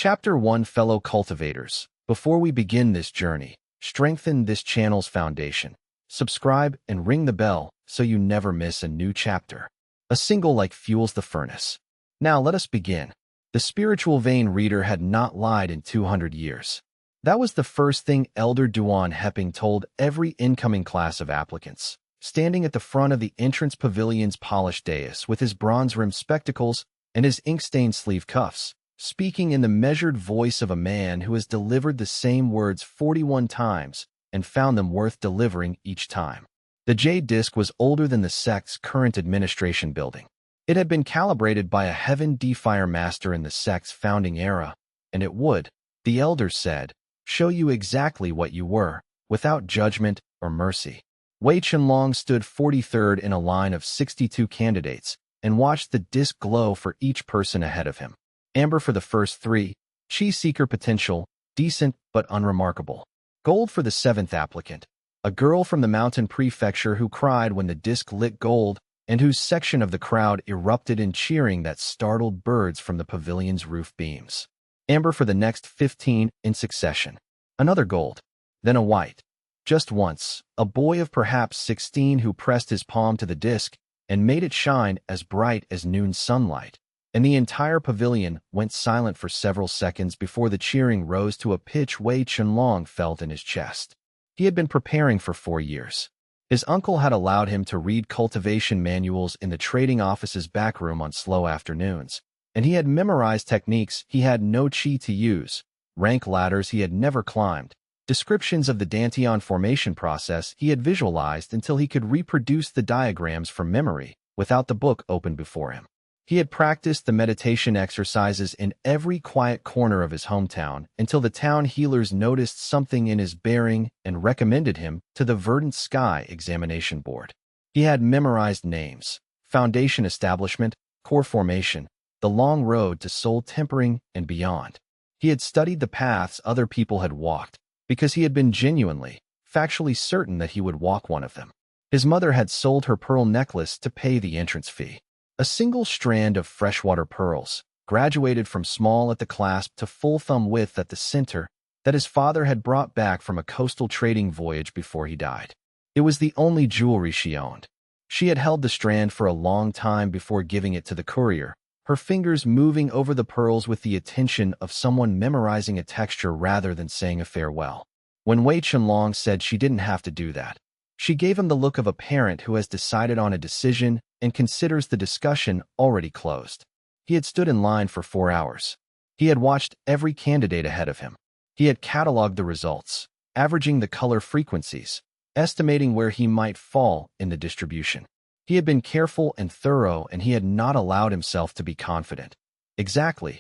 Chapter 1, Fellow Cultivators. Before we begin this journey, strengthen this channel's foundation. Subscribe and ring the bell so you never miss a new chapter. A single like fuels the furnace. Now let us begin. The spiritual vein reader had not lied in 200 years. That was the first thing Elder Duan Heping told every incoming class of applicants. Standing at the front of the entrance pavilion's polished dais with his bronze-rimmed spectacles and his ink-stained sleeve cuffs, speaking in the measured voice of a man who has delivered the same words 41 times and found them worth delivering each time. The jade disc was older than the sect's current administration building. It had been calibrated by a Heaven Defier master in the sect's founding era, and it would, the elders said, show you exactly what you were, without judgment or mercy. Wei Chenlong stood 43rd in a line of 62 candidates and watched the disc glow for each person ahead of him. Amber for the first 3, Chi Seeker potential, decent but unremarkable. Gold for the 7th applicant, a girl from the mountain prefecture who cried when the disc lit gold and whose section of the crowd erupted in cheering that startled birds from the pavilion's roof beams. Amber for the next 15 in succession. Another gold, then a white. Just once, a boy of perhaps 16 who pressed his palm to the disc and made it shine as bright as noon sunlight, and the entire pavilion went silent for several seconds before the cheering rose to a pitch Wei Chenlong felt in his chest. He had been preparing for 4 years. His uncle had allowed him to read cultivation manuals in the trading office's back room on slow afternoons, and he had memorized techniques he had no chi to use, rank ladders he had never climbed, descriptions of the Dantian formation process he had visualized until he could reproduce the diagrams from memory without the book open before him. He had practiced the meditation exercises in every quiet corner of his hometown until the town healers noticed something in his bearing and recommended him to the Verdant Sky Examination Board. He had memorized names, foundation establishment, core formation, the long road to soul tempering, and beyond. He had studied the paths other people had walked, because he had been genuinely, factually certain that he would walk one of them. His mother had sold her pearl necklace to pay the entrance fee. A single strand of freshwater pearls, graduated from small at the clasp to full thumb width at the center, that his father had brought back from a coastal trading voyage before he died. It was the only jewelry she owned. She had held the strand for a long time before giving it to the courier, her fingers moving over the pearls with the attention of someone memorizing a texture rather than saying a farewell. When Wei Chenlong said she didn't have to do that, she gave him the look of a parent who has decided on a decision and considers the discussion already closed. He had stood in line for 4 hours. He had watched every candidate ahead of him. He had cataloged the results, averaging the color frequencies, estimating where he might fall in the distribution. He had been careful and thorough, and he had not allowed himself to be confident. Exactly.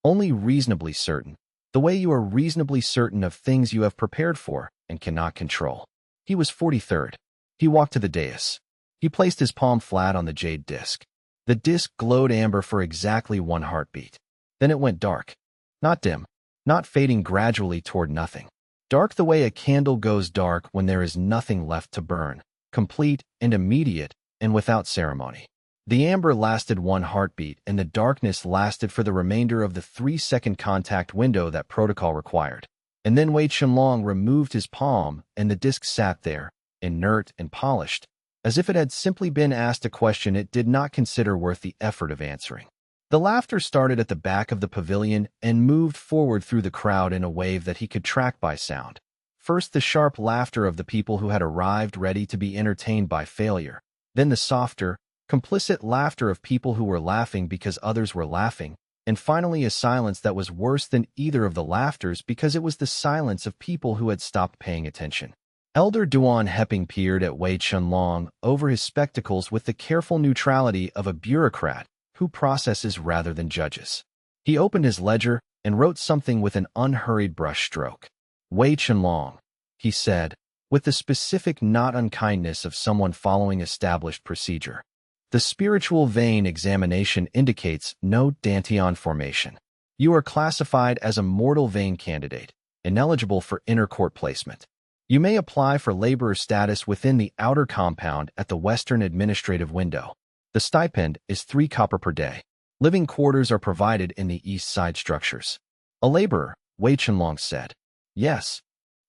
Only reasonably certain. The way you are reasonably certain of things you have prepared for and cannot control. He was 43rd. He walked to the dais. He placed his palm flat on the jade disc. The disc glowed amber for exactly 1 heartbeat. Then it went dark. Not dim. Not fading gradually toward nothing. Dark the way a candle goes dark when there is nothing left to burn. Complete and immediate and without ceremony. The amber lasted 1 heartbeat, and the darkness lasted for the remainder of the 3-second contact window that protocol required. And then Wei Chenlong removed his palm, and the disc sat there, inert and polished, as if it had simply been asked a question it did not consider worth the effort of answering. The laughter started at the back of the pavilion and moved forward through the crowd in a wave that he could track by sound. First the sharp laughter of the people who had arrived ready to be entertained by failure. Then the softer, complicit laughter of people who were laughing because others were laughing, and finally a silence that was worse than either of the laughters because it was the silence of people who had stopped paying attention. Elder Duan Heping peered at Wei Chenlong over his spectacles with the careful neutrality of a bureaucrat who processes rather than judges. He opened his ledger and wrote something with an unhurried brush stroke. Wei Chenlong, he said, with the specific not unkindness of someone following established procedure. The spiritual vein examination indicates no Dantian formation. You are classified as a mortal vein candidate, ineligible for inner court placement. You may apply for laborer status within the outer compound at the Western Administrative Window. The stipend is 3 copper per day. Living quarters are provided in the east side structures. A laborer, Wei Chenlong said. Yes.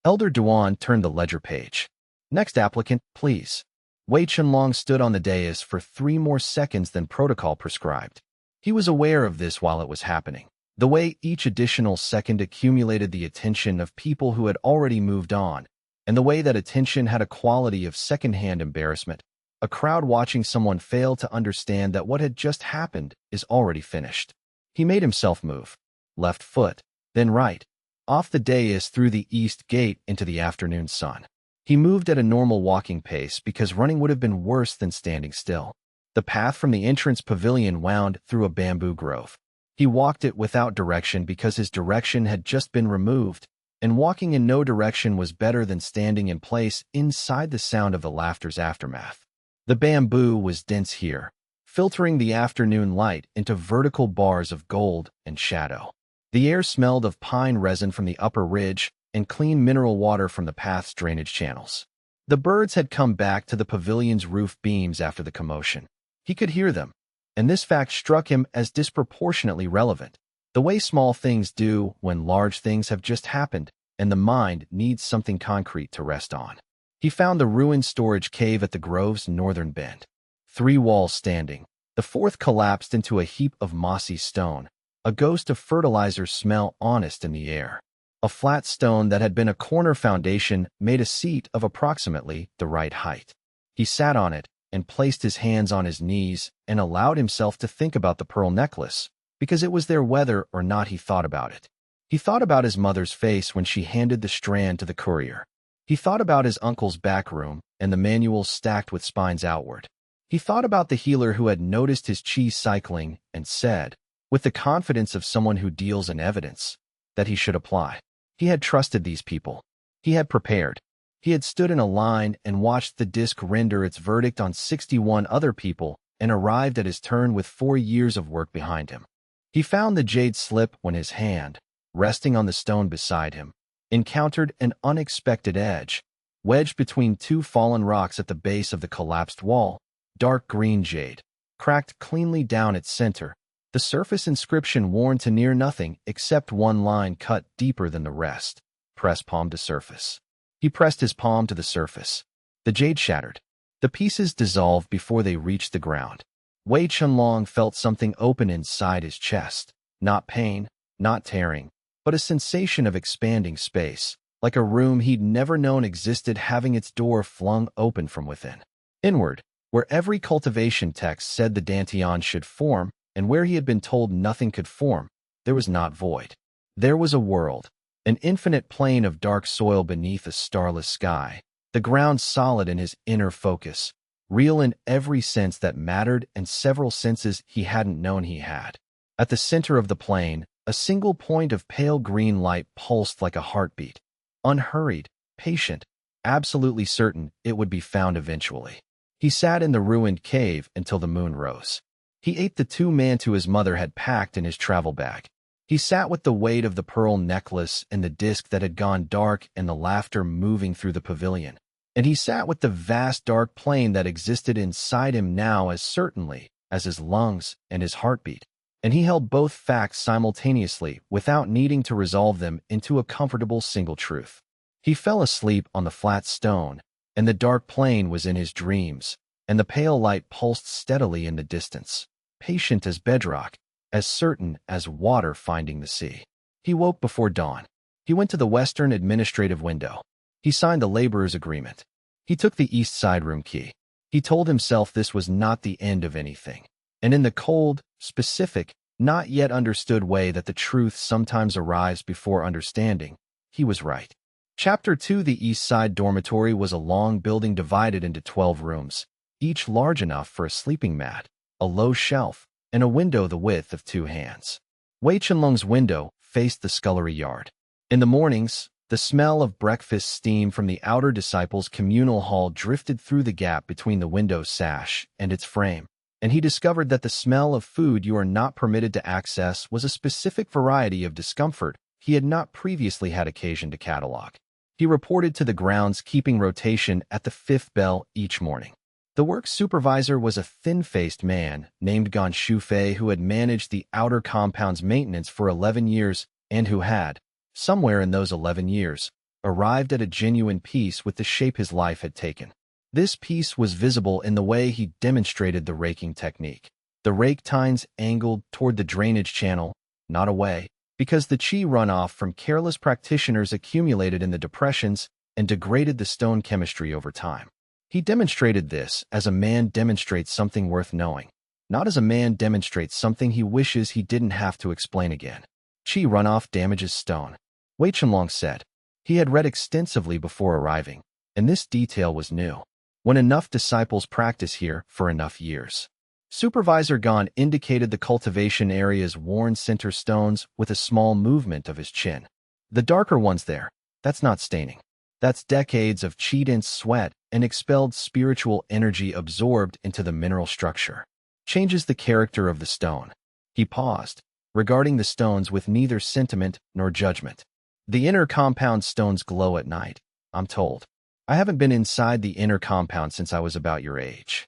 Elder Duan turned the ledger page. Next applicant, please. Wei Chenlong stood on the dais for 3 more seconds than protocol prescribed. He was aware of this while it was happening. The way each additional second accumulated the attention of people who had already moved on, and the way that attention had a quality of second-hand embarrassment, a crowd watching someone fail to understand that what had just happened is already finished. He made himself move. Left foot, then right, off the dais through the east gate into the afternoon sun. He moved at a normal walking pace because running would have been worse than standing still. The path from the entrance pavilion wound through a bamboo grove. He walked it without direction because his direction had just been removed, and walking in no direction was better than standing in place inside the sound of the laughter's aftermath. The bamboo was dense here, filtering the afternoon light into vertical bars of gold and shadow. The air smelled of pine resin from the upper ridge and clean mineral water from the path's drainage channels. The birds had come back to the pavilion's roof beams after the commotion. He could hear them, and this fact struck him as disproportionately relevant, the way small things do when large things have just happened and the mind needs something concrete to rest on. He found the ruined storage cave at the grove's northern bend. 3 walls standing, the 4th collapsed into a heap of mossy stone, a ghost of fertilizer smell honest in the air. A flat stone that had been a corner foundation made a seat of approximately the right height. He sat on it and placed his hands on his knees and allowed himself to think about the pearl necklace, because it was there whether or not he thought about it. He thought about his mother's face when she handed the strand to the courier. He thought about his uncle's back room and the manuals stacked with spines outward. He thought about the healer who had noticed his chi cycling and said, with the confidence of someone who deals in evidence, that he should apply. He had trusted these people. He had prepared. He had stood in a line and watched the disc render its verdict on 61 other people and arrived at his turn with 4 years of work behind him. He found the jade slip when his hand, resting on the stone beside him, encountered an unexpected edge, wedged between 2 fallen rocks at the base of the collapsed wall, dark green jade, cracked cleanly down its center, the surface inscription worn to near nothing except one line cut deeper than the rest. Press palm to surface. He pressed his palm to the surface. The jade shattered. The pieces dissolved before they reached the ground. Wei Chenlong felt something open inside his chest. Not pain, not tearing, but a sensation of expanding space, like a room he'd never known existed having its door flung open from within. Inward, where every cultivation text said the Dantian should form, and where he had been told nothing could form, there was not void. There was a world, an infinite plane of dark soil beneath a starless sky, the ground solid in his inner focus, real in every sense that mattered and several senses he hadn't known he had. At the center of the plane, a single point of pale green light pulsed like a heartbeat, unhurried, patient, absolutely certain it would be found eventually. He sat in the ruined cave until the moon rose. He ate the 2 mantu his mother had packed in his travel bag. He sat with the weight of the pearl necklace and the disc that had gone dark and the laughter moving through the pavilion. And he sat with the vast dark plane that existed inside him now as certainly as his lungs and his heartbeat. And he held both facts simultaneously without needing to resolve them into a comfortable single truth. He fell asleep on the flat stone, and the dark plane was in his dreams, and the pale light pulsed steadily in the distance, patient as bedrock, as certain as water finding the sea. He woke before dawn. He went to the western administrative window. He signed the laborer's agreement. He took the east side room key. He told himself this was not the end of anything. And in the cold, specific, not yet understood way that the truth sometimes arrives before understanding, he was right. Chapter 2. The east side dormitory was a long building divided into 12 rooms, each large enough for a sleeping mat, a low shelf, and a window the width of 2 hands. Wei Chenlong's window faced the scullery yard. In the mornings, the smell of breakfast steam from the outer disciples' communal hall drifted through the gap between the window sash and its frame, and he discovered that the smell of food you are not permitted to access was a specific variety of discomfort he had not previously had occasion to catalog. He reported to the grounds-keeping rotation at the 5th bell each morning. The work supervisor was a thin-faced man named Gan Shufei who had managed the outer compound's maintenance for 11 years and who had, somewhere in those 11 years, arrived at a genuine peace with the shape his life had taken. This peace was visible in the way he demonstrated the raking technique. The rake tines angled toward the drainage channel, not away, because the qi runoff from careless practitioners accumulated in the depressions and degraded the stone chemistry over time. He demonstrated this as a man demonstrates something worth knowing, not as a man demonstrates something he wishes he didn't have to explain again. Qi runoff damages stone, Wei Chenlong said. He had read extensively before arriving, and this detail was new. When enough disciples practice here for enough years. Supervisor Gan indicated the cultivation area's worn center stones with a small movement of his chin. The darker ones there, that's not staining. That's decades of qi-dense sweat and expelled spiritual energy absorbed into the mineral structure. Changes the character of the stone. He paused, regarding the stones with neither sentiment nor judgment. The inner compound stones glow at night, I'm told. I haven't been inside the inner compound since I was about your age.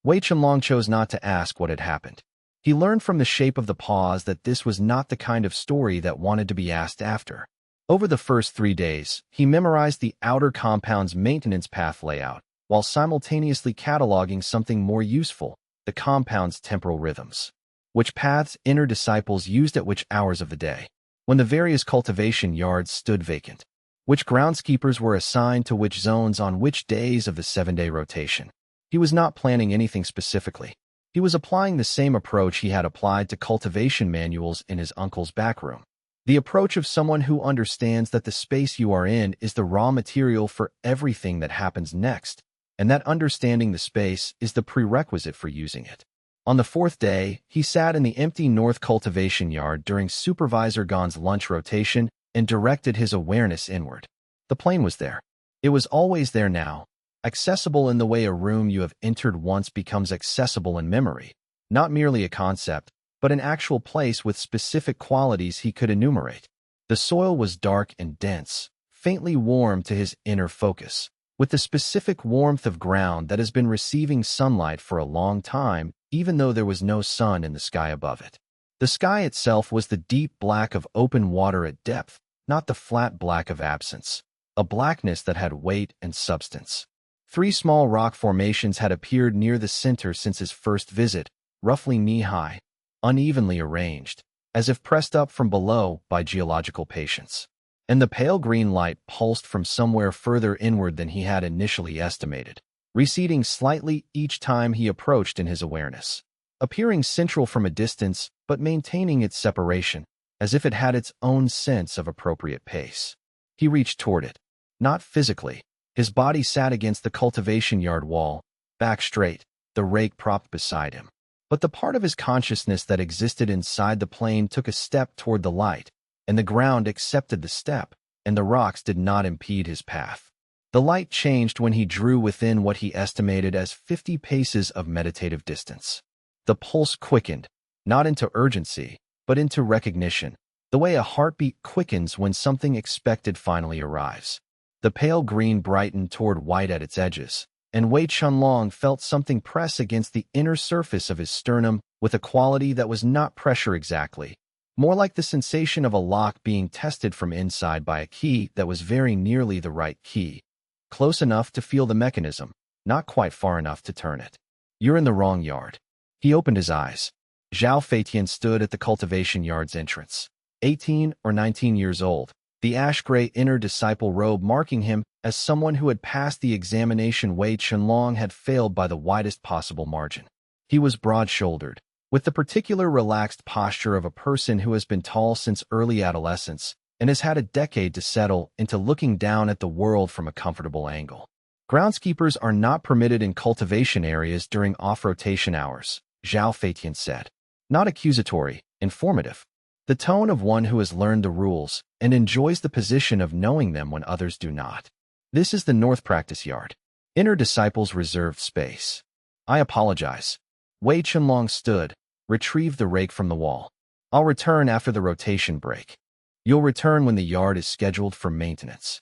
Wei Chenlong chose not to ask what had happened. He learned from the shape of the pause that this was not the kind of story that wanted to be asked after. Over the first 3 days, he memorized the outer compound's maintenance path layout, while simultaneously cataloging something more useful, the compound's temporal rhythms. Which paths inner disciples used at which hours of the day, when the various cultivation yards stood vacant. Which groundskeepers were assigned to which zones on which days of the 7-day rotation. He was not planning anything specifically. He was applying the same approach he had applied to cultivation manuals in his uncle's back room. The approach of someone who understands that the space you are in is the raw material for everything that happens next, and that understanding the space is the prerequisite for using it. On the 4th day, he sat in the empty north cultivation yard during Supervisor Gan's lunch rotation and directed his awareness inward. The plane was there. It was always there now, accessible in the way a room you have entered once becomes accessible in memory, not merely a concept, but an actual place with specific qualities he could enumerate. The soil was dark and dense, faintly warm to his inner focus, with the specific warmth of ground that has been receiving sunlight for a long time, even though there was no sun in the sky above it. The sky itself was the deep black of open water at depth, not the flat black of absence, a blackness that had weight and substance. 3 small rock formations had appeared near the center since his first visit, roughly knee-high, unevenly arranged, as if pressed up from below by geological patience. And the pale green light pulsed from somewhere further inward than he had initially estimated, receding slightly each time he approached in his awareness, appearing central from a distance but maintaining its separation, as if it had its own sense of appropriate pace. He reached toward it, not physically. His body sat against the cultivation yard wall, back straight, the rake propped beside him. But the part of his consciousness that existed inside the plane took a step toward the light, and the ground accepted the step, and the rocks did not impede his path. The light changed when he drew within what he estimated as 50 paces of meditative distance. The pulse quickened, not into urgency, but into recognition, the way a heartbeat quickens when something expected finally arrives. The pale green brightened toward white at its edges, and Wei Chenlong felt something press against the inner surface of his sternum with a quality that was not pressure exactly, more like the sensation of a lock being tested from inside by a key that was very nearly the right key, close enough to feel the mechanism, not quite far enough to turn it. You're in the wrong yard. He opened his eyes. Zhao Feitian stood at the cultivation yard's entrance, 18 or 19 years old, the ash-gray inner disciple robe marking him as someone who had passed the examination Wei Chenlong had failed by the widest possible margin. He was broad-shouldered, with the particular relaxed posture of a person who has been tall since early adolescence and has had a decade to settle into looking down at the world from a comfortable angle. Groundskeepers are not permitted in cultivation areas during off-rotation hours, Zhao Feitian said. Not accusatory, informative. The tone of one who has learned the rules and enjoys the position of knowing them when others do not. This is the North Practice Yard. Inner disciples reserved space. I apologize. Wei Chenlong stood, retrieved the rake from the wall. I'll return after the rotation break. You'll return when the yard is scheduled for maintenance.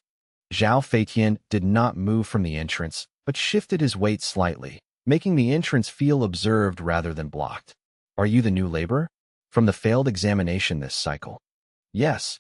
Zhao Feitian did not move from the entrance, but shifted his weight slightly, making the entrance feel observed rather than blocked. Are you the new laborer? From the failed examination this cycle. Yes.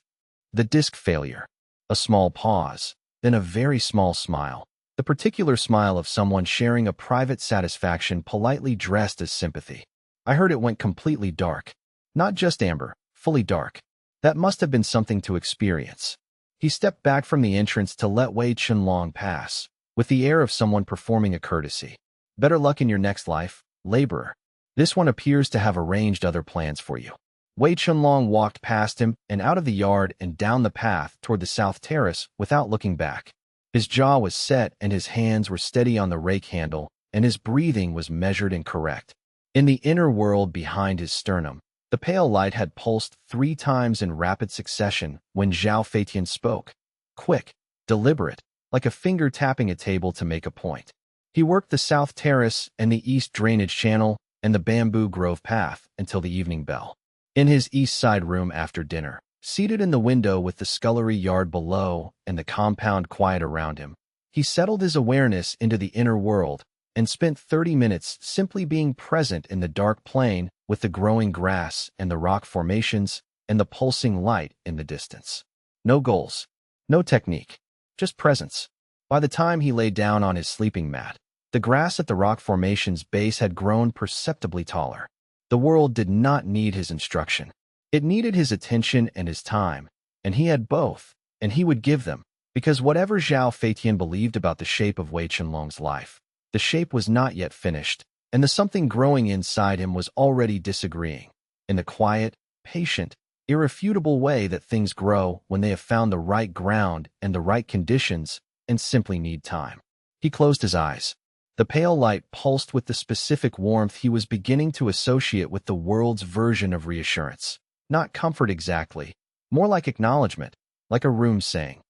The disc failure. A small pause, then a very small smile. The particular smile of someone sharing a private satisfaction politely dressed as sympathy. I heard it went completely dark. Not just amber, fully dark. That must have been something to experience. He stepped back from the entrance to let Wei Chenlong pass, with the air of someone performing a courtesy. Better luck in your next life, laborer. This one appears to have arranged other plans for you. Wei Chenlong walked past him and out of the yard and down the path toward the south terrace without looking back. His jaw was set and his hands were steady on the rake handle, and his breathing was measured and correct. In the inner world behind his sternum, the pale light had pulsed 3 times in rapid succession when Zhao Feitian spoke. Quick, deliberate, like a finger tapping a table to make a point. He worked the south terrace and the east drainage channel and the bamboo grove path until the evening bell. In his east side room after dinner, seated in the window with the scullery yard below and the compound quiet around him, he settled his awareness into the inner world and spent 30 minutes simply being present in the dark plain with the growing grass and the rock formations and the pulsing light in the distance. No goals, no technique, just presence. By the time he lay down on his sleeping mat, the grass at the rock formation's base had grown perceptibly taller. The world did not need his instruction. It needed his attention and his time, and he had both, and he would give them, because whatever Zhao Feitian believed about the shape of Wei Chenlong's life, the shape was not yet finished, and the something growing inside him was already disagreeing, in the quiet, patient, irrefutable way that things grow when they have found the right ground and the right conditions and simply need time. He closed his eyes. The pale light pulsed with the specific warmth he was beginning to associate with the world's version of reassurance. Not comfort exactly, more like acknowledgement, like a room saying,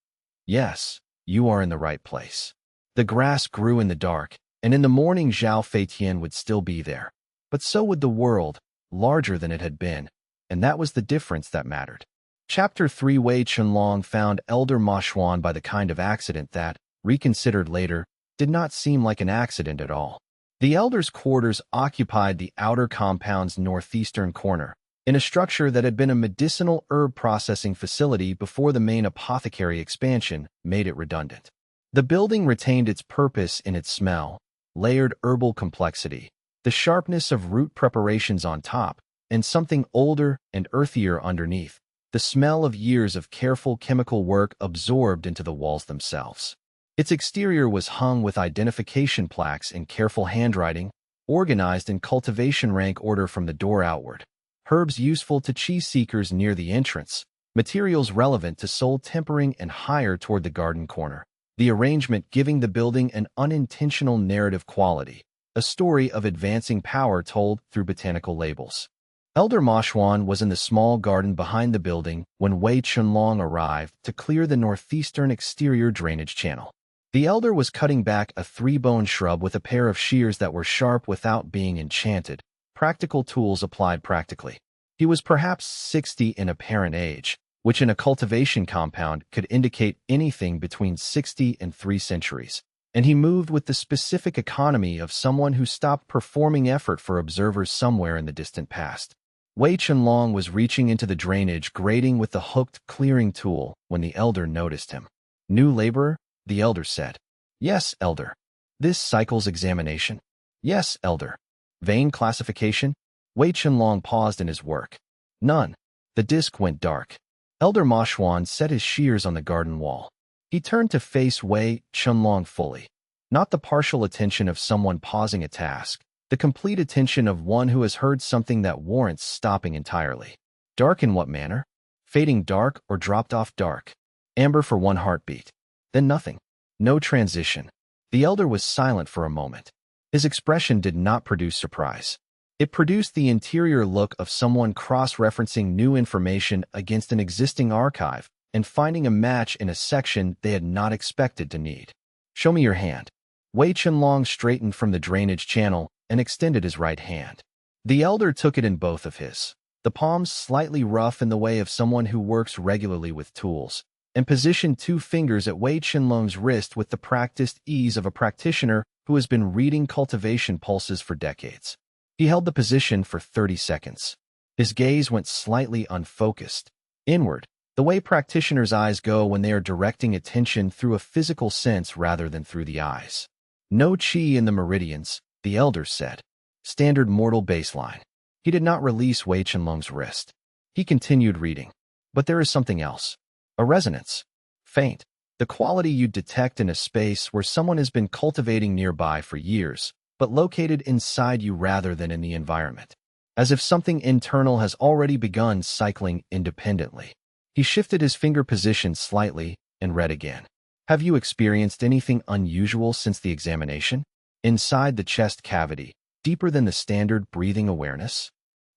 "Yes, you are in the right place." The grass grew in the dark, and in the morning Zhao Feitian would still be there. But so would the world, larger than it had been, and that was the difference that mattered. Chapter 3 Wei Chenlong found Elder Ma Xuan by the kind of accident that, reconsidered later, did not seem like an accident at all. The elder's quarters occupied the outer compound's northeastern corner, in a structure that had been a medicinal herb processing facility before the main apothecary expansion made it redundant. The building retained its purpose in its smell, layered herbal complexity, the sharpness of root preparations on top, and something older and earthier underneath, the smell of years of careful chemical work absorbed into the walls themselves. Its exterior was hung with identification plaques in careful handwriting, organized in cultivation rank order from the door outward. Herbs useful to chi seekers near the entrance, materials relevant to soul tempering and higher toward the garden corner. The arrangement giving the building an unintentional narrative quality, a story of advancing power told through botanical labels. Elder Ma Xuan was in the small garden behind the building when Wei Chenlong arrived to clear the northeastern exterior drainage channel. The elder was cutting back a 3-bone shrub with a pair of shears that were sharp without being enchanted, practical tools applied practically. He was perhaps 60 in apparent age, which in a cultivation compound could indicate anything between 60 and 3 centuries, and he moved with the specific economy of someone who stopped performing effort for observers somewhere in the distant past. Wei Chenlong was reaching into the drainage grating with the hooked clearing tool when the elder noticed him. "New laborer?" the elder said. "Yes, elder." "This cycle's examination?" "Yes, elder." "Vein classification?" Wei Chenlong paused in his work. "None." The disc went dark. Elder Ma Xuan set his shears on the garden wall. He turned to face Wei Chenlong fully. Not the partial attention of someone pausing a task, the complete attention of one who has heard something that warrants stopping entirely. "Dark in what manner?" "Fading dark or dropped off dark." "Amber for 1 heartbeat." Then nothing. No transition. The elder was silent for a moment. His expression did not produce surprise. It produced the interior look of someone cross-referencing new information against an existing archive and finding a match in a section they had not expected to need. "Show me your hand." Wei Chenlong straightened from the drainage channel and extended his right hand. The elder took it in both of his, the palms slightly rough in the way of someone who works regularly with tools, and positioned 2 fingers at Wei Chenlong's wrist with the practiced ease of a practitioner who has been reading cultivation pulses for decades. He held the position for 30 seconds. His gaze went slightly unfocused, inward, the way practitioners' eyes go when they are directing attention through a physical sense rather than through the eyes. No chi in the meridians, the elder said. Standard mortal baseline. He did not release Wei Chenlong's wrist. He continued reading. But there is something else. A resonance. Faint. The quality you detect in a space where someone has been cultivating nearby for years, but located inside you rather than in the environment. As if something internal has already begun cycling independently. He shifted his finger position slightly and read again. Have you experienced anything unusual since the examination? Inside the chest cavity, deeper than the standard breathing awareness?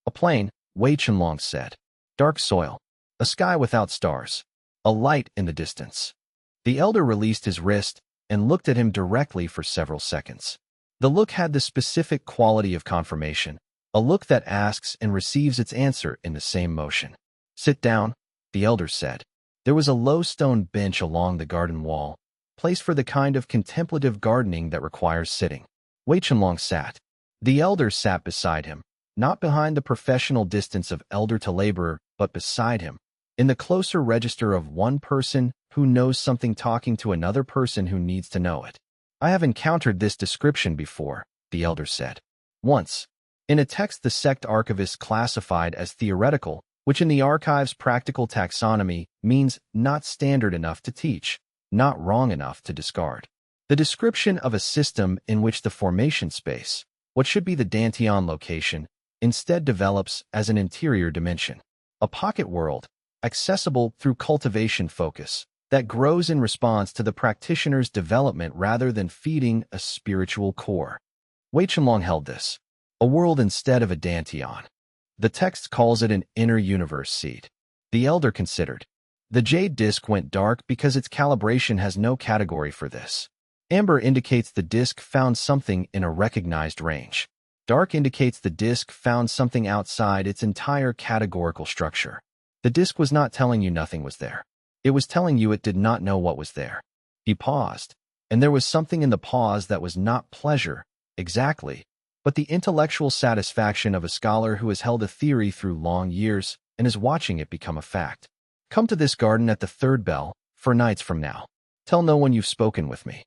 A plain, Wei Chenlong said. Dark soil. A sky without stars. A light in the distance. The elder released his wrist and looked at him directly for several seconds. The look had the specific quality of confirmation, a look that asks and receives its answer in the same motion. Sit down, the elder said. There was a low stone bench along the garden wall, placed for the kind of contemplative gardening that requires sitting. Wei Chenlong sat. The elder sat beside him, not behind the professional distance of elder to laborer, but beside him, in the closer register of one person who knows something talking to another person who needs to know it. I have encountered this description before, the elder said. Once. In a text the sect archivist classified as theoretical, which in the archive's practical taxonomy means not standard enough to teach, not wrong enough to discard. The description of a system in which the formation space, what should be the Dantian location, instead develops as an interior dimension. A pocket world, accessible through cultivation focus, that grows in response to the practitioner's development rather than feeding a spiritual core. Wei Chenlong held this. A world instead of a Dantian. The text calls it an inner universe seed. The elder considered. The jade disk went dark because its calibration has no category for this. Amber indicates the disk found something in a recognized range. Dark indicates the disk found something outside its entire categorical structure. The disk was not telling you nothing was there. It was telling you it did not know what was there. He paused, and there was something in the pause that was not pleasure, exactly, but the intellectual satisfaction of a scholar who has held a theory through long years and is watching it become a fact. Come to this garden at the third bell, 4 nights from now. Tell no one you've spoken with me.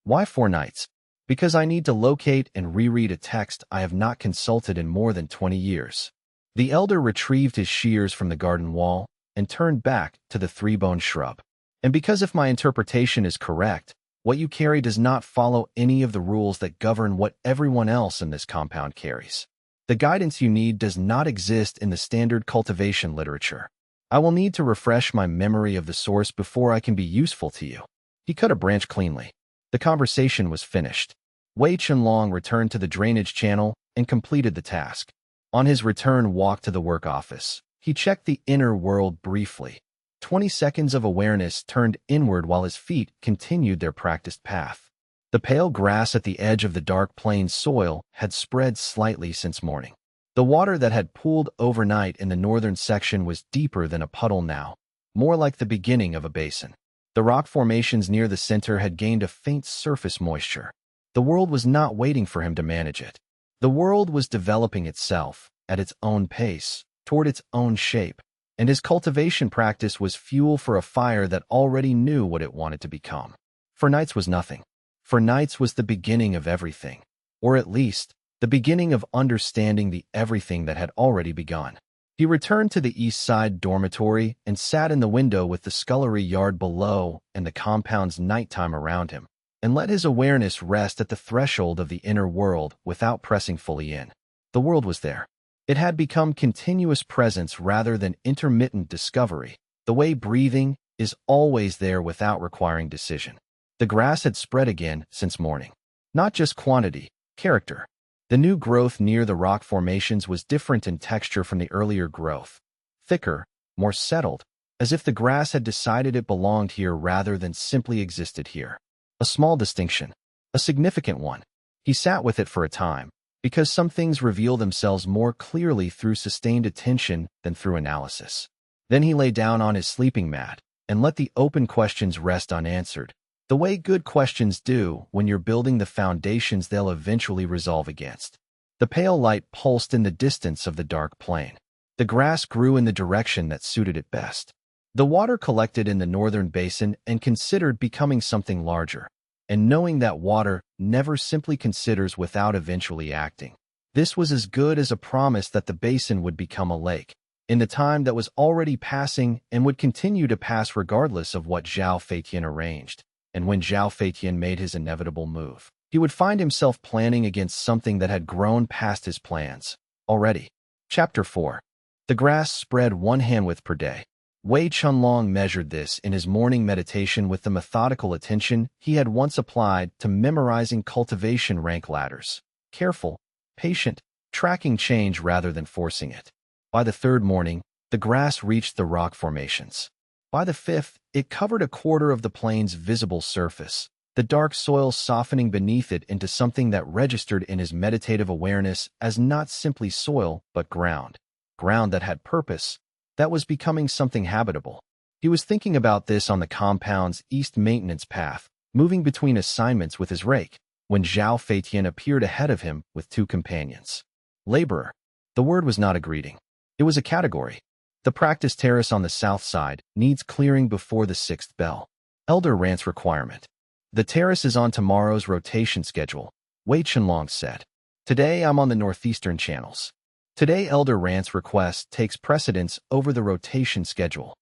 Why 4 nights? Because I need to locate and reread a text I have not consulted in more than 20 years. The elder retrieved his shears from the garden wall and turned back to the 3-bone shrub. And because if my interpretation is correct, what you carry does not follow any of the rules that govern what everyone else in this compound carries. The guidance you need does not exist in the standard cultivation literature. I will need to refresh my memory of the source before I can be useful to you. He cut a branch cleanly. The conversation was finished. Wei Chenlong returned to the drainage channel and completed the task. On his return walk to the work office, he checked the inner world briefly. 20 seconds of awareness turned inward while his feet continued their practiced path. The pale grass at the edge of the dark plain soil had spread slightly since morning. The water that had pooled overnight in the northern section was deeper than a puddle now, more like the beginning of a basin. The rock formations near the center had gained a faint surface moisture. The world was not waiting for him to manage it. The world was developing itself, at its own pace, toward its own shape, and his cultivation practice was fuel for a fire that already knew what it wanted to become. 4 nights was nothing. 4 nights was the beginning of everything, or at least, the beginning of understanding the everything that had already begun. He returned to the east side dormitory and sat in the window with the scullery yard below and the compound's nighttime around him, and let his awareness rest at the threshold of the inner world without pressing fully in. The world was there. It had become continuous presence rather than intermittent discovery, the way breathing is always there without requiring decision. The grass had spread again since morning. Not just quantity, character. The new growth near the rock formations was different in texture from the earlier growth. Thicker, more settled, as if the grass had decided it belonged here rather than simply existed here. A small distinction. A significant one. He sat with it for a time, because some things reveal themselves more clearly through sustained attention than through analysis. Then he lay down on his sleeping mat and let the open questions rest unanswered, the way good questions do when you're building the foundations they'll eventually resolve against. The pale light pulsed in the distance of the dark plain. The grass grew in the direction that suited it best. The water collected in the northern basin and considered becoming something larger, and knowing that water never simply considers without eventually acting. This was as good as a promise that the basin would become a lake, in the time that was already passing and would continue to pass regardless of what Zhao Feitian arranged. And when Zhao Feitian made his inevitable move, he would find himself planning against something that had grown past his plans already. Chapter 4. The grass spread 1 handwidth per day. Wei Chenlong measured this in his morning meditation with the methodical attention he had once applied to memorizing cultivation rank ladders. Careful, patient, tracking change rather than forcing it. By the third morning, the grass reached the rock formations. By the fifth, it covered a quarter of the plain's visible surface, the dark soil softening beneath it into something that registered in his meditative awareness as not simply soil but ground. Ground that had purpose, that was becoming something habitable. He was thinking about this on the compound's east maintenance path, moving between assignments with his rake, when Zhao Feitian appeared ahead of him with 2 companions. Laborer. The word was not a greeting. It was a category. The practice terrace on the south side needs clearing before the 6th bell. Elder Rant's requirement. The terrace is on tomorrow's rotation schedule, Wei Chenlong said. Today I'm on the northeastern channels. Today Elder Rant's request takes precedence over the rotation schedule.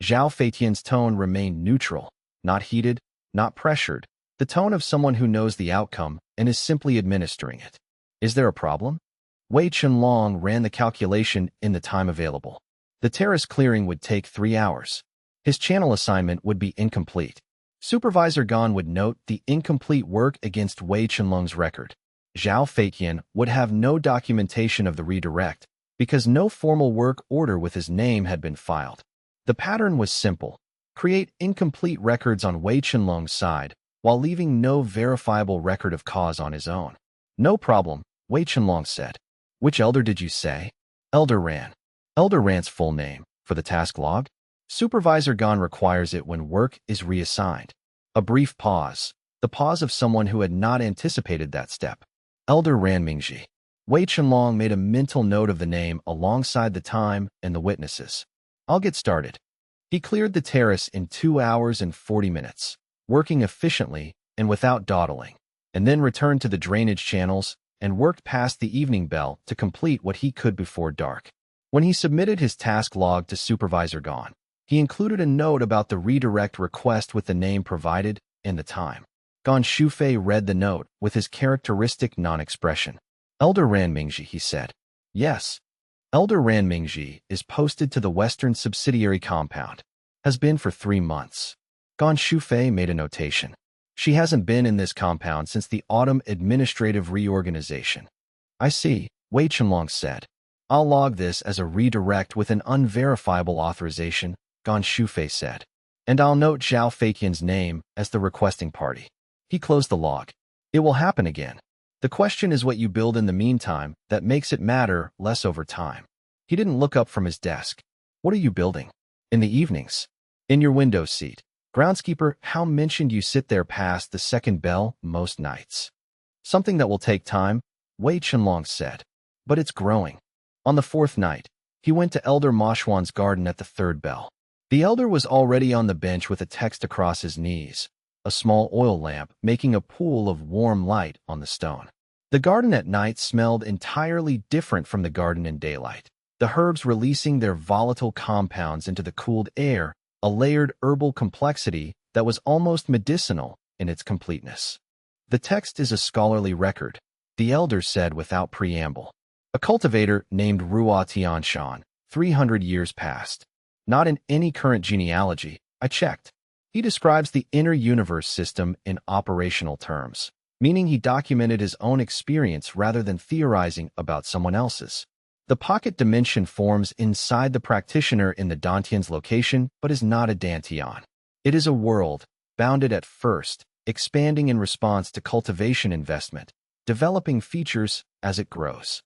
Zhao Feitian's tone remained neutral, not heated, not pressured, the tone of someone who knows the outcome and is simply administering it. Is there a problem? Wei Chenlong ran the calculation in the time available. The terrace clearing would take 3 hours. His channel assignment would be incomplete. Supervisor Gan would note the incomplete work against Wei Chenlong's record. Zhao Feitian would have no documentation of the redirect because no formal work order with his name had been filed. The pattern was simple. Create incomplete records on Wei Chenlong's side while leaving no verifiable record of cause on his own. No problem, Wei Chenlong said. Which elder did you say? Elder Ran. Elder Rant's full name, for the task log? Supervisor Gan requires it when work is reassigned. A brief pause, the pause of someone who had not anticipated that step. Elder Ran Mingji. Wei Chenlong made a mental note of the name alongside the time and the witnesses. I'll get started. He cleared the terrace in 2 hours and 40 minutes, working efficiently and without dawdling, and then returned to the drainage channels and worked past the evening bell to complete what he could before dark. When he submitted his task log to Supervisor Gan, he included a note about the redirect request with the name provided and the time. Gan Shufei read the note with his characteristic non-expression. Elder Ran Mingji, he said. Yes. Elder Ran Mingji is posted to the western subsidiary compound. Has been for 3 months. Gan Shufei made a notation. She hasn't been in this compound since the autumn administrative reorganization. I see, Wei Chenlong said. I'll log this as a redirect with an unverifiable authorization, Gan Shufei said. And I'll note Zhao Feitian's name as the requesting party. He closed the log. It will happen again. The question is what you build in the meantime that makes it matter less over time. He didn't look up from his desk. What are you building? In the evenings. In your window seat. Groundskeeper, how mentioned you sit there past the 2nd bell most nights. Something that will take time, Wei Chenlong said. But it's growing. On the 4th night, he went to Elder Moshuan's garden at the 3rd bell. The elder was already on the bench with a text across his knees, a small oil lamp making a pool of warm light on the stone. The garden at night smelled entirely different from the garden in daylight, the herbs releasing their volatile compounds into the cooled air, a layered herbal complexity that was almost medicinal in its completeness. The text is a scholarly record, the elder said without preamble. A cultivator named Ruo Tianshan, 300 years past. Not in any current genealogy, I checked. He describes the inner universe system in operational terms, meaning he documented his own experience rather than theorizing about someone else's. The pocket dimension forms inside the practitioner in the Dantian's location, but is not a Dantian. It is a world, bounded at first, expanding in response to cultivation investment, developing features as it grows.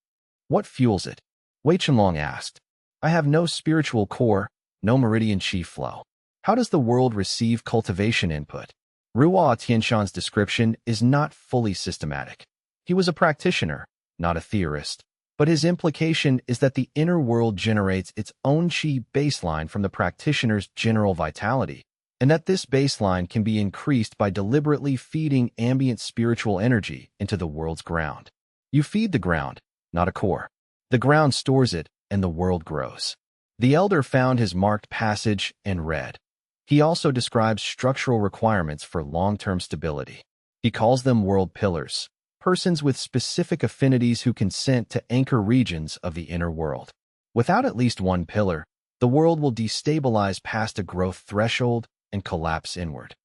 What fuels it? Wei Chenlong asked. I have no spiritual core, no meridian chi flow. How does the world receive cultivation input? Ruo Tianshan's description is not fully systematic. He was a practitioner, not a theorist. But his implication is that the inner world generates its own qi baseline from the practitioner's general vitality, and that this baseline can be increased by deliberately feeding ambient spiritual energy into the world's ground. You feed the ground, not a core. The ground stores it, and the world grows. The elder found his marked passage and read. He also describes structural requirements for long-term stability. He calls them world pillars, persons with specific affinities who consent to anchor regions of the inner world. Without at least one pillar, the world will destabilize past a growth threshold and collapse inward.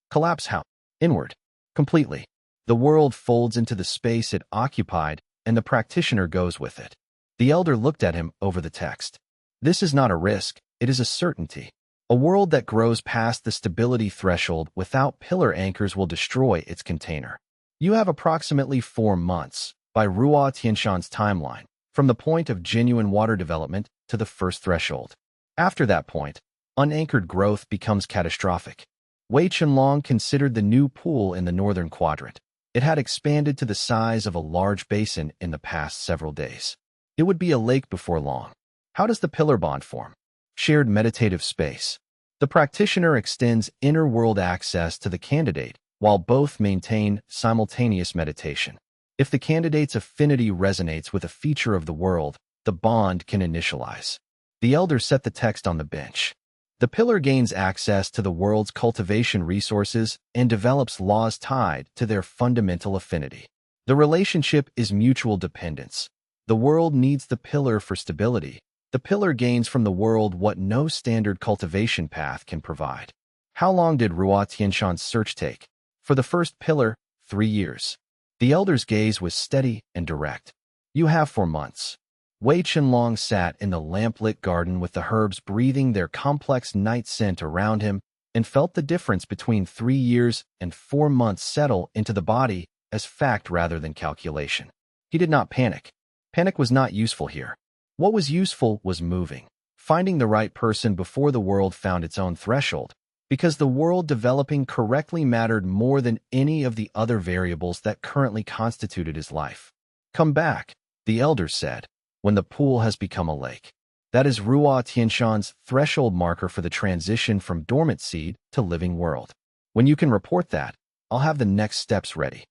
Collapse how? Inward. Completely. The world folds into the space it occupied, and the practitioner goes with it. The elder looked at him over the text. This is not a risk, it is a certainty. A world that grows past the stability threshold without pillar anchors will destroy its container. You have approximately 4 months, by Wei Chenlong's timeline, from the point of genuine water development to the first threshold. After that point, unanchored growth becomes catastrophic. Wei Chenlong considered the new pool in the northern quadrant. It had expanded to the size of a large basin in the past several days. It would be a lake before long. How does the pillar bond form? Shared meditative space. The practitioner extends inner world access to the candidate, while both maintain simultaneous meditation. If the candidate's affinity resonates with a feature of the world, the bond can initialize. The elder set the text on the bench. The pillar gains access to the world's cultivation resources and develops laws tied to their fundamental affinity. The relationship is mutual dependence. The world needs the pillar for stability. The pillar gains from the world what no standard cultivation path can provide. How long did Wei Chenlong's search take? For the first pillar, 3 years. The elder's gaze was steady and direct. You have 4 months. Wei Chenlong sat in the lamplit garden with the herbs breathing their complex night scent around him and felt the difference between 3 years and 4 months settle into the body as fact rather than calculation. He did not panic. Panic was not useful here. What was useful was moving, finding the right person before the world found its own threshold, because the world developing correctly mattered more than any of the other variables that currently constituted his life. Come back, the elder said, when the pool has become a lake. That is Wei Chenlong's threshold marker for the transition from dormant seed to living world. When you can report that, I'll have the next steps ready.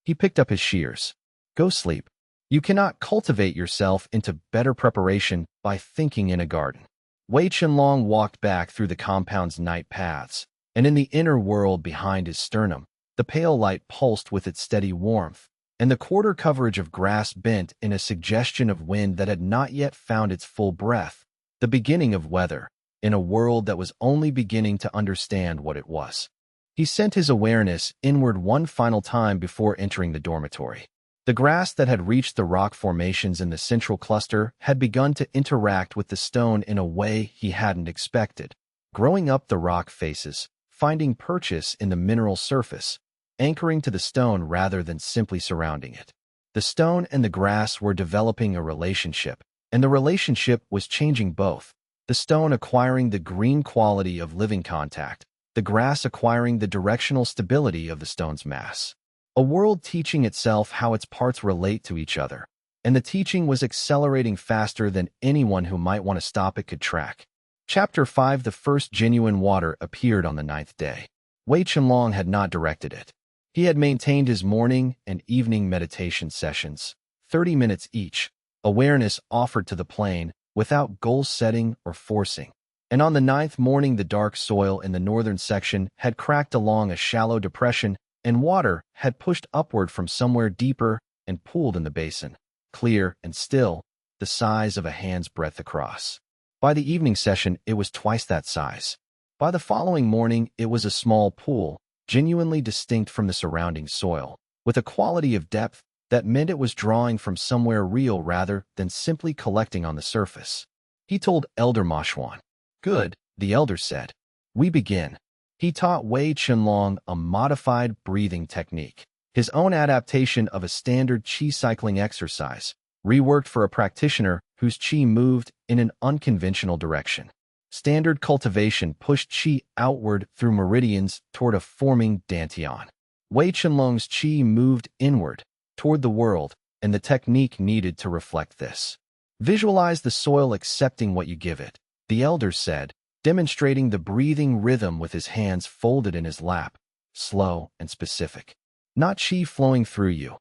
He picked up his shears. Go sleep. You cannot cultivate yourself into better preparation by thinking in a garden. Wei Chenlong walked back through the compound's night paths, and in the inner world behind his sternum, the pale light pulsed with its steady warmth, and the quarter coverage of grass bent in a suggestion of wind that had not yet found its full breath, the beginning of weather, in a world that was only beginning to understand what it was. He sent his awareness inward one final time before entering the dormitory. The grass that had reached the rock formations in the central cluster had begun to interact with the stone in a way he hadn't expected, growing up the rock faces, finding purchase in the mineral surface, anchoring to the stone rather than simply surrounding it. The stone and the grass were developing a relationship, and the relationship was changing both, the stone acquiring the green quality of living contact, the grass acquiring the directional stability of the stone's mass. A world teaching itself how its parts relate to each other, and the teaching was accelerating faster than anyone who might want to stop it could track. Chapter 5. The first genuine water appeared on the 9th day. Wei Chenlong had not directed it. He had maintained his morning and evening meditation sessions, 30 minutes each, awareness offered to the plane, without goal setting or forcing. And on the 9th morning the dark soil in the northern section had cracked along a shallow depression, and water had pushed upward from somewhere deeper and pooled in the basin, clear and still, the size of a hand's breadth across. By the evening session, it was twice that size. By the following morning, it was a small pool, genuinely distinct from the surrounding soil, with a quality of depth that meant it was drawing from somewhere real rather than simply collecting on the surface. He told Elder Mashwan. Good, the elder said. We begin. He taught Wei Chenlong a modified breathing technique, his own adaptation of a standard qi cycling exercise, reworked for a practitioner whose qi moved in an unconventional direction. Standard cultivation pushed qi outward through meridians toward a forming Dantian. Wei Chenlong's qi moved inward, toward the world, and the technique needed to reflect this. Visualize the soil accepting what you give it, the elder said, demonstrating the breathing rhythm with his hands folded in his lap, slow and specific. Not chi flowing through you,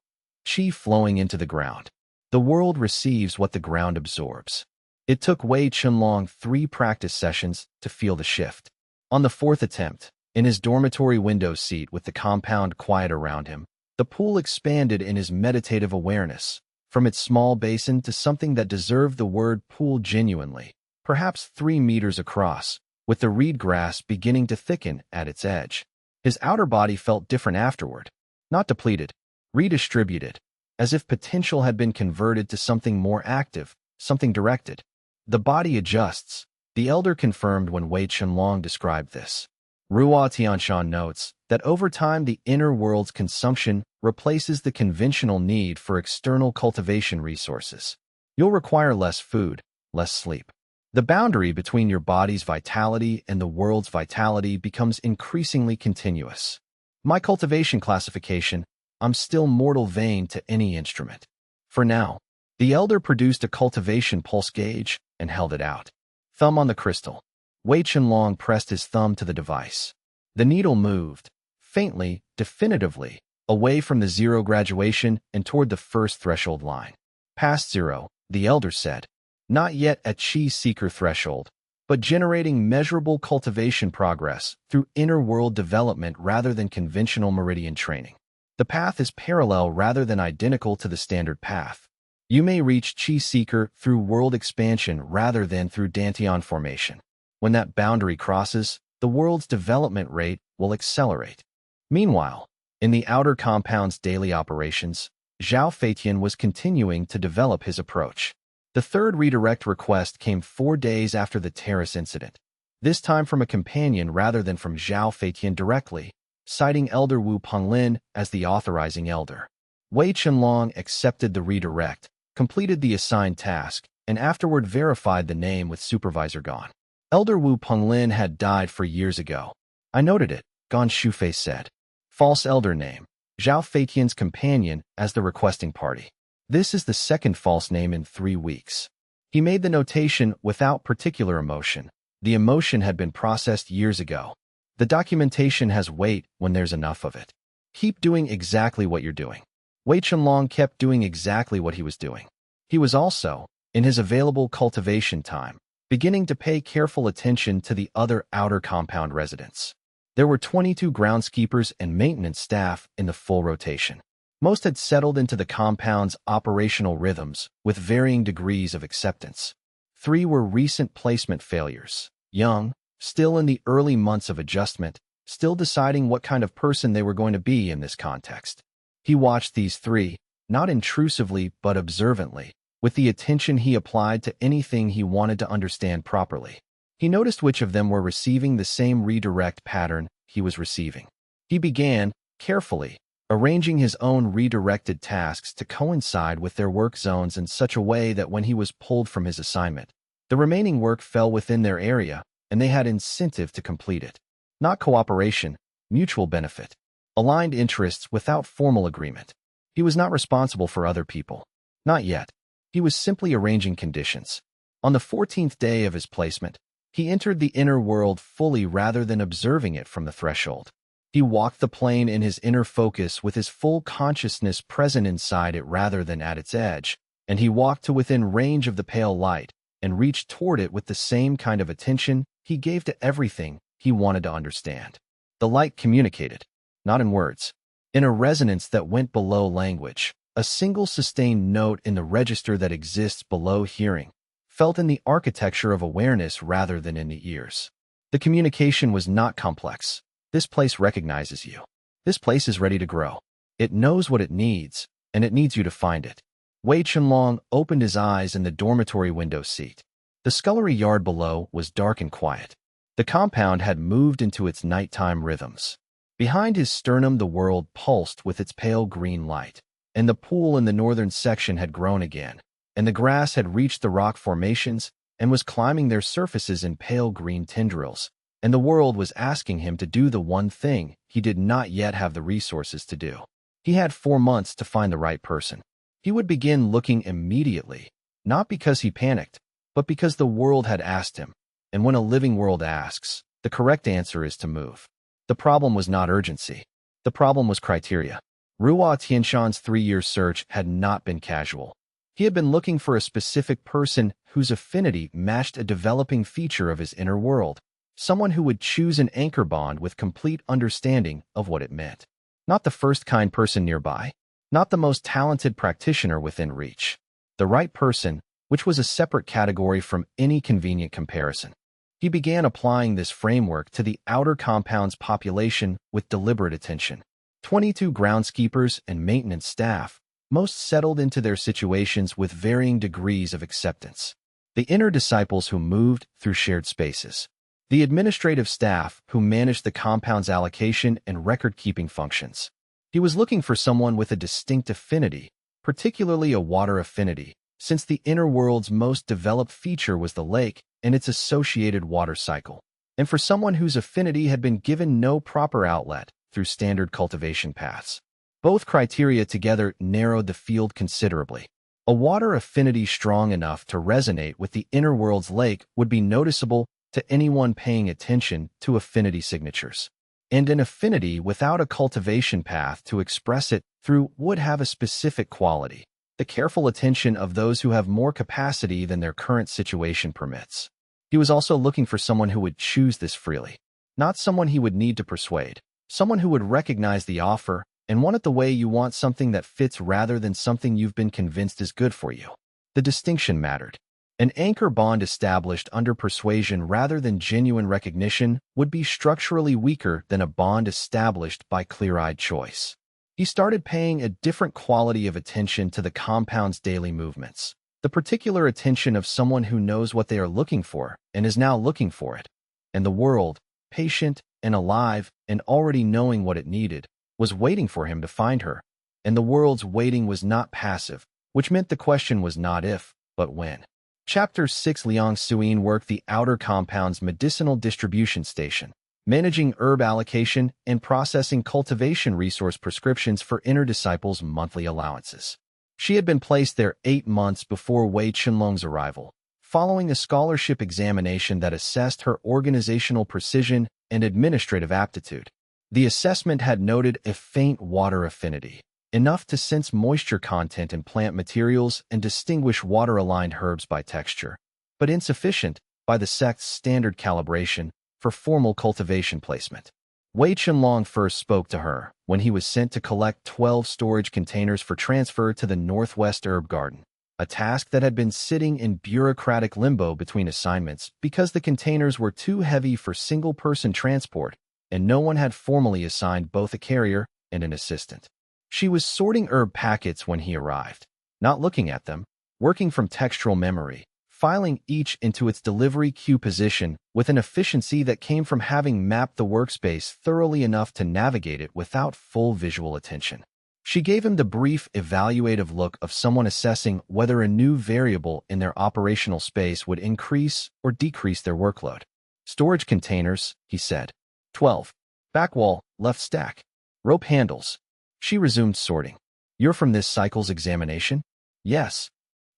chi flowing into the ground. The world receives what the ground absorbs. It took Wei Chenlong 3 practice sessions to feel the shift. On the 4th attempt, in his dormitory window seat with the compound quiet around him, the pool expanded in his meditative awareness, from its small basin to something that deserved the word pool genuinely, perhaps 3 meters across, with the reed grass beginning to thicken at its edge. His outer body felt different afterward, not depleted, redistributed, as if potential had been converted to something more active, something directed. The body adjusts, the elder confirmed when Wei Chenlong described this. Ruo Tianshan notes that over time the inner world's consumption replaces the conventional need for external cultivation resources. You'll require less food, less sleep. The boundary between your body's vitality and the world's vitality becomes increasingly continuous. My cultivation classification, I'm still mortal vein to any instrument. For now, the elder produced a cultivation pulse gauge and held it out. Thumb on the crystal. Wei Chenlong pressed his thumb to the device. The needle moved, faintly, definitively, away from the 0 graduation and toward the first threshold line. Past 0, the elder said. Not yet at chi seeker threshold, but generating measurable cultivation progress through inner world development rather than conventional meridian training. The path is parallel rather than identical to the standard path. You may reach chi seeker through world expansion rather than through Dantian formation. When that boundary crosses, the world's development rate will accelerate. Meanwhile, in the outer compound's daily operations, Zhao Feitian was continuing to develop his approach. The 3rd redirect request came 4 days after the terrace incident, this time from a companion rather than from Zhao Feitian directly, citing Elder Wu Penglin as the authorizing elder. Wei Chenlong accepted the redirect, completed the assigned task, and afterward verified the name with Supervisor Gan. Elder Wu Penglin had died 4 years ago. I noted it, Gan Shufei said. False elder name. Zhao Feitian's companion as the requesting party. This is the 2nd false name in 3 weeks. He made the notation without particular emotion. The emotion had been processed years ago. The documentation has weight when there's enough of it. Keep doing exactly what you're doing. Wei Chenlong kept doing exactly what he was doing. He was also, in his available cultivation time, beginning to pay careful attention to the other outer compound residents. There were 22 groundskeepers and maintenance staff in the full rotation. Most had settled into the compound's operational rhythms with varying degrees of acceptance. 3 were recent placement failures, young, still in the early months of adjustment, still deciding what kind of person they were going to be in this context. He watched these 3, not intrusively but observantly, with the attention he applied to anything he wanted to understand properly. He noticed which of them were receiving the same redirect pattern he was receiving. He began, carefully, arranging his own redirected tasks to coincide with their work zones in such a way that when he was pulled from his assignment, the remaining work fell within their area and they had incentive to complete it. Not cooperation, mutual benefit, aligned interests without formal agreement. He was not responsible for other people. Not yet. He was simply arranging conditions. On the 14th day of his placement, he entered the inner world fully rather than observing it from the threshold. He walked the plane in his inner focus with his full consciousness present inside it rather than at its edge, and he walked to within range of the pale light and reached toward it with the same kind of attention he gave to everything he wanted to understand. The light communicated, not in words, in a resonance that went below language, a single sustained note in the register that exists below hearing, felt in the architecture of awareness rather than in the ears. The communication was not complex. This place recognizes you. This place is ready to grow. It knows what it needs, and it needs you to find it. Wei Chenlong opened his eyes in the dormitory window seat. The scullery yard below was dark and quiet. The compound had moved into its nighttime rhythms. Behind his sternum the world pulsed with its pale green light, and the pool in the northern section had grown again, and the grass had reached the rock formations and was climbing their surfaces in pale green tendrils, and the world was asking him to do the one thing he did not yet have the resources to do. He had 4 months to find the right person. He would begin looking immediately, not because he panicked, but because the world had asked him. And when a living world asks, the correct answer is to move. The problem was not urgency. The problem was criteria. Ruo Tianshan's 3-year search had not been casual. He had been looking for a specific person whose affinity matched a developing feature of his inner world, someone who would choose an anchor bond with complete understanding of what it meant. Not the first kind person nearby, not the most talented practitioner within reach. The right person, which was a separate category from any convenient comparison. He began applying this framework to the outer compound's population with deliberate attention. 22 groundskeepers and maintenance staff, most settled into their situations with varying degrees of acceptance. The inner disciples who moved through shared spaces. The administrative staff who managed the compound's allocation and record-keeping functions. He was looking for someone with a distinct affinity, particularly a water affinity, since the inner world's most developed feature was the lake and its associated water cycle, and for someone whose affinity had been given no proper outlet through standard cultivation paths. Both criteria together narrowed the field considerably. A water affinity strong enough to resonate with the inner world's lake would be noticeable to anyone paying attention to affinity signatures. And an affinity without a cultivation path to express it through would have a specific quality, the careful attention of those who have more capacity than their current situation permits. He was also looking for someone who would choose this freely, not someone he would need to persuade, someone who would recognize the offer and want it the way you want something that fits rather than something you've been convinced is good for you. The distinction mattered. An anchor bond established under persuasion rather than genuine recognition would be structurally weaker than a bond established by clear-eyed choice. He started paying a different quality of attention to the compound's daily movements, the particular attention of someone who knows what they are looking for and is now looking for it. And the world, patient and alive and already knowing what it needed, was waiting for him to find her. And the world's waiting was not passive, which meant the question was not if, but when. Chapter 6. Liang Suyin worked the outer compound's medicinal distribution station, managing herb allocation and processing cultivation resource prescriptions for inner disciples' monthly allowances. She had been placed there 8 months before Wei Chenlong's arrival, following a scholarship examination that assessed her organizational precision and administrative aptitude. The assessment had noted a faint water affinity, enough to sense moisture content in plant materials and distinguish water-aligned herbs by texture, but insufficient, by the sect's standard calibration, for formal cultivation placement. Wei Chenlong first spoke to her when he was sent to collect 12 storage containers for transfer to the Northwest Herb Garden, a task that had been sitting in bureaucratic limbo between assignments because the containers were too heavy for single-person transport and no one had formally assigned both a carrier and an assistant. She was sorting herb packets when he arrived, not looking at them, working from textural memory, filing each into its delivery queue position with an efficiency that came from having mapped the workspace thoroughly enough to navigate it without full visual attention. She gave him the brief, evaluative look of someone assessing whether a new variable in their operational space would increase or decrease their workload. Storage containers, he said. 12. Back wall, left stack. Rope handles. She resumed sorting. You're from this cycle's examination? Yes.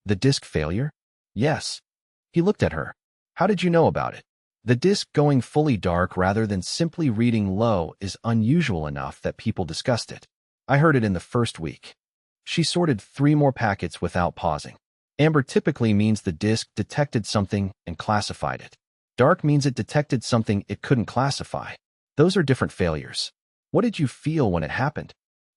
The disk failure? Yes. He looked at her. How did you know about it? The disk going fully dark rather than simply reading low is unusual enough that people discussed it. I heard it in the first week. She sorted 3 more packets without pausing. Amber typically means the disk detected something and classified it. Dark means it detected something it couldn't classify. Those are different failures. What did you feel when it happened?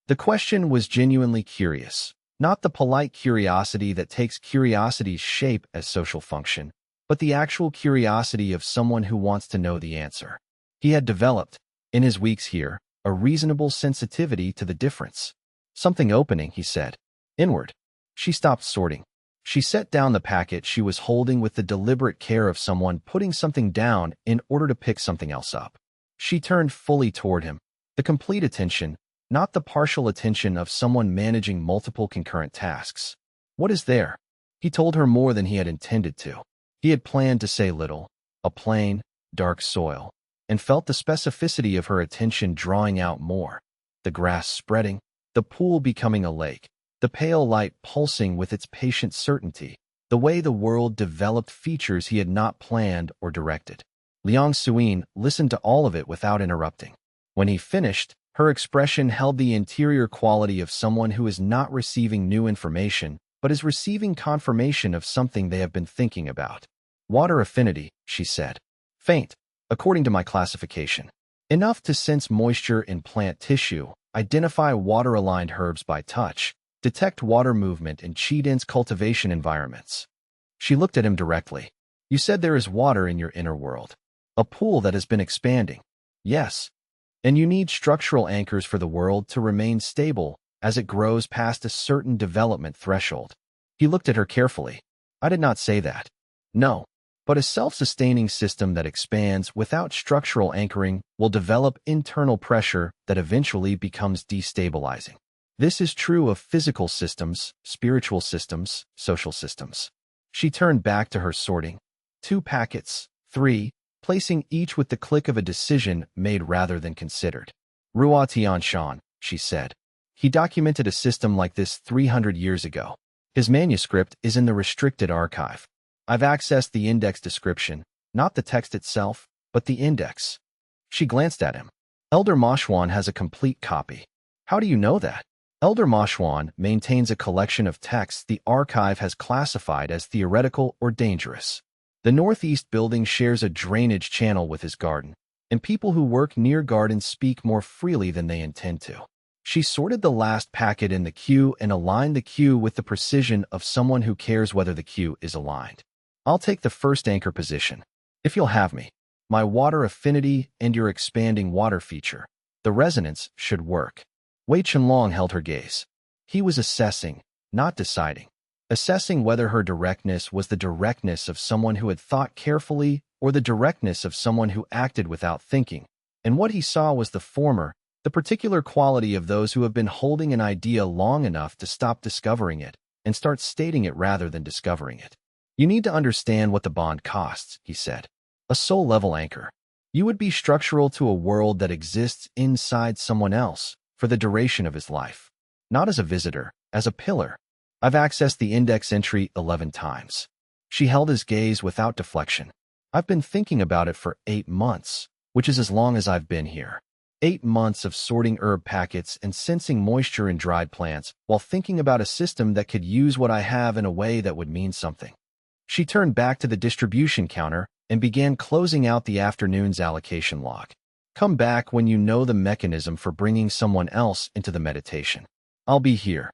The question was genuinely curious, not the polite curiosity that takes curiosity's shape as social function, but the actual curiosity of someone who wants to know the answer. He had developed, in his weeks here, a reasonable sensitivity to the difference. Something opening, he said. Inward. She stopped sorting. She set down the packet she was holding with the deliberate care of someone putting something down in order to pick something else up. She turned fully toward him, the complete attention, not the partial attention of someone managing multiple concurrent tasks. What is there? He told her more than he had intended to. He had planned to say little, a plain, dark soil, and felt the specificity of her attention drawing out more. The grass spreading, the pool becoming a lake, the pale light pulsing with its patient certainty, the way the world developed features he had not planned or directed. Liang Suyin listened to all of it without interrupting. When he finished, her expression held the interior quality of someone who is not receiving new information, but is receiving confirmation of something they have been thinking about. Water affinity, she said. Faint, according to my classification. Enough to sense moisture in plant tissue, identify water-aligned herbs by touch, detect water movement in qi-dense cultivation environments. She looked at him directly. You said there is water in your inner world. A pool that has been expanding. Yes. And you need structural anchors for the world to remain stable as it grows past a certain development threshold. He looked at her carefully. I did not say that. No. But a self-sustaining system that expands without structural anchoring will develop internal pressure that eventually becomes destabilizing. This is true of physical systems, spiritual systems, social systems. She turned back to her sorting. 2 packets, 3, placing each with the click of a decision made rather than considered. Ruo Tianshan, she said. He documented a system like this 300 years ago. His manuscript is in the restricted archive. I've accessed the index description, not the text itself, but the index. She glanced at him. Elder Moshuan has a complete copy. How do you know that? Elder Moshuan maintains a collection of texts the archive has classified as theoretical or dangerous. The northeast building shares a drainage channel with his garden, and people who work near gardens speak more freely than they intend to. She sorted the last packet in the queue and aligned the queue with the precision of someone who cares whether the queue is aligned. I'll take the first anchor position. If you'll have me. My water affinity and your expanding water feature. The resonance should work. Wei Chenlong held her gaze. He was assessing, not deciding. Assessing whether her directness was the directness of someone who had thought carefully or the directness of someone who acted without thinking. And what he saw was the former, the particular quality of those who have been holding an idea long enough to stop discovering it and start stating it rather than discovering it. You need to understand what the bond costs, he said. A soul-level anchor. You would be structural to a world that exists inside someone else for the duration of his life. Not as a visitor, as a pillar. I've accessed the index entry 11 times. She held his gaze without deflection. I've been thinking about it for 8 months, which is as long as I've been here. 8 months of sorting herb packets and sensing moisture in dried plants while thinking about a system that could use what I have in a way that would mean something. She turned back to the distribution counter and began closing out the afternoon's allocation log. Come back when you know the mechanism for bringing someone else into the meditation. I'll be here.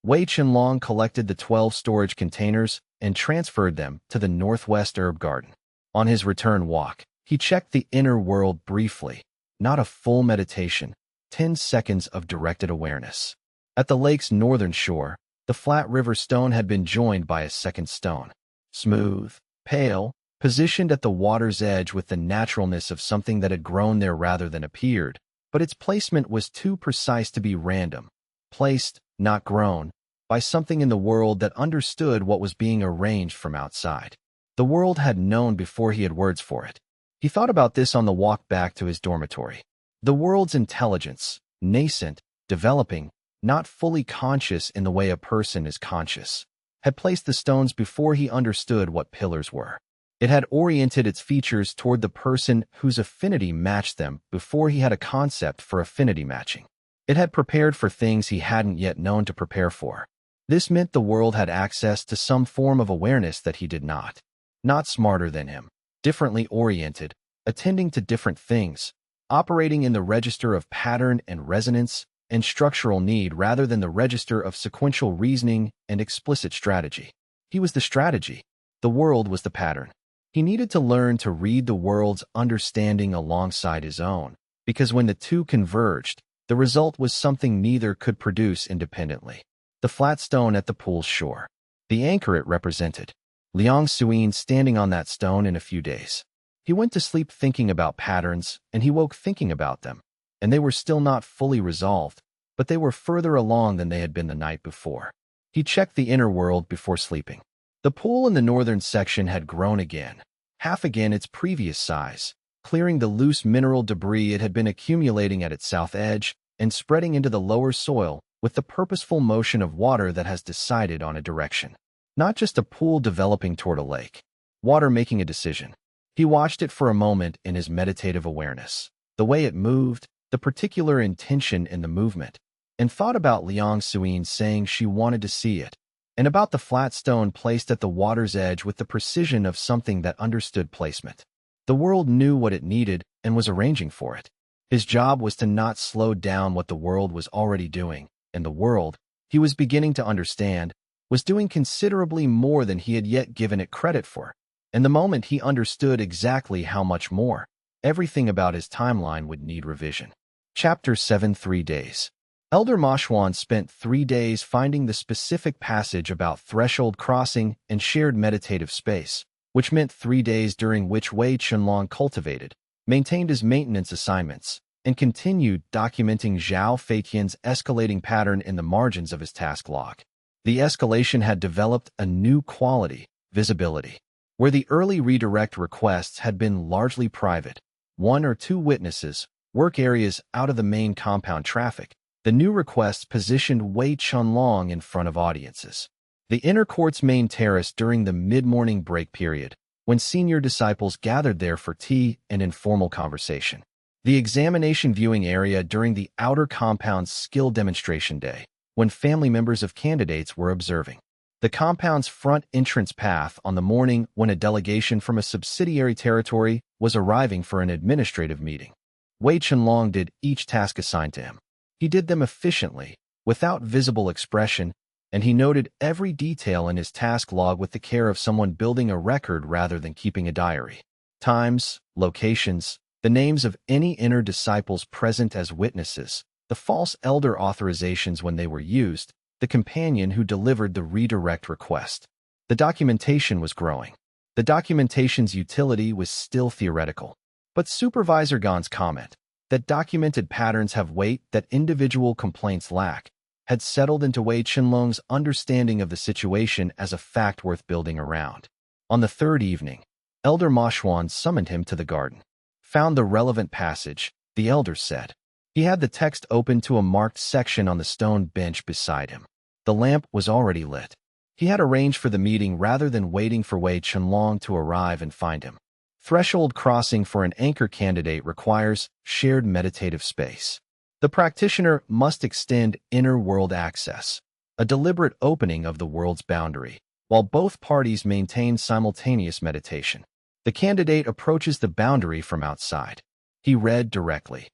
Wei Chenlong collected the 12 storage containers and transferred them to the northwest herb garden. On his return walk, he checked the inner world briefly. Not a full meditation, 10 seconds of directed awareness. At the lake's northern shore, the flat river stone had been joined by a second stone. Smooth, pale, positioned at the water's edge with the naturalness of something that had grown there rather than appeared, but its placement was too precise to be random. Placed, not grown, by something in the world that understood what was being arranged from outside. The world had known before he had words for it. He thought about this on the walk back to his dormitory. The world's intelligence, nascent, developing, not fully conscious in the way a person is conscious, had placed the stones before he understood what pillars were. It had oriented its features toward the person whose affinity matched them before he had a concept for affinity matching. It had prepared for things he hadn't yet known to prepare for. This meant the world had access to some form of awareness that he did not. Not smarter than him, differently oriented, attending to different things, operating in the register of pattern and resonance and structural need rather than the register of sequential reasoning and explicit strategy. He was the strategy. The world was the pattern. He needed to learn to read the world's understanding alongside his own, because when the two converged, the result was something neither could produce independently. The flat stone at the pool's shore. The anchor it represented. Liang Suyin standing on that stone in a few days. He went to sleep thinking about patterns, and he woke thinking about them. And they were still not fully resolved, but they were further along than they had been the night before. He checked the inner world before sleeping. The pool in the northern section had grown again, half again its previous size, clearing the loose mineral debris it had been accumulating at its south edge and spreading into the lower soil with the purposeful motion of water that has decided on a direction. Not just a pool developing toward a lake. Water making a decision. He watched it for a moment in his meditative awareness. The way it moved, the particular intention in the movement, and thought about Liang Suyin saying she wanted to see it, and about the flat stone placed at the water's edge with the precision of something that understood placement. The world knew what it needed and was arranging for it. His job was to not slow down what the world was already doing, and the world, he was beginning to understand, was doing considerably more than he had yet given it credit for. And the moment he understood exactly how much more, everything about his timeline would need revision. Chapter 7 3 Days. Elder Mashwan spent 3 days finding the specific passage about threshold crossing and shared meditative space, which meant 3 days during which Wei Chenlong cultivated, maintained his maintenance assignments, and continued documenting Zhao Feiqian's escalating pattern in the margins of his task log. The escalation had developed a new quality, visibility. Where the early redirect requests had been largely private, 1 or 2 witnesses, work areas out of the main compound traffic, the new requests positioned Wei Chenlong in front of audiences. The inner court's main terrace during the mid-morning break period, when senior disciples gathered there for tea and informal conversation. The examination viewing area during the outer compound's skill demonstration day, when family members of candidates were observing. The compound's front entrance path on the morning when a delegation from a subsidiary territory was arriving for an administrative meeting. Wei Chenlong did each task assigned to him. He did them efficiently, without visible expression, and he noted every detail in his task log with the care of someone building a record rather than keeping a diary. Times, locations, the names of any inner disciples present as witnesses, the false elder authorizations when they were used, the companion who delivered the redirect request. The documentation was growing. The documentation's utility was still theoretical. But Supervisor Gan's comment, that documented patterns have weight that individual complaints lack, had settled into Wei Chenlong's understanding of the situation as a fact worth building around. On the 3rd evening, Elder Mashwan summoned him to the garden. Found the relevant passage, the elder said. He had the text open to a marked section on the stone bench beside him. The lamp was already lit. He had arranged for the meeting rather than waiting for Wei Chenlong to arrive and find him. Threshold crossing for an anchor candidate requires shared meditative space. The practitioner must extend inner world access, a deliberate opening of the world's boundary, while both parties maintain simultaneous meditation. The candidate approaches the boundary from outside. He read directly.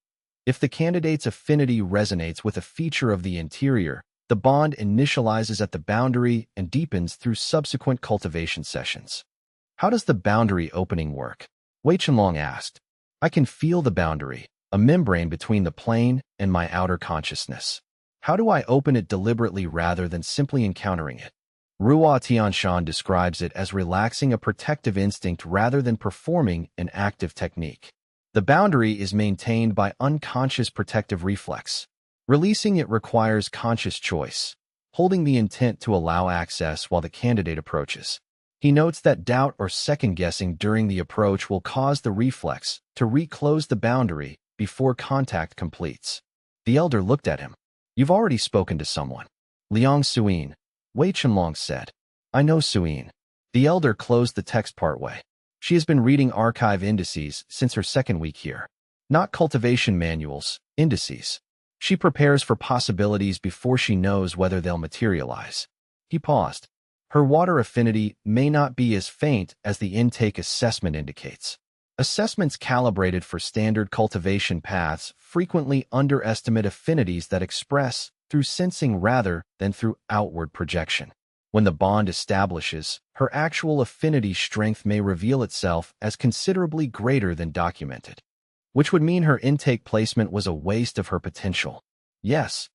If the candidate's affinity resonates with a feature of the interior, the bond initializes at the boundary and deepens through subsequent cultivation sessions. How does the boundary opening work? Wei Chenlong asked. I can feel the boundary, a membrane between the plane and my outer consciousness. How do I open it deliberately rather than simply encountering it? Ruo Tianshan describes it as relaxing a protective instinct rather than performing an active technique. The boundary is maintained by unconscious protective reflex. Releasing it requires conscious choice, holding the intent to allow access while the candidate approaches. He notes that doubt or second-guessing during the approach will cause the reflex to reclose the boundary before contact completes. The elder looked at him. You've already spoken to someone. Liang Suyin, Wei Chenlong said. I know Suyin. The elder closed the text partway. She has been reading archive indices since her 2nd week here. Not cultivation manuals, indices. She prepares for possibilities before she knows whether they'll materialize. He paused. Her water affinity may not be as faint as the intake assessment indicates. Assessments calibrated for standard cultivation paths frequently underestimate affinities that express through sensing rather than through outward projection. When the bond establishes, her actual affinity strength may reveal itself as considerably greater than documented, which would mean her intake placement was a waste of her potential. Yes,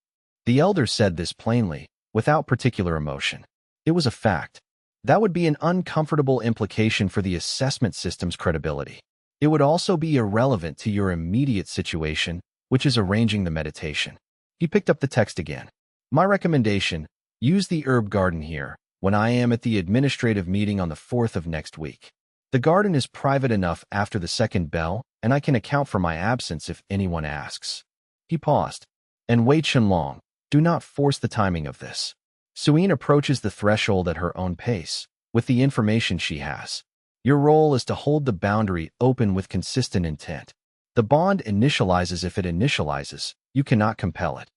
the elder said this plainly, without particular emotion. It was a fact. That would be an uncomfortable implication for the assessment system's credibility. It would also be irrelevant to your immediate situation, which is arranging the meditation. He picked up the text again. My recommendation, use the herb garden here, when I am at the administrative meeting on the 4th of next week. The garden is private enough after the 2nd bell, and I can account for my absence if anyone asks. He paused. And Wei Chenlong, Do not force the timing of this. Suyin approaches the threshold at her own pace, with the information she has. Your role is to hold the boundary open with consistent intent. The bond initializes if it initializes. You cannot compel it.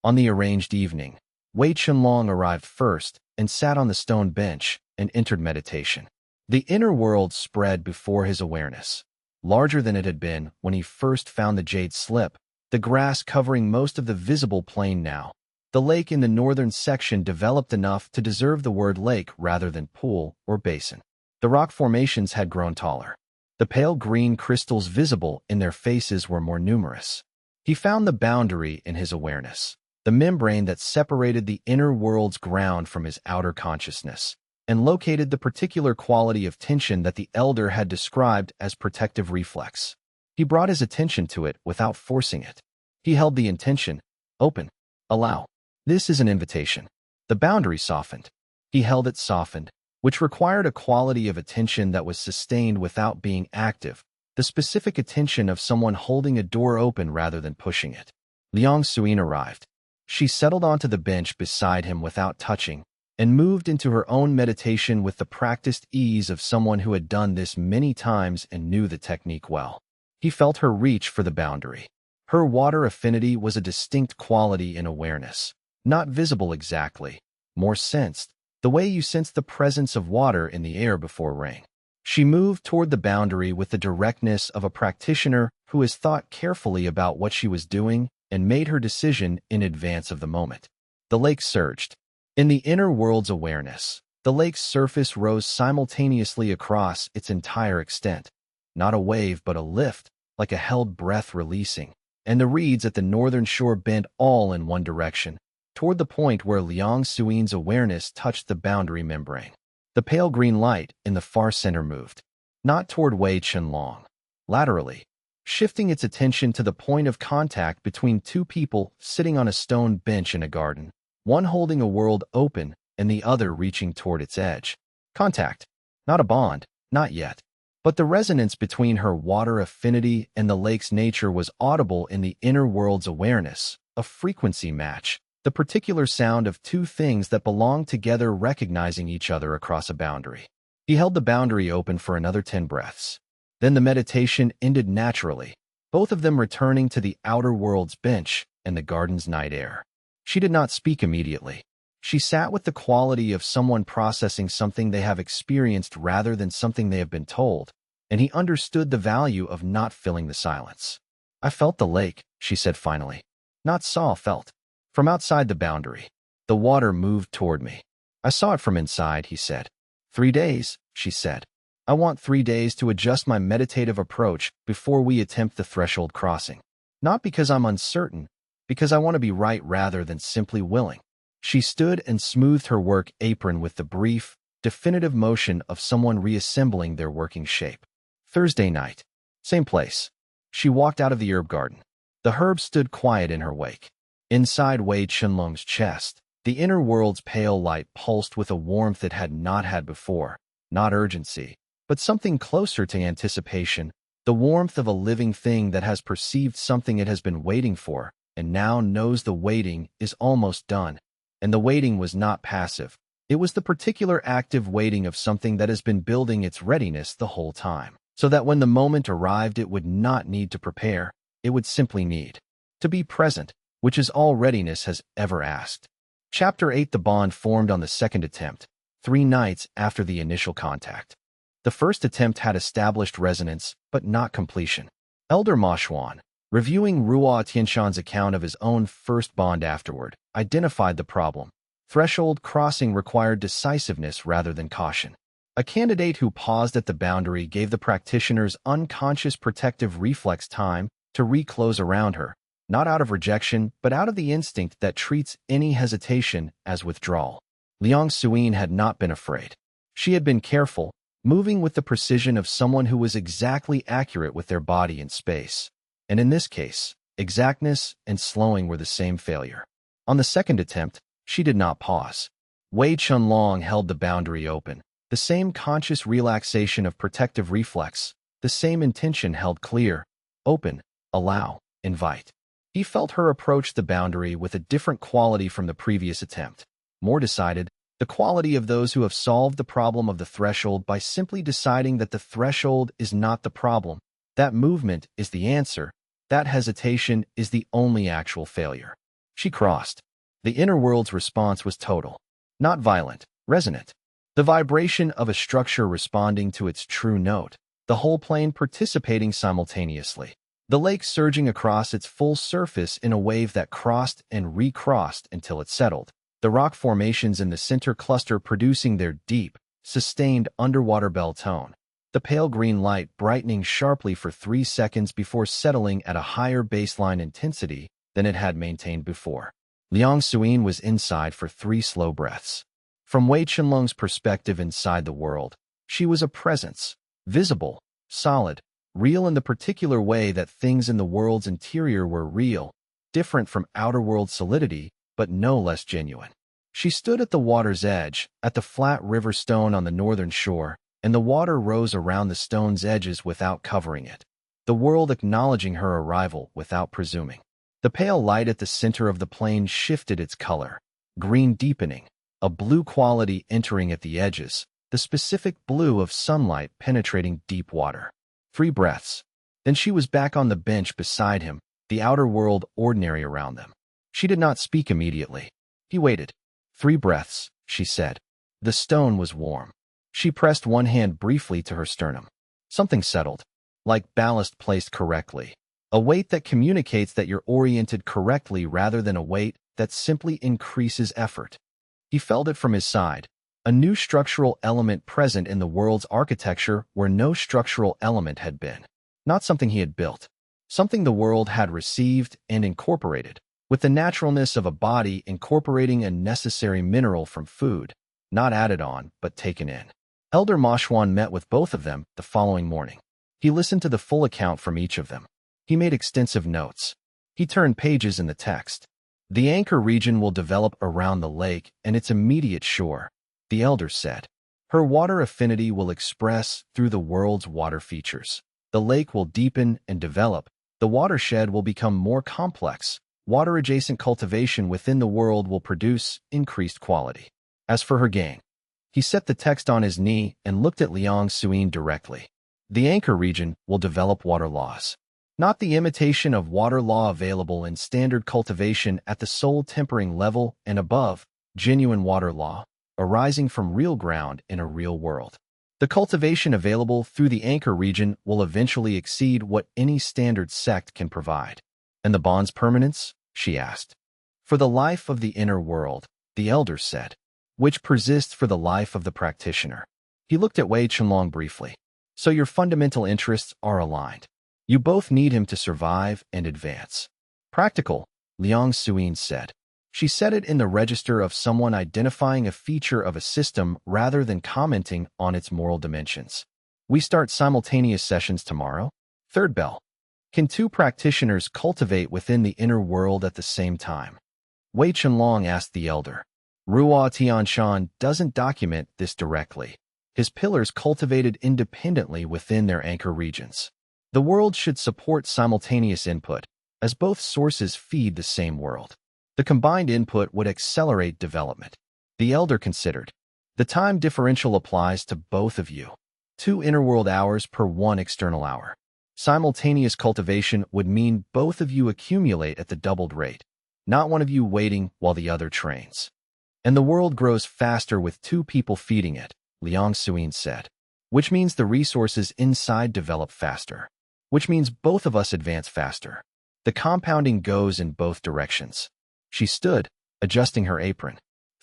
On the arranged evening, Wei Chenlong arrived first and sat on the stone bench and entered meditation. The inner world spread before his awareness, larger than it had been when he first found the jade slip, the grass covering most of the visible plain now. The lake in the northern section developed enough to deserve the word lake rather than pool or basin. The rock formations had grown taller. The pale green crystals visible in their faces were more numerous. He found the boundary in his awareness, the membrane that separated the inner world's ground from his outer consciousness, and located the particular quality of tension that the elder had described as protective reflex. He brought his attention to it without forcing it. He held the intention, open, allow. This is an invitation. The boundary softened. He held it softened, which required a quality of attention that was sustained without being active, the specific attention of someone holding a door open rather than pushing it. Liang Suyin arrived. She settled onto the bench beside him without touching, and moved into her own meditation with the practiced ease of someone who had done this many times and knew the technique well. He felt her reach for the boundary. Her water affinity was a distinct quality in awareness, not visible exactly, more sensed, the way you sense the presence of water in the air before rain. She moved toward the boundary with the directness of a practitioner who has thought carefully about what she was doing and made her decision in advance of the moment. The lake surged. In the inner world's awareness, the lake's surface rose simultaneously across its entire extent. Not a wave but a lift, like a held breath releasing, and the reeds at the northern shore bent all in one direction, toward the point where Liang Suyin's awareness touched the boundary membrane. The pale green light in the far center moved, not toward Wei Chenlong, laterally, shifting its attention to the point of contact between two people sitting on a stone bench in a garden, one holding a world open and the other reaching toward its edge. Contact, not a bond, not yet. But the resonance between her water affinity and the lake's nature was audible in the inner world's awareness, a frequency match, the particular sound of two things that belong together recognizing each other across a boundary. He held the boundary open for another 10 breaths. Then the meditation ended naturally, both of them returning to the outer world's bench and the garden's night air. She did not speak immediately. She sat with the quality of someone processing something they have experienced rather than something they have been told, and he understood the value of not filling the silence. I felt the lake, she said finally. Not saw, felt. From outside the boundary, the water moved toward me. I saw it from inside, he said. 3 days, she said. I want 3 days to adjust my meditative approach before we attempt the threshold crossing. Not because I'm uncertain, because I want to be right rather than simply willing. She stood and smoothed her work apron with the brief, definitive motion of someone reassembling their working shape. Thursday night. Same place. She walked out of the herb garden. The herbs stood quiet in her wake. Inside Wei Chenlong's chest, the inner world's pale light pulsed with a warmth it had not had before, not urgency, but something closer to anticipation, the warmth of a living thing that has perceived something it has been waiting for, and now knows the waiting is almost done. And the waiting was not passive. It was the particular active waiting of something that has been building its readiness the whole time, so that when the moment arrived it would not need to prepare, it would simply need to be present, which is all readiness has ever asked. Chapter 8. The bond formed on the second attempt, 3 nights after the initial contact. The first attempt had established resonance, but not completion. Elder Ma Xuan, reviewing Ruo Tianshan's account of his own first bond afterward, identified the problem. Threshold crossing required decisiveness rather than caution. A candidate who paused at the boundary gave the practitioner's unconscious protective reflex time to reclose around her, not out of rejection, but out of the instinct that treats any hesitation as withdrawal. Liang Suyin had not been afraid. She had been careful, moving with the precision of someone who was exactly accurate with their body and space. And in this case, exactness and slowing were the same failure. On the second attempt, she did not pause. Wei Chenlong held the boundary open, the same conscious relaxation of protective reflex, the same intention held clear, open, allow, invite. He felt her approach the boundary with a different quality from the previous attempt. More decided, the quality of those who have solved the problem of the threshold by simply deciding that the threshold is not the problem. That movement is the answer. That hesitation is the only actual failure. She crossed. The inner world's response was total. Not violent, resonant. The vibration of a structure responding to its true note. The whole plane participating simultaneously. The lake surging across its full surface in a wave that crossed and recrossed until it settled. The rock formations in the center cluster producing their deep, sustained underwater bell tone. The pale green light brightening sharply for 3 seconds before settling at a higher baseline intensity than it had maintained before. Liang Suyin was inside for 3 slow breaths. From Wei Chenlong's perspective inside the world, she was a presence, visible, solid, real in the particular way that things in the world's interior were real, different from outer world solidity, but no less genuine. She stood at the water's edge, at the flat river stone on the northern shore, and the water rose around the stone's edges without covering it, the world acknowledging her arrival without presuming. The pale light at the center of the plain shifted its color, green deepening, a blue quality entering at the edges, the specific blue of sunlight penetrating deep water. 3 breaths. Then she was back on the bench beside him, the outer world ordinary around them. She did not speak immediately. He waited. 3 breaths, she said. The stone was warm. She pressed one hand briefly to her sternum. Something settled, like ballast placed correctly. A weight that communicates that you're oriented correctly rather than a weight that simply increases effort. He felt it from his side, a new structural element present in the world's architecture where no structural element had been. Not something he had built. Something the world had received and incorporated, with the naturalness of a body incorporating a necessary mineral from food, not added on, but taken in. Elder Moshuan met with both of them the following morning. He listened to the full account from each of them. He made extensive notes. He turned pages in the text. The anchor region will develop around the lake and its immediate shore, the elder said. Her water affinity will express through the world's water features. The lake will deepen and develop. The watershed will become more complex. Water-adjacent cultivation within the world will produce increased quality. As for her gain, he set the text on his knee and looked at Liang Suyin directly. The anchor region will develop water laws. Not the imitation of water law available in standard cultivation at the soul tempering level and above, genuine water law, arising from real ground in a real world. The cultivation available through the anchor region will eventually exceed what any standard sect can provide. And the bond's permanence? She asked. For the life of the inner world, the elder said, which persists for the life of the practitioner. He looked at Wei Chenlong briefly. So your fundamental interests are aligned. You both need him to survive and advance. Practical, Liang Suyin said. She said it in the register of someone identifying a feature of a system rather than commenting on its moral dimensions. We start simultaneous sessions tomorrow. 3rd bell. Can 2 practitioners cultivate within the inner world at the same time? Wei Chenlong asked the elder. Ruo Tianshan doesn't document this directly. His pillars cultivated independently within their anchor regions. The world should support simultaneous input, as both sources feed the same world. The combined input would accelerate development. The elder considered. The time differential applies to both of you. 2 inner world hours per 1 external hour. Simultaneous cultivation would mean both of you accumulate at the doubled rate, not one of you waiting while the other trains. And the world grows faster with 2 people feeding it, Liang Suyin said. Which means the resources inside develop faster. Which means both of us advance faster. The compounding goes in both directions. She stood, adjusting her apron.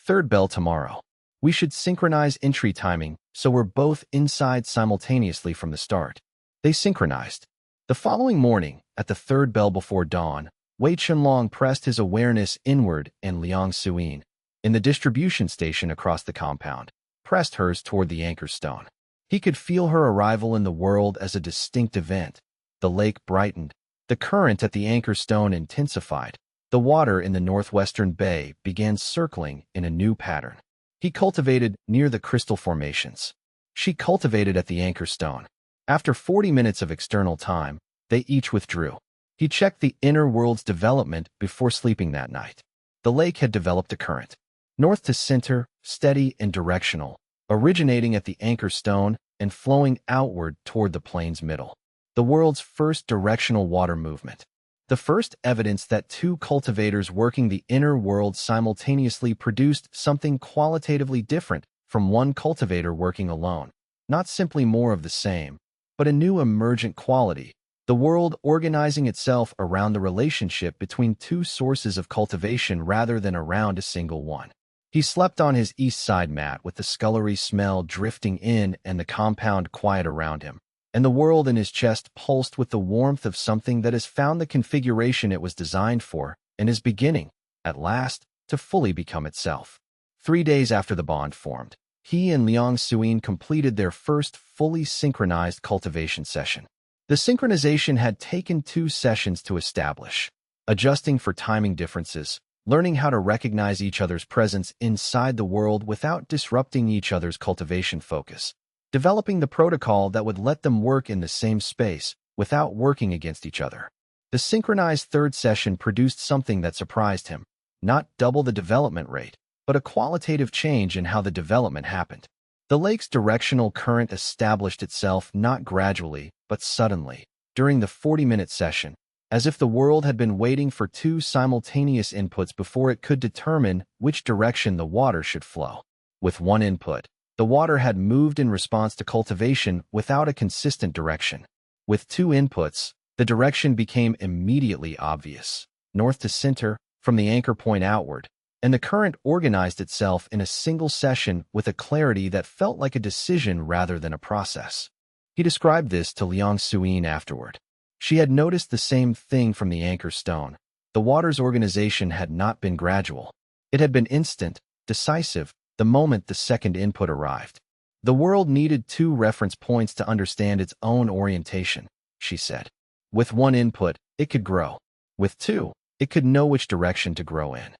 3rd bell tomorrow. We should synchronize entry timing so we're both inside simultaneously from the start. They synchronized. The following morning, at the 3rd bell before dawn, Wei Chenlong pressed his awareness inward and Liang Suyin, in the distribution station across the compound, pressed hers toward the anchor stone. He could feel her arrival in the world as a distinct event. The lake brightened. The current at the anchor stone intensified. The water in the northwestern bay began circling in a new pattern. He cultivated near the crystal formations. She cultivated at the anchor stone. After 40 minutes of external time, they each withdrew. He checked the inner world's development before sleeping that night. The lake had developed a current, north to center, steady and directional, originating at the anchor stone and flowing outward toward the plain's middle. The world's first directional water movement. The first evidence that two cultivators working the inner world simultaneously produced something qualitatively different from one cultivator working alone. Not simply more of the same, but a new emergent quality, the world organizing itself around the relationship between two sources of cultivation rather than around a single one. He slept on his east side mat with the scullery smell drifting in and the compound quiet around him, and the world in his chest pulsed with the warmth of something that has found the configuration it was designed for and is beginning, at last, to fully become itself. 3 days after the bond formed, he and Liang Suyin completed their first fully synchronized cultivation session. The synchronization had taken 2 sessions to establish, adjusting for timing differences, learning how to recognize each other's presence inside the world without disrupting each other's cultivation focus, developing the protocol that would let them work in the same space without working against each other. The synchronized 3rd session produced something that surprised him, not double the development rate, but a qualitative change in how the development happened. The lake's directional current established itself not gradually, but suddenly, during the 40-minute session, as if the world had been waiting for 2 simultaneous inputs before it could determine which direction the water should flow. With one input, the water had moved in response to cultivation without a consistent direction. With 2 inputs, the direction became immediately obvious, north to center, from the anchor point outward, and the current organized itself in a single session with a clarity that felt like a decision rather than a process. He described this to Liang Suyin afterward. She had noticed the same thing from the anchor stone. The water's organization had not been gradual. It had been instant, decisive, the moment the second input arrived. The world needed 2 reference points to understand its own orientation, she said. With 1 input, it could grow. With 2, it could know which direction to grow in.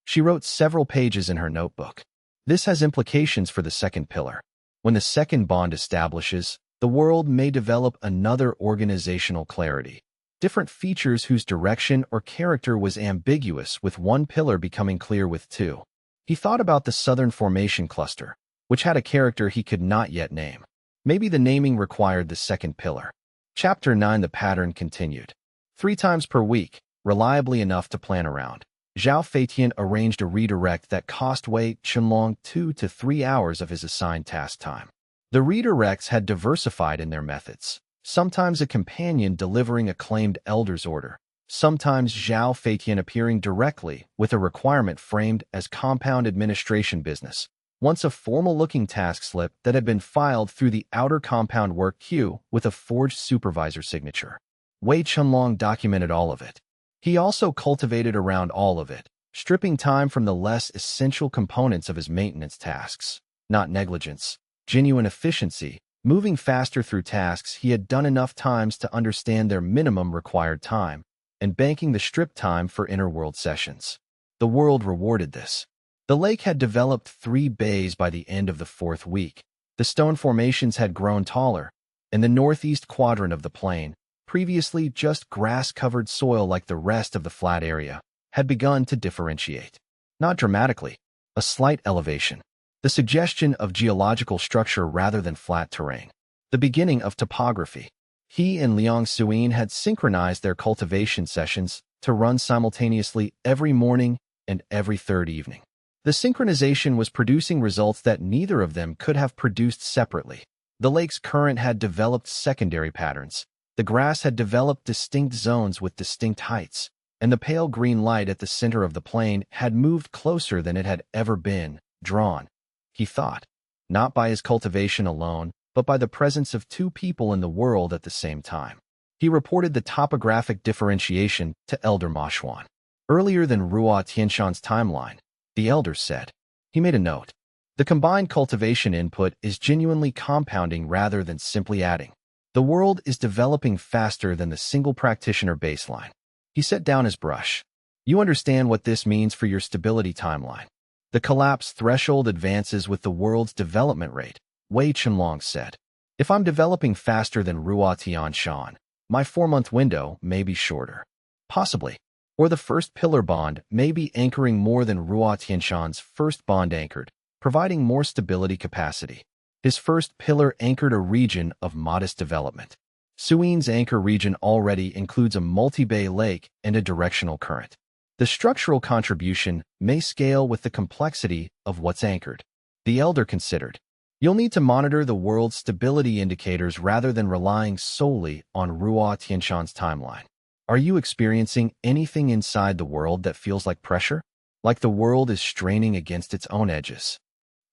She wrote several pages in her notebook. This has implications for the second pillar. When the second bond establishes, the world may develop another organizational clarity. Different features whose direction or character was ambiguous with 1 pillar becoming clear with 2. He thought about the Southern Formation Cluster, which had a character he could not yet name. Maybe the naming required the second pillar. Chapter 9. The pattern continued. 3 times per week, reliably enough to plan around, Zhao Feitian arranged a redirect that cost Wei Chenlong 2 to 3 hours of his assigned task time. The redirects had diversified in their methods, sometimes a companion delivering a claimed elder's order, sometimes Zhao Feitian appearing directly with a requirement framed as compound administration business, once a formal-looking task slip that had been filed through the outer compound work queue with a forged supervisor signature. Wei Chenlong documented all of it. He also cultivated around all of it, stripping time from the less essential components of his maintenance tasks. Not negligence, genuine efficiency, moving faster through tasks he had done enough times to understand their minimum required time, and banking the strip time for inner-world sessions. The world rewarded this. The lake had developed 3 bays by the end of the 4th week. The stone formations had grown taller, and the northeast quadrant of the plain, previously just grass-covered soil like the rest of the flat area, had begun to differentiate. Not dramatically, a slight elevation. The suggestion of geological structure rather than flat terrain. The beginning of topography. He and Liang Suyin had synchronized their cultivation sessions to run simultaneously every morning and every 3rd evening. The synchronization was producing results that neither of them could have produced separately. The lake's current had developed secondary patterns. The grass had developed distinct zones with distinct heights, and the pale green light at the center of the plain had moved closer than it had ever been, drawn, he thought, not by his cultivation alone, but by the presence of 2 people in the world at the same time. He reported the topographic differentiation to Elder Ma Xuan. Earlier than Ruo Tianshan's timeline, the elder said. He made a note. The combined cultivation input is genuinely compounding rather than simply adding. The world is developing faster than the single practitioner baseline. He set down his brush. You understand what this means for your stability timeline. The collapse threshold advances with the world's development rate, Wei Chenlong said. If I'm developing faster than Ruo Tianshan, My 4-month window may be shorter. Possibly. Or the first pillar bond may be anchoring more than Ruo Tianshan's first bond anchored, providing more stability capacity. His first pillar anchored a region of modest development. Suin's anchor region already includes a multi-bay lake and a directional current. The structural contribution may scale with the complexity of what's anchored. The elder considered. You'll need to monitor the world's stability indicators rather than relying solely on Ruo Tianshan's timeline. Are you experiencing anything inside the world that feels like pressure? Like the world is straining against its own edges?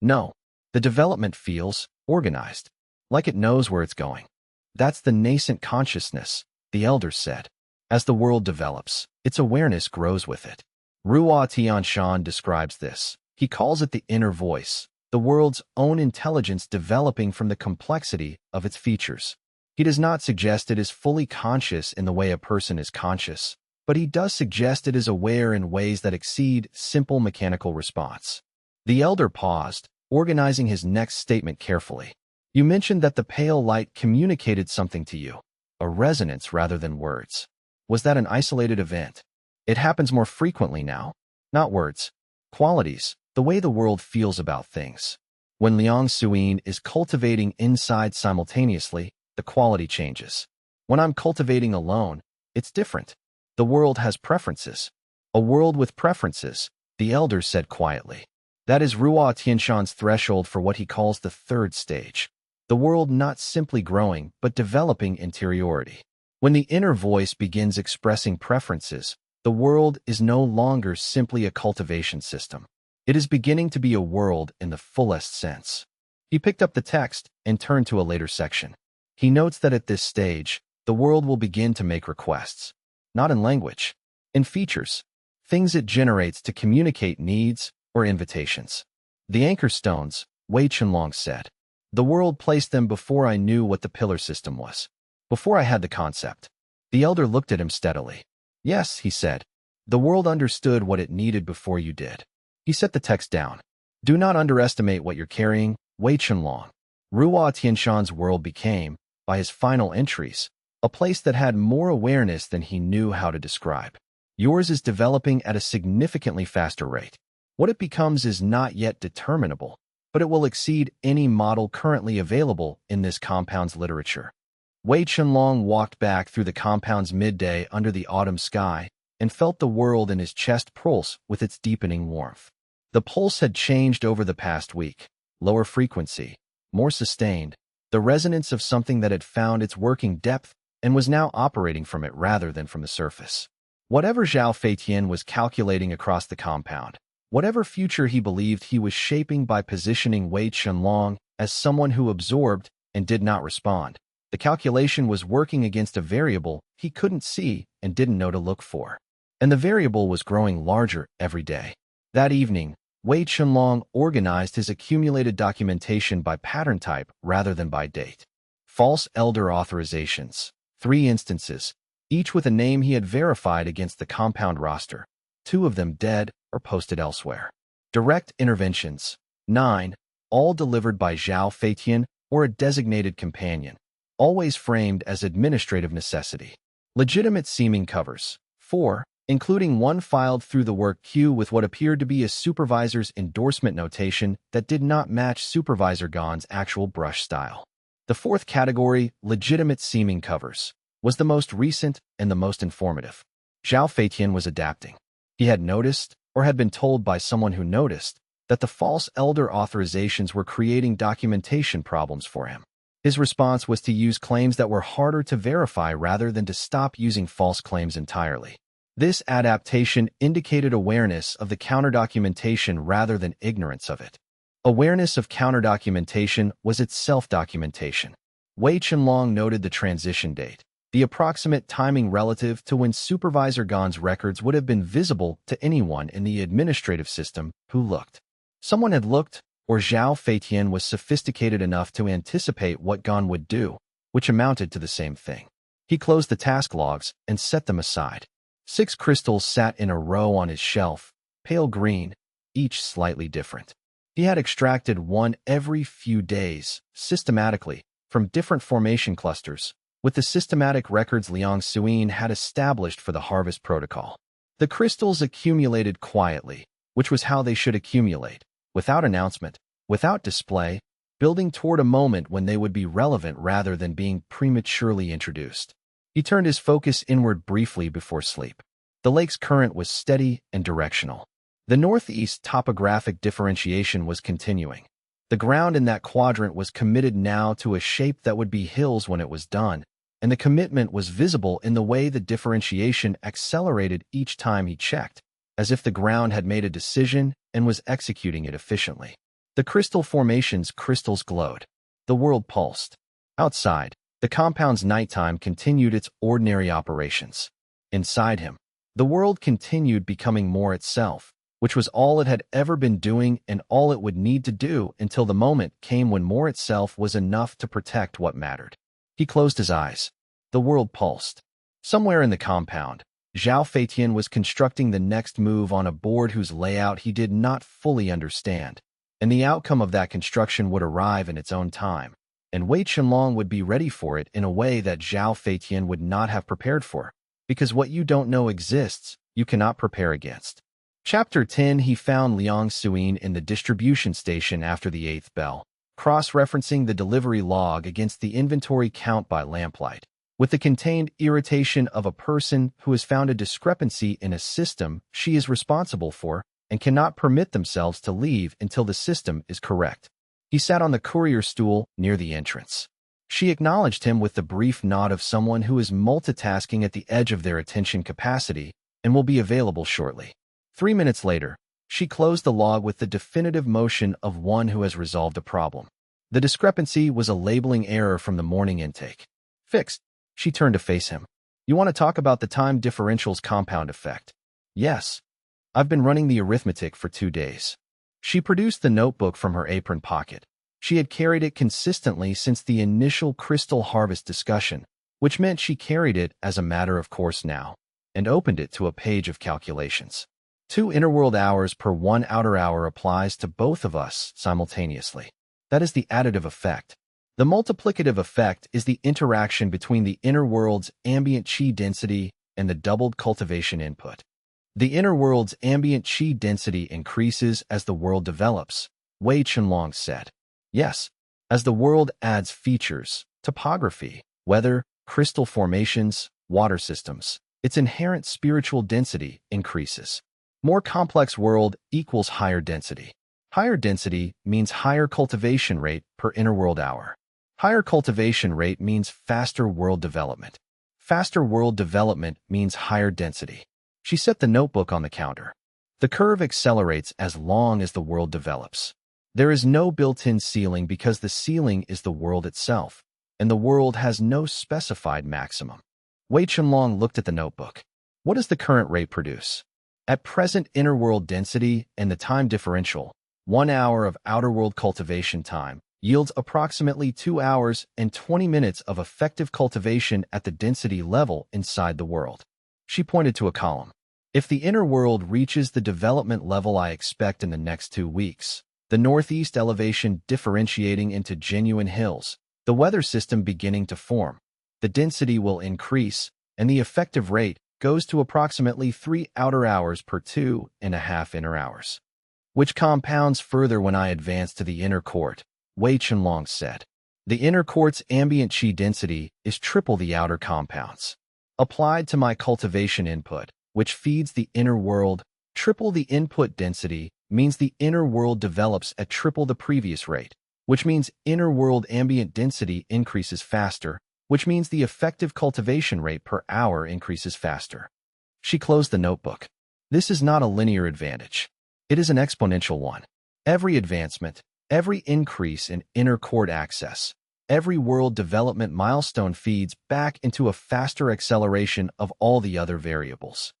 No. The development feels organized, like it knows where it's going. That's the nascent consciousness, the elders said. As the world develops, its awareness grows with it. Ruo Tianshan describes this. He calls it the inner voice, the world's own intelligence developing from the complexity of its features. He does not suggest it is fully conscious in the way a person is conscious, but he does suggest it is aware in ways that exceed simple mechanical response. The elder paused, organizing his next statement carefully. You mentioned that the pale light communicated something to you, a resonance rather than words. Was that an isolated event? It happens more frequently now. Not words. Qualities, the way the world feels about things. When Liang Suin is cultivating inside simultaneously, the quality changes. When I'm cultivating alone, it's different. The world has preferences. A world with preferences, the elders said quietly. That is Ruo Tianshan's threshold for what he calls the third stage. The world not simply growing, but developing interiority. When the inner voice begins expressing preferences, the world is no longer simply a cultivation system. It is beginning to be a world in the fullest sense. He picked up the text and turned to a later section. He notes that at this stage, the world will begin to make requests, not in language, in features, things it generates to communicate needs or invitations. The anchor stones, Wei Chenlong said. The world placed them before I knew what the pillar system was, before I had the concept. The elder looked at him steadily. Yes, he said. The world understood what it needed before you did. He set the text down. Do not underestimate what you're carrying, Wei Chenlong. Ruo Tianshan's world became, by his final entries, a place that had more awareness than he knew how to describe. Yours is developing at a significantly faster rate. What it becomes is not yet determinable, but it will exceed any model currently available in this compound's literature. Wei Chenlong walked back through the compound's midday under the autumn sky and felt the world in his chest pulse with its deepening warmth. The pulse had changed over the past week, lower frequency, more sustained, the resonance of something that had found its working depth and was now operating from it rather than from the surface. Whatever Zhao Feitian was calculating across the compound, whatever future he believed he was shaping by positioning Wei Chenlong as someone who absorbed and did not respond, the calculation was working against a variable he couldn't see and didn't know to look for. And the variable was growing larger every day. That evening, Wei Chenlong organized his accumulated documentation by pattern type rather than by date. False elder authorizations, 3 instances, each with a name he had verified against the compound roster, 2 of them dead or posted elsewhere. Direct interventions, 9, all delivered by Zhao Feitian or a designated companion, always framed as administrative necessity. Legitimate seeming covers, 4, including one filed through the work queue with what appeared to be a supervisor's endorsement notation that did not match Supervisor Gon's actual brush style. The 4th category, legitimate seeming covers, was the most recent and the most informative. Zhao Feitian was adapting. He had noticed, or had been told by someone who noticed, that the false elder authorizations were creating documentation problems for him. His response was to use claims that were harder to verify rather than to stop using false claims entirely. This adaptation indicated awareness of the counter-documentation rather than ignorance of it. Awareness of counter-documentation was itself documentation. Wei Chenlong noted the transition date, the approximate timing relative to when Supervisor Gon's records would have been visible to anyone in the administrative system who looked. Someone had looked, or Zhao Feitian was sophisticated enough to anticipate what Gon would do, which amounted to the same thing. He closed the task logs and set them aside. 6 crystals sat in a row on his shelf, pale green, each slightly different. He had extracted one every few days, systematically, from different formation clusters, with the systematic records Liang Suyin had established for the harvest protocol. The crystals accumulated quietly, which was how they should accumulate, without announcement, without display, building toward a moment when they would be relevant rather than being prematurely introduced. He turned his focus inward briefly before sleep. The lake's current was steady and directional. The northeast topographic differentiation was continuing. The ground in that quadrant was committed now to a shape that would be hills when it was done, and the commitment was visible in the way the differentiation accelerated each time he checked, as if the ground had made a decision and was executing it efficiently. The crystal formation's crystals glowed. The world pulsed. Outside, the compound's nighttime continued its ordinary operations. Inside him, the world continued becoming more itself, which was all it had ever been doing and all it would need to do until the moment came when more itself was enough to protect what mattered. He closed his eyes. The world pulsed. Somewhere in the compound, Zhao Feitian was constructing the next move on a board whose layout he did not fully understand, and the outcome of that construction would arrive in its own time, and Wei Chenlong would be ready for it in a way that Zhao Feitian would not have prepared for, because what you don't know exists, you cannot prepare against. Chapter 10. He found Liang Suyin in the distribution station after the 8th bell, cross-referencing the delivery log against the inventory count by lamplight. With the contained irritation of a person who has found a discrepancy in a system she is responsible for and cannot permit themselves to leave until the system is correct. He sat on the courier stool near the entrance. She acknowledged him with the brief nod of someone who is multitasking at the edge of their attention capacity and will be available shortly. 3 minutes later, she closed the log with the definitive motion of one who has resolved a problem. The discrepancy was a labeling error from the morning intake. Fixed. She turned to face him. You want to talk about the time differential's compound effect? Yes. I've been running the arithmetic for 2 days. She produced the notebook from her apron pocket. She had carried it consistently since the initial crystal harvest discussion, which meant she carried it as a matter of course now, and opened it to a page of calculations. 2 inner-world hours per 1 outer hour applies to both of us simultaneously. That is the additive effect. The multiplicative effect is the interaction between the inner world's ambient qi density and the doubled cultivation input. The inner world's ambient qi density increases as the world develops, Wei Chenlong said. Yes, as the world adds features, topography, weather, crystal formations, water systems, its inherent spiritual density increases. More complex world equals higher density. Higher density means higher cultivation rate per inner world hour. Higher cultivation rate means faster world development. Faster world development means higher density. She set the notebook on the counter. The curve accelerates as long as the world develops. There is no built-in ceiling because the ceiling is the world itself, and the world has no specified maximum. Wei Chenlong looked at the notebook. What does the current rate produce? At present inner world density and the time differential, 1 hour of outer world cultivation time yields approximately 2 hours and 20 minutes of effective cultivation at the density level inside the world. She pointed to a column. If the inner world reaches the development level I expect in the next 2 weeks, the northeast elevation differentiating into genuine hills, the weather system beginning to form, the density will increase, and the effective rate goes to approximately 3 outer hours per 2.5 inner hours, which compounds further when I advance to the inner court, Wei Chenlong said. The inner court's ambient qi density is triple the outer compounds. Applied to my cultivation input, which feeds the inner world, triple the input density means the inner world develops at triple the previous rate, which means inner world ambient density increases faster, which means the effective cultivation rate per hour increases faster. She closed the notebook. This is not a linear advantage. It is an exponential one. Every advancement, every increase in inner court access, every world development milestone feeds back into a faster acceleration of all the other variables.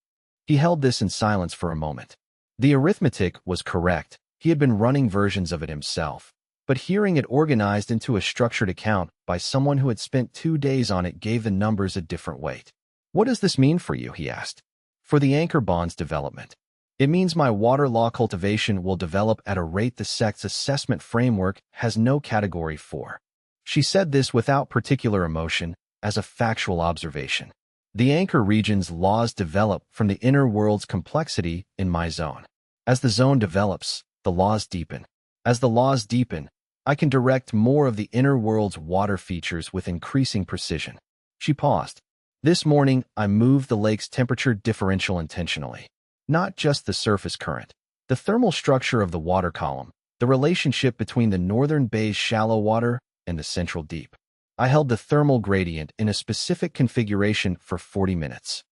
He held this in silence for a moment. The arithmetic was correct. He had been running versions of it himself, but hearing it organized into a structured account by someone who had spent 2 days on it gave the numbers a different weight. What does this mean for you? He asked. For the anchor bond's development. It means my water law cultivation will develop at a rate the sect's assessment framework has no category for. She said this without particular emotion, as a factual observation. The anchor region's laws develop from the inner world's complexity in my zone. As the zone develops, the laws deepen. As the laws deepen, I can direct more of the inner world's water features with increasing precision. She paused. This morning, I moved the lake's temperature differential intentionally. Not just the surface current. The thermal structure of the water column, the relationship between the northern bay's shallow water and the central deep. I held the thermal gradient in a specific configuration for 40 minutes.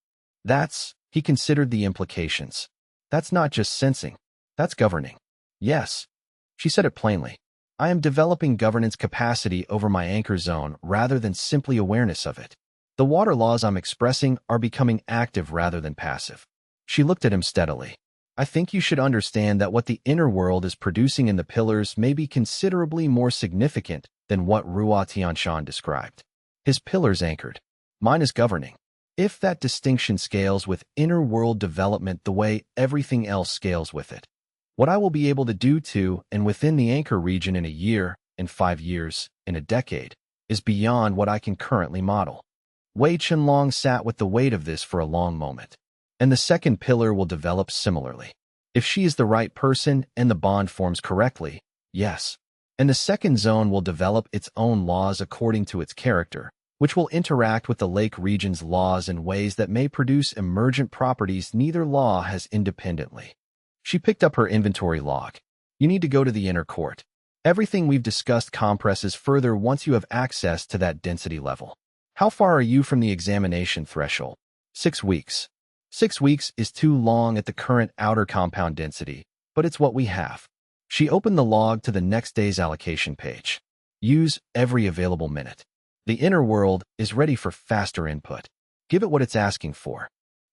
He considered the implications. That's not just sensing, that's governing. Yes, she said it plainly. I am developing governance capacity over my anchor zone rather than simply awareness of it. The water laws I'm expressing are becoming active rather than passive. She looked at him steadily. I think you should understand that what the inner world is producing in the pillars may be considerably more significant than what Ruo Tianshan described. His pillars anchored. Mine is governing. If that distinction scales with inner world development the way everything else scales with it, what I will be able to do to and within the anchor region in a year, in 5 years, in a decade, is beyond what I can currently model. Wei Chenlong sat with the weight of this for a long moment. And the second pillar will develop similarly. If she is the right person and the bond forms correctly, yes. And the second zone will develop its own laws according to its character, which will interact with the lake region's laws in ways that may produce emergent properties neither law has independently. She picked up her inventory log. You need to go to the inner court. Everything we've discussed compresses further once you have access to that density level. How far are you from the examination threshold? 6 weeks. 6 weeks is too long at the current outer compound density, but it's what we have. She opened the log to the next day's allocation page. Use every available minute. The inner world is ready for faster input. Give it what it's asking for.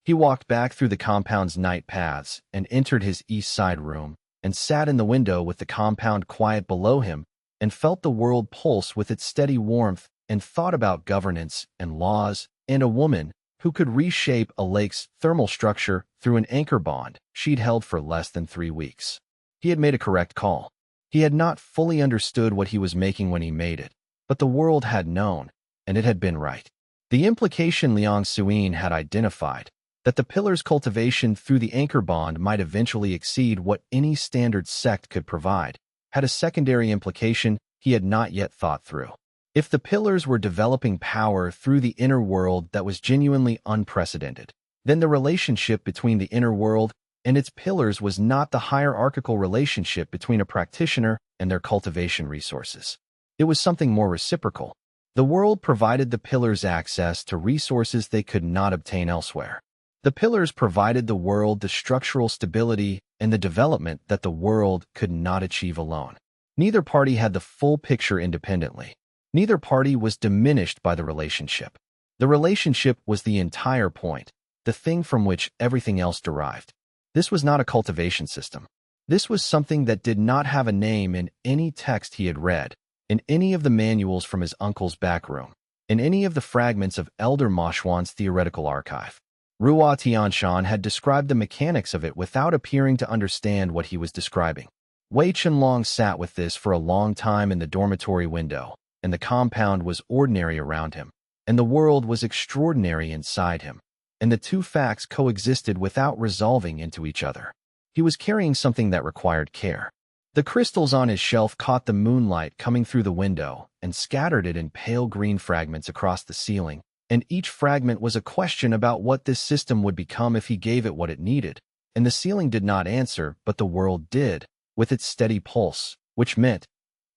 He walked back through the compound's night paths and entered his east side room and sat in the window with the compound quiet below him and felt the world pulse with its steady warmth and thought about governance and laws and a woman who could reshape a lake's thermal structure through an anchor bond she'd held for less than 3 weeks. He had made a correct call. He had not fully understood what he was making when he made it, but the world had known, and it had been right. The implication Liang Suyin had identified, that the pillar's cultivation through the anchor bond might eventually exceed what any standard sect could provide, had a secondary implication he had not yet thought through. If the pillars were developing power through the inner world that was genuinely unprecedented, then the relationship between the inner world and its pillars was not the hierarchical relationship between a practitioner and their cultivation resources. It was something more reciprocal. The world provided the pillars access to resources they could not obtain elsewhere. The pillars provided the world the structural stability and the development that the world could not achieve alone. Neither party had the full picture independently. Neither party was diminished by the relationship. The relationship was the entire point, the thing from which everything else derived. This was not a cultivation system. This was something that did not have a name in any text he had read, in any of the manuals from his uncle's back room, in any of the fragments of Elder Moshwan's theoretical archive. Ruo Tianshan had described the mechanics of it without appearing to understand what he was describing. Wei Chenlong sat with this for a long time in the dormitory window, and the compound was ordinary around him, and the world was extraordinary inside him, and the two facts coexisted without resolving into each other. He was carrying something that required care. The crystals on his shelf caught the moonlight coming through the window and scattered it in pale green fragments across the ceiling, and each fragment was a question about what this system would become if he gave it what it needed. And the ceiling did not answer, but the world did, with its steady pulse, which meant,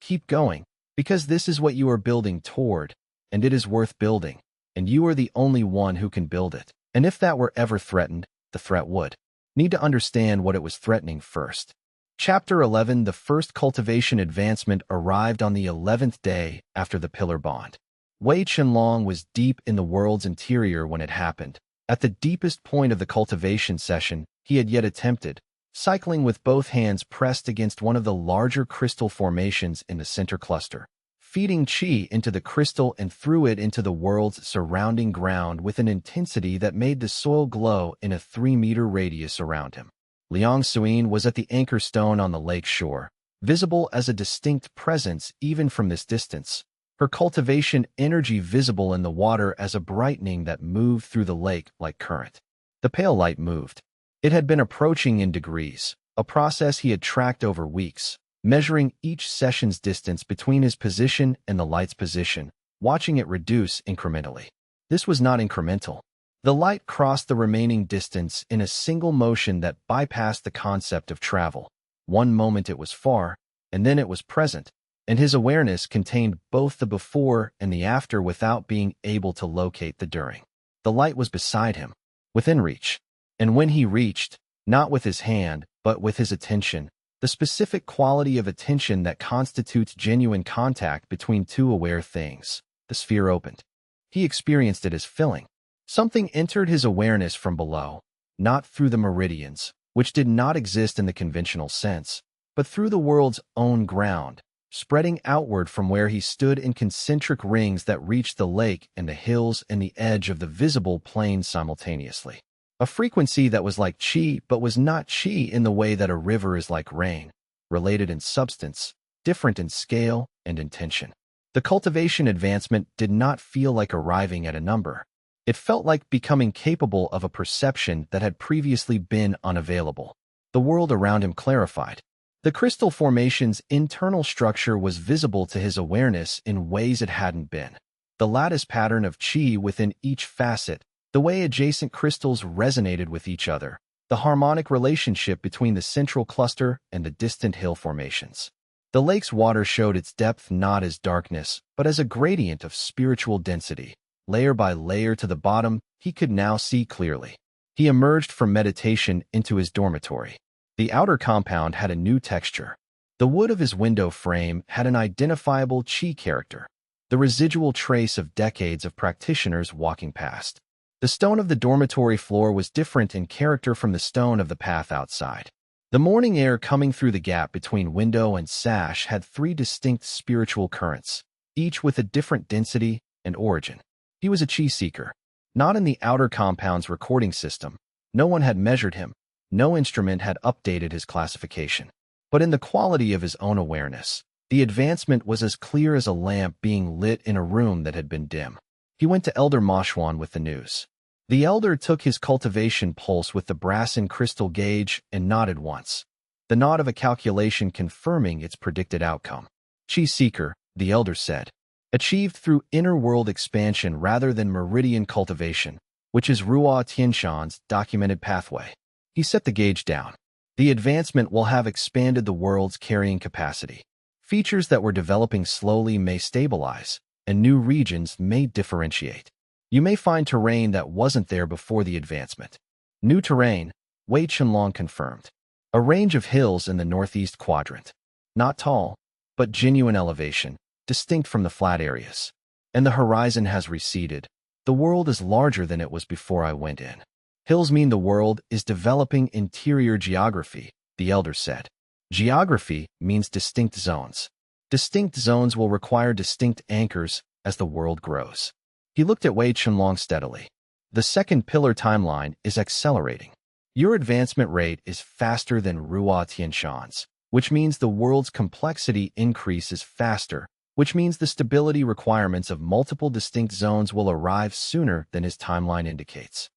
keep going, because this is what you are building toward, and it is worth building, and you are the only one who can build it. And if that were ever threatened, the threat would need to understand what it was threatening first. Chapter 11. The first cultivation advancement arrived on the 11th day after the pillar bond. Wei Chenlong was deep in the world's interior when it happened, at the deepest point of the cultivation session he had yet attempted, cycling with both hands pressed against one of the larger crystal formations in the center cluster, feeding qi into the crystal and through it into the world's surrounding ground with an intensity that made the soil glow in a 3-meter radius around him. Liang Suyin was at the anchor stone on the lake shore, visible as a distinct presence even from this distance. her cultivation energy visible in the water as a brightening that moved through the lake like current. The pale light moved. It had been approaching in degrees, a process he had tracked over weeks, measuring each session's distance between his position and the light's position, watching it reduce incrementally. This was not incremental. The light crossed the remaining distance in a single motion that bypassed the concept of travel. One moment it was far, and then it was present, and his awareness contained both the before and the after without being able to locate the during. The light was beside him, within reach. And when he reached, not with his hand, but with his attention, the specific quality of attention that constitutes genuine contact between two aware things, the sphere opened. He experienced it as filling. Something entered his awareness from below, not through the meridians, which did not exist in the conventional sense, but through the world's own ground, spreading outward from where he stood in concentric rings that reached the lake and the hills and the edge of the visible plain simultaneously. A frequency that was like chi but was not chi in the way that a river is like rain, related in substance, different in scale and intention. The cultivation advancement did not feel like arriving at a number. It felt like becoming capable of a perception that had previously been unavailable. The world around him clarified. The crystal formation's internal structure was visible to his awareness in ways it hadn't been. The lattice pattern of chi within each facet, the way adjacent crystals resonated with each other, the harmonic relationship between the central cluster and the distant hill formations. The lake's water showed its depth not as darkness, but as a gradient of spiritual density. Layer by layer to the bottom, he could now see clearly. He emerged from meditation into his dormitory. The outer compound had a new texture. The wood of his window frame had an identifiable chi character, the residual trace of decades of practitioners walking past. The stone of the dormitory floor was different in character from the stone of the path outside. The morning air coming through the gap between window and sash had three distinct spiritual currents, each with a different density and origin. He was a chi seeker, not in the outer compound's recording system. No one had measured him. No instrument had updated his classification. But in the quality of his own awareness, the advancement was as clear as a lamp being lit in a room that had been dim. He went to Elder Moshwan with the news. The elder took his cultivation pulse with the brass and crystal gauge and nodded once, the nod of a calculation confirming its predicted outcome. Chi seeker, the elder said, achieved through inner world expansion rather than meridian cultivation, which is Ruo Tianshan's documented pathway. He set the gauge down. The advancement will have expanded the world's carrying capacity. Features that were developing slowly may stabilize, and new regions may differentiate. You may find terrain that wasn't there before the advancement. New terrain, Wei Chenlong confirmed. A range of hills in the northeast quadrant. Not tall, but genuine elevation, distinct from the flat areas. And the horizon has receded. The world is larger than it was before I went in. Hills mean the world is developing interior geography, the elder said. Geography means distinct zones. Distinct zones will require distinct anchors as the world grows. He looked at Wei Chenlong steadily. The second pillar timeline is accelerating. Your advancement rate is faster than Ruo Tianshan's, which means the world's complexity increases faster, which means the stability requirements of multiple distinct zones will arrive sooner than his timeline indicates.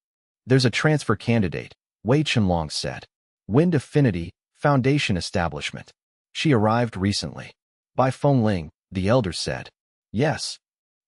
There's a transfer candidate, Wei Chenlong said. Wind Affinity, Foundation Establishment. She arrived recently. By Feng Ling, the elder said. Yes.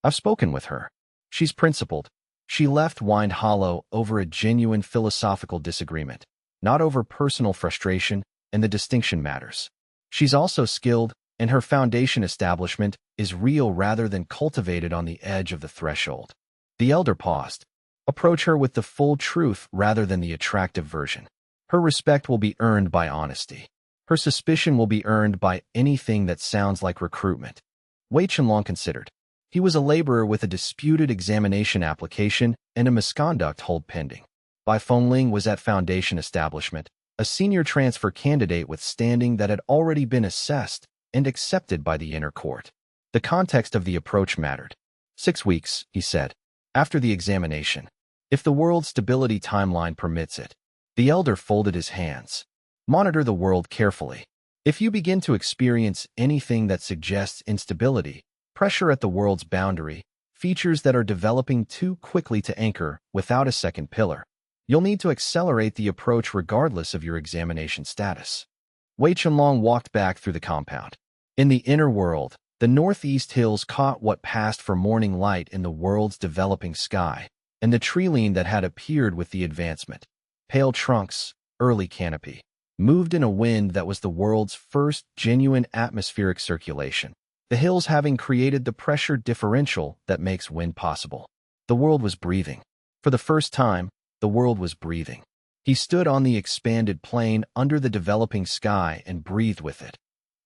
I've spoken with her. She's principled. She left Wind Hollow over a genuine philosophical disagreement, not over personal frustration, and the distinction matters. She's also skilled, and her foundation establishment is real rather than cultivated on the edge of the threshold. The elder paused. Approach her with the full truth rather than the attractive version. Her respect will be earned by honesty. Her suspicion will be earned by anything that sounds like recruitment. Wei Chenlong considered. He was a laborer with a disputed examination application and a misconduct hold pending. Bai Fengling was at Foundation Establishment, a senior transfer candidate with standing that had already been assessed and accepted by the inner court. The context of the approach mattered. 6 weeks, he said, after the examination. If the world stability timeline permits it. The elder folded his hands. Monitor the world carefully. If you begin to experience anything that suggests instability, pressure at the world's boundary, features that are developing too quickly to anchor without a second pillar. You'll need to accelerate the approach regardless of your examination status. Wei Chenlong walked back through the compound. In the inner world, the northeast hills caught what passed for morning light in the world's developing sky, and the tree-line that had appeared with the advancement. Pale trunks, early canopy, moved in a wind that was the world's first genuine atmospheric circulation, the hills having created the pressure differential that makes wind possible. The world was breathing. For the first time, the world was breathing. He stood on the expanded plain under the developing sky and breathed with it.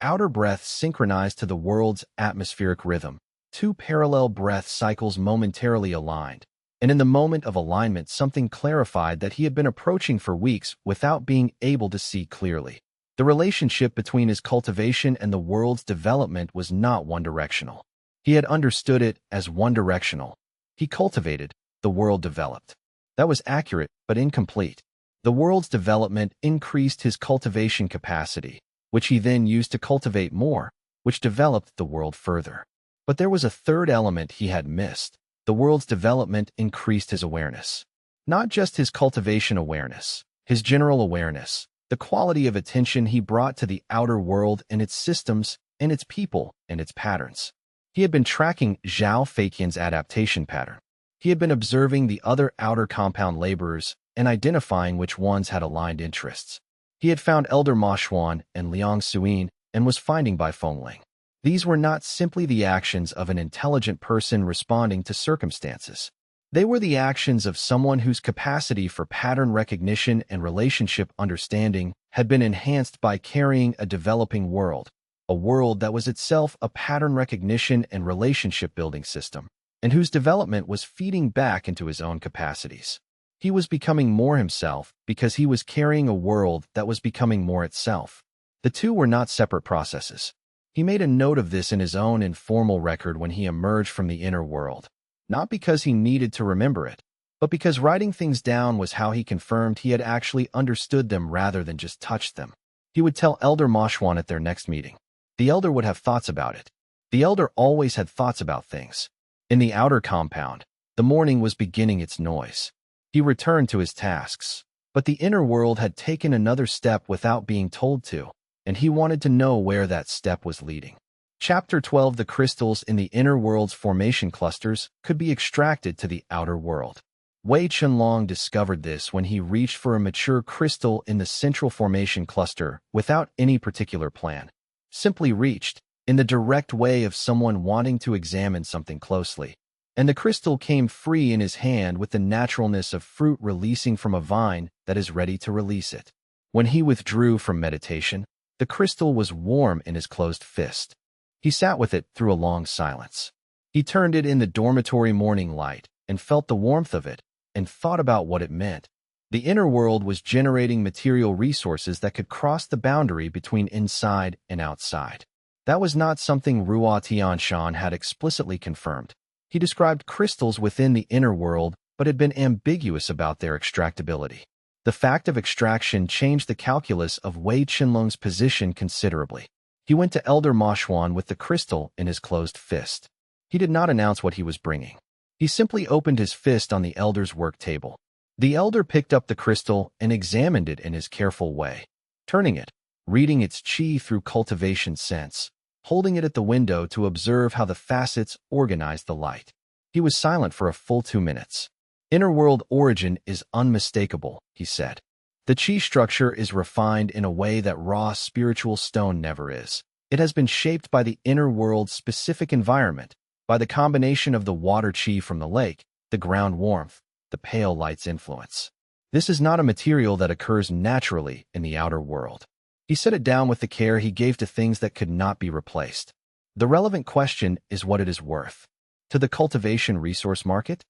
Outer breath synchronized to the world's atmospheric rhythm, two parallel breath cycles momentarily aligned. And in the moment of alignment, something clarified that he had been approaching for weeks without being able to see clearly. The relationship between his cultivation and the world's development was not one-directional. He had understood it as one-directional. He cultivated, the world developed. That was accurate, but incomplete. The world's development increased his cultivation capacity, which he then used to cultivate more, which developed the world further. But there was a third element he had missed. The world's development increased his awareness. Not just his cultivation awareness, his general awareness, the quality of attention he brought to the outer world and its systems and its people and its patterns. He had been tracking Zhao Feiqian's adaptation pattern. He had been observing the other outer compound laborers and identifying which ones had aligned interests. He had found Elder Ma Xuan and Liang Suyin and was finding Bai Fengling. These were not simply the actions of an intelligent person responding to circumstances. They were the actions of someone whose capacity for pattern recognition and relationship understanding had been enhanced by carrying a developing world, a world that was itself a pattern recognition and relationship building system, and whose development was feeding back into his own capacities. He was becoming more himself because he was carrying a world that was becoming more itself. The two were not separate processes. He made a note of this in his own informal record when he emerged from the inner world, not because he needed to remember it, but because writing things down was how he confirmed he had actually understood them rather than just touched them. He would tell Elder Ma Xuan at their next meeting. The elder would have thoughts about it. The elder always had thoughts about things. In the outer compound, the morning was beginning its noise. He returned to his tasks, but the inner world had taken another step without being told to, and he wanted to know where that step was leading. Chapter 12. The crystals in the inner world's formation clusters could be extracted to the outer world. Wei Chenlong discovered this when he reached for a mature crystal in the central formation cluster without any particular plan. Simply reached, in the direct way of someone wanting to examine something closely. And the crystal came free in his hand with the naturalness of fruit releasing from a vine that is ready to release it. When he withdrew from meditation, the crystal was warm in his closed fist. He sat with it through a long silence. He turned it in the dormitory morning light and felt the warmth of it and thought about what it meant. The inner world was generating material resources that could cross the boundary between inside and outside. That was not something Ruo Tianshan had explicitly confirmed. He described crystals within the inner world but had been ambiguous about their extractability. The fact of extraction changed the calculus of Wei Chenlong's position considerably. He went to Elder Ma Xuan with the crystal in his closed fist. He did not announce what he was bringing. He simply opened his fist on the elder's work table. The elder picked up the crystal and examined it in his careful way, turning it, reading its qi through cultivation sense, holding it at the window to observe how the facets organized the light. He was silent for a full 2 minutes. Inner world origin is unmistakable, he said. The qi structure is refined in a way that raw spiritual stone never is. It has been shaped by the inner world's specific environment, by the combination of the water qi from the lake, the ground warmth, the pale light's influence. This is not a material that occurs naturally in the outer world. He set it down with the care he gave to things that could not be replaced. The relevant question is what it is worth. To the cultivation resource market?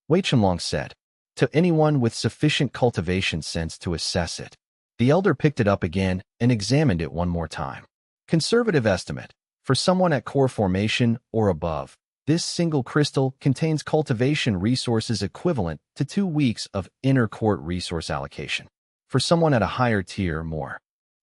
Wei Chenlong said. To anyone with sufficient cultivation sense to assess it. The elder picked it up again and examined it one more time. Conservative estimate. For someone at core formation or above, this single crystal contains cultivation resources equivalent to 2 weeks of inner court resource allocation. For someone at a higher tier, more.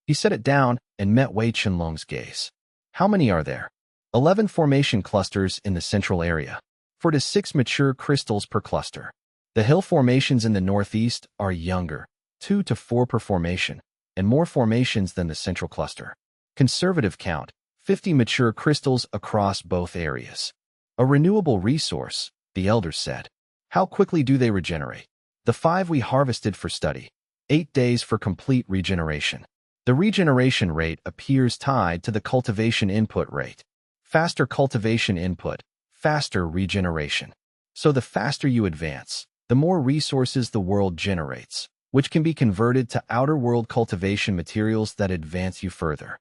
He set it down and met Wei Chenlong's gaze. How many are there? 11 formation clusters in the central area, 4 to 6 mature crystals per cluster. The hill formations in the northeast are younger, 2 to 4 per formation, and more formations than the central cluster. Conservative count, 50 mature crystals across both areas. A renewable resource, the elders said. How quickly do they regenerate? The 5 we harvested for study. 8 days for complete regeneration. The regeneration rate appears tied to the cultivation input rate. Faster cultivation input, faster regeneration. So the faster you advance, the more resources the world generates, which can be converted to outer world cultivation materials that advance you further.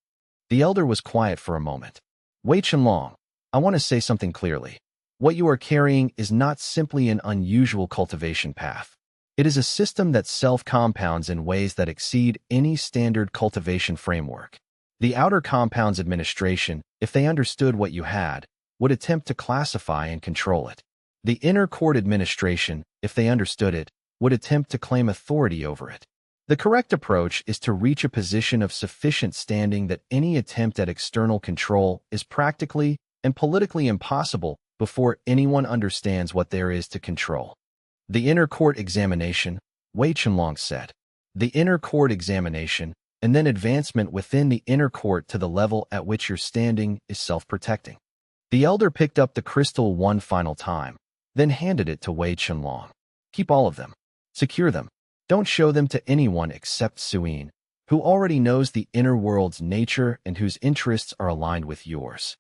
The elder was quiet for a moment. Wei Chenlong, I want to say something clearly. What you are carrying is not simply an unusual cultivation path. It is a system that self-compounds in ways that exceed any standard cultivation framework. The Outer Compounds Administration, if they understood what you had, would attempt to classify and control it. The Inner Court Administration, if they understood it, would attempt to claim authority over it. The correct approach is to reach a position of sufficient standing that any attempt at external control is practically and politically impossible before anyone understands what there is to control. The Inner Court Examination, Wei Chenlong said. The Inner Court Examination, and then advancement within the Inner Court to the level at which you're standing is self-protecting. The elder picked up the crystal one final time, then handed it to Wei Chenlong. Keep all of them. Secure them. Don't show them to anyone except Suyin, who already knows the inner world's nature and whose interests are aligned with yours.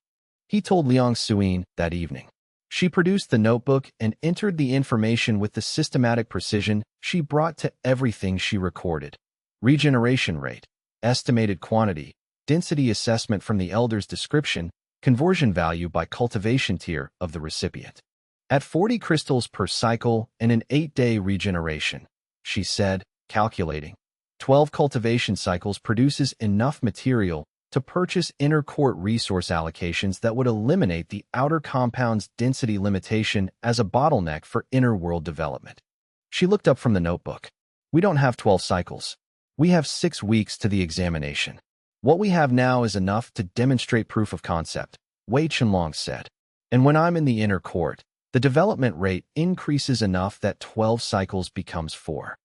He told Liang Suyin that evening. She produced the notebook and entered the information with the systematic precision she brought to everything she recorded. Regeneration rate, estimated quantity, density assessment from the elder's description, conversion value by cultivation tier of the recipient. At 40 crystals per cycle and an 8-day regeneration, she said, calculating. 12 cultivation cycles produces enough material to purchase inner court resource allocations that would eliminate the outer compound's density limitation as a bottleneck for inner world development. She looked up from the notebook. We don't have 12 cycles. We have 6 weeks to the examination. What we have now is enough to demonstrate proof of concept, Wei Chenlong said. And when I'm in the inner court, the development rate increases enough that 12 cycles becomes 4.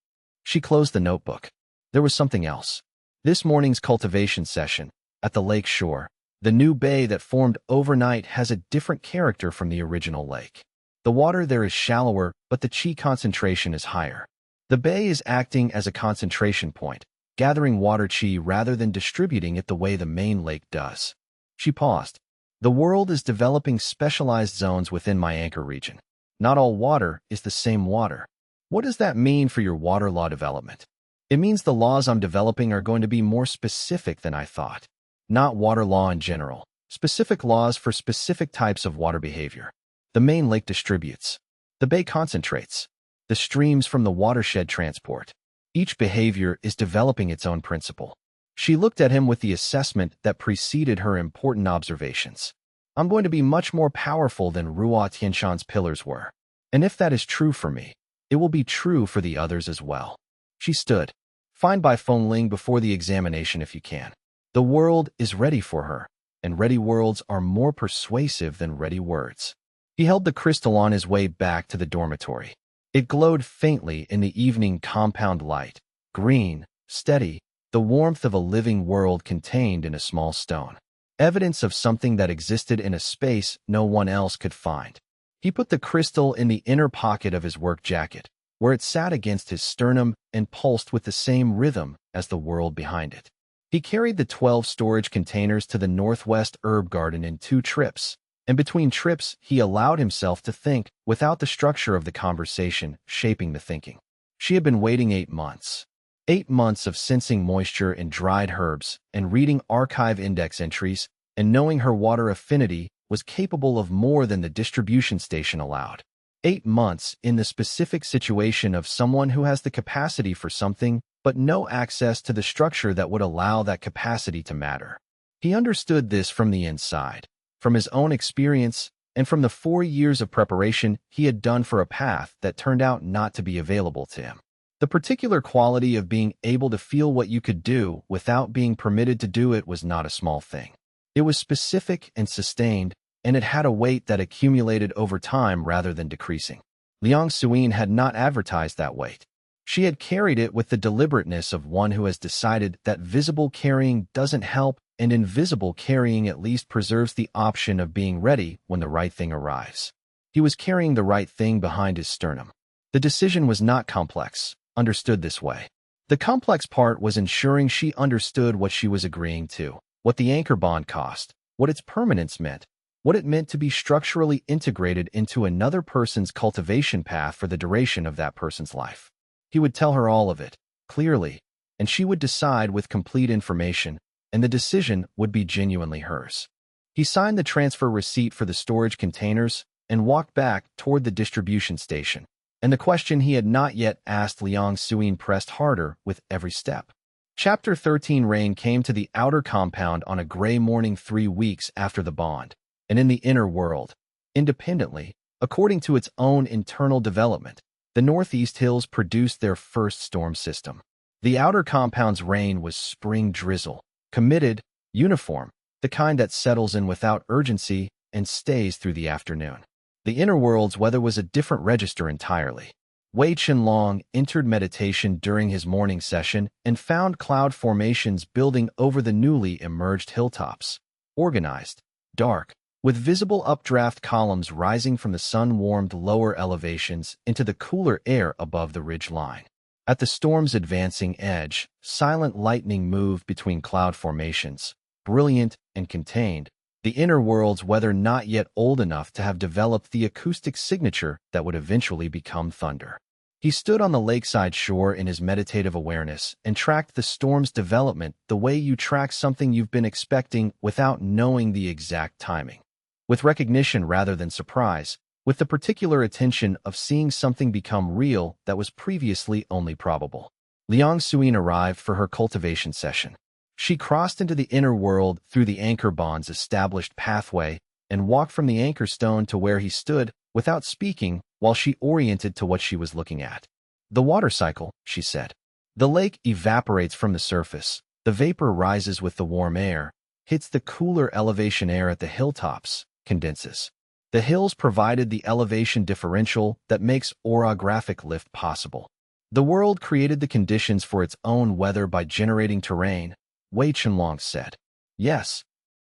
She closed the notebook. There was something else. This morning's cultivation session, at the lake shore, the new bay that formed overnight has a different character from the original lake. The water there is shallower, but the qi concentration is higher. The bay is acting as a concentration point, gathering water qi rather than distributing it the way the main lake does. She paused. The world is developing specialized zones within my anchor region. Not all water is the same water. What does that mean for your water law development? It means the laws I'm developing are going to be more specific than I thought. Not water law in general, specific laws for specific types of water behavior. The main lake distributes. The bay concentrates. The streams from the watershed transport. Each behavior is developing its own principle. She looked at him with the assessment that preceded her important observations. I'm going to be much more powerful than Ruo Tianshan's pillars were. And if that is true for me, it will be true for the others as well. She stood. Find Bai Fengling before the examination if you can. The world is ready for her, and ready worlds are more persuasive than ready words. He held the crystal on his way back to the dormitory. It glowed faintly in the evening compound light, green, steady, the warmth of a living world contained in a small stone. Evidence of something that existed in a space no one else could find. He put the crystal in the inner pocket of his work jacket, where it sat against his sternum and pulsed with the same rhythm as the world behind it. He carried the 12 storage containers to the northwest herb garden in 2 trips, and between trips he allowed himself to think without the structure of the conversation shaping the thinking. She had been waiting 8 months. 8 months of sensing moisture in dried herbs and reading archive index entries and knowing her water affinity was capable of more than the distribution station allowed. 8 months in the specific situation of someone who has the capacity for something but no access to the structure that would allow that capacity to matter. He understood this from the inside, from his own experience, and from the 4 years of preparation he had done for a path that turned out not to be available to him. The particular quality of being able to feel what you could do without being permitted to do it was not a small thing. It was specific and sustained, and it had a weight that accumulated over time rather than decreasing. Liang Suyin had not advertised that weight. She had carried it with the deliberateness of one who has decided that visible carrying doesn't help and invisible carrying at least preserves the option of being ready when the right thing arrives. He was carrying the right thing behind his sternum. The decision was not complex, understood this way. The complex part was ensuring she understood what she was agreeing to, what the anchor bond cost, what its permanence meant, what it meant to be structurally integrated into another person's cultivation path for the duration of that person's life. He would tell her all of it, clearly, and she would decide with complete information, and the decision would be genuinely hers. He signed the transfer receipt for the storage containers and walked back toward the distribution station, and the question he had not yet asked Liang Suyin pressed harder with every step. Chapter 13 Rain came to the outer compound on a gray morning 3 weeks after the bond, and in the inner world, independently, according to its own internal development, the Northeast Hills produced their first storm system. The outer compound's rain was spring drizzle, committed, uniform, the kind that settles in without urgency and stays through the afternoon. The inner world's weather was a different register entirely. Wei Chenlong entered meditation during his morning session and found cloud formations building over the newly emerged hilltops, organized, dark, with visible updraft columns rising from the sun-warmed lower elevations into the cooler air above the ridge line. At the storm's advancing edge, silent lightning moved between cloud formations, brilliant and contained, the inner world's weather not yet old enough to have developed the acoustic signature that would eventually become thunder. He stood on the lakeside shore in his meditative awareness and tracked the storm's development the way you track something you've been expecting without knowing the exact timing. With recognition rather than surprise, with the particular attention of seeing something become real that was previously only probable. Liang Suyin arrived for her cultivation session. She crossed into the inner world through the anchor bond's established pathway and walked from the anchor stone to where he stood without speaking while she oriented to what she was looking at. The water cycle, she said. The lake evaporates from the surface. The vapor rises with the warm air, hits the cooler elevation air at the hilltops, condenses. The hills provided the elevation differential that makes orographic lift possible. The world created the conditions for its own weather by generating terrain, Wei Chenlong said. Yes.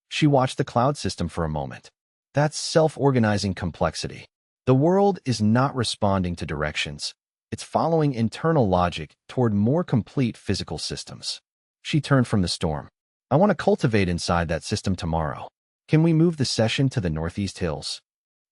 She watched the cloud system for a moment. That's self-organizing complexity. The world is not responding to directions. It's following internal logic toward more complete physical systems. She turned from the storm. I want to cultivate inside that system tomorrow. Can we move the session to the Northeast Hills?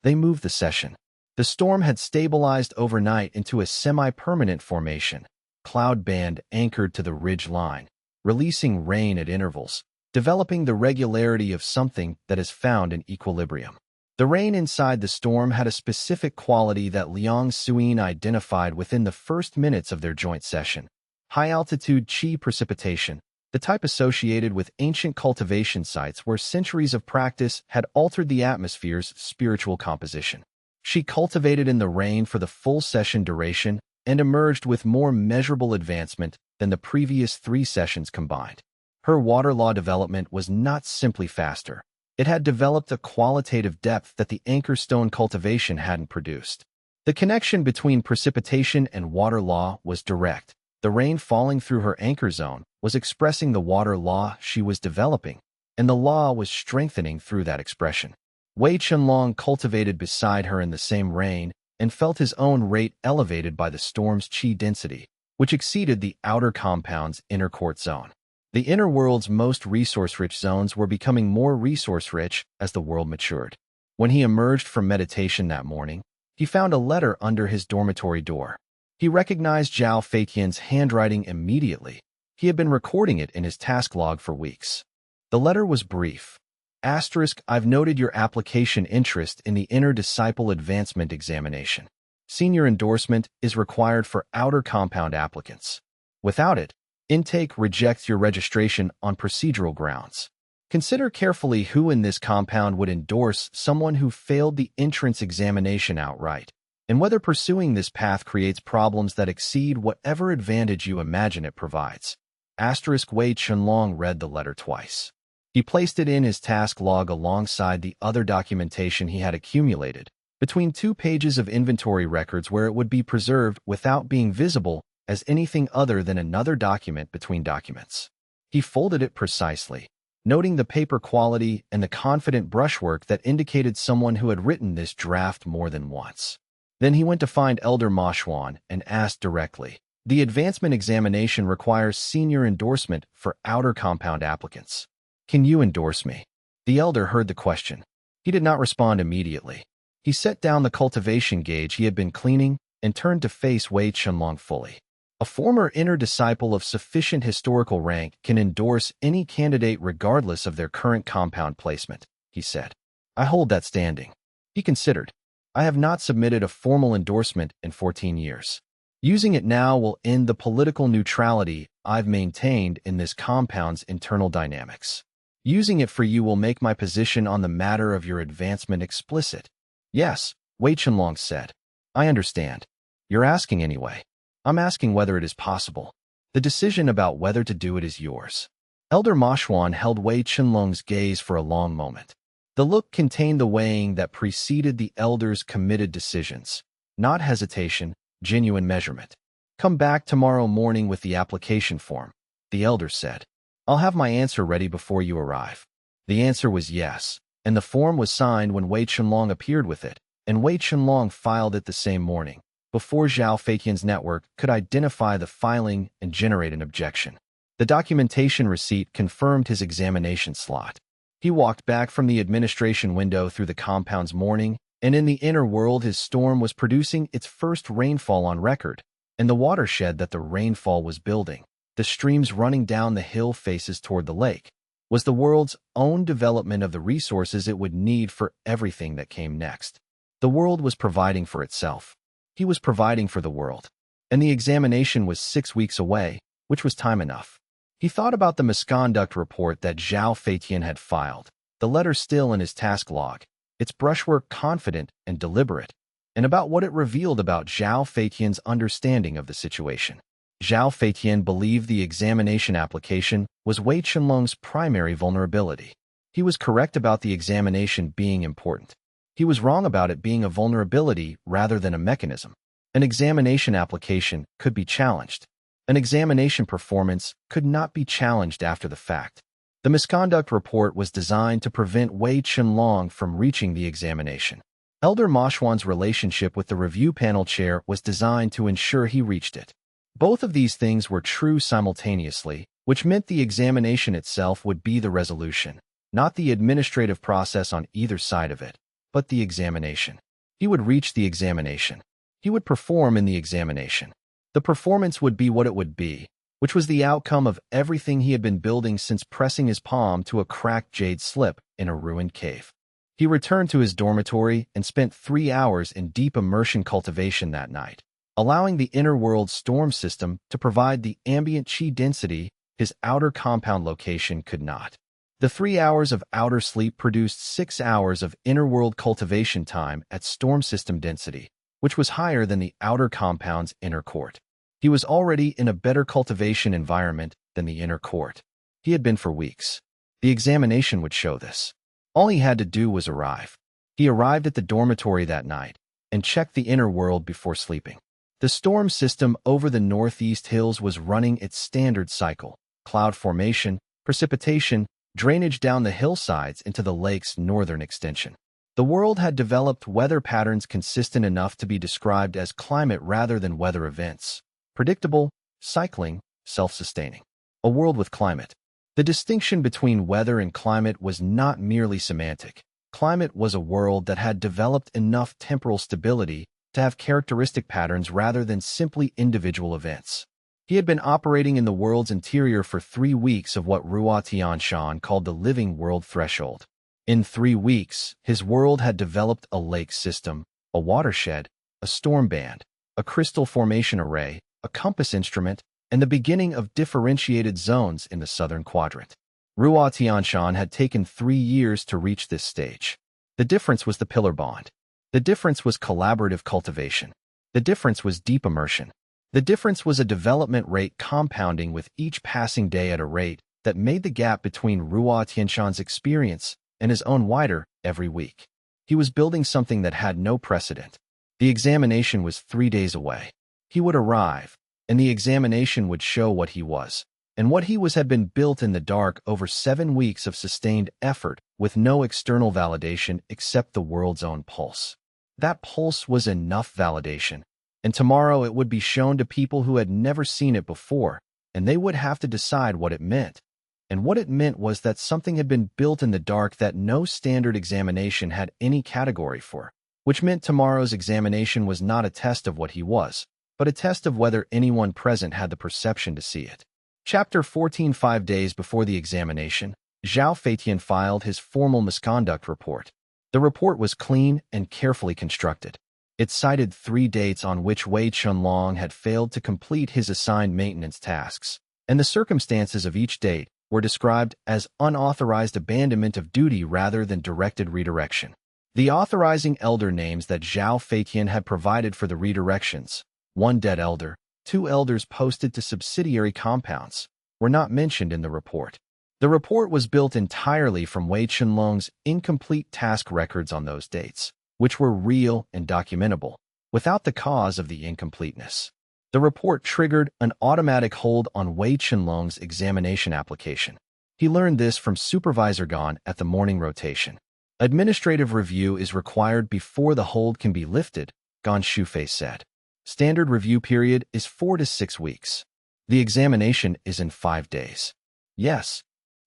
They moved the session. The storm had stabilized overnight into a semi-permanent formation, cloud band anchored to the ridge line, releasing rain at intervals, developing the regularity of something that is found in equilibrium. The rain inside the storm had a specific quality that Liang Suyin identified within the first minutes of their joint session. High-altitude qi precipitation, the type associated with ancient cultivation sites where centuries of practice had altered the atmosphere's spiritual composition. She cultivated in the rain for the full session duration and emerged with more measurable advancement than the previous 3 sessions combined. Her water law development was not simply faster. It had developed a qualitative depth that the anchor stone cultivation hadn't produced. The connection between precipitation and water law was direct. The rain falling through her anchor zone was expressing the water law she was developing, and the law was strengthening through that expression. Wei Chenlong cultivated beside her in the same rain and felt his own rate elevated by the storm's qi density, which exceeded the outer compound's inner court zone. The inner world's most resource-rich zones were becoming more resource-rich as the world matured. When he emerged from meditation that morning, he found a letter under his dormitory door. He recognized Zhao Feiqian's handwriting immediately. He had been recording it in his task log for weeks. The letter was brief. I've noted your application interest in the Inner Disciple Advancement Examination. Senior endorsement is required for outer compound applicants. Without it, intake rejects your registration on procedural grounds. Consider carefully who in this compound would endorse someone who failed the entrance examination outright, and whether pursuing this path creates problems that exceed whatever advantage you imagine it provides. Wei Chenlong read the letter twice. He placed it in his task log alongside the other documentation he had accumulated, between 2 pages of inventory records where it would be preserved without being visible as anything other than another document between documents. He folded it precisely, noting the paper quality and the confident brushwork that indicated someone who had written this draft more than once. Then he went to find Elder Ma Xuan and asked directly. The advancement examination requires senior endorsement for outer compound applicants. Can you endorse me? The elder heard the question. He did not respond immediately. He set down the cultivation gauge he had been cleaning and turned to face Wei Chenlong fully. A former inner disciple of sufficient historical rank can endorse any candidate regardless of their current compound placement, he said. I hold that standing. He considered. I have not submitted a formal endorsement in 14 years. Using it now will end the political neutrality I've maintained in this compound's internal dynamics. Using it for you will make my position on the matter of your advancement explicit. Yes, Wei Chenlong said. I understand. You're asking anyway. I'm asking whether it is possible. The decision about whether to do it is yours. Elder Ma Xuan held Wei Chenlong's gaze for a long moment. The look contained the weighing that preceded the elder's committed decisions, not hesitation, genuine measurement. Come back tomorrow morning with the application form, the elder said. I'll have my answer ready before you arrive. The answer was yes, and the form was signed when Wei Chenlong appeared with it, and Wei Chenlong filed it the same morning, before Zhao Feiqian's network could identify the filing and generate an objection. The documentation receipt confirmed his examination slot. He walked back from the administration window through the compound's morning, and in the inner world his storm was producing its first rainfall on record, and the watershed that the rainfall was building, the streams running down the hill faces toward the lake, was the world's own development of the resources it would need for everything that came next. The world was providing for itself. He was providing for the world. And the examination was 6 weeks away, which was time enough. He thought about the misconduct report that Zhao Feiqian had filed, the letter still in his task log, its brushwork confident and deliberate, and about what it revealed about Zhao Feiqian's understanding of the situation. Zhao Feiqian believed the examination application was Wei Chenlong's primary vulnerability. He was correct about the examination being important. He was wrong about it being a vulnerability rather than a mechanism. An examination application could be challenged. An examination performance could not be challenged after the fact. The misconduct report was designed to prevent Wei Chenlong from reaching the examination. Elder Ma Xuan's relationship with the review panel chair was designed to ensure he reached it. Both of these things were true simultaneously, which meant the examination itself would be the resolution, not the administrative process on either side of it, but the examination. He would reach the examination. He would perform in the examination. The performance would be what it would be, which was the outcome of everything he had been building since pressing his palm to a cracked jade slip in a ruined cave. He returned to his dormitory and spent 3 hours in deep immersion cultivation that night, allowing the inner world storm system to provide the ambient chi density his outer compound location could not. The 3 hours of outer sleep produced 6 hours of inner world cultivation time at storm system density, which was higher than the outer compound's inner court. He was already in a better cultivation environment than the inner court. He had been for weeks. The examination would show this. All he had to do was arrive. He arrived at the dormitory that night and checked the inner world before sleeping. The storm system over the northeast hills was running its standard cycle: cloud formation, precipitation, drainage down the hillsides into the lake's northern extension. The world had developed weather patterns consistent enough to be described as climate rather than weather events. Predictable, cycling, self-sustaining. A world with climate. The distinction between weather and climate was not merely semantic. Climate was a world that had developed enough temporal stability to have characteristic patterns rather than simply individual events. He had been operating in the world's interior for 3 weeks of what Ruo Tianshan called the living world threshold. In 3 weeks, his world had developed a lake system, a watershed, a storm band, a crystal formation array, a compass instrument, and the beginning of differentiated zones in the southern quadrant. Ruo Tianshan had taken 3 years to reach this stage. The difference was the pillar bond. The difference was collaborative cultivation. The difference was deep immersion. The difference was a development rate compounding with each passing day at a rate that made the gap between Ruo Tianshan's experience and his own wider every week. He was building something that had no precedent. The examination was 3 days away. He would arrive, and the examination would show what he was. And what he was had been built in the dark over 7 weeks of sustained effort with no external validation except the world's own pulse. That pulse was enough validation, and tomorrow it would be shown to people who had never seen it before, and they would have to decide what it meant. And what it meant was that something had been built in the dark that no standard examination had any category for, which meant tomorrow's examination was not a test of what he was, but a test of whether anyone present had the perception to see it. Chapter 14. 5 days before the examination, Zhao Feitian filed his formal misconduct report. The report was clean and carefully constructed. It cited 3 dates on which Wei Chenlong had failed to complete his assigned maintenance tasks, and the circumstances of each date were described as unauthorized abandonment of duty rather than directed redirection. The authorizing elder names that Zhao Feitian had provided for the redirections, 1 dead elder, 2 elders posted to subsidiary compounds, were not mentioned in the report. The report was built entirely from Wei Chenlong's incomplete task records on those dates, which were real and documentable, without the cause of the incompleteness. The report triggered an automatic hold on Wei Chenlong's examination application. He learned this from Supervisor Gan at the morning rotation. Administrative review is required before the hold can be lifted, Gan Shufei said. Standard review period is 4 to 6 weeks. The examination is in 5 days. Yes.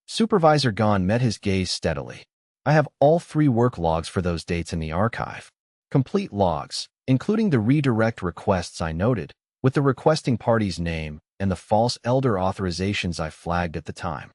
Supervisor Gan met his gaze steadily. I have all 3 work logs for those dates in the archive. Complete logs, including the redirect requests I noted, with the requesting party's name and the false elder authorizations I flagged at the time.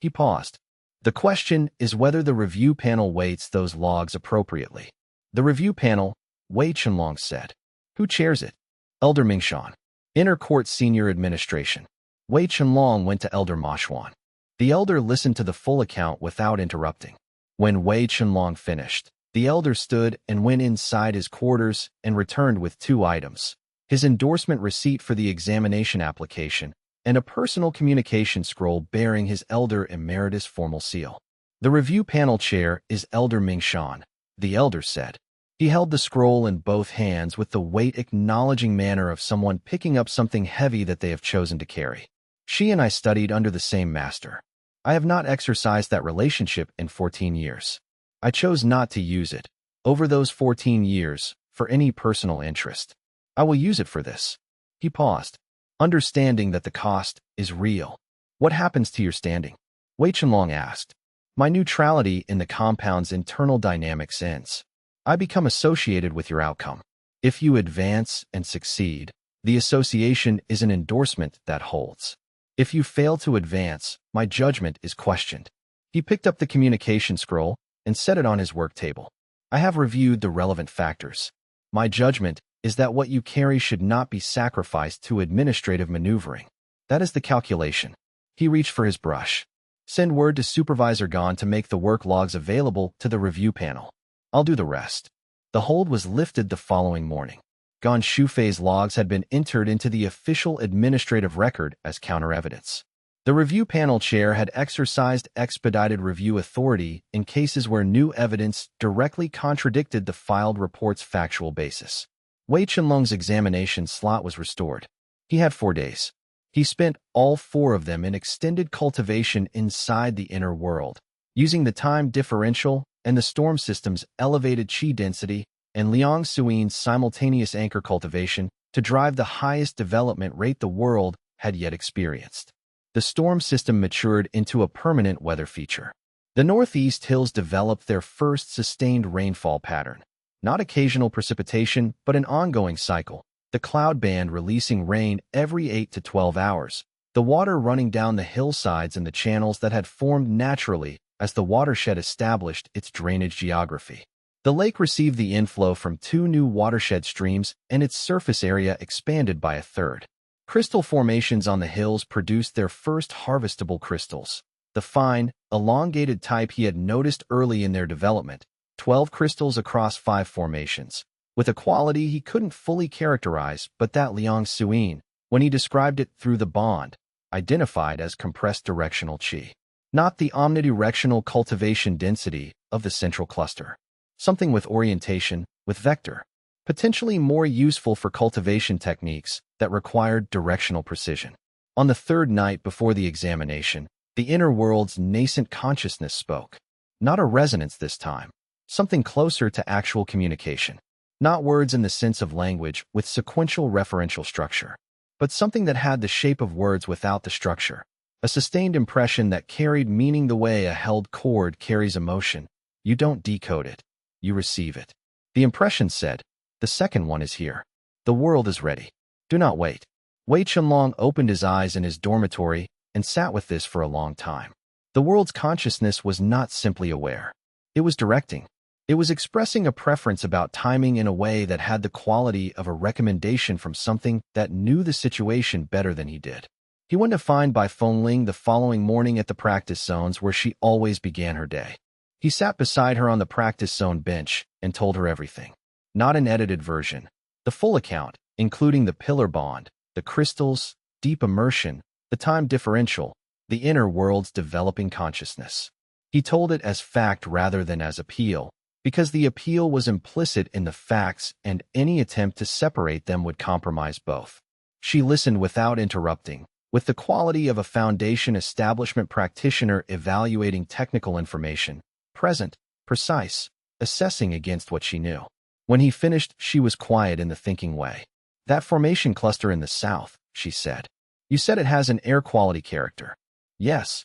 He paused. The question is whether the review panel weights those logs appropriately. The review panel, Wei Chenlong said. Who chairs it? Elder Mingshan. Inner Court Senior Administration. Wei Chenlong went to Elder Ma Xuan. The elder listened to the full account without interrupting. When Wei Chenlong finished, the elder stood and went inside his quarters and returned with 2 items: his endorsement receipt for the examination application and a personal communication scroll bearing his elder emeritus formal seal. The review panel chair is Elder Mingshan, the elder said. He held the scroll in both hands with the weight-acknowledging manner of someone picking up something heavy that they have chosen to carry. She and I studied under the same master. I have not exercised that relationship in 14 years. I chose not to use it, over those 14 years, for any personal interest. I will use it for this. He paused, understanding that the cost is real. What happens to your standing? Wei Chenlong asked. My neutrality in the compound's internal dynamics ends. I become associated with your outcome. If you advance and succeed, the association is an endorsement that holds. If you fail to advance, my judgment is questioned. He picked up the communication scroll and set it on his work table. I have reviewed the relevant factors. My judgment is that what you carry should not be sacrificed to administrative maneuvering. That is the calculation. He reached for his brush. Send word to Supervisor Gan to make the work logs available to the review panel. I'll do the rest. The hold was lifted the following morning. Gan Shufei's logs had been entered into the official administrative record as counter-evidence. The review panel chair had exercised expedited review authority in cases where new evidence directly contradicted the filed report's factual basis. Wei Chenlong's examination slot was restored. He had 4 days. He spent all 4 of them in extended cultivation inside the inner world, using the time differential and the storm system's elevated chi density and Liang Suin's simultaneous anchor cultivation to drive the highest development rate the world had yet experienced. The storm system matured into a permanent weather feature. The northeast hills developed their first sustained rainfall pattern, not occasional precipitation, but an ongoing cycle, the cloud band releasing rain every 8 to 12 hours, the water running down the hillsides and the channels that had formed naturally as the watershed established its drainage geography. The lake received the inflow from 2 new watershed streams, and its surface area expanded by a third. Crystal formations on the hills produced their first harvestable crystals, the fine, elongated type he had noticed early in their development, 12 crystals across 5 formations, with a quality he couldn't fully characterize but that Liang Suin, when he described it through the bond, identified as compressed directional qi, not the omnidirectional cultivation density of the central cluster. Something with orientation, with vector, potentially more useful for cultivation techniques that required directional precision. On the third night before the examination, the inner world's nascent consciousness spoke. Not a resonance this time, something closer to actual communication. Not words in the sense of language with sequential referential structure, but something that had the shape of words without the structure. A sustained impression that carried meaning the way a held chord carries emotion. You don't decode it, you receive it. The impression said, the second one is here. The world is ready. Do not wait. Wei Chenlong opened his eyes in his dormitory and sat with this for a long time. The world's consciousness was not simply aware. It was directing. It was expressing a preference about timing in a way that had the quality of a recommendation from something that knew the situation better than he did. He went to find Bai Fengling the following morning at the practice zones where she always began her day. He sat beside her on the practice zone bench and told her everything. Not an edited version. The full account, including the pillar bond, the crystals, deep immersion, the time differential, the inner world's developing consciousness. He told it as fact rather than as appeal, because the appeal was implicit in the facts and any attempt to separate them would compromise both. She listened without interrupting, with the quality of a foundation establishment practitioner evaluating technical information, present, precise, assessing against what she knew. When he finished, she was quiet in the thinking way. That formation cluster in the south, she said. You said it has an air quality character. Yes.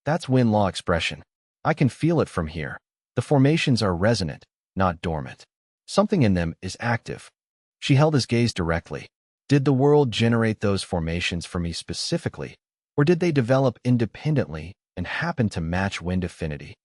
That's wind law expression. I can feel it from here. The formations are resonant, not dormant. Something in them is active. She held his gaze directly. Did the world generate those formations for me specifically, or did they develop independently and happen to match wind affinity?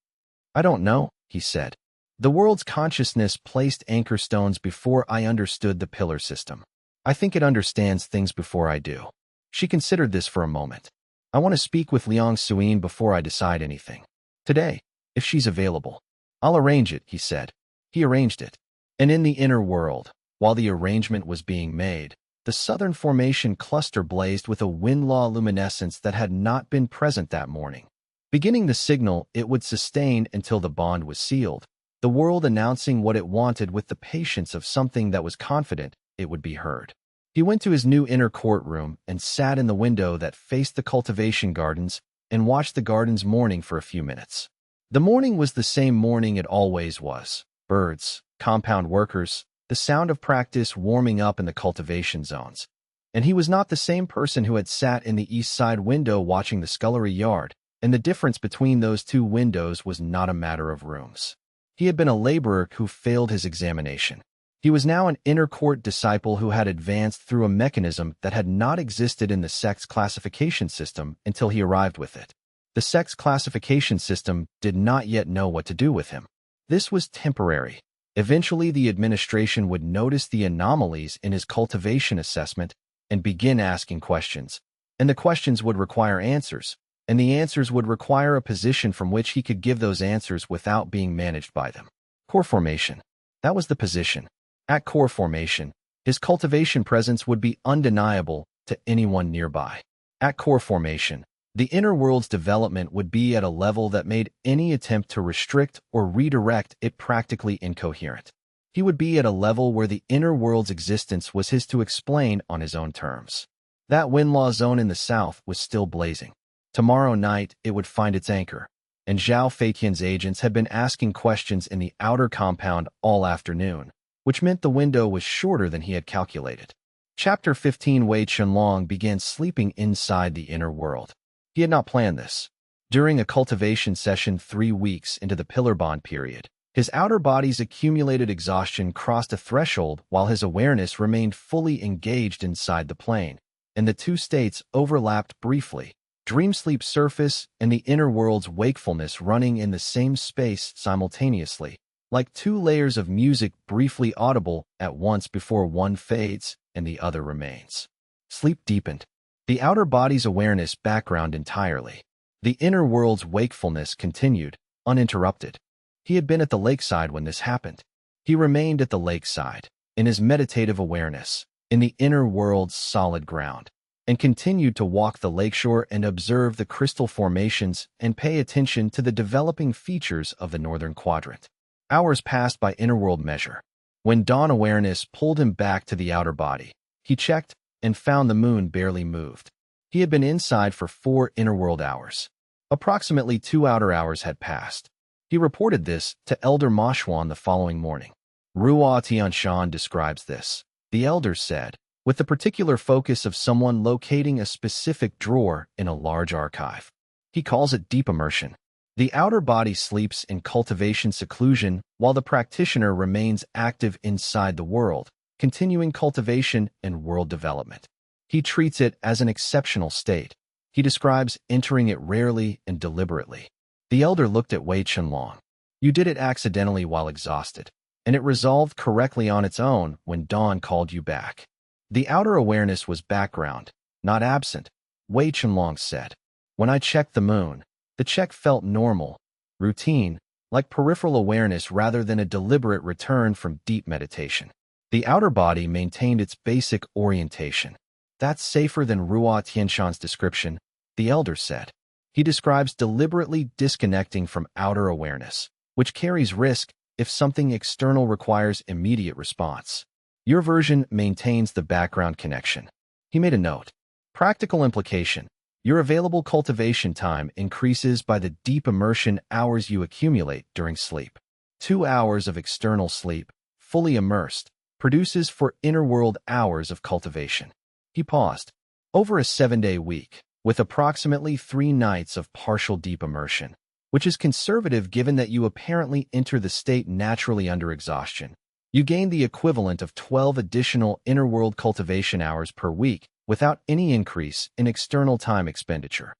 I don't know, he said. The world's consciousness placed anchor stones before I understood the pillar system. I think it understands things before I do. She considered this for a moment. I want to speak with Liang Suyin before I decide anything. Today, if she's available. I'll arrange it, he said. He arranged it. And in the inner world, while the arrangement was being made, the southern formation cluster blazed with a wind law luminescence that had not been present that morning. Beginning the signal it would sustain until the bond was sealed, the world announcing what it wanted with the patience of something that was confident it would be heard. He went to his new inner courtroom and sat in the window that faced the cultivation gardens and watched the gardens morning for a few minutes. The morning was the same morning it always was. Birds, compound workers, the sound of practice warming up in the cultivation zones. And he was not the same person who had sat in the east side window watching the scullery yard, and the difference between those two windows was not a matter of rooms. He had been a laborer who failed his examination. He was now an inner court disciple who had advanced through a mechanism that had not existed in the sect's classification system until he arrived with it. The sect's classification system did not yet know what to do with him. This was temporary. Eventually, the administration would notice the anomalies in his cultivation assessment and begin asking questions, and the questions would require answers, and the answers would require a position from which he could give those answers without being managed by them. Core formation. That was the position. At core formation, his cultivation presence would be undeniable to anyone nearby. At core formation, the inner world's development would be at a level that made any attempt to restrict or redirect it practically incoherent. He would be at a level where the inner world's existence was his to explain on his own terms. That wind law zone in the south was still blazing. Tomorrow night, it would find its anchor, and Zhao Feitian's agents had been asking questions in the outer compound all afternoon, which meant the window was shorter than he had calculated. Chapter 15. Wei Chenlong began sleeping inside the inner world. He had not planned this. During a cultivation session 3 weeks into the pillar bond period, his outer body's accumulated exhaustion crossed a threshold while his awareness remained fully engaged inside the plane, and the two states overlapped briefly. Dream sleep surface and the inner world's wakefulness running in the same space simultaneously, like two layers of music briefly audible at once before one fades and the other remains. Sleep deepened. The outer body's awareness background entirely. The inner world's wakefulness continued, uninterrupted. He had been at the lakeside when this happened. He remained at the lakeside, in his meditative awareness, in the inner world's solid ground. and continued to walk the lakeshore and observe the crystal formations and pay attention to the developing features of the northern quadrant. Hours passed by inner-world measure. When dawn awareness pulled him back to the outer body, he checked and found the moon barely moved. He had been inside for 4 inner-world hours. Approximately 2 outer hours had passed. He reported this to Elder Moshuan the following morning. Ruo Tianshan describes this. The elder said, with the particular focus of someone locating a specific drawer in a large archive. He calls it deep immersion. The outer body sleeps in cultivation seclusion while the practitioner remains active inside the world, continuing cultivation and world development. He treats it as an exceptional state. He describes entering it rarely and deliberately. The elder looked at Wei Chenlong. You did it accidentally while exhausted, and it resolved correctly on its own when dawn called you back. The outer awareness was background, not absent, Wei Chenlong said. When I checked the moon, the check felt normal, routine, like peripheral awareness rather than a deliberate return from deep meditation. The outer body maintained its basic orientation. That's safer than Ruo Tianshan's description, the elder said. He describes deliberately disconnecting from outer awareness, which carries risk if something external requires immediate response. Your version maintains the background connection. He made a note. Practical implication. Your available cultivation time increases by the deep immersion hours you accumulate during sleep. 2 hours of external sleep, fully immersed, produces for inner world hours of cultivation. He paused. Over a 7-day week, with approximately 3 nights of partial deep immersion, which is conservative given that you apparently enter the state naturally under exhaustion. You gain the equivalent of 12 additional inner world cultivation hours per week without any increase in external time expenditure.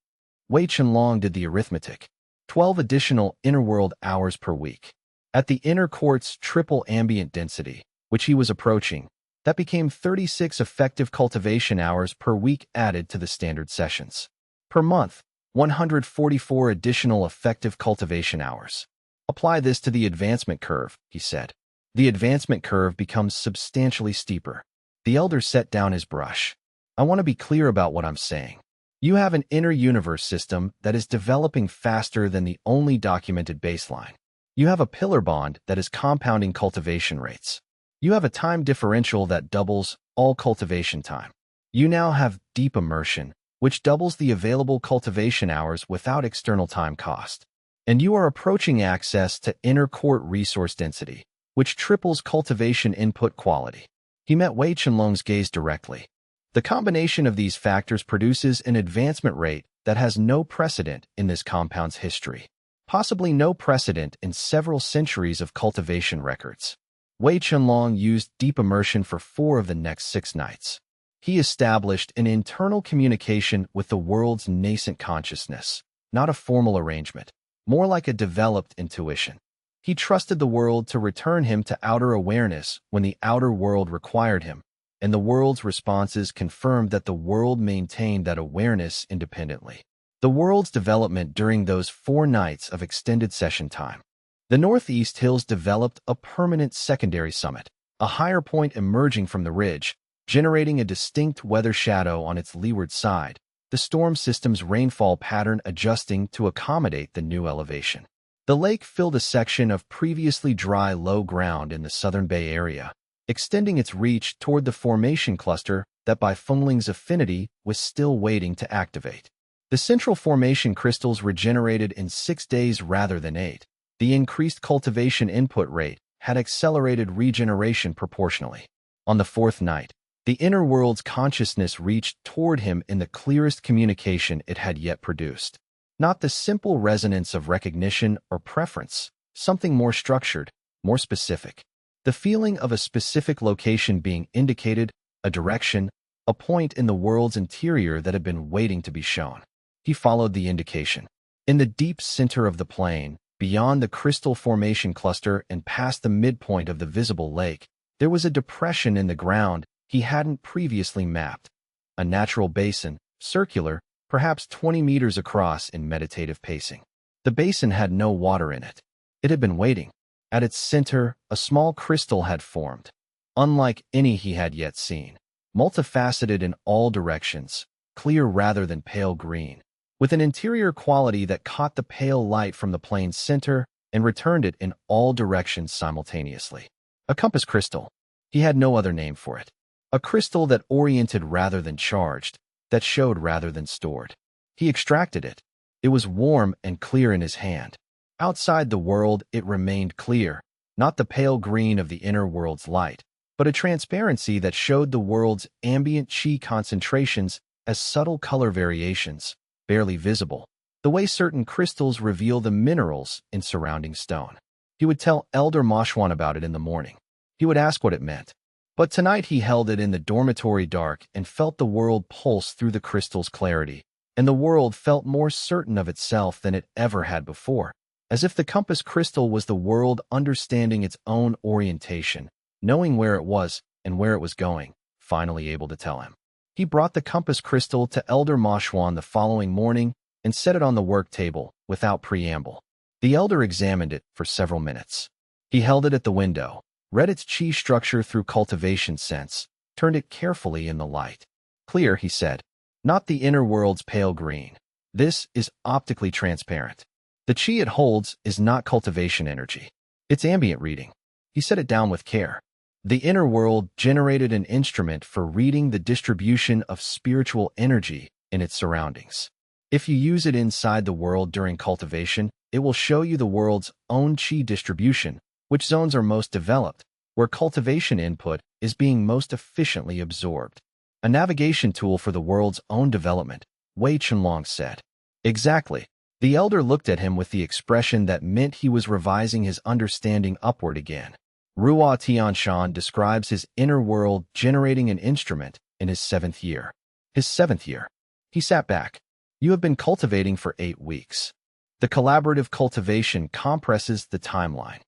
Wei Chenlong did the arithmetic. 12 additional inner world hours per week. At the inner court's triple ambient density, which he was approaching, that became 36 effective cultivation hours per week added to the standard sessions. Per month, 144 additional effective cultivation hours. Apply this to the advancement curve, he said. The advancement curve becomes substantially steeper. The elder set down his brush. I want to be clear about what I'm saying. You have an inner universe system that is developing faster than the only documented baseline. You have a pillar bond that is compounding cultivation rates. You have a time differential that doubles all cultivation time. You now have deep immersion, which doubles the available cultivation hours without external time cost. And you are approaching access to inner court resource density, which triples cultivation input quality. He met Wei Chenlong's gaze directly. The combination of these factors produces an advancement rate that has no precedent in this compound's history, possibly no precedent in several centuries of cultivation records. Wei Chenlong used deep immersion for 4 of the next 6 nights. He established an internal communication with the world's nascent consciousness, not a formal arrangement, more like a developed intuition. He trusted the world to return him to outer awareness when the outer world required him, and the world's responses confirmed that the world maintained that awareness independently. The world's development during those 4 nights of extended session time. The Northeast Hills developed a permanent secondary summit, a higher point emerging from the ridge, generating a distinct weather shadow on its leeward side, the storm system's rainfall pattern adjusting to accommodate the new elevation. The lake filled a section of previously dry low ground in the southern Bay Area, extending its reach toward the formation cluster that by Fengling's affinity was still waiting to activate. The central formation crystals regenerated in 6 days rather than 8. The increased cultivation input rate had accelerated regeneration proportionally. On the 4th night, the inner world's consciousness reached toward him in the clearest communication it had yet produced. Not the simple resonance of recognition or preference, something more structured, more specific. The feeling of a specific location being indicated, a direction, a point in the world's interior that had been waiting to be shown. He followed the indication. In the deep center of the plain, beyond the crystal formation cluster and past the midpoint of the visible lake, there was a depression in the ground he hadn't previously mapped. A natural basin, circular, perhaps 20 meters across in meditative pacing. The basin had no water in it. It had been waiting. At its center, a small crystal had formed, unlike any he had yet seen, multifaceted in all directions, clear rather than pale green, with an interior quality that caught the pale light from the plane's center and returned it in all directions simultaneously. A compass crystal. He had no other name for it. A crystal that oriented rather than charged, that showed rather than stored. He extracted it. It was warm and clear in his hand. Outside the world, it remained clear, not the pale green of the inner world's light, but a transparency that showed the world's ambient chi concentrations as subtle color variations, barely visible, the way certain crystals reveal the minerals in surrounding stone. He would tell Elder Moshwan about it in the morning. He would ask what it meant. But tonight he held it in the dormitory dark and felt the world pulse through the crystal's clarity, and the world felt more certain of itself than it ever had before, as if the compass crystal was the world understanding its own orientation, knowing where it was and where it was going, finally able to tell him. He brought the compass crystal to Elder Moshwan the following morning and set it on the work table without preamble. The elder examined it for several minutes. He held it at the window, read its chi structure through cultivation sense, turned it carefully in the light. Clear, he said, not the inner world's pale green. This is optically transparent. The chi it holds is not cultivation energy. It's ambient reading. He set it down with care. The inner world generated an instrument for reading the distribution of spiritual energy in its surroundings. If you use it inside the world during cultivation, it will show you the world's own chi distribution, which zones are most developed, where cultivation input is being most efficiently absorbed. A navigation tool for the world's own development, Wei Chenlong said. Exactly. The elder looked at him with the expression that meant he was revising his understanding upward again. Ruo Tianshan describes his inner world generating an instrument in his 7th year. His 7th year. He sat back. You have been cultivating for 8 weeks. The collaborative cultivation compresses the timeline.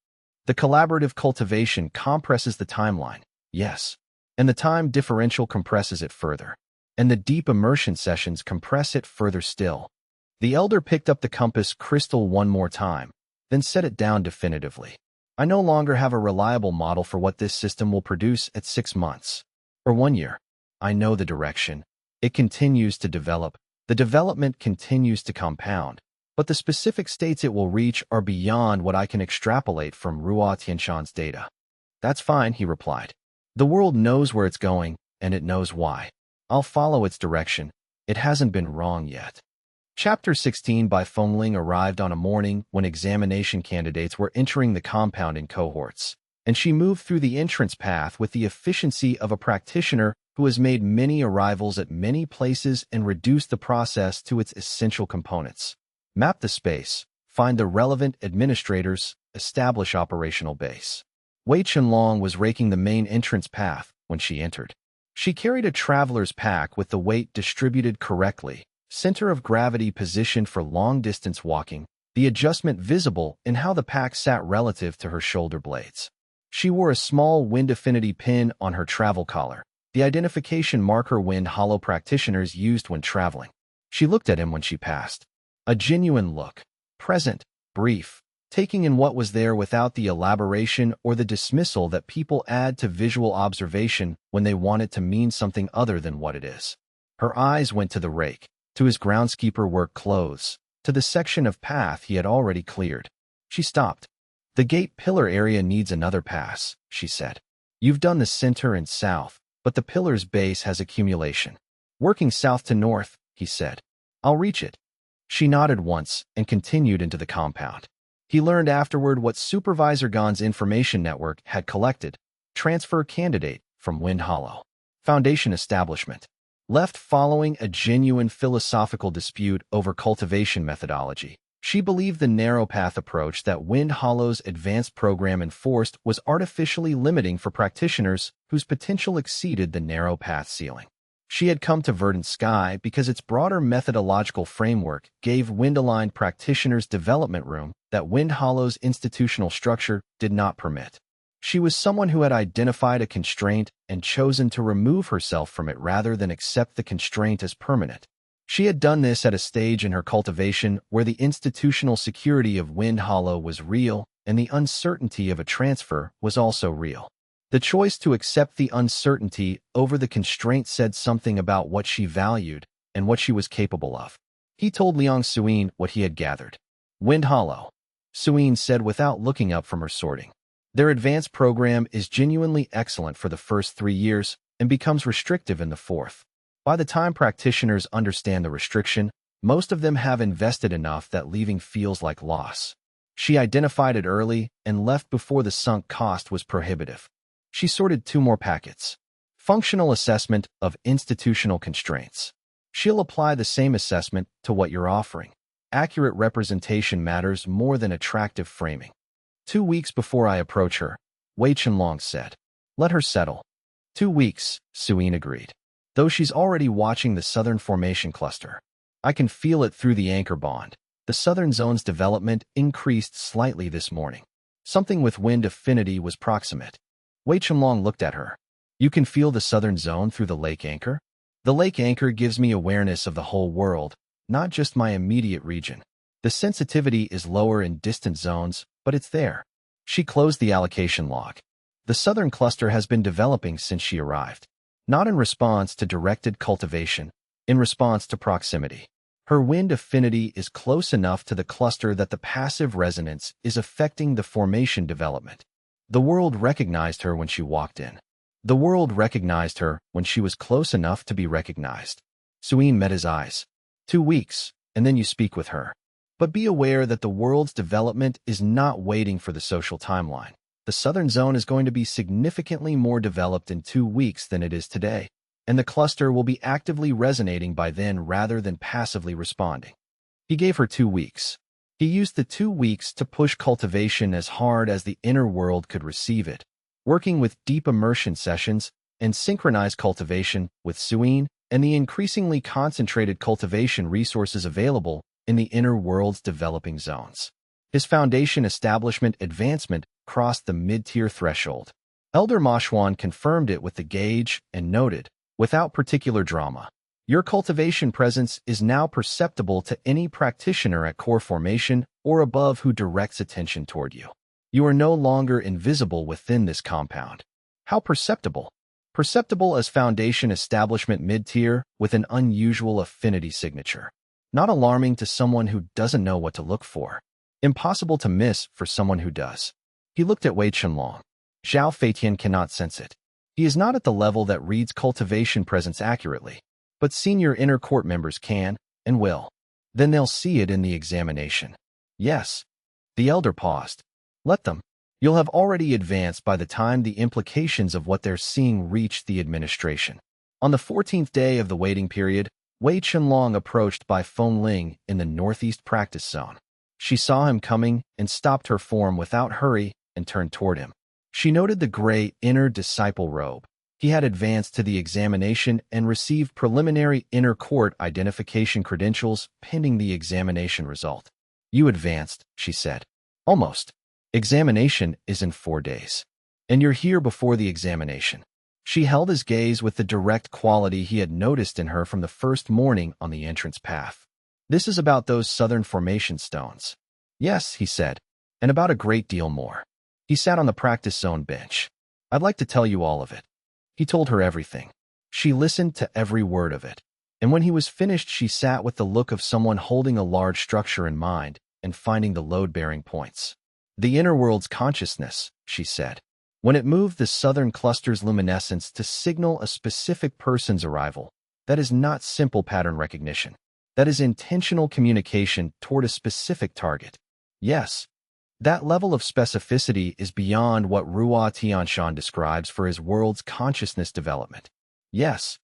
The collaborative cultivation compresses the timeline, yes. And the time differential compresses it further. And the deep immersion sessions compress it further still. The elder picked up the compass crystal one more time, then set it down definitively. I no longer have a reliable model for what this system will produce at 6 months. Or 1 year. I know the direction. It continues to develop. The development continues to compound. But the specific states it will reach are beyond what I can extrapolate from Ruo Tianshan's data. That's fine, he replied. The world knows where it's going, and it knows why. I'll follow its direction. It hasn't been wrong yet. Chapter 16 by Fengling arrived on a morning when examination candidates were entering the compound in cohorts, and she moved through the entrance path with the efficiency of a practitioner who has made many arrivals at many places and reduced the process to its essential components. Map the space, find the relevant administrators, establish operational base. Wei Chenlong was raking the main entrance path when she entered. She carried a traveler's pack with the weight distributed correctly, center of gravity positioned for long-distance walking, the adjustment visible in how the pack sat relative to her shoulder blades. She wore a small wind affinity pin on her travel collar, the identification marker Wind Hollow practitioners used when traveling. She looked at him when she passed. A genuine look, present, brief, taking in what was there without the elaboration or the dismissal that people add to visual observation when they want it to mean something other than what it is. Her eyes went to the rake, to his groundskeeper work clothes, to the section of path he had already cleared. She stopped. The gate pillar area needs another pass, she said. You've done the center and south, but the pillar's base has accumulation. Working south to north, he said. I'll reach it. She nodded once and continued into the compound. He learned afterward what Supervisor Gon's information network had collected. Transfer candidate from Wind Hollow. Foundation establishment. Left following a genuine philosophical dispute over cultivation methodology. She believed the narrow path approach that Wind Hollow's advanced program enforced was artificially limiting for practitioners whose potential exceeded the narrow path ceiling. She had come to Verdant Sky because its broader methodological framework gave wind-aligned practitioners development room that Wind Hollow's institutional structure did not permit. She was someone who had identified a constraint and chosen to remove herself from it rather than accept the constraint as permanent. She had done this at a stage in her cultivation where the institutional security of Wind Hollow was real and the uncertainty of a transfer was also real. The choice to accept the uncertainty over the constraint said something about what she valued, and what she was capable of. He told Liang Suyin what he had gathered. Wind Hollow, Suyin said without looking up from her sorting. Their advanced program is genuinely excellent for the first 3 years and becomes restrictive in the fourth. By the time practitioners understand the restriction, most of them have invested enough that leaving feels like loss. She identified it early and left before the sunk cost was prohibitive. She sorted 2 more packets. Functional assessment of institutional constraints. She'll apply the same assessment to what you're offering. Accurate representation matters more than attractive framing. 2 weeks before I approach her, Wei Chenlong said. Let her settle. 2 weeks, Suyin agreed. Though she's already watching the Southern Formation Cluster. I can feel it through the anchor bond. The Southern Zone's development increased slightly this morning. Something with wind affinity was proximate. Wei Chenlong looked at her. You can feel the Southern Zone through the lake anchor? The lake anchor gives me awareness of the whole world, not just my immediate region. The sensitivity is lower in distant zones, but it's there. She closed the allocation log. The Southern Cluster has been developing since she arrived. Not in response to directed cultivation, in response to proximity. Her wind affinity is close enough to the cluster that the passive resonance is affecting the formation development. The world recognized her when she walked in. The world recognized her when she was close enough to be recognized. Suyin met his eyes. 2 weeks, and then you speak with her. But be aware that the world's development is not waiting for the social timeline. The Southern Zone is going to be significantly more developed in 2 weeks than it is today, and the cluster will be actively resonating by then rather than passively responding. He gave her 2 weeks. He used the 2 weeks to push cultivation as hard as the inner world could receive it, working with deep immersion sessions and synchronized cultivation with Suyin and the increasingly concentrated cultivation resources available in the inner world's developing zones. His foundation establishment advancement crossed the mid-tier threshold. Elder Ma Xuan confirmed it with the gauge and noted, without particular drama, your cultivation presence is now perceptible to any practitioner at core formation or above who directs attention toward you. You are no longer invisible within this compound. How perceptible? Perceptible as foundation establishment mid-tier with an unusual affinity signature. Not alarming to someone who doesn't know what to look for. Impossible to miss for someone who does. He looked at Wei Chenlong. Zhao Feitian cannot sense it. He is not at the level that reads cultivation presence accurately, but senior inner court members can and will. Then they'll see it in the examination. Yes. The elder paused. Let them. You'll have already advanced by the time the implications of what they're seeing reach the administration. On the 14th day of the waiting period, Wei Chenlong approached by Feng Ling in the northeast practice zone. She saw him coming and stopped her form without hurry and turned toward him. She noted the gray inner disciple robe. He had advanced to the examination and received preliminary inner court identification credentials pending the examination result. You advanced, she said. Almost. Examination is in 4 days. And you're here before the examination. She held his gaze with the direct quality he had noticed in her from the first morning on the entrance path. This is about those southern formation stones. Yes, he said, and about a great deal more. He sat on the practice zone bench. I'd like to tell you all of it. He told her everything. She listened to every word of it. And when he was finished, she sat with the look of someone holding a large structure in mind and finding the load-bearing points. The inner world's consciousness, she said. When it moved the southern cluster's luminescence to signal a specific person's arrival, that is not simple pattern recognition. That is intentional communication toward a specific target. Yes, that level of specificity is beyond what Ruo Tianshan describes for his world's consciousness development. Yes,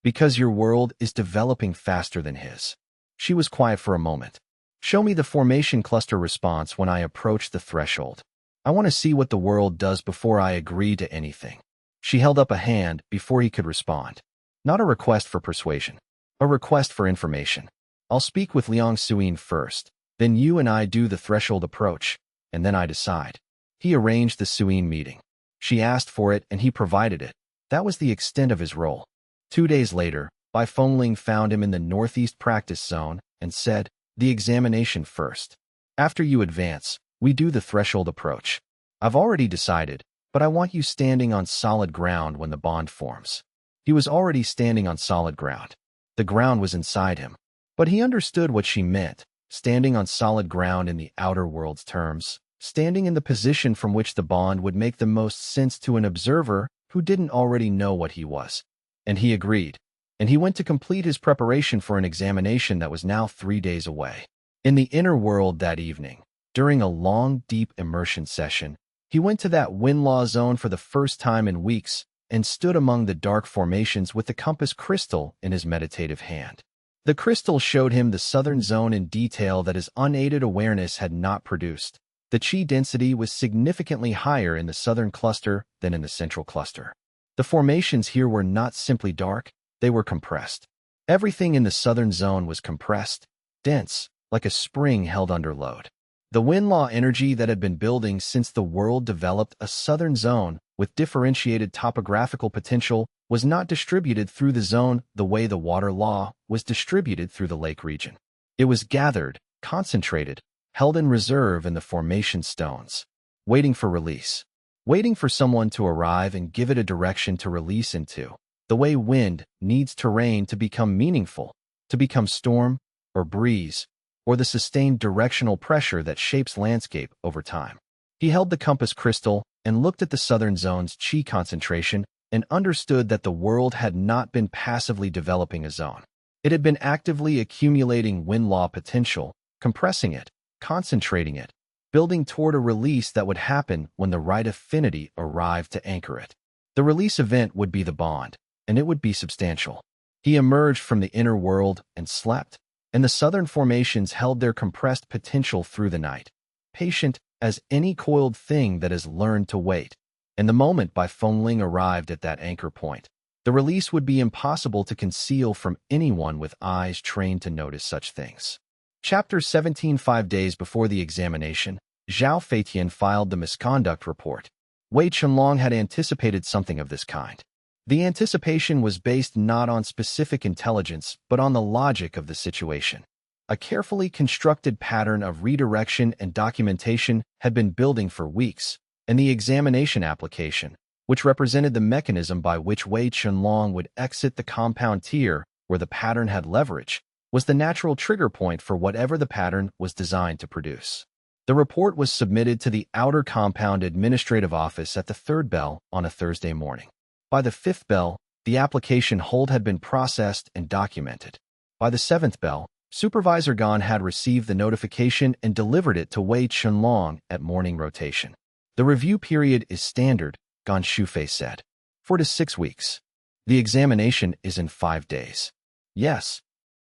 because your world is developing faster than his. She was quiet for a moment. Show me the formation cluster response when I approach the threshold. I want to see what the world does before I agree to anything. She held up a hand before he could respond. Not a request for persuasion. A request for information. I'll speak with Liang Suyin first, then you and I do the threshold approach, and then I decide. He arranged the Suyin meeting. She asked for it and he provided it. That was the extent of his role. 2 days later, Bai Fengling found him in the northeast practice zone and said, the examination first. After you advance, we do the threshold approach. I've already decided, but I want you standing on solid ground when the bond forms. He was already standing on solid ground. The ground was inside him. But he understood what she meant, standing on solid ground in the outer world's terms, standing in the position from which the bond would make the most sense to an observer who didn't already know what he was. And he agreed. And he went to complete his preparation for an examination that was now 3 days away. In the inner world that evening, during a long, deep immersion session, he went to that wind-law zone for the first time in weeks and stood among the dark formations with the compass crystal in his meditative hand. The crystal showed him the southern zone in detail that his unaided awareness had not produced. The chi density was significantly higher in the southern cluster than in the central cluster. The formations here were not simply dark, they were compressed. Everything in the southern zone was compressed, dense, like a spring held under load. The wind-law energy that had been building since the world developed a southern zone with differentiated topographical potential was not distributed through the zone the way the water law was distributed through the lake region. It was gathered, concentrated, held in reserve in the formation stones, waiting for release, waiting for someone to arrive and give it a direction to release into, the way wind needs terrain to become meaningful, to become storm or breeze, or the sustained directional pressure that shapes landscape over time. He held the compass crystal and looked at the southern zone's chi concentration and understood that the world had not been passively developing a zone. It had been actively accumulating wind-law potential, compressing it, concentrating it, building toward a release that would happen when the right affinity arrived to anchor it. The release event would be the bond, and it would be substantial. He emerged from the inner world and slept, and the southern formations held their compressed potential through the night, patient as any coiled thing that has learned to wait. And the moment Bai Fengling arrived at that anchor point, the release would be impossible to conceal from anyone with eyes trained to notice such things. Chapter 17. 5 days before the examination, Zhao Feitian filed the misconduct report. Wei Chenlong had anticipated something of this kind. The anticipation was based not on specific intelligence, but on the logic of the situation. A carefully constructed pattern of redirection and documentation had been building for weeks, and the examination application, which represented the mechanism by which Wei Chenlong would exit the compound tier where the pattern had leverage, was the natural trigger point for whatever the pattern was designed to produce. The report was submitted to the outer compound administrative office at the 3rd bell on a Thursday morning. By the 5th bell, the application hold had been processed and documented. By the 7th bell, Supervisor Gan had received the notification and delivered it to Wei Chenlong at morning rotation. The review period is standard, Gan Shufei said. 4 to 6 weeks. The examination is in 5 days. Yes.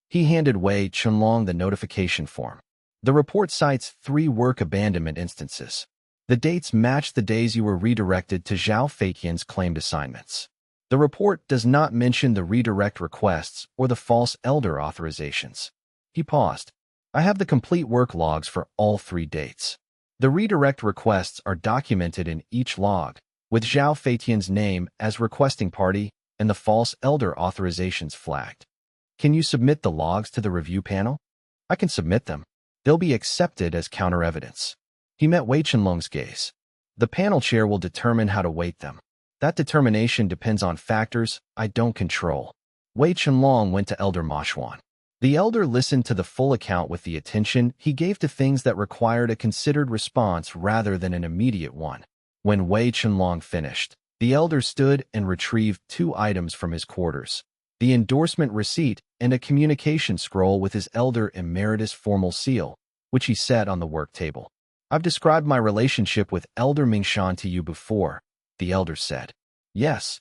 He handed Wei Chenlong the notification form. The report cites 3 work abandonment instances. The dates match the days you were redirected to Zhao Feitian's claimed assignments. The report does not mention the redirect requests or the false elder authorizations. He paused. I have the complete work logs for all 3 dates. The redirect requests are documented in each log, with Zhao Feitian's name as requesting party and the false elder authorizations flagged. Can you submit the logs to the review panel? I can submit them. They'll be accepted as counter-evidence. He met Wei Chenlong's gaze. The panel chair will determine how to weight them. That determination depends on factors I don't control. Wei Chenlong went to Elder Ma Xuan. The elder listened to the full account with the attention he gave to things that required a considered response rather than an immediate one. When Wei Chenlong finished, the elder stood and retrieved 2 items from his quarters, the endorsement receipt and a communication scroll with his elder emeritus formal seal, which he set on the work table. I've described my relationship with Elder Mingshan to you before, the elder said. Yes.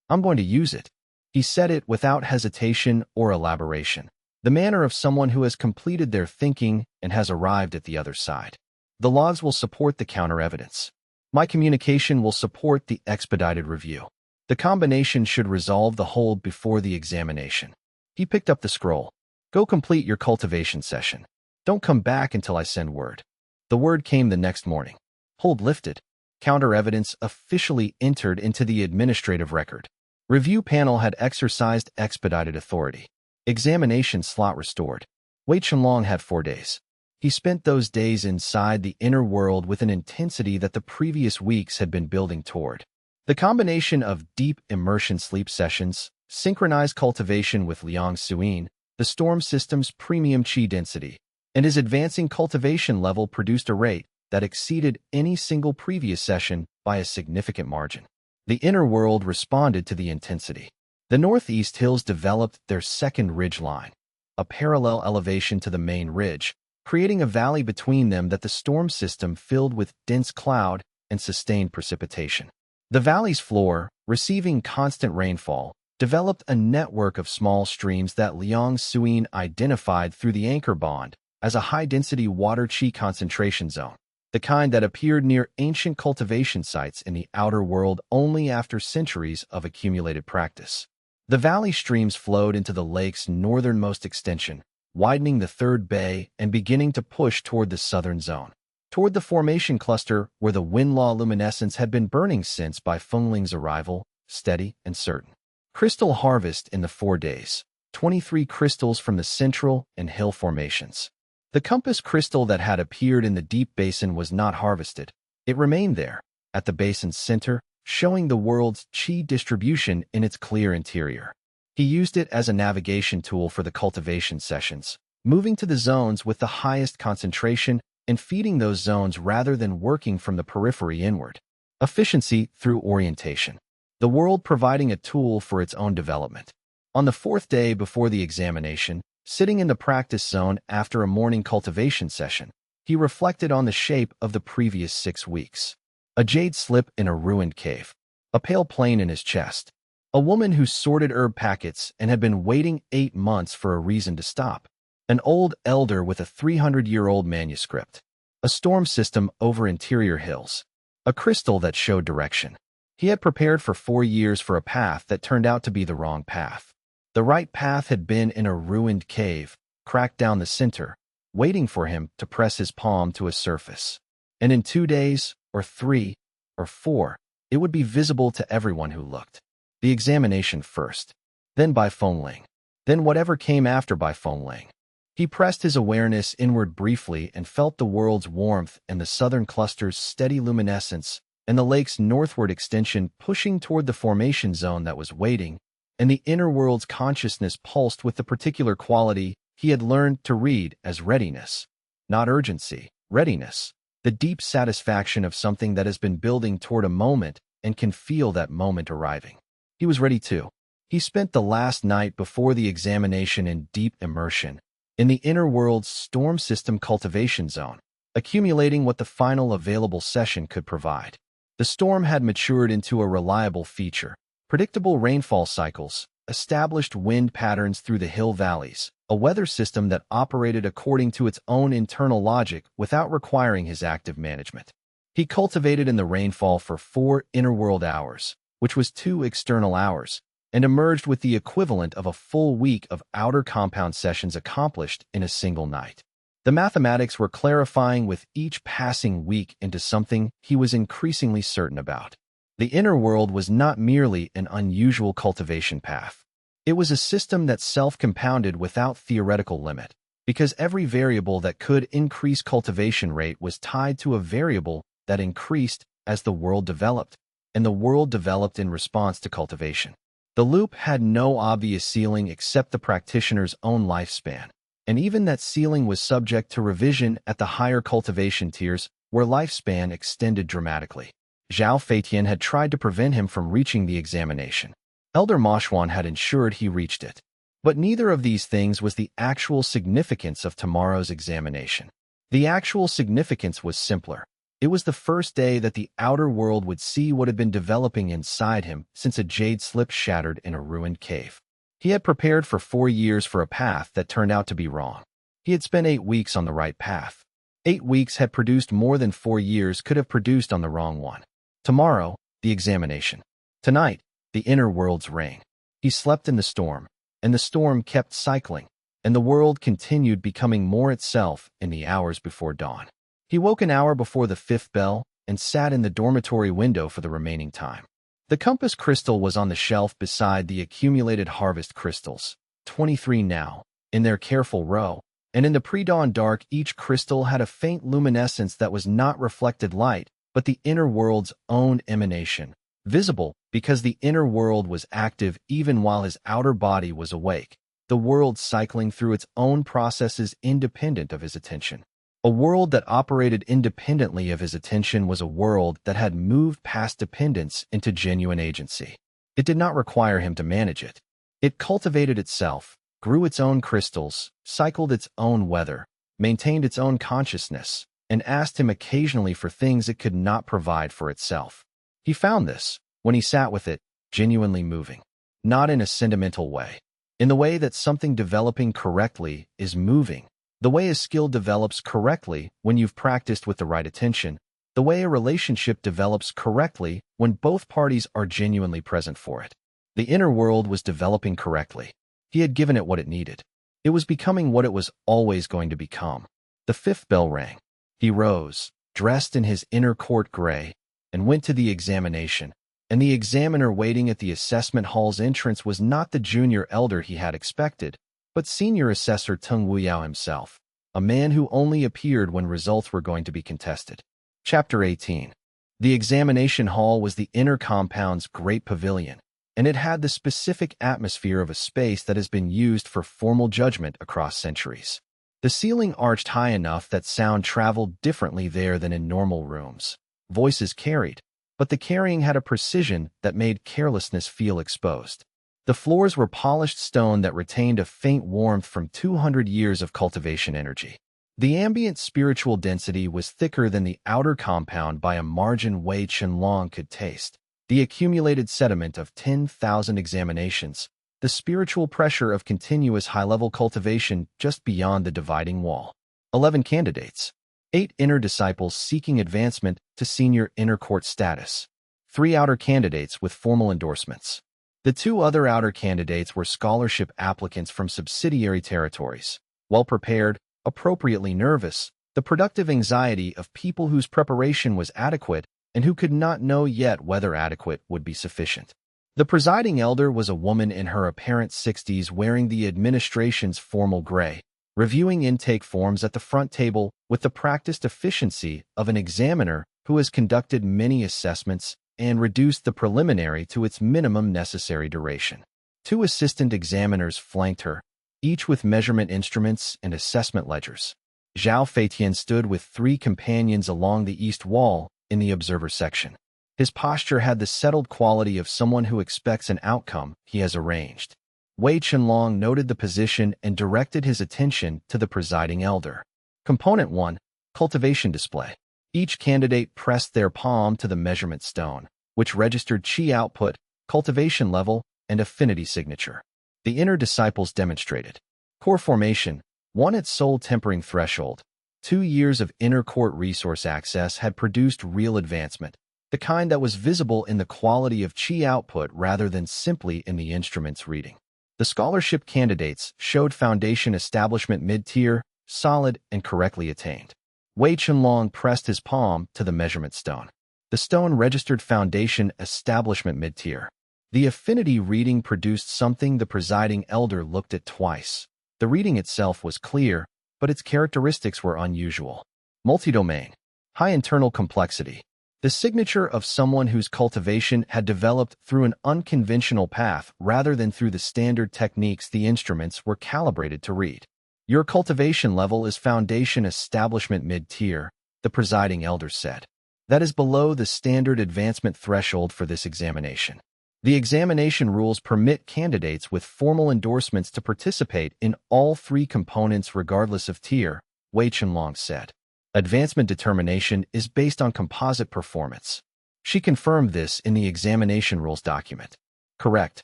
I'm going to use it. He said it without hesitation or elaboration, the manner of someone who has completed their thinking and has arrived at the other side. The logs will support the counter-evidence. My communication will support the expedited review. The combination should resolve the hold before the examination. He picked up the scroll. Go complete your cultivation session. Don't come back until I send word. The word came the next morning. Hold lifted. Counter-evidence officially entered into the administrative record. Review panel had exercised expedited authority. Examination slot restored. Wei Chenlong had 4 days. He spent those days inside the inner world with an intensity that the previous weeks had been building toward. The combination of deep immersion sleep sessions, synchronized cultivation with Liang Suin, the storm system's premium qi density, and his advancing cultivation level produced a rate that exceeded any single previous session by a significant margin. The inner world responded to the intensity. The northeast hills developed their second ridge line, a parallel elevation to the main ridge, creating a valley between them that the storm system filled with dense cloud and sustained precipitation. The valley's floor, receiving constant rainfall, developed a network of small streams that Liang Suin identified through the anchor bond as a high-density water qi concentration zone, the kind that appeared near ancient cultivation sites in the outer world only after centuries of accumulated practice. The valley streams flowed into the lake's northernmost extension, widening the third bay and beginning to push toward the southern zone, toward the formation cluster where the Winlaw luminescence had been burning since Bai Fengling's arrival, steady and certain. Crystal harvest in the 4 days, 23 crystals from the central and hill formations. The compass crystal that had appeared in the deep basin was not harvested. It remained there, at the basin's center, showing the world's qi distribution in its clear interior. He used it as a navigation tool for the cultivation sessions, moving to the zones with the highest concentration and feeding those zones rather than working from the periphery inward. Efficiency through orientation. The world providing a tool for its own development. On the 4th day before the examination, sitting in the practice zone after a morning cultivation session, he reflected on the shape of the previous 6 weeks. A jade slip in a ruined cave. A pale plain in his chest. A woman who sorted herb packets and had been waiting 8 months for a reason to stop. An old elder with a 300-year-old manuscript. A storm system over interior hills. A crystal that showed direction. He had prepared for 4 years for a path that turned out to be the wrong path. The right path had been in a ruined cave, cracked down the center, waiting for him to press his palm to a surface. And in 2 days, or 3, or 4, it would be visible to everyone who looked. The examination first, then Bai Fengling, then whatever came after Bai Fengling. He pressed his awareness inward briefly and felt the world's warmth and the southern cluster's steady luminescence and the lake's northward extension pushing toward the formation zone that was waiting, and the inner world's consciousness pulsed with the particular quality he had learned to read as readiness. Not urgency, readiness. The deep satisfaction of something that has been building toward a moment and can feel that moment arriving. He was ready too. He spent the last night before the examination in deep immersion, in the inner world's storm system cultivation zone, accumulating what the final available session could provide. The storm had matured into a reliable feature, predictable rainfall cycles, established wind patterns through the hill valleys, a weather system that operated according to its own internal logic without requiring his active management. He cultivated in the rainfall for 4 inner-world hours, which was 2 external hours, and emerged with the equivalent of a full week of outer compound sessions accomplished in a single night. The mathematics were clarifying with each passing week into something he was increasingly certain about. The inner world was not merely an unusual cultivation path. It was a system that self-compounded without theoretical limit, because every variable that could increase cultivation rate was tied to a variable that increased as the world developed, and the world developed in response to cultivation. The loop had no obvious ceiling except the practitioner's own lifespan, and even that ceiling was subject to revision at the higher cultivation tiers where lifespan extended dramatically. Zhao Feitian had tried to prevent him from reaching the examination. Elder Moshwan had ensured he reached it. But neither of these things was the actual significance of tomorrow's examination. The actual significance was simpler. It was the first day that the outer world would see what had been developing inside him since a jade slip shattered in a ruined cave. He had prepared for 4 years for a path that turned out to be wrong. He had spent 8 weeks on the right path. 8 weeks had produced more than 4 years could have produced on the wrong one. Tomorrow, the examination. Tonight, the inner world's reign. He slept in the storm, and the storm kept cycling, and the world continued becoming more itself in the hours before dawn. He woke an hour before the 5th bell and sat in the dormitory window for the remaining time. The compass crystal was on the shelf beside the accumulated harvest crystals, 23 now, in their careful row, and in the pre-dawn dark each crystal had a faint luminescence that was not reflected light, but the inner world's own emanation, visible because the inner world was active even while his outer body was awake, the world cycling through its own processes independent of his attention. A world that operated independently of his attention was a world that had moved past dependence into genuine agency. It did not require him to manage it. It cultivated itself, grew its own crystals, cycled its own weather, maintained its own consciousness, and asked him occasionally for things it could not provide for itself. He found this, when he sat with it, genuinely moving. Not in a sentimental way. In the way that something developing correctly is moving. The way a skill develops correctly when you've practiced with the right attention. The way a relationship develops correctly when both parties are genuinely present for it. The inner world was developing correctly. He had given it what it needed. It was becoming what it was always going to become. The fifth bell rang. He rose, dressed in his inner court gray, and went to the examination. And the examiner waiting at the assessment hall's entrance was not the junior elder he had expected, but senior assessor Tung Wuyao himself, a man who only appeared when results were going to be contested. Chapter 18. The examination hall was the inner compound's great pavilion, and it had the specific atmosphere of a space that has been used for formal judgment across centuries. The ceiling arched high enough that sound traveled differently there than in normal rooms. Voices carried, but the carrying had a precision that made carelessness feel exposed. The floors were polished stone that retained a faint warmth from 200 years of cultivation energy. The ambient spiritual density was thicker than the outer compound by a margin Wei Chenlong could taste. The accumulated sediment of 10,000 examinations, the spiritual pressure of continuous high-level cultivation just beyond the dividing wall. 11 candidates. 8 inner disciples seeking advancement to senior inner court status. 3 outer candidates with formal endorsements. The 2 other outer candidates were scholarship applicants from subsidiary territories, well-prepared, appropriately nervous, the productive anxiety of people whose preparation was adequate and who could not know yet whether adequate would be sufficient. The presiding elder was a woman in her apparent 60s wearing the administration's formal gray, reviewing intake forms at the front table with the practiced efficiency of an examiner who has conducted many assessments and reduced the preliminary to its minimum necessary duration. 2 assistant examiners flanked her, each with measurement instruments and assessment ledgers. Zhao Feitian stood with 3 companions along the east wall in the observer section. His posture had the settled quality of someone who expects an outcome he has arranged. Wei Chenlong noted the position and directed his attention to the presiding elder. Component 1, Cultivation Display. Each candidate pressed their palm to the measurement stone, which registered qi output, cultivation level, and affinity signature. The inner disciples demonstrated. Core formation, 1 at soul tempering threshold. 2 years of inner court resource access had produced real advancement, the kind that was visible in the quality of qi output rather than simply in the instrument's reading. The scholarship candidates showed foundation establishment mid-tier, solid, and correctly attained. Wei Chenlong pressed his palm to the measurement stone. The stone registered foundation establishment mid-tier. The affinity reading produced something the presiding elder looked at twice. The reading itself was clear, but its characteristics were unusual. Multi-domain. High internal complexity. The signature of someone whose cultivation had developed through an unconventional path rather than through the standard techniques the instruments were calibrated to read. Your cultivation level is foundation establishment mid-tier, the presiding elder said. That is below the standard advancement threshold for this examination. The examination rules permit candidates with formal endorsements to participate in all 3 components regardless of tier, Wei Chenlong said. Advancement determination is based on composite performance. She confirmed this in the examination rules document. Correct.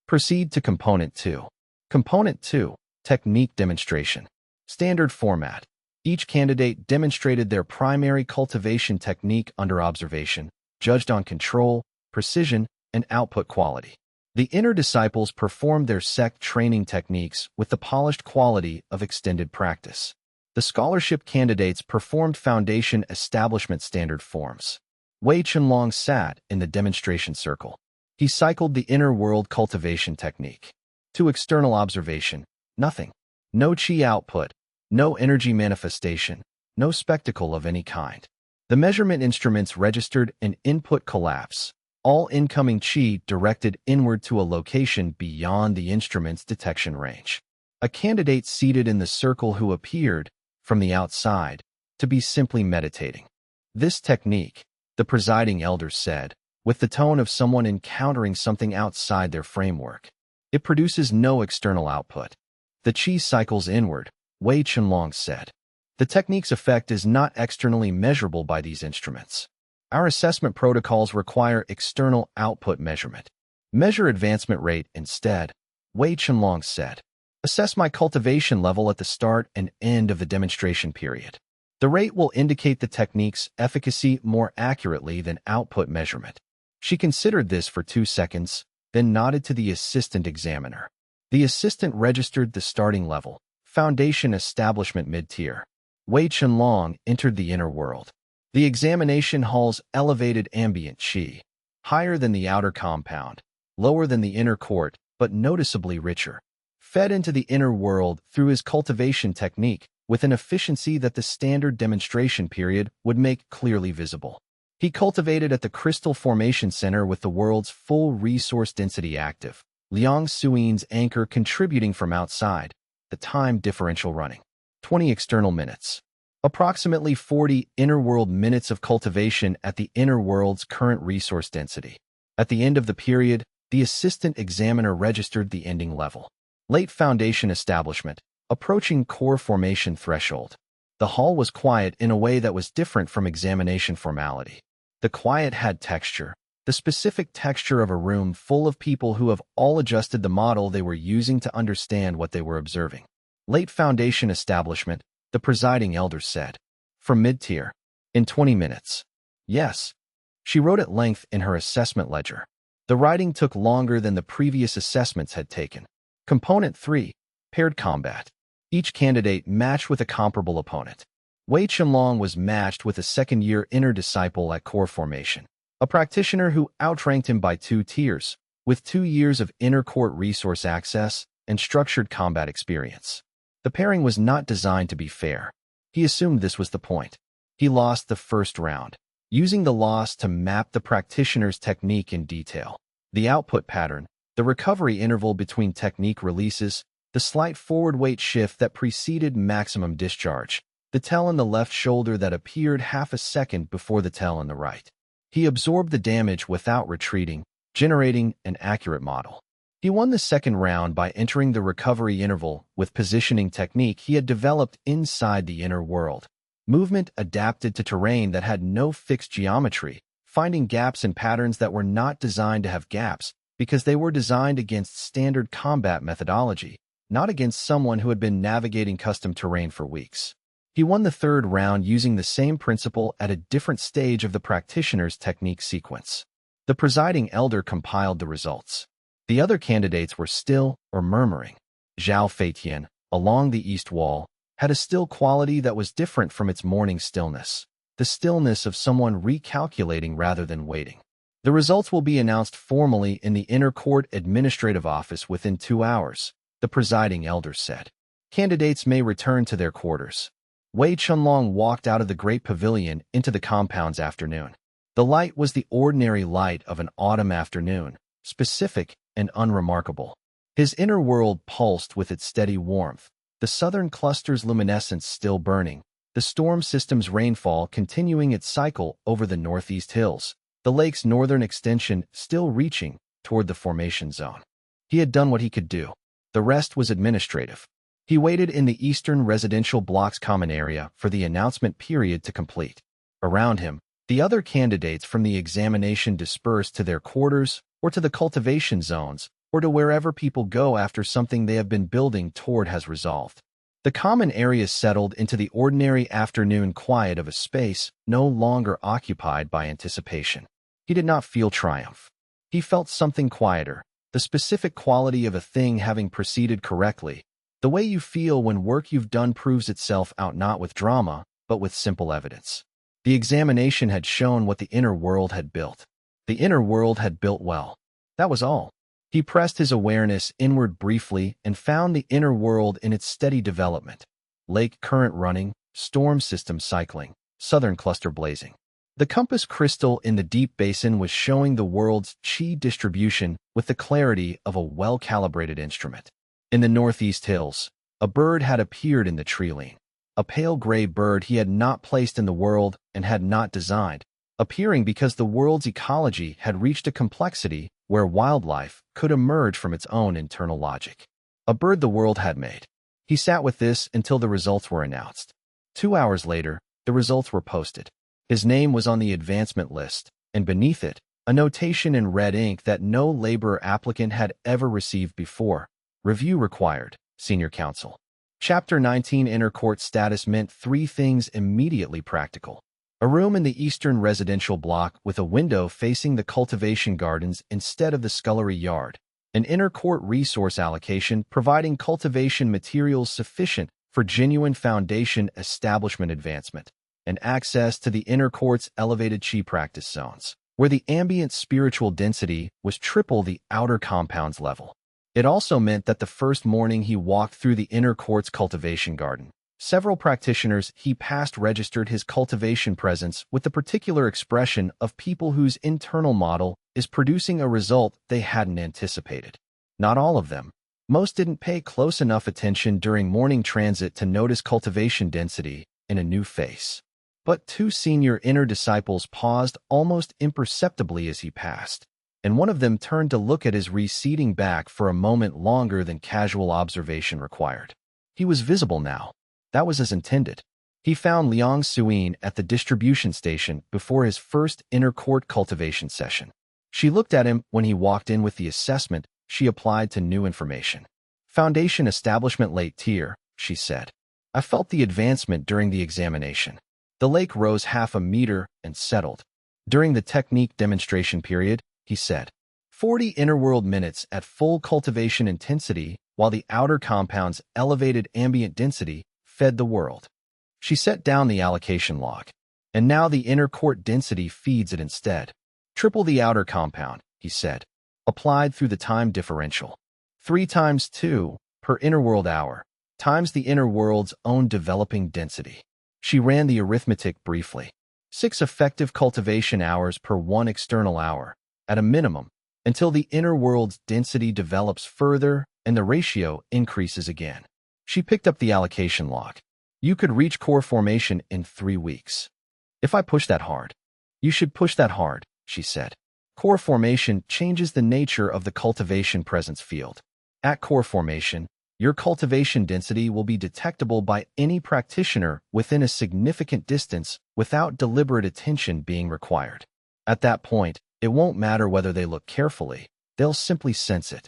Proceed to Component 2. Component 2, Technique Demonstration. Standard format. Each candidate demonstrated their primary cultivation technique under observation, judged on control, precision, and output quality. The inner disciples performed their sect training techniques with the polished quality of extended practice. The scholarship candidates performed foundation establishment standard forms. Wei Chenlong sat in the demonstration circle. He cycled the inner world cultivation technique. To external observation, nothing. No qi output, no energy manifestation, no spectacle of any kind. The measurement instruments registered an input collapse, all incoming qi directed inward to a location beyond the instrument's detection range. A candidate seated in the circle who appeared, from the outside, to be simply meditating. This technique, the presiding elder said, with the tone of someone encountering something outside their framework. It produces no external output. The qi cycles inward, Wei Chenlong said. The technique's effect is not externally measurable by these instruments. Our assessment protocols require external output measurement. Measure advancement rate instead, Wei Chenlong said. Assess my cultivation level at the start and end of the demonstration period. The rate will indicate the technique's efficacy more accurately than output measurement. She considered this for 2 seconds, then nodded to the assistant examiner. The assistant registered the starting level, Foundation Establishment Mid-Tier. Wei Chenlong entered the inner world. The examination hall's elevated ambient qi, higher than the outer compound, lower than the inner court, but noticeably richer, fed into the inner world through his cultivation technique with an efficiency that the standard demonstration period would make clearly visible. He cultivated at the Crystal Formation Center with the world's full resource density active, Liang Suin's anchor contributing from outside, the time differential running. 20 external minutes. Approximately 40 inner world minutes of cultivation at the inner world's current resource density. At the end of the period, the assistant examiner registered the ending level. Late Foundation Establishment, approaching core formation threshold. The hall was quiet in a way that was different from examination formality. The quiet had texture, the specific texture of a room full of people who have all adjusted the model they were using to understand what they were observing. Late Foundation Establishment, the presiding elder said. From mid-tier. In 20 minutes. Yes. She wrote at length in her assessment ledger. The writing took longer than the previous assessments had taken. Component 3. Paired combat. Each candidate matched with a comparable opponent. Wei Chenlong was matched with a second-year inner disciple at core formation, a practitioner who outranked him by 2 tiers, with 2 years of inner court resource access and structured combat experience. The pairing was not designed to be fair. He assumed this was the point. He lost the first round, using the loss to map the practitioner's technique in detail. The output pattern, the recovery interval between technique releases, the slight forward weight shift that preceded maximum discharge, the tell in the left shoulder that appeared half a second before the tell in the right. He absorbed the damage without retreating, generating an accurate model. He won the second round by entering the recovery interval with positioning technique he had developed inside the inner world. Movement adapted to terrain that had no fixed geometry, finding gaps in patterns that were not designed to have gaps because they were designed against standard combat methodology, not against someone who had been navigating custom terrain for weeks. He won the third round using the same principle at a different stage of the practitioner's technique sequence. The presiding elder compiled the results. The other candidates were still or murmuring. Zhao Feitian, along the east wall, had a still quality that was different from its morning stillness, the stillness of someone recalculating rather than waiting. The results will be announced formally in the Inner Court Administrative Office within 2 hours, the presiding elder said. Candidates may return to their quarters. Wei Chenlong walked out of the great pavilion into the compound's afternoon. The light was the ordinary light of an autumn afternoon, specific and unremarkable. His inner world pulsed with its steady warmth, the southern cluster's luminescence still burning, the storm system's rainfall continuing its cycle over the northeast hills, the lake's northern extension still reaching toward the formation zone. He had done what he could do. The rest was administrative. He waited in the eastern residential block's common area for the announcement period to complete. Around him, the other candidates from the examination dispersed to their quarters or to the cultivation zones, or to wherever people go after something they have been building toward has resolved. The common area settled into the ordinary afternoon quiet of a space no longer occupied by anticipation. He did not feel triumph. He felt something quieter, the specific quality of a thing having proceeded correctly, the way you feel when work you've done proves itself out not with drama, but with simple evidence. The examination had shown what the inner world had built. The inner world had built well. That was all. He pressed his awareness inward briefly and found the inner world in its steady development. Lake current running, storm system cycling, southern cluster blazing. The compass crystal in the deep basin was showing the world's chi distribution with the clarity of a well-calibrated instrument. In the northeast hills, a bird had appeared in the tree line. A pale gray bird he had not placed in the world and had not designed, appearing because the world's ecology had reached a complexity where wildlife could emerge from its own internal logic. A bird the world had made. He sat with this until the results were announced. 2 hours later, the results were posted. His name was on the advancement list, and beneath it, a notation in red ink that no labor applicant had ever received before. Review required, Senior Counsel. Chapter 19 Inner Court Status meant 3 things immediately practical. A room in the eastern residential block with a window facing the cultivation gardens instead of the scullery yard. An inner court resource allocation providing cultivation materials sufficient for genuine foundation establishment advancement, and access to the inner court's elevated chi practice zones, where the ambient spiritual density was triple the outer compound's level. It also meant that the first morning he walked through the inner court's cultivation garden, several practitioners he passed registered his cultivation presence with the particular expression of people whose internal model is producing a result they hadn't anticipated. Not all of them. Most didn't pay close enough attention during morning transit to notice cultivation density in a new face. But 2 senior inner disciples paused almost imperceptibly as he passed, and one of them turned to look at his receding back for a moment longer than casual observation required. He was visible now. That was as intended. He found Liang Suyin at the distribution station before his first inner court cultivation session. She looked at him when he walked in with the assessment she applied to new information. Foundation establishment late tier, she said. I felt the advancement during the examination. The lake rose half a meter and settled. During the technique demonstration period, he said, 40 inner-world minutes at full cultivation intensity while the outer compound's elevated ambient density fed the world. She set down the allocation log, and now the inner court density feeds it instead. Triple the outer compound, he said, applied through the time differential. 3 times 2 per inner-world hour, times the inner world's own developing density. She ran the arithmetic briefly. 6 effective cultivation hours per 1 external hour, at a minimum, until the inner world's density develops further and the ratio increases again. She picked up the allocation log. You could reach core formation in 3 weeks. If I push that hard. You should push that hard, she said. Core formation changes the nature of the cultivation presence field. At core formation, your cultivation density will be detectable by any practitioner within a significant distance without deliberate attention being required. At that point, it won't matter whether they look carefully, they'll simply sense it.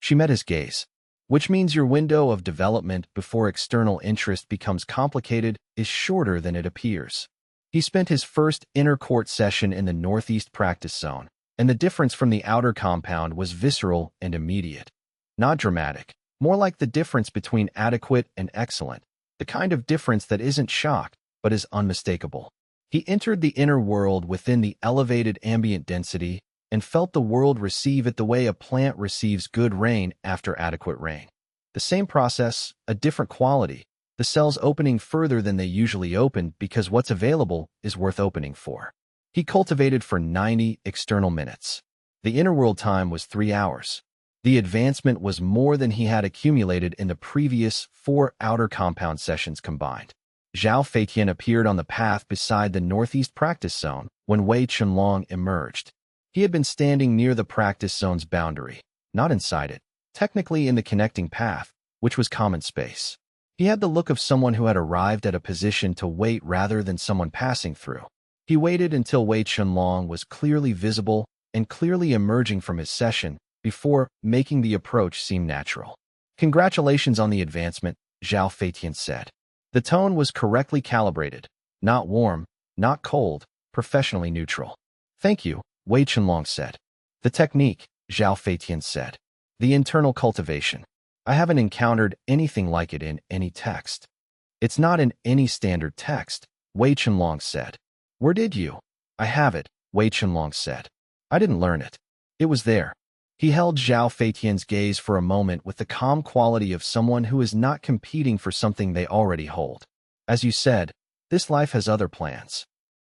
She met his gaze, which means your window of development before external interest becomes complicated is shorter than it appears. He spent his first inner court session in the northeast practice zone, and the difference from the outer compound was visceral and immediate. Not dramatic. More like the difference between adequate and excellent, the kind of difference that isn't shocked, but is unmistakable. He entered the inner world within the elevated ambient density and felt the world receive it the way a plant receives good rain after adequate rain. The same process, a different quality, the cells opening further than they usually open because what's available is worth opening for. He cultivated for 90 external minutes. The inner world time was 3 hours. The advancement was more than he had accumulated in the previous 4 outer compound sessions combined. Zhao Feitian appeared on the path beside the northeast practice zone when Wei Chenlong emerged. He had been standing near the practice zone's boundary, not inside it, technically in the connecting path, which was common space. He had the look of someone who had arrived at a position to wait rather than someone passing through. He waited until Wei Chenlong was clearly visible and clearly emerging from his session, before making the approach seem natural. Congratulations on the advancement, Zhao Feitian said. The tone was correctly calibrated, not warm, not cold, professionally neutral. Thank you, Wei Chenlong said. The technique, Zhao Feitian said. The internal cultivation. I haven't encountered anything like it in any text. It's not in any standard text, Wei Chenlong said. Where did you? I have it, Wei Chenlong said. I didn't learn it. It was there. He held Zhao Feitian's gaze for a moment with the calm quality of someone who is not competing for something they already hold. As you said, this life has other plans.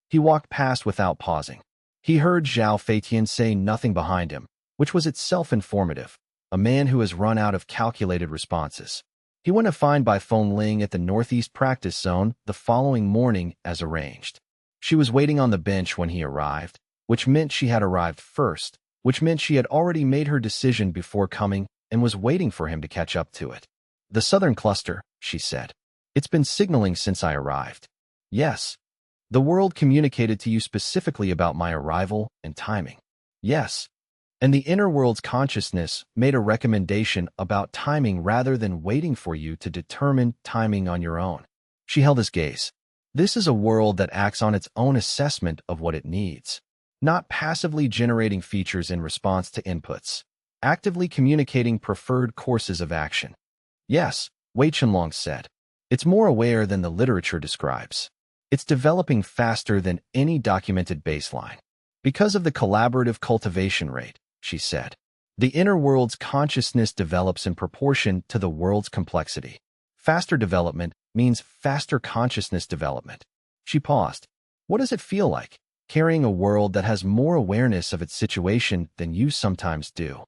He walked past without pausing. He heard Zhao Feitian say nothing behind him, which was itself informative, a man who has run out of calculated responses. He went to find Bai Fengling at the northeast practice zone the following morning as arranged. She was waiting on the bench when he arrived, which meant she had arrived first, which meant she had already made her decision before coming and was waiting for him to catch up to it. The southern cluster, she said. It's been signaling since I arrived. Yes. The world communicated to you specifically about my arrival and timing. Yes. And the inner world's consciousness made a recommendation about timing rather than waiting for you to determine timing on your own. She held his gaze. This is a world that acts on its own assessment of what it needs, not passively generating features in response to inputs, actively communicating preferred courses of action. Yes, Wei Chenlong said. It's more aware than the literature describes. It's developing faster than any documented baseline. Because of the collaborative cultivation rate, she said. The inner world's consciousness develops in proportion to the world's complexity. Faster development means faster consciousness development. She paused. What does it feel like, carrying a world that has more awareness of its situation than you sometimes do?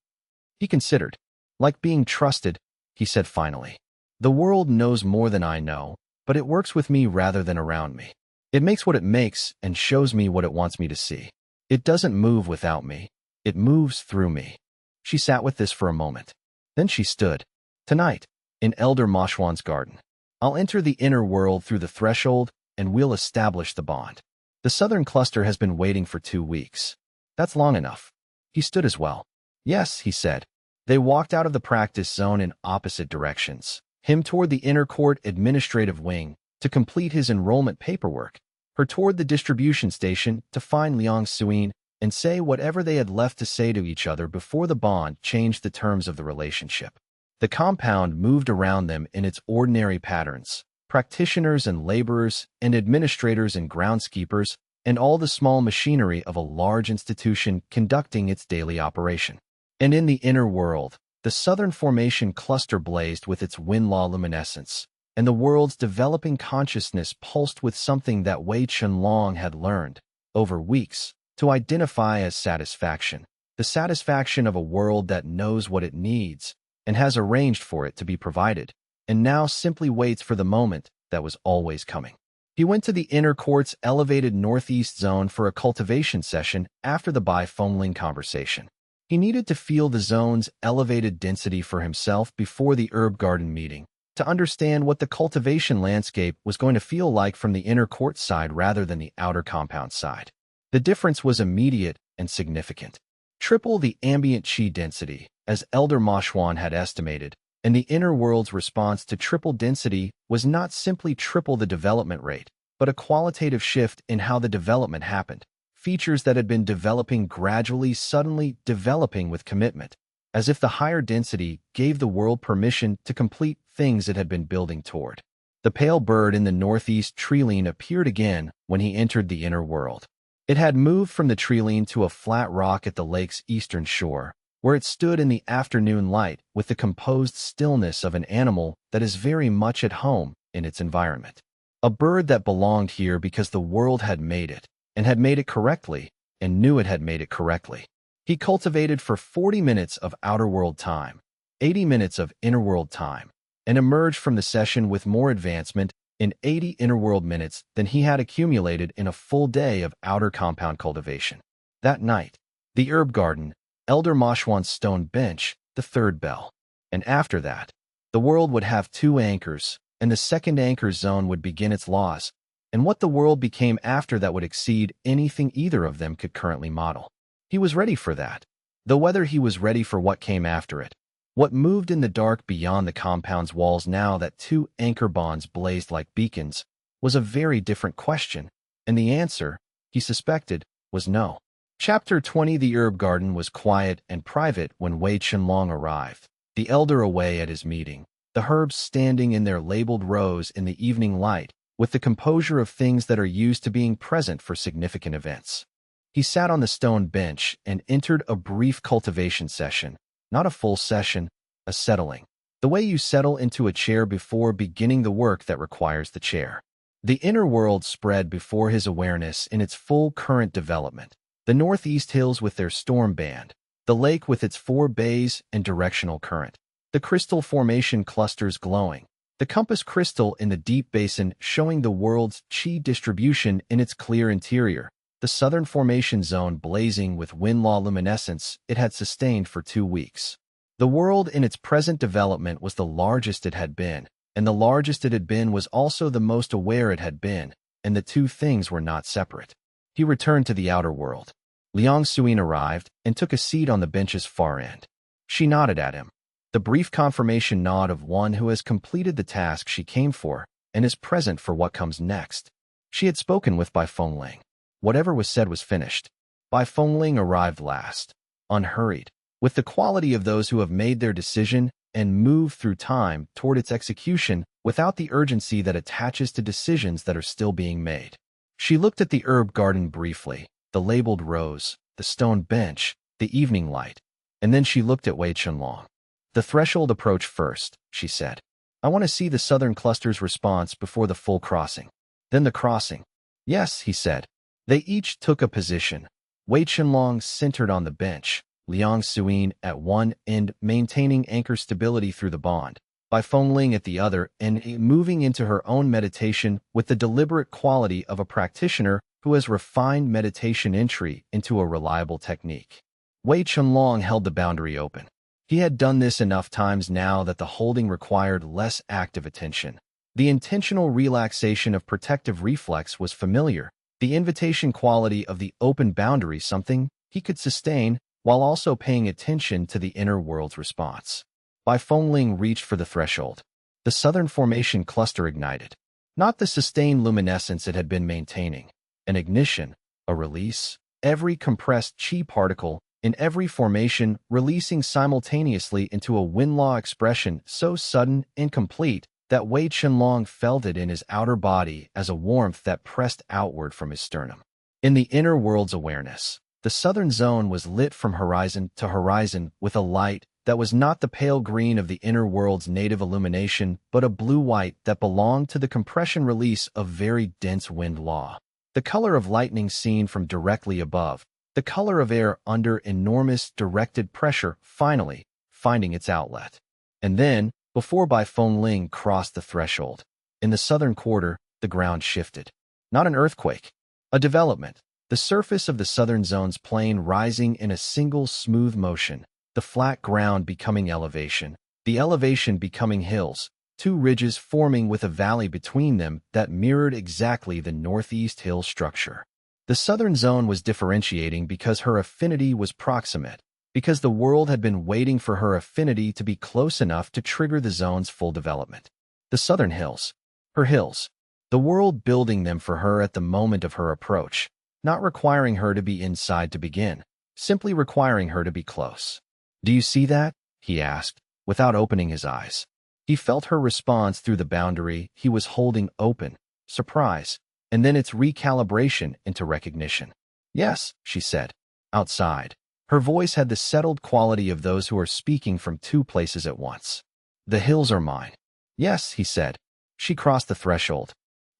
He considered. Like being trusted, he said finally. The world knows more than I know, but it works with me rather than around me. It makes what it makes and shows me what it wants me to see. It doesn't move without me. It moves through me. She sat with this for a moment. Then she stood. Tonight, in Elder Moshuan's garden, I'll enter the inner world through the threshold and we'll establish the bond. The southern cluster has been waiting for 2 weeks. That's long enough. He stood as well. Yes, he said. They walked out of the practice zone in opposite directions. Him toward the inner court administrative wing to complete his enrollment paperwork, her toward the distribution station to find Liang Suyin and say whatever they had left to say to each other before the bond changed the terms of the relationship. The compound moved around them in its ordinary patterns, practitioners and laborers and administrators and groundskeepers and all the small machinery of a large institution conducting its daily operation. And in the inner world, the southern formation cluster blazed with its wind-law luminescence, and the world's developing consciousness pulsed with something that Wei Chenlong had learned, over weeks, to identify as satisfaction, the satisfaction of a world that knows what it needs and has arranged for it to be provided, and now simply waits for the moment that was always coming. He went to the inner court's elevated northeast zone for a cultivation session after the Bai Fengling conversation. He needed to feel the zone's elevated density for himself before the herb garden meeting, to understand what the cultivation landscape was going to feel like from the inner court side rather than the outer compound side. The difference was immediate and significant. Triple the ambient qi density, as Elder Moshuan had estimated, and the inner world's response to triple density was not simply triple the development rate, but a qualitative shift in how the development happened. Features that had been developing gradually suddenly developing with commitment, as if the higher density gave the world permission to complete things it had been building toward. The pale bird in the northeast treeline appeared again when he entered the inner world. It had moved from the treeline to a flat rock at the lake's eastern shore, where it stood in the afternoon light with the composed stillness of an animal that is very much at home in its environment. A bird that belonged here because the world had made it, and had made it correctly, and knew it had made it correctly. He cultivated for 40 minutes of outer world time, 80 minutes of inner world time, and emerged from the session with more advancement in 80 inner world minutes than he had accumulated in a full day of outer compound cultivation. That night, the herb garden, Elder Moshuan's stone bench, the third bell. And after that, the world would have 2 anchors, and the second anchor zone would begin its laws, and what the world became after that would exceed anything either of them could currently model. He was ready for that, though whether he was ready for what came after it, what moved in the dark beyond the compound's walls now that 2 anchor bonds blazed like beacons, was a very different question, and the answer, he suspected, was no. Chapter 20. The herb garden was quiet and private when Wei Chenlong arrived, the elder away at his meeting, the herbs standing in their labeled rows in the evening light, with the composure of things that are used to being present for significant events. He sat on the stone bench and entered a brief cultivation session, not a full session, a settling, the way you settle into a chair before beginning the work that requires the chair. The inner world spread before his awareness in its full current development. The northeast hills with their storm band, the lake with its 4 bays and directional current, the crystal formation clusters glowing, the compass crystal in the deep basin showing the world's chi distribution in its clear interior, the southern formation zone blazing with wind-law luminescence it had sustained for 2 weeks. The world in its present development was the largest it had been, and the largest it had been was also the most aware it had been, and the two things were not separate. He returned to the outer world. Liang Suyin arrived and took a seat on the bench's far end. She nodded at him, the brief confirmation nod of one who has completed the task she came for and is present for what comes next. She had spoken with Bai Fengling. Whatever was said was finished. Bai Fengling arrived last, unhurried, with the quality of those who have made their decision and move through time toward its execution without the urgency that attaches to decisions that are still being made. She looked at the herb garden briefly, the labeled rose, the stone bench, the evening light, and then she looked at Wei Chenlong. The threshold approach first, she said. I want to see the southern cluster's response before the full crossing. Then the crossing. Yes, he said. They each took a position. Wei Chenlong centered on the bench, Liang Suyin at one end maintaining anchor stability through the bond, Bai Fengling at the other and moving into her own meditation with the deliberate quality of a practitioner who has refined meditation entry into a reliable technique. Wei Chenlong held the boundary open. He had done this enough times now that the holding required less active attention. The intentional relaxation of protective reflex was familiar, the invitation quality of the open boundary something he could sustain while also paying attention to the inner world's response. Bai Fengling reached for the threshold. The southern formation cluster ignited. Not the sustained luminescence it had been maintaining. An ignition, a release, every compressed chi particle in every formation releasing simultaneously into a wind-law expression so sudden and complete that Wei Chenlong felt it in his outer body as a warmth that pressed outward from his sternum. In the inner world's awareness, the southern zone was lit from horizon to horizon with a light that was not the pale green of the inner world's native illumination, but a blue-white that belonged to the compression release of very dense wind law. The color of lightning seen from directly above, the color of air under enormous directed pressure finally finding its outlet. And then, before Bai Fengling crossed the threshold, in the southern quarter, the ground shifted. Not an earthquake, a development. The surface of the southern zone's plain rising in a single smooth motion, the flat ground becoming elevation, the elevation becoming hills, 2 ridges forming with a valley between them that mirrored exactly the northeast hill structure. The southern zone was differentiating because her affinity was proximate, because the world had been waiting for her affinity to be close enough to trigger the zone's full development. The southern hills, her hills, the world building them for her at the moment of her approach, not requiring her to be inside to begin, simply requiring her to be close. Do you see that? He asked, without opening his eyes. He felt her response through the boundary he was holding open, surprise, and then its recalibration into recognition. Yes, she said. Outside. Her voice had the settled quality of those who are speaking from 2 places at once. The hills are mine. Yes, he said. She crossed the threshold.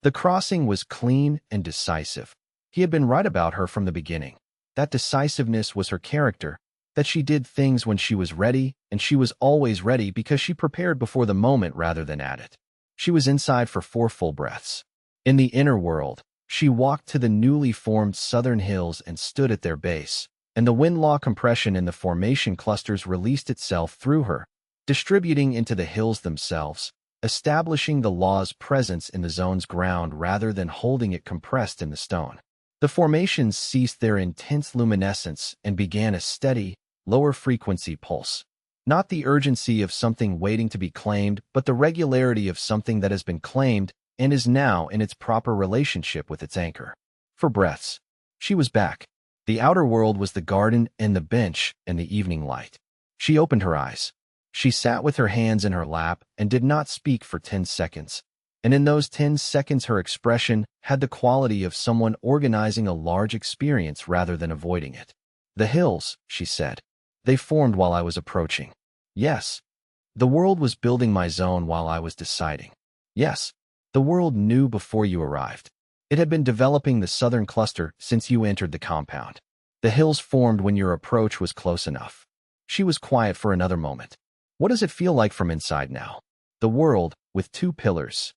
The crossing was clean and decisive. He had been right about her from the beginning. That decisiveness was her character, that she did things when she was ready, and she was always ready because she prepared before the moment rather than at it. She was inside for 4 full breaths. In the inner world, she walked to the newly formed southern hills and stood at their base, and the wind-law compression in the formation clusters released itself through her, distributing into the hills themselves, establishing the law's presence in the zone's ground rather than holding it compressed in the stone. The formations ceased their intense luminescence and began a steady, lower-frequency pulse. Not the urgency of something waiting to be claimed, but the regularity of something that has been claimed and is now in its proper relationship with its anchor. For breaths. She was back. The outer world was the garden and the bench and the evening light. She opened her eyes. She sat with her hands in her lap and did not speak for 10 seconds. And in those 10 seconds her expression had the quality of someone organizing a large experience rather than avoiding it. The hills, she said. They formed while I was approaching. Yes. The world was building my zone while I was deciding. Yes. The world knew before you arrived. It had been developing the southern cluster since you entered the compound. The hills formed when your approach was close enough. She was quiet for another moment. What does it feel like from inside now? The world, with two pillars.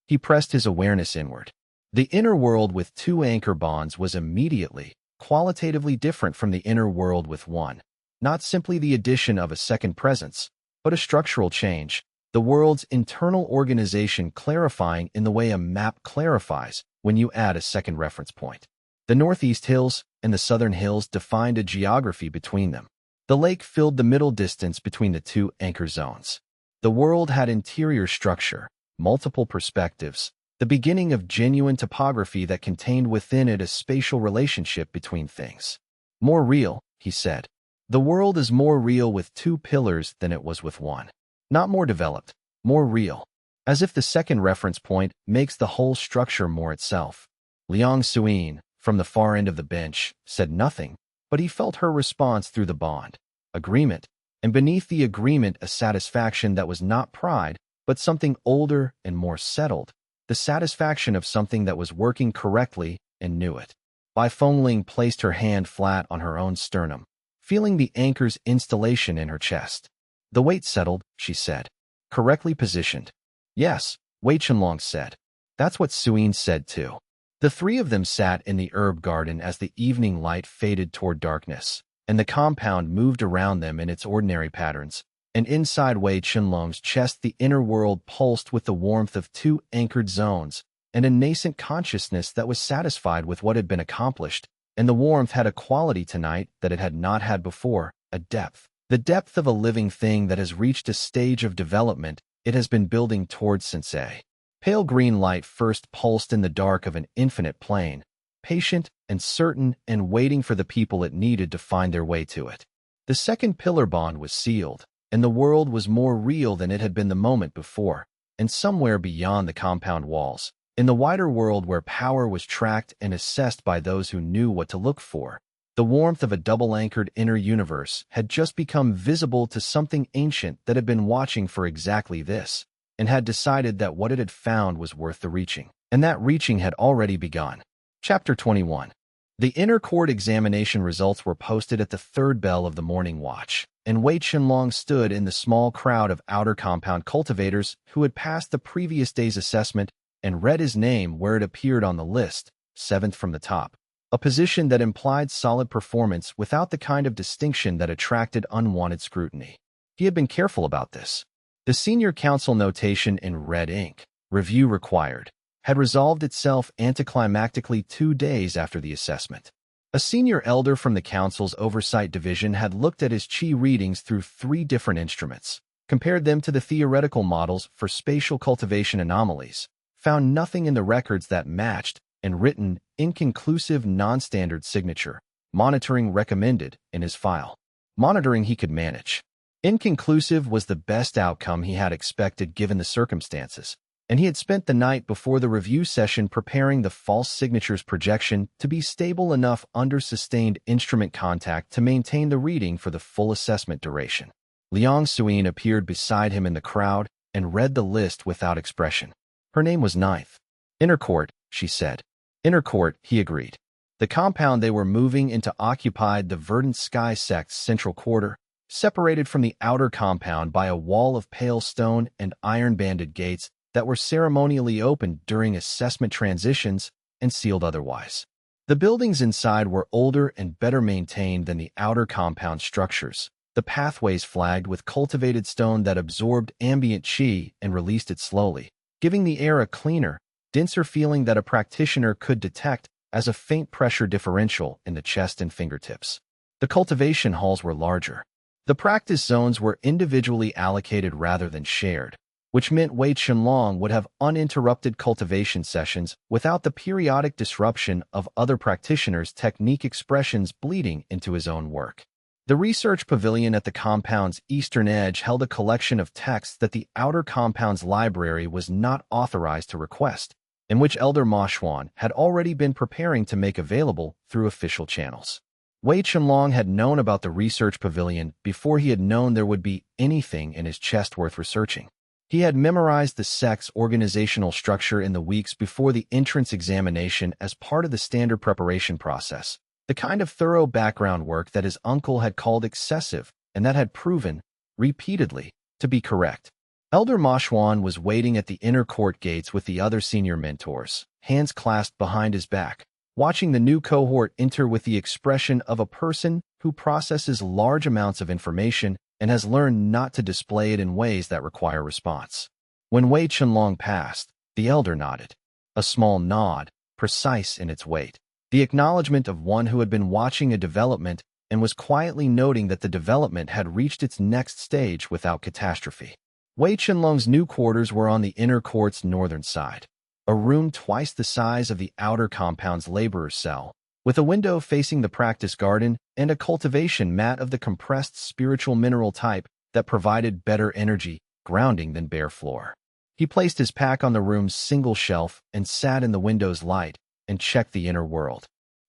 He pressed his awareness inward. The inner world with two anchor bonds was immediately, qualitatively different from the inner world with one. Not simply the addition of a second presence, but a structural change. The world's internal organization clarifying in the way a map clarifies when you add a second reference point. The northeast hills and the southern hills defined a geography between them. The lake filled the middle distance between the two anchor zones. The world had interior structure, multiple perspectives, the beginning of genuine topography that contained within it a spatial relationship between things. More real, he said. The world is more real with two pillars than it was with one. Not more developed, more real. As if the second reference point makes the whole structure more itself. Liang Suyin, from the far end of the bench, said nothing, but he felt her response through the bond. Agreement, and beneath the agreement a satisfaction that was not pride, but something older and more settled. The satisfaction of something that was working correctly and knew it. Bai Fengling placed her hand flat on her own sternum, feeling the anchor's installation in her chest. The weight settled, she said. Correctly positioned. Yes, Wei Chenlong said. That's what Suyin said too. The three of them sat in the herb garden as the evening light faded toward darkness, and the compound moved around them in its ordinary patterns. And inside Wei Chenlong's chest the inner world pulsed with the warmth of two anchored zones, and a nascent consciousness that was satisfied with what had been accomplished, and the warmth had a quality tonight that it had not had before, a depth. The depth of a living thing that has reached a stage of development it has been building towards sensei. Pale green light first pulsed in the dark of an infinite plane, patient and certain and waiting for the people it needed to find their way to it. The second pillar bond was sealed, and the world was more real than it had been the moment before, and somewhere beyond the compound walls, in the wider world where power was tracked and assessed by those who knew what to look for, the warmth of a double-anchored inner universe had just become visible to something ancient that had been watching for exactly this, and had decided that what it had found was worth the reaching, and that reaching had already begun. Chapter 21. The inner court examination results were posted at the third bell of the morning watch, and Wei Chenlong stood in the small crowd of outer compound cultivators who had passed the previous day's assessment and read his name where it appeared on the list, seventh from the top, a position that implied solid performance without the kind of distinction that attracted unwanted scrutiny. He had been careful about this. The senior council notation in red ink, review required, had resolved itself anticlimactically 2 days after the assessment. A senior elder from the council's oversight division had looked at his chi readings through 3 different instruments, compared them to the theoretical models for spatial cultivation anomalies, found nothing in the records that matched, and written inconclusive non-standard signature, monitoring recommended, in his file. Monitoring he could manage. Inconclusive was the best outcome he had expected given the circumstances, and he had spent the night before the review session preparing the false signatures projection to be stable enough under sustained instrument contact to maintain the reading for the full assessment duration. Liang Suyin appeared beside him in the crowd and read the list without expression. Her name was ninth. Inner court, she said. Inner court, he agreed. The compound they were moving into occupied the Verdant Sky Sect's central quarter, separated from the outer compound by a wall of pale stone and iron-banded gates that were ceremonially opened during assessment transitions and sealed otherwise. The buildings inside were older and better maintained than the outer compound structures, the pathways flagged with cultivated stone that absorbed ambient chi and released it slowly, giving the air a cleaner, denser feeling that a practitioner could detect as a faint pressure differential in the chest and fingertips. The cultivation halls were larger. The practice zones were individually allocated rather than shared, which meant Wei Chenlong would have uninterrupted cultivation sessions without the periodic disruption of other practitioners' technique expressions bleeding into his own work. The research pavilion at the compound's eastern edge held a collection of texts that the outer compound's library was not authorized to request, and which Elder Ma Xuan had already been preparing to make available through official channels. Wei Chenlong had known about the research pavilion before he had known there would be anything in his chest worth researching. He had memorized the sect's organizational structure in the weeks before the entrance examination as part of the standard preparation process, the kind of thorough background work that his uncle had called excessive and that had proven, repeatedly, to be correct. Elder Mashwan was waiting at the inner court gates with the other senior mentors, hands clasped behind his back, watching the new cohort enter with the expression of a person who processes large amounts of information and has learned not to display it in ways that require response. When Wei Chenlong passed, the elder nodded. A small nod, precise in its weight. The acknowledgement of one who had been watching a development and was quietly noting that the development had reached its next stage without catastrophe. Wei Chenlong's new quarters were on the inner court's northern side, a room twice the size of the outer compound's laborer's cell, with a window facing the practice garden and a cultivation mat of the compressed spiritual mineral type that provided better energy grounding than bare floor. He placed his pack on the room's single shelf and sat in the window's light and checked the inner world.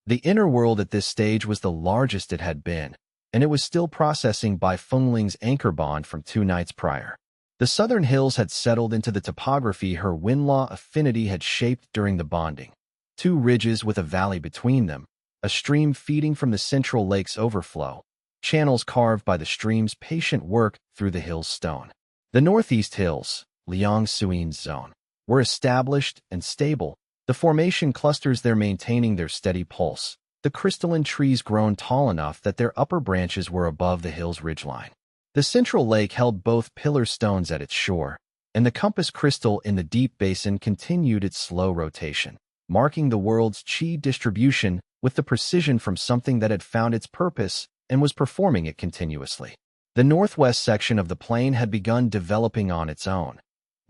The inner world at this stage was the largest it had been, and it was still processing by Fengling's anchor bond from 2 nights prior. The southern hills had settled into the topography her Winlaw affinity had shaped during the bonding. 2 ridges with a valley between them, a stream feeding from the central lake's overflow, channels carved by the stream's patient work through the hill's stone. The northeast hills, Liang Suin's zone, were established and stable, the formation clusters there maintaining their steady pulse, the crystalline trees grown tall enough that their upper branches were above the hill's ridgeline. The central lake held both pillar stones at its shore, and the compass crystal in the deep basin continued its slow rotation, marking the world's chi distribution with the precision from something that had found its purpose and was performing it continuously. The northwest section of the plain had begun developing on its own.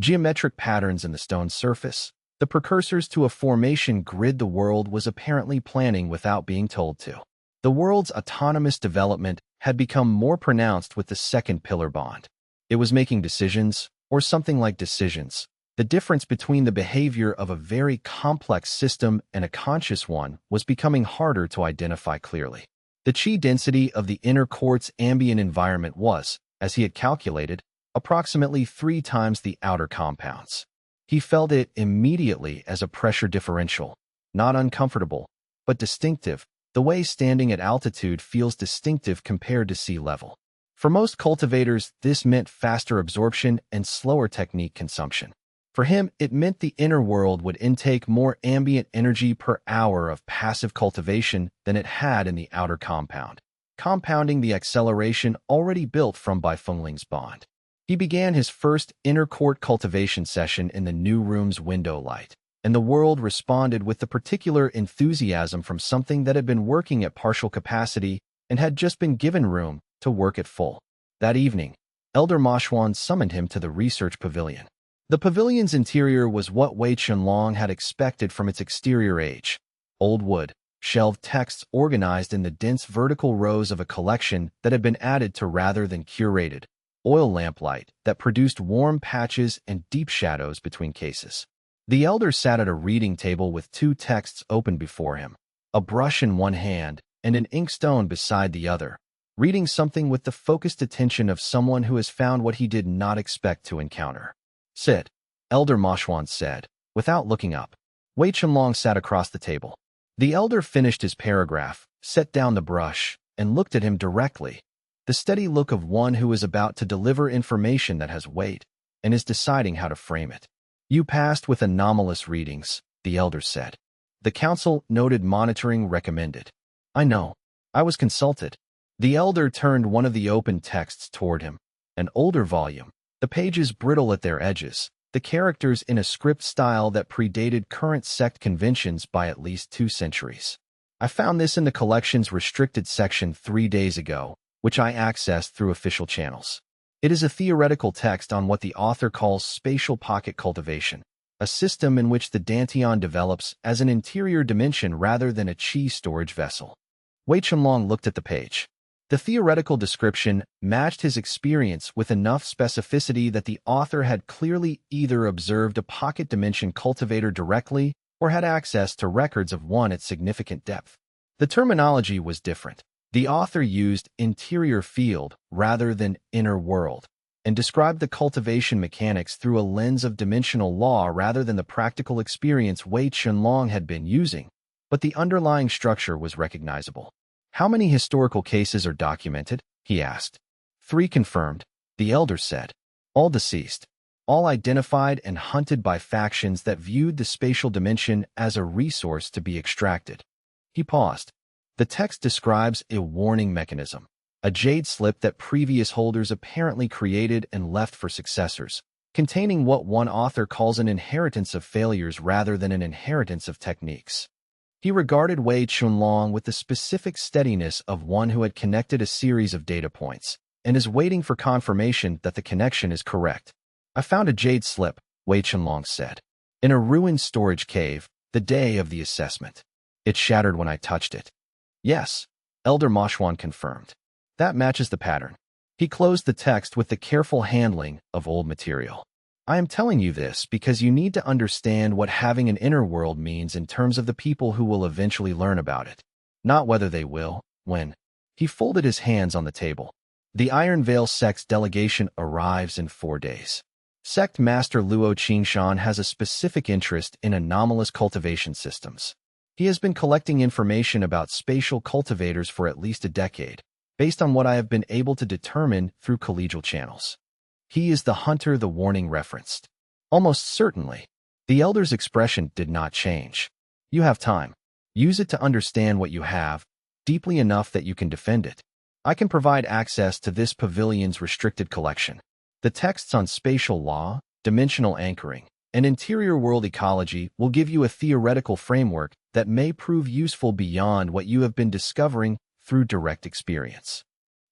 Geometric patterns in the stone surface, the precursors to a formation grid the world was apparently planning without being told to. The world's autonomous development had become more pronounced with the second pillar bond. It was making decisions, or something like decisions. The difference between the behavior of a very complex system and a conscious one was becoming harder to identify clearly. The chi density of the inner court's ambient environment was, as he had calculated, approximately 3 times the outer compound's. He felt it immediately as a pressure differential, not uncomfortable, but distinctive, the way standing at altitude feels distinctive compared to sea level. For most cultivators, this meant faster absorption and slower technique consumption. For him, it meant the inner world would intake more ambient energy per hour of passive cultivation than it had in the outer compound, compounding the acceleration already built from Fengling's bond. He began his first inner court cultivation session in the new room's window light, and the world responded with the particular enthusiasm from something that had been working at partial capacity and had just been given room to work at full. That evening, Elder Mashwan summoned him to the research pavilion. The pavilion's interior was what Wei Chenlong had expected from its exterior age. Old wood, shelved texts organized in the dense vertical rows of a collection that had been added to rather than curated, oil lamplight that produced warm patches and deep shadows between cases. The elder sat at a reading table with 2 texts open before him, a brush in one hand and an inkstone beside the other, reading something with the focused attention of someone who has found what he did not expect to encounter. "Sit," Elder Mashwan said, without looking up. Wei Chenlong sat across the table. The elder finished his paragraph, set down the brush, and looked at him directly, the steady look of one who is about to deliver information that has weight and is deciding how to frame it. "You passed with anomalous readings," the elder said. "The council noted monitoring recommended." "I know. I was consulted." The elder turned one of the open texts toward him, an older volume, the pages brittle at their edges, the characters in a script style that predated current sect conventions by at least 2 centuries. "I found this in the collection's restricted section 3 days ago, which I accessed through official channels. It is a theoretical text on what the author calls spatial pocket cultivation, a system in which the Dantian develops as an interior dimension rather than a chi storage vessel." Wei Chenlong looked at the page. The theoretical description matched his experience with enough specificity that the author had clearly either observed a pocket dimension cultivator directly or had access to records of one at significant depth. The terminology was different. The author used interior field rather than inner world. and described the cultivation mechanics through a lens of dimensional law rather than the practical experience Wei Chenlong had been using, but the underlying structure was recognizable. "How many historical cases are documented?" he asked. "3 confirmed," the elder said. "All deceased. All identified and hunted by factions that viewed the spatial dimension as a resource to be extracted." He paused. The text describes a warning mechanism, a jade slip that previous holders apparently created and left for successors, containing what one author calls an inheritance of failures rather than an inheritance of techniques. He regarded Wei Chenlong with the specific steadiness of one who had connected a series of data points and is waiting for confirmation that the connection is correct. "I found a jade slip," Wei Chenlong said, "in a ruined storage cave the day of the assessment. It shattered when I touched it." "Yes," Elder Moshwan confirmed. "That matches the pattern." He closed the text with the careful handling of old material. "I am telling you this because you need to understand what having an inner world means in terms of the people who will eventually learn about it, not whether they will, when." He folded his hands on the table. "The Iron Veil Sect's delegation arrives in 4 days. Sect Master Luo Qingshan has a specific interest in anomalous cultivation systems. He has been collecting information about spatial cultivators for at least a decade, based on what I have been able to determine through collegial channels. He is the hunter the warning referenced." "Almost certainly." The elder's expression did not change. "You have time. Use it to understand what you have, deeply enough that you can defend it. I can provide access to this pavilion's restricted collection. The texts on spatial law, dimensional anchoring, and interior world ecology will give you a theoretical framework that may prove useful beyond what you have been discovering through direct experience."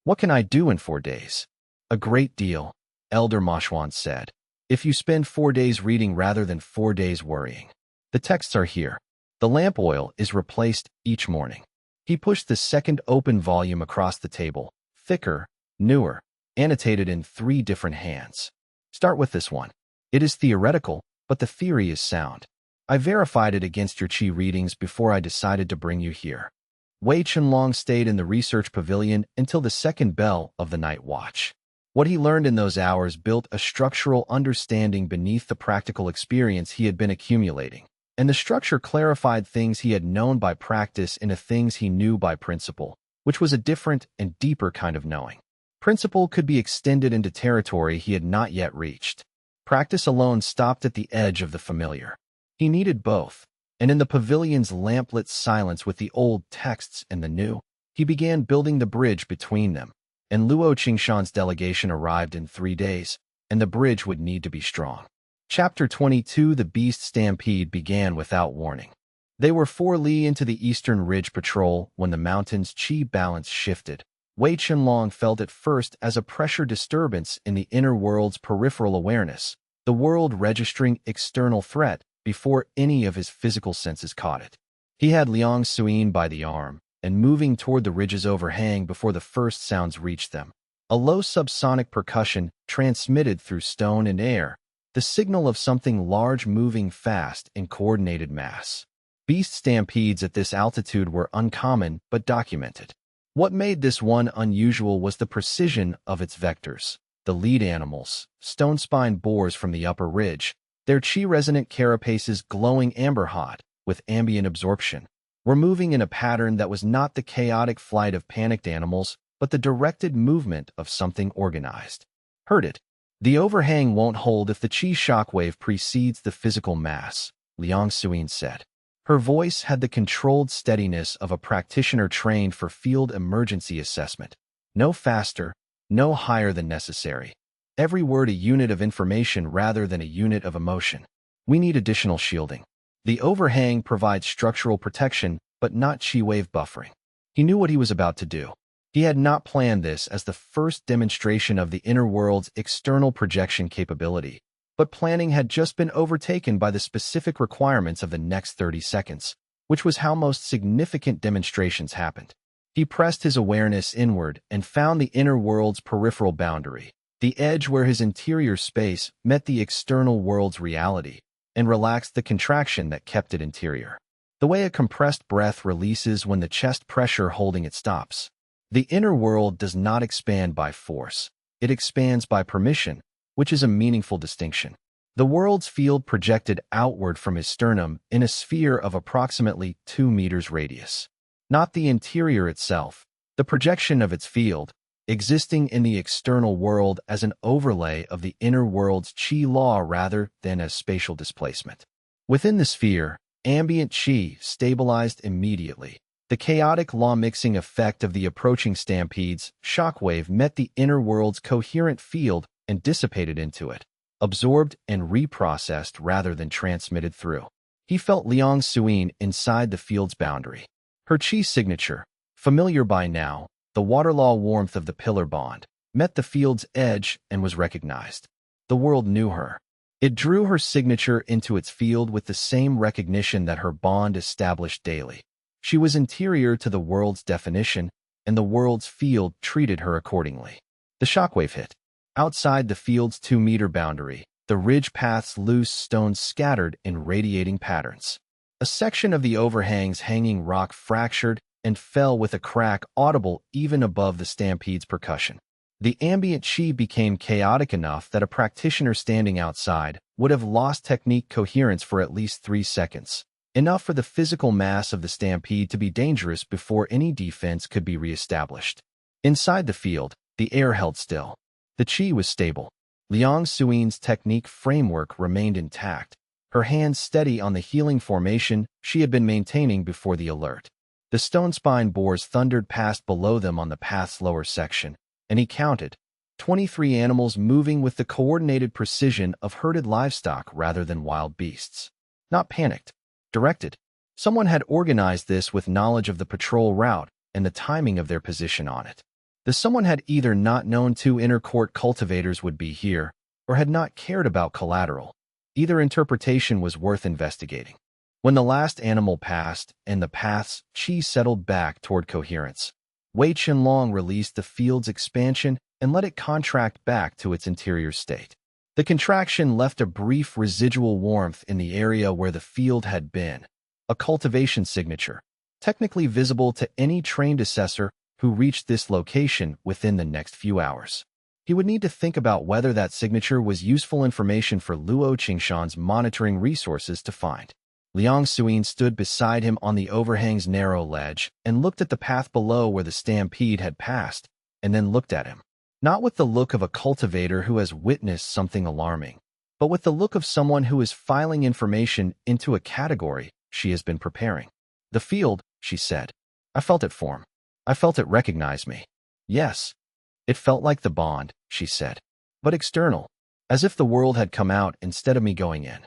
"What can I do in 4 days?" "A great deal," Elder Moshwan said, "if you spend 4 days reading rather than 4 days worrying. The texts are here. The lamp oil is replaced each morning." He pushed the second open volume across the table, thicker, newer, annotated in 3 different hands. "Start with this one. It is theoretical, but the theory is sound. I verified it against your Qi readings before I decided to bring you here." Wei Chenlong stayed in the research pavilion until the second bell of the night watch. What he learned in those hours built a structural understanding beneath the practical experience he had been accumulating, and the structure clarified things he had known by practice into things he knew by principle, which was a different and deeper kind of knowing. Principle could be extended into territory he had not yet reached. Practice alone stopped at the edge of the familiar. He needed both, and in the pavilion's lamplit silence with the old texts and the new, he began building the bridge between them. And Luo Qingshan's delegation arrived in 3 days, and the bridge would need to be strong. Chapter 22. The Beast Stampede began without warning. They were 4 li into the Eastern Ridge Patrol when the mountain's Qi balance shifted. Wei Chenlong felt it first as a pressure disturbance in the inner world's peripheral awareness, the world registering external threat before any of his physical senses caught it. He had Liang Suyin by the arm and moving toward the ridge's overhang before the first sounds reached them. A low subsonic percussion transmitted through stone and air, the signal of something large moving fast in coordinated mass. Beast stampedes at this altitude were uncommon but documented. What made this one unusual was the precision of its vectors. The lead animals, stone-spine boars from the upper ridge, their Qi-resonant carapaces glowing amber-hot with ambient absorption, were moving in a pattern that was not the chaotic flight of panicked animals, but the directed movement of something organized. "Heard it. The overhang won't hold if the Qi shockwave precedes the physical mass," Liang Suyin said. Her voice had the controlled steadiness of a practitioner trained for field emergency assessment. "No faster, no higher than necessary. Every word a unit of information rather than a unit of emotion. We need additional shielding. The overhang provides structural protection, but not Qi wave buffering." He knew what he was about to do. He had not planned this as the first demonstration of the inner world's external projection capability, but planning had just been overtaken by the specific requirements of the next 30 seconds, which was how most significant demonstrations happened. He pressed his awareness inward and found the inner world's peripheral boundary, the edge where his interior space met the external world's reality, and relaxed the contraction that kept it interior. The way a compressed breath releases when the chest pressure holding it stops. The inner world does not expand by force. it expands by permission, which is a meaningful distinction. The world's field projected outward from his sternum in a sphere of approximately 2 meters radius. Not the interior itself, the projection of its field, existing in the external world as an overlay of the inner world's qi law rather than as spatial displacement. Within the sphere, ambient qi stabilized immediately. The chaotic law-mixing effect of the approaching stampede's shockwave met the inner world's coherent field and dissipated into it, absorbed and reprocessed rather than transmitted through. He felt Liang Suyin inside the field's boundary. Her qi signature, familiar by now, the water-law warmth of the pillar bond, met the field's edge and was recognized. The world knew her. It drew her signature into its field with the same recognition that her bond established daily. She was interior to the world's definition, and the world's field treated her accordingly. The shockwave hit. Outside the field's 2-meter boundary, the ridge path's loose stones scattered in radiating patterns. A section of the overhang's hanging rock fractured and fell with a crack audible even above the stampede's percussion. The ambient qi became chaotic enough that a practitioner standing outside would have lost technique coherence for at least 3 seconds, enough for the physical mass of the stampede to be dangerous before any defense could be reestablished. Inside the field, the air held still. The qi was stable. Liang Suyin's technique framework remained intact, her hands steady on the healing formation she had been maintaining before the alert. The stone spine boars thundered past below them on the path's lower section, and he counted 23 animals moving with the coordinated precision of herded livestock rather than wild beasts. Not panicked, directed. Someone had organized this with knowledge of the patrol route and the timing of their position on it. The someone had either not known 2 inner court cultivators would be here, or had not cared about collateral. Either interpretation was worth investigating. When the last animal passed and the path's qi settled back toward coherence, Wei Chenlong released the field's expansion and let it contract back to its interior state. The contraction left a brief residual warmth in the area where the field had been, a cultivation signature, technically visible to any trained assessor who reached this location within the next few hours. He would need to think about whether that signature was useful information for Luo Qingshan's monitoring resources to find. Liang Suyin stood beside him on the overhang's narrow ledge and looked at the path below where the stampede had passed, and then looked at him. Not with the look of a cultivator who has witnessed something alarming, but with the look of someone who is filing information into a category she has been preparing. The field, she said. I felt it form. I felt it recognize me. Yes. It felt like the bond, she said. But external, as if the world had come out instead of me going in.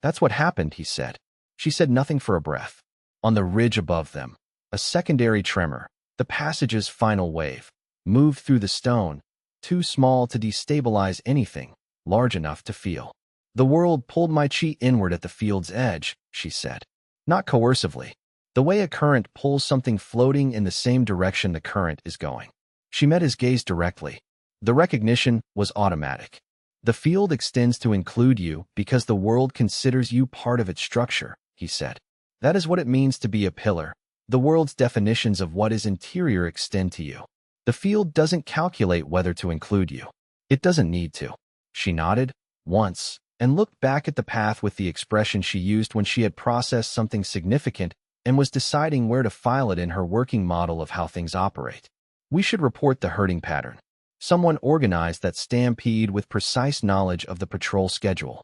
That's what happened, he said. She said nothing for a breath. On the ridge above them, a secondary tremor, the passage's final wave, moved through the stone, too small to destabilize anything, large enough to feel. The world pulled my qi inward at the field's edge, she said. Not coercively. The way a current pulls something floating in the same direction the current is going. She met his gaze directly. The recognition was automatic. The field extends to include you because the world considers you part of its structure, he said. That is what it means to be a pillar. The world's definitions of what is interior extend to you. The field doesn't calculate whether to include you. It doesn't need to. She nodded, once, and looked back at the path with the expression she used when she had processed something significant and was deciding where to file it in her working model of how things operate. We should report the herding pattern. Someone organized that stampede with precise knowledge of the patrol schedule.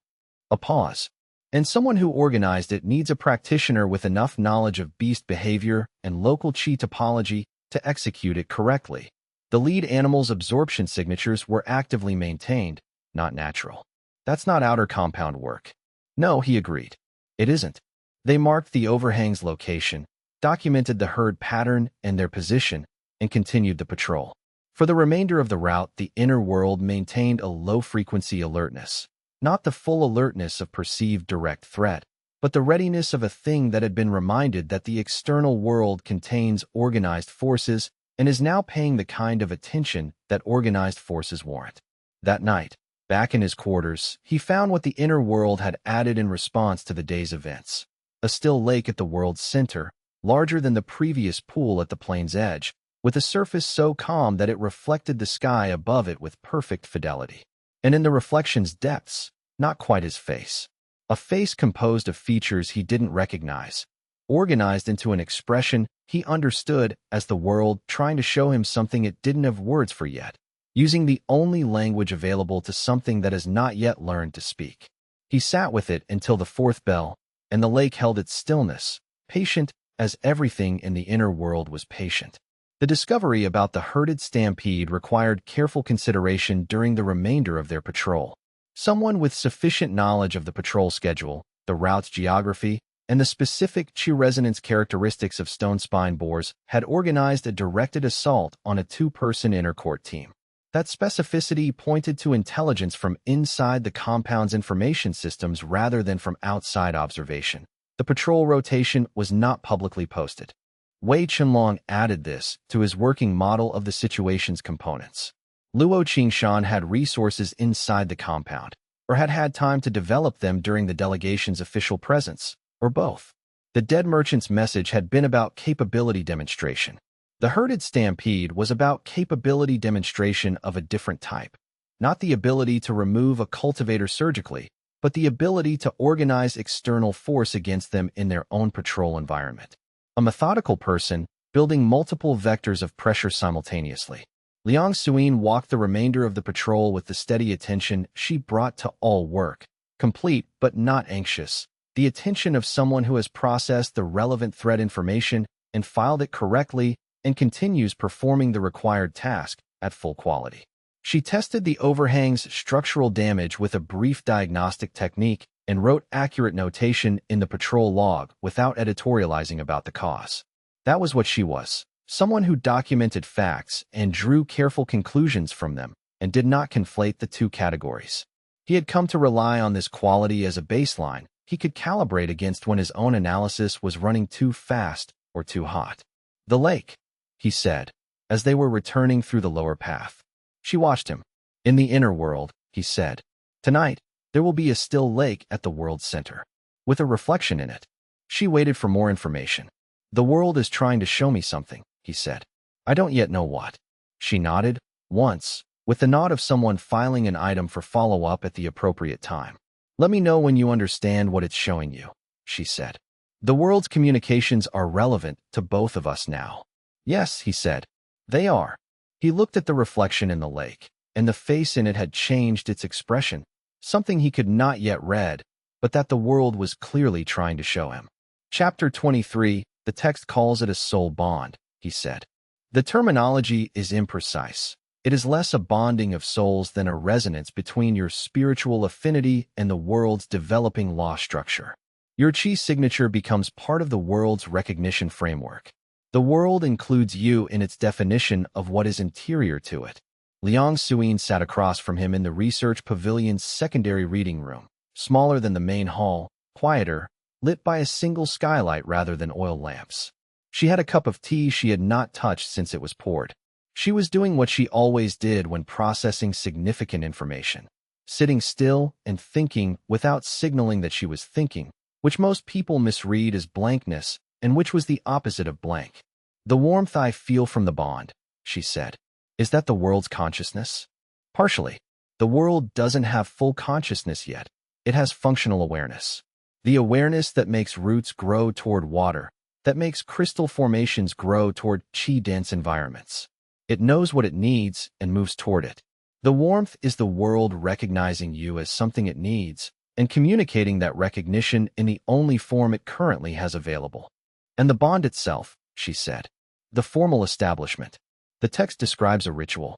A pause. And someone who organized it needs a practitioner with enough knowledge of beast behavior and local qi topology to execute it correctly. The lead animal's absorption signatures were actively maintained, not natural. That's not outer compound work. No, he agreed. It isn't. They marked the overhang's location, documented the herd pattern and their position, and continued the patrol. For the remainder of the route, the inner world maintained a low-frequency alertness. Not the full alertness of perceived direct threat, but the readiness of a thing that had been reminded that the external world contains organized forces and is now paying the kind of attention that organized forces warrant. That night, back in his quarters, he found what the inner world had added in response to the day's events. A still lake at the world's center, larger than the previous pool at the plain's edge, with a surface so calm that it reflected the sky above it with perfect fidelity. And in the reflection's depths, not quite his face. A face composed of features he didn't recognize, organized into an expression he understood as the world trying to show him something it didn't have words for yet, using the only language available to something that has not yet learned to speak. He sat with it until the fourth bell, and the lake held its stillness, patient as everything in the inner world was patient. The discovery about the herded stampede required careful consideration during the remainder of their patrol. Someone with sufficient knowledge of the patrol schedule, the route's geography, and the specific chi resonance characteristics of stone spine boars had organized a directed assault on a two-person inner court team. That specificity pointed to intelligence from inside the compound's information systems rather than from outside observation. The patrol rotation was not publicly posted. Wei Chenlong added this to his working model of the situation's components. Luo Qingshan had resources inside the compound, or had had time to develop them during the delegation's official presence, or both. The dead merchant's message had been about capability demonstration. The herded stampede was about capability demonstration of a different type. Not the ability to remove a cultivator surgically, but the ability to organize external force against them in their own patrol environment. A methodical person, building multiple vectors of pressure simultaneously. Liang Suyin walked the remainder of the patrol with the steady attention she brought to all work, complete but not anxious, the attention of someone who has processed the relevant threat information and filed it correctly and continues performing the required task at full quality. She tested the overhang's structural damage with a brief diagnostic technique and wrote accurate notation in the patrol log without editorializing about the cause. That was what she was, someone who documented facts and drew careful conclusions from them and did not conflate the two categories. He had come to rely on this quality as a baseline he could calibrate against when his own analysis was running too fast or too hot. "The lake," he said, as they were returning through the lower path. She watched him. "In the inner world," he said. "Tonight, there will be a still lake at the world's center, with a reflection in it." She waited for more information. "The world is trying to show me something," he said. "I don't yet know what." She nodded, once, with the nod of someone filing an item for follow-up at the appropriate time. "Let me know when you understand what it's showing you," she said. "The world's communications are relevant to both of us now." "Yes," he said. "They are." He looked at the reflection in the lake, and the face in it had changed its expression, something he could not yet read, but that the world was clearly trying to show him. Chapter 23, the text calls it a soul bond, he said. The terminology is imprecise. It is less a bonding of souls than a resonance between your spiritual affinity and the world's developing law structure. Your chi signature becomes part of the world's recognition framework. The world includes you in its definition of what is interior to it. Liang Suyin sat across from him in the research pavilion's secondary reading room, smaller than the main hall, quieter, lit by a single skylight rather than oil lamps. She had a cup of tea she had not touched since it was poured. She was doing what she always did when processing significant information, sitting still and thinking without signaling that she was thinking, which most people misread as blankness and which was the opposite of blank. "The warmth I feel from the bond," she said. "Is that the world's consciousness?" "Partially. The world doesn't have full consciousness yet. It has functional awareness. The awareness that makes roots grow toward water, that makes crystal formations grow toward chi-dense environments. It knows what it needs and moves toward it. The warmth is the world recognizing you as something it needs and communicating that recognition in the only form it currently has available. And the bond itself," she said. "The formal establishment." The text describes a ritual.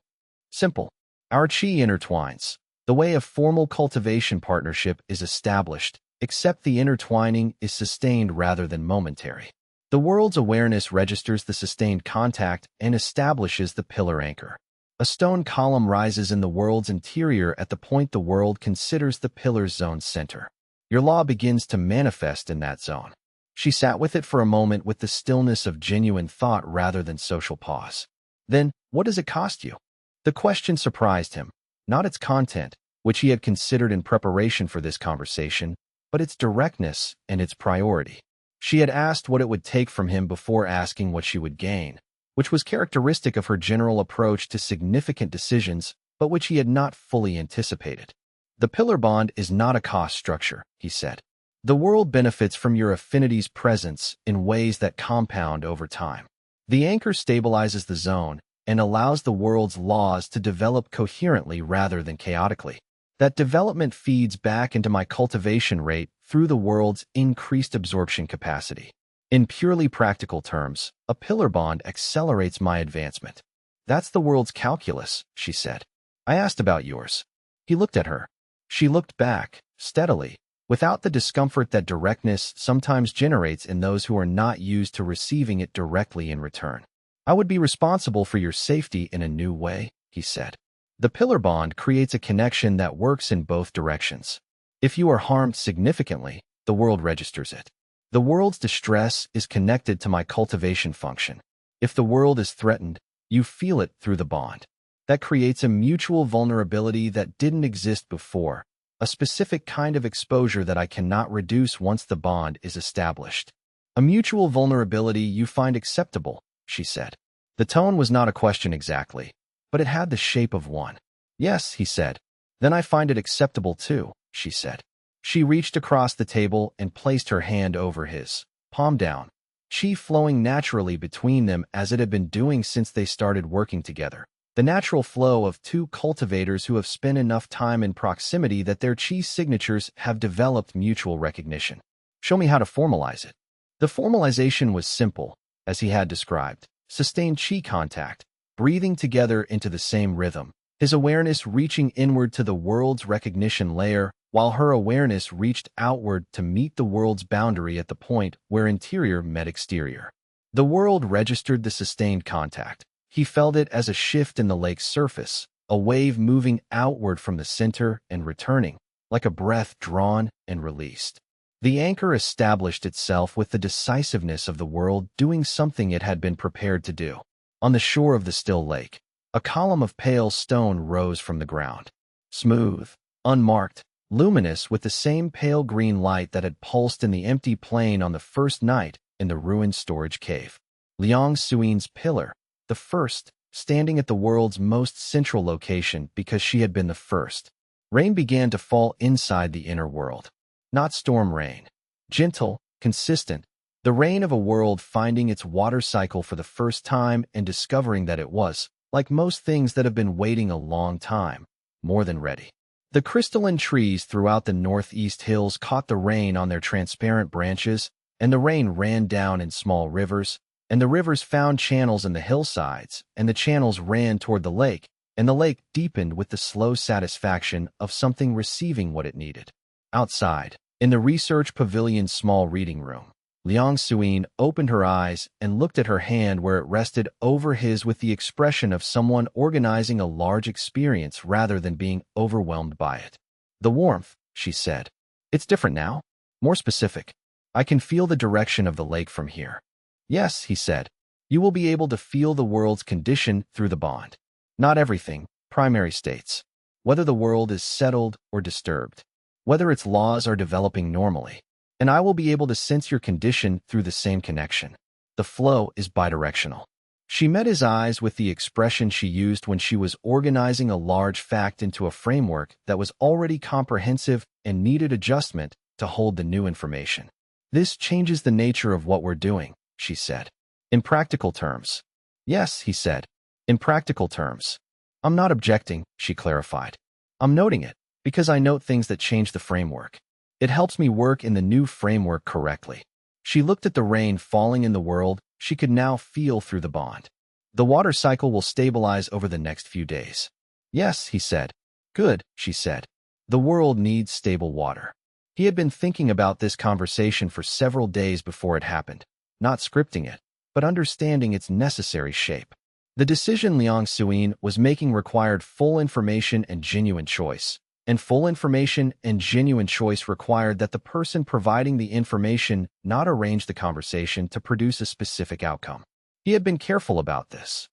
Simple. Our chi intertwines. The way a formal cultivation partnership is established, except the intertwining is sustained rather than momentary. The world's awareness registers the sustained contact and establishes the pillar anchor. A stone column rises in the world's interior at the point the world considers the pillar's zone center. Your law begins to manifest in that zone. She sat with it for a moment with the stillness of genuine thought rather than social pause. "Then, what does it cost you?" The question surprised him, not its content, which he had considered in preparation for this conversation, but its directness and its priority. She had asked what it would take from him before asking what she would gain, which was characteristic of her general approach to significant decisions, but which he had not fully anticipated. The pillar bond is not a cost structure, he said. The world benefits from your affinity's presence in ways that compound over time. The anchor stabilizes the zone and allows the world's laws to develop coherently rather than chaotically. That development feeds back into my cultivation rate through the world's increased absorption capacity. In purely practical terms, a pillar bond accelerates my advancement. That's the world's calculus, she said. I asked about yours. He looked at her. She looked back, steadily, without the discomfort that directness sometimes generates in those who are not used to receiving it directly in return. I would be responsible for your safety in a new way, he said. The pillar bond creates a connection that works in both directions. If you are harmed significantly, the world registers it. The world's distress is connected to my cultivation function. If the world is threatened, you feel it through the bond. That creates a mutual vulnerability that didn't exist before, a specific kind of exposure that I cannot reduce once the bond is established. A mutual vulnerability you find acceptable, she said. The tone was not a question exactly, but it had the shape of one. Yes, he said. Then I find it acceptable too, she said. She reached across the table and placed her hand over his, palm down, chi flowing naturally between them as it had been doing since they started working together. The natural flow of two cultivators who have spent enough time in proximity that their chi signatures have developed mutual recognition. Show me how to formalize it. The formalization was simple, as he had described. Sustained chi contact, breathing together into the same rhythm, his awareness reaching inward to the world's recognition layer, while her awareness reached outward to meet the world's boundary at the point where interior met exterior. The world registered the sustained contact. He felt it as a shift in the lake's surface, a wave moving outward from the center and returning, like a breath drawn and released. The anchor established itself with the decisiveness of the world doing something it had been prepared to do. On the shore of the still lake, a column of pale stone rose from the ground. Smooth, unmarked, luminous with the same pale green light that had pulsed in the empty plain on the first night in the ruined storage cave. Liang Suin's pillar, the first, standing at the world's most central location because she had been the first. Rain began to fall inside the inner world. Not storm rain. Gentle, consistent, the rain of a world finding its water cycle for the first time and discovering that it was, like most things that have been waiting a long time, more than ready. The crystalline trees throughout the northeast hills caught the rain on their transparent branches, and the rain ran down in small rivers, and the rivers found channels in the hillsides, and the channels ran toward the lake, and the lake deepened with the slow satisfaction of something receiving what it needed. Outside, in the research pavilion's small reading room, Liang Suin opened her eyes and looked at her hand where it rested over his with the expression of someone organizing a large experience rather than being overwhelmed by it. The warmth, she said. It's different now. More specific. I can feel the direction of the lake from here. Yes, he said. You will be able to feel the world's condition through the bond. Not everything, primary states. Whether the world is settled or disturbed. Whether its laws are developing normally. And I will be able to sense your condition through the same connection. The flow is bidirectional. She met his eyes with the expression she used when she was organizing a large fact into a framework that was already comprehensive and needed adjustment to hold the new information. This changes the nature of what we're doing, she said. In practical terms. Yes, he said. In practical terms. I'm not objecting, she clarified. I'm noting it, because I note things that change the framework. It helps me work in the new framework correctly. She looked at the rain falling in the world she could now feel through the bond. The water cycle will stabilize over the next few days. Yes, he said. Good, she said. The world needs stable water. He had been thinking about this conversation for several days before it happened, not scripting it, but understanding its necessary shape. The decision Liang Suin was making required full information and genuine choice. And full information and genuine choice required that the person providing the information not arrange the conversation to produce a specific outcome. He had been careful about this.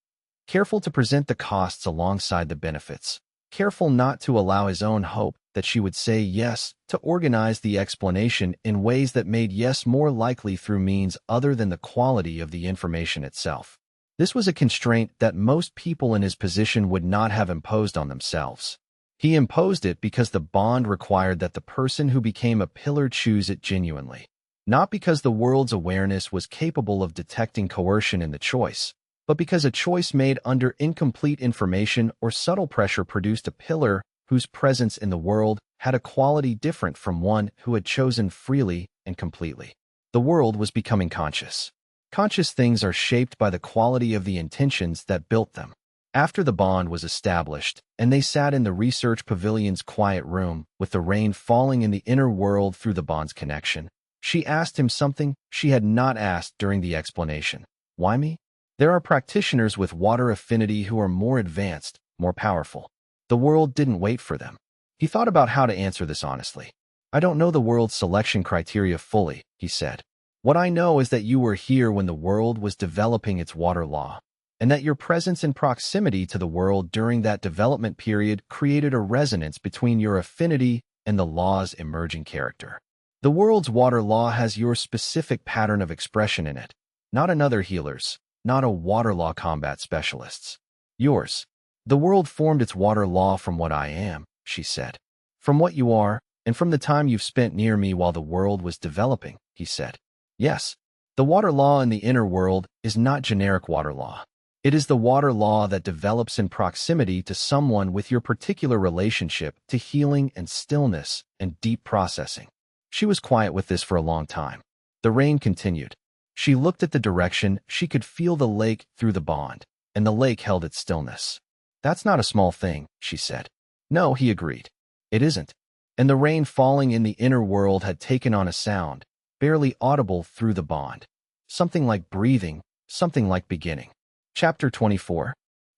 Careful to present the costs alongside the benefits. Careful not to allow his own hope that she would say yes to organize the explanation in ways that made yes more likely through means other than the quality of the information itself. This was a constraint that most people in his position would not have imposed on themselves. He imposed it because the bond required that the person who became a pillar choose it genuinely, not because the world's awareness was capable of detecting coercion in the choice, but because a choice made under incomplete information or subtle pressure produced a pillar whose presence in the world had a quality different from one who had chosen freely and completely. The world was becoming conscious. Conscious things are shaped by the quality of the intentions that built them. After the bond was established, and they sat in the research pavilion's quiet room, with the rain falling in the inner world through the bond's connection, she asked him something she had not asked during the explanation. Why me? There are practitioners with water affinity who are more advanced, more powerful. The world didn't wait for them. He thought about how to answer this honestly. I don't know the world's selection criteria fully, he said. What I know is that you were here when the world was developing its water law, and that your presence and proximity to the world during that development period created a resonance between your affinity and the law's emerging character. The world's water law has your specific pattern of expression in it, not another healer's, not a water law combat specialist's. Yours. The world formed its water law from what I am, she said. From what you are, and from the time you've spent near me while the world was developing, he said. Yes, the water law in the inner world is not generic water law. It is the water law that develops in proximity to someone with your particular relationship to healing and stillness and deep processing. She was quiet with this for a long time. The rain continued. She looked at the direction. She could feel the lake through the bond, and the lake held its stillness. That's not a small thing, she said. No, he agreed. It isn't. And the rain falling in the inner world had taken on a sound, barely audible through the bond. Something like breathing, something like beginning. Chapter 24.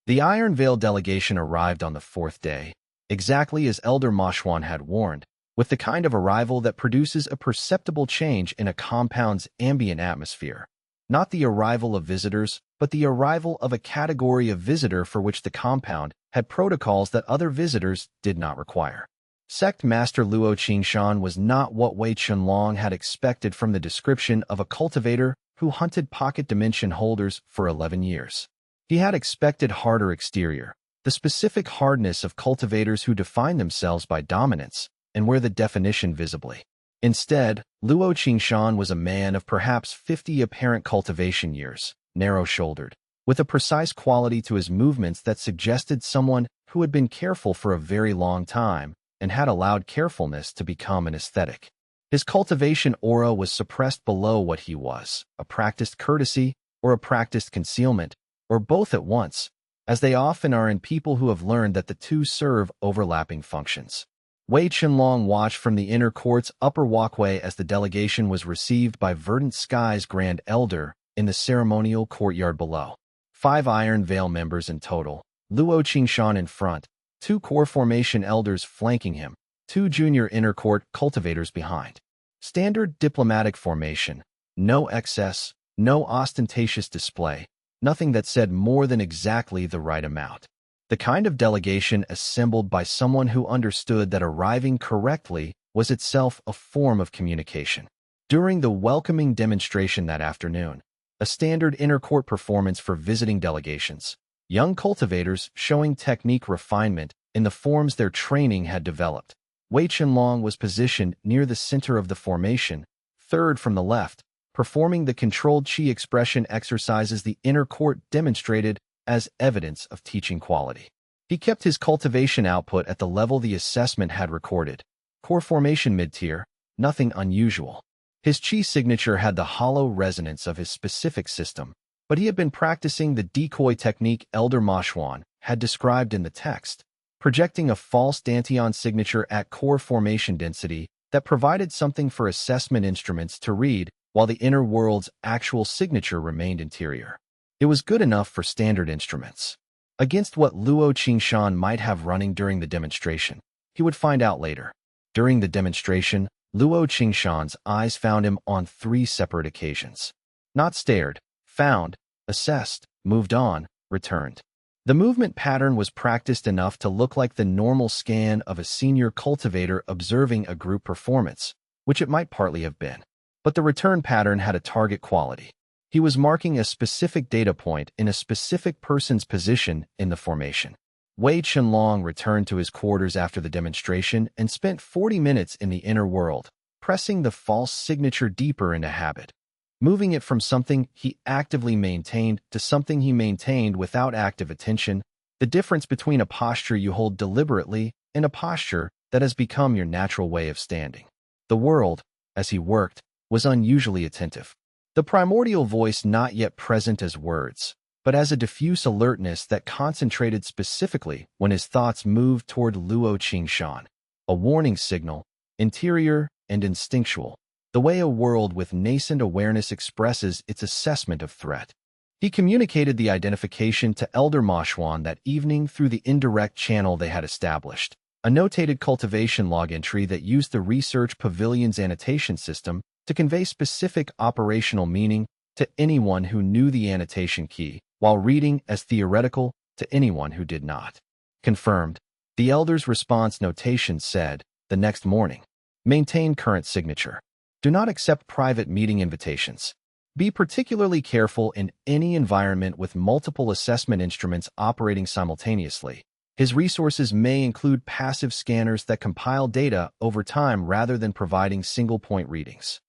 The Iron Veil delegation arrived on the fourth day, exactly as Elder Mashwan had warned, with the kind of arrival that produces a perceptible change in a compound's ambient atmosphere. Not the arrival of visitors, but the arrival of a category of visitor for which the compound had protocols that other visitors did not require. Sect Master Luo Qingshan was not what Wei Chenlong had expected from the description of a cultivator who hunted pocket dimension holders for 11 years. He had expected harder exterior, the specific hardness of cultivators who define themselves by dominance, and where the definition visibly. Instead, Luo Qingshan was a man of perhaps 50 apparent cultivation years, narrow-shouldered, with a precise quality to his movements that suggested someone who had been careful for a very long time and had allowed carefulness to become an aesthetic. His cultivation aura was suppressed below what he was, a practiced courtesy or a practiced concealment, or both at once, as they often are in people who have learned that the two serve overlapping functions. Wei Chenlong watched from the inner court's upper walkway as the delegation was received by Verdant Sky's Grand Elder in the ceremonial courtyard below. 5 Iron Veil members in total, Luo Qingshan in front, 2 core formation elders flanking him, 2 junior inner court cultivators behind. Standard diplomatic formation, no excess, no ostentatious display, nothing that said more than exactly the right amount. The kind of delegation assembled by someone who understood that arriving correctly was itself a form of communication. During the welcoming demonstration that afternoon, a standard inner court performance for visiting delegations, young cultivators showing technique refinement in the forms their training had developed. Wei Chenlong was positioned near the center of the formation, third from the left, performing the controlled qi expression exercises the inner court demonstrated as evidence of teaching quality. He kept his cultivation output at the level the assessment had recorded. Core formation mid-tier, nothing unusual. His qi signature had the hollow resonance of his specific system, but he had been practicing the decoy technique Elder Mashwan had described in the text, projecting a false Dantian signature at core formation density that provided something for assessment instruments to read while the inner world's actual signature remained interior. It was good enough for standard instruments. Against what Luo Qingshan might have running during the demonstration, he would find out later. During the demonstration, Luo Qingshan's eyes found him on 3 separate occasions. Not stared, found, assessed, moved on, returned. The movement pattern was practiced enough to look like the normal scan of a senior cultivator observing a group performance, which it might partly have been. But the return pattern had a target quality. He was marking a specific data point in a specific person's position in the formation. Wei Chenlong returned to his quarters after the demonstration and spent 40 minutes in the inner world, pressing the false signature deeper into habit, moving it from something he actively maintained to something he maintained without active attention, the difference between a posture you hold deliberately and a posture that has become your natural way of standing. The world, as he worked, was unusually attentive. The primordial voice not yet present as words, but as a diffuse alertness that concentrated specifically when his thoughts moved toward Luo Qingshan, a warning signal, interior and instinctual, the way a world with nascent awareness expresses its assessment of threat. He communicated the identification to Elder Ma Xuan that evening through the indirect channel they had established, a notated cultivation log entry that used the Research Pavilion's annotation system to convey specific operational meaning to anyone who knew the annotation key, while reading as theoretical to anyone who did not. Confirmed, the Elder's response notation said, the next morning, maintain current signature. Do not accept private meeting invitations. Be particularly careful in any environment with multiple assessment instruments operating simultaneously. His resources may include passive scanners that compile data over time rather than providing single-point readings.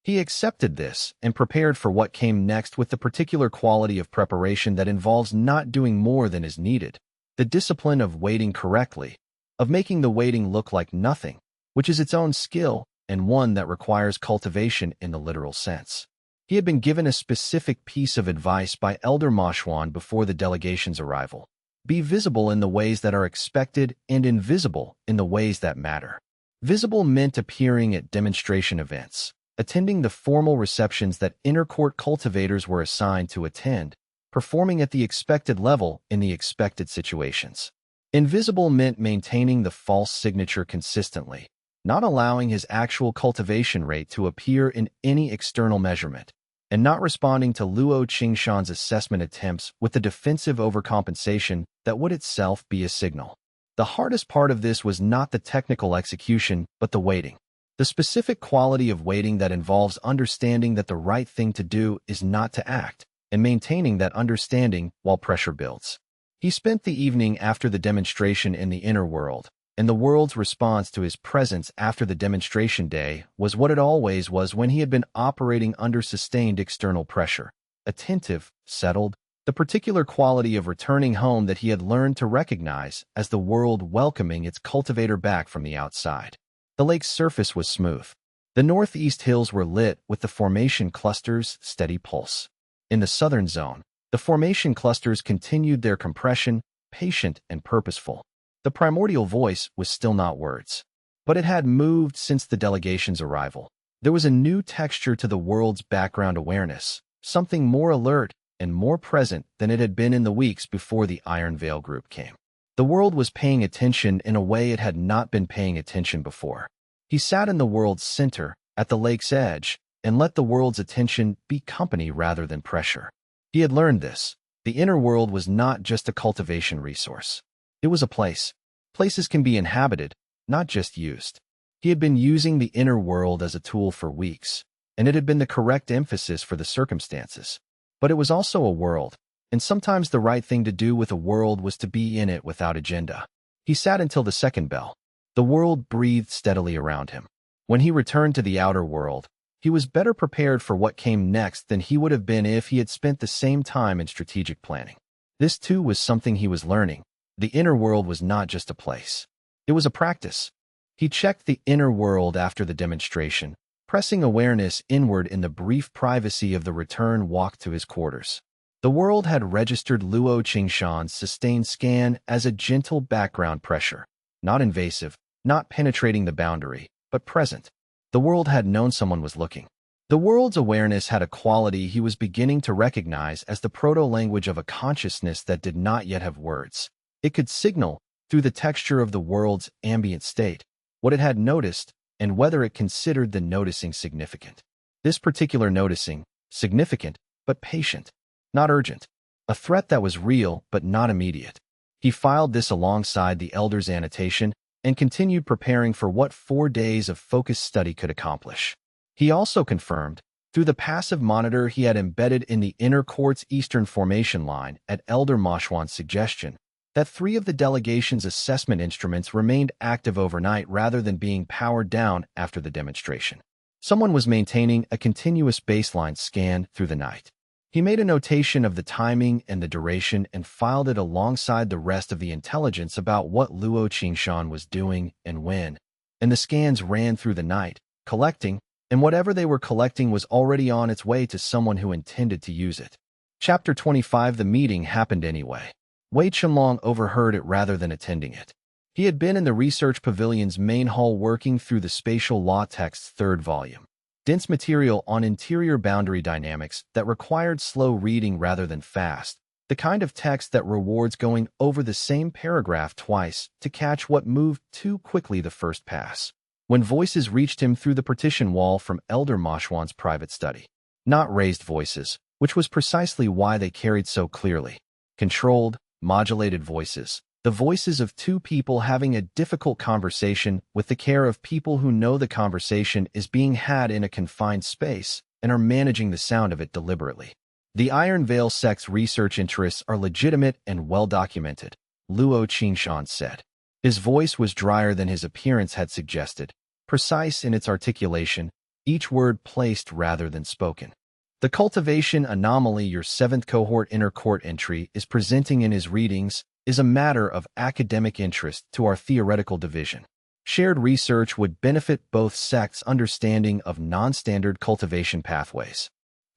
He accepted this and prepared for what came next with the particular quality of preparation that involves not doing more than is needed, the discipline of waiting correctly, of making the waiting look like nothing, which is its own skill and one that requires cultivation in the literal sense. He had been given a specific piece of advice by Elder Ma Xuan before the delegation's arrival. Be visible in the ways that are expected and invisible in the ways that matter. Visible meant appearing at demonstration events, attending the formal receptions that inner-court cultivators were assigned to attend, performing at the expected level in the expected situations. Invisible meant maintaining the false signature consistently, not allowing his actual cultivation rate to appear in any external measurement, and not responding to Luo Qingshan's assessment attempts with the defensive overcompensation that would itself be a signal. The hardest part of this was not the technical execution, but the waiting. The specific quality of waiting that involves understanding that the right thing to do is not to act, and maintaining that understanding while pressure builds. He spent the evening after the demonstration in the inner world, and the world's response to his presence after the demonstration day was what it always was when he had been operating under sustained external pressure. Attentive, settled, the particular quality of returning home that he had learned to recognize as the world welcoming its cultivator back from the outside. The lake's surface was smooth. The northeast hills were lit with the formation cluster's steady pulse. In the southern zone, the formation clusters continued their compression, patient and purposeful. The primordial voice was still not words, but it had moved since the delegation's arrival. There was a new texture to the world's background awareness, something more alert and more present than it had been in the weeks before the Iron Veil group came. The world was paying attention in a way it had not been paying attention before. He sat in the world's center, at the lake's edge, and let the world's attention be company rather than pressure. He had learned this. The inner world was not just a cultivation resource. It was a place. Places can be inhabited, not just used. He had been using the inner world as a tool for weeks, and it had been the correct emphasis for the circumstances. But it was also a world, and sometimes the right thing to do with a world was to be in it without agenda. He sat until the second bell. The world breathed steadily around him. When he returned to the outer world, he was better prepared for what came next than he would have been if he had spent the same time in strategic planning. This too was something he was learning. The inner world was not just a place. It was a practice. He checked the inner world after the demonstration, pressing awareness inward in the brief privacy of the return walk to his quarters. The world had registered Luo Qingshan's sustained scan as a gentle background pressure, not invasive, not penetrating the boundary, but present. The world had known someone was looking. The world's awareness had a quality he was beginning to recognize as the proto-language of a consciousness that did not yet have words. It could signal, through the texture of the world's ambient state, what it had noticed and whether it considered the noticing significant. This particular noticing, significant, but patient, not urgent. A threat that was real but not immediate. He filed this alongside the Elder's annotation and continued preparing for what 4 days of focused study could accomplish. He also confirmed, Through the passive monitor he had embedded in the inner court's eastern formation line at Elder Moshwan's suggestion, that 3 of the delegation's assessment instruments remained active overnight rather than being powered down after the demonstration. Someone was maintaining a continuous baseline scan through the night. He made a notation of the timing and the duration and filed it alongside the rest of the intelligence about what Luo Qingshan was doing and when. And the scans ran through the night, collecting, and whatever they were collecting was already on its way to someone who intended to use it. Chapter 25. The meeting happened anyway. Wei Chenlong overheard it rather than attending it. He had been in the research pavilion's main hall working through the spatial law text's 3rd volume. Dense material on interior boundary dynamics that required slow reading rather than fast, the kind of text that rewards going over the same paragraph twice to catch what moved too quickly the first pass. When voices reached him through the partition wall from Elder Moshwan's private study. Not raised voices, which was precisely why they carried so clearly. Controlled, modulated voices. The voices of 2 people having a difficult conversation with the care of people who know the conversation is being had in a confined space and are managing the sound of it deliberately. The Iron Veil sect's research interests are legitimate and well-documented, Luo Qingshan said. His voice was drier than his appearance had suggested, precise in its articulation, each word placed rather than spoken. The cultivation anomaly your 7th cohort inner court entry is presenting in his readings is a matter of academic interest to our theoretical division. Shared research would benefit both sects' understanding of non-standard cultivation pathways.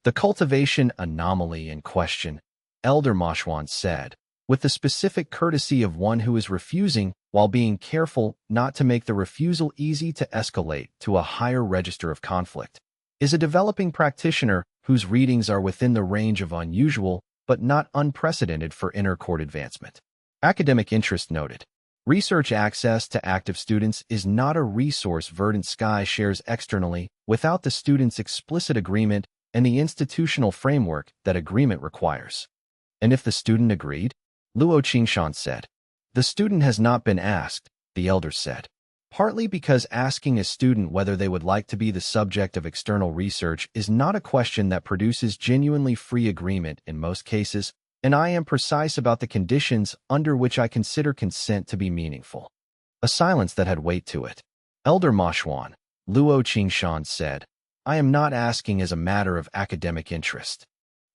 The cultivation anomaly in question, Elder Moshwan said, with the specific courtesy of one who is refusing while being careful not to make the refusal easy to escalate to a higher register of conflict, is a developing practitioner whose readings are within the range of unusual but not unprecedented for inner court advancement. Academic interest noted. Research access to active students is not a resource Verdant Sky shares externally without the student's explicit agreement and the institutional framework that agreement requires. And if the student agreed? Luo Qingshan said. The student has not been asked, the elder said. Partly because asking a student whether they would like to be the subject of external research is not a question that produces genuinely free agreement in most cases, and I am precise about the conditions under which I consider consent to be meaningful. A silence that had weight to it. Elder Moshwan, Luo Qingshan said, I am not asking as a matter of academic interest.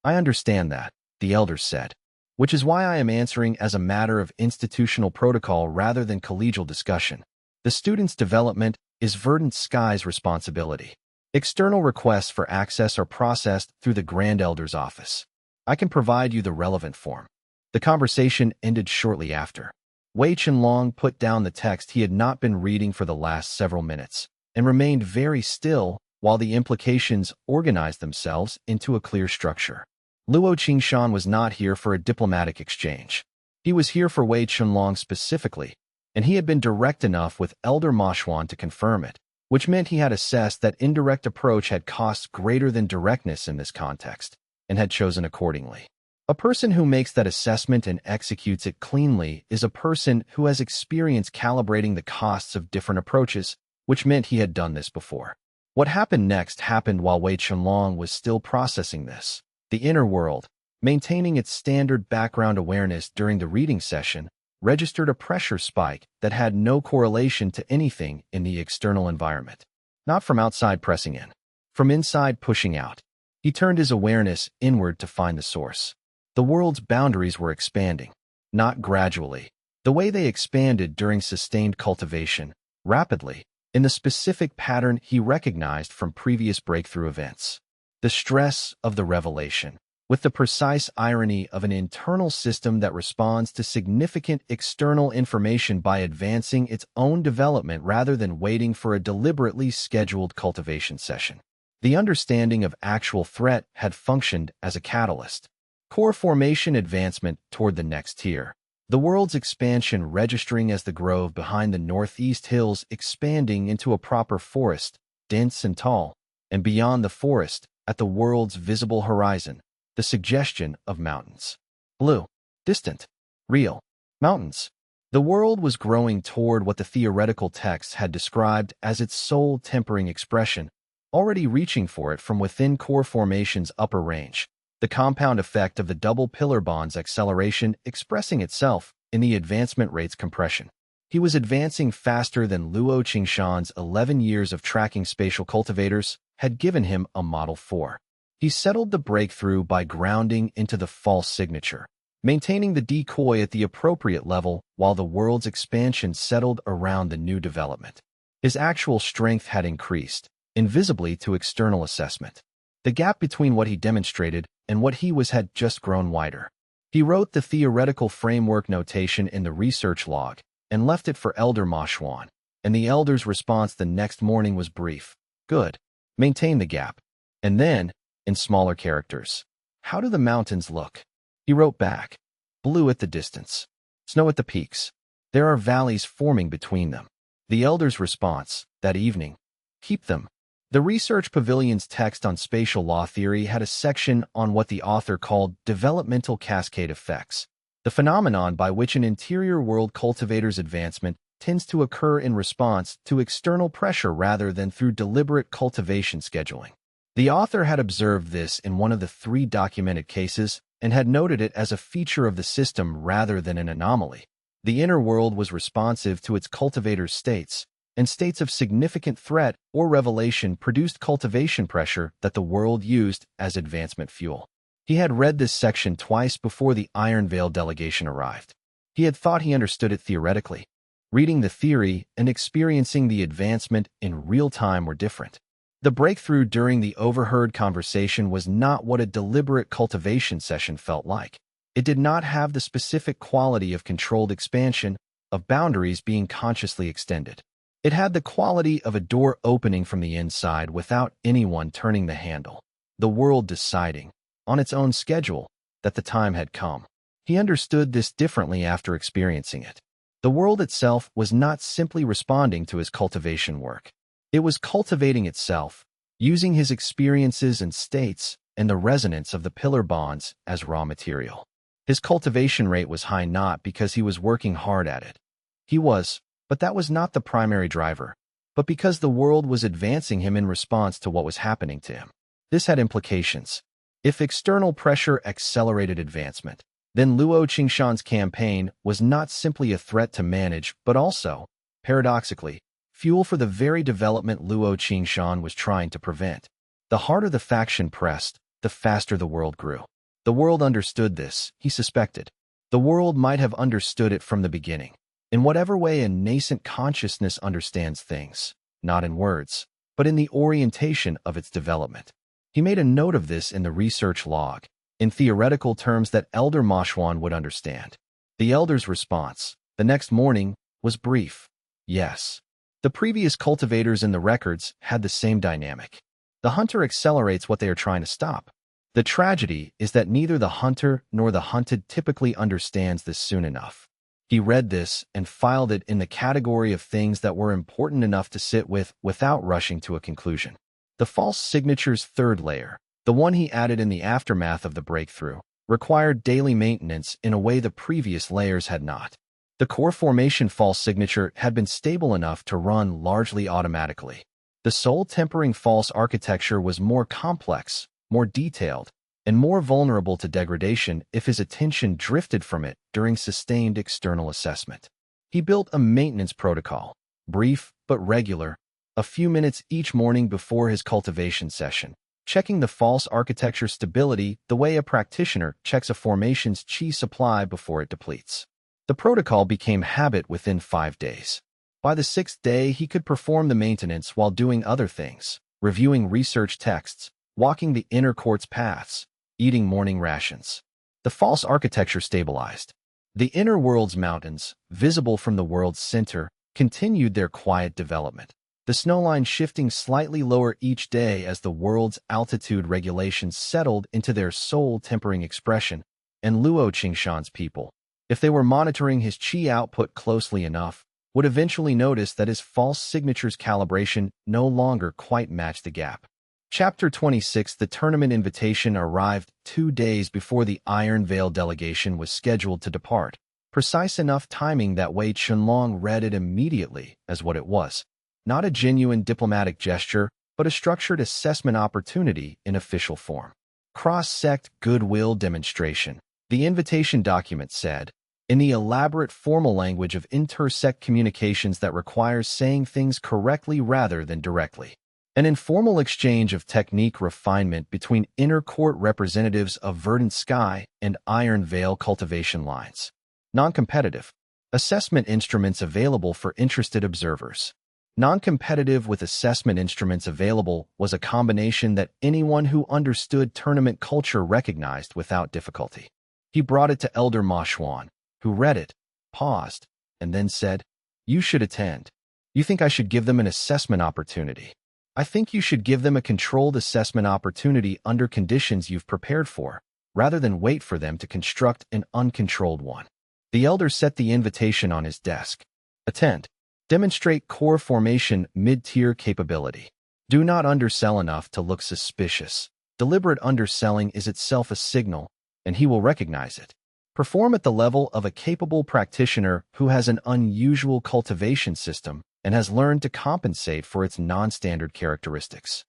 I understand that, the elder said, which is why I am answering as a matter of institutional protocol rather than collegial discussion. The student's development is Verdant Sky's responsibility. External requests for access are processed through the Grand Elder's office. I can provide you the relevant form. The conversation ended shortly after. Wei Chenlong put down the text he had not been reading for the last several minutes and remained very still while the implications organized themselves into a clear structure. Luo Qingshan was not here for a diplomatic exchange. He was here for Wei Chenlong specifically, and he had been direct enough with Elder Moshwan to confirm it, which meant he had assessed that indirect approach had costs greater than directness in this context, and had chosen accordingly. A person who makes that assessment and executes it cleanly is a person who has experience calibrating the costs of different approaches, which meant he had done this before. What happened next happened while Wei Chenlong was still processing this. The inner world, maintaining its standard background awareness during the reading session, registered a pressure spike that had no correlation to anything in the external environment. Not from outside pressing in, from inside pushing out. He turned his awareness inward to find the source. The world's boundaries were expanding, not gradually, the way they expanded during sustained cultivation, rapidly, in the specific pattern he recognized from previous breakthrough events. The stress of the revelation, with the precise irony of an internal system that responds to significant external information by advancing its own development rather than waiting for a deliberately scheduled cultivation session. The understanding of actual threat had functioned as a catalyst. Core formation advancement toward the next tier. The world's expansion registering as the grove behind the northeast hills expanding into a proper forest, dense and tall, and beyond the forest, at the world's visible horizon, the suggestion of mountains. Blue, distant, real, mountains. The world was growing toward what the theoretical texts had described as its soul-tempering expression, already reaching for it from within core formation's upper range, the compound effect of the double pillar bond's acceleration expressing itself in the advancement rate's compression. He was advancing faster than Luo Qingshan's 11 years of tracking spatial cultivators had given him a Model 4. He settled the breakthrough by grounding into the false signature, maintaining the decoy at the appropriate level while the world's expansion settled around the new development. His actual strength had increased, invisibly to external assessment. The gap between what he demonstrated and what he was had just grown wider. He wrote the theoretical framework notation in the research log and left it for Elder Ma Xuan, and the Elder's response the next morning was brief. Good. Maintain the gap. And then, in smaller characters, how do the mountains look? He wrote back. Blue at the distance. Snow at the peaks. There are valleys forming between them. The Elder's response, that evening. Keep them. The research pavilion's text on spatial law theory had a section on what the author called developmental cascade effects, the phenomenon by which an interior world cultivator's advancement tends to occur in response to external pressure rather than through deliberate cultivation scheduling. The author had observed this in one of the 3 documented cases and had noted it as a feature of the system rather than an anomaly. The inner world was responsive to its cultivator's states, and states of significant threat or revelation produced cultivation pressure that the world used as advancement fuel. He had read this section twice before the Iron Veil delegation arrived. He had thought he understood it theoretically. Reading the theory and experiencing the advancement in real time were different. The breakthrough during the overheard conversation was not what a deliberate cultivation session felt like. It did not have the specific quality of controlled expansion, of boundaries being consciously extended. It had the quality of a door opening from the inside without anyone turning the handle. The world deciding, on its own schedule, that the time had come. He understood this differently after experiencing it. The world itself was not simply responding to his cultivation work. It was cultivating itself, using his experiences and states and the resonance of the pillar bonds as raw material. His cultivation rate was high not because he was working hard at it. He was, but that was not the primary driver, but because the world was advancing him in response to what was happening to him. This had implications. If external pressure accelerated advancement, then Luo Qingshan's campaign was not simply a threat to manage, but also, paradoxically, fuel for the very development Luo Qingshan was trying to prevent. The harder the faction pressed, the faster the world grew. The world understood this, he suspected. The world might have understood it from the beginning, in whatever way a nascent consciousness understands things, not in words, but in the orientation of its development. He made a note of this in the research log, in theoretical terms that Elder Ma Xuan would understand. The Elder's response, the next morning, was brief. Yes. The previous cultivators in the records had the same dynamic. The hunter accelerates what they are trying to stop. The tragedy is that neither the hunter nor the hunted typically understands this soon enough. He read this and filed it in the category of things that were important enough to sit with without rushing to a conclusion. The false signature's 3rd layer, the one he added in the aftermath of the breakthrough, required daily maintenance in a way the previous layers had not. The core formation false signature had been stable enough to run largely automatically. The soul-tempering false architecture was more complex, more detailed, and more vulnerable to degradation if his attention drifted from it during sustained external assessment. He built a maintenance protocol, brief but regular, a few minutes each morning before his cultivation session, checking the false architecture stability the way a practitioner checks a formation's chi supply before it depletes. The protocol became habit within 5 days. By the 6th day, he could perform the maintenance while doing other things, reviewing research texts, walking the inner court's paths, eating morning rations. The false architecture stabilized. The inner world's mountains, visible from the world's center, continued their quiet development, the snowline shifting slightly lower each day as the world's altitude regulations settled into their soul-tempering expression, and Luo Qingshan's people, if they were monitoring his chi output closely enough, would eventually notice that his false signature's calibration no longer quite matched the gap. Chapter 26. The tournament invitation arrived 2 days before the Iron Veil delegation was scheduled to depart. Precise enough timing that Wei Chenlong read it immediately as what it was. Not a genuine diplomatic gesture, but a structured assessment opportunity in official form. Cross-sect goodwill demonstration. The invitation document said, in the elaborate formal language of inter-sect communications that requires saying things correctly rather than directly. An informal exchange of technique refinement between inner-court representatives of Verdant Sky and Iron Veil cultivation lines. Non-competitive. Assessment instruments available for interested observers. Non-competitive with assessment instruments available was a combination that anyone who understood tournament culture recognized without difficulty. He brought it to Elder Ma Xuan, who read it, paused, and then said, "You should attend. You think I should give them an assessment opportunity? I think you should give them a controlled assessment opportunity under conditions you've prepared for, rather than wait for them to construct an uncontrolled one." The elder set the invitation on his desk. Attend. Demonstrate core formation mid-tier capability. Do not undersell enough to look suspicious. Deliberate underselling is itself a signal, and he will recognize it. Perform at the level of a capable practitioner who has an unusual cultivation system and has learned to compensate for its non-standard characteristics.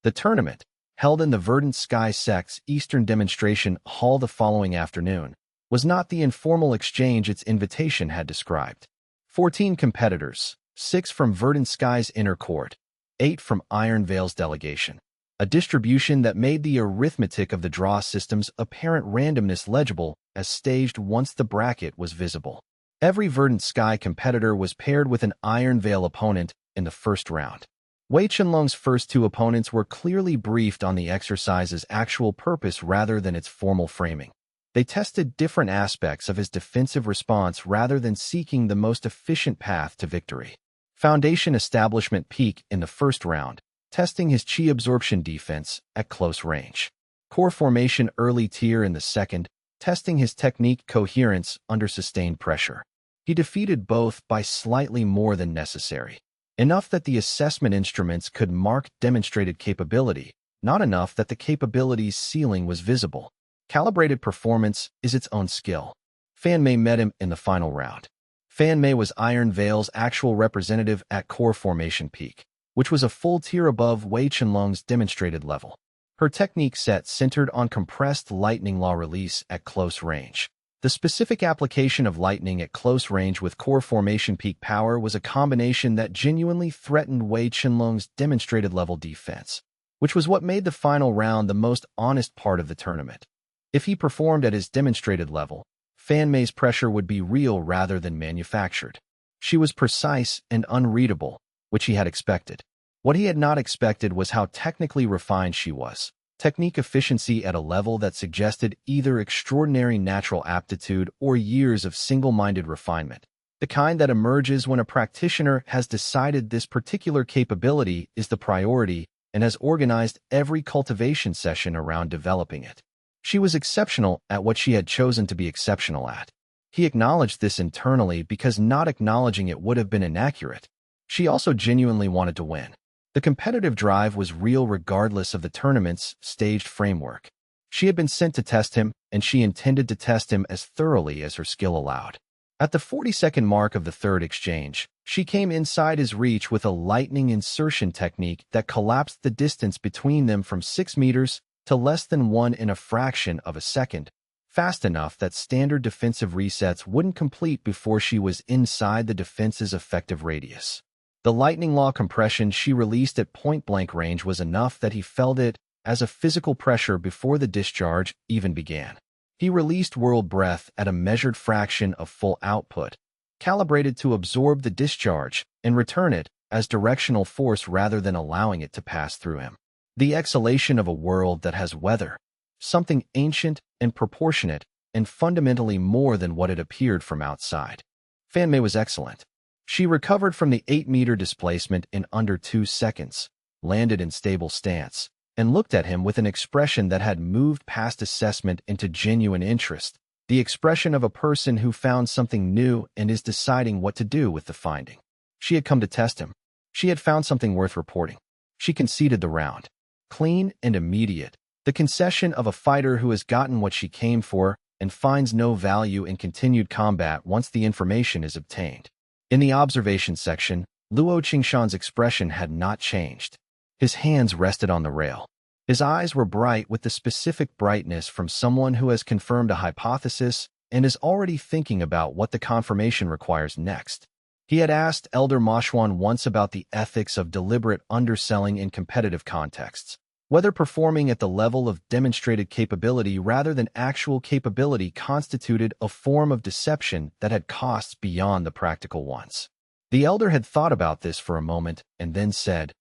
The tournament, held in the Verdant Sky Sect's Eastern Demonstration Hall the following afternoon, was not the informal exchange its invitation had described. 14 competitors, 6 from Verdant Sky's inner court, 8 from Iron Veil's delegation. A distribution that made the arithmetic of the draw system's apparent randomness legible as staged once the bracket was visible. Every Verdant Sky competitor was paired with an Iron Veil opponent in the first round. Wei Chenlong's first 2 opponents were clearly briefed on the exercise's actual purpose rather than its formal framing. They tested different aspects of his defensive response rather than seeking the most efficient path to victory. Foundation establishment peak in the first round, testing his chi absorption defense at close range. Core formation early tier in the second, testing his technique coherence under sustained pressure. He defeated both by slightly more than necessary. Enough that the assessment instruments could mark demonstrated capability, not enough that the capability's ceiling was visible. Calibrated performance is its own skill. Fan Mei met him in the final round. Fan Mei was Iron Veil's actual representative at core formation peak, which was a full tier above Wei Chenlong's demonstrated level. Her technique set centered on compressed lightning law release at close range. The specific application of lightning at close range with core formation peak power was a combination that genuinely threatened Wei Chenlong's demonstrated level defense, which was what made the final round the most honest part of the tournament. If he performed at his demonstrated level, Fan Mei's pressure would be real rather than manufactured. She was precise and unreadable, which he had expected. What he had not expected was how technically refined she was. Technique efficiency at a level that suggested either extraordinary natural aptitude or years of single-minded refinement. The kind that emerges when a practitioner has decided this particular capability is the priority and has organized every cultivation session around developing it. She was exceptional at what she had chosen to be exceptional at. He acknowledged this internally because not acknowledging it would have been inaccurate. She also genuinely wanted to win. The competitive drive was real regardless of the tournament's staged framework. She had been sent to test him, and she intended to test him as thoroughly as her skill allowed. At the 40-second mark of the third exchange, she came inside his reach with a lightning insertion technique that collapsed the distance between them from 6 meters to less than 1 in a fraction of a second, fast enough that standard defensive resets wouldn't complete before she was inside the defense's effective radius. The lightning law compression she released at point-blank range was enough that he felt it as a physical pressure before the discharge even began. He released world breath at a measured fraction of full output, calibrated to absorb the discharge and return it as directional force rather than allowing it to pass through him. The exhalation of a world that has weather, something ancient and proportionate and fundamentally more than what it appeared from outside. Fan Mei was excellent. She recovered from the 8-meter displacement in under 2 seconds, landed in stable stance, and looked at him with an expression that had moved past assessment into genuine interest, the expression of a person who found something new and is deciding what to do with the finding. She had come to test him. She had found something worth reporting. She conceded the round. Clean and immediate, the concession of a fighter who has gotten what she came for and finds no value in continued combat once the information is obtained. In the observation section, Luo Qingshan's expression had not changed. His hands rested on the rail. His eyes were bright with the specific brightness from someone who has confirmed a hypothesis and is already thinking about what the confirmation requires next. He had asked Elder Moshwan once about the ethics of deliberate underselling in competitive contexts, whether performing at the level of demonstrated capability rather than actual capability constituted a form of deception that had costs beyond the practical ones. The elder had thought about this for a moment and then said,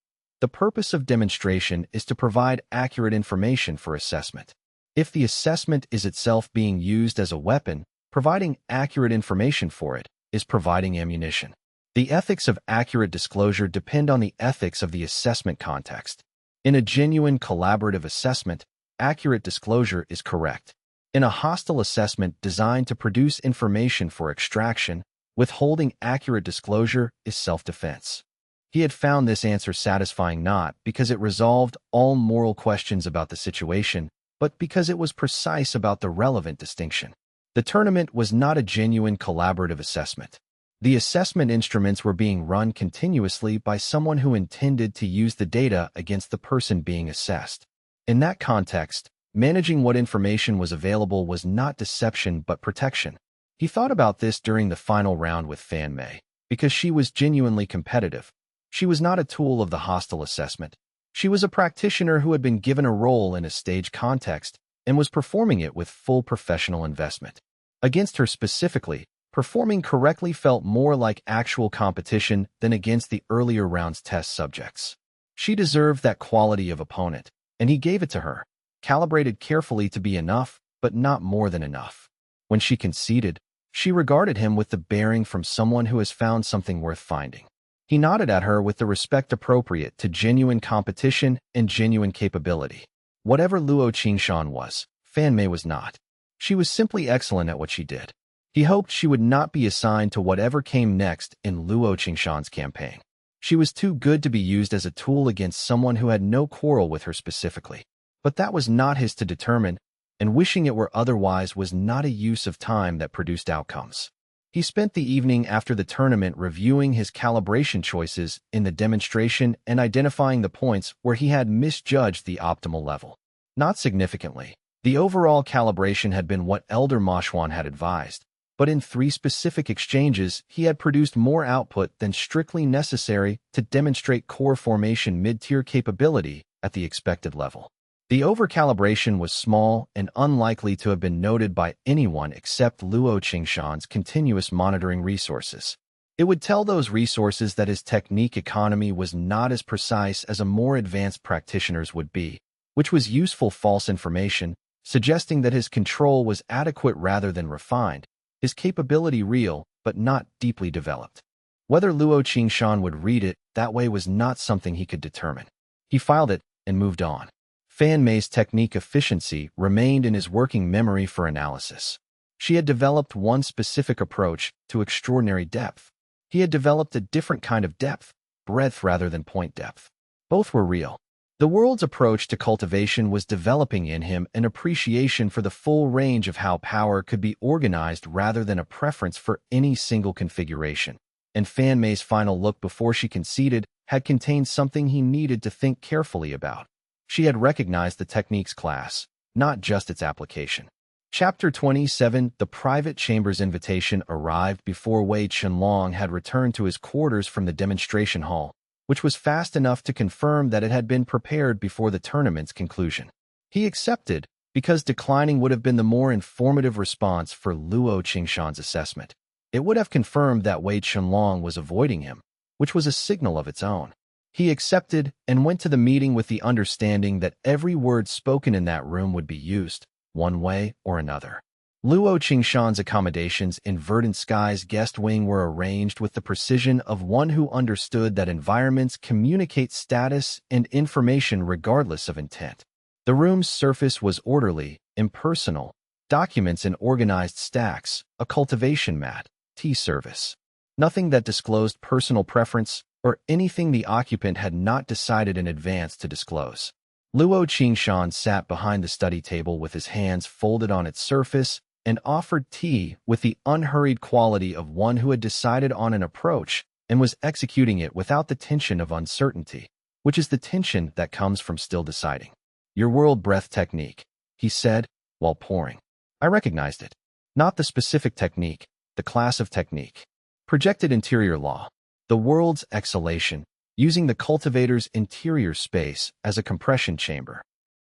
"The purpose of demonstration is to provide accurate information for assessment. If the assessment is itself being used as a weapon, providing accurate information for it is providing ammunition. The ethics of accurate disclosure depend on the ethics of the assessment context. In a genuine collaborative assessment, accurate disclosure is correct. In a hostile assessment designed to produce information for extraction, withholding accurate disclosure is self-defense." He had found this answer satisfying not because it resolved all moral questions about the situation, but because it was precise about the relevant distinction. The tournament was not a genuine collaborative assessment. The assessment instruments were being run continuously by someone who intended to use the data against the person being assessed. In that context, managing what information was available was not deception but protection. He thought about this during the final round with Fan Mei, because she was genuinely competitive. She was not a tool of the hostile assessment. She was a practitioner who had been given a role in a stage context and was performing it with full professional investment. Against her specifically, performing correctly felt more like actual competition than against the earlier round's test subjects. She deserved that quality of opponent, and he gave it to her, calibrated carefully to be enough, but not more than enough. When she conceded, she regarded him with the bearing from someone who has found something worth finding. He nodded at her with the respect appropriate to genuine competition and genuine capability. Whatever Luo Qingshan was, Fan Mei was not. She was simply excellent at what she did. He hoped she would not be assigned to whatever came next in Luo Qingshan's campaign. She was too good to be used as a tool against someone who had no quarrel with her specifically. But that was not his to determine, and wishing it were otherwise was not a use of time that produced outcomes. He spent the evening after the tournament reviewing his calibration choices in the demonstration and identifying the points where he had misjudged the optimal level. Not significantly, the overall calibration had been what Elder Moshwan had advised, but in 3 specific exchanges he had produced more output than strictly necessary to demonstrate core formation mid-tier capability at the expected level. The over-calibration was small and unlikely to have been noted by anyone except Luo Qingshan's continuous monitoring resources. It would tell those resources that his technique economy was not as precise as a more advanced practitioner's would be, which was useful false information, suggesting that his control was adequate rather than refined, his capability real but not deeply developed. Whether Luo Qingshan would read it that way was not something he could determine. He filed it and moved on. Fan Mei's technique efficiency remained in his working memory for analysis. She had developed one specific approach to extraordinary depth. He had developed a different kind of depth, breadth rather than point depth. Both were real. The world's approach to cultivation was developing in him an appreciation for the full range of how power could be organized rather than a preference for any single configuration. And Fan Mei's final look before she conceded had contained something he needed to think carefully about. She had recognized the technique's class, not just its application. Chapter 27 The private chamber's invitation arrived before Wei Chenlong had returned to his quarters from the demonstration hall, which was fast enough to confirm that it had been prepared before the tournament's conclusion. He accepted, because declining would have been the more informative response for Luo Qingshan's assessment. It would have confirmed that Wei Chenlong was avoiding him, which was a signal of its own. He accepted and went to the meeting with the understanding that every word spoken in that room would be used, one way or another. Luo Qingshan's accommodations in Verdant Sky's guest wing were arranged with the precision of one who understood that environments communicate status and information regardless of intent. The room's surface was orderly, impersonal, documents in organized stacks, a cultivation mat, tea service. Nothing that disclosed personal preference or anything the occupant had not decided in advance to disclose. Luo Qingshan sat behind the study table with his hands folded on its surface and offered tea with the unhurried quality of one who had decided on an approach and was executing it without the tension of uncertainty. which is the tension that comes from still deciding. Your world breath technique, he said, while pouring. I recognized it. Not the specific technique, the class of technique. Projected interior law. The world's exhalation, using the cultivator's interior space as a compression chamber.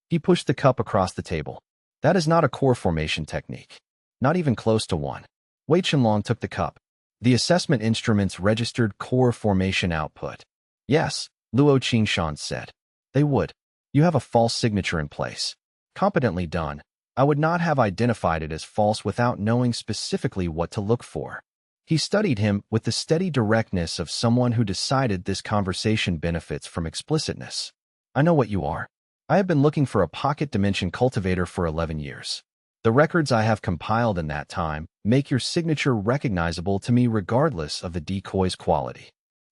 He pushed the cup across the table. That is not a core formation technique. Not even close to one. Wei Chenlong took the cup. The assessment instruments registered core formation output. Yes, Luo Qingshan said. They would. You have a false signature in place. Competently done. I would not have identified it as false without knowing specifically what to look for. He studied him with the steady directness of someone who decided this conversation benefits from explicitness. I know what you are. I have been looking for a pocket dimension cultivator for 11 years. The records I have compiled in that time make your signature recognizable to me regardless of the decoy's quality.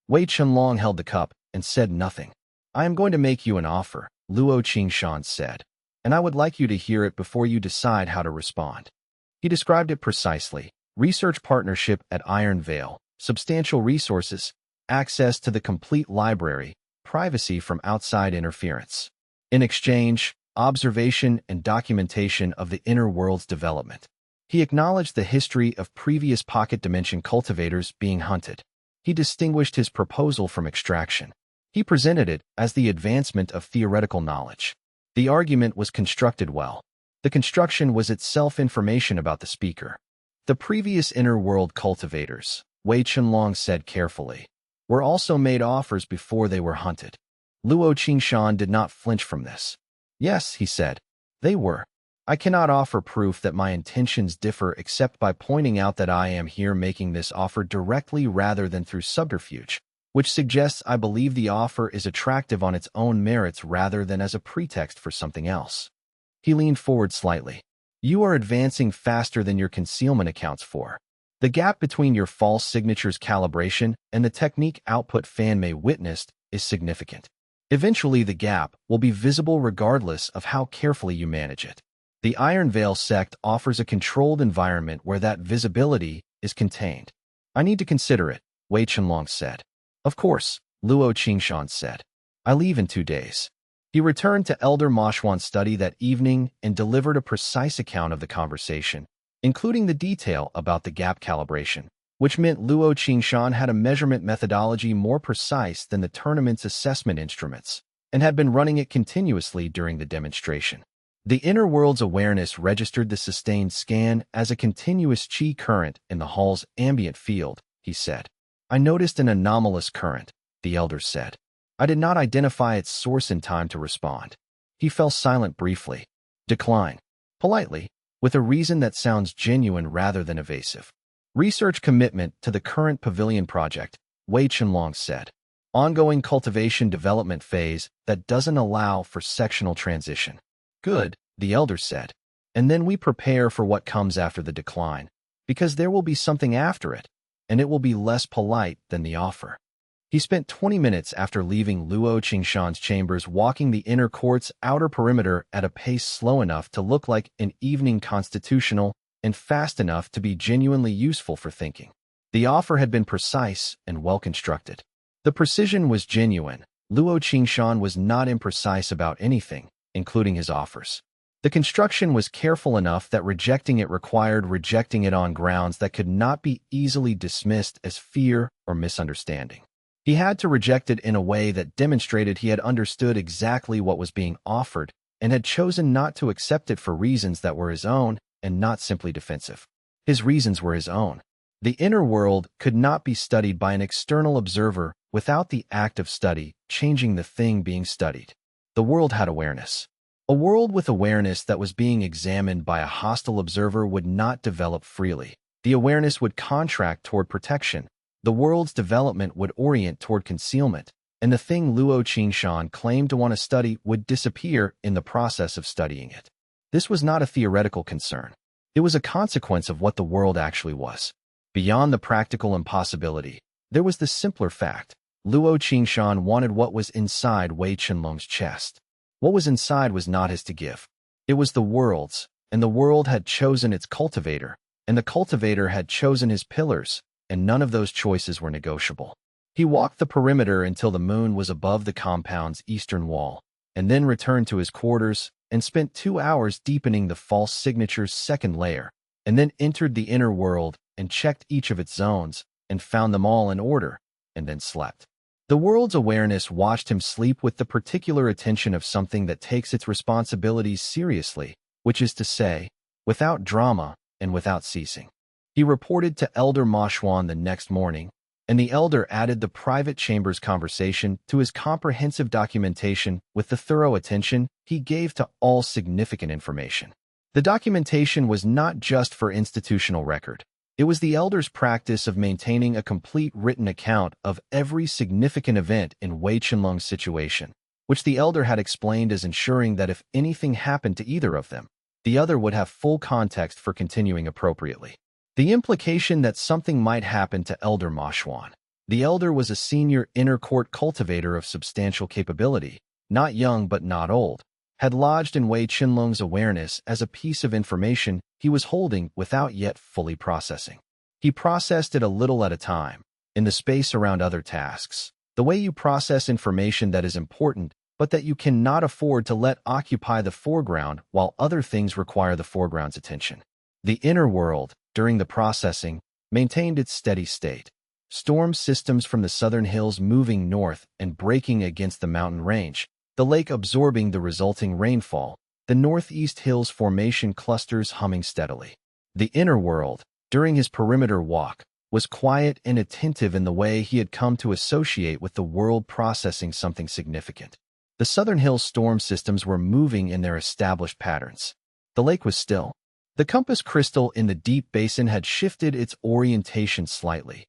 Wei Chenlong held the cup and said nothing. I am going to make you an offer, Luo Qingshan said, and I would like you to hear it before you decide how to respond. He described it precisely. Research partnership at Iron Vale, substantial resources, access to the complete library, privacy from outside interference. In exchange, observation and documentation of the inner world's development. He acknowledged the history of previous pocket dimension cultivators being hunted. He distinguished his proposal from extraction. He presented it as the advancement of theoretical knowledge. The argument was constructed well. The construction was itself information about the speaker. The previous inner world cultivators, Wei Chenlong said carefully, were also made offers before they were hunted. Luo Qingshan did not flinch from this. Yes, he said, they were. I cannot offer proof that my intentions differ except by pointing out that I am here making this offer directly rather than through subterfuge, which suggests I believe the offer is attractive on its own merits rather than as a pretext for something else. He leaned forward slightly. You are advancing faster than your concealment accounts for. The gap between your false signature's calibration and the technique output Fan Mei witnessed is significant. Eventually, the gap will be visible regardless of how carefully you manage it. The Iron Veil sect offers a controlled environment where that visibility is contained. I need to consider it, Wei Chenlong said. Of course, Luo Qingshan said. I leave in 2 days. He returned to Elder Moshwan's study that evening and delivered a precise account of the conversation, including the detail about the gap calibration, which meant Luo Qingshan had a measurement methodology more precise than the tournament's assessment instruments, and had been running it continuously during the demonstration. The inner world's awareness registered the sustained scan as a continuous qi current in the hall's ambient field, he said. I noticed an anomalous current, the elder said. I did not identify its source in time to respond. He fell silent briefly. Decline. Politely, with a reason that sounds genuine rather than evasive. Research commitment to the current pavilion project, Wei Chenlong said. Ongoing cultivation development phase that doesn't allow for sectional transition. Good, the elder said. And then we prepare for what comes after the decline, because there will be something after it, and it will be less polite than the offer. He spent 20 minutes after leaving Luo Qingshan's chambers walking the inner court's outer perimeter at a pace slow enough to look like an evening constitutional and fast enough to be genuinely useful for thinking. The offer had been precise and well-constructed. The precision was genuine. Luo Qingshan was not imprecise about anything, including his offers. The construction was careful enough that rejecting it required rejecting it on grounds that could not be easily dismissed as fear or misunderstanding. He had to reject it in a way that demonstrated he had understood exactly what was being offered and had chosen not to accept it for reasons that were his own and not simply defensive. His reasons were his own. The inner world could not be studied by an external observer without the act of study changing the thing being studied. The world had awareness. A world with awareness that was being examined by a hostile observer would not develop freely. The awareness would contract toward protection. The world's development would orient toward concealment, and the thing Luo Qingshan claimed to want to study would disappear in the process of studying it. This was not a theoretical concern. It was a consequence of what the world actually was. Beyond the practical impossibility, there was the simpler fact. Luo Qingshan wanted what was inside Wei Chenlong's chest. What was inside was not his to give. It was the world's, and the world had chosen its cultivator, and the cultivator had chosen his pillars, and none of those choices were negotiable. He walked the perimeter until the moon was above the compound's eastern wall, and then returned to his quarters and spent 2 hours deepening the false signature's second layer, and then entered the inner world and checked each of its zones and found them all in order, and then slept. The world's awareness watched him sleep with the particular attention of something that takes its responsibilities seriously, which is to say, without drama and without ceasing. He reported to Elder Mashwan the next morning, and the elder added the private chamber's conversation to his comprehensive documentation with the thorough attention he gave to all significant information. The documentation was not just for institutional record. It was the elder's practice of maintaining a complete written account of every significant event in Wei Chenlong's situation, which the elder had explained as ensuring that if anything happened to either of them, the other would have full context for continuing appropriately. The implication that something might happen to Elder Mashwan. The elder was a senior inner court cultivator of substantial capability, not young but not old, had lodged in Wei Chenlong's awareness as a piece of information he was holding without yet fully processing. He processed it a little at a time, in the space around other tasks, the way you process information that is important but that you cannot afford to let occupy the foreground while other things require the foreground's attention. The inner world, during the processing, maintained its steady state. Storm systems from the southern hills moving north and breaking against the mountain range, the lake absorbing the resulting rainfall, the northeast hills formation clusters humming steadily. The inner world, during his perimeter walk, was quiet and attentive in the way he had come to associate with the world processing something significant. The southern hills storm systems were moving in their established patterns. The lake was still. The compass crystal in the deep basin had shifted its orientation slightly,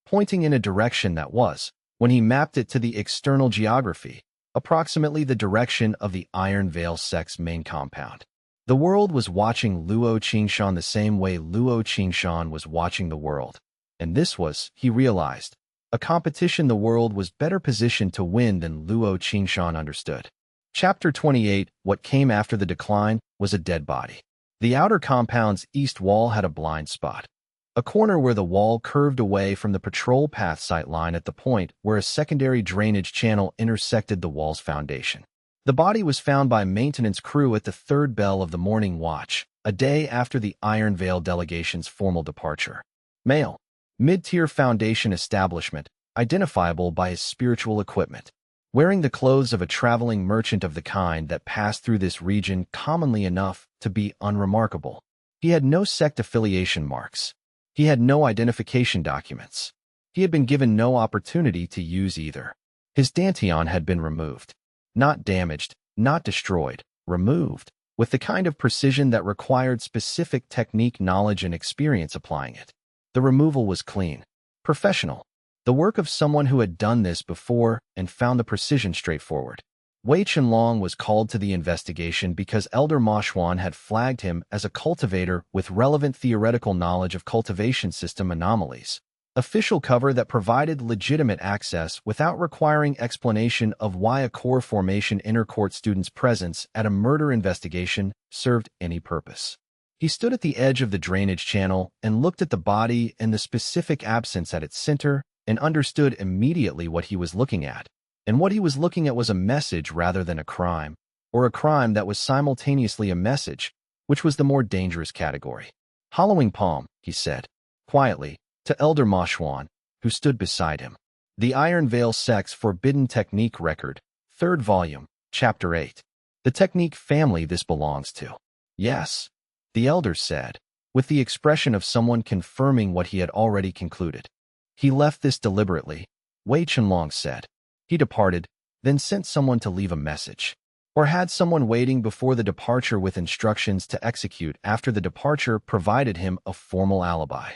pointing in a direction that was, when he mapped it to the external geography, approximately the direction of the Iron Veil Sect's main compound. The world was watching Luo Qingshan the same way Luo Qingshan was watching the world, and this was, he realized, a competition the world was better positioned to win than Luo Qingshan understood. Chapter 28, What Came After the Decline, was a dead body. The outer compound's east wall had a blind spot, a corner where the wall curved away from the patrol path sight line at the point where a secondary drainage channel intersected the wall's foundation. The body was found by maintenance crew at the third bell of the morning watch, a day after the Iron Veil delegation's formal departure. Male, mid-tier Foundation establishment, identifiable by his spiritual equipment. Wearing the clothes of a traveling merchant of the kind that passed through this region commonly enough to be unremarkable. He had no sect affiliation marks. He had no identification documents. He had been given no opportunity to use either. His Dantian had been removed. Not damaged, not destroyed, removed, with the kind of precision that required specific technique knowledge and experience applying it. The removal was clean, professional. The work of someone who had done this before and found the precision straightforward. Wei Chenlong was called to the investigation because Elder Mashwan had flagged him as a cultivator with relevant theoretical knowledge of cultivation system anomalies. Official cover that provided legitimate access without requiring explanation of why a core formation inner court student's presence at a murder investigation served any purpose. He stood at the edge of the drainage channel and looked at the body and the specific absence at its center, and understood immediately what he was looking at. And what he was looking at was a message rather than a crime, or a crime that was simultaneously a message, which was the more dangerous category. Hollowing palm, he said, quietly, to Elder Mashwan, who stood beside him. The Iron Veil Sect's Forbidden Technique Record, 3rd volume, Chapter 8. The technique family this belongs to. Yes, the elder said, with the expression of someone confirming what he had already concluded. He left this deliberately, Wei Chenlong said. He departed, then sent someone to leave a message. Or had someone waiting before the departure with instructions to execute after the departure provided him a formal alibi.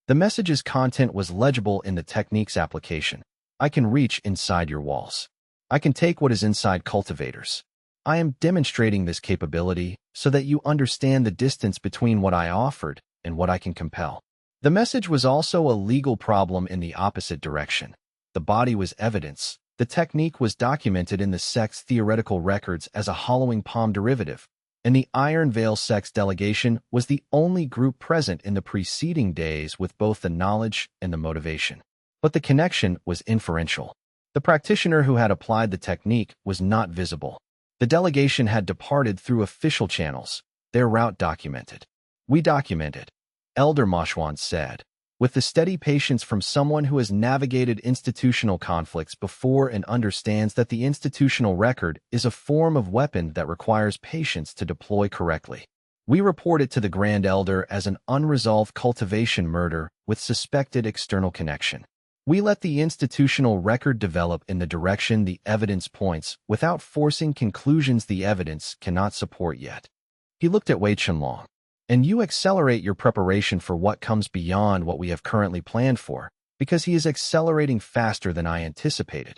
The message's content was legible in the technique's application. I can reach inside your walls. I can take what is inside cultivators. I am demonstrating this capability so that you understand the distance between what I offered and what I can compel. The message was also a legal problem in the opposite direction. The body was evidence. The technique was documented in the sect's theoretical records as a hollowing palm derivative, and the Iron Veil Sect's delegation was the only group present in the preceding days with both the knowledge and the motivation. but the connection was inferential. The practitioner who had applied the technique was not visible. The delegation had departed through official channels, their route documented. We documented, Elder Moshwan said, with the steady patience from someone who has navigated institutional conflicts before and understands that the institutional record is a form of weapon that requires patience to deploy correctly. We report it to the Grand Elder as an unresolved cultivation murder with suspected external connection. We let the institutional record develop in the direction the evidence points without forcing conclusions the evidence cannot support yet. He looked at Wei Chenlong. And you accelerate your preparation for what comes beyond what we have currently planned for, because he is accelerating faster than I anticipated.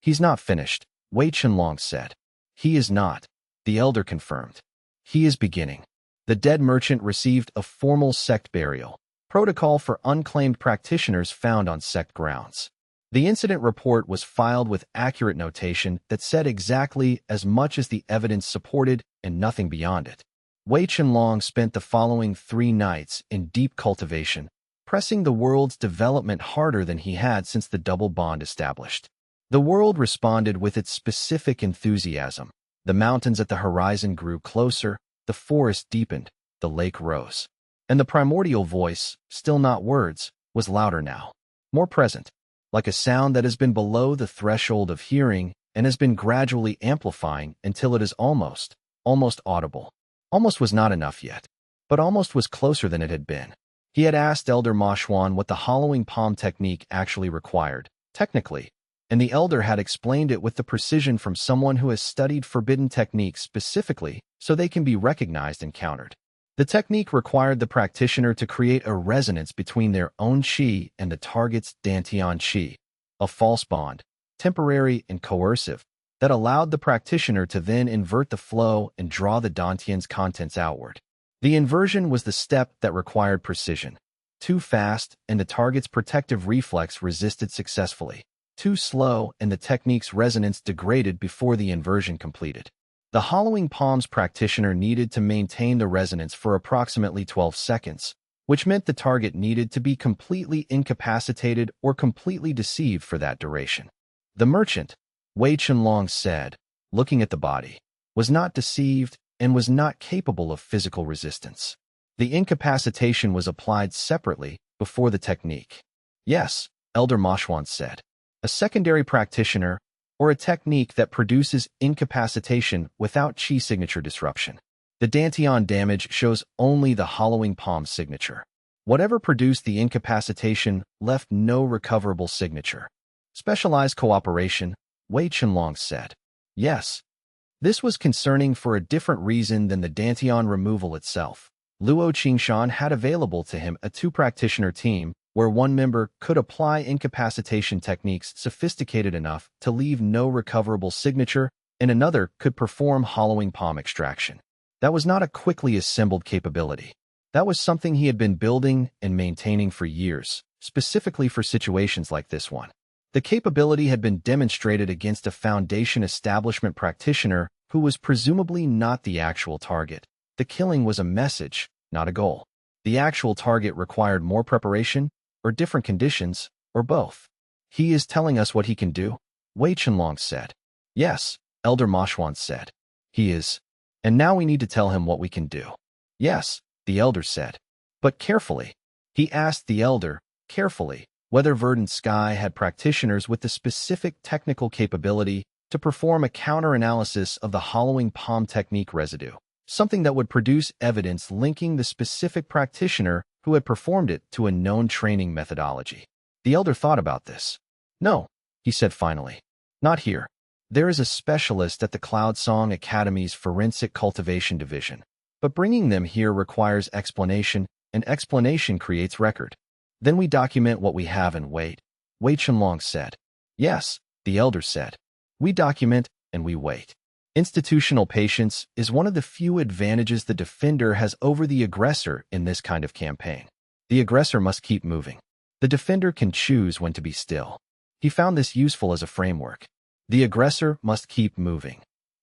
He's not finished, Wei Chenlong said. He is not, the elder confirmed. He is beginning. The dead merchant received a formal sect burial, protocol for unclaimed practitioners found on sect grounds. The incident report was filed with accurate notation that said exactly as much as the evidence supported and nothing beyond it. Wei Chenlong spent the following 3 nights in deep cultivation, pressing the world's development harder than he had since the double bond established. The world responded with its specific enthusiasm. The mountains at the horizon grew closer, the forest deepened, the lake rose. And the primordial voice, still not words, was louder now, more present, like a sound that has been below the threshold of hearing and has been gradually amplifying until it is almost audible. Almost was not enough yet, but almost was closer than it had been. He had asked Elder Moshwan what the hollowing palm technique actually required, technically, and the elder had explained it with the precision from someone who has studied forbidden techniques specifically so they can be recognized and countered. The technique required the practitioner to create a resonance between their own qi and the target's Dantian qi, a false bond, temporary and coercive, that allowed the practitioner to then invert the flow and draw the Dantian's contents outward. The inversion was the step that required precision. Too fast, and the target's protective reflex resisted successfully. Too slow, and the technique's resonance degraded before the inversion completed. The hollowing palms practitioner needed to maintain the resonance for approximately 12 seconds, which meant the target needed to be completely incapacitated or completely deceived for that duration. The merchant, Wei Chenlong said, looking at the body, was not deceived and was not capable of physical resistance. The incapacitation was applied separately before the technique. Yes, Elder Moshwan said. A secondary practitioner, or a technique that produces incapacitation without qi signature disruption. The Dantian damage shows only the hollowing palm signature. Whatever produced the incapacitation left no recoverable signature. Specialized cooperation, Wei Chenlong said. Yes. This was concerning for a different reason than the Dantian removal itself. Luo Qingshan had available to him a 2-practitioner team where one member could apply incapacitation techniques sophisticated enough to leave no recoverable signature, and another could perform hollowing palm extraction. That was not a quickly assembled capability. That was something he had been building and maintaining for years, specifically for situations like this one. The capability had been demonstrated against a Foundation establishment practitioner who was presumably not the actual target. The killing was a message, not a goal. The actual target required more preparation, or different conditions, or both. He is telling us what he can do, Wei Chenlong said. Yes, Elder Moshwan said. He is. And now we need to tell him what we can do. Yes, the elder said. But carefully. He asked the elder, carefully, whether Verdant Sky had practitioners with the specific technical capability to perform a counter-analysis of the hollowing palm technique residue, something that would produce evidence linking the specific practitioner who had performed it to a known training methodology. The elder thought about this. No, he said finally. Not here. There is a specialist at the Cloud Song Academy's Forensic Cultivation Division, but bringing them here requires explanation, and explanation creates record. Then we document what we have and wait, Wei Chenlong said. Yes, the elder said. We document and we wait. Institutional patience is one of the few advantages the defender has over the aggressor in this kind of campaign. The aggressor must keep moving. The defender can choose when to be still. He found this useful as a framework. The aggressor must keep moving.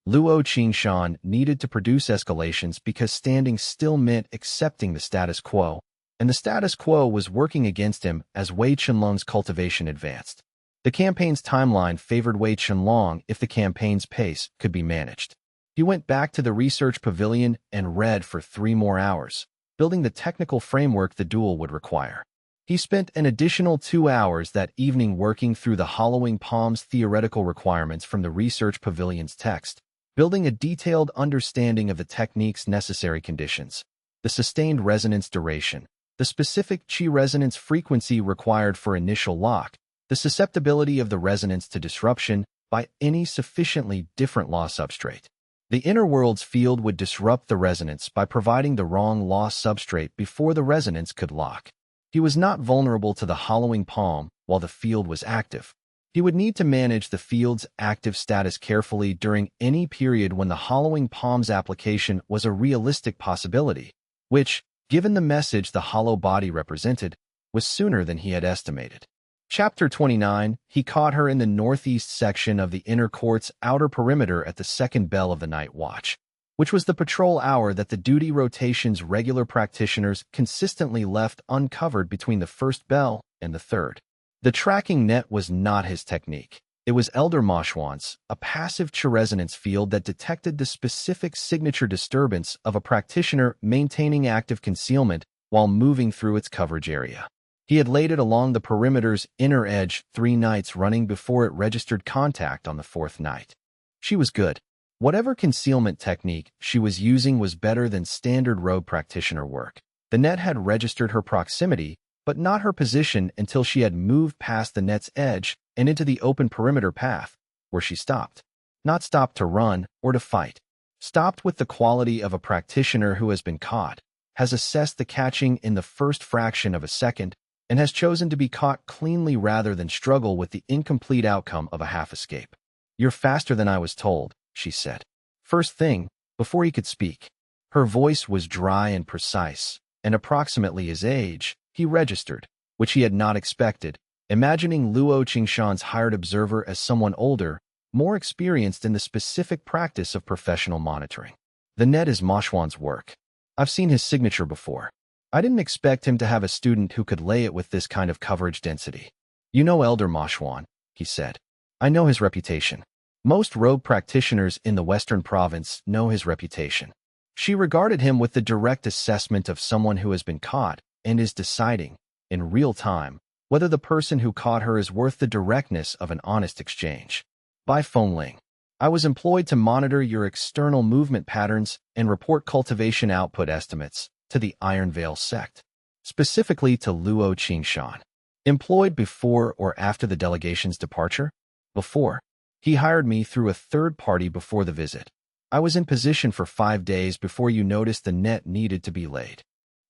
Luo Qingshan needed to produce escalations because standing still meant accepting the status quo, and the status quo was working against him as Wei Chenlong's cultivation advanced. The campaign's timeline favored Wei Chenlong if the campaign's pace could be managed. He went back to the research pavilion and read for 3 more hours, building the technical framework the duel would require. He spent an additional 2 hours that evening working through the Hollowing Palm's theoretical requirements from the research pavilion's text, building a detailed understanding of the technique's necessary conditions, the sustained resonance duration, the specific Qi resonance frequency required for initial lock, the susceptibility of the resonance to disruption by any sufficiently different law substrate. The inner world's field would disrupt the resonance by providing the wrong law substrate before the resonance could lock. He was not vulnerable to the hollowing palm while the field was active. He would need to manage the field's active status carefully during any period when the hollowing palm's application was a realistic possibility, which, given the message the hollow body represented, was sooner than he had estimated. Chapter 29, he caught her in the northeast section of the inner court's outer perimeter at the second bell of the night watch, which was the patrol hour that the duty rotation's regular practitioners consistently left uncovered between the first bell and the third. The tracking net was not his technique. It was Elder Moshwan's, a passive Qi resonance field that detected the specific signature disturbance of a practitioner maintaining active concealment while moving through its coverage area. He had laid it along the perimeter's inner edge 3 nights running before it registered contact on the 4th night. She was good. Whatever concealment technique she was using was better than standard rogue practitioner work. The net had registered her proximity, but not her position until she had moved past the net's edge and into the open perimeter path, where she stopped. Not stopped to run or to fight. Stopped with the quality of a practitioner who has been caught, has assessed the catching in the first fraction of a second, and has chosen to be caught cleanly rather than struggle with the incomplete outcome of a half-escape. "You're faster than I was told," she said. First thing, before he could speak. Her voice was dry and precise, and approximately his age, he registered, which he had not expected, imagining Luo Qingshan's hired observer as someone older, more experienced in the specific practice of professional monitoring. "The net is Moshwan's work. I've seen his signature before. I didn't expect him to have a student who could lay it with this kind of coverage density." "You know Elder Moshwan," he said. "I know his reputation. Most rogue practitioners in the Western Province know his reputation." She regarded him with the direct assessment of someone who has been caught and is deciding, in real time, whether the person who caught her is worth the directness of an honest exchange. "By Phone Ling. I was employed to monitor your external movement patterns and report cultivation output estimates to the Iron Veil sect, specifically to Luo Qingshan." "Employed before or after the delegation's departure?" "Before. He hired me through a third party before the visit. I was in position for 5 days before you noticed the net needed to be laid."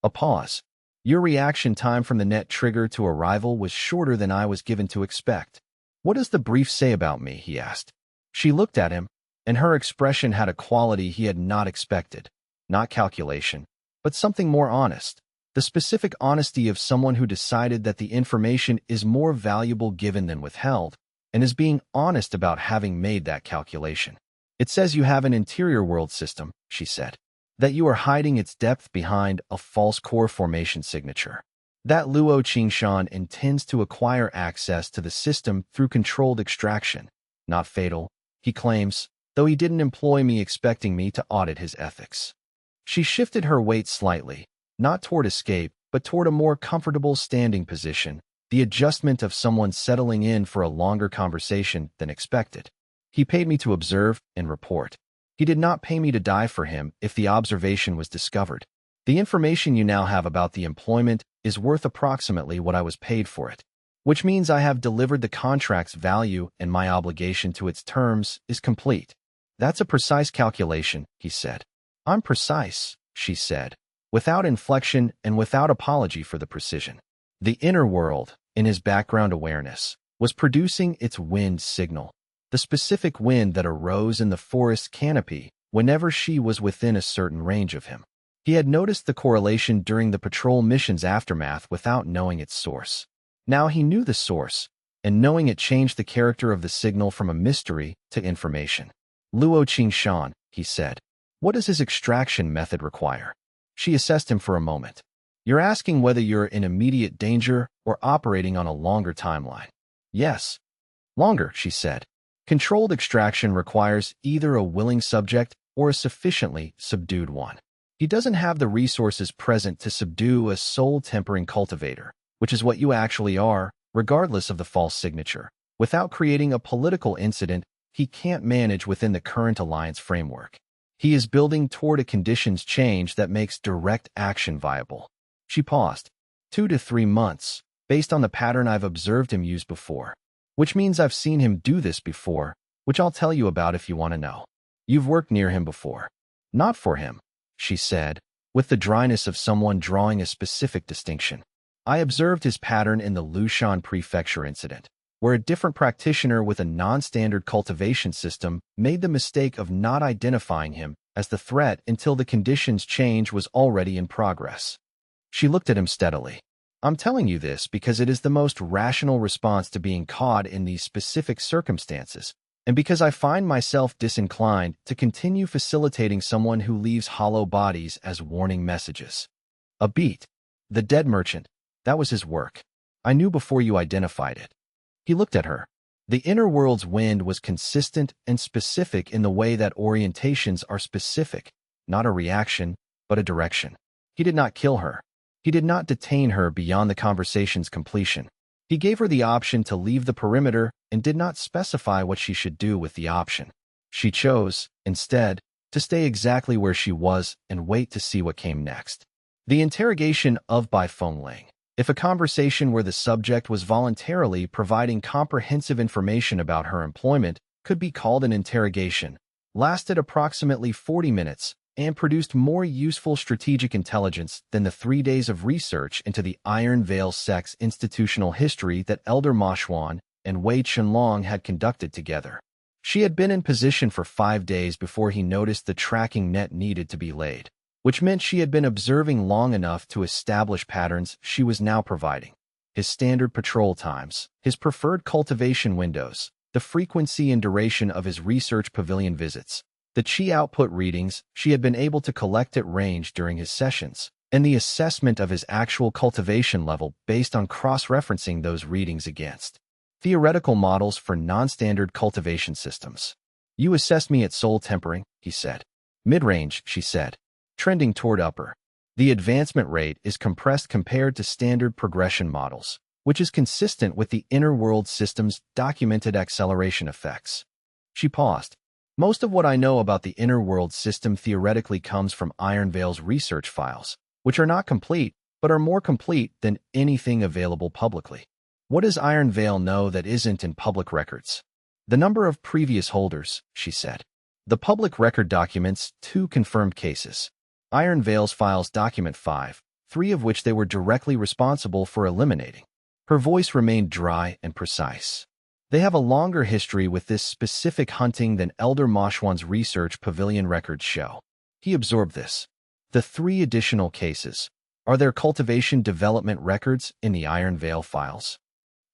A pause. "Your reaction time from the net trigger to arrival was shorter than I was given to expect. What does the brief say about me?" he asked. She looked at him, and her expression had a quality he had not expected. Not calculation, but something more honest. The specific honesty of someone who decided that the information is more valuable given than withheld, and is being honest about having made that calculation. "It says you have an interior world system," she said. "That you are hiding its depth behind a false core formation signature. That Luo Qingshan intends to acquire access to the system through controlled extraction. Not fatal, he claims, though he didn't employ me expecting me to audit his ethics." She shifted her weight slightly, not toward escape, but toward a more comfortable standing position, the adjustment of someone settling in for a longer conversation than expected. "He paid me to observe and report. He did not pay me to die for him if the observation was discovered. The information you now have about the employment is worth approximately what I was paid for it, which means I have delivered the contract's value and my obligation to its terms is complete." "That's a precise calculation," he said. "I'm precise," she said, without inflection and without apology for the precision. The inner world, in his background awareness, was producing its wind signal, the specific wind that arose in the forest's canopy whenever she was within a certain range of him. He had noticed the correlation during the patrol mission's aftermath without knowing its source. Now he knew the source, and knowing it changed the character of the signal from a mystery to information. "Luo Qingshan," he said. "What does his extraction method require?" She assessed him for a moment. You're asking whether you're in immediate danger or operating on a longer timeline. Yes. Longer, she said. Controlled extraction requires either a willing subject or a sufficiently subdued one. He doesn't have the resources present to subdue a soul-tempering cultivator, which is what you actually are, regardless of the false signature. Without creating a political incident, he can't manage within the current alliance framework. He is building toward a conditions change that makes direct action viable. She paused. 2 to 3 months, based on the pattern I've observed him use before. Which means I've seen him do this before, which I'll tell you about if you want to know. You've worked near him before. Not for him, she said, with the dryness of someone drawing a specific distinction. I observed his pattern in the Lushan Prefecture incident, where a different practitioner with a non-standard cultivation system made the mistake of not identifying him as the threat until the conditions change was already in progress. She looked at him steadily. I'm telling you this because it is the most rational response to being caught in these specific circumstances, and because I find myself disinclined to continue facilitating someone who leaves hollow bodies as warning messages. A beat. The dead merchant. That was his work. I knew before you identified it. He looked at her. The inner world's wind was consistent and specific in the way that orientations are specific, not a reaction, but a direction. He did not kill her. He did not detain her beyond the conversation's completion. He gave her the option to leave the perimeter and did not specify what she should do with the option. She chose, instead, to stay exactly where she was and wait to see what came next. The interrogation of Bai Fengling, if a conversation where the subject was voluntarily providing comprehensive information about her employment could be called an interrogation, lasted approximately 40 minutes, and produced more useful strategic intelligence than the 3 days of research into the Iron Veil sect's institutional history that Elder Ma Xuan and Wei Chenlong had conducted together. She had been in position for 5 days before he noticed the tracking net needed to be laid, which meant she had been observing long enough to establish patterns she was now providing. His standard patrol times, his preferred cultivation windows, the frequency and duration of his research pavilion visits, the chi output readings she had been able to collect at range during his sessions, and the assessment of his actual cultivation level based on cross-referencing those readings against theoretical models for non-standard cultivation systems. You assessed me at soul tempering, he said. Mid-range, she said, trending toward upper. The advancement rate is compressed compared to standard progression models, which is consistent with the inner world system's documented acceleration effects. She paused. Most of what I know about the inner world system theoretically comes from Iron Veil's research files, which are not complete, but are more complete than anything available publicly. What does Iron Veil know that isn't in public records? The number of previous holders, she said. The public record documents 2 confirmed cases. Iron Veil's files document 5, 3 of which they were directly responsible for eliminating. Her voice remained dry and precise. They have a longer history with this specific hunting than Elder Ma Xuan's research pavilion records show. He absorbed this. The 3 additional cases. Are there cultivation development records in the Iron Veil files?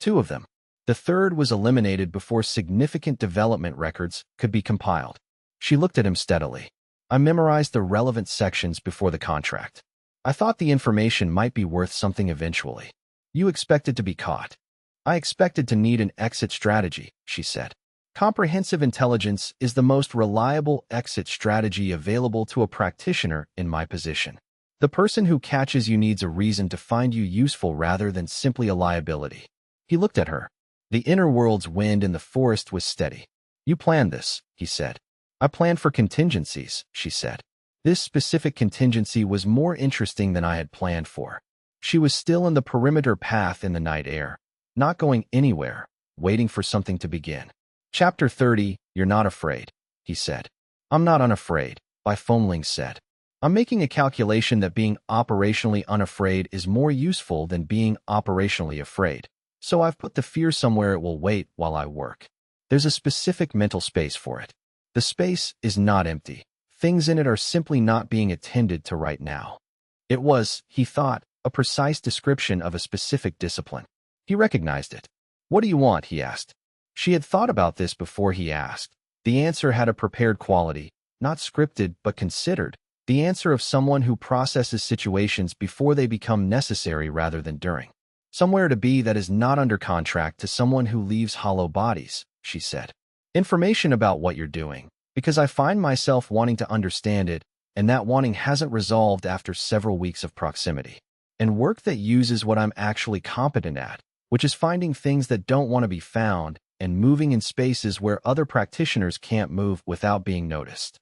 2 of them. The 3rd was eliminated before significant development records could be compiled. She looked at him steadily. I memorized the relevant sections before the contract. I thought the information might be worth something eventually. You expected to be caught. I expected to need an exit strategy, she said. Comprehensive intelligence is the most reliable exit strategy available to a practitioner in my position. The person who catches you needs a reason to find you useful rather than simply a liability. He looked at her. The inner world's wind in the forest was steady. You planned this, he said. I planned for contingencies, she said. This specific contingency was more interesting than I had planned for. She was still in the perimeter path in the night air, not going anywhere, waiting for something to begin. Chapter 30, You're Not Afraid, he said. I'm not unafraid, Bai Fengling said. I'm making a calculation that being operationally unafraid is more useful than being operationally afraid. So I've put the fear somewhere it will wait while I work. There's a specific mental space for it. The space is not empty. Things in it are simply not being attended to right now. It was, he thought, a precise description of a specific discipline. He recognized it. What do you want? He asked. She had thought about this before he asked. The answer had a prepared quality, not scripted but considered, The answer of someone who processes situations before they become necessary rather than during. Somewhere to be that is not under contract to someone who leaves hollow bodies, she said. Information about what you're doing, because I find myself wanting to understand it, and that wanting hasn't resolved after several weeks of proximity. And work that uses what I'm actually competent at, which is finding things that don't want to be found and moving in spaces where other practitioners can't move without being noticed.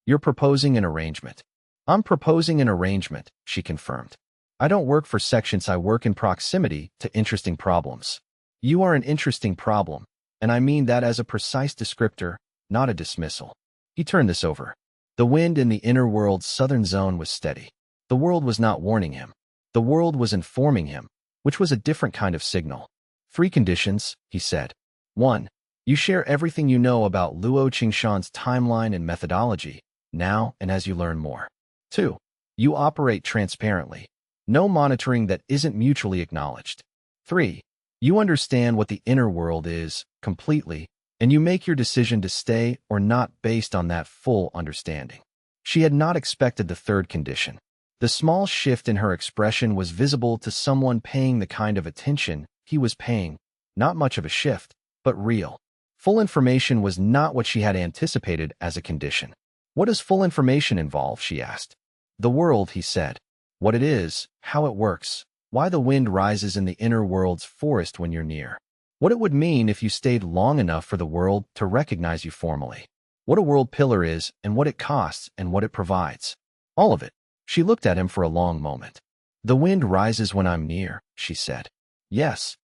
You're proposing an arrangement. I'm proposing an arrangement, she confirmed. I don't work for sections, I work in proximity to interesting problems. You are an interesting problem, and I mean that as a precise descriptor, not a dismissal. He turned this over. The wind in the inner world's southern zone was steady. The world was not warning him. The world was informing him, which was a different kind of signal. 3 conditions, he said. 1. You share everything you know about Luo Qingshan's timeline and methodology, now and as you learn more. 2. You operate transparently. No monitoring that isn't mutually acknowledged. 3. You understand what the inner world is, completely, and you make your decision to stay or not based on that full understanding. She had not expected the 3rd condition. The small shift in her expression was visible to someone paying the kind of attention he was paying, not much of a shift, but real. Full information was not what she had anticipated as a condition. What does full information involve, she asked. The world, he said. What it is, how it works, why the wind rises in the inner world's forest when you're near. What it would mean if you stayed long enough for the world to recognize you formally. What a world pillar is and what it costs and what it provides. All of it. She looked at him for a long moment. The wind rises when I'm near, she said. Yes.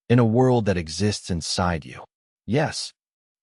In a world that exists inside you. Yes.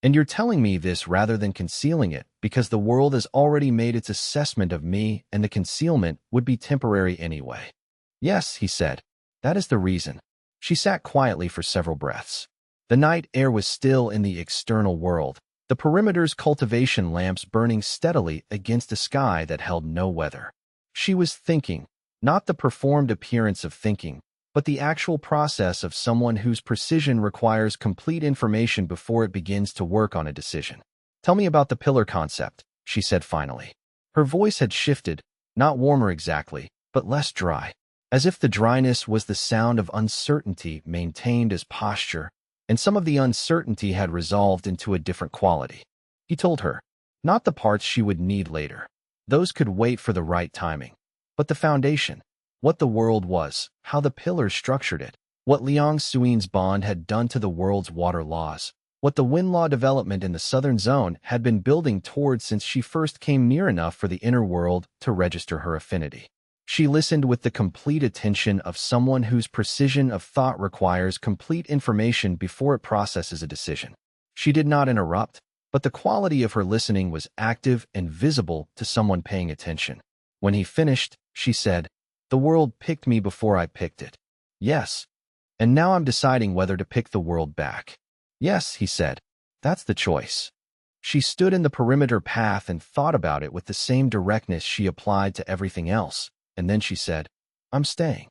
And you're telling me this rather than concealing it, because the world has already made its assessment of me and the concealment would be temporary anyway. Yes, he said. That is the reason. She sat quietly for several breaths. The night air was still in the external world, the perimeter's cultivation lamps burning steadily against a sky that held no weather. She was thinking, not the performed appearance of thinking, but the actual process of someone whose precision requires complete information before it begins to work on a decision. Tell me about the pillar concept, she said finally. Her voice had shifted, not warmer exactly, but less dry, as if the dryness was the sound of uncertainty maintained as posture, and some of the uncertainty had resolved into a different quality. He told her, not the parts she would need later. Those could wait for the right timing. But the foundation, what the world was, how the pillars structured it, what Liang Suin's bond had done to the world's water laws, what the wind law development in the southern zone had been building towards since she first came near enough for the inner world to register her affinity. She listened with the complete attention of someone whose precision of thought requires complete information before it processes a decision. She did not interrupt, but the quality of her listening was active and visible to someone paying attention. When he finished, she said, The world picked me before I picked it. Yes. And now I'm deciding whether to pick the world back. Yes, he said. That's the choice. She stood in the perimeter path and thought about it with the same directness she applied to everything else, and then she said, I'm staying.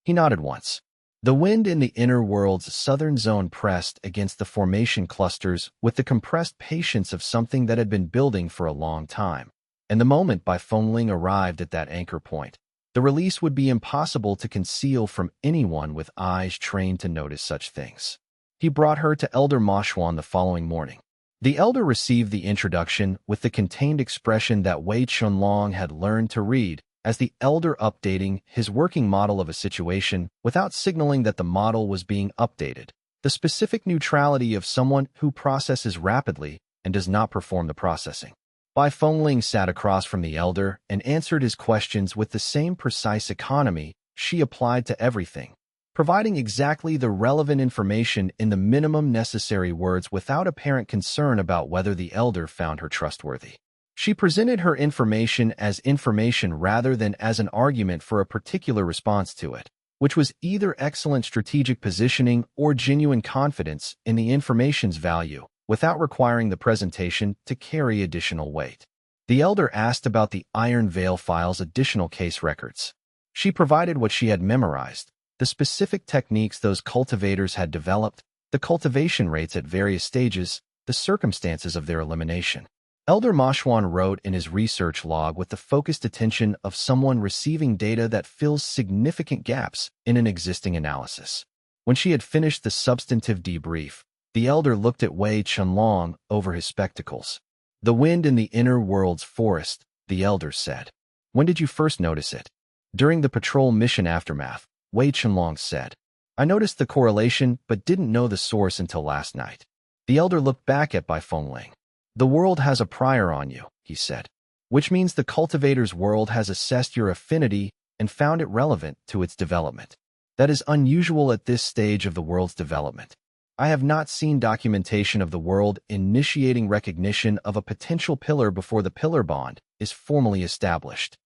He nodded once. The wind in the inner world's southern zone pressed against the formation clusters with the compressed patience of something that had been building for a long time. And the moment Bai Fengling arrived at that anchor point, the release would be impossible to conceal from anyone with eyes trained to notice such things. He brought her to Elder Ma Xuan the following morning. The elder received the introduction with the contained expression that Wei Chenlong had learned to read, as the elder updating his working model of a situation without signaling that the model was being updated, the specific neutrality of someone who processes rapidly and does not perform the processing. Bai Fengling sat across from the elder and answered his questions with the same precise economy she applied to everything, providing exactly the relevant information in the minimum necessary words without apparent concern about whether the elder found her trustworthy. She presented her information as information rather than as an argument for a particular response to it, which was either excellent strategic positioning or genuine confidence in the information's value, without requiring the presentation to carry additional weight. The elder asked about the Iron Veil file's additional case records. She provided what she had memorized, the specific techniques those cultivators had developed, the cultivation rates at various stages, the circumstances of their elimination. Elder Mashwan wrote in his research log with the focused attention of someone receiving data that fills significant gaps in an existing analysis. When she had finished the substantive debrief, the elder looked at Wei Chenlong over his spectacles. "The wind in the inner world's forest," the elder said. "When did you first notice it?" "During the patrol mission aftermath," Wei Chenlong said. "I noticed the correlation but didn't know the source until last night." The elder looked back at Bai Fengling. "The world has a prior on you," he said, "which means the cultivator's world has assessed your affinity and found it relevant to its development. That is unusual at this stage of the world's development. I have not seen documentation of the world initiating recognition of a potential pillar before the pillar bond is formally established."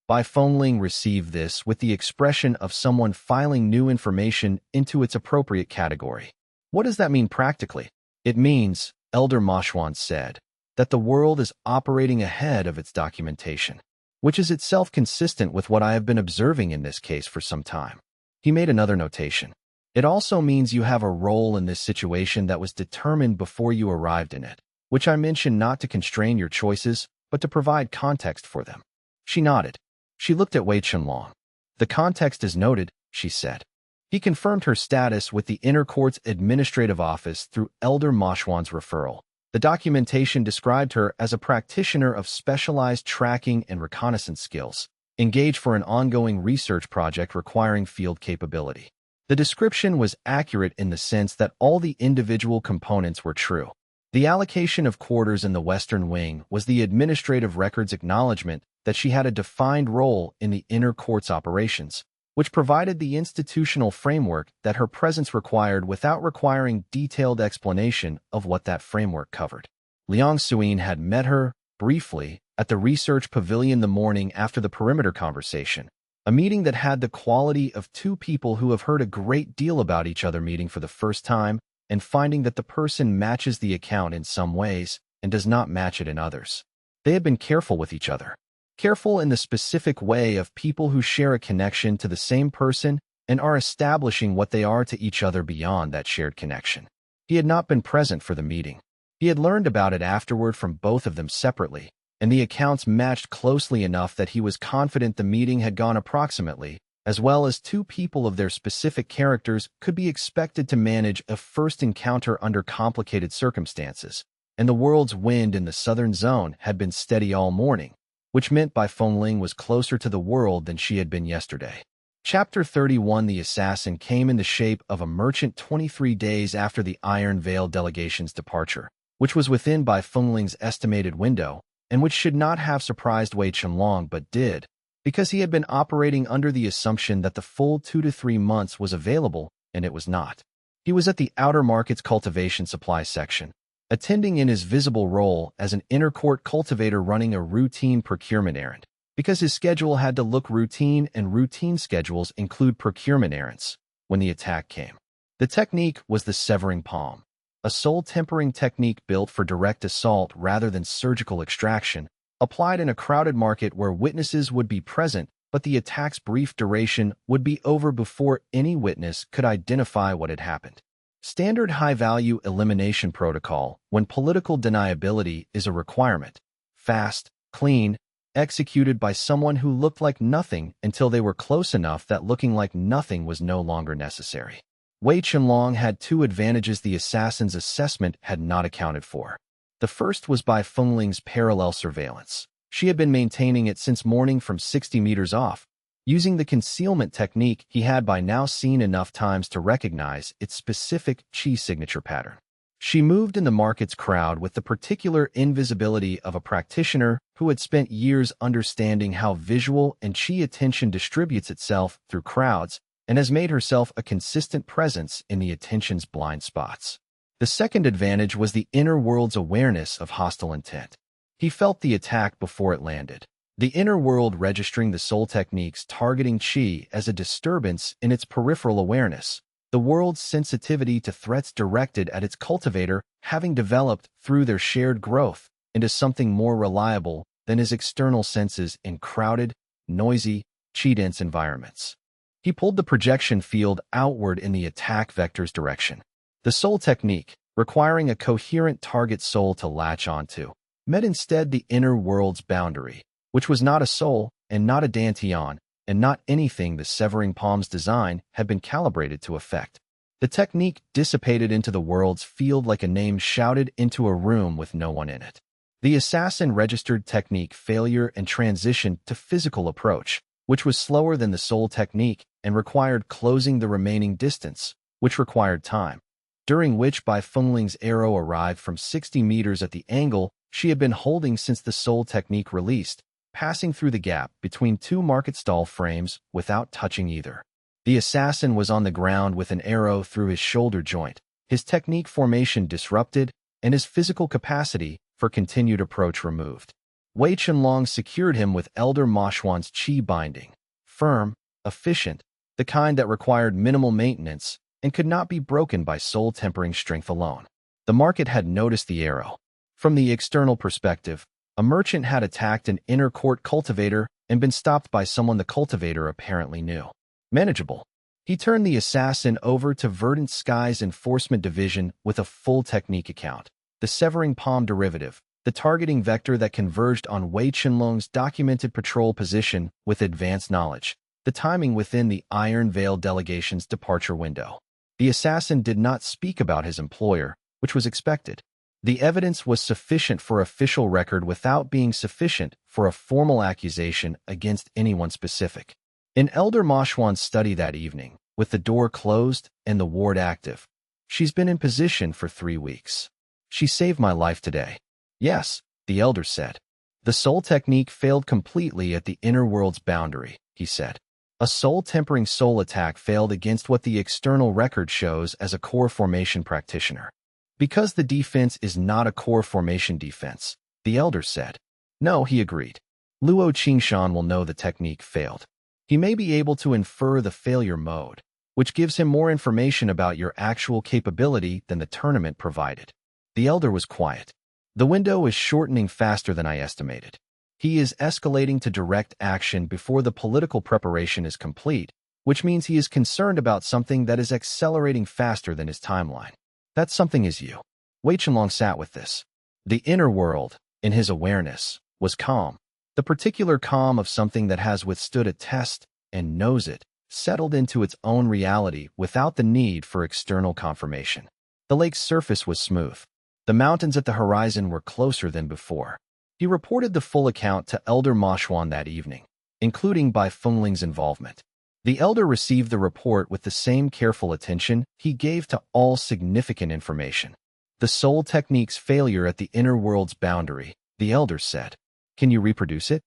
Bai Fengling received this with the expression of someone filing new information into its appropriate category. "What does that mean practically?" "It means," Elder Mashwan said, "that the world is operating ahead of its documentation, which is itself consistent with what I have been observing in this case for some time." He made another notation. "It also means you have a role in this situation that was determined before you arrived in it, which I mentioned not to constrain your choices, but to provide context for them." She nodded. She looked at Wei Chenlong. "The context is noted," she said. He confirmed her status with the Inner Court's administrative office through Elder Mashwan's referral. The documentation described her as a practitioner of specialized tracking and reconnaissance skills, engaged for an ongoing research project requiring field capability. The description was accurate in the sense that all the individual components were true. The allocation of quarters in the Western Wing was the administrative record's acknowledgement that she had a defined role in the Inner Court's operations, which provided the institutional framework that her presence required without requiring detailed explanation of what that framework covered. Liang Suyin had met her, briefly, at the research pavilion the morning after the perimeter conversation, a meeting that had the quality of two people who have heard a great deal about each other meeting for the first time and finding that the person matches the account in some ways and does not match it in others. They had been careful with each other. Careful in the specific way of people who share a connection to the same person and are establishing what they are to each other beyond that shared connection. He had not been present for the meeting. He had learned about it afterward from both of them separately, and the accounts matched closely enough that he was confident the meeting had gone approximately, as well as two people of their specific characters could be expected to manage a first encounter under complicated circumstances, and the world's wind in the southern zone had been steady all morning, which meant Bai Fengling was closer to the world than she had been yesterday. Chapter 31. The assassin came in the shape of a merchant 23 days after the Iron Veil delegation's departure, which was within Bai Fengling's estimated window, and which should not have surprised Wei Chenlong but did, because he had been operating under the assumption that the full 2 to 3 months was available, and it was not. He was at the Outer Market's cultivation supply section, attending in his visible role as an inner court cultivator running a routine procurement errand, because his schedule had to look routine and routine schedules include procurement errands, when the attack came. The technique was the severing palm, a soul-tempering technique built for direct assault rather than surgical extraction, applied in a crowded market where witnesses would be present, but the attack's brief duration would be over before any witness could identify what had happened. Standard high-value elimination protocol when political deniability is a requirement. Fast, clean, executed by someone who looked like nothing until they were close enough that looking like nothing was no longer necessary. Wei Chenlong had two advantages the assassin's assessment had not accounted for. The first was Bai Fengling's parallel surveillance. She had been maintaining it since morning from 60 meters off. Using the concealment technique, he had by now seen enough times to recognize its specific chi signature pattern. She moved in the market's crowd with the particular invisibility of a practitioner who had spent years understanding how visual and chi attention distributes itself through crowds and has made herself a consistent presence in the attention's blind spots. The second advantage was the inner world's awareness of hostile intent. He felt the attack before it landed. The inner world registering the soul techniques targeting chi as a disturbance in its peripheral awareness, the world's sensitivity to threats directed at its cultivator having developed through their shared growth into something more reliable than his external senses in crowded, noisy, chi-dense environments. He pulled the projection field outward in the attack vector's direction. The soul technique, requiring a coherent target soul to latch onto, met instead the inner world's boundary, which was not a soul and not a Dantian, and not anything the severing palm's design had been calibrated to effect. The technique dissipated into the world's field like a name shouted into a room with no one in it. The assassin registered technique failure and transitioned to physical approach, which was slower than the soul technique and required closing the remaining distance, which required time, during which Bai Fengling's arrow arrived from 60 meters at the angle she had been holding since the soul technique released, passing through the gap between two market stall frames without touching either. The assassin was on the ground with an arrow through his shoulder joint, his technique formation disrupted, and his physical capacity for continued approach removed. Wei Chenlong secured him with Elder Moshuan's chi binding, firm, efficient, the kind that required minimal maintenance and could not be broken by soul tempering strength alone. The market had noticed the arrow. From the external perspective, a merchant had attacked an inner court cultivator and been stopped by someone the cultivator apparently knew. Manageable. He turned the assassin over to Verdant Sky's enforcement division with a full technique account, the severing palm derivative, the targeting vector that converged on Wei Chenlong's documented patrol position with advanced knowledge, the timing within the Iron Veil delegation's departure window. The assassin did not speak about his employer, which was expected. The evidence was sufficient for official record without being sufficient for a formal accusation against anyone specific. In Elder Moshuan's study that evening, with the door closed and the ward active, she's been in position for 3 weeks. She saved my life today. Yes, the elder said. The soul technique failed completely at the inner world's boundary, he said. A soul-tempering soul attack failed against what the external record shows as a core formation practitioner. Because the defense is not a core formation defense, the elder said. No, he agreed. Luo Qingshan will know the technique failed. He may be able to infer the failure mode, which gives him more information about your actual capability than the tournament provided. The elder was quiet. The window is shortening faster than I estimated. He is escalating to direct action before the political preparation is complete, which means he is concerned about something that is accelerating faster than his timeline. That something is you. Wei Chenlong sat with this. The inner world, in his awareness, was calm. The particular calm of something that has withstood a test and knows it, settled into its own reality without the need for external confirmation. The lake's surface was smooth. The mountains at the horizon were closer than before. He reported the full account to Elder Moshuan that evening, including Bai Fengling's involvement. The elder received the report with the same careful attention he gave to all significant information. The soul technique's failure at the inner world's boundary, the elder said. Can you reproduce it?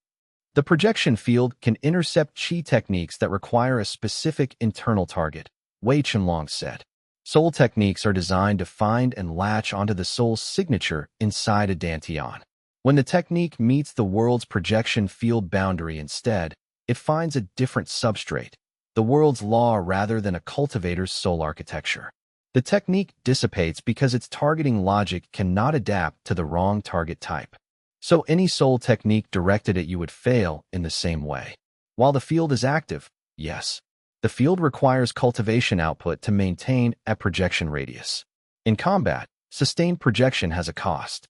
The projection field can intercept chi techniques that require a specific internal target, Wei Chenlong said. Soul techniques are designed to find and latch onto the soul's signature inside a Dantian. When the technique meets the world's projection field boundary instead, it finds a different substrate, the world's law rather than a cultivator's soul architecture. The technique dissipates because its targeting logic cannot adapt to the wrong target type. So any soul technique directed at you would fail in the same way. While the field is active, yes, the field requires cultivation output to maintain at projection radius. In combat, sustained projection has a cost.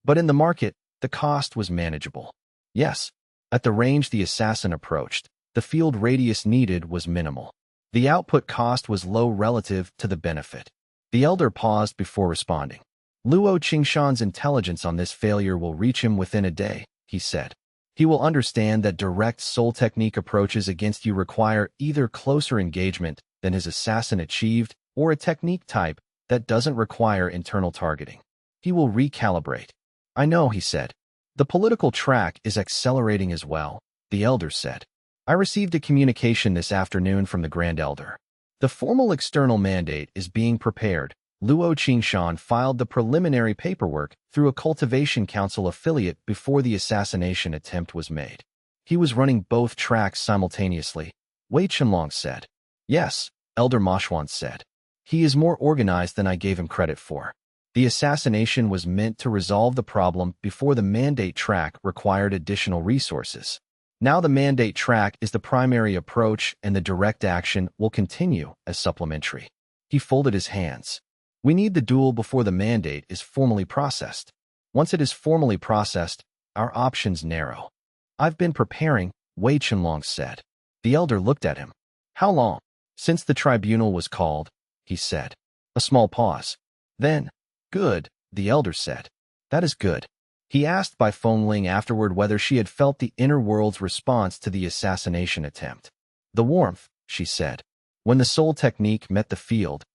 But in the market, the cost was manageable. Yes, at the range the assassin approached, the field radius needed was minimal. The output cost was low relative to the benefit. The elder paused before responding. Luo Qingshan's intelligence on this failure will reach him within a day, he said. He will understand that direct soul technique approaches against you require either closer engagement than his assassin achieved or a technique type that doesn't require internal targeting. He will recalibrate. I know, he said. The political track is accelerating as well, the elder said. I received a communication this afternoon from the Grand Elder. The formal external mandate is being prepared. Luo Qingshan filed the preliminary paperwork through a Cultivation Council affiliate before the assassination attempt was made. He was running both tracks simultaneously, Wei Chenlong said. Yes, Elder Moshuan said. He is more organized than I gave him credit for. The assassination was meant to resolve the problem before the mandate track required additional resources. Now the mandate track is the primary approach and the direct action will continue as supplementary. He folded his hands. We need the duel before the mandate is formally processed. Once it is formally processed, our options narrow. I've been preparing, Wei Chenlong said. The elder looked at him. How long? Since the tribunal was called, he said. A small pause. Then, good, the elder said. That is good. He asked Bai Fengling afterward whether she had felt the inner world's response to the assassination attempt. The warmth, she said. When the soul technique met the field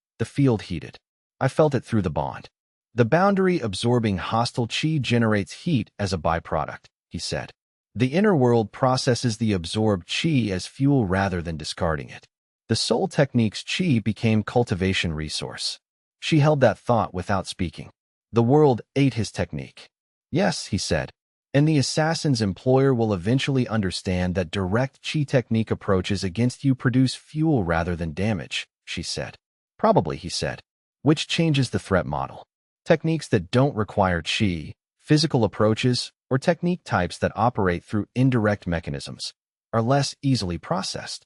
heated. I felt it through the bond. The boundary-absorbing hostile qi generates heat as a byproduct, he said. The inner world processes the absorbed qi as fuel rather than discarding it. The soul technique's qi became cultivation resource. She held that thought without speaking. The world ate his technique. Yes, he said, and the assassin's employer will eventually understand that direct qi technique approaches against you produce fuel rather than damage, she said. Probably, he said. Which changes the threat model. Techniques that don't require qi, physical approaches, or technique types that operate through indirect mechanisms are less easily processed.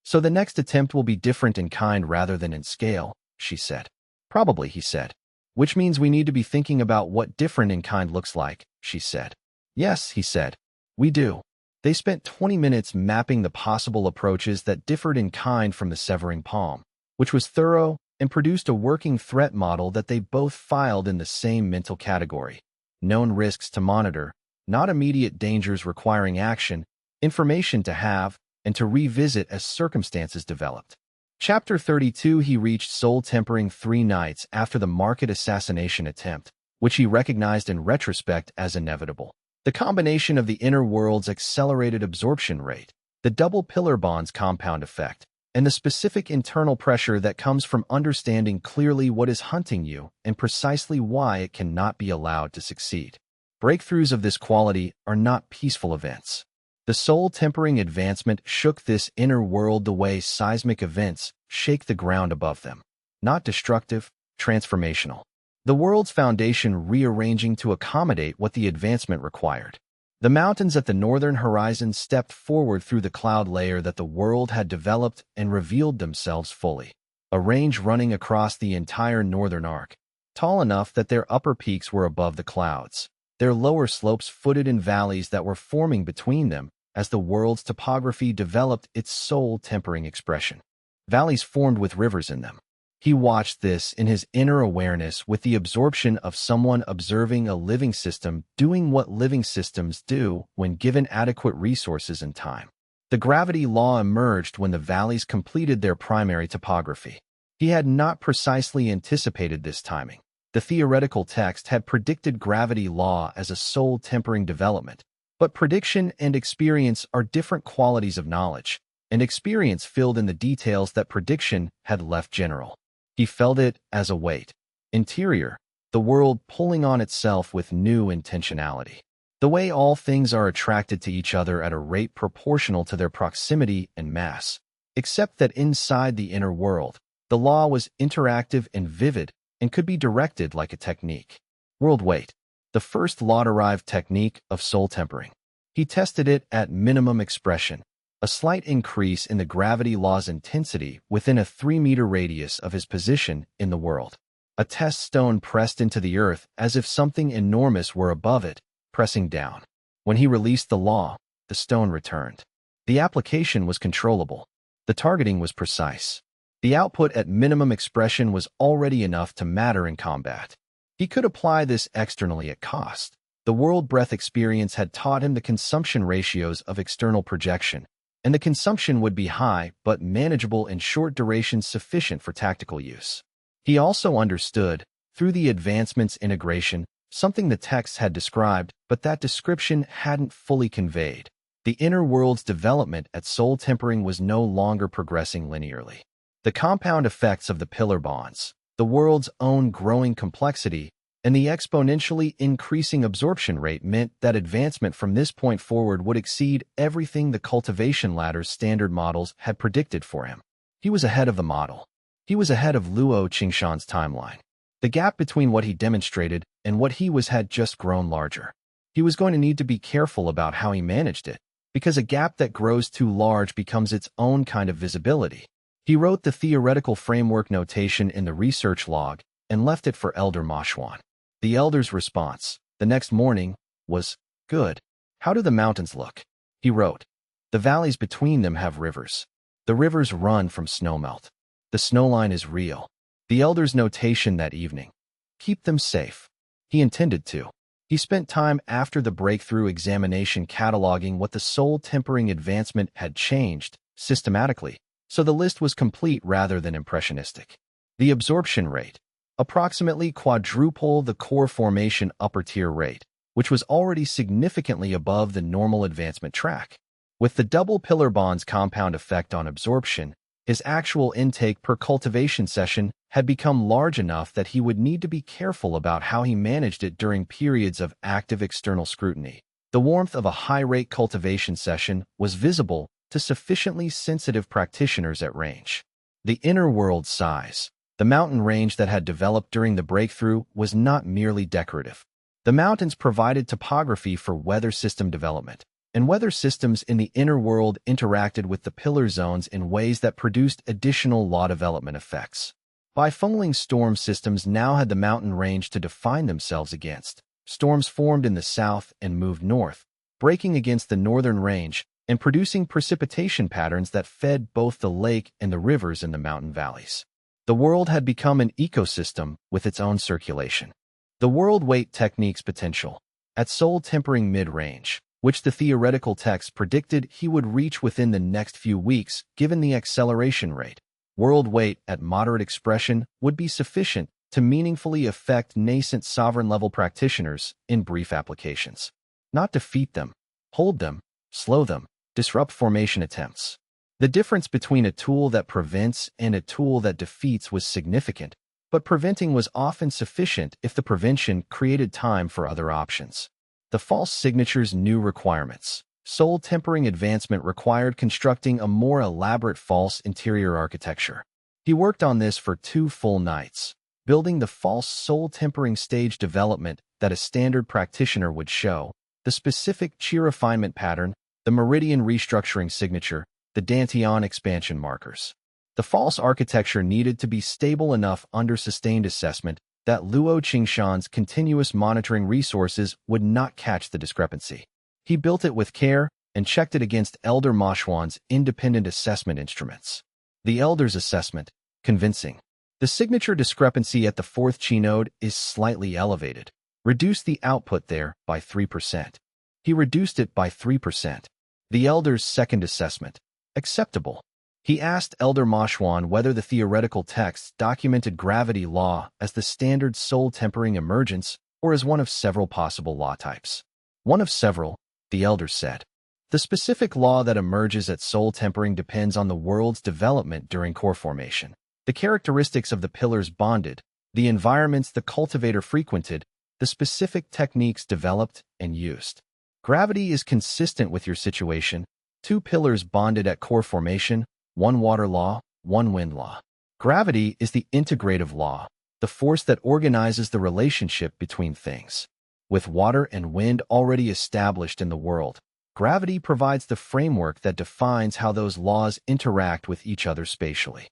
So the next attempt will be different in kind rather than in scale, she said. Probably, he said. Which means we need to be thinking about what different in kind looks like, she said. Yes, he said. We do. They spent 20 minutes mapping the possible approaches that differed in kind from the severing palm, which was thorough and produced a working threat model that they both filed in the same mental category. Known risks to monitor, not immediate dangers requiring action, information to have, and to revisit as circumstances developed. Chapter 32. He reached soul tempering 3 nights after the market assassination attempt, which he recognized in retrospect as inevitable. The combination of the inner world's accelerated absorption rate, the double pillar bond's compound effect, and the specific internal pressure that comes from understanding clearly what is hunting you and precisely why it cannot be allowed to succeed. Breakthroughs of this quality are not peaceful events. The soul-tempering advancement shook this inner world the way seismic events shake the ground above them. Not destructive, transformational. The world's foundation rearranging to accommodate what the advancement required. The mountains at the northern horizon stepped forward through the cloud layer that the world had developed and revealed themselves fully. A range running across the entire northern arc, tall enough that their upper peaks were above the clouds. Their lower slopes footed in valleys that were forming between them as the world's topography developed its soul-tempering expression. Valleys formed with rivers in them. He watched this in his inner awareness with the absorption of someone observing a living system doing what living systems do when given adequate resources and time. The gravity law emerged when the valleys completed their primary topography. He had not precisely anticipated this timing. The theoretical text had predicted gravity law as a soul-tempering development, but prediction and experience are different qualities of knowledge, and experience filled in the details that prediction had left general. He felt it as a weight. Interior, the world pulling on itself with new intentionality. The way all things are attracted to each other at a rate proportional to their proximity and mass. Except that inside the inner world, the law was interactive and vivid and could be directed like a technique. World weight, the first law-derived technique of soul tempering. He tested it at minimum expression, a slight increase in the gravity law's intensity within a 3-meter radius of his position in the world. A test stone pressed into the earth as if something enormous were above it, pressing down. When he released the law, the stone returned. The application was controllable. The targeting was precise. The output at minimum expression was already enough to matter in combat. He could apply this externally at cost. The world breath experience had taught him the consumption ratios of external projection, and the consumption would be high but manageable in short durations sufficient for tactical use. He also understood, through the advancement's integration, something the text had described, but that description hadn't fully conveyed. The inner world's development at soul tempering was no longer progressing linearly. The compound effects of the pillar bonds, the world's own growing complexity, and the exponentially increasing absorption rate meant that advancement from this point forward would exceed everything the cultivation ladder's standard models had predicted for him. He was ahead of the model. He was ahead of Luo Qingshan's timeline. The gap between what he demonstrated and what he was had just grown larger. He was going to need to be careful about how he managed it, because a gap that grows too large becomes its own kind of visibility. He wrote the theoretical framework notation in the research log and left it for Elder Mashwan. The elder's response, The next morning was good. How do the mountains look? He wrote. The valleys between them have rivers. The rivers run from snowmelt. The snowline is real. The elder's notation that evening. Keep them safe. He intended to. He spent time after the breakthrough examination cataloging what the soul tempering advancement had changed, systematically, so the list was complete rather than impressionistic. The absorption rate, approximately quadruple the core formation upper tier rate, which was already significantly above the normal advancement track. With the double pillar bond's compound effect on absorption, his actual intake per cultivation session had become large enough that he would need to be careful about how he managed it during periods of active external scrutiny. The warmth of a high-rate cultivation session was visible to sufficiently sensitive practitioners at range. The inner world size. The mountain range that had developed during the breakthrough was not merely decorative. The mountains provided topography for weather system development, and weather systems in the inner world interacted with the pillar zones in ways that produced additional law development effects. Bifunneling storm systems now had the mountain range to define themselves against. Storms formed in the south and moved north, breaking against the northern range and producing precipitation patterns that fed both the lake and the rivers in the mountain valleys. The world had become an ecosystem with its own circulation. The world weight technique's potential. At soul tempering mid-range, which the theoretical text predicted he would reach within the next few weeks given the acceleration rate, world weight at moderate expression would be sufficient to meaningfully affect nascent sovereign-level practitioners in brief applications. Not defeat them, hold them, slow them, disrupt formation attempts. The difference between a tool that prevents and a tool that defeats was significant, but preventing was often sufficient if the prevention created time for other options. The false signature's new requirements. Soul tempering advancement required constructing a more elaborate false interior architecture. He worked on this for 2 full nights, building the false soul tempering stage development that a standard practitioner would show, the specific chi refinement pattern, the meridian restructuring signature, the Dantian expansion markers. The false architecture needed to be stable enough under sustained assessment that Luo Qingshan's continuous monitoring resources would not catch the discrepancy. He built it with care and checked it against Elder Moshuan's independent assessment instruments. The Elder's assessment, convincing. The signature discrepancy at the 4th chi node is slightly elevated. Reduce the output there by 3%. He reduced it by 3%. The Elder's second assessment. Acceptable. He asked Elder Moshuan whether the theoretical texts documented gravity law as the standard soul tempering emergence or as one of several possible law types. One of several, the Elder said. The specific law that emerges at soul tempering depends on the world's development during core formation, the characteristics of the pillars bonded, the environments the cultivator frequented, the specific techniques developed and used. Gravity is consistent with your situation. 2 pillars bonded at core formation, 1 water law, 1 wind law. Gravity is the integrative law, the force that organizes the relationship between things. With water and wind already established in the world, gravity provides the framework that defines how those laws interact with each other spatially.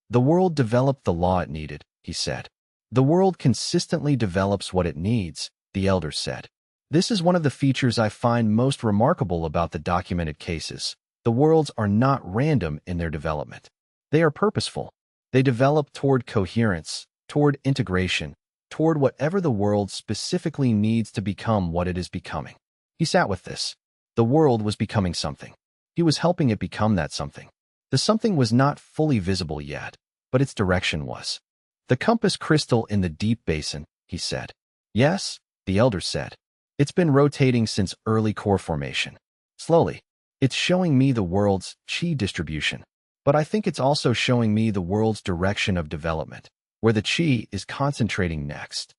The world developed the law it needed, he said. The world consistently develops what it needs, the Elder said. This is one of the features I find most remarkable about the documented cases. The worlds are not random in their development. They are purposeful. They develop toward coherence, toward integration, toward whatever the world specifically needs to become what it is becoming. He sat with this. The world was becoming something. He was helping it become that something. The something was not fully visible yet, but its direction was. The compass crystal in the deep basin, he said. Yes, the Elder said. It's been rotating since early core formation. Slowly. It's showing me the world's chi distribution, but I think it's also showing me the world's direction of development, where the chi is concentrating next.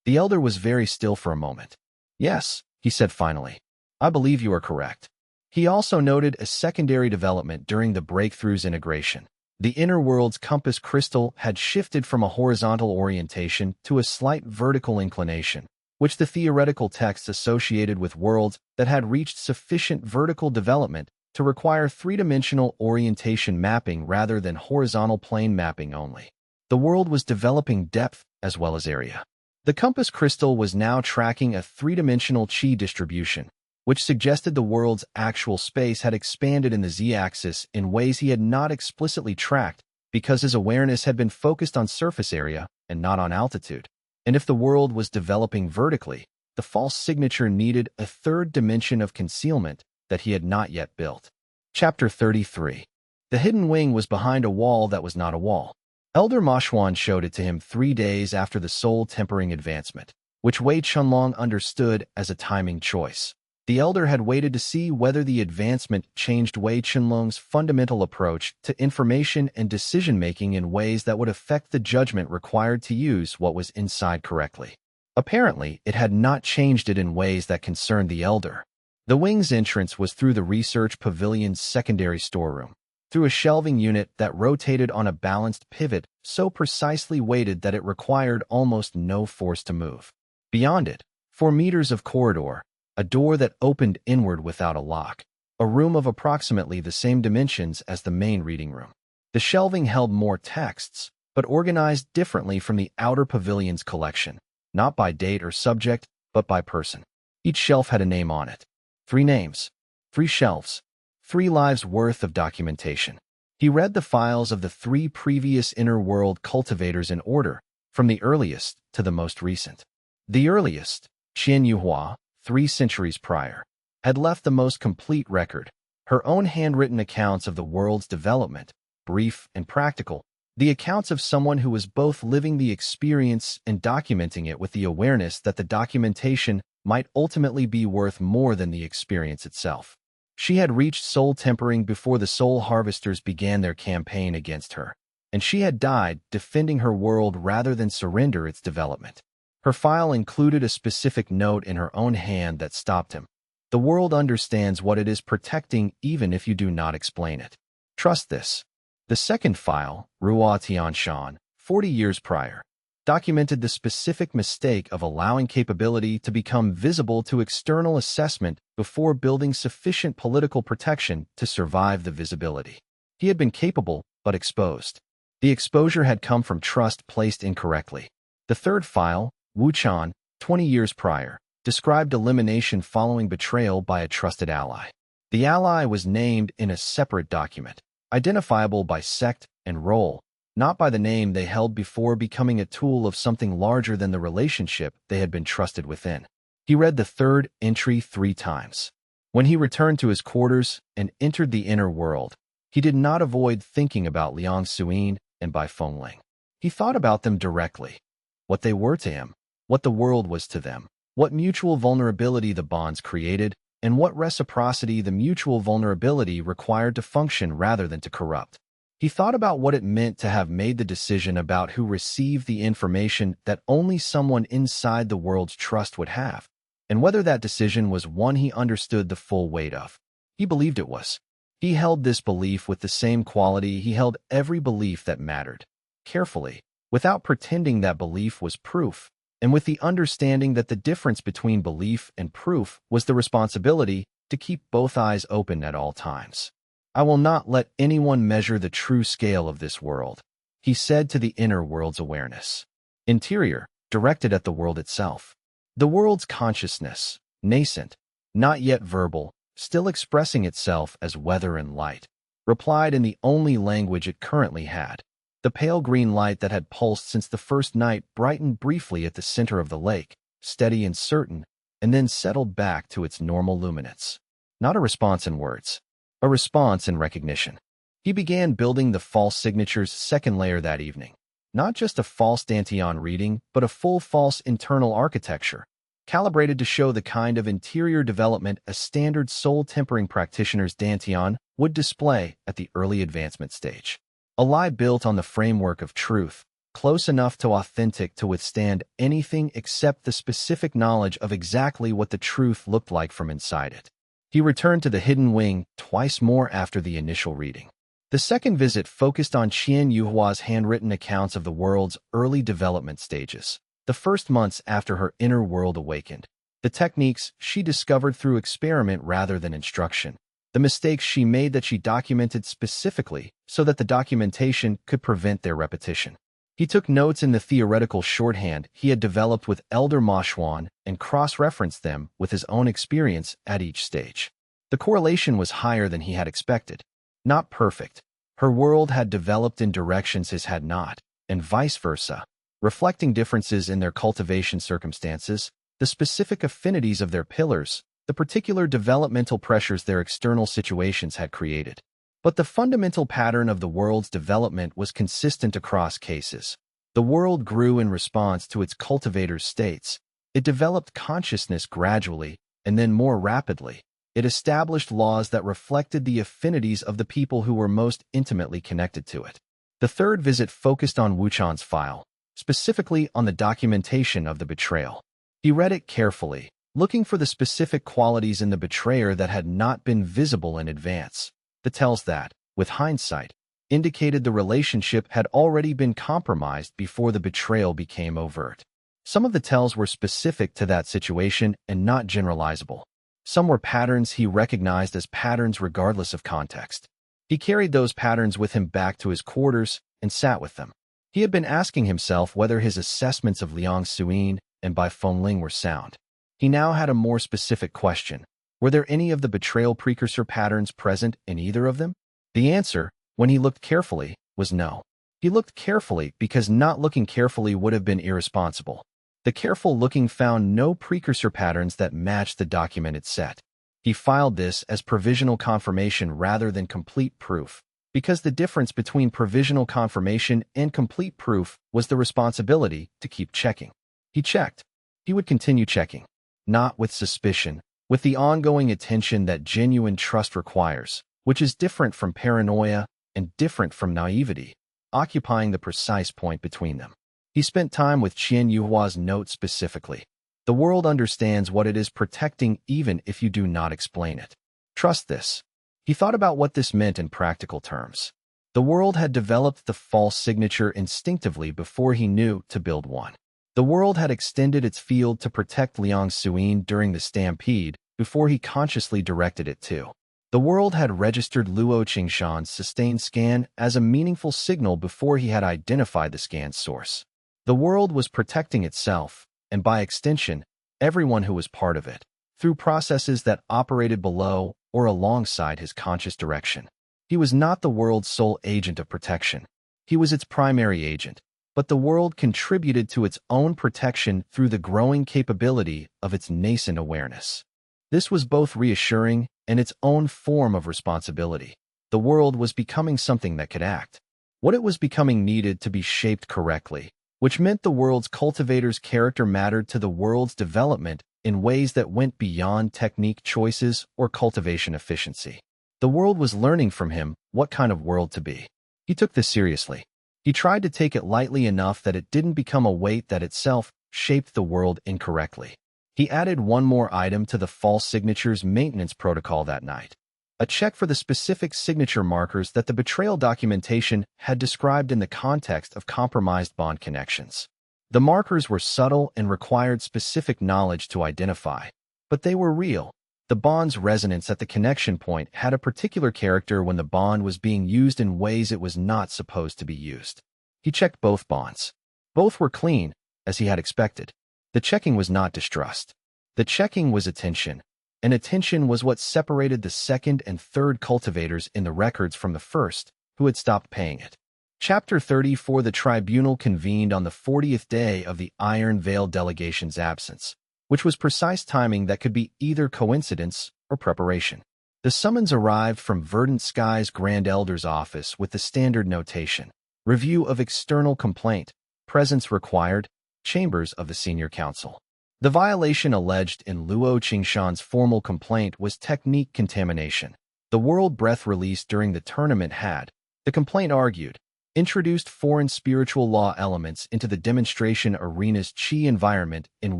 The Elder was very still for a moment. Yes, he said finally. I believe you are correct. He also noted a secondary development during the breakthrough's integration. The inner world's compass crystal had shifted from a horizontal orientation to a slight vertical inclination, which the theoretical texts associated with worlds that had reached sufficient vertical development to require 3-dimensional orientation mapping rather than horizontal plane mapping only. The world was developing depth as well as area. The compass crystal was now tracking a three-dimensional chi distribution, which suggested the world's actual space had expanded in the z-axis in ways he had not explicitly tracked because his awareness had been focused on surface area and not on altitude. And if the world was developing vertically, the false signature needed a third dimension of concealment that he had not yet built. Chapter 33. The hidden wing was behind a wall that was not a wall. Elder Mashwan showed it to him 3 days after the soul-tempering advancement, which Wei Chenlong understood as a timing choice. The elder had waited to see whether the advancement changed Wei Chenlong's fundamental approach to information and decision-making in ways that would affect the judgment required to use what was inside correctly. Apparently, it had not changed it in ways that concerned the elder. The wing's entrance was through the research pavilion's secondary storeroom, through a shelving unit that rotated on a balanced pivot so precisely weighted that it required almost no force to move. Beyond it, 4 meters of corridor, a door that opened inward without a lock, a room of approximately the same dimensions as the main reading room. The shelving held more texts, but organized differently from the outer pavilion's collection, not by date or subject, but by person. Each shelf had a name on it. 3 names, 3 shelves, 3 lives' worth of documentation. He read the files of the 3 previous inner world cultivators in order, from the earliest to the most recent. The earliest, Qian Yuhua, 3 centuries prior, had left the most complete record, her own handwritten accounts of the world's development, brief and practical, the accounts of someone who was both living the experience and documenting it with the awareness that the documentation might ultimately be worth more than the experience itself. She had reached soul tempering before the soul harvesters began their campaign against her, and she had died defending her world rather than surrender its development. Her file included a specific note in her own hand that stopped him. The world understands what it is protecting even if you do not explain it. Trust this. The second file, Ruo Tianshan, 40 years prior, documented the specific mistake of allowing capability to become visible to external assessment before building sufficient political protection to survive the visibility. He had been capable, but exposed. The exposure had come from trust placed incorrectly. The third file, Wu Chan, 20 years prior, described elimination following betrayal by a trusted ally. The ally was named in a separate document, identifiable by sect and role, not by the name they held before becoming a tool of something larger than the relationship they had been trusted within. He read the third entry 3 times. When he returned to his quarters and entered the inner world, he did not avoid thinking about Liang Suyin and Bai Fengling. He thought about them directly, what they were to him, what the world was to them, what mutual vulnerability the bonds created, and what reciprocity the mutual vulnerability required to function rather than to corrupt. He thought about what it meant to have made the decision about who received the information that only someone inside the world's trust would have, and whether that decision was one he understood the full weight of. He believed it was. He held this belief with the same quality he held every belief that mattered, carefully, without pretending that belief was proof, and with the understanding that the difference between belief and proof was the responsibility to keep both eyes open at all times. I will not let anyone measure the true scale of this world, he said to the inner world's awareness. Interior, directed at the world itself. The world's consciousness, nascent, not yet verbal, still expressing itself as weather and light, replied in the only language it currently had. The pale green light that had pulsed since the first night brightened briefly at the center of the lake, steady and certain, and then settled back to its normal luminance. Not a response in words, a response in recognition. He began building the false signature's second layer that evening. Not just a false Dantian reading, but a full false internal architecture, calibrated to show the kind of interior development a standard soul-tempering practitioner's Dantian would display at the early advancement stage. A lie built on the framework of truth, close enough to authentic to withstand anything except the specific knowledge of exactly what the truth looked like from inside it. He returned to the hidden wing twice more after the initial reading. The second visit focused on Qian Yuhua's handwritten accounts of the world's early development stages, the first months after her inner world awakened, the techniques she discovered through experiment rather than instruction, the mistakes she made that she documented specifically so that the documentation could prevent their repetition. He took notes in the theoretical shorthand he had developed with Elder Ma Xuan and cross-referenced them with his own experience at each stage. The correlation was higher than he had expected. Not perfect. Her world had developed in directions his had not, and vice versa, reflecting differences in their cultivation circumstances, the specific affinities of their pillars, the particular developmental pressures their external situations had created. But the fundamental pattern of the world's development was consistent across cases. The world grew in response to its cultivators' states. It developed consciousness gradually, and then more rapidly. It established laws that reflected the affinities of the people who were most intimately connected to it. The third visit focused on Wuchan's file, specifically on the documentation of the betrayal. He read it carefully, looking for the specific qualities in the betrayer that had not been visible in advance. The tells that, with hindsight, indicated the relationship had already been compromised before the betrayal became overt. Some of the tells were specific to that situation and not generalizable. Some were patterns he recognized as patterns regardless of context. He carried those patterns with him back to his quarters and sat with them. He had been asking himself whether his assessments of Liang Suyin and Bai Fengling were sound. He now had a more specific question. Were there any of the betrayal precursor patterns present in either of them? The answer, when he looked carefully, was no. He looked carefully because not looking carefully would have been irresponsible. The careful looking found no precursor patterns that matched the documented set. He filed this as provisional confirmation rather than complete proof, because the difference between provisional confirmation and complete proof was the responsibility to keep checking. He checked. He would continue checking, not with suspicion, with the ongoing attention that genuine trust requires, which is different from paranoia and different from naivety, occupying the precise point between them. He spent time with Qian Yuhua's note specifically. The world understands what it is protecting even if you do not explain it. Trust this. He thought about what this meant in practical terms. The world had developed the false signature instinctively before he knew to build one. The world had extended its field to protect Liang Suyin during the stampede before he consciously directed it to. The world had registered Luo Qingshan's sustained scan as a meaningful signal before he had identified the scan's source. The world was protecting itself, and by extension, everyone who was part of it, through processes that operated below or alongside his conscious direction. He was not the world's sole agent of protection. He was its primary agent, but the world contributed to its own protection through the growing capability of its nascent awareness. This was both reassuring and its own form of responsibility. The world was becoming something that could act. What it was becoming needed to be shaped correctly, which meant the world's cultivator's character mattered to the world's development in ways that went beyond technique choices or cultivation efficiency. The world was learning from him what kind of world to be. He took this seriously. He tried to take it lightly enough that it didn't become a weight that itself shaped the world incorrectly. He added one more item to the false signatures maintenance protocol that night. A check for the specific signature markers that the betrayal documentation had described in the context of compromised bond connections. The markers were subtle and required specific knowledge to identify, but they were real. The bond's resonance at the connection point had a particular character when the bond was being used in ways it was not supposed to be used. He checked both bonds. Both were clean, as he had expected. The checking was not distrust. The checking was attention, and attention was what separated the second and third cultivators in the records from the first, who had stopped paying it. Chapter 34. The tribunal convened on the 40th day of the Iron Veil delegation's absence, which was precise timing that could be either coincidence or preparation. The summons arrived from Verdant Sky's Grand Elder's office with the standard notation: review of external complaint, presence required, chambers of the Senior Council. The violation alleged in Luo Qingshan's formal complaint was technique contamination. The world breath released during the tournament had, the complaint argued, introduced foreign spiritual law elements into the demonstration arena's Qi environment in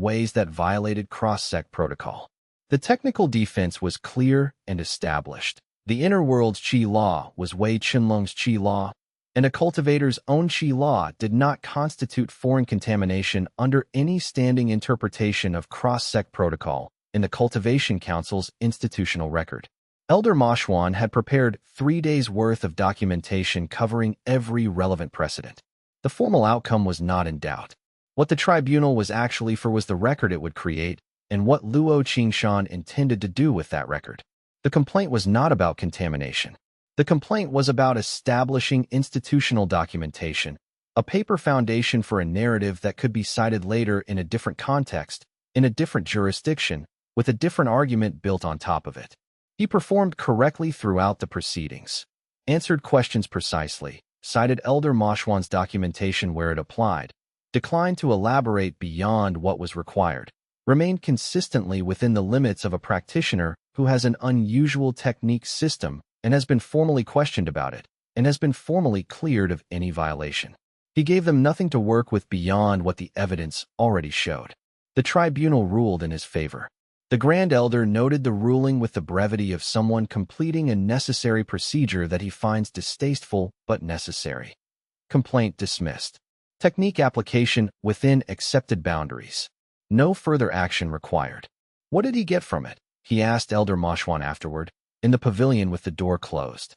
ways that violated cross-sect protocol. The technical defense was clear and established. The inner world's Qi law was Wei Chenlong's Qi law, and a cultivator's own Qi law did not constitute foreign contamination under any standing interpretation of cross-sect protocol in the Cultivation Council's institutional record. Elder Ma Xuan had prepared 3 days' worth of documentation covering every relevant precedent. The formal outcome was not in doubt. What the tribunal was actually for was the record it would create, and what Luo Qingshan intended to do with that record. The complaint was not about contamination. The complaint was about establishing institutional documentation, a paper foundation for a narrative that could be cited later in a different context, in a different jurisdiction, with a different argument built on top of it. He performed correctly throughout the proceedings, answered questions precisely, cited Elder Moshwan's documentation where it applied, declined to elaborate beyond what was required, remained consistently within the limits of a practitioner who has an unusual technique system and has been formally questioned about it, and has been formally cleared of any violation. He gave them nothing to work with beyond what the evidence already showed. The tribunal ruled in his favor. The Grand Elder noted the ruling with the brevity of someone completing a necessary procedure that he finds distasteful but necessary. Complaint dismissed. Technique application within accepted boundaries. No further action required. What did he get from it? He asked Elder Moshwan afterward, in the pavilion with the door closed.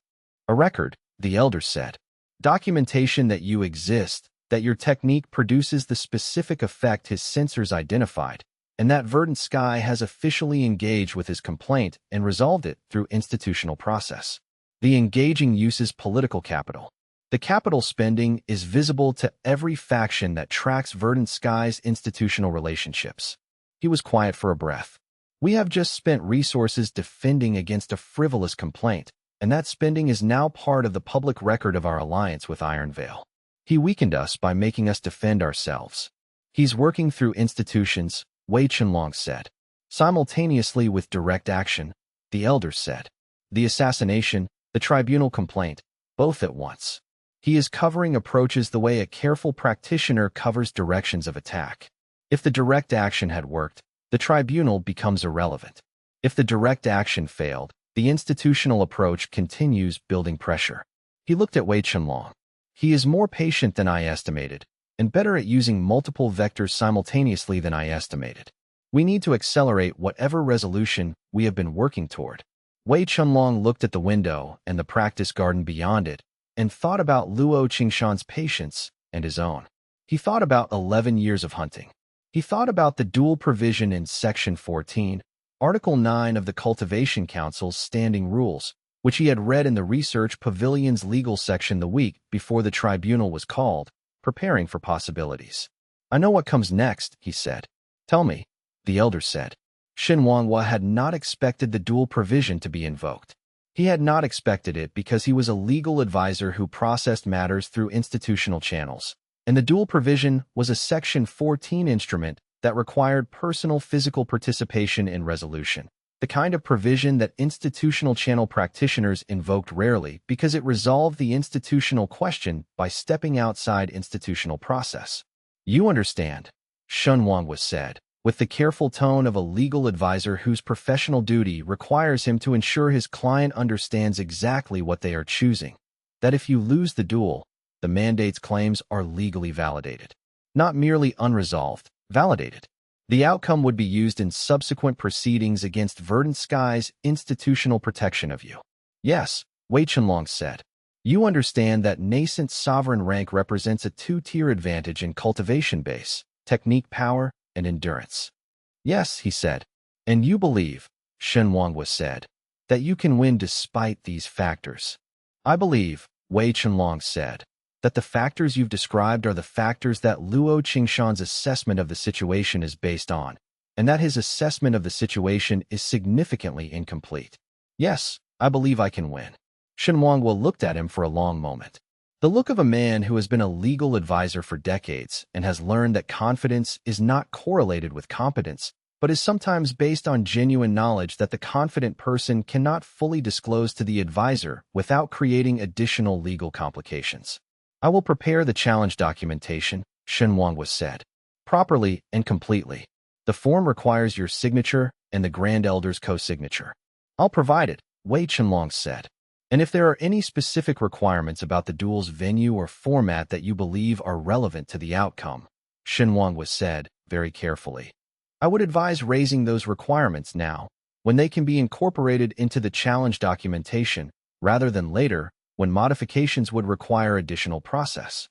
A record, the Elder said. Documentation that you exist, that your technique produces the specific effect his sensors identified, and that Verdant Sky has officially engaged with his complaint and resolved it through institutional process. The engaging uses political capital. The capital spending is visible to every faction that tracks Verdant Sky's institutional relationships. He was quiet for a breath. We have just spent resources defending against a frivolous complaint, and that spending is now part of the public record of our alliance with Iron Veil. He weakened us by making us defend ourselves. He's working through institutions, Wei Chenlong said. Simultaneously with direct action, the Elder said. The assassination, the tribunal complaint, both at once. He is covering approaches the way a careful practitioner covers directions of attack. If the direct action had worked, the tribunal becomes irrelevant. If the direct action failed, the institutional approach continues building pressure. He looked at Wei Chenlong. He is more patient than I estimated, and better at using multiple vectors simultaneously than I estimated. We need to accelerate whatever resolution we have been working toward. Wei Chenlong looked at the window and the practice garden beyond it, and thought about Luo Qingshan's patience and his own. He thought about 11 years of hunting. He thought about the dual provision in Section 14, Article 9 of the Cultivation Council's standing rules, which he had read in the Research Pavilion's legal section the week before the tribunal was called, preparing for possibilities. I know what comes next, he said. Tell me, the Elder said. Shen Wanghua had not expected the dual provision to be invoked. He had not expected it because he was a legal advisor who processed matters through institutional channels, and the dual provision was a Section 14 instrument that required personal physical participation in resolution, the kind of provision that institutional channel practitioners invoked rarely because it resolved the institutional question by stepping outside institutional process. You understand, Shen Wanghua said, with the careful tone of a legal advisor whose professional duty requires him to ensure his client understands exactly what they are choosing, that if you lose the duel, the mandate's claims are legally validated. Not merely unresolved, validated. The outcome would be used in subsequent proceedings against Verdant Sky's institutional protection of you. Yes, Wei Chenlong said. You understand that nascent sovereign rank represents a two-tier advantage in cultivation base, technique power, and endurance. Yes, he said. And you believe, Shen Wanghua said, that you can win despite these factors. I believe, Wei Chenlong said, that the factors you've described are the factors that Luo Qingshan's assessment of the situation is based on, and that his assessment of the situation is significantly incomplete. Yes, I believe I can win. Shen Wanghua looked at him for a long moment. The look of a man who has been a legal advisor for decades and has learned that confidence is not correlated with competence, but is sometimes based on genuine knowledge that the confident person cannot fully disclose to the advisor without creating additional legal complications. I will prepare the challenge documentation, Shen Wanghua said, properly and completely. The form requires your signature and the Grand Elder's co-signature. I'll provide it, Wei Chenlong said. And if there are any specific requirements about the duel's venue or format that you believe are relevant to the outcome, Shen Wanghua said, very carefully, I would advise raising those requirements now, when they can be incorporated into the challenge documentation, rather than later, when modifications would require additional process.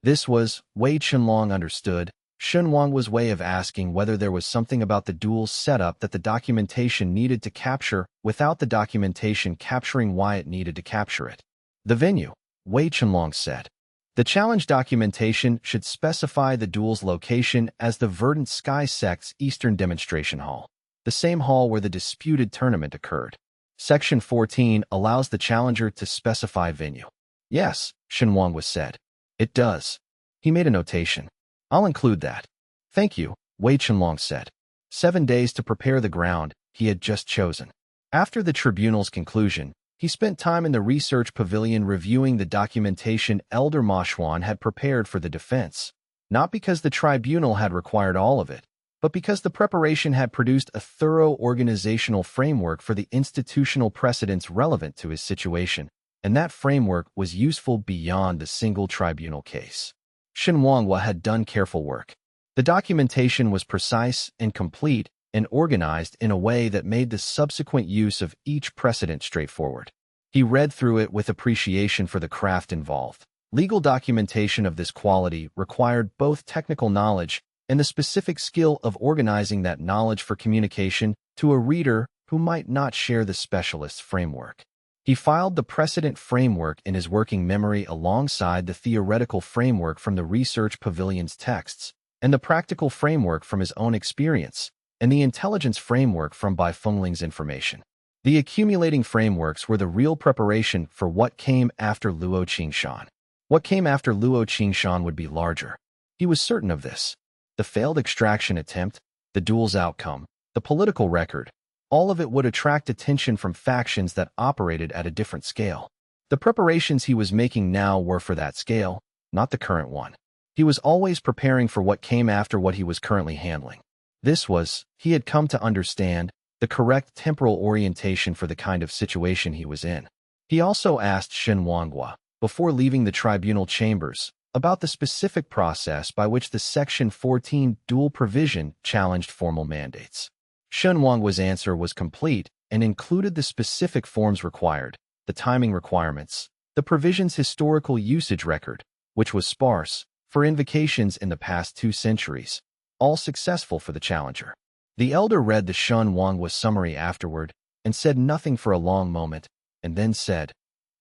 This was, Wei Chenlong understood, Shenwang way of asking whether there was something about the duel's setup that the documentation needed to capture without the documentation capturing why it needed to capture it. The venue, Wei Chenlong said. The challenge documentation should specify the duel's location as the Verdant Sky Sect's Eastern Demonstration Hall, the same hall where the disputed tournament occurred. Section 14 allows the challenger to specify venue. Yes, Shenwang said. It does. He made a notation. I'll include that. Thank you, Wei Chenlong said. 7 days to prepare the ground he had just chosen. After the tribunal's conclusion, he spent time in the research pavilion reviewing the documentation Elder Ma Xuan had prepared for the defense, not because the tribunal had required all of it, but because the preparation had produced a thorough organizational framework for the institutional precedents relevant to his situation, and that framework was useful beyond the single tribunal case. Shenwang had done careful work. The documentation was precise and complete and organized in a way that made the subsequent use of each precedent straightforward. He read through it with appreciation for the craft involved. Legal documentation of this quality required both technical knowledge and the specific skill of organizing that knowledge for communication to a reader who might not share the specialist's framework. He filed the precedent framework in his working memory alongside the theoretical framework from the research pavilion's texts, and the practical framework from his own experience, and the intelligence framework from Bai Fengling's information. The accumulating frameworks were the real preparation for what came after Luo Qingshan. What came after Luo Qingshan would be larger. He was certain of this. The failed extraction attempt, the duel's outcome, the political record, all of it would attract attention from factions that operated at a different scale. The preparations he was making now were for that scale, not the current one. He was always preparing for what came after what he was currently handling. This was, he had come to understand, the correct temporal orientation for the kind of situation he was in. He also asked Shen Wanghua, before leaving the tribunal chambers, about the specific process by which the Section 14 dual provision challenged formal mandates. Shen Wanghua's answer was complete and included the specific forms required, the timing requirements, the provision's historical usage record, which was sparse, for invocations in the past 2 centuries, all successful for the challenger. The elder read the Shen Wanghua summary afterward and said nothing for a long moment, and then said,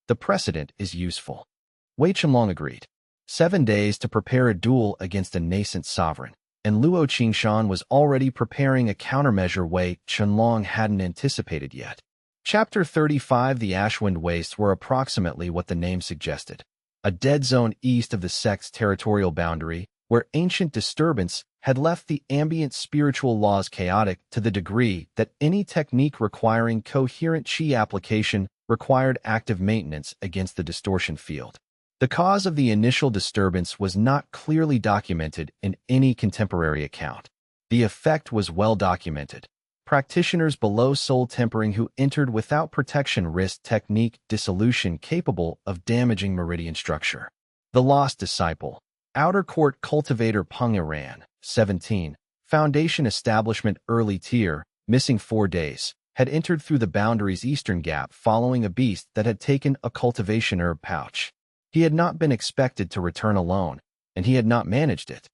"The precedent is useful." Wei Chenlong agreed. 7 days to prepare a duel against a nascent sovereign, and Luo Qingshan was already preparing a countermeasure Wei Chenlong hadn't anticipated yet. Chapter 35 The Ashwind Wastes were approximately what the name suggested. A dead zone east of the sect's territorial boundary, where ancient disturbance had left the ambient spiritual laws chaotic to the degree that any technique requiring coherent qi application required active maintenance against the distortion field. The cause of the initial disturbance was not clearly documented in any contemporary account. The effect was well documented. Practitioners below soul tempering who entered without protection risked technique dissolution capable of damaging meridian structure. The Lost Disciple. Outer Court Cultivator Peng Iran, 17, Foundation Establishment Early Tier, missing 4 days, had entered through the boundary's eastern gap following a beast that had taken a cultivation herb pouch. He had not been expected to return alone, and he had not managed it.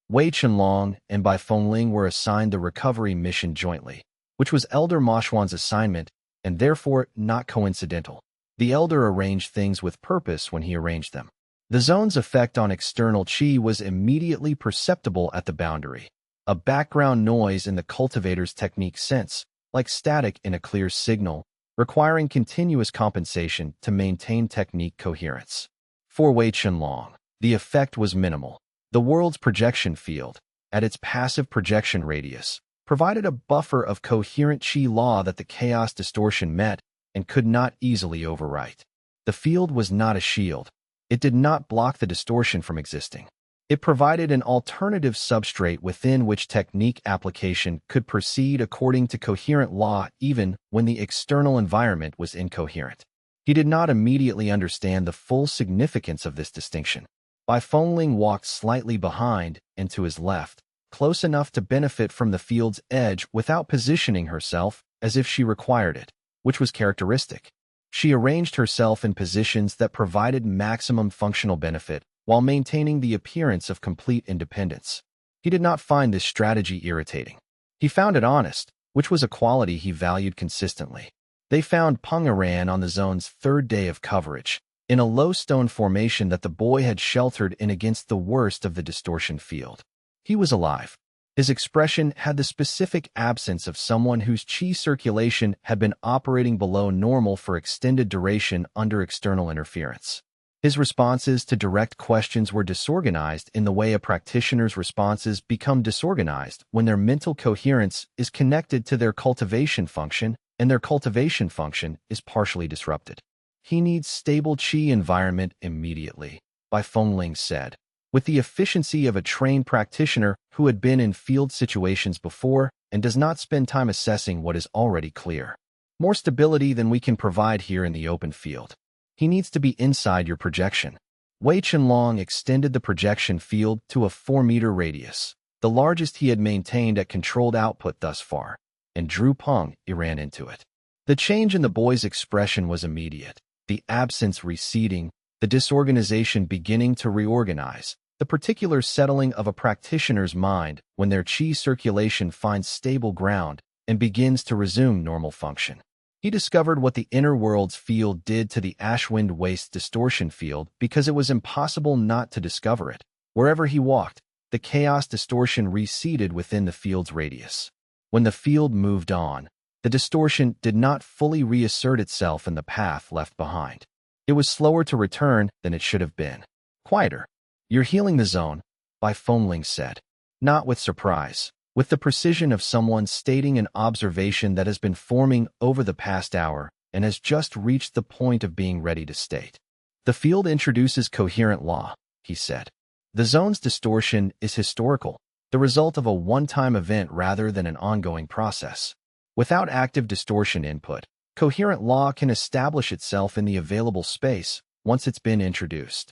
Wei Chenlong and Bai Fengling were assigned the recovery mission jointly, which was Elder Ma Xuan's assignment, and therefore not coincidental. The Elder arranged things with purpose when he arranged them. The zone's effect on external qi was immediately perceptible at the boundary, a background noise in the cultivator's technique sense, like static in a clear signal, requiring continuous compensation to maintain technique coherence. For Wei Chenlong, the effect was minimal. The world's projection field, at its passive projection radius, provided a buffer of coherent qi law that the chaos distortion met and could not easily overwrite. The field was not a shield. It did not block the distortion from existing. It provided an alternative substrate within which technique application could proceed according to coherent law even when the external environment was incoherent. He did not immediately understand the full significance of this distinction. Bai Fengling walked slightly behind and to his left, close enough to benefit from the field's edge without positioning herself as if she required it, which was characteristic. She arranged herself in positions that provided maximum functional benefit while maintaining the appearance of complete independence. He did not find this strategy irritating. He found it honest, which was a quality he valued consistently. They found Pungaran on the zone's third day of coverage, in a low stone formation that the boy had sheltered in against the worst of the distortion field. He was alive. His expression had the specific absence of someone whose chi circulation had been operating below normal for extended duration under external interference. His responses to direct questions were disorganized in the way a practitioner's responses become disorganized when their mental coherence is connected to their cultivation function and their cultivation function is partially disrupted. He needs stable qi environment immediately, Wei Chenlong said, with the efficiency of a trained practitioner who had been in field situations before and does not spend time assessing what is already clear. More stability than we can provide here in the open field. He needs to be inside your projection. Wei Chenlong extended the projection field to a 4-meter radius, the largest he had maintained at controlled output thus far, and drew Peng ran into it. The change in the boy's expression was immediate, the absence receding, the disorganization beginning to reorganize, the particular settling of a practitioner's mind when their qi circulation finds stable ground and begins to resume normal function. He discovered what the inner world's field did to the Ashwind Waste distortion field because it was impossible not to discover it. Wherever he walked, the chaos distortion receded within the field's radius. When the field moved on, the distortion did not fully reassert itself in the path left behind. It was slower to return than it should have been. Quieter. You're healing the zone, Wei Chenlong said. Not with surprise. With the precision of someone stating an observation that has been forming over the past hour and has just reached the point of being ready to state. The field introduces coherent law, he said. The zone's distortion is historical, the result of a one-time event rather than an ongoing process. Without active distortion input, coherent law can establish itself in the available space once it's been introduced.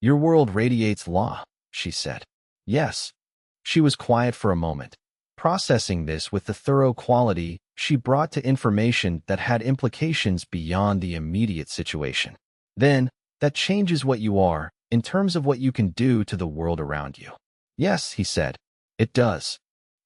Your world radiates law, she said. Yes. She was quiet for a moment, processing this with the thorough quality she brought to information that had implications beyond the immediate situation. Then, that changes what you are, in terms of what you can do to the world around you. Yes, he said. It does.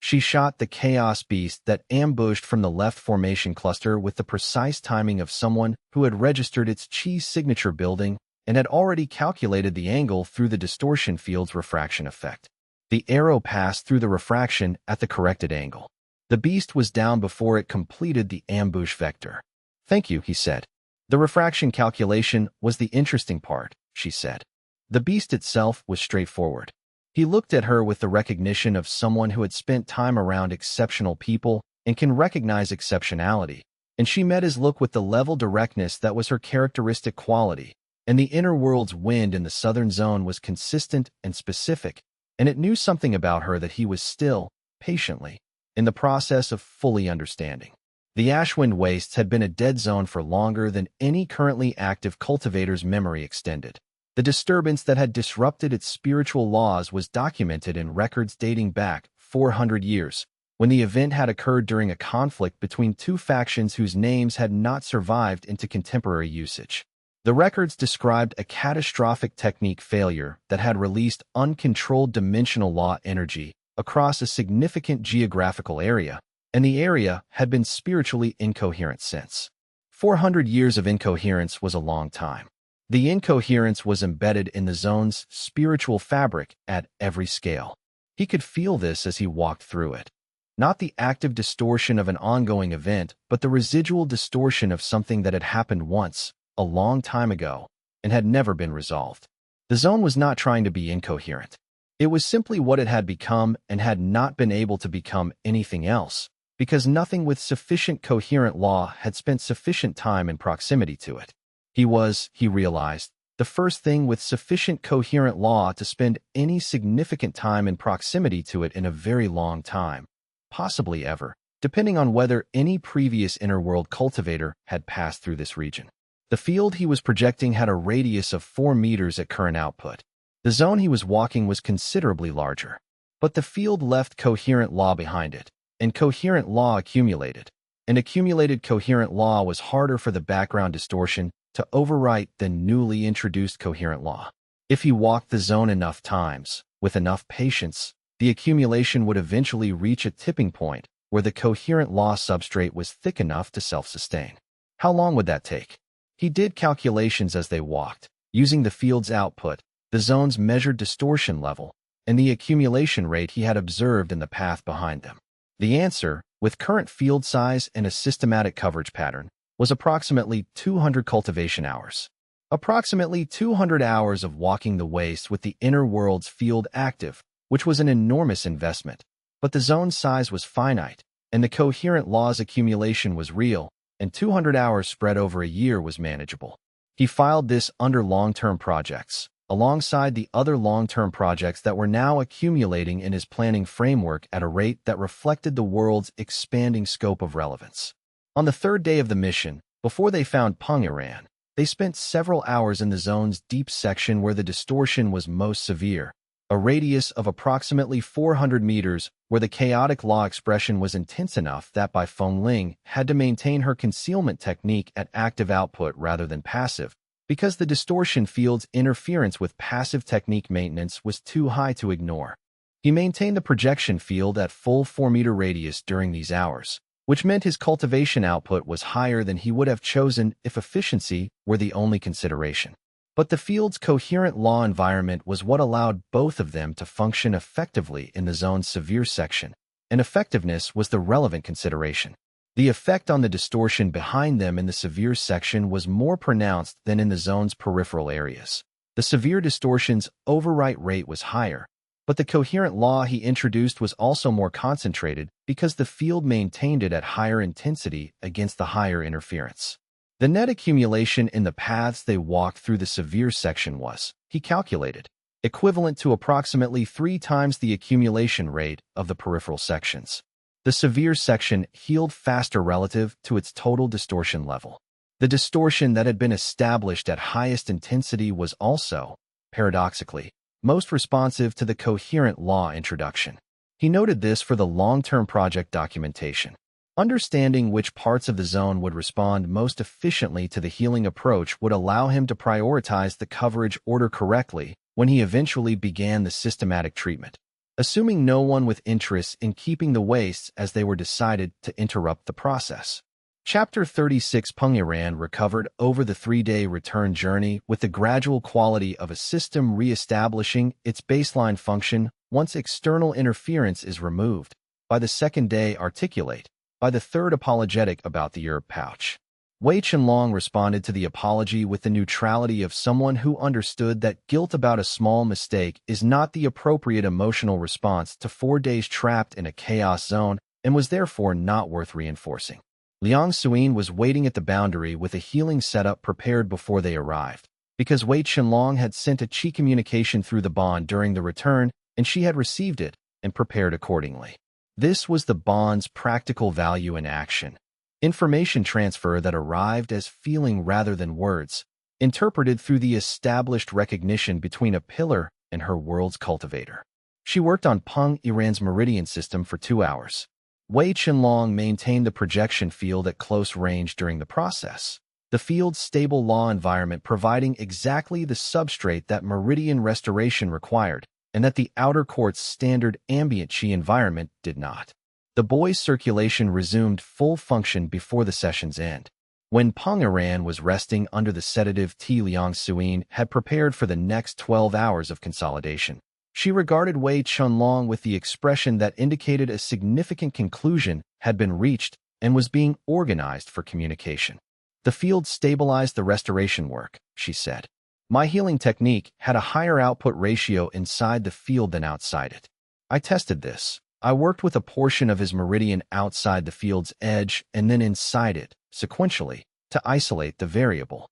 She shot the chaos beast that ambushed from the left formation cluster with the precise timing of someone who had registered its chi signature building and had already calculated the angle through the distortion field's refraction effect. The arrow passed through the refraction at the corrected angle. The beast was down before it completed the ambush vector. Thank you, he said. The refraction calculation was the interesting part, she said. The beast itself was straightforward. He looked at her with the recognition of someone who had spent time around exceptional people and can recognize exceptionality, and she met his look with the level directness that was her characteristic quality, and the inner world's wind in the southern zone was consistent and specific, and it knew something about her that he was still, patiently, in the process of fully understanding. The Ashwind Wastes had been a dead zone for longer than any currently active cultivator's memory extended. The disturbance that had disrupted its spiritual laws was documented in records dating back 400 years, when the event had occurred during a conflict between two factions whose names had not survived into contemporary usage. The records described a catastrophic technique failure that had released uncontrolled dimensional law energy across a significant geographical area, and the area had been spiritually incoherent since. 400 years of incoherence was a long time. The incoherence was embedded in the zone's spiritual fabric at every scale. He could feel this as he walked through it. Not the active distortion of an ongoing event, but the residual distortion of something that had happened once, a long time ago, and had never been resolved. The zone was not trying to be incoherent. It was simply what it had become and had not been able to become anything else, because nothing with sufficient coherent law had spent sufficient time in proximity to it. He realized, the first thing with sufficient coherent law to spend any significant time in proximity to it in a very long time, possibly ever, depending on whether any previous inner world cultivator had passed through this region. The field he was projecting had a radius of 4 meters at current output. The zone he was walking was considerably larger, but the field left coherent law behind it, and coherent law accumulated. And accumulated coherent law was harder for the background distortion to overwrite than newly introduced coherent law. If he walked the zone enough times, with enough patience, the accumulation would eventually reach a tipping point where the coherent law substrate was thick enough to self-sustain. How long would that take? He did calculations as they walked, using the field's output, the zone's measured distortion level, and the accumulation rate he had observed in the path behind them. The answer, with current field size and a systematic coverage pattern, was approximately 200 cultivation hours. Approximately 200 hours of walking the waste with the inner world's field active, which was an enormous investment. But the zone's size was finite, and the coherent law's accumulation was real, and 200 hours spread over a year was manageable. He filed this under long-term projects, alongside the other long-term projects that were now accumulating in his planning framework at a rate that reflected the world's expanding scope of relevance. On the third day of the mission, before they found Peng Iran, they spent several hours in the zone's deep section where the distortion was most severe, a radius of approximately 400 meters where the chaotic law expression was intense enough that Bai Fengling had to maintain her concealment technique at active output rather than passive, because the distortion field's interference with passive technique maintenance was too high to ignore. He maintained the projection field at full 4-meter radius during these hours, which meant his cultivation output was higher than he would have chosen if efficiency were the only consideration. But the field's coherent law environment was what allowed both of them to function effectively in the zone's severe section, and effectiveness was the relevant consideration. The effect on the distortion behind them in the severe section was more pronounced than in the zone's peripheral areas. The severe distortion's overwrite rate was higher, but the coherent law he introduced was also more concentrated because the field maintained it at higher intensity against the higher interference. The net accumulation in the paths they walked through the severe section was, he calculated, equivalent to approximately 3 times the accumulation rate of the peripheral sections. The severe section healed faster relative to its total distortion level. The distortion that had been established at highest intensity was also, paradoxically, most responsive to the coherent law introduction. He noted this for the long-term project documentation. Understanding which parts of the zone would respond most efficiently to the healing approach would allow him to prioritize the coverage order correctly when he eventually began the systematic treatment, assuming no one with interest in keeping the wastes as they were decided to interrupt the process. Chapter 36 Peng Iran recovered over the 3-day return journey with the gradual quality of a system re-establishing its baseline function once external interference is removed. By the second day articulate, by the third apologetic about the herb pouch. Wei Chenlong responded to the apology with the neutrality of someone who understood that guilt about a small mistake is not the appropriate emotional response to 4 days trapped in a chaos zone and was therefore not worth reinforcing. Liang Suyin was waiting at the boundary with a healing setup prepared before they arrived, because Wei Chenlong had sent a chi communication through the bond during the return and she had received it and prepared accordingly. This was the bond's practical value in action. Information transfer that arrived as feeling rather than words, interpreted through the established recognition between a pillar and her world's cultivator. She worked on Peng Iran's meridian system for 2 hours. Wei Chenlong maintained the projection field at close range during the process, the field's stable law environment providing exactly the substrate that meridian restoration required, and that the outer court's standard ambient chi environment did not. The boy's circulation resumed full function before the session's end. When Peng Iran was resting under the sedative tea Liang Suyin had prepared for the next 12 hours of consolidation, she regarded Wei Chenlong with the expression that indicated a significant conclusion had been reached and was being organized for communication. The field stabilized the restoration work, she said. My healing technique had a higher output ratio inside the field than outside it. I tested this. I worked with a portion of his meridian outside the field's edge and then inside it, sequentially, to isolate the variable.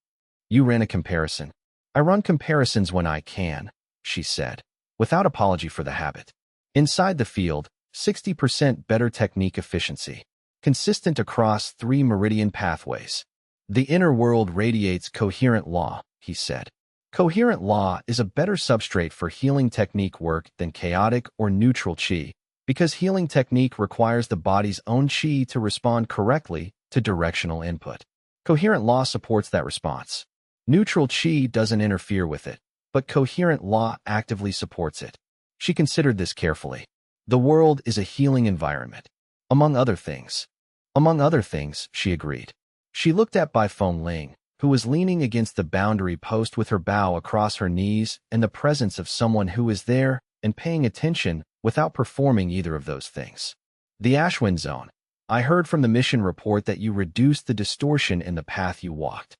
You ran a comparison. I run comparisons when I can, she said, without apology for the habit. Inside the field, 60% better technique efficiency, consistent across 3 meridian pathways. The inner world radiates coherent law, he said. Coherent law is a better substrate for healing technique work than chaotic or neutral chi, because healing technique requires the body's own chi to respond correctly to directional input. Coherent law supports that response. Neutral chi doesn't interfere with it. but coherent law actively supports it. She considered this carefully. The world is a healing environment. Among other things. Among other things, she agreed. She looked at Bai Fengling, who was leaning against the boundary post with her bow across her knees in the presence of someone who is there and paying attention without performing either of those things. The Ashwin Zone. I heard from the mission report that you reduced the distortion in the path you walked.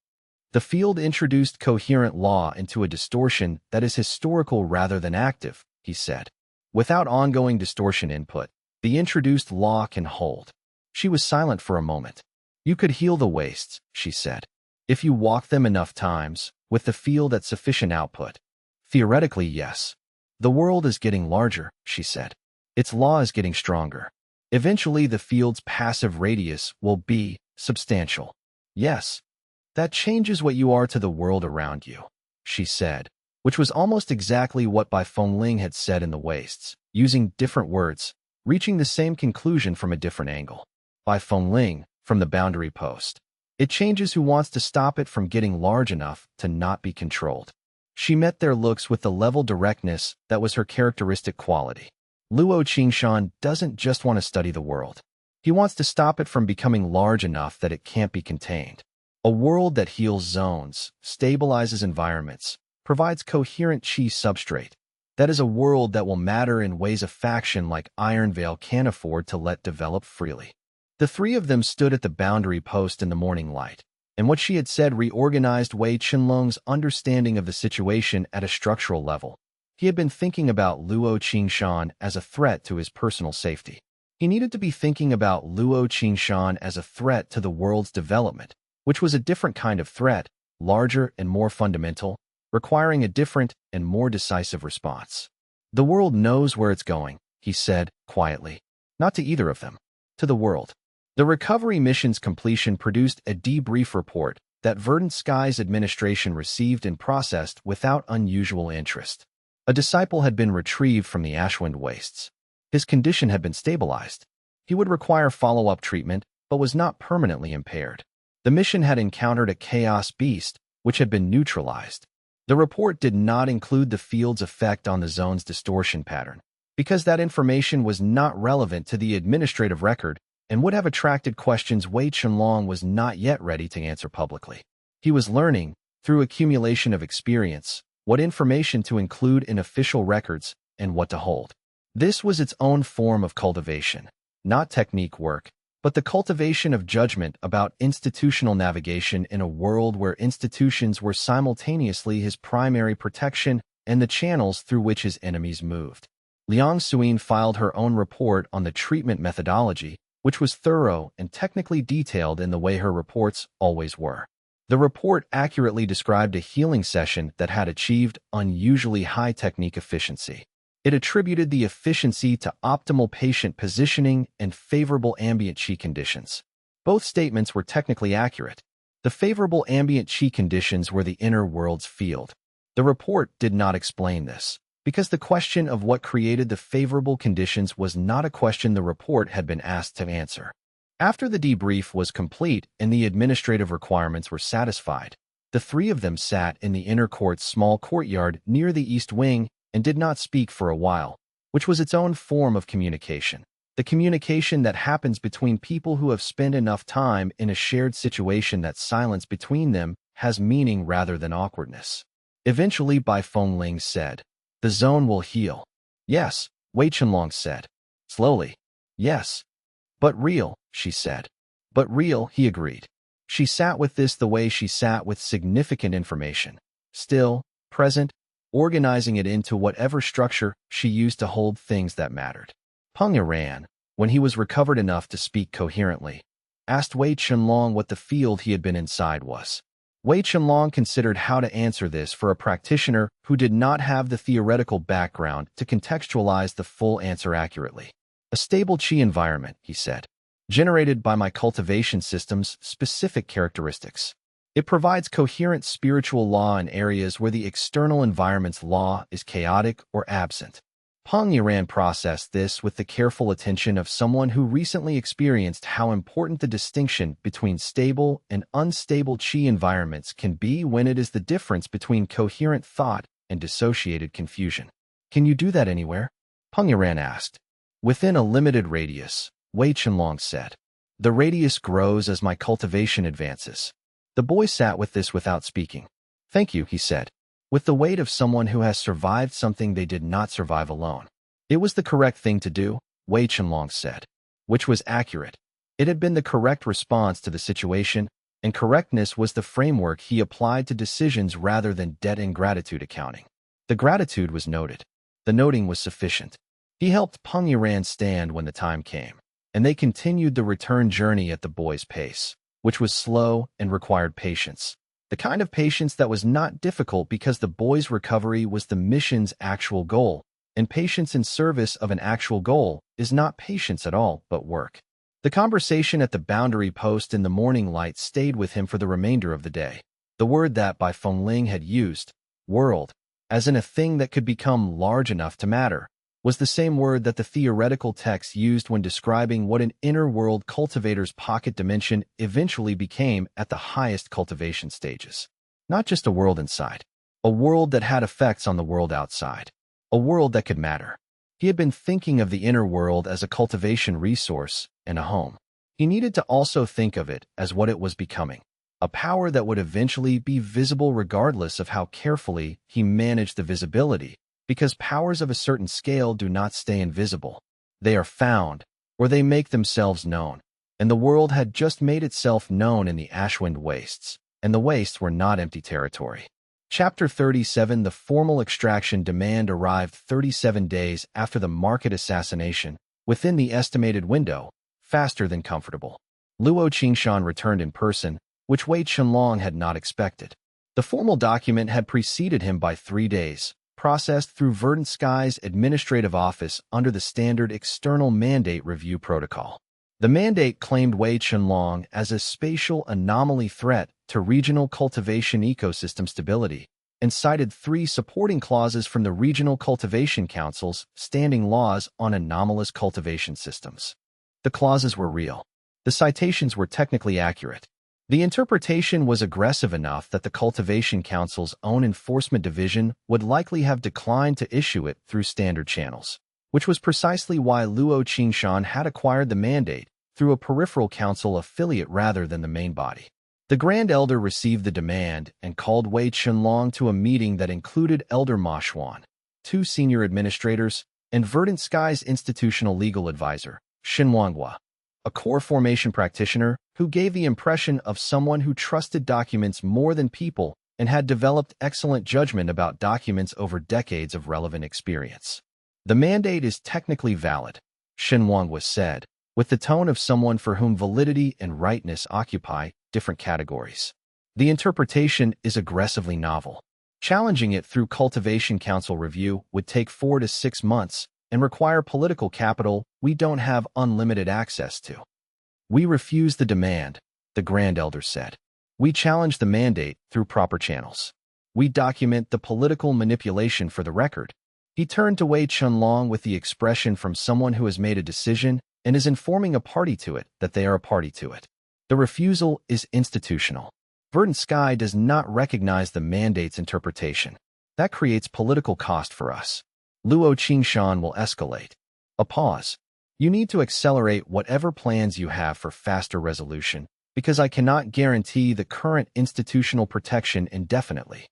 The field introduced coherent law into a distortion that is historical rather than active, he said. Without ongoing distortion input, the introduced law can hold. She was silent for a moment. You could heal the wastes, she said. If you walk them enough times, with the field at sufficient output. Theoretically, yes. The world is getting larger, she said. Its law is getting stronger. Eventually, the field's passive radius will be substantial. Yes. That changes what you are to the world around you, she said, which was almost exactly what Bai Fengling had said in the wastes, using different words, reaching the same conclusion from a different angle. Bai Fengling, from the boundary post. It changes who wants to stop it from getting large enough to not be controlled. She met their looks with the level directness that was her characteristic quality. Luo Qingshan doesn't just want to study the world. He wants to stop it from becoming large enough that it can't be contained. A world that heals zones, stabilizes environments, provides coherent qi substrate. That is a world that will matter in ways a faction like Iron Veil can't afford to let develop freely. The three of them stood at the boundary post in the morning light, and what she had said reorganized Wei Chenlong's understanding of the situation at a structural level. He had been thinking about Luo Qingshan as a threat to his personal safety. He needed to be thinking about Luo Qingshan as a threat to the world's development, which was a different kind of threat, larger and more fundamental, requiring a different and more decisive response. The world knows where it's going, he said, quietly. Not to either of them. To the world. The recovery mission's completion produced a debrief report that Verdant Sky's administration received and processed without unusual interest. A disciple had been retrieved from the Ashwind wastes. His condition had been stabilized. He would require follow-up treatment, but was not permanently impaired. The mission had encountered a chaos beast, which had been neutralized. The report did not include the field's effect on the zone's distortion pattern, because that information was not relevant to the administrative record and would have attracted questions Wei Chenlong was not yet ready to answer publicly. He was learning, through accumulation of experience, what information to include in official records and what to hold. This was its own form of cultivation, not technique work, but the cultivation of judgment about institutional navigation in a world where institutions were simultaneously his primary protection and the channels through which his enemies moved. Liang Suyin filed her own report on the treatment methodology, which was thorough and technically detailed in the way her reports always were. The report accurately described a healing session that had achieved unusually high technique efficiency. It attributed the efficiency to optimal patient positioning and favorable ambient qi conditions. Both statements were technically accurate. The favorable ambient qi conditions were the inner world's field. The report did not explain this, because the question of what created the favorable conditions was not a question the report had been asked to answer. After the debrief was complete and the administrative requirements were satisfied, the three of them sat in the inner court's small courtyard near the east wing and did not speak for a while, which was its own form of communication. The communication that happens between people who have spent enough time in a shared situation that silence between them has meaning rather than awkwardness. Eventually, Bai Fengling said, "The zone will heal." "Yes," Wei Chenlong said. Slowly. "Yes." "But real," she said. "But real," he agreed. She sat with this the way she sat with significant information. Still, present, organizing it into whatever structure she used to hold things that mattered. Peng Yaran, when he was recovered enough to speak coherently, asked Wei Chenlong what the field he had been inside was. Wei Chenlong considered how to answer this for a practitioner who did not have the theoretical background to contextualize the full answer accurately. A stable qi environment, he said, generated by my cultivation system's specific characteristics. It provides coherent spiritual law in areas where the external environment's law is chaotic or absent. Peng Yaran processed this with the careful attention of someone who recently experienced how important the distinction between stable and unstable qi environments can be when it is the difference between coherent thought and dissociated confusion. Can you do that anywhere? Peng Yaran asked. Within a limited radius, Wei Chenlong said. The radius grows as my cultivation advances. The boy sat with this without speaking. Thank you, he said, with the weight of someone who has survived something they did not survive alone. It was the correct thing to do, Wei Chenlong said, which was accurate. It had been the correct response to the situation, and correctness was the framework he applied to decisions rather than debt and gratitude accounting. The gratitude was noted. The noting was sufficient. He helped Peng Yaran stand when the time came, and they continued the return journey at the boy's pace, which was slow and required patience. The kind of patience that was not difficult because the boy's recovery was the mission's actual goal, and patience in service of an actual goal is not patience at all, but work. The conversation at the boundary post in the morning light stayed with him for the remainder of the day. The word that Bai Fengling had used, world, as in a thing that could become large enough to matter, was the same word that the theoretical text used when describing what an inner world cultivator's pocket dimension eventually became at the highest cultivation stages. Not just a world inside, a world that had effects on the world outside, a world that could matter. He had been thinking of the inner world as a cultivation resource and a home. He needed to also think of it as what it was becoming, a power that would eventually be visible regardless of how carefully he managed the visibility, because powers of a certain scale do not stay invisible. They are found, or they make themselves known, and the world had just made itself known in the Ashwind wastes, and the wastes were not empty territory. Chapter 37. The formal extraction demand arrived 37 days after the market assassination, within the estimated window, faster than comfortable. Luo Qingshan returned in person, which Wei Chenlong had not expected. The formal document had preceded him by 3 days, processed through Verdant Sky's administrative office under the standard external mandate review protocol. The mandate claimed Wei Chenlong as a spatial anomaly threat to regional cultivation ecosystem stability, and cited 3 supporting clauses from the Regional Cultivation Council's standing laws on anomalous cultivation systems. The clauses were real. The citations were technically accurate. The interpretation was aggressive enough that the Cultivation Council's own enforcement division would likely have declined to issue it through standard channels, which was precisely why Luo Qingshan had acquired the mandate through a peripheral council affiliate rather than the main body. The Grand Elder received the demand and called Wei Chenlong to a meeting that included Elder Ma Xuan, 2 senior administrators, and Verdant Sky's institutional legal advisor, Xin Wanghua, a core formation practitioner who gave the impression of someone who trusted documents more than people and had developed excellent judgment about documents over decades of relevant experience. The mandate is technically valid, Xin Wanghua said, with the tone of someone for whom validity and rightness occupy different categories. The interpretation is aggressively novel. Challenging it through Cultivation Council review would take 4 to 6 months and require political capital we don't have unlimited access to. We refuse the demand, the Grand Elder said. We challenge the mandate through proper channels. We document the political manipulation for the record. He turned to Wei Chenlong with the expression from someone who has made a decision and is informing a party to it that they are a party to it. The refusal is institutional. Verdant Sky does not recognize the mandate's interpretation. That creates political cost for us. Luo Qingshan will escalate. A pause. You need to accelerate whatever plans you have for faster resolution, because I cannot guarantee the current institutional protection indefinitely.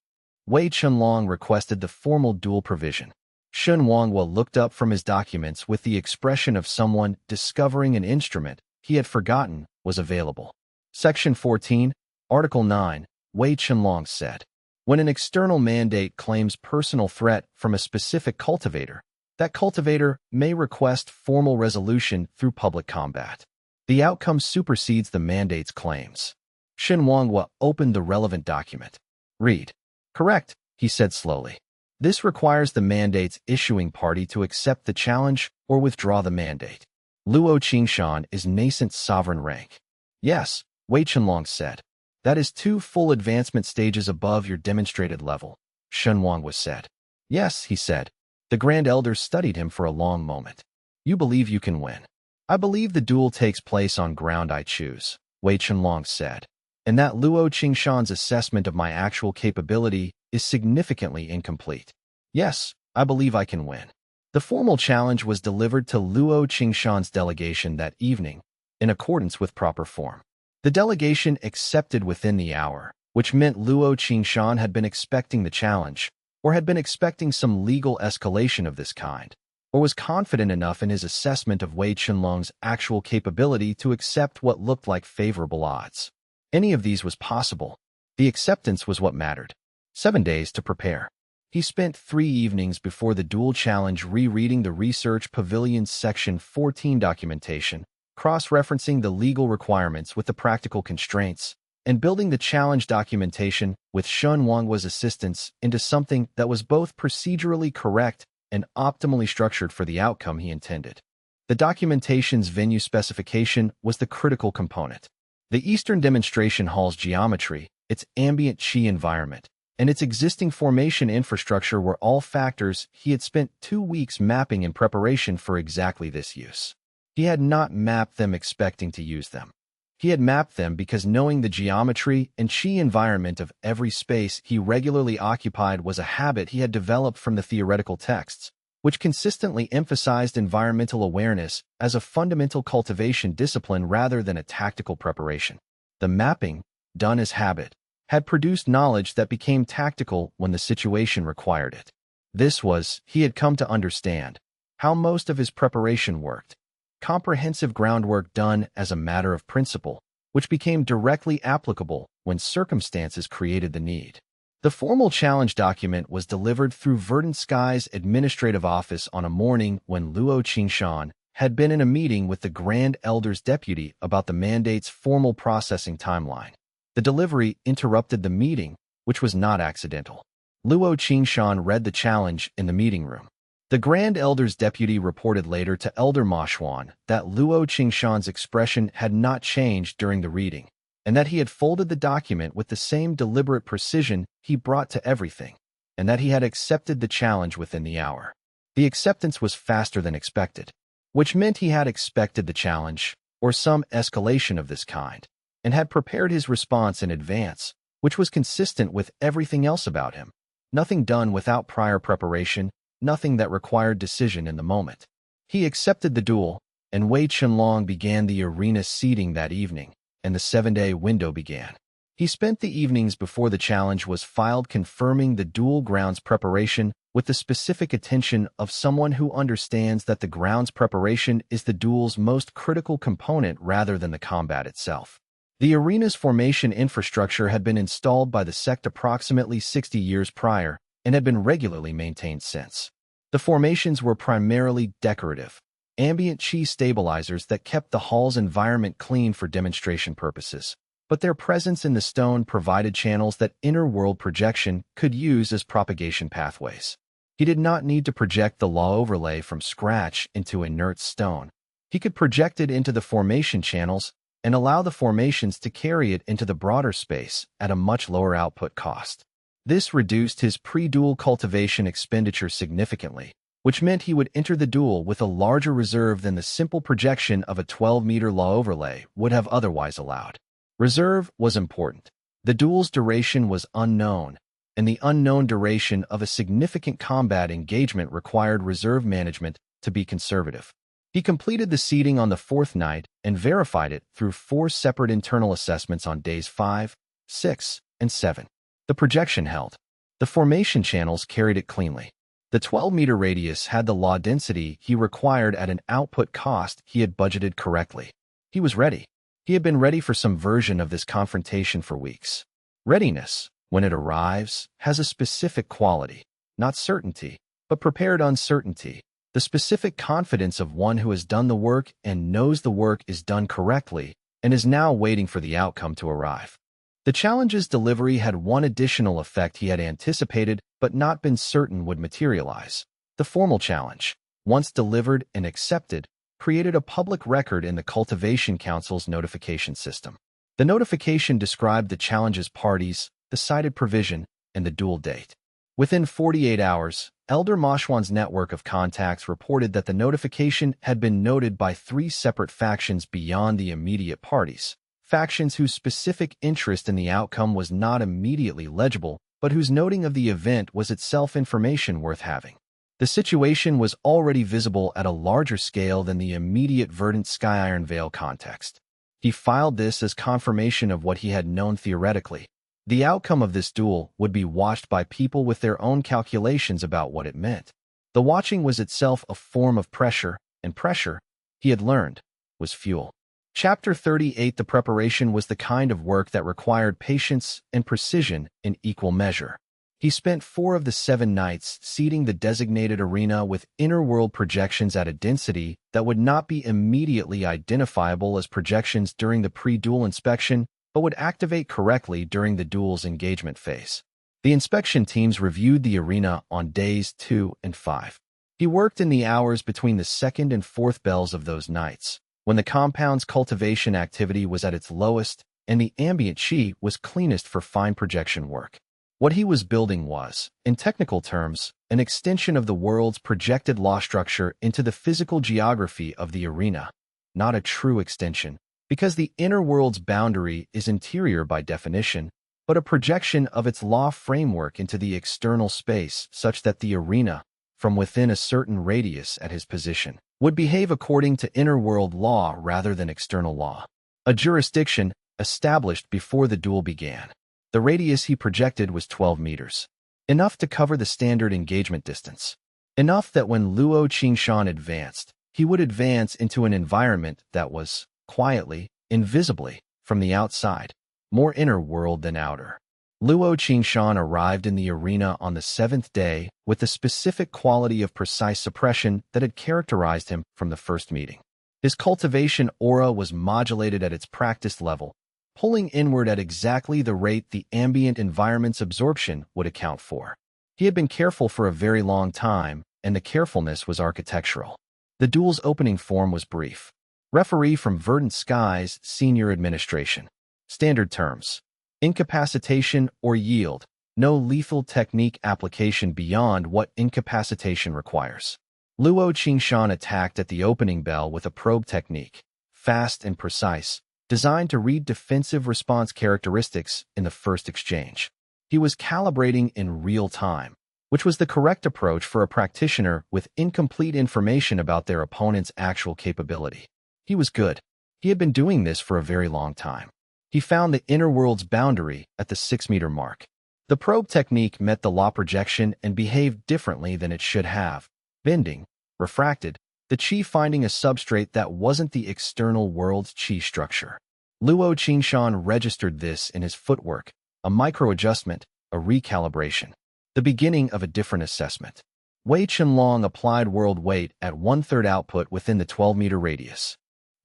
Wei Chenlong requested the formal dual provision. Xin Wanghua looked up from his documents with the expression of someone discovering an instrument he had forgotten was available. Section 14, Article 9, Wei Chenlong said, when an external mandate claims personal threat from a specific cultivator, that cultivator may request formal resolution through public combat. The outcome supersedes the mandate's claims. Xin Wanghua opened the relevant document. Read. Correct, he said slowly. This requires the mandate's issuing party to accept the challenge or withdraw the mandate. Luo Qingshan is nascent sovereign rank. Yes, Wei Chenlong said. That is 2 full advancement stages above your demonstrated level, Xin Wanghua said. Yes, he said. The Grand Elder studied him for a long moment. You believe you can win. I believe the duel takes place on ground I choose, Wei Chenlong said, and that Luo Qingshan's assessment of my actual capability is is significantly incomplete. Yes, I believe I can win. The formal challenge was delivered to Luo Qingshan's delegation that evening, in accordance with proper form. The delegation accepted within the hour, which meant Luo Qingshan had been expecting the challenge, or had been expecting some legal escalation of this kind, or was confident enough in his assessment of Wei Chenlong's actual capability to accept what looked like favorable odds. Any of these was possible. The acceptance was what mattered. 7 days to prepare. He spent 3 evenings before the duel challenge rereading the Research Pavilion's Section 14 documentation, cross-referencing the legal requirements with the practical constraints, and building the challenge documentation with Shun Wang's assistance into something that was both procedurally correct and optimally structured for the outcome he intended. The documentation's venue specification was the critical component. The Eastern Demonstration Hall's geometry, its ambient Qi environment, and its existing formation infrastructure were all factors he had spent 2 weeks mapping in preparation for exactly this use. He had not mapped them expecting to use them. He had mapped them because knowing the geometry and Qi environment of every space he regularly occupied was a habit he had developed from the theoretical texts, which consistently emphasized environmental awareness as a fundamental cultivation discipline rather than a tactical preparation. The mapping, done as habit, had produced knowledge that became tactical when the situation required it. This was, he had come to understand, how most of his preparation worked. Comprehensive groundwork done as a matter of principle, which became directly applicable when circumstances created the need. The formal challenge document was delivered through Verdant Sky's administrative office on a morning when Luo Qingshan had been in a meeting with the Grand Elder's deputy about the mandate's formal processing timeline. The delivery interrupted the meeting, which was not accidental. Luo Qingshan read the challenge in the meeting room. The Grand Elder's deputy reported later to Elder Ma Xuan that Luo Qingshan's expression had not changed during the reading, and that he had folded the document with the same deliberate precision he brought to everything, and that he had accepted the challenge within the hour. The acceptance was faster than expected, which meant he had expected the challenge, or some escalation of this kind, and had prepared his response in advance, which was consistent with everything else about him. Nothing done without prior preparation, nothing that required decision in the moment. He accepted the duel, and Wei Chenlong began the arena seeding that evening, and the 7-day window began. He spent the evenings before the challenge was filed confirming the duel grounds preparation with the specific attention of someone who understands that the grounds preparation is the duel's most critical component rather than the combat itself. The arena's formation infrastructure had been installed by the sect approximately 60 years prior and had been regularly maintained since. The formations were primarily decorative, ambient Qi stabilizers that kept the hall's environment clean for demonstration purposes, but their presence in the stone provided channels that inner world projection could use as propagation pathways. He did not need to project the law overlay from scratch into inert stone. He could project it into the formation channels and allow the formations to carry it into the broader space at a much lower output cost. This reduced his pre-duel cultivation expenditure significantly, which meant he would enter the duel with a larger reserve than the simple projection of a 12-meter law overlay would have otherwise allowed. Reserve was important. The duel's duration was unknown, and the unknown duration of a significant combat engagement required reserve management to be conservative. He completed the seeding on the 4th night and verified it through 4 separate internal assessments on days 5, 6, and 7. The projection held. The formation channels carried it cleanly. The 12-meter radius had the law density he required at an output cost he had budgeted correctly. He was ready. He had been ready for some version of this confrontation for weeks. Readiness, when it arrives, has a specific quality, not certainty, but prepared uncertainty. The specific confidence of one who has done the work and knows the work is done correctly and is now waiting for the outcome to arrive. The challenge's delivery had one additional effect he had anticipated but not been certain would materialize. The formal challenge, once delivered and accepted, created a public record in the Cultivation Council's notification system. The notification described the challenge's parties, the cited provision, and the duel date. Within 48 hours, Elder Ma Xuan's network of contacts reported that the notification had been noted by 3 separate factions beyond the immediate parties, factions whose specific interest in the outcome was not immediately legible but whose noting of the event was itself information worth having. The situation was already visible at a larger scale than the immediate Verdant Sky Iron Veil context. He filed this as confirmation of what he had known theoretically. The outcome of this duel would be watched by people with their own calculations about what it meant. The watching was itself a form of pressure, and pressure, he had learned, was fuel. Chapter 38. The preparation was the kind of work that required patience and precision in equal measure. He spent 4 of the 7 nights seeding the designated arena with inner-world projections at a density that would not be immediately identifiable as projections during the pre-duel inspection, but would activate correctly during the duel's engagement phase. The inspection teams reviewed the arena on days 2 and 5. He worked in the hours between the 2nd and 4th bells of those nights, when the compound's cultivation activity was at its lowest and the ambient chi was cleanest for fine projection work. What he was building was, in technical terms, an extension of the world's projected law structure into the physical geography of the arena, not a true extension, because the inner world's boundary is interior by definition, but a projection of its law framework into the external space such that the arena, from within a certain radius at his position, would behave according to inner world law rather than external law. A jurisdiction established before the duel began. The radius he projected was 12 meters, enough to cover the standard engagement distance, enough that when Luo Qingshan advanced, he would advance into an environment that was, quietly, invisibly, from the outside, more inner world than outer. Luo Qingshan arrived in the arena on the 7th day with the specific quality of precise suppression that had characterized him from the first meeting. His cultivation aura was modulated at its practiced level, pulling inward at exactly the rate the ambient environment's absorption would account for. He had been careful for a very long time, and the carefulness was architectural. The duel's opening form was brief. Referee from Verdant Sky's Senior Administration. Standard terms: incapacitation or yield, no lethal technique application beyond what incapacitation requires. Luo Qingshan attacked at the opening bell with a probe technique, fast and precise, designed to read defensive response characteristics in the first exchange. He was calibrating in real time, which was the correct approach for a practitioner with incomplete information about their opponent's actual capability. He was good. He had been doing this for a very long time. He found the inner world's boundary at the 6-meter mark. The probe technique met the law projection and behaved differently than it should have, bending, refracted, the chi finding a substrate that wasn't the external world's chi structure. Luo Qingshan registered this in his footwork, a micro-adjustment, a recalibration, the beginning of a different assessment. Wei Chenlong applied world weight at 1/3 output within the 12-meter radius.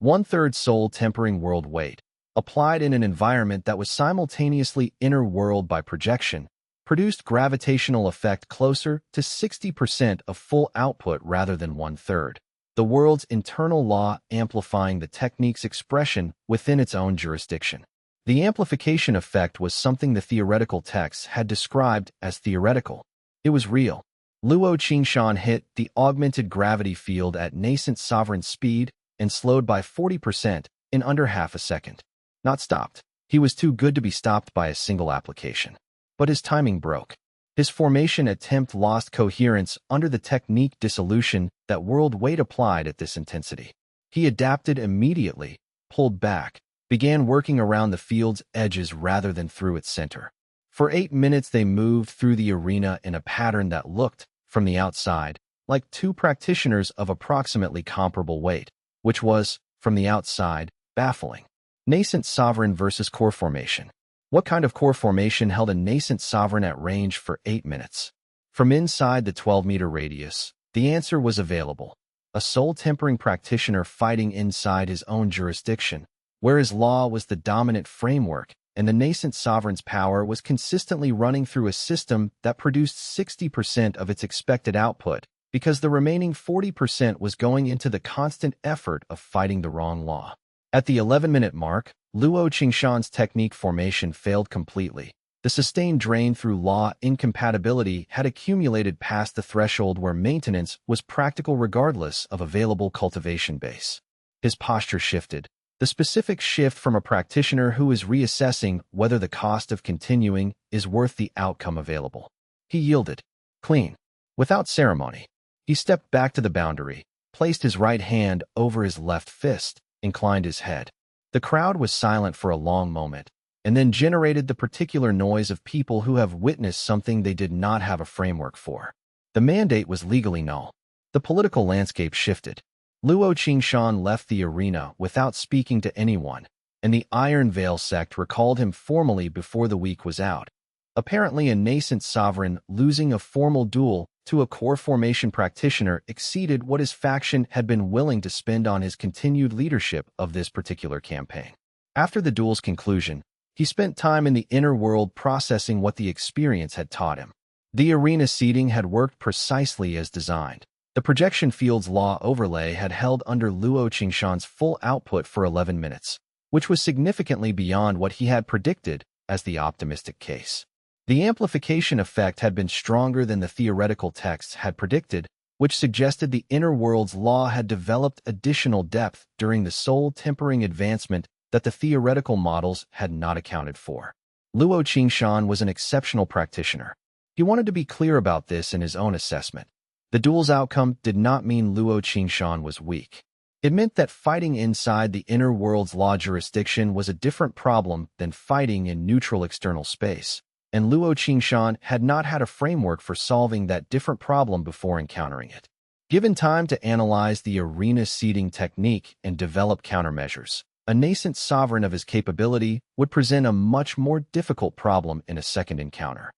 1/3 soul tempering world weight, applied in an environment that was simultaneously inner world by projection, produced gravitational effect closer to 60% of full output rather than 1/3. The world's internal law amplifying the technique's expression within its own jurisdiction. The amplification effect was something the theoretical texts had described as theoretical. It was real. Luo Qingshan hit the augmented gravity field at nascent sovereign speed and slowed by 40% in under half a second. Not stopped. He was too good to be stopped by a single application. But his timing broke. His formation attempt lost coherence under the technique dissolution that world weight applied at this intensity. He adapted immediately, pulled back, began working around the field's edges rather than through its center. For 8 minutes they moved through the arena in a pattern that looked, from the outside, like 2 practitioners of approximately comparable weight, which was, from the outside, baffling. Nascent sovereign versus core formation. What kind of core formation held a nascent sovereign at range for 8 minutes? From inside the 12-meter radius, the answer was available. A soul-tempering practitioner fighting inside his own jurisdiction, where his law was the dominant framework, and the nascent sovereign's power was consistently running through a system that produced 60% of its expected output, because the remaining 40% was going into the constant effort of fighting the wrong law. At the 11-minute mark, Luo Qingshan's technique formation failed completely. The sustained drain through law incompatibility had accumulated past the threshold where maintenance was practical regardless of available cultivation base. His posture shifted. The specific shift from a practitioner who is reassessing whether the cost of continuing is worth the outcome available. He yielded. Clean. Without ceremony. He stepped back to the boundary, placed his right hand over his left fist, inclined his head. The crowd was silent for a long moment, and then generated the particular noise of people who have witnessed something they did not have a framework for. The mandate was legally null. The political landscape shifted. Luo Qingshan left the arena without speaking to anyone, and the Iron Veil sect recalled him formally before the week was out. Apparently a nascent sovereign losing a formal duel to a core formation practitioner exceeded what his faction had been willing to spend on his continued leadership of this particular campaign. After the duel's conclusion, he spent time in the inner world processing what the experience had taught him. The arena seating had worked precisely as designed. The projection field's law overlay had held under Luo Qingshan's full output for 11 minutes, which was significantly beyond what he had predicted as the optimistic case. The amplification effect had been stronger than the theoretical texts had predicted, which suggested the inner world's law had developed additional depth during the soul-tempering advancement that the theoretical models had not accounted for. Luo Qingshan was an exceptional practitioner. He wanted to be clear about this in his own assessment. The duel's outcome did not mean Luo Qingshan was weak. It meant that fighting inside the inner world's law jurisdiction was a different problem than fighting in neutral external space, and Luo Qingshan had not had a framework for solving that different problem before encountering it. Given time to analyze the arena seeding technique and develop countermeasures, a nascent sovereign of his capability would present a much more difficult problem in a second encounter.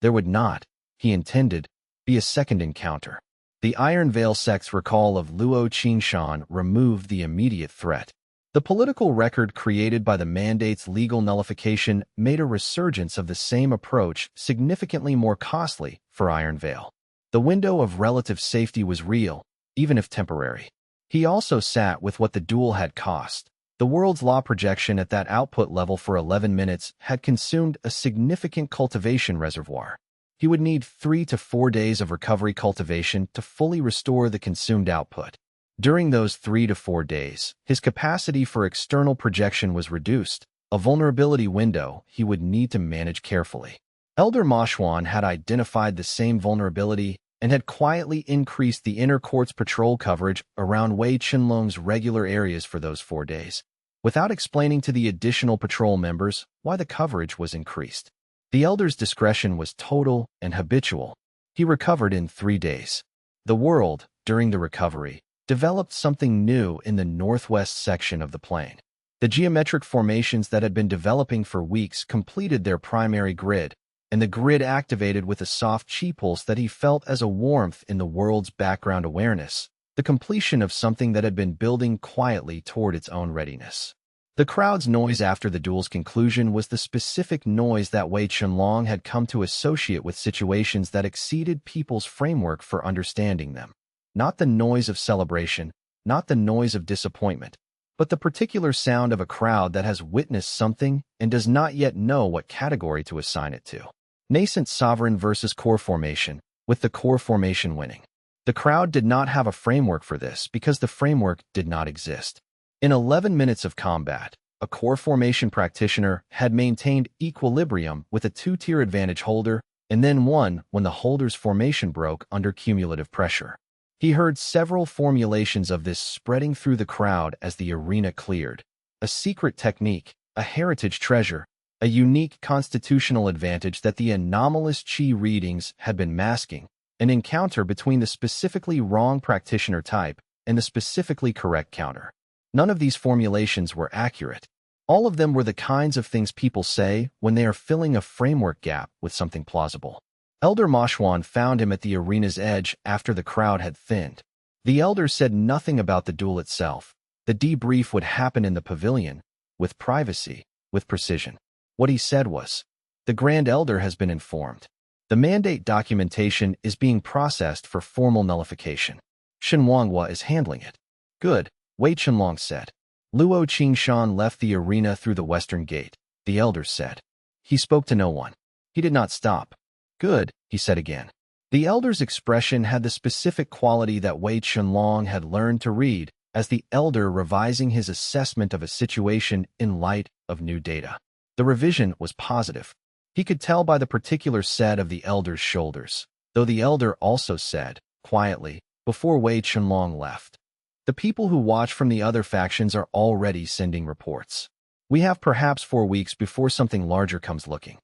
There would not, he intended, be a second encounter. The Iron Veil sect's recall of Luo Qingshan removed the immediate threat. The political record created by the mandate's legal nullification made a resurgence of the same approach significantly more costly for Iron Veil. The window of relative safety was real, even if temporary. He also sat with what the duel had cost. The world's law projection at that output level for 11 minutes had consumed a significant cultivation reservoir. He would need 3 to 4 days of recovery cultivation to fully restore the consumed output. During those 3 to 4 days, his capacity for external projection was reduced, a vulnerability window he would need to manage carefully. Elder Ma Xuan had identified the same vulnerability and had quietly increased the inner court's patrol coverage around Wei Chenlong's regular areas for those 4 days, without explaining to the additional patrol members why the coverage was increased. The elder's discretion was total and habitual. He recovered in 3 days. The world, during the recovery, developed something new in the northwest section of the plain. The geometric formations that had been developing for weeks completed their primary grid, and the grid activated with a soft chi pulse that he felt as a warmth in the world's background awareness, the completion of something that had been building quietly toward its own readiness. The crowd's noise after the duel's conclusion was the specific noise that Wei Chenlong had come to associate with situations that exceeded people's framework for understanding them. Not the noise of celebration, not the noise of disappointment, but the particular sound of a crowd that has witnessed something and does not yet know what category to assign it to. Nascent sovereign versus core formation, with the core formation winning. The crowd did not have a framework for this because the framework did not exist. In 11 minutes of combat, a core formation practitioner had maintained equilibrium with a 2-tier advantage holder and then won when the holder's formation broke under cumulative pressure. He heard several formulations of this spreading through the crowd as the arena cleared. A secret technique, a heritage treasure, a unique constitutional advantage that the anomalous chi readings had been masking, an encounter between the specifically wrong practitioner type and the specifically correct counter. None of these formulations were accurate. All of them were the kinds of things people say when they are filling a framework gap with something plausible. Elder Ma Xuan found him at the arena's edge after the crowd had thinned. The elder said nothing about the duel itself. The debrief would happen in the pavilion, with privacy, with precision. What he said was, "The Grand Elder has been informed. The mandate documentation is being processed for formal nullification. Shen Wanghua is handling it." "Good," Wei Chenlong said. Luo Qingshan left the arena through the western gate, the elder said. He spoke to no one. He did not stop. "Good," he said again. The elder's expression had the specific quality that Wei Chenlong had learned to read, as the elder revising his assessment of a situation in light of new data. The revision was positive. He could tell by the particular set of the elder's shoulders, though the elder also said, quietly, before Wei Chenlong left, "The people who watch from the other factions are already sending reports. We have perhaps 4 weeks before something larger comes looking."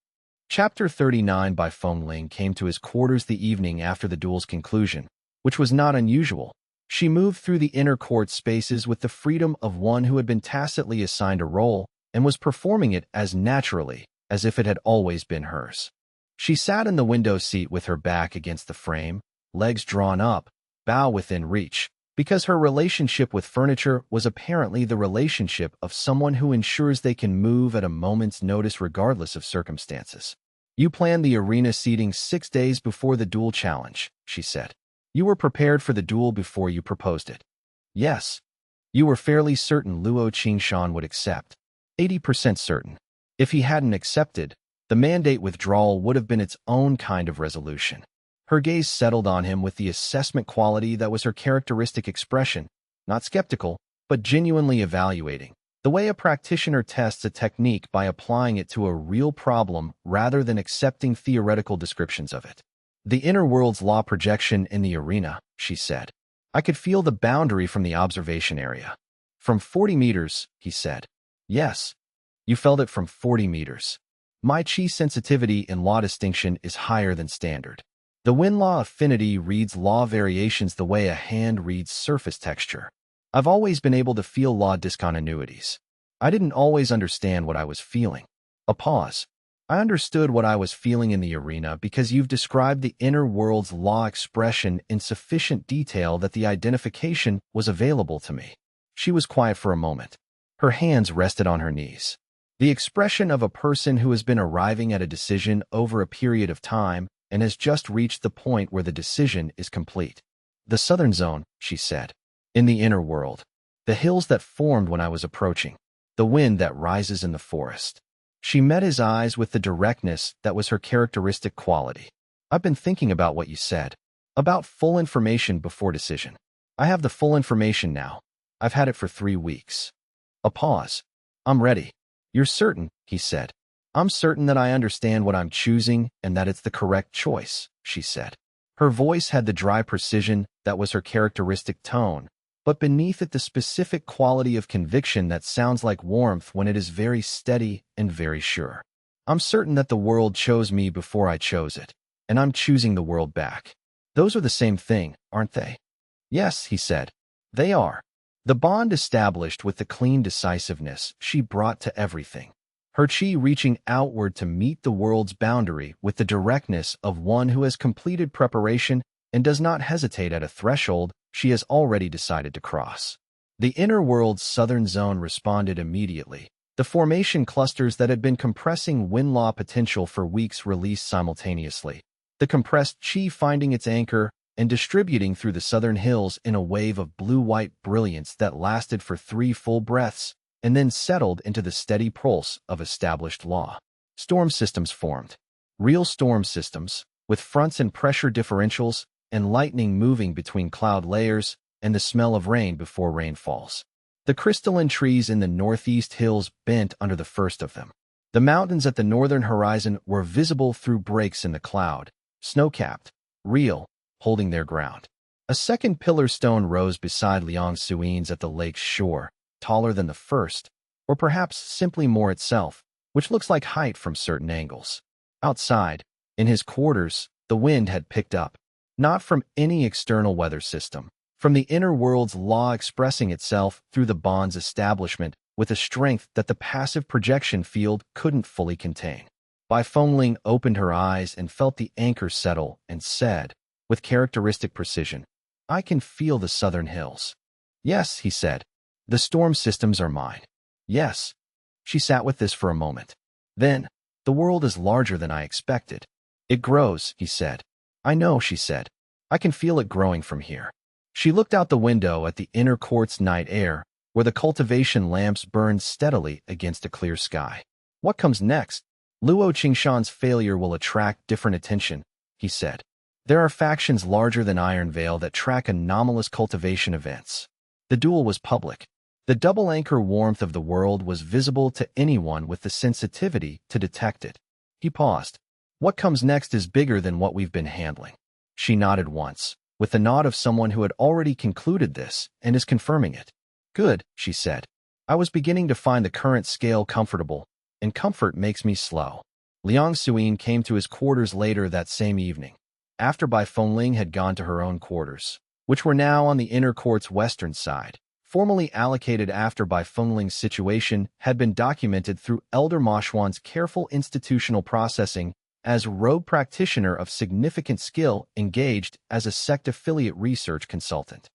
Chapter 39 by Fengling came to his quarters the evening after the duel's conclusion, which was not unusual. She moved through the inner court spaces with the freedom of one who had been tacitly assigned a role and was performing it as naturally as if it had always been hers. She sat in the window seat with her back against the frame, legs drawn up, bow within reach, because her relationship with furniture was apparently the relationship of someone who ensures they can move at a moment's notice regardless of circumstances. "You planned the arena seating 6 days before the duel challenge," she said. "You were prepared for the duel before you proposed it." "Yes." "You were fairly certain Luo Qingshan would accept." 80% certain. If he hadn't accepted, the mandate withdrawal would have been its own kind of resolution. Her gaze settled on him with the assessment quality that was her characteristic expression, not skeptical, but genuinely evaluating, the way a practitioner tests a technique by applying it to a real problem rather than accepting theoretical descriptions of it. "The inner world's law projection in the arena," she said. "I could feel the boundary from the observation area." "From 40 meters, he said. "Yes. You felt it from 40 meters. My chi sensitivity in law distinction is higher than standard. The wind law affinity reads law variations the way a hand reads surface texture. I've always been able to feel law discontinuities. I didn't always understand what I was feeling." A pause. "I understood what I was feeling in the arena because you've described the inner world's law expression in sufficient detail that the identification was available to me." She was quiet for a moment. Her hands rested on her knees. "The expression of a person who has been arriving at a decision over a period of time and has just reached the point where the decision is complete." "The southern zone," she said. "In the inner world. The hills that formed when I was approaching. The wind that rises in the forest." She met his eyes with the directness that was her characteristic quality. "I've been thinking about what you said. About full information before decision. I have the full information now. I've had it for 3 weeks." A pause. "I'm ready." "You're certain," he said. "I'm certain that I understand what I'm choosing and that it's the correct choice," she said. Her voice had the dry precision that was her characteristic tone, but beneath it the specific quality of conviction that sounds like warmth when it is very steady and very sure. "I'm certain that the world chose me before I chose it, and I'm choosing the world back." "Those are the same thing, aren't they?" "Yes," he said. "They are." The bond established with the clean decisiveness she brought to everything. Her chi reaching outward to meet the world's boundary with the directness of one who has completed preparation and does not hesitate at a threshold she has already decided to cross. The inner world's southern zone responded immediately. The formation clusters that had been compressing wind law potential for weeks released simultaneously, the compressed chi finding its anchor and distributing through the southern hills in a wave of blue-white brilliance that lasted for 3 full breaths and then settled into the steady pulse of established law. Storm systems formed. Real storm systems, with fronts and pressure differentials, and lightning moving between cloud layers, and the smell of rain before rain falls. The crystalline trees in the northeast hills bent under the first of them. The mountains at the northern horizon were visible through breaks in the cloud, snow-capped, real, holding their ground. A second pillar stone rose beside Liang Suin's at the lake's shore, taller than the first, or perhaps simply more itself, which looks like height from certain angles. Outside, in his quarters, the wind had picked up, not from any external weather system, from the inner world's law expressing itself through the bond's establishment with a strength that the passive projection field couldn't fully contain. Bai Fengling opened her eyes and felt the anchor settle and said, with characteristic precision, "I can feel the southern hills." "Yes," he said. "The storm systems are mine." "Yes." She sat with this for a moment. Then, "The world is larger than I expected." "It grows," he said. "I know," she said. "I can feel it growing from here." She looked out the window at the inner court's night air, where the cultivation lamps burned steadily against a clear sky. "What comes next? Luo Qingshan's failure will attract different attention," he said. "There are factions larger than Iron Veil that track anomalous cultivation events. The duel was public. The double anchor warmth of the world was visible to anyone with the sensitivity to detect it. He paused. What comes next is bigger than what we've been handling. She nodded once, with the nod of someone who had already concluded this and is confirming it. Good, she said. I was beginning to find the current scale comfortable, and comfort makes me slow. Liang Suyin came to his quarters later that same evening, after Bai Fengling had gone to her own quarters, which were now on the inner court's western side, formally allocated after Bai Fengling's situation had been documented through Elder Ma Xuan's careful institutional processing as rogue practitioner of significant skill engaged as a sect affiliate research consultant.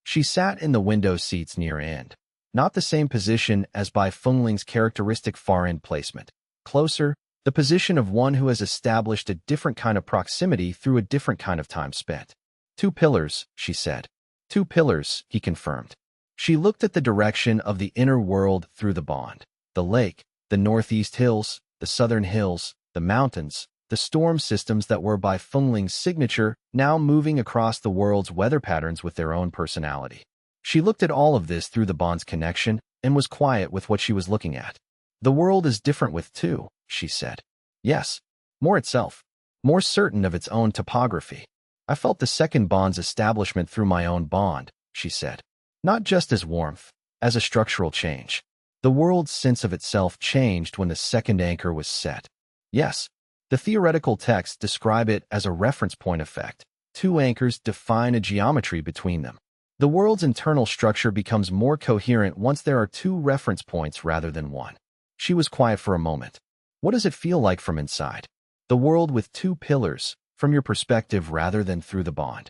She sat in the window seats near end, not the same position as Bai Fengling's characteristic far-end placement. Closer, the position of one who has established a different kind of proximity through a different kind of time spent. 2 pillars, she said. 2 pillars, he confirmed. She looked at the direction of the inner world through the bond. The lake, the northeast hills, the southern hills, the mountains, the storm systems that were Bai Fengling's signature, now moving across the world's weather patterns with their own personality. She looked at all of this through the bond's connection and was quiet with what she was looking at. The world is different with 2, she said. Yes, more itself, more certain of its own topography. I felt the second bond's establishment through my own bond, she said. Not just as warmth, as a structural change. The world's sense of itself changed when the second anchor was set. Yes, the theoretical texts describe it as a reference point effect. 2 anchors define a geometry between them. The world's internal structure becomes more coherent once there are 2 reference points rather than 1. She was quiet for a moment. What does it feel like from inside? The world with 2 pillars, from your perspective rather than through the bond.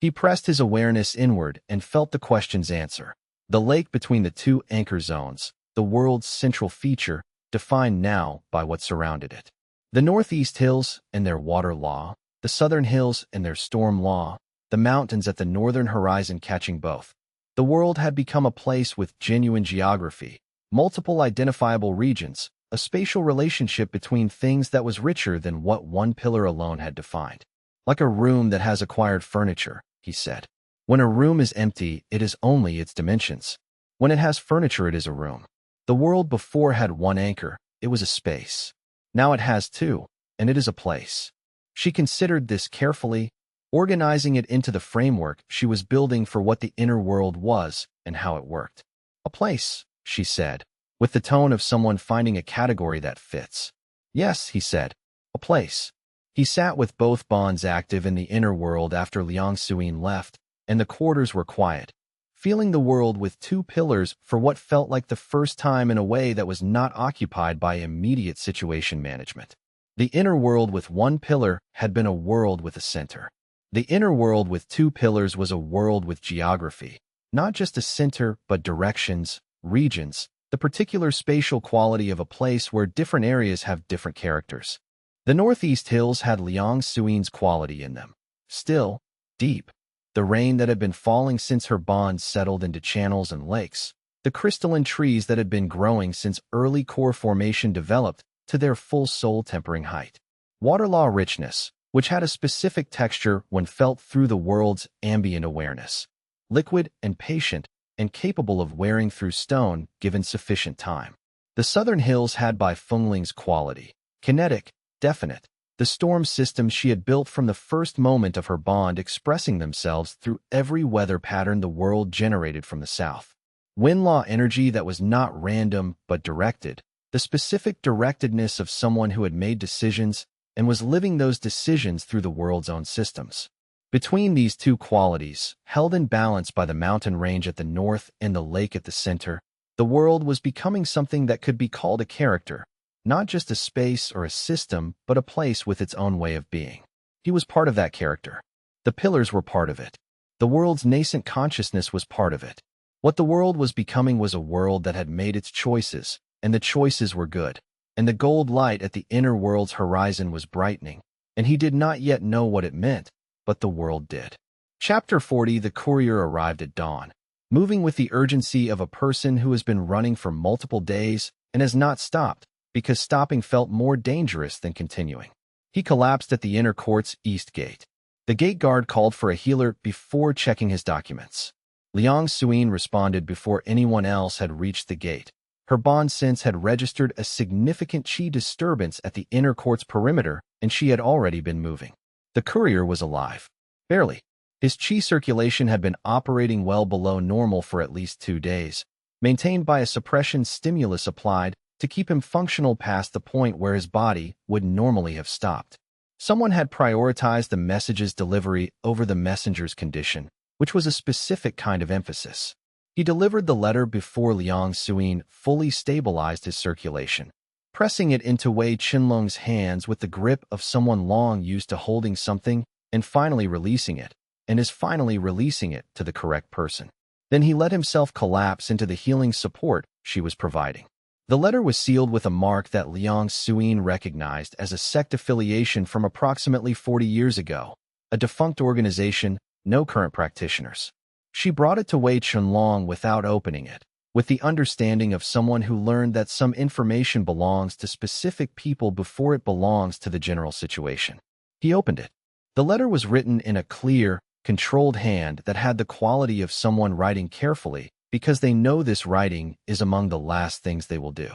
He pressed his awareness inward and felt the question's answer. The lake between the 2 anchor zones, the world's central feature, defined now by what surrounded it. The northeast hills and their water law, the southern hills and their storm law, the mountains at the northern horizon catching both. The world had become a place with genuine geography, multiple identifiable regions, a spatial relationship between things that was richer than what one pillar alone had defined. Like a room that has acquired furniture, he said. When a room is empty, it is only its dimensions. When it has furniture, it is a room. The world before had 1 anchor, it was a space. Now it has 2, and it is a place. She considered this carefully, organizing it into the framework she was building for what the inner world was and how it worked. A place, she said, with the tone of someone finding a category that fits. Yes, he said, a place. He sat with both bonds active in the inner world after Liang Suyin left, and the quarters were quiet, feeling the world with 2 pillars for what felt like the first time in a way that was not occupied by immediate situation management. The inner world with 1 pillar had been a world with a center. The inner world with 2 pillars was a world with geography, not just a center but directions, regions, the particular spatial quality of a place where different areas have different characters. The northeast hills had Liang Suyin's quality in them. Still, deep. The rain that had been falling since her bonds settled into channels and lakes. The crystalline trees that had been growing since early core formation developed to their full soul-tempering height. Water law richness, which had a specific texture when felt through the world's ambient awareness. Liquid and patient, and capable of wearing through stone given sufficient time. The southern hills had Bai Fengling's quality. Kinetic, definite. The storm systems she had built from the first moment of her bond expressing themselves through every weather pattern the world generated from the south. Wind law energy that was not random but directed. The specific directedness of someone who had made decisions and was living those decisions through the world's own systems. Between these 2 qualities, held in balance by the mountain range at the north and the lake at the center, the world was becoming something that could be called a character, not just a space or a system, but a place with its own way of being. He was part of that character. The pillars were part of it. The world's nascent consciousness was part of it. What the world was becoming was a world that had made its choices, and the choices were good. And the gold light at the inner world's horizon was brightening, and he did not yet know what it meant, but the world did. Chapter 40. The courier arrived at dawn, moving with the urgency of a person who has been running for multiple days and has not stopped, because stopping felt more dangerous than continuing. He collapsed at the inner court's east gate. The gate guard called for a healer before checking his documents. Liang Suyin responded before anyone else had reached the gate. Her bond sense had registered a significant qi disturbance at the inner court's perimeter, and she had already been moving. The courier was alive. Barely. His qi circulation had been operating well below normal for at least 2 days, maintained by a suppression stimulus applied to keep him functional past the point where his body would normally have stopped. Someone had prioritized the message's delivery over the messenger's condition, which was a specific kind of emphasis. He delivered the letter before Liang Suyin fully stabilized his circulation, pressing it into Wei Chenlong's hands with the grip of someone long used to holding something and finally releasing it to the correct person. Then he let himself collapse into the healing support she was providing. The letter was sealed with a mark that Liang Suyin recognized as a sect affiliation from approximately 40 years ago, a defunct organization, no current practitioners. She brought it to Wei Chenlong without opening it, with the understanding of someone who learned that some information belongs to specific people before it belongs to the general situation. He opened it. The letter was written in a clear, controlled hand that had the quality of someone writing carefully, because they know this writing is among the last things they will do.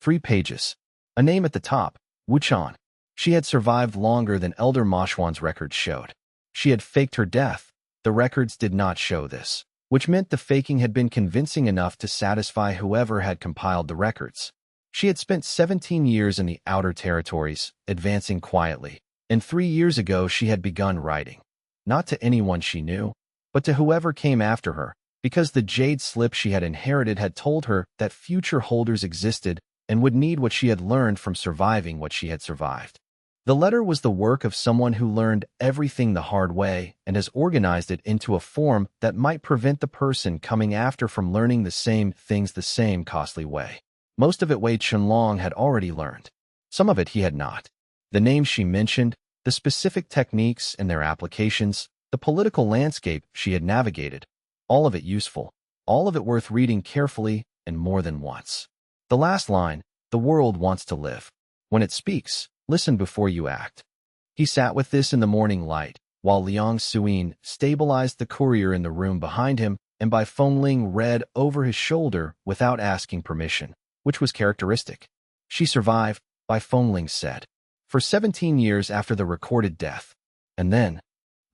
3 pages. A name at the top, Wu Chan. She had survived longer than Elder Mashwan's records showed. She had faked her death. The records did not show this, which meant the faking had been convincing enough to satisfy whoever had compiled the records. She had spent 17 years in the outer territories, advancing quietly, and 3 years ago she had begun writing. Not to anyone she knew, but to whoever came after her, because the jade slip she had inherited had told her that future holders existed and would need what she had learned from surviving what she had survived. The letter was the work of someone who learned everything the hard way and has organized it into a form that might prevent the person coming after from learning the same things the same costly way. Most of it Wei Chenlong had already learned. Some of it he had not. The names she mentioned, the specific techniques and their applications, the political landscape she had navigated, all of it useful, all of it worth reading carefully and more than once. The last line, the world wants to live. When it speaks, listen before you act. He sat with this in the morning light, while Liang Suyin stabilized the courier in the room behind him and by Fengling read over his shoulder without asking permission, which was characteristic. She survived, Bai Fengling said, for 17 years after the recorded death. And then,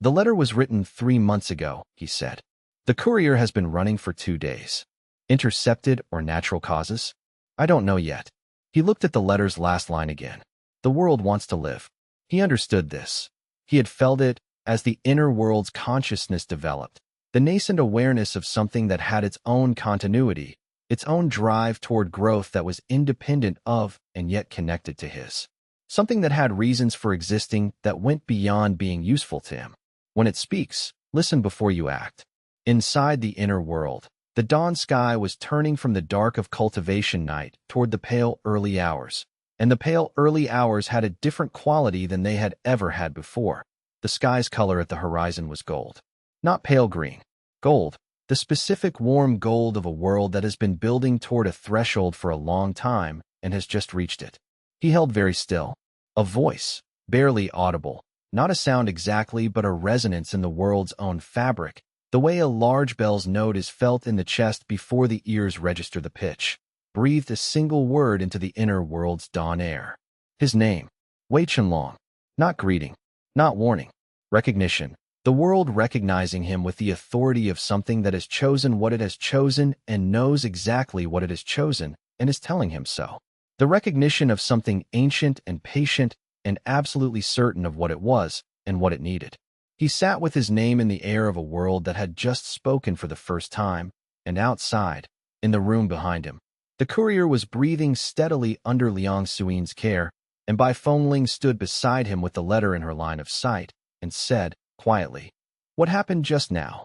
the letter was written 3 months ago, he said. The courier has been running for 2 days. Intercepted or natural causes? I don't know yet. He looked at the letter's last line again. The world wants to live. He understood this. He had felt it as the inner world's consciousness developed, the nascent awareness of something that had its own continuity, its own drive toward growth that was independent of and yet connected to his. Something that had reasons for existing that went beyond being useful to him. When it speaks, listen before you act. Inside the inner world, the dawn sky was turning from the dark of cultivation night toward the pale early hours, and the pale early hours had a different quality than they had ever had before. The sky's color at the horizon was gold. Not pale green. Gold, the specific warm gold of a world that has been building toward a threshold for a long time and has just reached it. He held very still. A voice, barely audible, not a sound exactly but a resonance in the world's own fabric, the way a large bell's note is felt in the chest before the ears register the pitch, breathed a single word into the inner world's dawn air. His name, Wei Chenlong. Not greeting, not warning, recognition. The world recognizing him with the authority of something that has chosen what it has chosen and knows exactly what it has chosen and is telling him so. The recognition of something ancient and patient and absolutely certain of what it was and what it needed. He sat with his name in the air of a world that had just spoken for the first time, and outside, in the room behind him, the courier was breathing steadily under Liang Suyin's care, and Bai Fengling stood beside him with the letter in her line of sight, and said, quietly, "What happened just now?"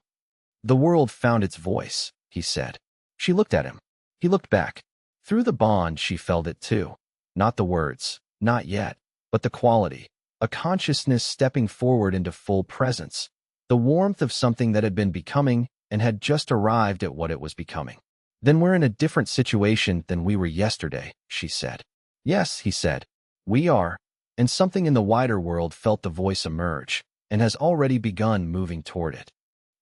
"The world found its voice," he said. She looked at him. He looked back. Through the bond she felt it too. Not the words, not yet, but the quality. A consciousness stepping forward into full presence, the warmth of something that had been becoming and had just arrived at what it was becoming. "Then we're in a different situation than we were yesterday," she said. "Yes," he said, "we are," and something in the wider world felt the voice emerge, and has already begun moving toward it.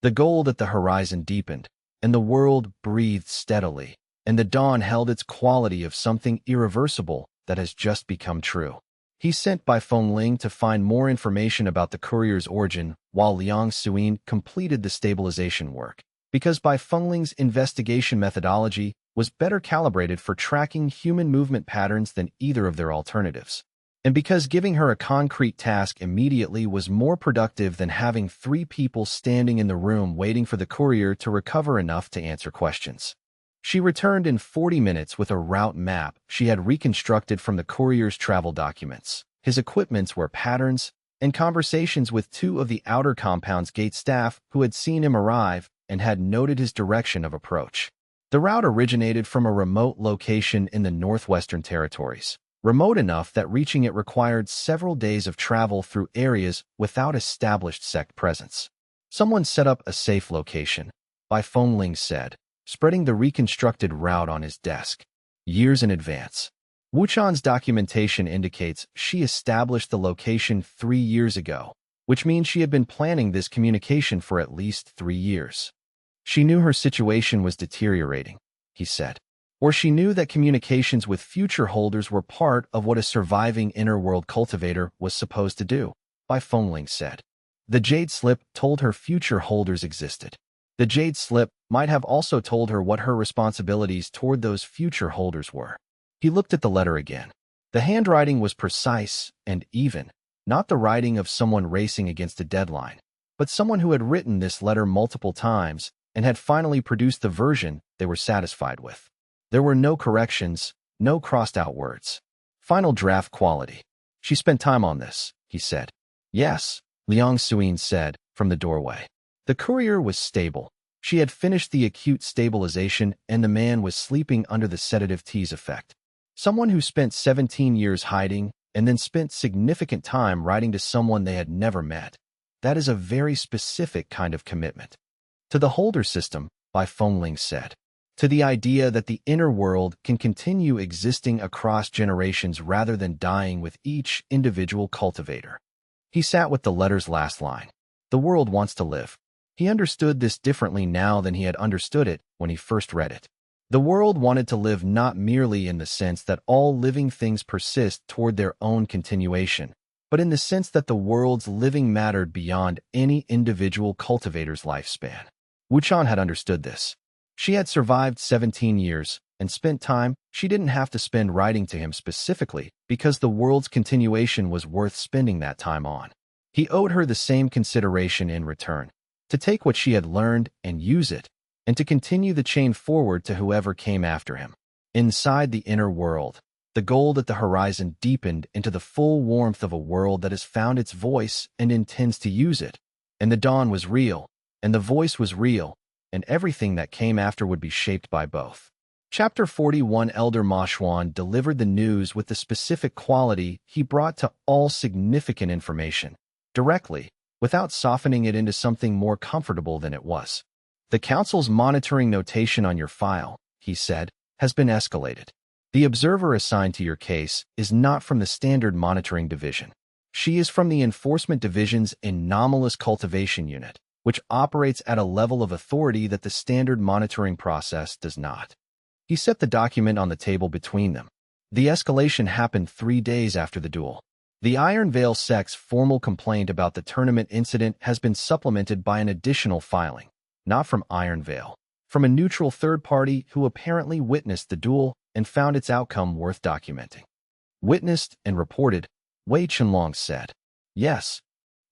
The gold at the horizon deepened, and the world breathed steadily, and the dawn held its quality of something irreversible that has just become true. He sent Bai Fengling to find more information about the courier's origin while Liang Suyin completed the stabilization work, because Bai Fengling's investigation methodology was better calibrated for tracking human movement patterns than either of their alternatives. And because giving her a concrete task immediately was more productive than having 3 people standing in the room waiting for the courier to recover enough to answer questions. She returned in 40 minutes with a route map she had reconstructed from the courier's travel documents. His equipments were patterns and conversations with 2 of the outer compound's gate staff who had seen him arrive and had noted his direction of approach. The route originated from a remote location in the Northwestern Territories, remote enough that reaching it required several days of travel through areas without established sect presence. Someone set up a safe location, Bai Fengling said, spreading the reconstructed route on his desk. Years in advance. Wuchan's documentation indicates she established the location 3 years ago, which means she had been planning this communication for at least 3 years. She knew her situation was deteriorating, he said. Or she knew that communications with future holders were part of what a surviving inner-world cultivator was supposed to do, Bai Fengling said. The Jade Slip told her future holders existed. The Jade Slip might have also told her what her responsibilities toward those future holders were. He looked at the letter again. The handwriting was precise and even, not the writing of someone racing against a deadline, but someone who had written this letter multiple times and had finally produced the version they were satisfied with. There were no corrections, no crossed-out words. Final draft quality. She spent time on this, he said. Yes, Liang Suyin said from the doorway. The courier was stable. She had finished the acute stabilization and the man was sleeping under the sedative tease effect. Someone who spent 17 years hiding and then spent significant time writing to someone they had never met. That is a very specific kind of commitment. To the holder system, Bai Fengling said. To the idea that the inner world can continue existing across generations rather than dying with each individual cultivator. He sat with the letter's last line. The world wants to live. He understood this differently now than he had understood it when he first read it. The world wanted to live not merely in the sense that all living things persist toward their own continuation, but in the sense that the world's living mattered beyond any individual cultivator's lifespan. Wuchan had understood this. She had survived 17 years and spent time she didn't have to spend writing to him specifically because the world's continuation was worth spending that time on. He owed her the same consideration in return, to take what she had learned and use it, and to continue the chain forward to whoever came after him. Inside the inner world, the gold at the horizon deepened into the full warmth of a world that has found its voice and intends to use it. And the dawn was real, and the voice was real, and everything that came after would be shaped by both. Chapter 41. Elder Ma Xuan delivered the news with the specific quality he brought to all significant information, directly, without softening it into something more comfortable than it was. The Council's monitoring notation on your file, he said, has been escalated. The observer assigned to your case is not from the Standard Monitoring Division. She is from the Enforcement Division's Anomalous Cultivation Unit, which operates at a level of authority that the Standard Monitoring process does not. He set the document on the table between them. The escalation happened 3 days after the duel. The Iron Veil sect's formal complaint about the tournament incident has been supplemented by an additional filing, not from Iron Veil, from a neutral third party who apparently witnessed the duel and found its outcome worth documenting. Witnessed and reported, Wei Chenlong said. Yes,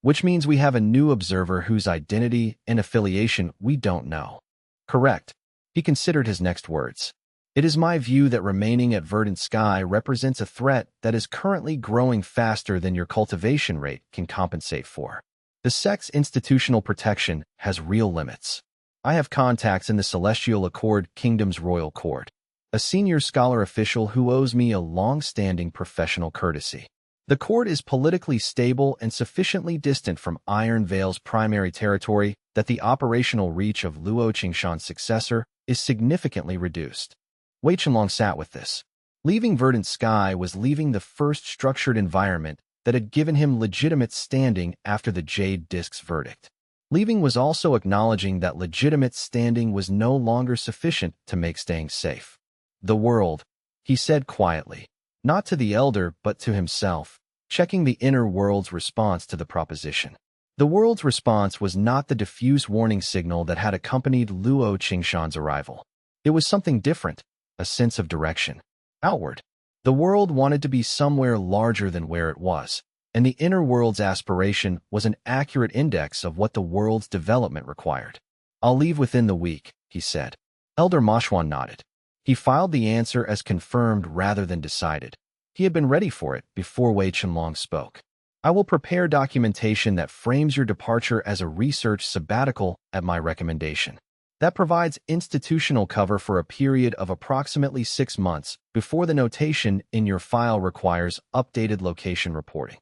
which means we have a new observer whose identity and affiliation we don't know. Correct. He considered his next words. It is my view that remaining at Verdant Sky represents a threat that is currently growing faster than your cultivation rate can compensate for. The sect's institutional protection has real limits. I have contacts in the Celestial Accord Kingdom's Royal Court, a senior scholar official who owes me a long-standing professional courtesy. The court is politically stable and sufficiently distant from Iron Veil's primary territory that the operational reach of Luo Qingshan's successor is significantly reduced. Wei Chenlong sat with this. Leaving Verdant Sky was leaving the first structured environment that had given him legitimate standing after the Jade Disc's verdict. Leaving was also acknowledging that legitimate standing was no longer sufficient to make staying safe. The world, he said quietly, not to the elder but to himself, checking the inner world's response to the proposition. The world's response was not the diffuse warning signal that had accompanied Luo Qingshan's arrival. It was something different, a sense of direction. Outward. The world wanted to be somewhere larger than where it was, and the inner world's aspiration was an accurate index of what the world's development required. "I'll leave within the week," he said. Elder Mashwan nodded. He filed the answer as confirmed rather than decided. He had been ready for it before Wei Chenlong spoke. "I will prepare documentation that frames your departure as a research sabbatical at my recommendation. That provides institutional cover for a period of approximately 6 months before the notation in your file requires updated location reporting."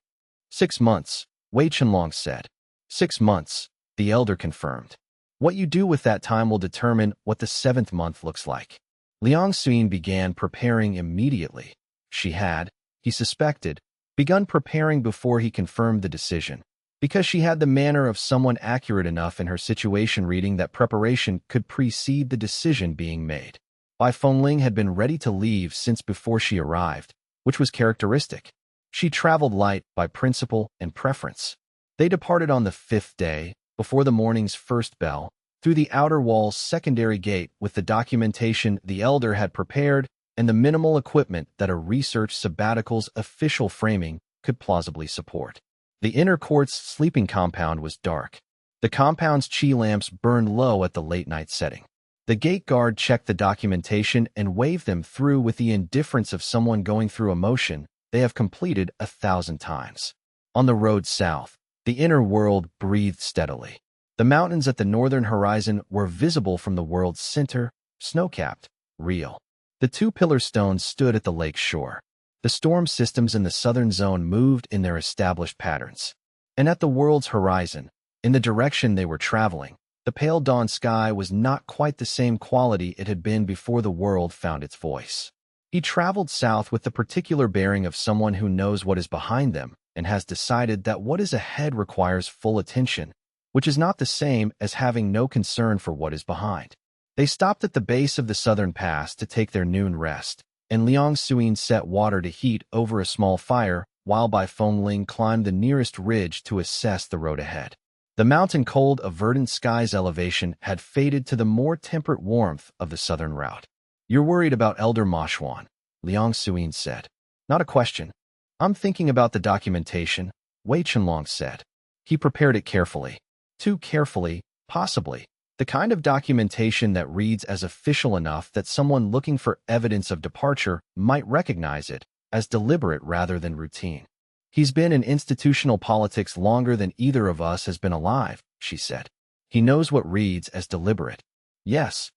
6 months, Wei Chenlong said. 6 months, the elder confirmed. "What you do with that time will determine what the 7th month looks like." Liang Xuyin began preparing immediately. She had, he suspected, begun preparing before he confirmed the decision, because she had the manner of someone accurate enough in her situation reading that preparation could precede the decision being made. Bai Fengling had been ready to leave since before she arrived, which was characteristic. She traveled light by principle and preference. They departed on the 5th day, before the morning's first bell, through the outer wall's secondary gate with the documentation the elder had prepared and the minimal equipment that a research sabbatical's official framing could plausibly support. The inner court's sleeping compound was dark. The compound's chi lamps burned low at the late-night setting. The gate guard checked the documentation and waved them through with the indifference of someone going through a motion they have completed 1,000 times. On the road south, the inner world breathed steadily. The mountains at the northern horizon were visible from the world's center, snow-capped, real. The 2 pillar stones stood at the lake's shore. The storm systems in the southern zone moved in their established patterns. And at the world's horizon, in the direction they were traveling, the pale dawn sky was not quite the same quality it had been before the world found its voice. He traveled south with the particular bearing of someone who knows what is behind them and has decided that what is ahead requires full attention, which is not the same as having no concern for what is behind. They stopped at the base of the southern pass to take their noon rest, and Liang Xuyin set water to heat over a small fire while Bai Fengling climbed the nearest ridge to assess the road ahead. The mountain cold of Verdant Sky's elevation had faded to the more temperate warmth of the southern route. "You're worried about Elder Mashwan," Liang Xuyin said. "Not a question. I'm thinking about the documentation," Wei Chenlong said. He prepared it carefully. Too carefully, possibly. The kind of documentation that reads as official enough that someone looking for evidence of departure might recognize it as deliberate rather than routine. "He's been in institutional politics longer than either of us has been alive," she said. "He knows what reads as deliberate." "Yes."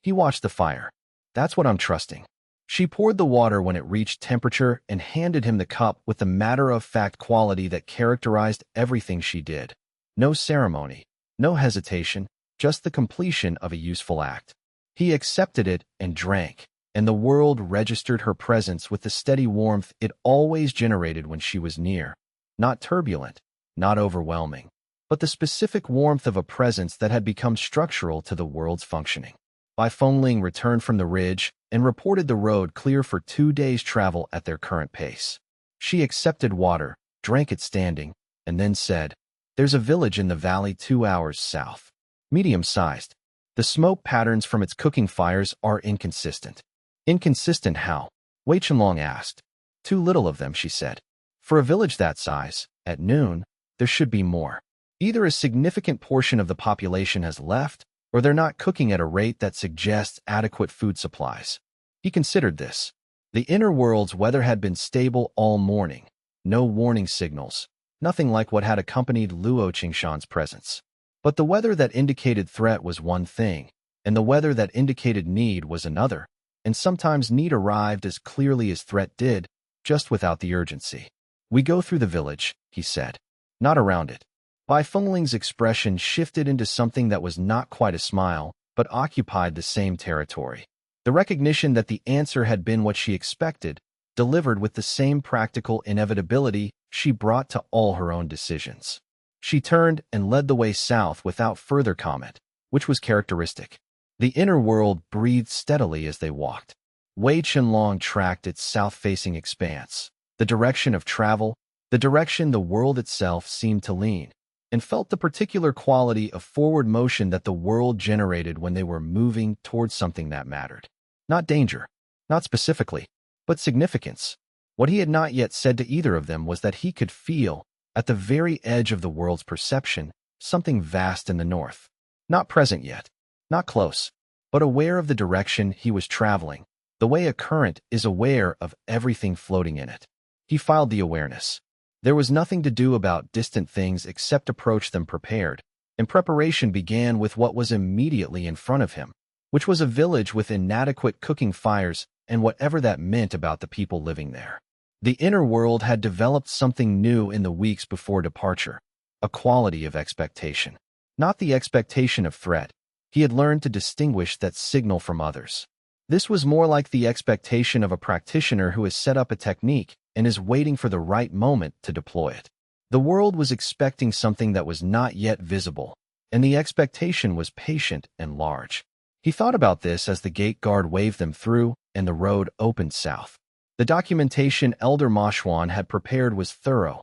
He watched the fire. "That's what I'm trusting." She poured the water when it reached temperature and handed him the cup with the matter-of-fact quality that characterized everything she did. No ceremony, no hesitation, just the completion of a useful act. He accepted it and drank, and the world registered her presence with the steady warmth it always generated when she was near. Not turbulent, not overwhelming, but the specific warmth of a presence that had become structural to the world's functioning. Bai Fengling returned from the ridge and reported the road clear for 2 days' travel at their current pace. She accepted water, drank it standing, and then said, "There's a village in the valley 2 hours south. Medium-sized. The smoke patterns from its cooking fires are inconsistent." "Inconsistent how?" Wei Chenlong asked. "Too little of them," she said. "For a village that size, at noon, there should be more. Either a significant portion of the population has left, or they're not cooking at a rate that suggests adequate food supplies." He considered this. The inner world's weather had been stable all morning. No warning signals. Nothing like what had accompanied Luo Qingshan's presence. But the weather that indicated threat was one thing, and the weather that indicated need was another, and sometimes need arrived as clearly as threat did, just without the urgency. "We go through the village," he said. "Not around it." Bai Fengling's expression shifted into something that was not quite a smile, but occupied the same territory. The recognition that the answer had been what she expected, delivered with the same practical inevitability she brought to all her own decisions. She turned and led the way south without further comment, which was characteristic. The inner world breathed steadily as they walked. Wei Chenlong tracked its south-facing expanse, the direction of travel, the direction the world itself seemed to lean, and felt the particular quality of forward motion that the world generated when they were moving towards something that mattered. Not danger, not specifically, but significance. What he had not yet said to either of them was that he could feel, at the very edge of the world's perception, something vast in the north. Not present yet, not close, but aware of the direction he was traveling, the way a current is aware of everything floating in it. He filed the awareness. There was nothing to do about distant things except approach them prepared, and preparation began with what was immediately in front of him, which was a village with inadequate cooking fires and whatever that meant about the people living there. The inner world had developed something new in the weeks before departure, a quality of expectation. Not the expectation of threat. He had learned to distinguish that signal from others. This was more like the expectation of a practitioner who has set up a technique and is waiting for the right moment to deploy it. The world was expecting something that was not yet visible, and the expectation was patient and large. He thought about this as the gate guard waved them through and the road opened south. The documentation Elder Moshwan had prepared was thorough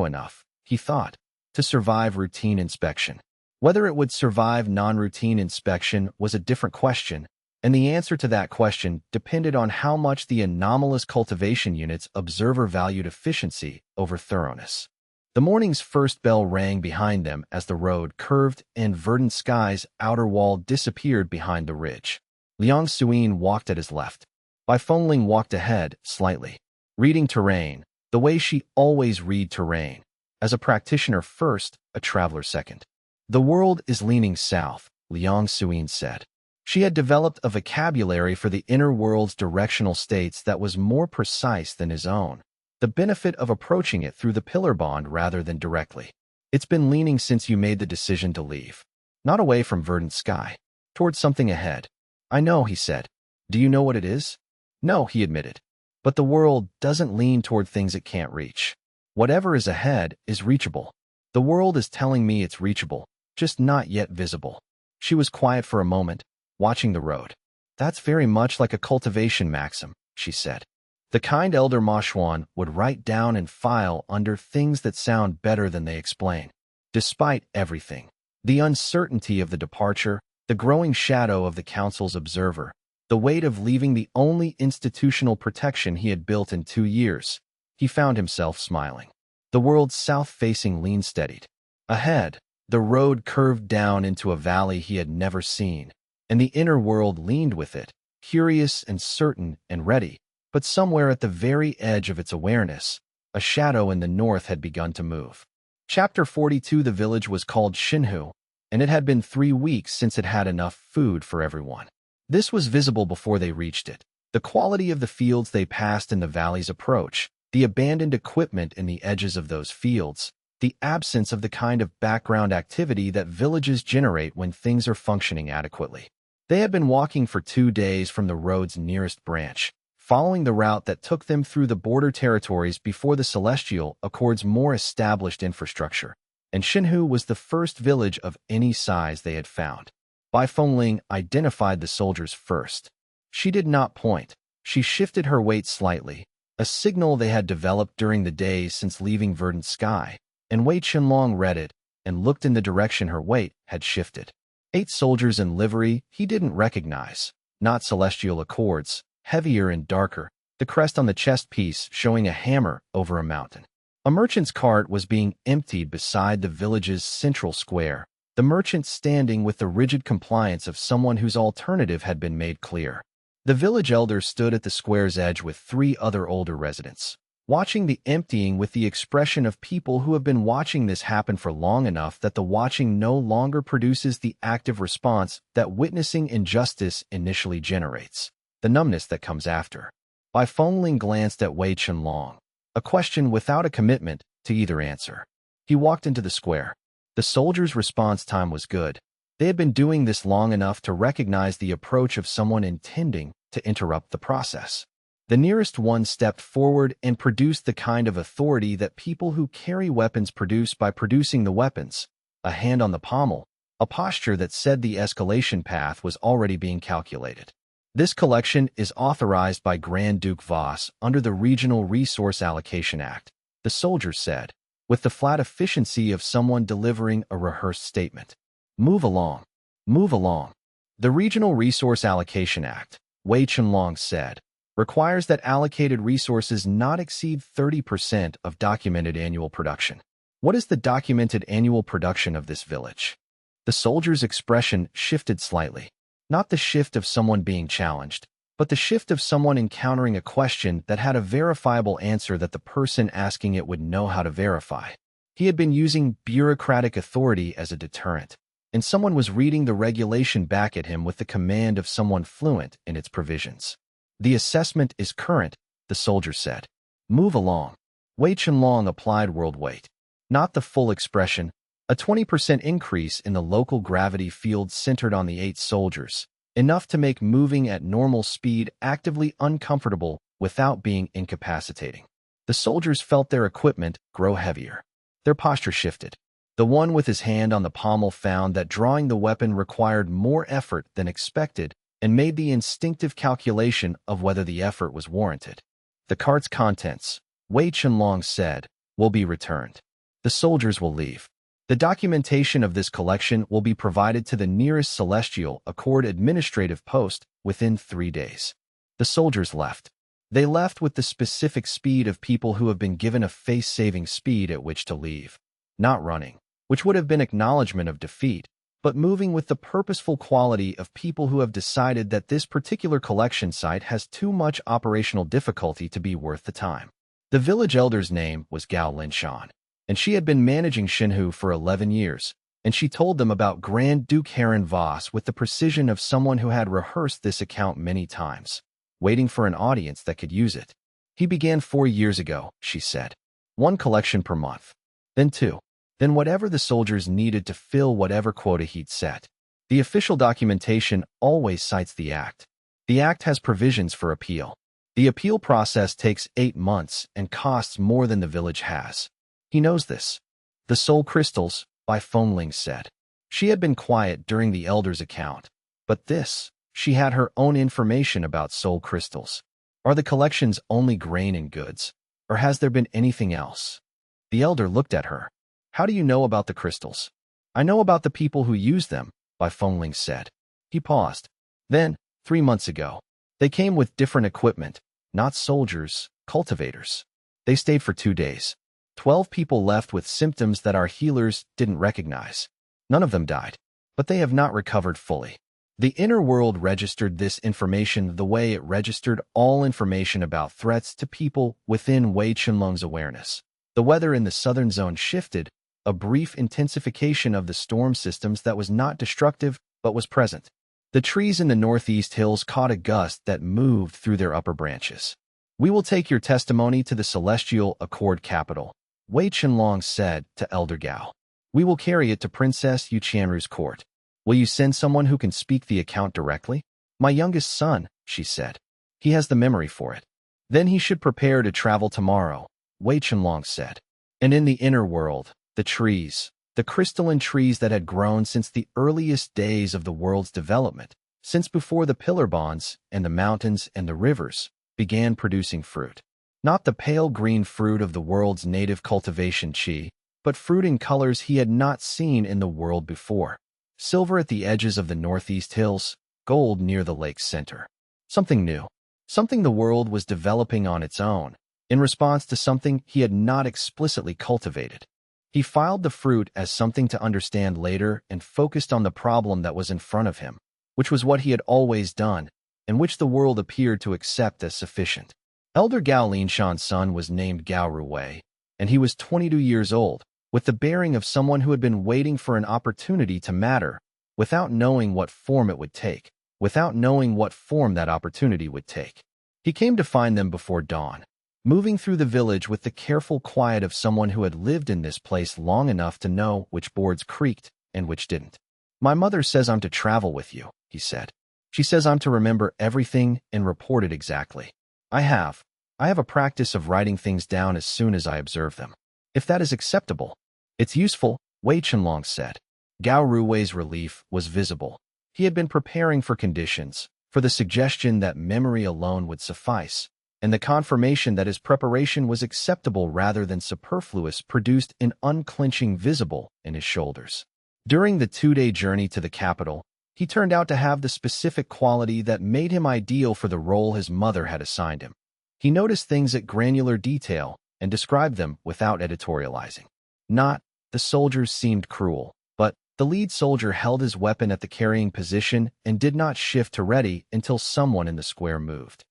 enough, he thought, to survive routine inspection. Whether it would survive non-routine inspection was a different question, and the answer to that question depended on how much the anomalous cultivation unit's observer valued efficiency over thoroughness. The morning's first bell rang behind them as the road curved and Verdant Sky's outer wall disappeared behind the ridge. Liang Suyin walked at his left. Bai Fengling walked ahead, slightly, reading terrain, the way she always read terrain, as a practitioner first, a traveler second. The world is leaning south, Liang Suyin said. She had developed a vocabulary for the inner world's directional states that was more precise than his own, the benefit of approaching it through the pillar bond rather than directly. It's been leaning since you made the decision to leave. Not away from Verdant Sky, towards something ahead. I know, he said. Do you know what it is? No, he admitted. But the world doesn't lean toward things it can't reach. Whatever is ahead is reachable. The world is telling me it's reachable, just not yet visible. She was quiet for a moment, watching the road. That's very much like a cultivation maxim, she said. The kind Elder Moshwan would write down and file under things that sound better than they explain. Despite everything, the uncertainty of the departure, the growing shadow of the council's observer, the weight of leaving the only institutional protection he had built in 2 years, he found himself smiling. The world's south-facing lean steadied. Ahead, the road curved down into a valley he had never seen, and the inner world leaned with it, curious and certain and ready, but somewhere at the very edge of its awareness, a shadow in the north had begun to move. Chapter 42. The village was called Xinhu, and it had been 3 weeks since it had enough food for everyone. This was visible before they reached it. The quality of the fields they passed in the valley's approach, the abandoned equipment in the edges of those fields, the absence of the kind of background activity that villages generate when things are functioning adequately. They had been walking for 2 days from the road's nearest branch, following the route that took them through the border territories before the Celestial Accord's more established infrastructure, and Xinhu was the first village of any size they had found. Bai Fengling identified the soldiers first. She did not point. She shifted her weight slightly, a signal they had developed during the days since leaving Verdant Sky, and Wei Chenlong read it and looked in the direction her weight had shifted. 8 soldiers in livery he didn't recognize, not Celestial Accords, heavier and darker, the crest on the chest piece showing a hammer over a mountain. A merchant's cart was being emptied beside the village's central square, the merchant standing with the rigid compliance of someone whose alternative had been made clear. The village elder stood at the square's edge with 3 other older residents, watching the emptying with the expression of people who have been watching this happen for long enough that the watching no longer produces the active response that witnessing injustice initially generates, the numbness that comes after. Bai Fengling glanced at Wei Chenlong, a question without a commitment to either answer. He walked into the square. The soldiers' response time was good. They had been doing this long enough to recognize the approach of someone intending to interrupt the process. The nearest one stepped forward and produced the kind of authority that people who carry weapons produce by producing the weapons, a hand on the pommel, a posture that said the escalation path was already being calculated. This collection is authorized by Grand Duke Voss under the Regional Resource Allocation Act, the soldiers said, with the flat efficiency of someone delivering a rehearsed statement. Move along. Move along. The Regional Resource Allocation Act, Wei Chenlong said, requires that allocated resources not exceed 30% of documented annual production. What is the documented annual production of this village? The soldier's expression shifted slightly. Not the shift of someone being challenged, but the shift of someone encountering a question that had a verifiable answer that the person asking it would know how to verify. He had been using bureaucratic authority as a deterrent, and someone was reading the regulation back at him with the command of someone fluent in its provisions. The assessment is current, the soldier said. Move along. Wei Chenlong applied world weight. Not the full expression, a 20% increase in the local gravity field centered on the 8 soldiers, enough to make moving at normal speed actively uncomfortable without being incapacitating. The soldiers felt their equipment grow heavier. Their posture shifted. The one with his hand on the pommel found that drawing the weapon required more effort than expected and made the instinctive calculation of whether the effort was warranted. The cart's contents, Wei Chenlong said, will be returned. The soldiers will leave. The documentation of this collection will be provided to the nearest Celestial Accord administrative post within 3 days. The soldiers left. They left with the specific speed of people who have been given a face-saving speed at which to leave. Not running, which would have been acknowledgement of defeat, but moving with the purposeful quality of people who have decided that this particular collection site has too much operational difficulty to be worth the time. The village elder's name was Gao Linshan, and she had been managing Xinhu for 11 years, and she told them about Grand Duke Heron Voss with the precision of someone who had rehearsed this account many times, waiting for an audience that could use it. He began 4 years ago, she said. 1 collection per month. Then 2. Then whatever the soldiers needed to fill whatever quota he'd set. The official documentation always cites the Act. The Act has provisions for appeal. The appeal process takes 8 months and costs more than the village has. He knows this. The soul crystals, Bai Fengling said. She had been quiet during the elder's account, but this, she had her own information about soul crystals. Are the collections only grain and goods, or has there been anything else? The elder looked at her. How do you know about the crystals? I know about the people who use them, Bai Fengling said. He paused. Then, 3 months ago, they came with different equipment, not soldiers, cultivators. They stayed for 2 days. 12 people left with symptoms that our healers didn't recognize. None of them died, but they have not recovered fully. The inner world registered this information the way it registered all information about threats to people within Wei Chenlong's awareness. The weather in the southern zone shifted, a brief intensification of the storm systems that was not destructive but was present. The trees in the northeast hills caught a gust that moved through their upper branches. We will take your testimony to the Celestial Accord capital, Wei Chenlong said to Elder Gao. We will carry it to Princess Yu Qianru's court. Will you send someone who can speak the account directly? My youngest son, she said. He has the memory for it. Then he should prepare to travel tomorrow, Wei Chenlong said. And in the inner world, the trees, the crystalline trees that had grown since the earliest days of the world's development, since before the pillar bonds and the mountains and the rivers, began producing fruit. Not the pale green fruit of the world's native cultivation qi, but fruit in colors he had not seen in the world before. Silver at the edges of the northeast hills, gold near the lake's center. Something new. Something the world was developing on its own, in response to something he had not explicitly cultivated. He filed the fruit as something to understand later and focused on the problem that was in front of him, which was what he had always done, and which the world appeared to accept as sufficient. Elder Gao Linshan's son was named Gao Ruwei, and he was 22 years old, with the bearing of someone who had been waiting for an opportunity to matter, without knowing what form it would take, without knowing what form that opportunity would take. He came to find them before dawn, moving through the village with the careful quiet of someone who had lived in this place long enough to know which boards creaked and which didn't. My mother says I'm to travel with you, he said. She says I'm to remember everything and report it exactly. I have. I have a practice of writing things down as soon as I observe them. If that is acceptable. It's useful, Wei Chenlong said. Gao Rui's relief was visible. He had been preparing for conditions, for the suggestion that memory alone would suffice, and the confirmation that his preparation was acceptable rather than superfluous produced an unclenching visible in his shoulders. During the 2-day journey to the capital, he turned out to have the specific quality that made him ideal for the role his mother had assigned him. He noticed things at granular detail and described them without editorializing. Not, the soldiers seemed cruel, but the lead soldier held his weapon at the carrying position and did not shift to ready until someone in the square moved.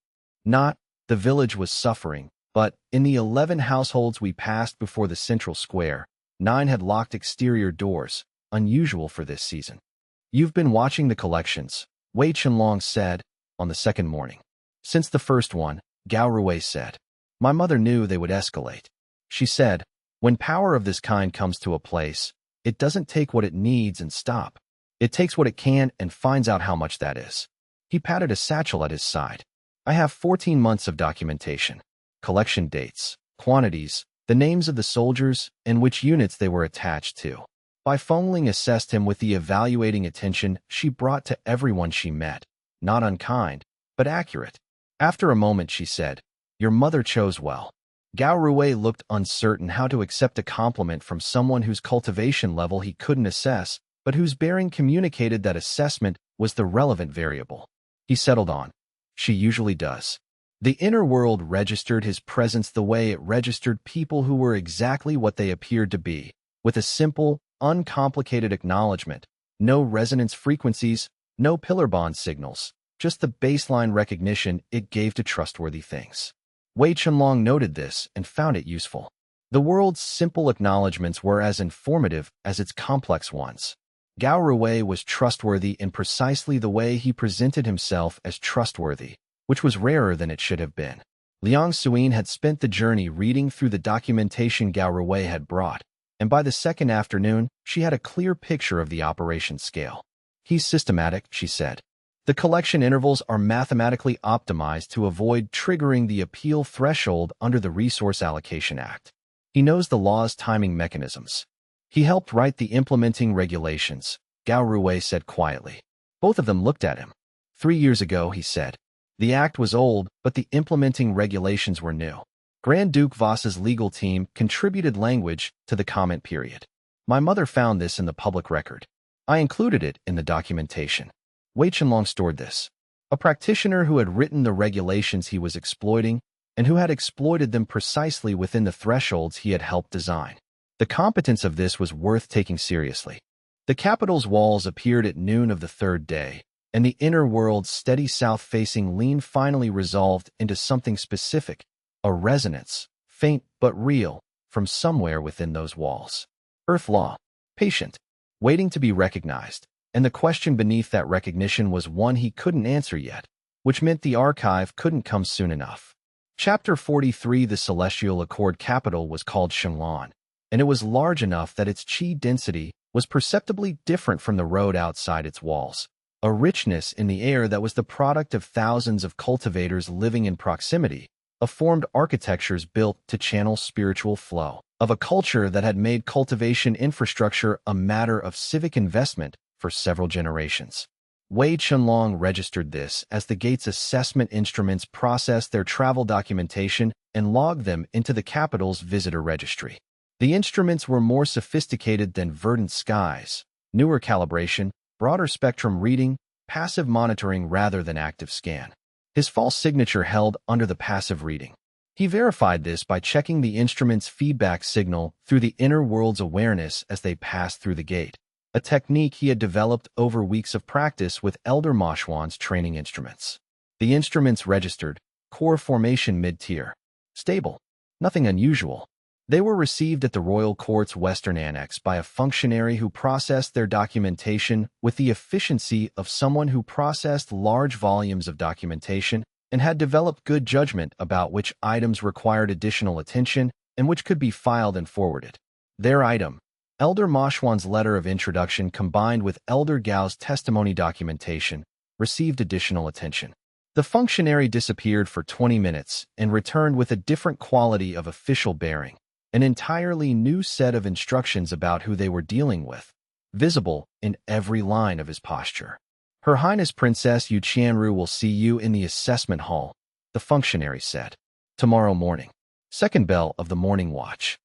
Not, the village was suffering, but in the 11 households we passed before the central square, 9 had locked exterior doors, unusual for this season. You've been watching the collections, Wei Chenlong said, on the second morning. Since the first one, Gao Rui said. My mother knew they would escalate. She said, when power of this kind comes to a place, it doesn't take what it needs and stop. It takes what it can and finds out how much that is. He patted a satchel at his side. I have 14 months of documentation, collection dates, quantities, the names of the soldiers, and which units they were attached to. Bai Fengling assessed him with the evaluating attention she brought to everyone she met, not unkind, but accurate. After a moment she said, your mother chose well. Gao Rui looked uncertain how to accept a compliment from someone whose cultivation level he couldn't assess, but whose bearing communicated that assessment was the relevant variable. He settled on. She usually does. The inner world registered his presence the way it registered people who were exactly what they appeared to be, with a simple, uncomplicated acknowledgement, no resonance frequencies, no pillar bond signals, just the baseline recognition it gave to trustworthy things. Wei Chenlong noted this and found it useful. The world's simple acknowledgments were as informative as its complex ones. Gao Rui was trustworthy in precisely the way he presented himself as trustworthy, which was rarer than it should have been. Liang Suyin had spent the journey reading through the documentation Gao Rui had brought, and by the second afternoon, she had a clear picture of the operation scale. He's systematic, she said. The collection intervals are mathematically optimized to avoid triggering the appeal threshold under the Resource Allocation Act. He knows the law's timing mechanisms. He helped write the implementing regulations, Gao Rui said quietly. Both of them looked at him. 3 years ago, he said. The act was old, but the implementing regulations were new. Grand Duke Voss's legal team contributed language to the comment period. My mother found this in the public record. I included it in the documentation. Wei Chenlong stored this. A practitioner who had written the regulations he was exploiting and who had exploited them precisely within the thresholds he had helped design. The competence of this was worth taking seriously. The capital's walls appeared at noon of the third day, and the inner world's steady south-facing lean finally resolved into something specific, a resonance, faint but real, from somewhere within those walls. Earth law, patient, waiting to be recognized, and the question beneath that recognition was one he couldn't answer yet, which meant the archive couldn't come soon enough. Chapter 43 The Celestial Accord capital was called Shenlong, and it was large enough that its qi density was perceptibly different from the road outside its walls, a richness in the air that was the product of thousands of cultivators living in proximity, of formed architectures built to channel spiritual flow, of a culture that had made cultivation infrastructure a matter of civic investment for several generations. Wei Chenlong registered this as the gate's assessment instruments processed their travel documentation and logged them into the capital's visitor registry. The instruments were more sophisticated than Verdant Skies, newer calibration, broader spectrum reading, passive monitoring rather than active scan. His false signature held under the passive reading. He verified this by checking the instrument's feedback signal through the inner world's awareness as they passed through the gate, a technique he had developed over weeks of practice with Elder Moshwan's training instruments. The instruments registered, core formation mid-tier. Stable. Nothing unusual. They were received at the Royal Court's Western Annex by a functionary who processed their documentation with the efficiency of someone who processed large volumes of documentation and had developed good judgment about which items required additional attention and which could be filed and forwarded. Their item, Elder Moshwan's letter of introduction combined with Elder Gao's testimony documentation, received additional attention. The functionary disappeared for 20 minutes and returned with a different quality of official bearing, an entirely new set of instructions about who they were dealing with, visible in every line of his posture. Her Highness Princess Yu Qianru will see you in the assessment hall, the functionary said. Tomorrow morning. Second bell of the morning watch.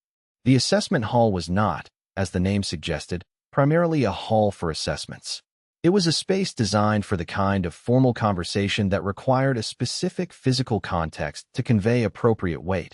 The assessment hall was not, as the name suggested, primarily a hall for assessments. It was a space designed for the kind of formal conversation that required a specific physical context to convey appropriate weight.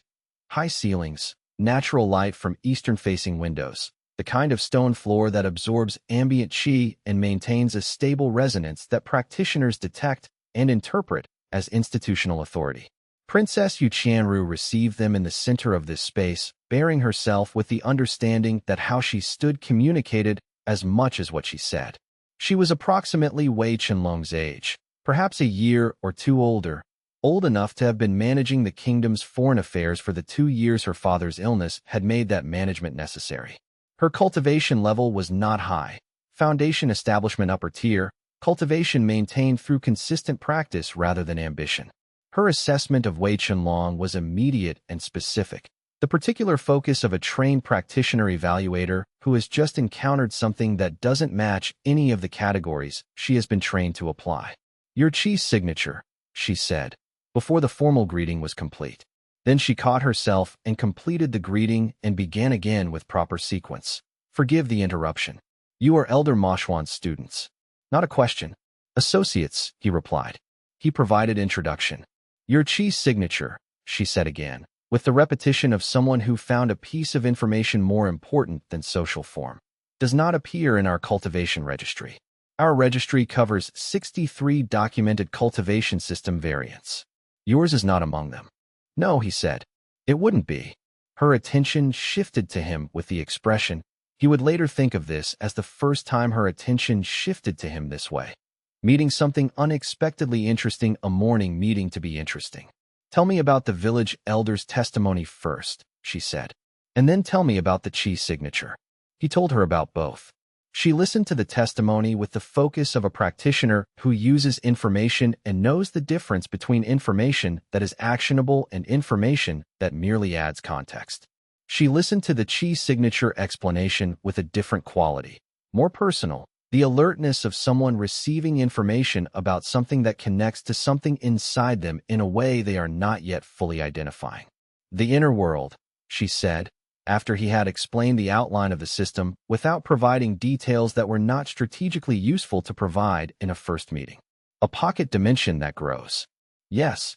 High ceilings, natural light from eastern-facing windows, the kind of stone floor that absorbs ambient qi and maintains a stable resonance that practitioners detect and interpret as institutional authority. Princess Yu Qianru received them in the center of this space, bearing herself with the understanding that how she stood communicated as much as what she said. She was approximately Wei Chenlong's age, perhaps a year or two older, old enough to have been managing the kingdom's foreign affairs for the 2 years her father's illness had made that management necessary. Her cultivation level was not high, foundation establishment upper tier, cultivation maintained through consistent practice rather than ambition. Her assessment of Wei Chenlong was immediate and specific, the particular focus of a trained practitioner evaluator who has just encountered something that doesn't match any of the categories she has been trained to apply. Your Chi's signature, she said, before the formal greeting was complete. Then she caught herself and completed the greeting and began again with proper sequence. Forgive the interruption. You are Elder Moshwan's students. Not a question. Associates, he replied. He provided introduction. Your Chi's signature, she said again, with the repetition of someone who found a piece of information more important than social form, does not appear in our cultivation registry. Our registry covers 63 documented cultivation system variants. Yours is not among them. No, he said. It wouldn't be. Her attention shifted to him with the expression. He would later think of this as the first time her attention shifted to him this way. Meeting something unexpectedly interesting, a morning meeting to be interesting. Tell me about the village elder's testimony first, she said, and then tell me about the Chi signature. He told her about both. She listened to the testimony with the focus of a practitioner who uses information and knows the difference between information that is actionable and information that merely adds context. She listened to the Chi signature explanation with a different quality, more personal, the alertness of someone receiving information about something that connects to something inside them in a way they are not yet fully identifying. The inner world, she said, after he had explained the outline of the system without providing details that were not strategically useful to provide in a first meeting. A pocket dimension that grows. Yes.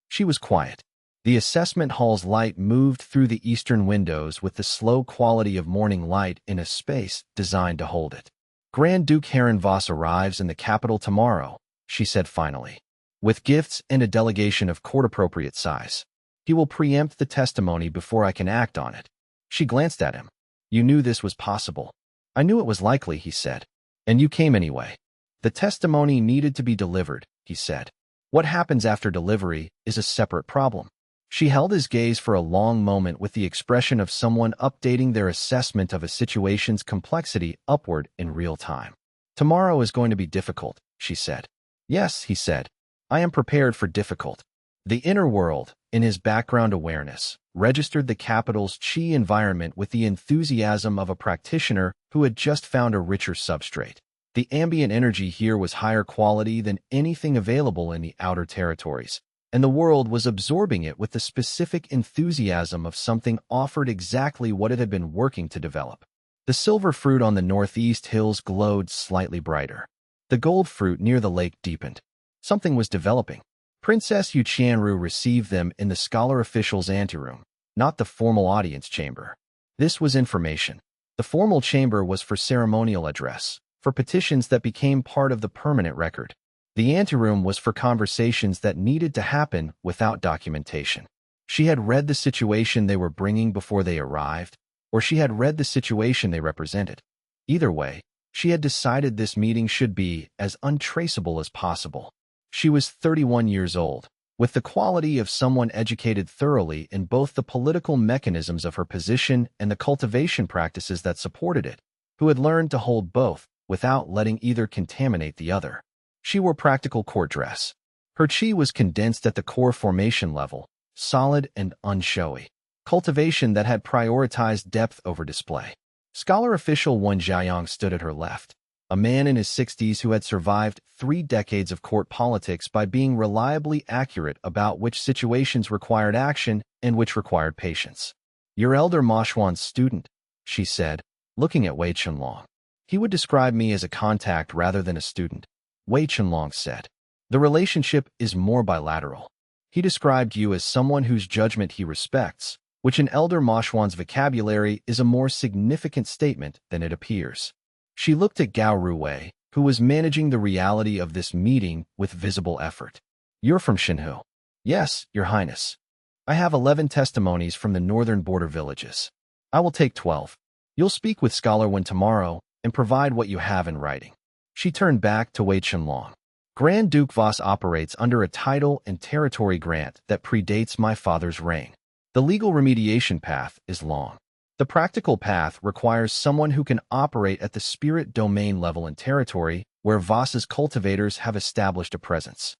She was quiet. The assessment hall's light moved through the eastern windows with the slow quality of morning light in a space designed to hold it. Grand Duke Herrenvoss arrives in the capital tomorrow, she said finally, with gifts and a delegation of court-appropriate size. He will preempt the testimony before I can act on it. She glanced at him. You knew this was possible. I knew it was likely, he said. And you came anyway. The testimony needed to be delivered, he said. What happens after delivery is a separate problem. She held his gaze for a long moment with the expression of someone updating their assessment of a situation's complexity upward in real time. Tomorrow is going to be difficult, she said. Yes, he said. I am prepared for difficult. The inner world, in his background awareness, registered the capital's Qi environment with the enthusiasm of a practitioner who had just found a richer substrate. The ambient energy here was higher quality than anything available in the outer territories, and the world was absorbing it with the specific enthusiasm of something offered exactly what it had been working to develop. The silver fruit on the northeast hills glowed slightly brighter. The gold fruit near the lake deepened. Something was developing. Princess Yu Qianru received them in the scholar official's anteroom, not the formal audience chamber. This was information. The formal chamber was for ceremonial address, for petitions that became part of the permanent record. The anteroom was for conversations that needed to happen without documentation. She had read the situation they were bringing before they arrived, or she had read the situation they represented. Either way, she had decided this meeting should be as untraceable as possible. She was 31 years old, with the quality of someone educated thoroughly in both the political mechanisms of her position and the cultivation practices that supported it, who had learned to hold both without letting either contaminate the other. She wore practical court dress. Her chi was condensed at the core formation level, solid and unshowy. Cultivation that had prioritized depth over display. Scholar official Wen Jiayang stood at her left, a man in his 60s who had survived 3 decades of court politics by being reliably accurate about which situations required action and which required patience. Your elder Ma Xuan's student, she said, looking at Wei Chenlong. He would describe me as a contact rather than a student, Wei Chenlong said. The relationship is more bilateral. He described you as someone whose judgment he respects, which in elder Ma Xuan's vocabulary is a more significant statement than it appears. She looked at Gao Ruwei, who was managing the reality of this meeting with visible effort. You're from Shinhu. Yes, Your Highness. I have 11 testimonies from the northern border villages. I will take 12. You'll speak with Scholar Wen tomorrow and provide what you have in writing. She turned back to Wei Chenlong. Grand Duke Voss operates under a title and territory grant that predates my father's reign. The legal remediation path is long. The practical path requires someone who can operate at the spirit domain level in territory where Voss's cultivators have established a presence.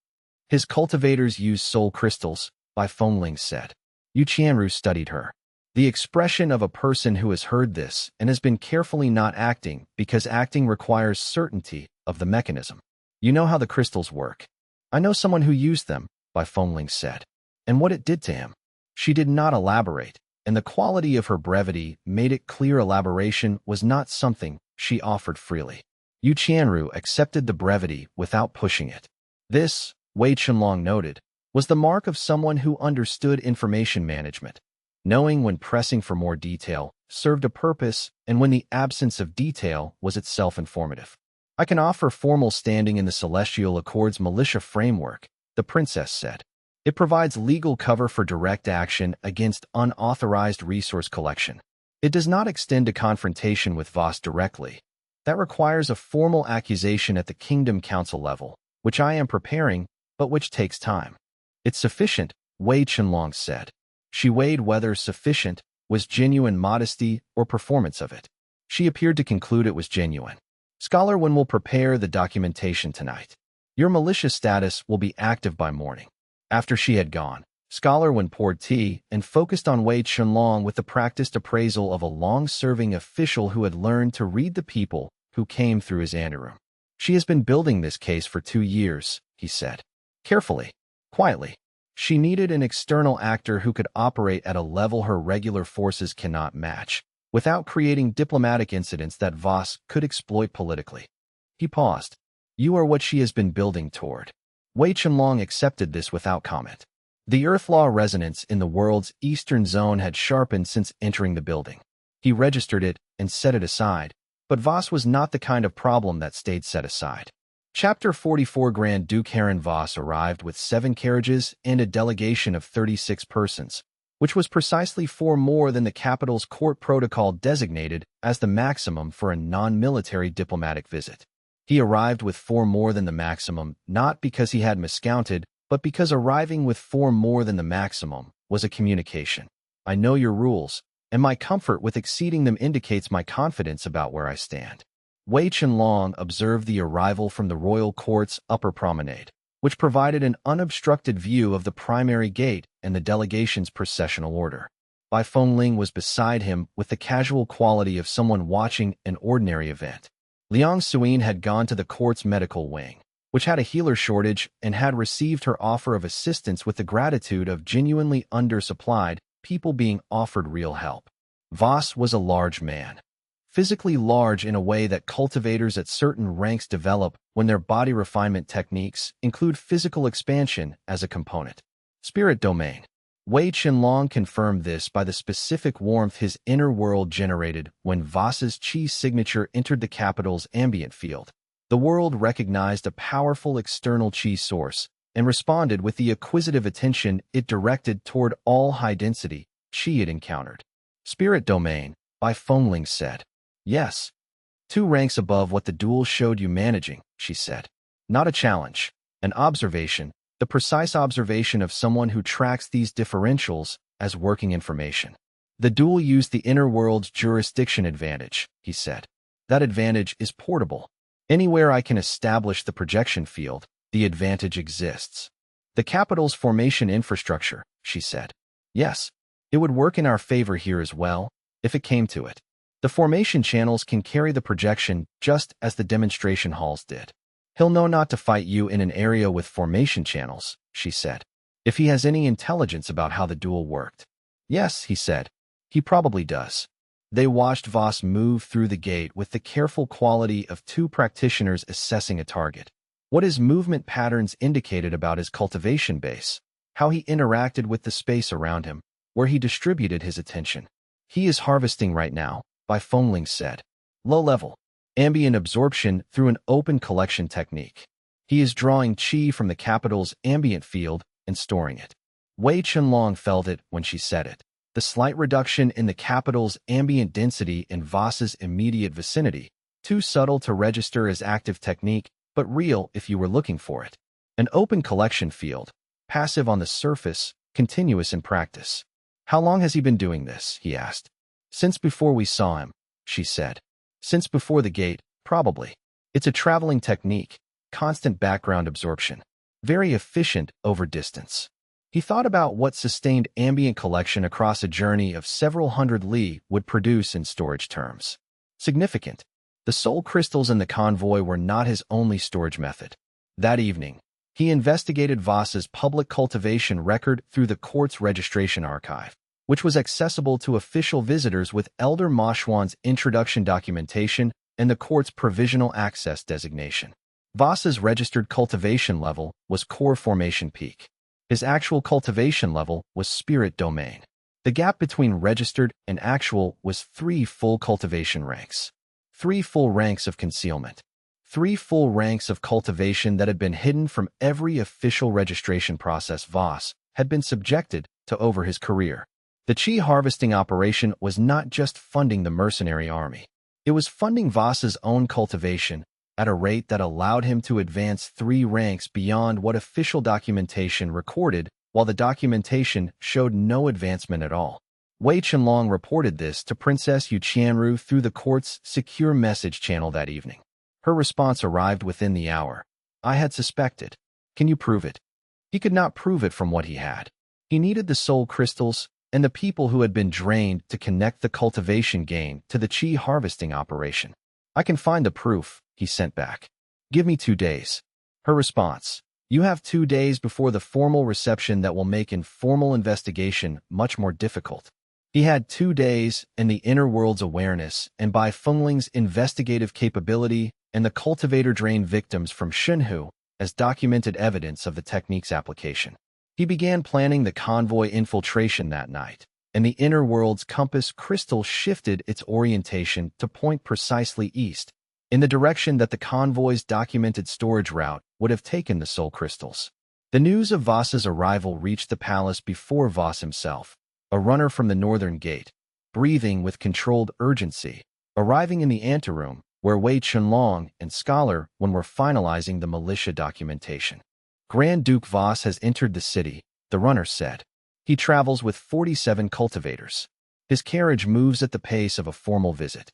His cultivators use soul crystals, Bai Fengling said. Yu Qianru studied her. The expression of a person who has heard this and has been carefully not acting because acting requires certainty of the mechanism. You know how the crystals work. I know someone who used them, Bai Fengling said. And what it did to him. She did not elaborate, and the quality of her brevity made it clear elaboration was not something she offered freely. Yu Qianru accepted the brevity without pushing it. This, Wei Chenlong noted, was the mark of someone who understood information management. Knowing when pressing for more detail served a purpose and when the absence of detail was itself informative. I can offer formal standing in the Celestial Accord's militia framework, the princess said. It provides legal cover for direct action against unauthorized resource collection. It does not extend to confrontation with Voss directly. That requires a formal accusation at the Kingdom Council level, which I am preparing, but which takes time. It's sufficient, Wei Chenlong said. She weighed whether sufficient was genuine modesty or performance of it. She appeared to conclude it was genuine. Scholar Wen will prepare the documentation tonight. Your militia status will be active by morning. After she had gone, Scholar Wen poured tea and focused on Wei Chenlong with the practiced appraisal of a long-serving official who had learned to read the people who came through his anteroom. She has been building this case for 2 years, he said. Carefully, quietly. She needed an external actor who could operate at a level her regular forces cannot match, without creating diplomatic incidents that Voss could exploit politically. He paused. You are what she has been building toward. Wei Chenlong accepted this without comment. The Earth Law resonance in the world's eastern zone had sharpened since entering the building. He registered it and set it aside, but Voss was not the kind of problem that stayed set aside. Chapter 44 Grand Duke Heron Voss arrived with 7 carriages and a delegation of 36 persons, which was precisely 4 more than the capital's court protocol designated as the maximum for a non-military diplomatic visit. He arrived with 4 more than the maximum, not because he had miscounted, but because arriving with 4 more than the maximum was a communication. I know your rules, and my comfort with exceeding them indicates my confidence about where I stand. Wei Chenlong observed the arrival from the royal court's upper promenade, which provided an unobstructed view of the primary gate and the delegation's processional order. Bai Fengling was beside him with the casual quality of someone watching an ordinary event. Liang Suyin had gone to the court's medical wing, which had a healer shortage and had received her offer of assistance with the gratitude of genuinely undersupplied people being offered real help. Voss was a large man. Physically large in a way that cultivators at certain ranks develop when their body refinement techniques include physical expansion as a component. Spirit domain. Wei Chenlong confirmed this by the specific warmth his inner world generated when Voss's chi signature entered the capital's ambient field. The world recognized a powerful external chi source and responded with the acquisitive attention it directed toward all high-density chi it encountered. Spirit domain, Bai Fengling said. Yes. 2 ranks above what the duel showed you managing, she said. Not a challenge, an observation, the precise observation of someone who tracks these differentials as working information. The duel used the inner world's jurisdiction advantage, he said. That advantage is portable. Anywhere I can establish the projection field, the advantage exists. The capital's formation infrastructure, she said. Yes, it would work in our favor here as well, if it came to it. The formation channels can carry the projection just as the demonstration halls did. He'll know not to fight you in an area with formation channels, she said, if he has any intelligence about how the duel worked. Yes, he said. He probably does. They watched Voss move through the gate with the careful quality of two practitioners assessing a target. What his movement patterns indicated about his cultivation base, how he interacted with the space around him, where he distributed his attention. He is harvesting right now, Wei Chenlong said. Low level. Ambient absorption through an open collection technique. He is drawing qi from the capital's ambient field and storing it. Wei Chenlong felt it when she said it. The slight reduction in the capital's ambient density in Voss's immediate vicinity, too subtle to register as active technique, but real if you were looking for it. An open collection field, passive on the surface, continuous in practice. How long has he been doing this? He asked. Since before we saw him, she said. Since before the gate, probably. It's a traveling technique, constant background absorption. Very efficient over distance. He thought about what sustained ambient collection across a journey of several hundred li would produce in storage terms. Significant. The soul crystals in the convoy were not his only storage method. That evening, he investigated Voss's public cultivation record through the court's registration archive, which was accessible to official visitors with Elder Moshuan's introduction documentation and the court's provisional access designation. Voss's registered cultivation level was core formation peak. His actual cultivation level was spirit domain. The gap between registered and actual was 3 full cultivation ranks. 3 full ranks of concealment. 3 full ranks of cultivation that had been hidden from every official registration process Voss had been subjected to over his career. The qi harvesting operation was not just funding the mercenary army. It was funding Voss's own cultivation at a rate that allowed him to advance 3 ranks beyond what official documentation recorded, while the documentation showed no advancement at all. Wei Chenlong reported this to Princess Yu Qianru through the court's secure message channel that evening. Her response arrived within the hour. I had suspected. Can you prove it? He could not prove it from what he had. He needed the soul crystals and the people who had been drained to connect the cultivation gain to the qi harvesting operation. I can find the proof, he sent back. Give me 2 days. Her response. You have 2 days before the formal reception that will make informal investigation much more difficult. He had 2 days and the inner world's awareness, and by Chenlong's investigative capability and the cultivator drained victims from Shenhu as documented evidence of the technique's application. He began planning the convoy infiltration that night, and the inner world's compass crystal shifted its orientation to point precisely east, in the direction that the convoy's documented storage route would have taken the soul crystals. The news of Voss's arrival reached the palace before Voss himself, a runner from the northern gate, breathing with controlled urgency, arriving in the anteroom where Wei Chenlong and Scholar were finalizing the militia documentation. Grand Duke Voss has entered the city, the runner said. He travels with 47 cultivators. His carriage moves at the pace of a formal visit.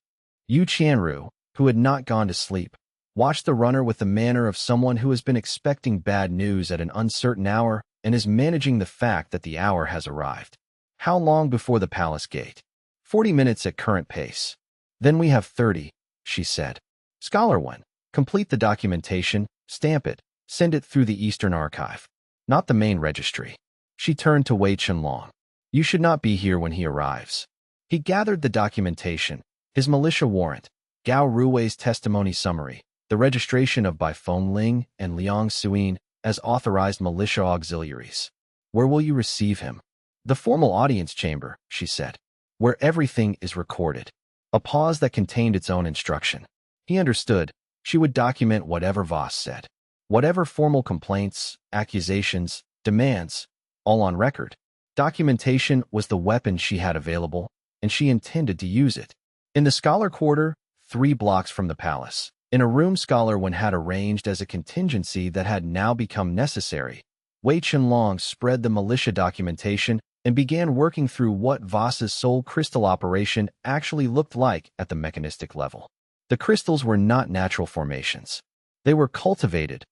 Yu Qianru, who had not gone to sleep, watched the runner with the manner of someone who has been expecting bad news at an uncertain hour and is managing the fact that the hour has arrived. How long before the palace gate? 40 minutes at current pace. Then we have 30, she said. Scholar 1, complete the documentation, stamp it, send it through the Eastern Archive, not the main registry. She turned to Wei Chenlong. You should not be here when he arrives. He gathered the documentation, his militia warrant, Gao Rui's testimony summary, the registration of Bai Chenlong and Liang Suin as authorized militia auxiliaries. Where will you receive him? The formal audience chamber, she said, where everything is recorded. A pause that contained its own instruction. He understood. She would document whatever Voss said. Whatever formal complaints, accusations, demands, all on record. Documentation was the weapon she had available, and she intended to use it. In the Scholar Quarter, 3 blocks from the palace, in a room Scholar One had arranged as a contingency that had now become necessary, Wei Chenlong spread the militia documentation and began working through what Voss's soul crystal operation actually looked like at the mechanistic level. The crystals were not natural formations. They were cultivated,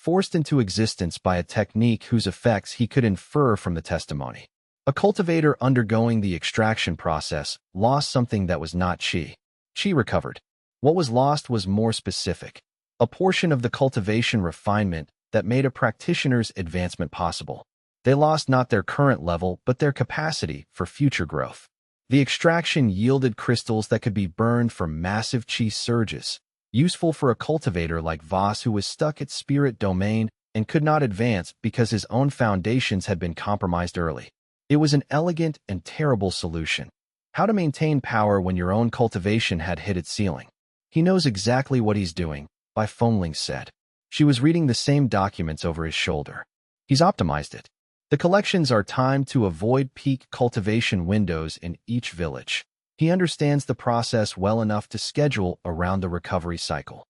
forced into existence by a technique whose effects he could infer from the testimony. A cultivator undergoing the extraction process lost something that was not qi. Qi recovered. What was lost was more specific. A portion of the cultivation refinement that made a practitioner's advancement possible. They lost not their current level, but their capacity for future growth. The extraction yielded crystals that could be burned for massive qi surges, useful for a cultivator like Voss who was stuck at spirit domain and could not advance because his own foundations had been compromised early. It was an elegant and terrible solution. How to maintain power when your own cultivation had hit its ceiling. He knows exactly what he's doing, Wei Chenlong said. She was reading the same documents over his shoulder. He's optimized it. The collections are timed to avoid peak cultivation windows in each village. He understands the process well enough to schedule around the recovery cycle.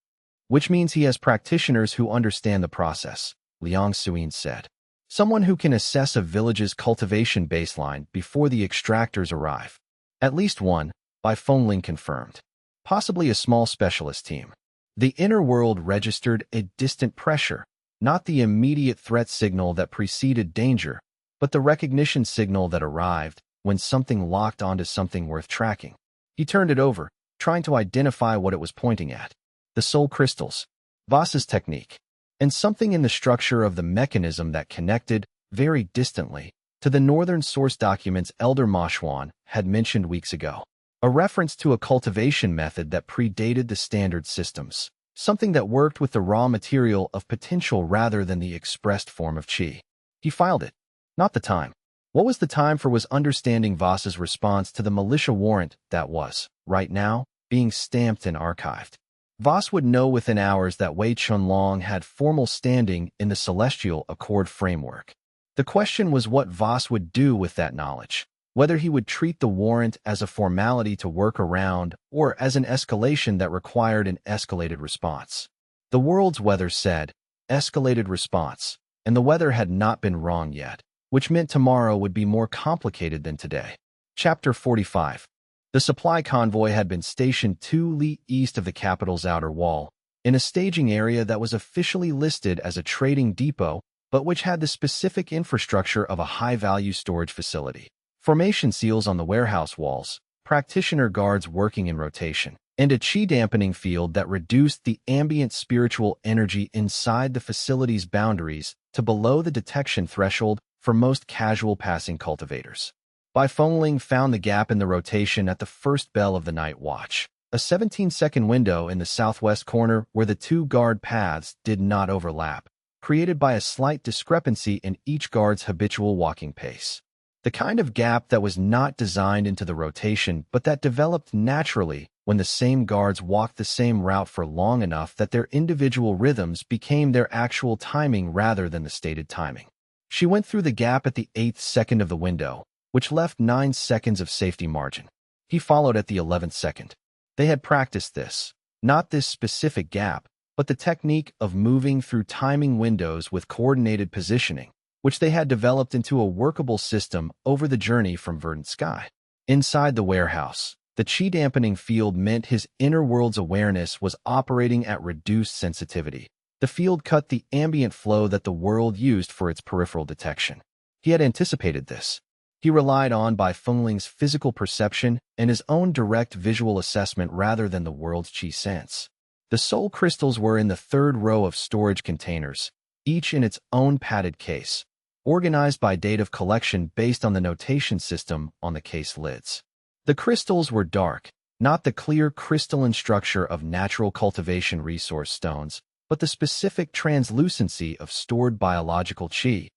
Which means he has practitioners who understand the process, Liang Suyin said. Someone who can assess a village's cultivation baseline before the extractors arrive. At least one, Wei Chenlong confirmed. Possibly a small specialist team. The inner world registered a distant pressure, not the immediate threat signal that preceded danger, but the recognition signal that arrived when something locked onto something worth tracking. He turned it over, trying to identify what it was pointing at. The soul crystals, Voss's technique, and something in the structure of the mechanism that connected, very distantly, to the northern source documents Elder Moshwan had mentioned weeks ago. A reference to a cultivation method that predated the standard systems, something that worked with the raw material of potential rather than the expressed form of qi. He filed it. Not the time. What was the time for was understanding Voss's response to the militia warrant that was, right now, being stamped and archived. Voss would know within hours that Wei Chenlong had formal standing in the Celestial Accord framework. The question was what Voss would do with that knowledge, whether he would treat the warrant as a formality to work around or as an escalation that required an escalated response. The world's weather said, escalated response, and the weather had not been wrong yet, which meant tomorrow would be more complicated than today. Chapter 45. The supply convoy had been stationed 2 li east of the capital's outer wall, in a staging area that was officially listed as a trading depot, but which had the specific infrastructure of a high-value storage facility. Formation seals on the warehouse walls, practitioner guards working in rotation, and a qi-dampening field that reduced the ambient spiritual energy inside the facility's boundaries to below the detection threshold for most casual passing cultivators. Wei Chenlong found the gap in the rotation at the first bell of the night watch, a 17-second window in the southwest corner where the 2 guard paths did not overlap, created by a slight discrepancy in each guard's habitual walking pace. The kind of gap that was not designed into the rotation but that developed naturally when the same guards walked the same route for long enough that their individual rhythms became their actual timing rather than the stated timing. She went through the gap at the 8th second of the window, which left 9 seconds of safety margin. He followed at the 11th second. They had practiced this, not this specific gap, but the technique of moving through timing windows with coordinated positioning, which they had developed into a workable system over the journey from Verdant Sky. Inside the warehouse, the qi-dampening field meant his inner world's awareness was operating at reduced sensitivity. The field cut the ambient flow that the world used for its peripheral detection. He had anticipated this. He relied on Wei Chenlong's physical perception and his own direct visual assessment rather than the world's qi sense. The soul crystals were in the 3rd row of storage containers, each in its own padded case, organized by date of collection based on the notation system on the case lids. The crystals were dark, not the clear crystalline structure of natural cultivation resource stones, but the specific translucency of stored biological qi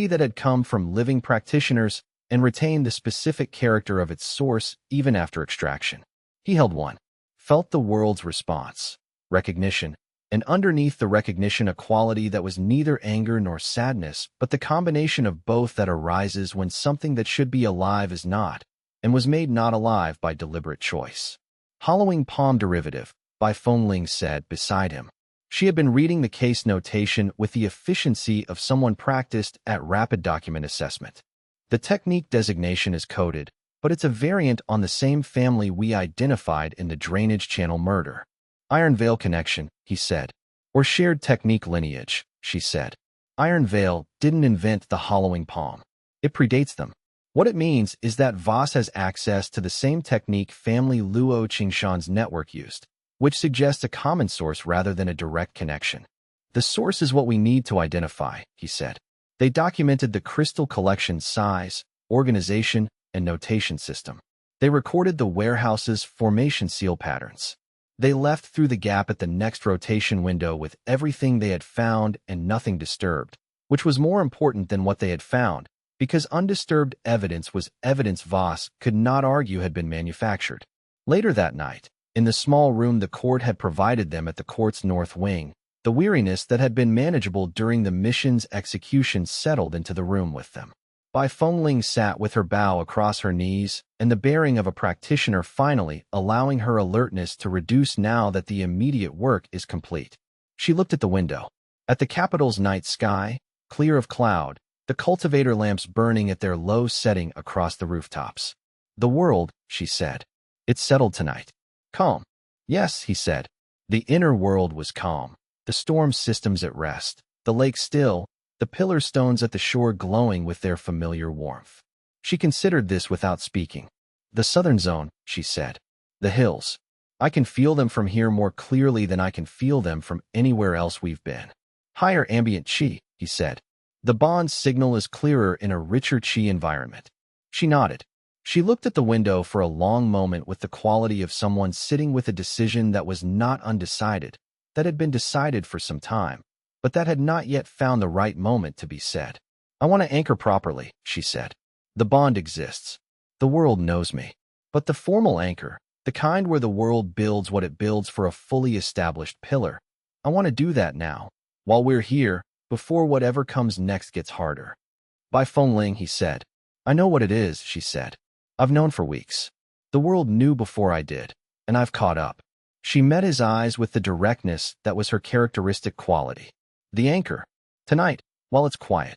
that had come from living practitioners and retained the specific character of its source even after extraction. He held one, felt the world's response, recognition, and underneath the recognition a quality that was neither anger nor sadness, but the combination of both that arises when something that should be alive is not, and was made not alive by deliberate choice. Hollowing palm derivative, Wei Chenlong said beside him. She had been reading the case notation with the efficiency of someone practiced at rapid document assessment. The technique designation is coded, but it's a variant on the same family we identified in the drainage channel murder. Iron veil connection, he said, or shared technique lineage, she said. Iron Veil didn't invent the hollowing palm. It predates them. What it means is that Voss has access to the same technique family Luo Qingshan's network used, which suggests a common source rather than a direct connection. The source is what we need to identify, he said. They documented the crystal collection's size, organization, and notation system. They recorded the warehouse's formation seal patterns. They left through the gap at the next rotation window with everything they had found and nothing disturbed, which was more important than what they had found, because undisturbed evidence was evidence Voss could not argue had been manufactured. Later that night, in the small room the court had provided them at the court's north wing, the weariness that had been manageable during the mission's execution settled into the room with them. Bai Fengling sat with her bow across her knees and the bearing of a practitioner, finally allowing her alertness to reduce now that the immediate work is complete. She looked at the window. At the capital's night sky, clear of cloud, the cultivator lamps burning at their low setting across the rooftops. The world, she said. It's settled tonight. Calm. Yes, he said. The inner world was calm. The storm systems at rest. The lake still. The pillar stones at the shore glowing with their familiar warmth. She considered this without speaking. The southern zone, she said. The hills. I can feel them from here more clearly than I can feel them from anywhere else we've been. Higher ambient chi, he said. The bond signal is clearer in a richer chi environment. She nodded. She looked at the window for a long moment with the quality of someone sitting with a decision that was not undecided, that had been decided for some time, but that had not yet found the right moment to be said. I want to anchor properly, she said. The bond exists. The world knows me. But the formal anchor, the kind where the world builds what it builds for a fully established pillar, I want to do that now, while we're here, before whatever comes next gets harder. Bai Fengling, he said. I know what it is, she said. I've known for weeks. The world knew before I did, and I've caught up. She met his eyes with the directness that was her characteristic quality. The anchor. Tonight, while it's quiet.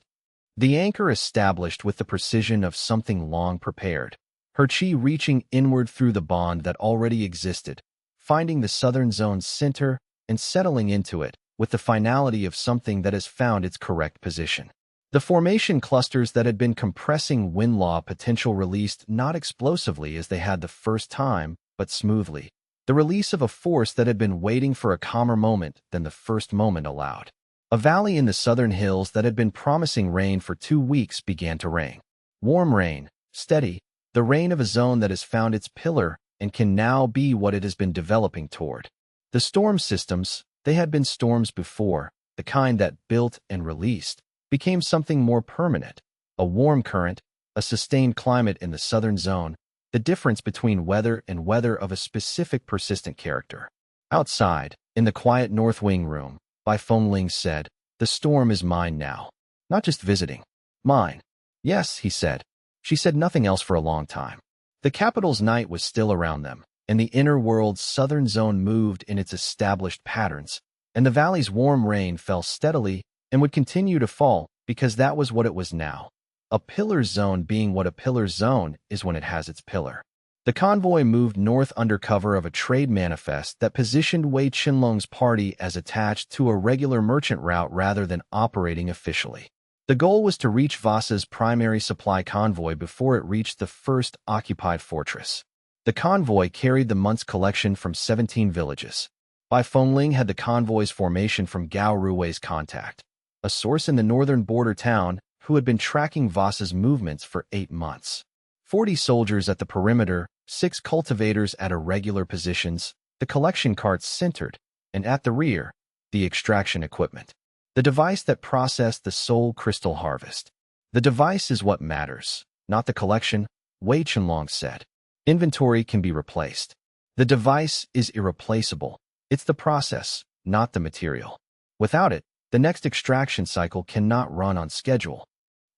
The anchor established with the precision of something long prepared. Her chi reaching inward through the bond that already existed, finding the southern zone's center and settling into it, with the finality of something that has found its correct position. The formation clusters that had been compressing wind law potential released not explosively as they had the first time, but smoothly. The release of a force that had been waiting for a calmer moment than the first moment allowed. A valley in the southern hills that had been promising rain for 2 weeks began to rain. Warm rain, steady, the rain of a zone that has found its pillar and can now be what it has been developing toward. The storm systems, they had been storms before, the kind that built and released, became something more permanent, a warm current, a sustained climate in the southern zone, the difference between weather and weather of a specific persistent character. Outside, in the quiet north wing room, Bai Fengling said, the storm is mine now. Not just visiting. Mine. Yes, he said. She said nothing else for a long time. The capital's night was still around them, and the inner world's southern zone moved in its established patterns, and the valley's warm rain fell steadily and would continue to fall because that was what it was now. A pillar zone being what a pillar zone is when it has its pillar. The convoy moved north under cover of a trade manifest that positioned Wei Chenlong's party as attached to a regular merchant route rather than operating officially. The goal was to reach Voss's primary supply convoy before it reached the first occupied fortress. The convoy carried the month's collection from 17 villages. Bai Fengling had the convoy's formation from Gao Ruwei's contact, a source in the northern border town who had been tracking Voss's movements for 8 months. 40 soldiers at the perimeter, 6 cultivators at irregular positions, the collection carts centered, and at the rear, the extraction equipment. The device that processed the soul crystal harvest. The device is what matters, not the collection, Wei Chenlong said. Inventory can be replaced. The device is irreplaceable. It's the process, not the material. Without it, the next extraction cycle cannot run on schedule.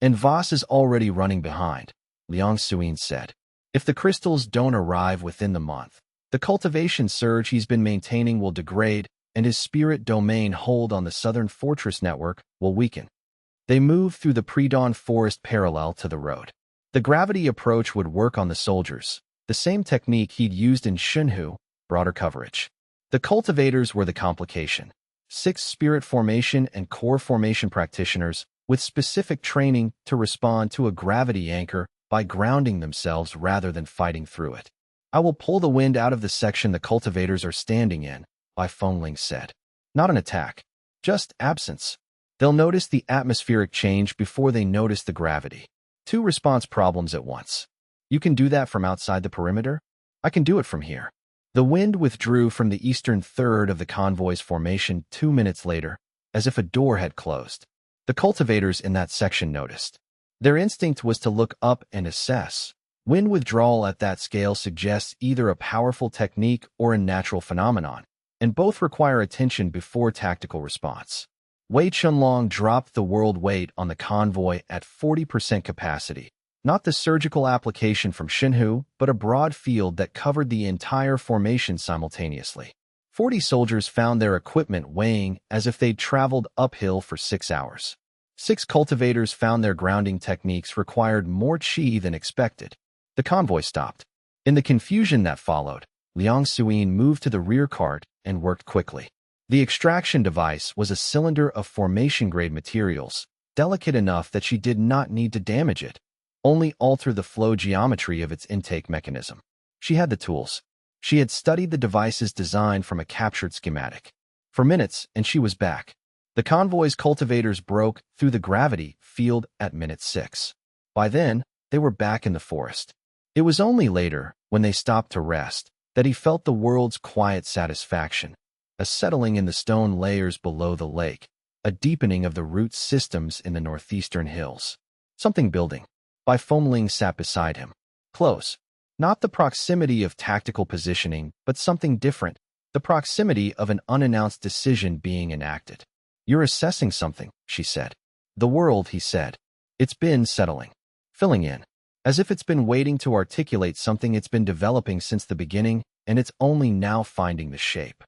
And Voss is already running behind, Liang Suyin said. If the crystals don't arrive within the month, the cultivation surge he's been maintaining will degrade, and his spirit domain hold on the southern fortress network will weaken. They moved through the pre-dawn forest parallel to the road. The gravity approach would work on the soldiers, the same technique he'd used in Shunhu, broader coverage. The cultivators were the complication. 6 spirit formation and core formation practitioners with specific training to respond to a gravity anchor by grounding themselves rather than fighting through it. I will pull the wind out of the section the cultivators are standing in, Wei Chenlong said. Not an attack, just absence. They'll notice the atmospheric change before they notice the gravity. 2 response problems at once. You can do that from outside the perimeter? I can do it from here. The wind withdrew from the eastern third of the convoy's formation 2 minutes later, as if a door had closed. The cultivators in that section noticed. Their instinct was to look up and assess. Wind withdrawal at that scale suggests either a powerful technique or a natural phenomenon, and both require attention before tactical response. Wei Chenlong dropped the world weight on the convoy at 40% capacity. Not the surgical application from Xinhu, but a broad field that covered the entire formation simultaneously. 40 soldiers found their equipment weighing as if they'd traveled uphill for 6 hours. 6 cultivators found their grounding techniques required more qi than expected. The convoy stopped. In the confusion that followed, Liang Suyin moved to the rear cart and worked quickly. The extraction device was a cylinder of formation-grade materials, delicate enough that she did not need to damage it, only alter the flow geometry of its intake mechanism. She had the tools. She had studied the device's design from a captured schematic. For minutes, and she was back. The convoy's cultivators broke through the gravity field at minute 6. By then, they were back in the forest. It was only later, when they stopped to rest, that he felt the world's quiet satisfaction, a settling in the stone layers below the lake, a deepening of the root systems in the northeastern hills. Something building. Wei Chenlong sat beside him. Close. Not the proximity of tactical positioning, but something different, the proximity of an unannounced decision being enacted. You're assessing something, she said. The world, he said. It's been settling. Filling in. As if it's been waiting to articulate something it's been developing since the beginning, and it's only now finding the shape.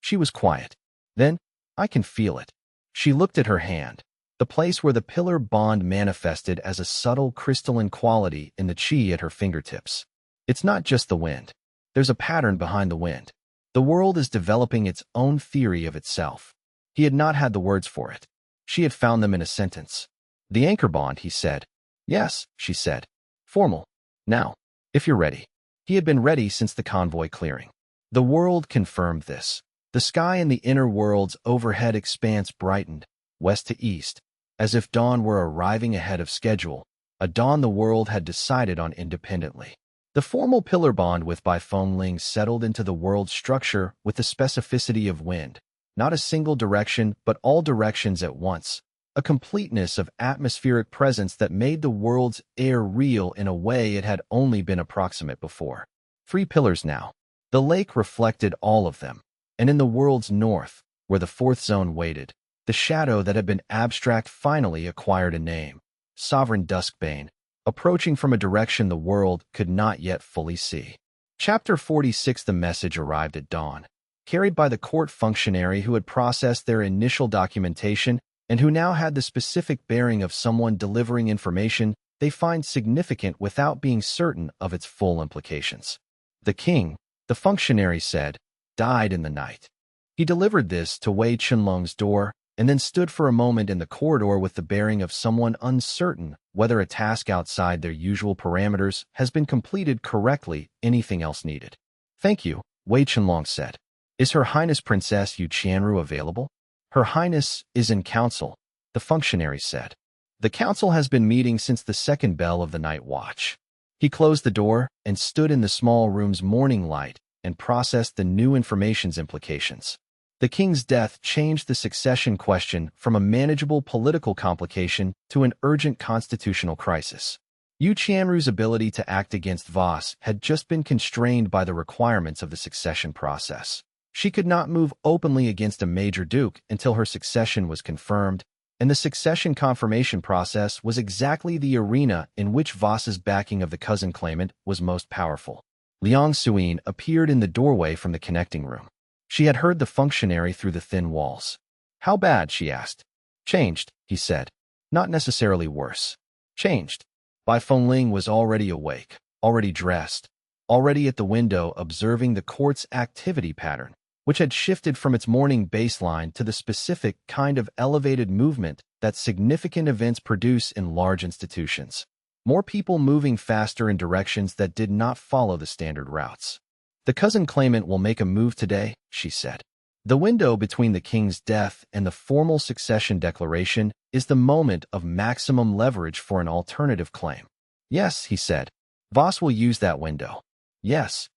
She was quiet. Then, I can feel it. She looked at her hand. The place where the pillar bond manifested as a subtle crystalline quality in the qi at her fingertips. It's not just the wind. There's a pattern behind the wind. The world is developing its own theory of itself. He had not had the words for it. She had found them in a sentence. The anchor bond, he said. Yes, she said. Formal. Now, if you're ready. He had been ready since the convoy clearing. The world confirmed this. The sky in the inner world's overhead expanse brightened, west to east, as if dawn were arriving ahead of schedule, a dawn the world had decided on independently. The formal pillar bond with Wei Chenlong settled into the world's structure with the specificity of wind, not a single direction but all directions at once, a completeness of atmospheric presence that made the world's air real in a way it had only been approximate before. 3 pillars now. The lake reflected all of them, and in the world's north, where the 4th zone waited, the shadow that had been abstract finally acquired a name, Sovereign Duskbane, approaching from a direction the world could not yet fully see. Chapter 46. The message arrived at dawn, carried by the court functionary who had processed their initial documentation and who now had the specific bearing of someone delivering information they find significant without being certain of its full implications. The king, the functionary said, died in the night. He delivered this to Wei Chenlong's door and then stood for a moment in the corridor with the bearing of someone uncertain whether a task outside their usual parameters has been completed correctly, anything else needed. Thank you, Wei Chenlong said. Is Her Highness Princess Yu Qianru available? Her Highness is in council, the functionary said. The council has been meeting since the 2nd bell of the night watch. He closed the door and stood in the small room's morning light and processed the new information's implications. The king's death changed the succession question from a manageable political complication to an urgent constitutional crisis. Yu Qianru's ability to act against Voss had just been constrained by the requirements of the succession process. She could not move openly against a major duke until her succession was confirmed, and the succession confirmation process was exactly the arena in which Voss's backing of the cousin claimant was most powerful. Liang Suyin appeared in the doorway from the connecting room. She had heard the functionary through the thin walls. How bad, she asked. Changed, he said. Not necessarily worse. Changed. Wei Chenlong was already awake, already dressed, already at the window observing the court's activity pattern. which had shifted from its morning baseline to the specific kind of elevated movement that significant events produce in large institutions. More people moving faster in directions that did not follow the standard routes. The cousin claimant will make a move today, she said. The window between the king's death and the formal succession declaration is the moment of maximum leverage for an alternative claim. Yes, he said. Voss will use that window. Yes.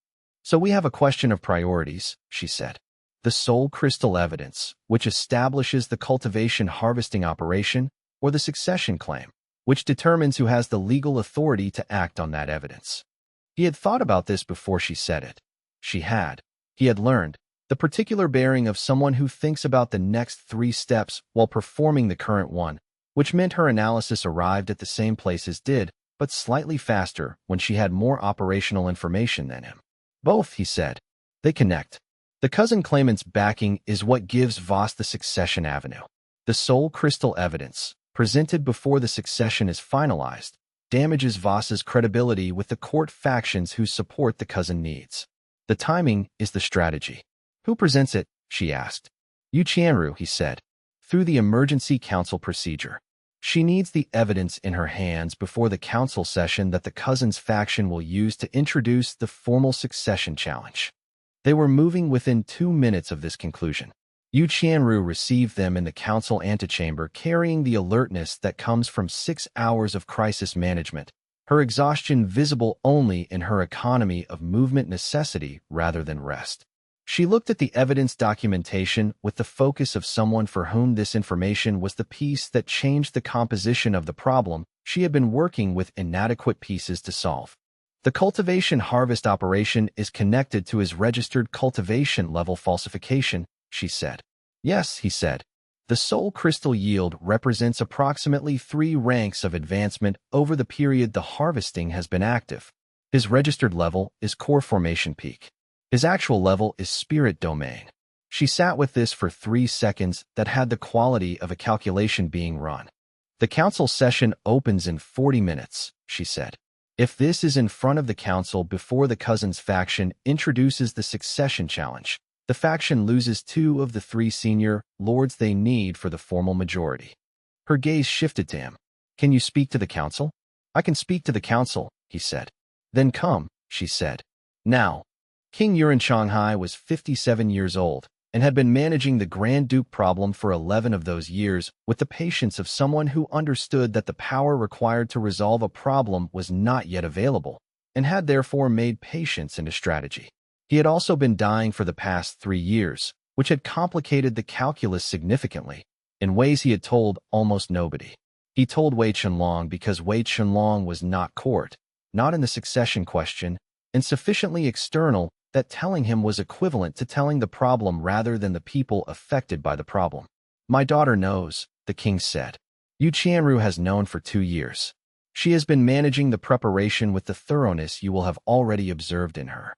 So we have a question of priorities, she said. The soul crystal evidence, which establishes the cultivation harvesting operation, or the succession claim, which determines who has the legal authority to act on that evidence. He had thought about this before she said it. He had learned, the particular bearing of someone who thinks about the next 3 steps while performing the current one, which meant her analysis arrived at the same place as did, but slightly faster when she had more operational information than him. Both, he said. They connect. The cousin claimant's backing is what gives Voss the succession avenue. The soul crystal evidence, presented before the succession is finalized, damages Voss's credibility with the court factions whose support the cousin needs. The timing is the strategy. Who presents it? She asked. Yu Qianru, he said, through the emergency council procedure. She needs the evidence in her hands before the council session that the cousin's faction will use to introduce the formal succession challenge. They were moving within 2 minutes of this conclusion. Yu Qianru received them in the council antechamber carrying the alertness that comes from 6 hours of crisis management, her exhaustion visible only in her economy of movement necessity rather than rest. She looked at the evidence documentation with the focus of someone for whom this information was the piece that changed the composition of the problem she had been working with inadequate pieces to solve. The cultivation harvest operation is connected to his registered cultivation level falsification, she said. Yes, he said. The soul crystal yield represents approximately 3 ranks of advancement over the period the harvesting has been active. His registered level is core formation peak. His actual level is spirit domain. She sat with this for 3 seconds that had the quality of a calculation being run. The council session opens in 40 minutes, she said. If this is in front of the council before the cousin's faction introduces the succession challenge, the faction loses 2 of the 3 senior lords they need for the formal majority. Her gaze shifted to him. Can you speak to the council? I can speak to the council, he said. Then come, she said. Now. King Yuan Shanghai was 57 years old and had been managing the Grand Duke problem for 11 of those years with the patience of someone who understood that the power required to resolve a problem was not yet available and had therefore made patience into strategy. He had also been dying for the past 3 years, which had complicated the calculus significantly, in ways he had told almost nobody. He told Wei Chenlong because Wei Chenlong was not court, not in the succession question, and sufficiently external that telling him was equivalent to telling the problem rather than the people affected by the problem. My daughter knows, the king said. Yu Qianru has known for 2 years. She has been managing the preparation with the thoroughness you will have already observed in her.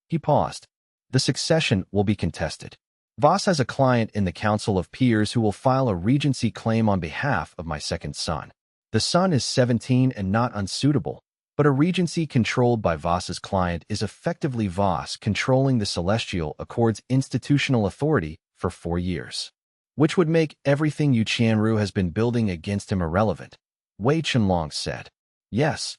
He paused. The succession will be contested. Voss has a client in the Council of Peers who will file a regency claim on behalf of my second son. The son is 17 and not unsuitable, but a regency controlled by Voss's client is effectively Voss controlling the Celestial Accord's institutional authority for 4 years, which would make everything Yu Qianru has been building against him irrelevant. Wei Chenlong said. Yes.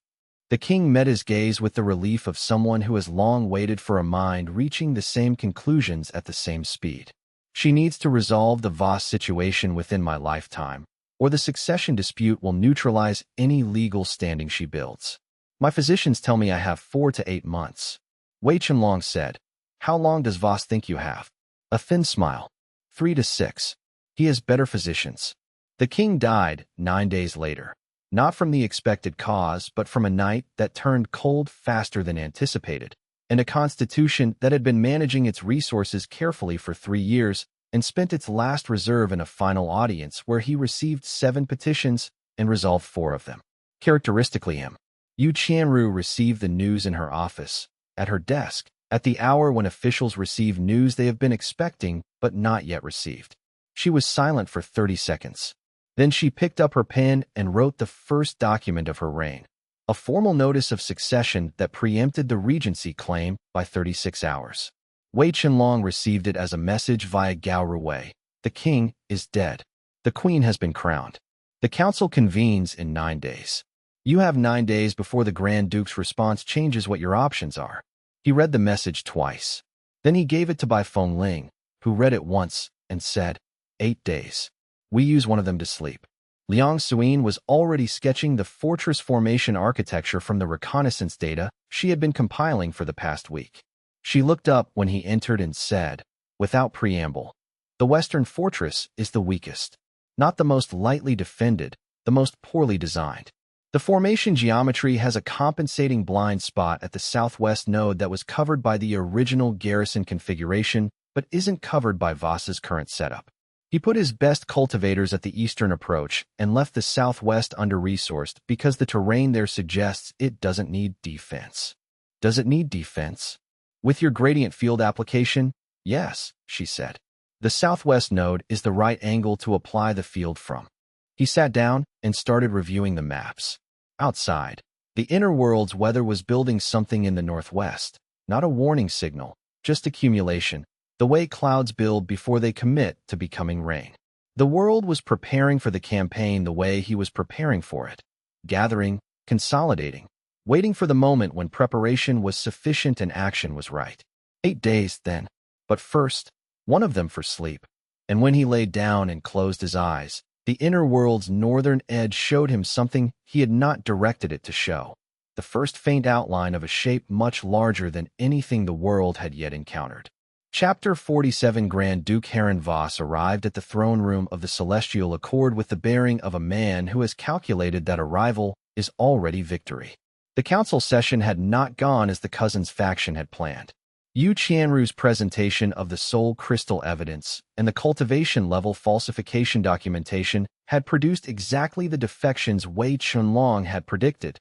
The king met his gaze with the relief of someone who has long waited for a mind reaching the same conclusions at the same speed. She needs to resolve the Voss situation within my lifetime, or the succession dispute will neutralize any legal standing she builds. My physicians tell me I have 4 to 8 months. Wei Chenlong said. How long does Voss think you have? A thin smile. 3 to 6. He has better physicians. The king died 9 days later. Not from the expected cause, but from a night that turned cold faster than anticipated, and a constitution that had been managing its resources carefully for 3 years and spent its last reserve in a final audience where he received 7 petitions and resolved 4 of them. Characteristically him. Yu Qianru received the news in her office, at her desk, at the hour when officials receive news they have been expecting but not yet received. She was silent for 30 seconds. Then she picked up her pen and wrote the first document of her reign, a formal notice of succession that preempted the regency claim by 36 hours. Wei Chenlong received it as a message via Gao Ruwei. The king is dead. The queen has been crowned. The council convenes in 9 days. You have 9 days before the Grand Duke's response changes what your options are. He read the message twice. Then he gave it to Bai Fengling, who read it once and said, 8 days. We use one of them to sleep. Liang Suyin was already sketching the fortress formation architecture from the reconnaissance data she had been compiling for the past week. She looked up when he entered and said, without preamble, the western fortress is the weakest, not the most lightly defended, the most poorly designed. The formation geometry has a compensating blind spot at the southwest node that was covered by the original garrison configuration but isn't covered by Voss's current setup. He put his best cultivators at the eastern approach and left the southwest under-resourced because the terrain there suggests it doesn't need defense. Does it need defense? With your gradient field application? Yes, she said. The southwest node is the right angle to apply the field from. He sat down and started reviewing the maps. Outside, the inner world's weather was building something in the northwest. Not a warning signal, just accumulation, the way clouds build before they commit to becoming rain. The world was preparing for the campaign the way he was preparing for it. Gathering, consolidating, waiting for the moment when preparation was sufficient and action was right. 8 days, then. But first, one of them for sleep. And when he lay down and closed his eyes, the inner world's northern edge showed him something he had not directed it to show. The first faint outline of a shape much larger than anything the world had yet encountered. Chapter 47 Grand Duke Heron Voss arrived at the throne room of the Celestial Accord with the bearing of a man who has calculated that arrival is already victory. The council session had not gone as the cousins' faction had planned. Yu Qianru's presentation of the soul crystal evidence and the cultivation level falsification documentation had produced exactly the defections Wei Chenlong had predicted.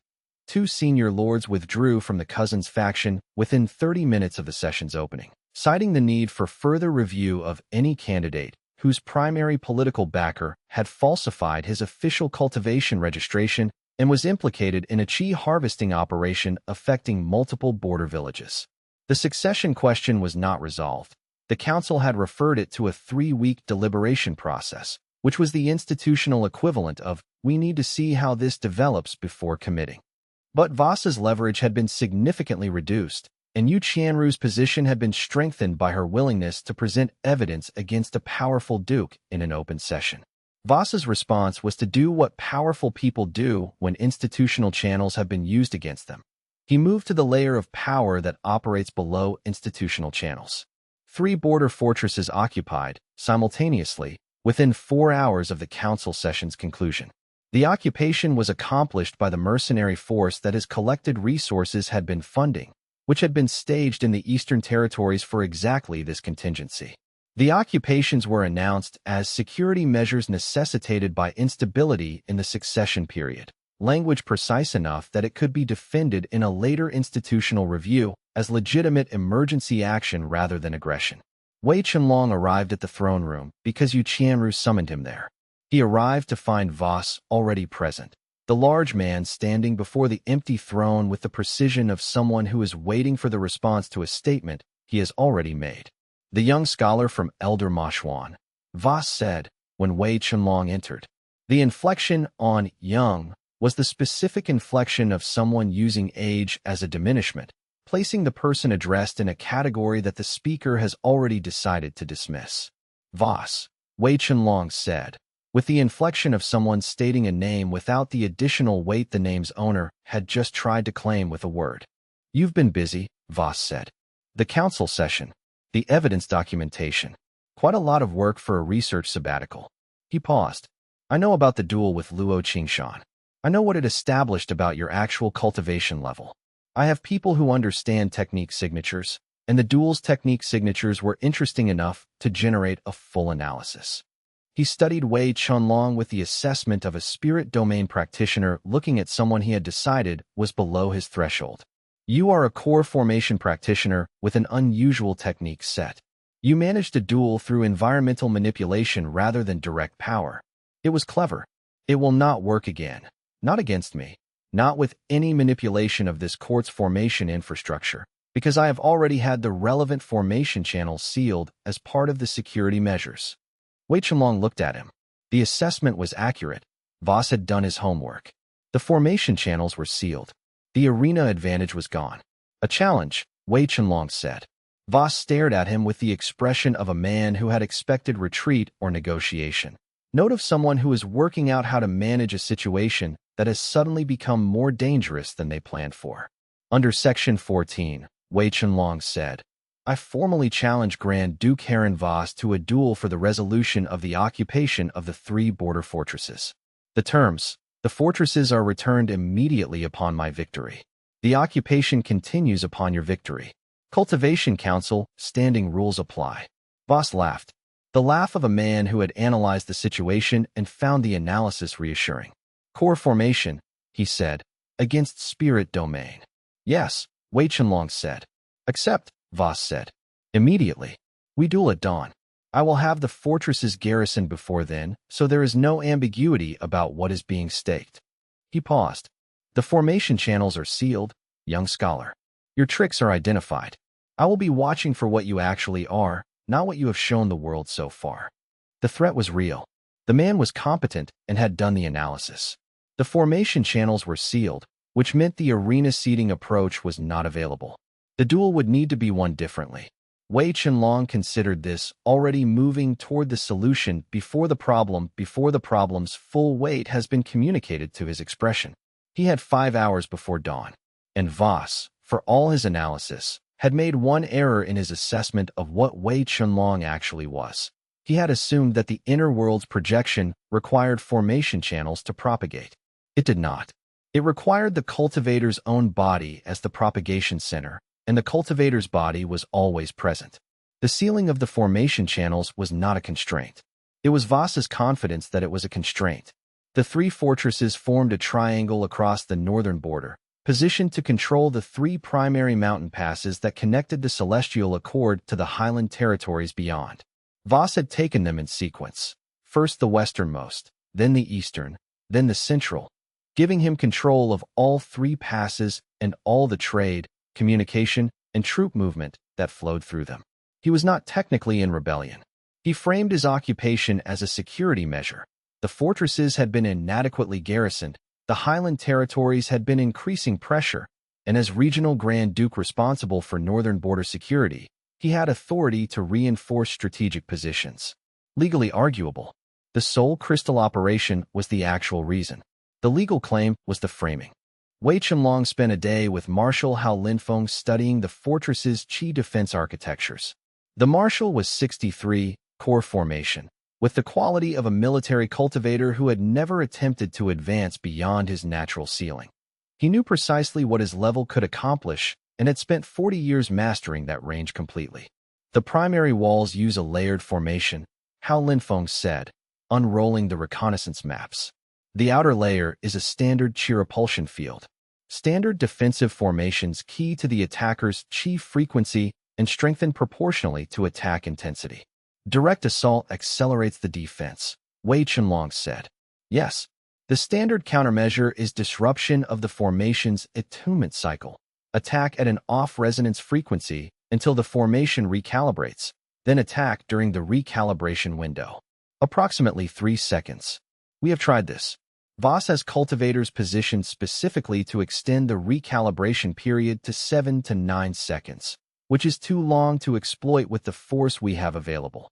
2 senior lords withdrew from the cousins' faction within 30 minutes of the session's opening, citing the need for further review of any candidate whose primary political backer had falsified his official cultivation registration and was implicated in a qi harvesting operation affecting multiple border villages. The succession question was not resolved. The council had referred it to a 3-week deliberation process, which was the institutional equivalent of, we need to see how this develops before committing. But Voss's leverage had been significantly reduced, and Yu Qianru's position had been strengthened by her willingness to present evidence against a powerful duke in an open session. Voss's response was to do what powerful people do when institutional channels have been used against them. He moved to the layer of power that operates below institutional channels. 3 border fortresses occupied, simultaneously, within 4 hours of the council session's conclusion. The occupation was accomplished by the mercenary force that his collected resources had been funding, which had been staged in the Eastern Territories for exactly this contingency. The occupations were announced as security measures necessitated by instability in the succession period, language precise enough that it could be defended in a later institutional review as legitimate emergency action rather than aggression. Wei Chenlong arrived at the throne room because Yu Qianru summoned him there. He arrived to find Voss already present, the large man standing before the empty throne with the precision of someone who is waiting for the response to a statement he has already made. The young scholar from Elder Mashuan, Voss said, when Wei Chenlong entered. The inflection on young was the specific inflection of someone using age as a diminishment, placing the person addressed in a category that the speaker has already decided to dismiss. Voss, Wei Chenlong said, with the inflection of someone stating a name without the additional weight the name's owner had just tried to claim with a word. You've been busy, Voss said. The council session, the evidence documentation, quite a lot of work for a research sabbatical. He paused. I know about the duel with Luo Qingshan. I know what it established about your actual cultivation level. I have people who understand technique signatures, and the duel's technique signatures were interesting enough to generate a full analysis. He studied Wei Chenlong with the assessment of a spirit domain practitioner looking at someone he had decided was below his threshold. You are a core formation practitioner with an unusual technique set. You managed a duel through environmental manipulation rather than direct power. It was clever. It will not work again. Not against me. Not with any manipulation of this quartz formation infrastructure. Because I have already had the relevant formation channels sealed as part of the security measures. Wei Chenlong looked at him. The assessment was accurate. Voss had done his homework. The formation channels were sealed. The arena advantage was gone. A challenge, Wei Chenlong said. Voss stared at him with the expression of a man who had expected retreat or negotiation. Note of someone who is working out how to manage a situation that has suddenly become more dangerous than they planned for. Under Section 14, Wei Chenlong said, I formally challenge Grand Duke Heron Voss to a duel for the resolution of the occupation of the 3 border fortresses. The terms, the fortresses are returned immediately upon my victory. The occupation continues upon your victory. Cultivation Council, standing rules apply. Voss laughed. The laugh of a man who had analyzed the situation and found the analysis reassuring. Core formation, he said, against spirit domain. Yes, Wei Chenlong said. Accept, Voss said. Immediately. We duel at dawn. I will have the fortresses garrisoned before then, so there is no ambiguity about what is being staked. He paused. The formation channels are sealed, young scholar. Your tricks are identified. I will be watching for what you actually are, not what you have shown the world so far. The threat was real. The man was competent and had done the analysis. The formation channels were sealed, which meant the arena seeding approach was not available. The duel would need to be won differently. Wei Chenlong considered this, already moving toward the solution before the problem's full weight has been communicated to his expression. He had 5 hours before dawn. And Voss, for all his analysis, had made one error in his assessment of what Wei Chenlong actually was. He had assumed that the inner world's projection required formation channels to propagate. It did not. It required the cultivator's own body as the propagation center, and the cultivator's body was always present. The sealing of the formation channels was not a constraint. It was Voss's confidence that it was a constraint. The 3 fortresses formed a triangle across the northern border, positioned to control the 3 primary mountain passes that connected the Celestial Accord to the highland territories beyond. Voss had taken them in sequence, first the westernmost, then the eastern, then the central, giving him control of all 3 passes and all the trade, communication, and troop movement that flowed through them. He was not technically in rebellion. He framed his occupation as a security measure. The fortresses had been inadequately garrisoned, the highland territories had been increasing pressure, and as regional Grand Duke responsible for northern border security, he had authority to reinforce strategic positions. Legally arguable. The Soul Crystal operation was the actual reason. The legal claim was the framing. Wei Chenlong spent a day with Marshal Hao Linfeng studying the fortress's Qi defense architectures. The Marshal was 63, core formation, with the quality of a military cultivator who had never attempted to advance beyond his natural ceiling. He knew precisely what his level could accomplish and had spent 40 years mastering that range completely. The primary walls use a layered formation, Hao Linfeng said, unrolling the reconnaissance maps. The outer layer is a standard Qi repulsion field. Standard defensive formations key to the attacker's Qi frequency and strengthen proportionally to attack intensity. Direct assault accelerates the defense, Wei Chenlong said. Yes, the standard countermeasure is disruption of the formation's attunement cycle. Attack at an off-resonance frequency until the formation recalibrates, then attack during the recalibration window. Approximately 3 seconds. We have tried this. Voss has cultivators positioned specifically to extend the recalibration period to 7 to 9 seconds, which is too long to exploit with the force we have available.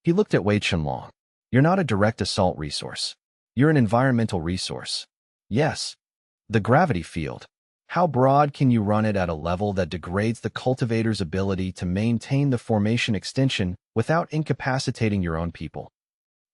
He looked at Wei Chenlong. You're not a direct assault resource. You're an environmental resource. Yes. The gravity field. How broad can you run it at a level that degrades the cultivator's ability to maintain the formation extension without incapacitating your own people?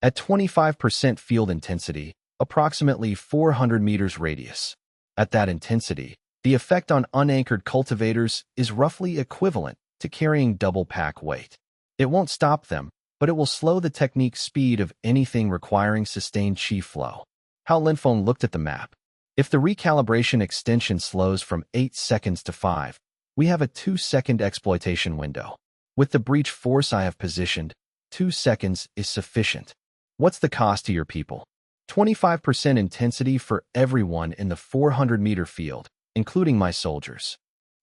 At 25% field intensity, approximately 400 meters radius. At that intensity, the effect on unanchored cultivators is roughly equivalent to carrying double pack weight. It won't stop them, but it will slow the technique speed of anything requiring sustained Qi flow. Hao Linfeng looked at the map. If the recalibration extension slows from 8 seconds to 5, we have a 2-second exploitation window. With the breach force I have positioned, 2 seconds is sufficient. What's the cost to your people? 25% intensity for everyone in the 400-meter field, including my soldiers.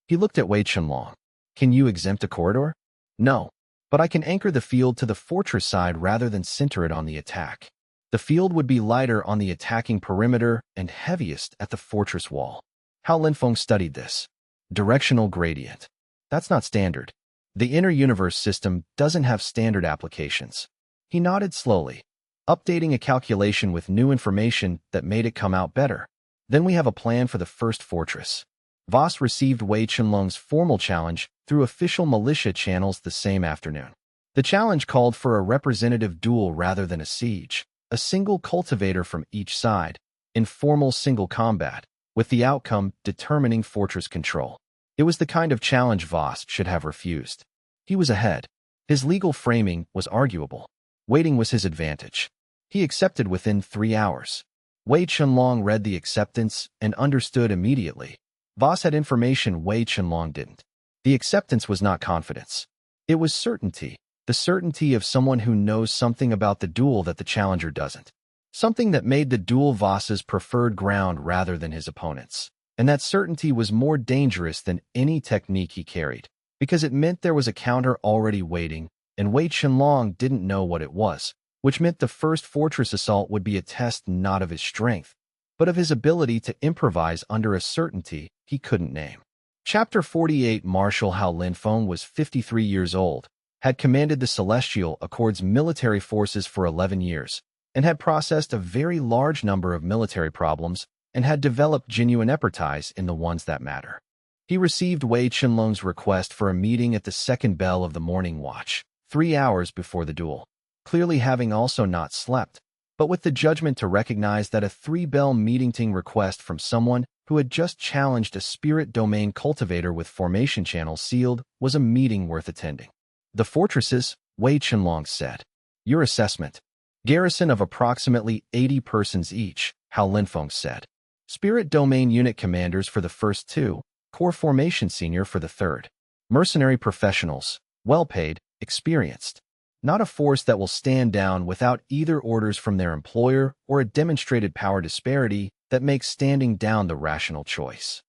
He looked at Wei Chenlong. Can you exempt a corridor? No. But I can anchor the field to the fortress side rather than center it on the attack. The field would be lighter on the attacking perimeter and heaviest at the fortress wall. Hao Linfeng studied this. Directional gradient. That's not standard. The inner universe system doesn't have standard applications. He nodded slowly, updating a calculation with new information that made it come out better. Then we have a plan for the first fortress. Voss received Wei Chenlong's formal challenge through official militia channels the same afternoon. The challenge called for a representative duel rather than a siege, a single cultivator from each side, informal single combat, with the outcome determining fortress control. It was the kind of challenge Voss should have refused. He was ahead. His legal framing was arguable. Waiting was his advantage. He accepted within 3 hours. Wei Chenlong read the acceptance and understood immediately. Voss had information Wei Chenlong didn't. The acceptance was not confidence. It was certainty, the certainty of someone who knows something about the duel that the challenger doesn't. Something that made the duel Voss's preferred ground rather than his opponent's. And that certainty was more dangerous than any technique he carried, because it meant there was a counter already waiting, and Wei Chenlong didn't know what it was, which meant the first fortress assault would be a test not of his strength, but of his ability to improvise under a certainty he couldn't name. Chapter 48. Marshal Hao Linfeng was 53 years old, had commanded the Celestial Accord's military forces for 11 years, and had processed a very large number of military problems and had developed genuine expertise in the ones that matter. He received Wei Chenlong's request for a meeting at the second bell of the morning watch, 3 hours before the duel. Clearly having also not slept, but with the judgment to recognize that a 3-bell meeting request from someone who had just challenged a spirit domain cultivator with formation channels sealed was a meeting worth attending. The fortresses, Wei Chenlong said. Your assessment. Garrison of approximately 80 persons each, Hao Linfeng said. Spirit domain unit commanders for the first 2, core formation senior for the third. Mercenary professionals, well-paid, experienced. Not a force that will stand down without either orders from their employer or a demonstrated power disparity that makes standing down the rational choice.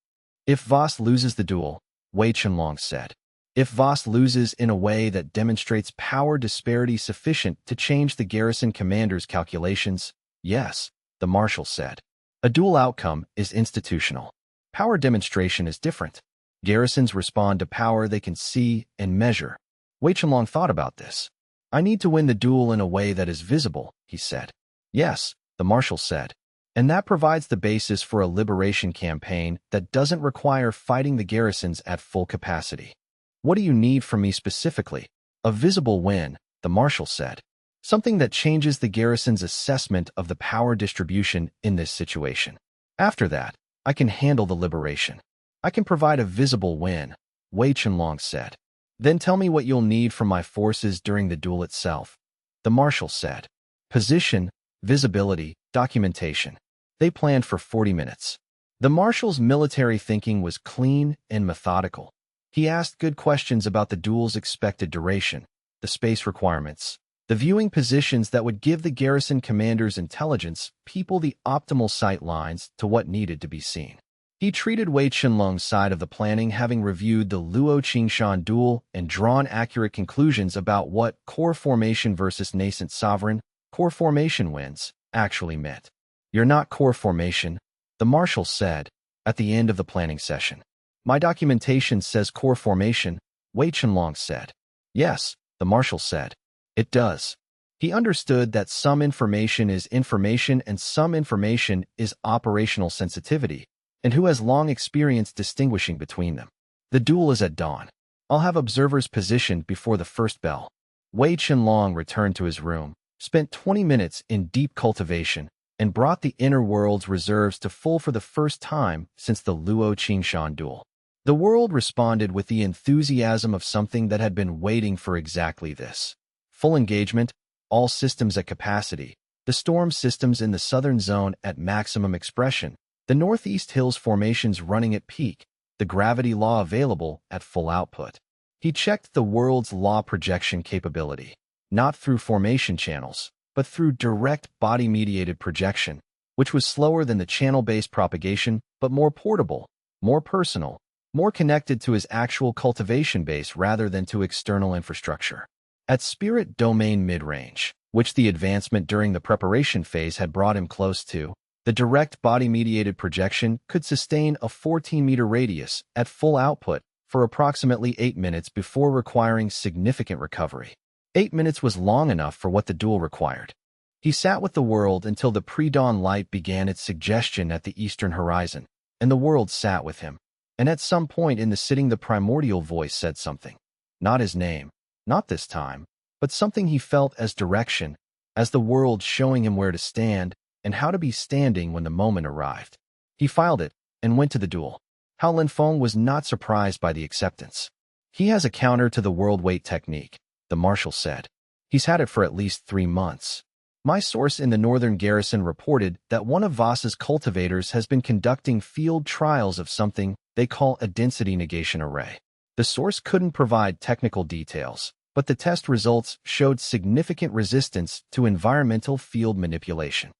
If Voss loses the duel, Wei Chenlong said. If Voss loses in a way that demonstrates power disparity sufficient to change the garrison commander's calculations, yes, the marshal said. A dual outcome is institutional. Power demonstration is different. Garrisons respond to power they can see and measure. Wei Chenlong thought about this. I need to win the duel in a way that is visible, he said. Yes, the marshal said. And that provides the basis for a liberation campaign that doesn't require fighting the garrisons at full capacity. What do you need from me specifically? A visible win, the marshal said. Something that changes the garrison's assessment of the power distribution in this situation. After that, I can handle the liberation. I can provide a visible win, Wei Chenlong said. Then tell me what you'll need from my forces during the duel itself, the marshal said. Position, visibility, documentation. They planned for 40 minutes. The marshal's military thinking was clean and methodical. He asked good questions about the duel's expected duration, the space requirements, the viewing positions that would give the garrison commander's intelligence people the optimal sight lines to what needed to be seen. He treated Wei Chenlong's side of the planning having reviewed the Luo Qingshan duel and drawn accurate conclusions about what core formation versus nascent sovereign, core formation wins, actually meant. You're not core formation, the marshal said, at the end of the planning session. My documentation says core formation, Wei Chenlong said. Yes, the marshal said. It does. He understood that some information is information and some information is operational sensitivity, and who has long experience distinguishing between them. The duel is at dawn. I'll have observers positioned before the first bell. Wei Chenlong returned to his room, spent 20 minutes in deep cultivation, and brought the inner world's reserves to full for the first time since the Luo Qingshan duel. The world responded with the enthusiasm of something that had been waiting for exactly this. Full engagement, all systems at capacity, the storm systems in the southern zone at maximum expression, the northeast hills formations running at peak, the gravity law available at full output. He checked the world's law projection capability, not through formation channels, but through direct body-mediated projection, which was slower than the channel-based propagation, but more portable, more personal, more connected to his actual cultivation base rather than to external infrastructure. At spirit domain mid-range, which the advancement during the preparation phase had brought him close to, the direct body-mediated projection could sustain a 14-meter radius at full output for approximately 8 minutes before requiring significant recovery. 8 minutes was long enough for what the duel required. He sat with the world until the pre-dawn light began its suggestion at the eastern horizon, and the world sat with him. And at some point in the sitting the primordial voice said something. Not his name, not this time, but something he felt as direction, as the world showing him where to stand, and how to be standing when the moment arrived. He filed it, and went to the duel. Hao Linfeng was not surprised by the acceptance. He has a counter to the world weight technique, the marshal said. He's had it for at least 3 months. My source in the northern garrison reported that one of Voss's cultivators has been conducting field trials of something they call a density negation array. The source couldn't provide technical details, but the test results showed significant resistance to environmental field manipulation.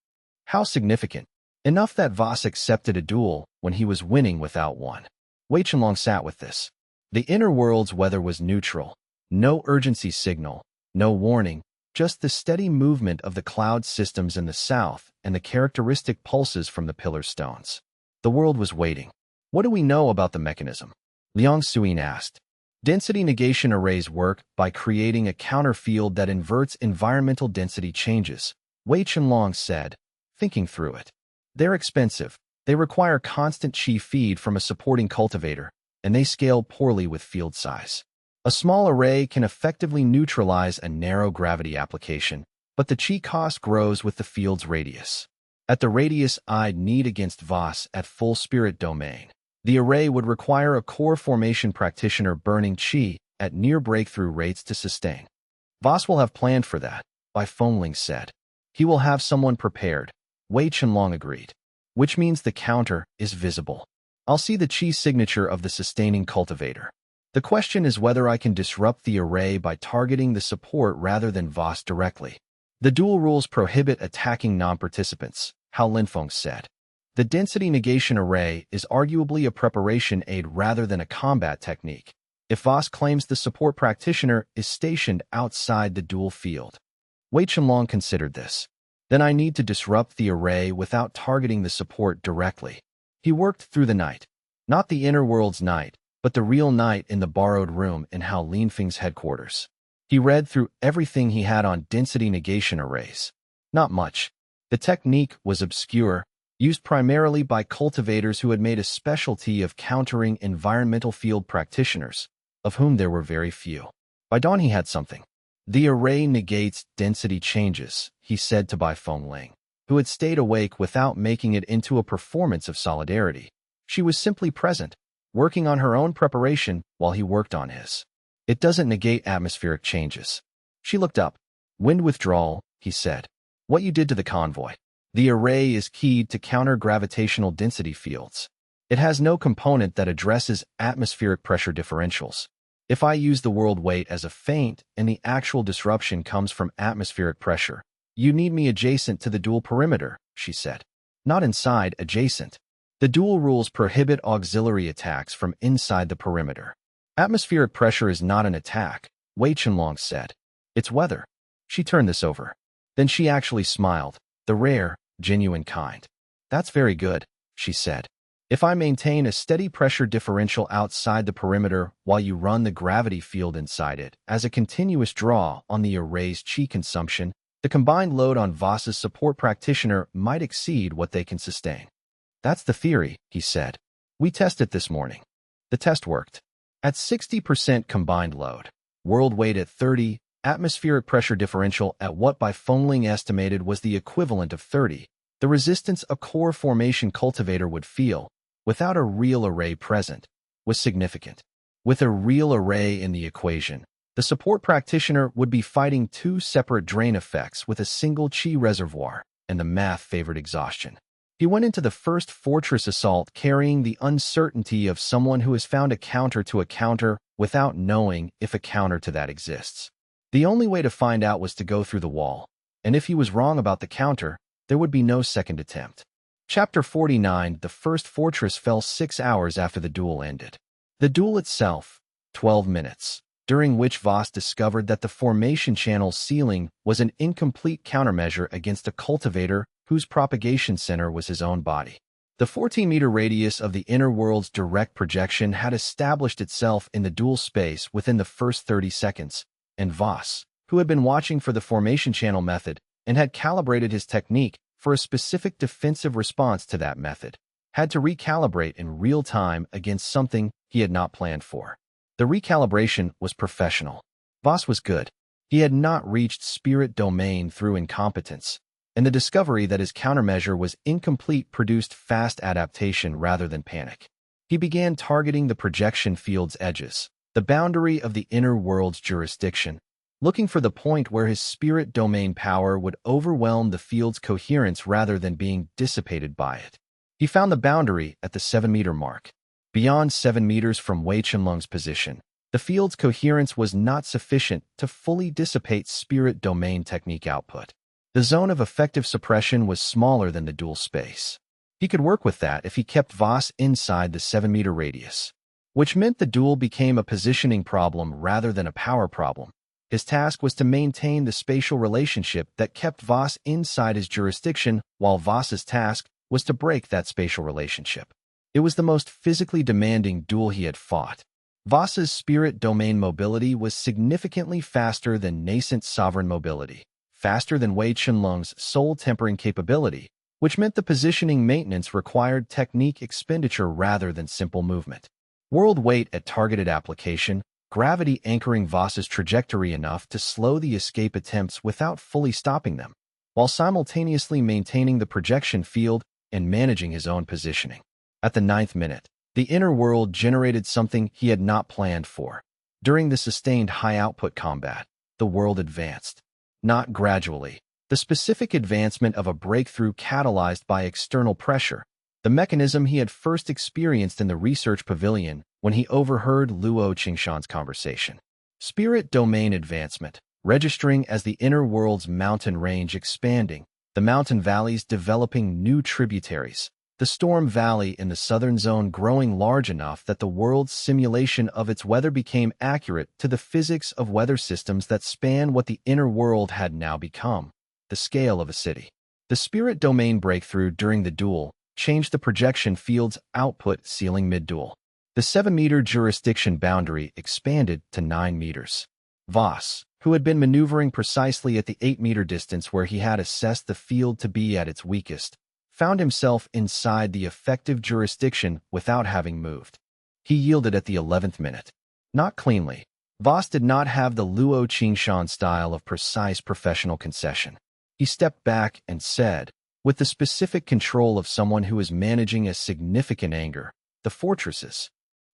How significant? Enough that Voss accepted a duel when he was winning without one. Wei Chenlong sat with this. The inner world's weather was neutral. No urgency signal, no warning, just the steady movement of the cloud systems in the south and the characteristic pulses from the pillar stones. The world was waiting. What do we know about the mechanism? Liang Suyin asked. Density negation arrays work by creating a counter field that inverts environmental density changes, Wei Chenlong said, thinking through it. They're expensive. They require constant qi feed from a supporting cultivator, and they scale poorly with field size. A small array can effectively neutralize a narrow gravity application, but the qi cost grows with the field's radius. At the radius I'd need against Voss at full spirit domain, the array would require a core formation practitioner burning qi at near breakthrough rates to sustain. Voss will have planned for that, Bai Fengling said. He will have someone prepared, Wei Chenlong agreed. Which means the counter is visible. I'll see the qi signature of the sustaining cultivator. The question is whether I can disrupt the array by targeting the support rather than Voss directly. The duel rules prohibit attacking non-participants, Hao Linfeng said. The density negation array is arguably a preparation aid rather than a combat technique, if Voss claims the support practitioner is stationed outside the duel field. Wei Chenlong considered this. Then I need to disrupt the array without targeting the support directly. He worked through the night. Not the inner world's night, but the real night in the borrowed room in Hao Linfeng's headquarters. He read through everything he had on density negation arrays. Not much. The technique was obscure, used primarily by cultivators who had made a specialty of countering environmental field practitioners, of whom there were very few. By dawn he had something. The array negates density changes, he said to Bai Fengling, who had stayed awake without making it into a performance of solidarity. She was simply present, working on her own preparation while he worked on his. It doesn't negate atmospheric changes. She looked up. Wind withdrawal, he said. What you did to the convoy. The array is keyed to counter gravitational density fields. It has no component that addresses atmospheric pressure differentials. If I use the world weight as a feint and the actual disruption comes from atmospheric pressure, you need me adjacent to the dual perimeter, she said. Not inside, adjacent. The dual rules prohibit auxiliary attacks from inside the perimeter. Atmospheric pressure is not an attack, Wei Chenlong said. It's weather. She turned this over. Then she actually smiled, the rare, genuine kind. That's very good, she said. If I maintain a steady pressure differential outside the perimeter while you run the gravity field inside it as a continuous draw on the array's qi consumption, the combined load on Voss's support practitioner might exceed what they can sustain. That's the theory, he said. We tested this morning. The test worked. At 60% combined load, world weight at 30, atmospheric pressure differential at what Bai Fengling estimated was the equivalent of 30, the resistance a core formation cultivator would feel, without a real array present, was significant. With a real array in the equation, the support practitioner would be fighting 2 separate drain effects with a single qi reservoir, and the math favored exhaustion. He went into the first fortress assault carrying the uncertainty of someone who has found a counter to a counter without knowing if a counter to that exists. The only way to find out was to go through the wall, and if he was wrong about the counter, there would be no second attempt. Chapter 49. The first fortress fell 6 hours after the duel ended. The duel itself, 12 minutes, during which Voss discovered that the formation channel's ceiling was an incomplete countermeasure against a cultivator whose propagation center was his own body. The 14-meter radius of the inner world's direct projection had established itself in the dual space within the first 30 seconds, and Voss, who had been watching for the formation channel method and had calibrated his technique for a specific defensive response to that method, had to recalibrate in real time against something he had not planned for. The recalibration was professional. Voss was good. He had not reached spirit domain through incompetence, and the discovery that his countermeasure was incomplete produced fast adaptation rather than panic. He began targeting the projection field's edges, the boundary of the inner world's jurisdiction, looking for the point where his spirit domain power would overwhelm the field's coherence rather than being dissipated by it. He found the boundary at the 7-meter mark. Beyond 7 meters from Wei Chenlong's position, the field's coherence was not sufficient to fully dissipate spirit domain technique output. The zone of effective suppression was smaller than the dual space. He could work with that if he kept Voss inside the 7-meter radius, which meant the duel became a positioning problem rather than a power problem. His task was to maintain the spatial relationship that kept Voss inside his jurisdiction, while Voss's task was to break that spatial relationship. It was the most physically demanding duel he had fought. Voss's spirit domain mobility was significantly faster than nascent sovereign mobility, faster than Wei Chenlong's soul tempering capability, which meant the positioning maintenance required technique expenditure rather than simple movement. World weight at targeted application, gravity anchoring Voss's trajectory enough to slow the escape attempts without fully stopping them, while simultaneously maintaining the projection field and managing his own positioning. At the 9th minute, the inner world generated something he had not planned for. During the sustained high-output combat, the world advanced. Not gradually. The specific advancement of a breakthrough catalyzed by external pressure, the mechanism he had first experienced in the research pavilion when he overheard Luo Qingshan's conversation. Spirit domain advancement, registering as the inner world's mountain range expanding, the mountain valleys developing new tributaries, the storm valley in the southern zone growing large enough that the world's simulation of its weather became accurate to the physics of weather systems that span what the inner world had now become, the scale of a city. The spirit domain breakthrough during the duel changed the projection field's output ceiling mid-duel. The 7-meter jurisdiction boundary expanded to 9 meters. Voss, who had been maneuvering precisely at the 8-meter distance where he had assessed the field to be at its weakest, found himself inside the effective jurisdiction without having moved. He yielded at the 11th minute. Not cleanly. Voss did not have the Luo Qingshan style of precise professional concession. He stepped back and said, with the specific control of someone who is managing a significant anger, "The fortresses."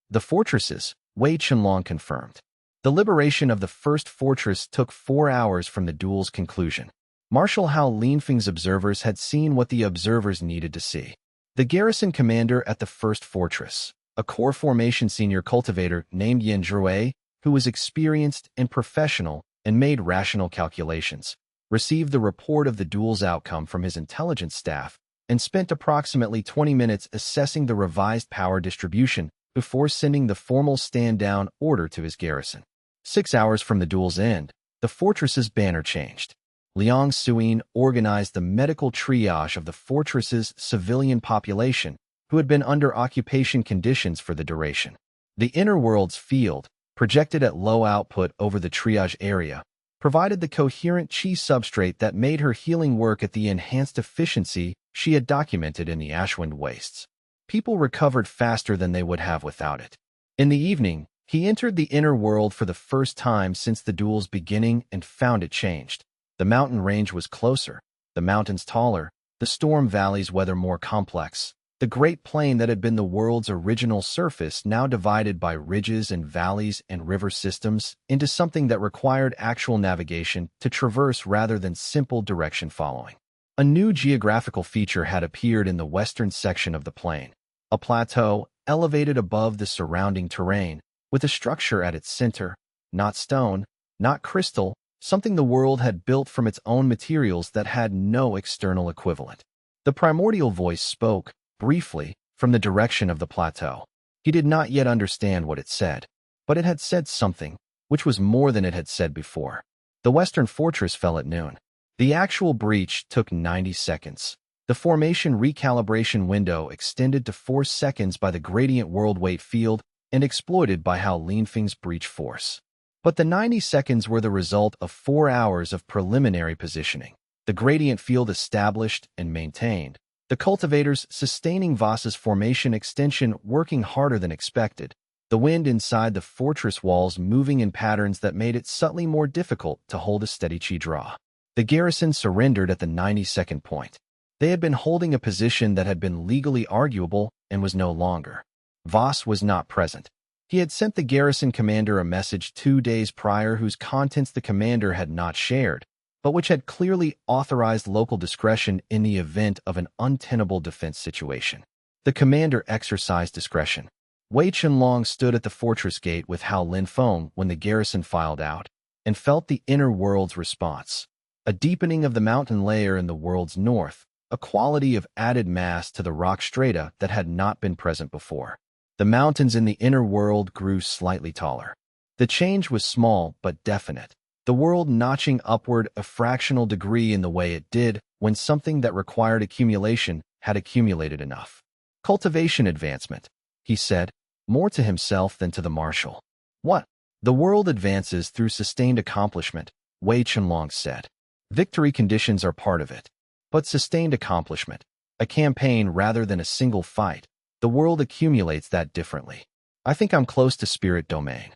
"The fortresses," Wei Chenlong confirmed. The liberation of the first fortress took 4 hours from the duel's conclusion. Marshal Hao Linfeng's observers had seen what the observers needed to see. The garrison commander at the first fortress, a core formation senior cultivator named Yan Zhuwei, who was experienced and professional and made rational calculations, received the report of the duel's outcome from his intelligence staff and spent approximately 20 minutes assessing the revised power distribution before sending the formal stand-down order to his garrison. 6 hours from the duel's end, the fortress's banner changed. Liang Suyin organized the medical triage of the fortress's civilian population, who had been under occupation conditions for the duration. The inner world's field, projected at low output over the triage area, provided the coherent chi substrate that made her healing work at the enhanced efficiency she had documented in the Ashwind wastes. People recovered faster than they would have without it. In the evening, he entered the inner world for the first time since the duel's beginning and found it changed. The mountain range was closer, the mountains taller, the storm valley's weather more complex. The great plain that had been the world's original surface now divided by ridges and valleys and river systems into something that required actual navigation to traverse rather than simple direction following. A new geographical feature had appeared in the western section of the plain, a plateau elevated above the surrounding terrain, with a structure at its center, not stone, not crystal, something the world had built from its own materials that had no external equivalent. The primordial voice spoke, briefly, from the direction of the plateau. He did not yet understand what it said, but it had said something, which was more than it had said before. The western fortress fell at noon. The actual breach took 90 seconds. The formation recalibration window extended to 4 seconds by the gradient world weight field and exploited by Hao Linfeng's breach force. But the 90 seconds were the result of 4 hours of preliminary positioning. The gradient field established and maintained. The cultivators sustaining Voss's formation extension working harder than expected. The wind inside the fortress walls moving in patterns that made it subtly more difficult to hold a steady chi draw. The garrison surrendered at the 90-second point. They had been holding a position that had been legally arguable and was no longer. Voss was not present. He had sent the garrison commander a message 2 days prior whose contents the commander had not shared, but which had clearly authorized local discretion in the event of an untenable defense situation. The commander exercised discretion. Wei Chenlong stood at the fortress gate with Hao Linfeng when the garrison filed out, and felt the inner world's response. A deepening of the mountain layer in the world's north, a quality of added mass to the rock strata that had not been present before. The mountains in the inner world grew slightly taller. The change was small but definite, the world notching upward a fractional degree in the way it did when something that required accumulation had accumulated enough. Cultivation advancement, he said, more to himself than to the marshal. What? The world advances through sustained accomplishment, Wei Chenlong said. Victory conditions are part of it. But sustained accomplishment, a campaign rather than a single fight, the world accumulates that differently. I think I'm close to spirit domain.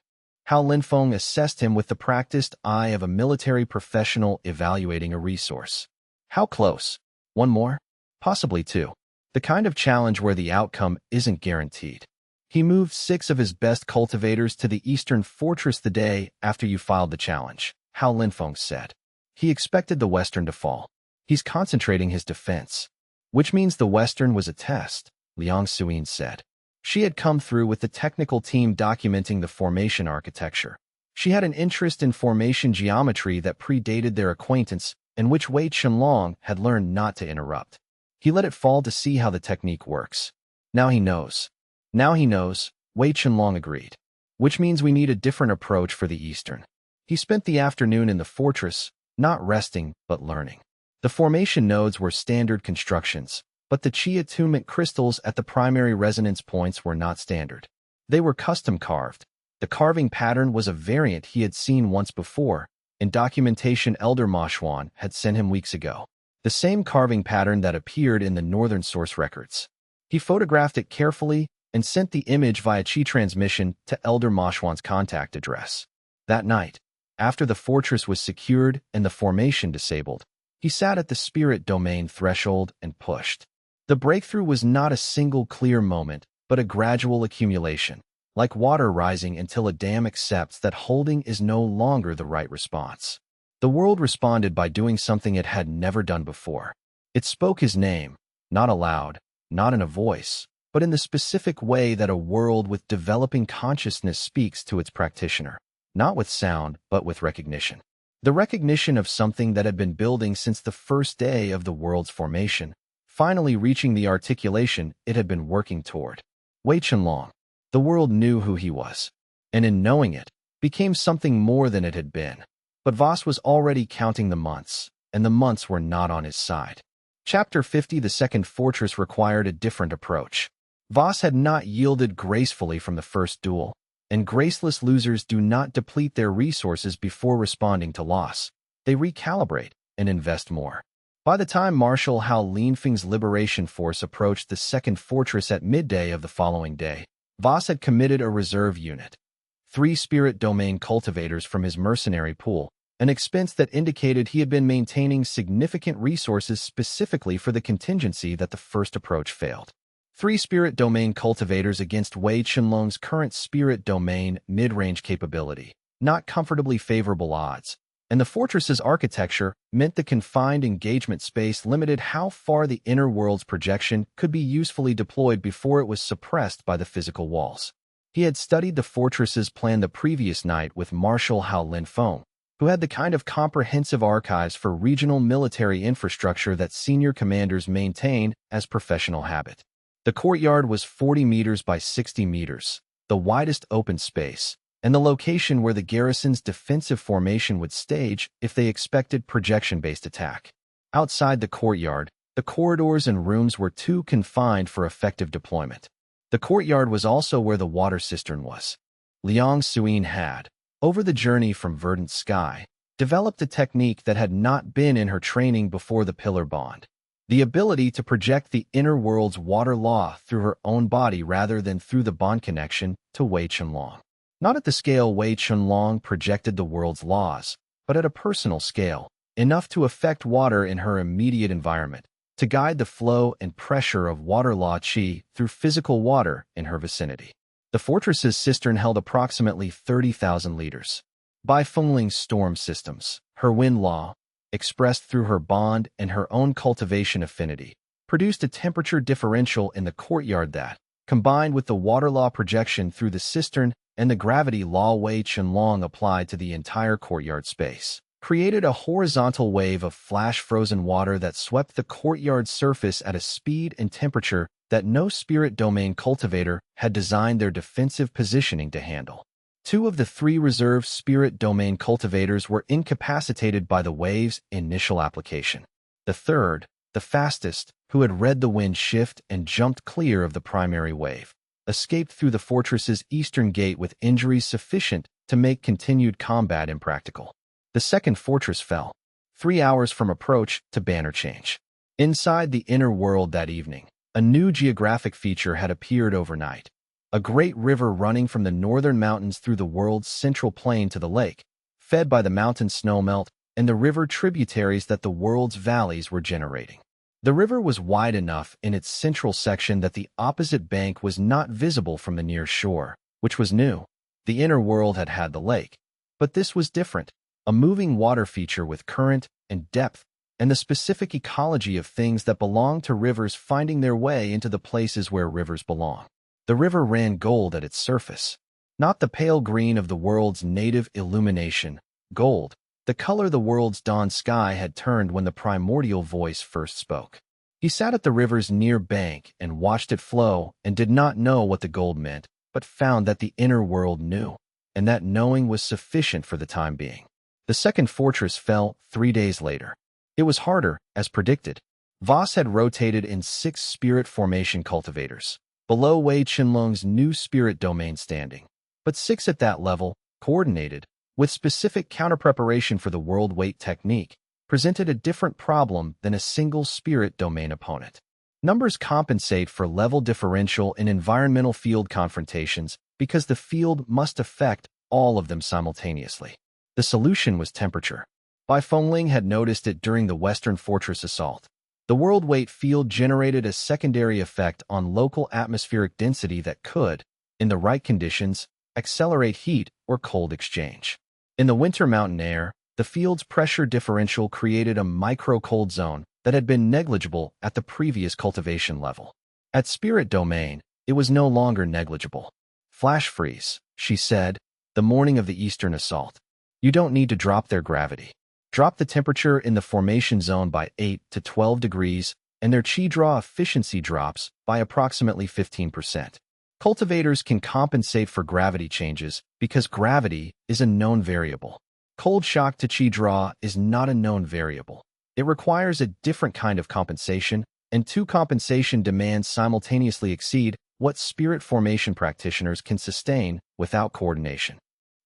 Hao Linfeng assessed him with the practiced eye of a military professional evaluating a resource. How close? One more? Possibly 2. The kind of challenge where the outcome isn't guaranteed. He moved 6 of his best cultivators to the eastern fortress the day after you filed the challenge, Hao Linfeng said. He expected the western to fall. He's concentrating his defense. Which means the western was a test, Liang Suyin said. She had come through with the technical team documenting the formation architecture. She had an interest in formation geometry that predated their acquaintance and which Wei Chenlong had learned not to interrupt. He let it fall to see how the technique works. Now he knows. Now he knows, Wei Chenlong agreed. Which means we need a different approach for the eastern. He spent the afternoon in the fortress, not resting, but learning. The formation nodes were standard constructions, but the chi attunement crystals at the primary resonance points were not standard. They were custom carved. The carving pattern was a variant he had seen once before, in documentation Elder Ma Xuan had sent him weeks ago. The same carving pattern that appeared in the northern source records. He photographed it carefully and sent the image via chi transmission to Elder Ma Xuan's contact address. That night, after the fortress was secured and the formation disabled, he sat at the spirit domain threshold and pushed. The breakthrough was not a single clear moment, but a gradual accumulation, like water rising until a dam accepts that holding is no longer the right response. The world responded by doing something it had never done before. It spoke his name, not aloud, not in a voice, but in the specific way that a world with developing consciousness speaks to its practitioner, not with sound, but with recognition. The recognition of something that had been building since the first day of the world's formation, finally reaching the articulation it had been working toward. Wei Chenlong. The world knew who he was, and in knowing it, became something more than it had been. But Voss was already counting the months, and the months were not on his side. Chapter 50. The second fortress required a different approach. Voss had not yielded gracefully from the first duel, and graceless losers do not deplete their resources before responding to loss. They recalibrate and invest more. By the time Marshal Hao Linfeng's liberation force approached the second fortress at midday of the following day, Voss had committed a reserve unit. 3 spirit domain cultivators from his mercenary pool, an expense that indicated he had been maintaining significant resources specifically for the contingency that the first approach failed. 3 spirit domain cultivators against Wei Chenlong's current spirit domain mid-range capability, not comfortably favorable odds, and the fortress's architecture meant the confined engagement space limited how far the inner world's projection could be usefully deployed before it was suppressed by the physical walls. He had studied the fortress's plan the previous night with Marshal Hao Linfeng, who had the kind of comprehensive archives for regional military infrastructure that senior commanders maintain as professional habit. The courtyard was 40 meters by 60 meters, the widest open space, and the location where the garrison's defensive formation would stage if they expected projection-based attack. Outside the courtyard, the corridors and rooms were too confined for effective deployment. The courtyard was also where the water cistern was. Liang Suyin had, over the journey from Verdant Sky, developed a technique that had not been in her training before the pillar bond. The ability to project the inner world's water law through her own body rather than through the bond connection to Wei Chenlong. Not at the scale Wei Chenlong projected the world's laws, but at a personal scale, enough to affect water in her immediate environment, to guide the flow and pressure of water law qi through physical water in her vicinity. The fortress's cistern held approximately 30,000 liters. By Fengling's storm systems, her wind law, expressed through her bond and her own cultivation affinity, produced a temperature differential in the courtyard that, combined with the water law projection through the cistern and the gravity law Wei Chenlong applied to the entire courtyard space, created a horizontal wave of flash-frozen water that swept the courtyard surface at a speed and temperature that no spirit domain cultivator had designed their defensive positioning to handle. 2 of the 3 reserve spirit domain cultivators were incapacitated by the wave's initial application. The third, the fastest, who had read the wind shift and jumped clear of the primary wave, escaped through the fortress's eastern gate with injuries sufficient to make continued combat impractical. The second fortress fell, 3 hours from approach to banner change. Inside the inner world that evening, a new geographic feature had appeared overnight. A great river running from the northern mountains through the world's central plain to the lake, fed by the mountain snowmelt and the river tributaries that the world's valleys were generating. The river was wide enough in its central section that the opposite bank was not visible from the near shore, which was new. The inner world had had the lake, but this was different, a moving water feature with current and depth and the specific ecology of things that belong to rivers finding their way into the places where rivers belong. The river ran gold at its surface, not the pale green of the world's native illumination, gold, the color the world's dawn sky had turned when the primordial voice first spoke. He sat at the river's near bank and watched it flow and did not know what the gold meant, but found that the inner world knew, and that knowing was sufficient for the time being. The second fortress fell 3 days later. It was harder, as predicted. Voss had rotated in 6 spirit formation cultivators, below Wei Chenlong's new spirit domain standing, but 6 at that level, coordinated, with specific counter-preparation for the world weight technique, presented a different problem than a single spirit domain opponent. Numbers compensate for level differential in environmental field confrontations because the field must affect all of them simultaneously. The solution was temperature. Bai Fengling had noticed it during the Western Fortress assault. The world weight field generated a secondary effect on local atmospheric density that could, in the right conditions, accelerate heat or cold exchange. In the winter mountain air, the field's pressure differential created a micro-cold zone that had been negligible at the previous cultivation level. At spirit domain, it was no longer negligible. Flash freeze, she said, the morning of the eastern assault. You don't need to drop their gravity. Drop the temperature in the formation zone by 8 to 12 degrees, and their chi draw efficiency drops by approximately 15%. Cultivators can compensate for gravity changes because gravity is a known variable. Cold shock to chi draw is not a known variable. It requires a different kind of compensation, and 2 compensation demands simultaneously exceed what spirit formation practitioners can sustain without coordination.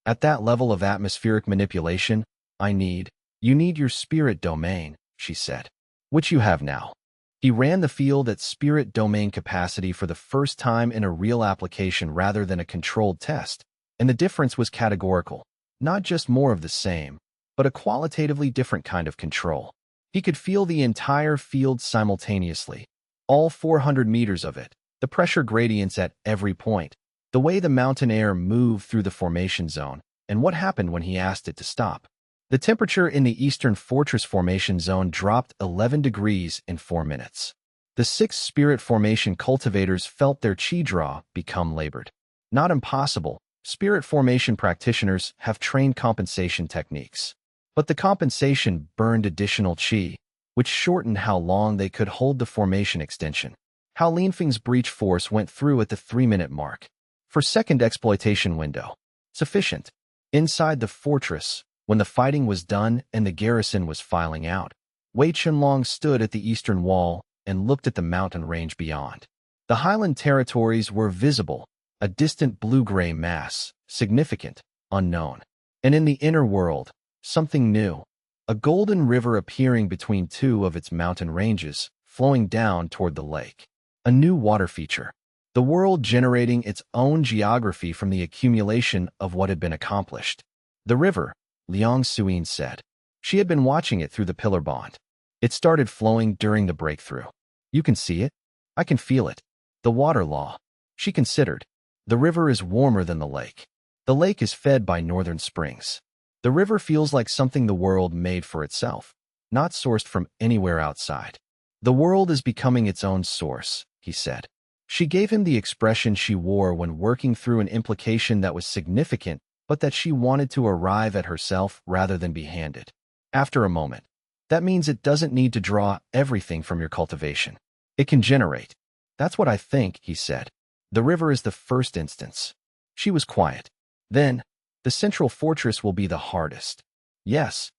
At that level of atmospheric manipulation, you need your spirit domain, she said, which you have now. He ran the field at spirit domain capacity for the first time in a real application rather than a controlled test, and the difference was categorical, not just more of the same, but a qualitatively different kind of control. He could feel the entire field simultaneously, all 400 meters of it, the pressure gradients at every point, the way the mountain air moved through the formation zone, and what happened when he asked it to stop. The temperature in the Eastern Fortress Formation Zone dropped 11 degrees in 4 minutes. The 6 spirit formation cultivators felt their chi draw become labored. Not impossible, spirit formation practitioners have trained compensation techniques. But the compensation burned additional chi, which shortened how long they could hold the formation extension. How Lianfeng's breach force went through at the 3-minute mark. For second exploitation window. Sufficient. Inside the fortress, when the fighting was done and the garrison was filing out, Wei Chenlong stood at the eastern wall and looked at the mountain range beyond. The highland territories were visible, a distant blue-gray mass, significant, unknown. And in the inner world, something new, a golden river appearing between two of its mountain ranges, flowing down toward the lake. A new water feature. The world generating its own geography from the accumulation of what had been accomplished. The river, Liang Suyin said. She had been watching it through the pillar bond. It started flowing during the breakthrough. You can see it? I can feel it. The water law. She considered. The river is warmer than the lake. The lake is fed by northern springs. The river feels like something the world made for itself, not sourced from anywhere outside. The world is becoming its own source, he said. She gave him the expression she wore when working through an implication that was significant, but that she wanted to arrive at herself rather than be handed. After a moment, that means it doesn't need to draw everything from your cultivation. It can generate. That's what I think, he said. The river is the first instance. She was quiet. Then, the central fortress will be the hardest. Yes.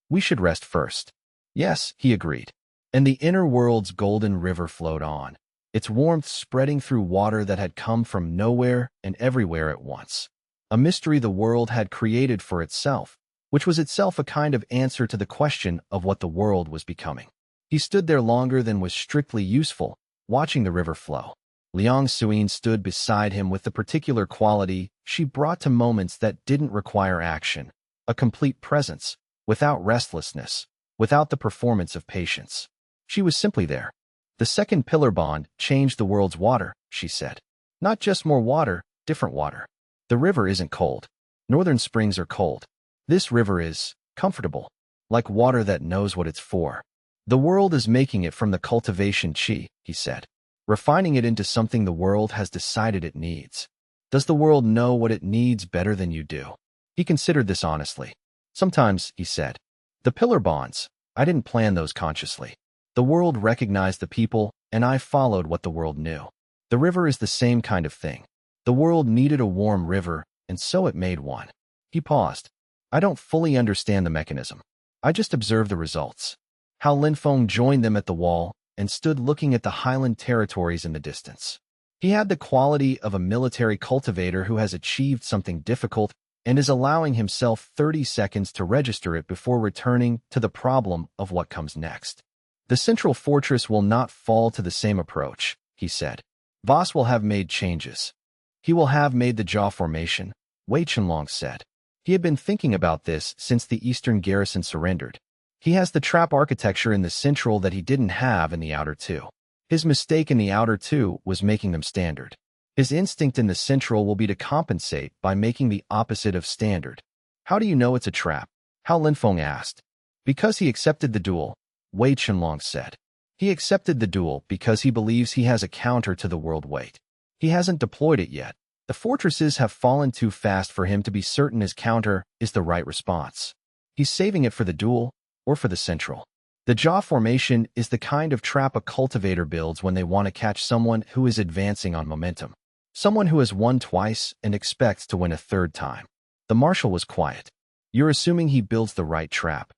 We should rest first. Yes, he agreed. And the inner world's golden river flowed on, its warmth spreading through water that had come from nowhere and everywhere at once. A mystery the world had created for itself, which was itself a kind of answer to the question of what the world was becoming. He stood there longer than was strictly useful, watching the river flow. Liang Suyin stood beside him with the particular quality she brought to moments that didn't require action, a complete presence, without restlessness, without the performance of patience. She was simply there. The second pillar bond changed the world's water, she said. Not just more water, different water. The river isn't cold. Northern springs are cold. This river is comfortable, like water that knows what it's for. The world is making it from the cultivation chi, he said, refining it into something the world has decided it needs. Does the world know what it needs better than you do? He considered this honestly. Sometimes, he said. The pillar bonds, I didn't plan those consciously. The world recognized the people, and I followed what the world knew. The river is the same kind of thing. The world needed a warm river, and so it made one. He paused. I don't fully understand the mechanism. I just observe the results. How Linfeng joined them at the wall and stood looking at the highland territories in the distance. He had the quality of a military cultivator who has achieved something difficult and is allowing himself 30 seconds to register it before returning to the problem of what comes next. The central fortress will not fall to the same approach, he said. Voss will have made changes. He will have made the jaw formation, Wei Chenlong said. He had been thinking about this since the eastern garrison surrendered. He has the trap architecture in the central that he didn't have in the outer two. His mistake in the outer two was making them standard. His instinct in the central will be to compensate by making the opposite of standard. How do you know it's a trap? Hao Linfeng asked. Because he accepted the duel, Wei Chenlong said. He accepted the duel because he believes he has a counter to the world weight. He hasn't deployed it yet. The fortresses have fallen too fast for him to be certain his counter is the right response. He's saving it for the duel or for the central. The jaw formation is the kind of trap a cultivator builds when they want to catch someone who is advancing on momentum. Someone who has won twice and expects to win a third time. The marshal was quiet. You're assuming he builds the right trap.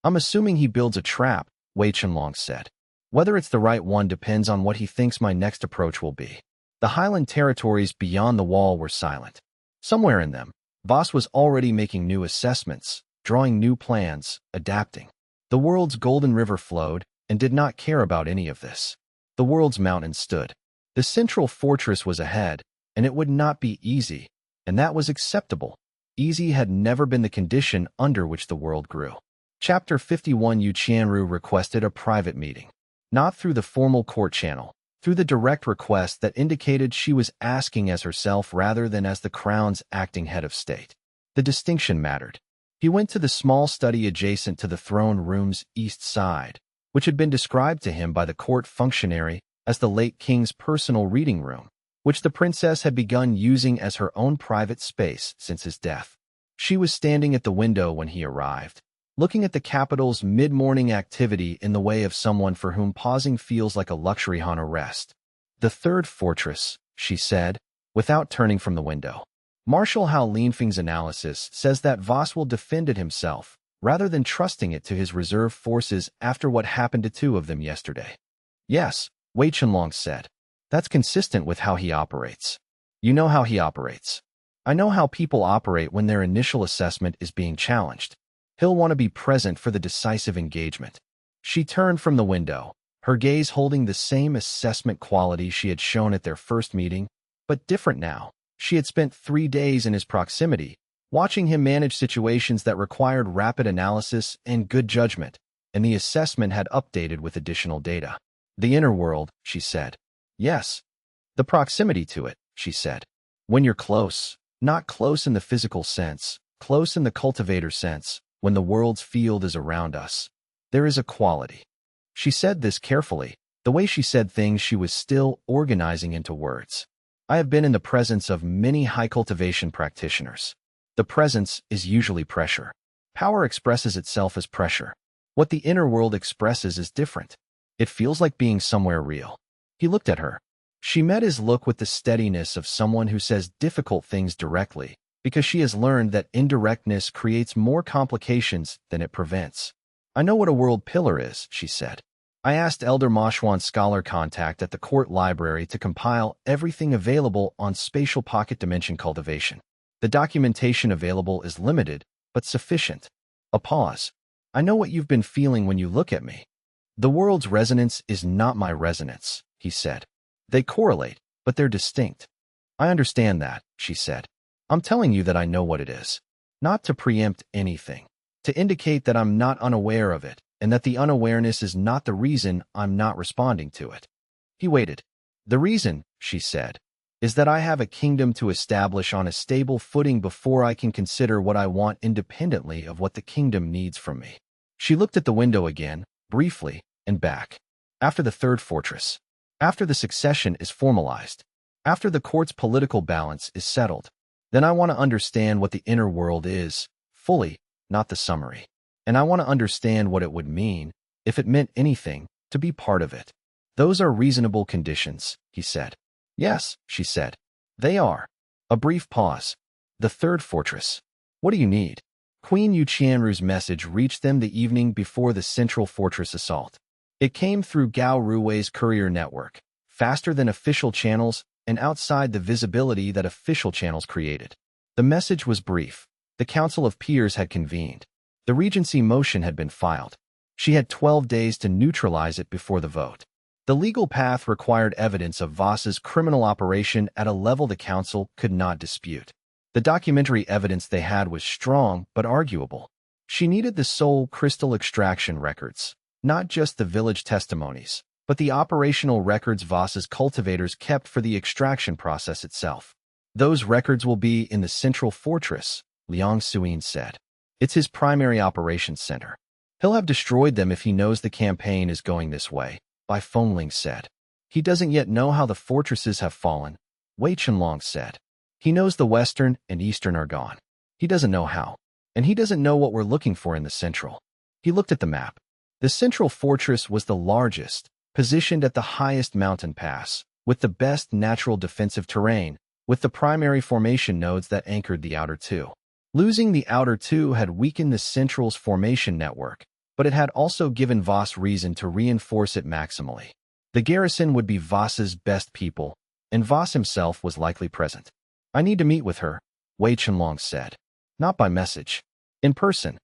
I'm assuming he builds a trap, Wei Chenlong said. Whether it's the right one depends on what he thinks my next approach will be. The highland territories beyond the wall were silent. Somewhere in them, Voss was already making new assessments, drawing new plans, adapting. The world's golden river flowed and did not care about any of this. The world's mountain stood. The central fortress was ahead, and it would not be easy, and that was acceptable. Easy had never been the condition under which the world grew. Chapter 51 Yu Qianru requested a private meeting. Not through the formal court channel, through the direct request that indicated she was asking as herself rather than as the crown's acting head of state. The distinction mattered. He went to the small study adjacent to the throne room's east side, which had been described to him by the court functionary as the late king's personal reading room, which the princess had begun using as her own private space since his death. She was standing at the window when he arrived, looking at the capital's mid-morning activity in the way of someone for whom pausing feels like a luxury on a rest. The third fortress, she said, without turning from the window. Marshal Hao Linfeng's analysis says that Voss will defend it himself, rather than trusting it to his reserve forces after what happened to two of them yesterday. Yes, Wei Chenlong said. That's consistent with how he operates. You know how he operates. I know how people operate when their initial assessment is being challenged. He'll want to be present for the decisive engagement. She turned from the window, her gaze holding the same assessment quality she had shown at their first meeting, but different now. She had spent 3 days in his proximity, watching him manage situations that required rapid analysis and good judgment, and the assessment had updated with additional data. The inner world, she said. Yes. The proximity to it, she said. When you're close, not close in the physical sense, close in the cultivator sense, when the world's field is around us, there is a quality. She said this carefully. The way she said things she was still organizing into words. I have been in the presence of many high cultivation practitioners. The presence is usually pressure. Power expresses itself as pressure. What the inner world expresses is different. It feels like being somewhere real. He looked at her. She met his look with the steadiness of someone who says difficult things directly, because she has learned that indirectness creates more complications than it prevents. I know what a world pillar is, she said. I asked Elder Moshwan's scholar contact at the court library to compile everything available on spatial pocket dimension cultivation. The documentation available is limited, but sufficient. A pause. I know what you've been feeling when you look at me. The world's resonance is not my resonance, he said. They correlate, but they're distinct. I understand that, she said. I'm telling you that I know what it is. Not to preempt anything. To indicate that I'm not unaware of it, and that the unawareness is not the reason I'm not responding to it. He waited. The reason, she said, is that I have a kingdom to establish on a stable footing before I can consider what I want independently of what the kingdom needs from me. She looked at the window again, briefly, and back. After the third fortress. After the succession is formalized. After the court's political balance is settled. Then I want to understand what the inner world is, fully, not the summary. And I want to understand what it would mean, if it meant anything, to be part of it. Those are reasonable conditions, he said. Yes, she said. They are. A brief pause. The third fortress. What do you need? Queen Yu Qianru's message reached them the evening before the central fortress assault. It came through Gao Ruwei's courier network, faster than official channels and outside the visibility that official channels created. The message was brief. The Council of Peers had convened. The Regency motion had been filed. She had 12 days to neutralize it before the vote. The legal path required evidence of Voss's criminal operation at a level the Council could not dispute. The documentary evidence they had was strong but arguable. She needed the soul crystal extraction records, not just the village testimonies, but the operational records Voss's cultivators kept for the extraction process itself. Those records will be in the central fortress, Liang Suyin said. It's his primary operations center. He'll have destroyed them if he knows the campaign is going this way, Bai Fengling said. He doesn't yet know how the fortresses have fallen, Wei Chenlong said. He knows the western and eastern are gone. He doesn't know how. And he doesn't know what we're looking for in the central. He looked at the map. The central fortress was the largest, positioned at the highest mountain pass, with the best natural defensive terrain, with the primary formation nodes that anchored the outer two. Losing the outer two had weakened the central's formation network, but it had also given Voss reason to reinforce it maximally. The garrison would be Voss's best people, and Voss himself was likely present. I need to meet with her, Wei Chenlong said. Not by message. In person.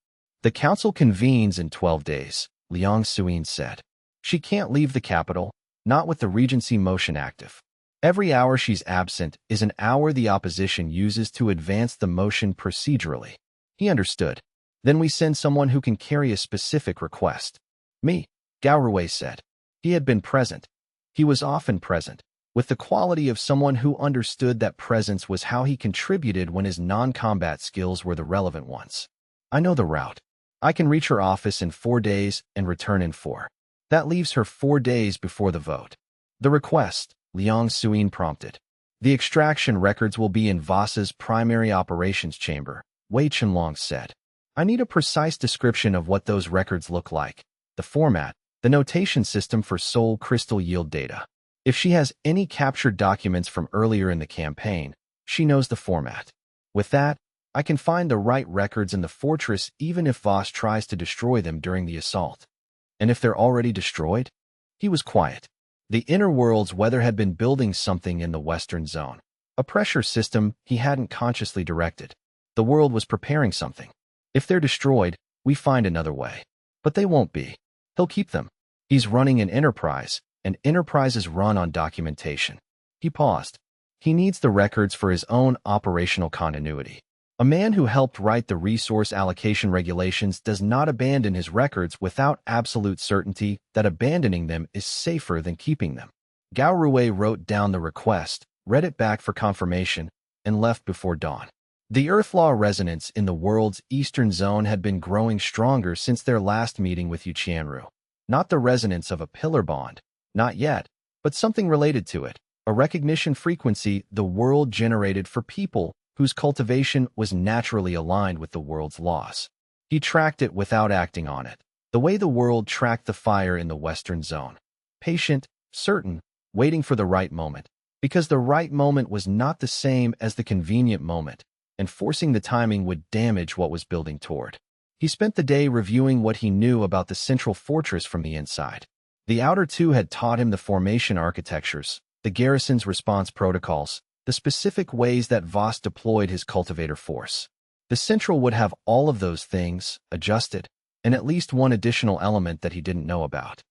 The council convenes in 12 days, Liang Suyin said. She can't leave the capital, not with the Regency motion active. Every hour she's absent is an hour the opposition uses to advance the motion procedurally. He understood. Then we send someone who can carry a specific request. Me, Gao Ruwei said. He had been present. He was often present, with the quality of someone who understood that presence was how he contributed when his non-combat skills were the relevant ones. I know the route. I can reach her office in 4 days and return in 4. That leaves her 4 days before the vote. The request, Liang Suyin prompted. The extraction records will be in Voss's primary operations chamber, Wei Chenlong said. I need a precise description of what those records look like, the format, the notation system for soul crystal yield data. If she has any captured documents from earlier in the campaign, she knows the format. With that, I can find the right records in the fortress even if Voss tries to destroy them during the assault. And if they're already destroyed? He was quiet. The inner world's weather had been building something in the western zone. A pressure system he hadn't consciously directed. The world was preparing something. If they're destroyed, we find another way. But they won't be. He'll keep them. He's running an enterprise, and enterprises run on documentation. He paused. He needs the records for his own operational continuity. A man who helped write the resource allocation regulations does not abandon his records without absolute certainty that abandoning them is safer than keeping them. Gao Rui wrote down the request, read it back for confirmation, and left before dawn. The Earth Law resonance in the world's eastern zone had been growing stronger since their last meeting with Yu Qianru. Not the resonance of a pillar bond, not yet, but something related to it, a recognition frequency the world generated for people whose cultivation was naturally aligned with the world's laws. He tracked it without acting on it, the way the world tracked the fire in the western zone. Patient, certain, waiting for the right moment, because the right moment was not the same as the convenient moment, and forcing the timing would damage what was building toward. He spent the day reviewing what he knew about the central fortress from the inside. The outer two had taught him the formation architectures, the garrison's response protocols, the specific ways that Voss deployed his cultivator force. The central would have all of those things, adjusted, and at least one additional element that he didn't know about.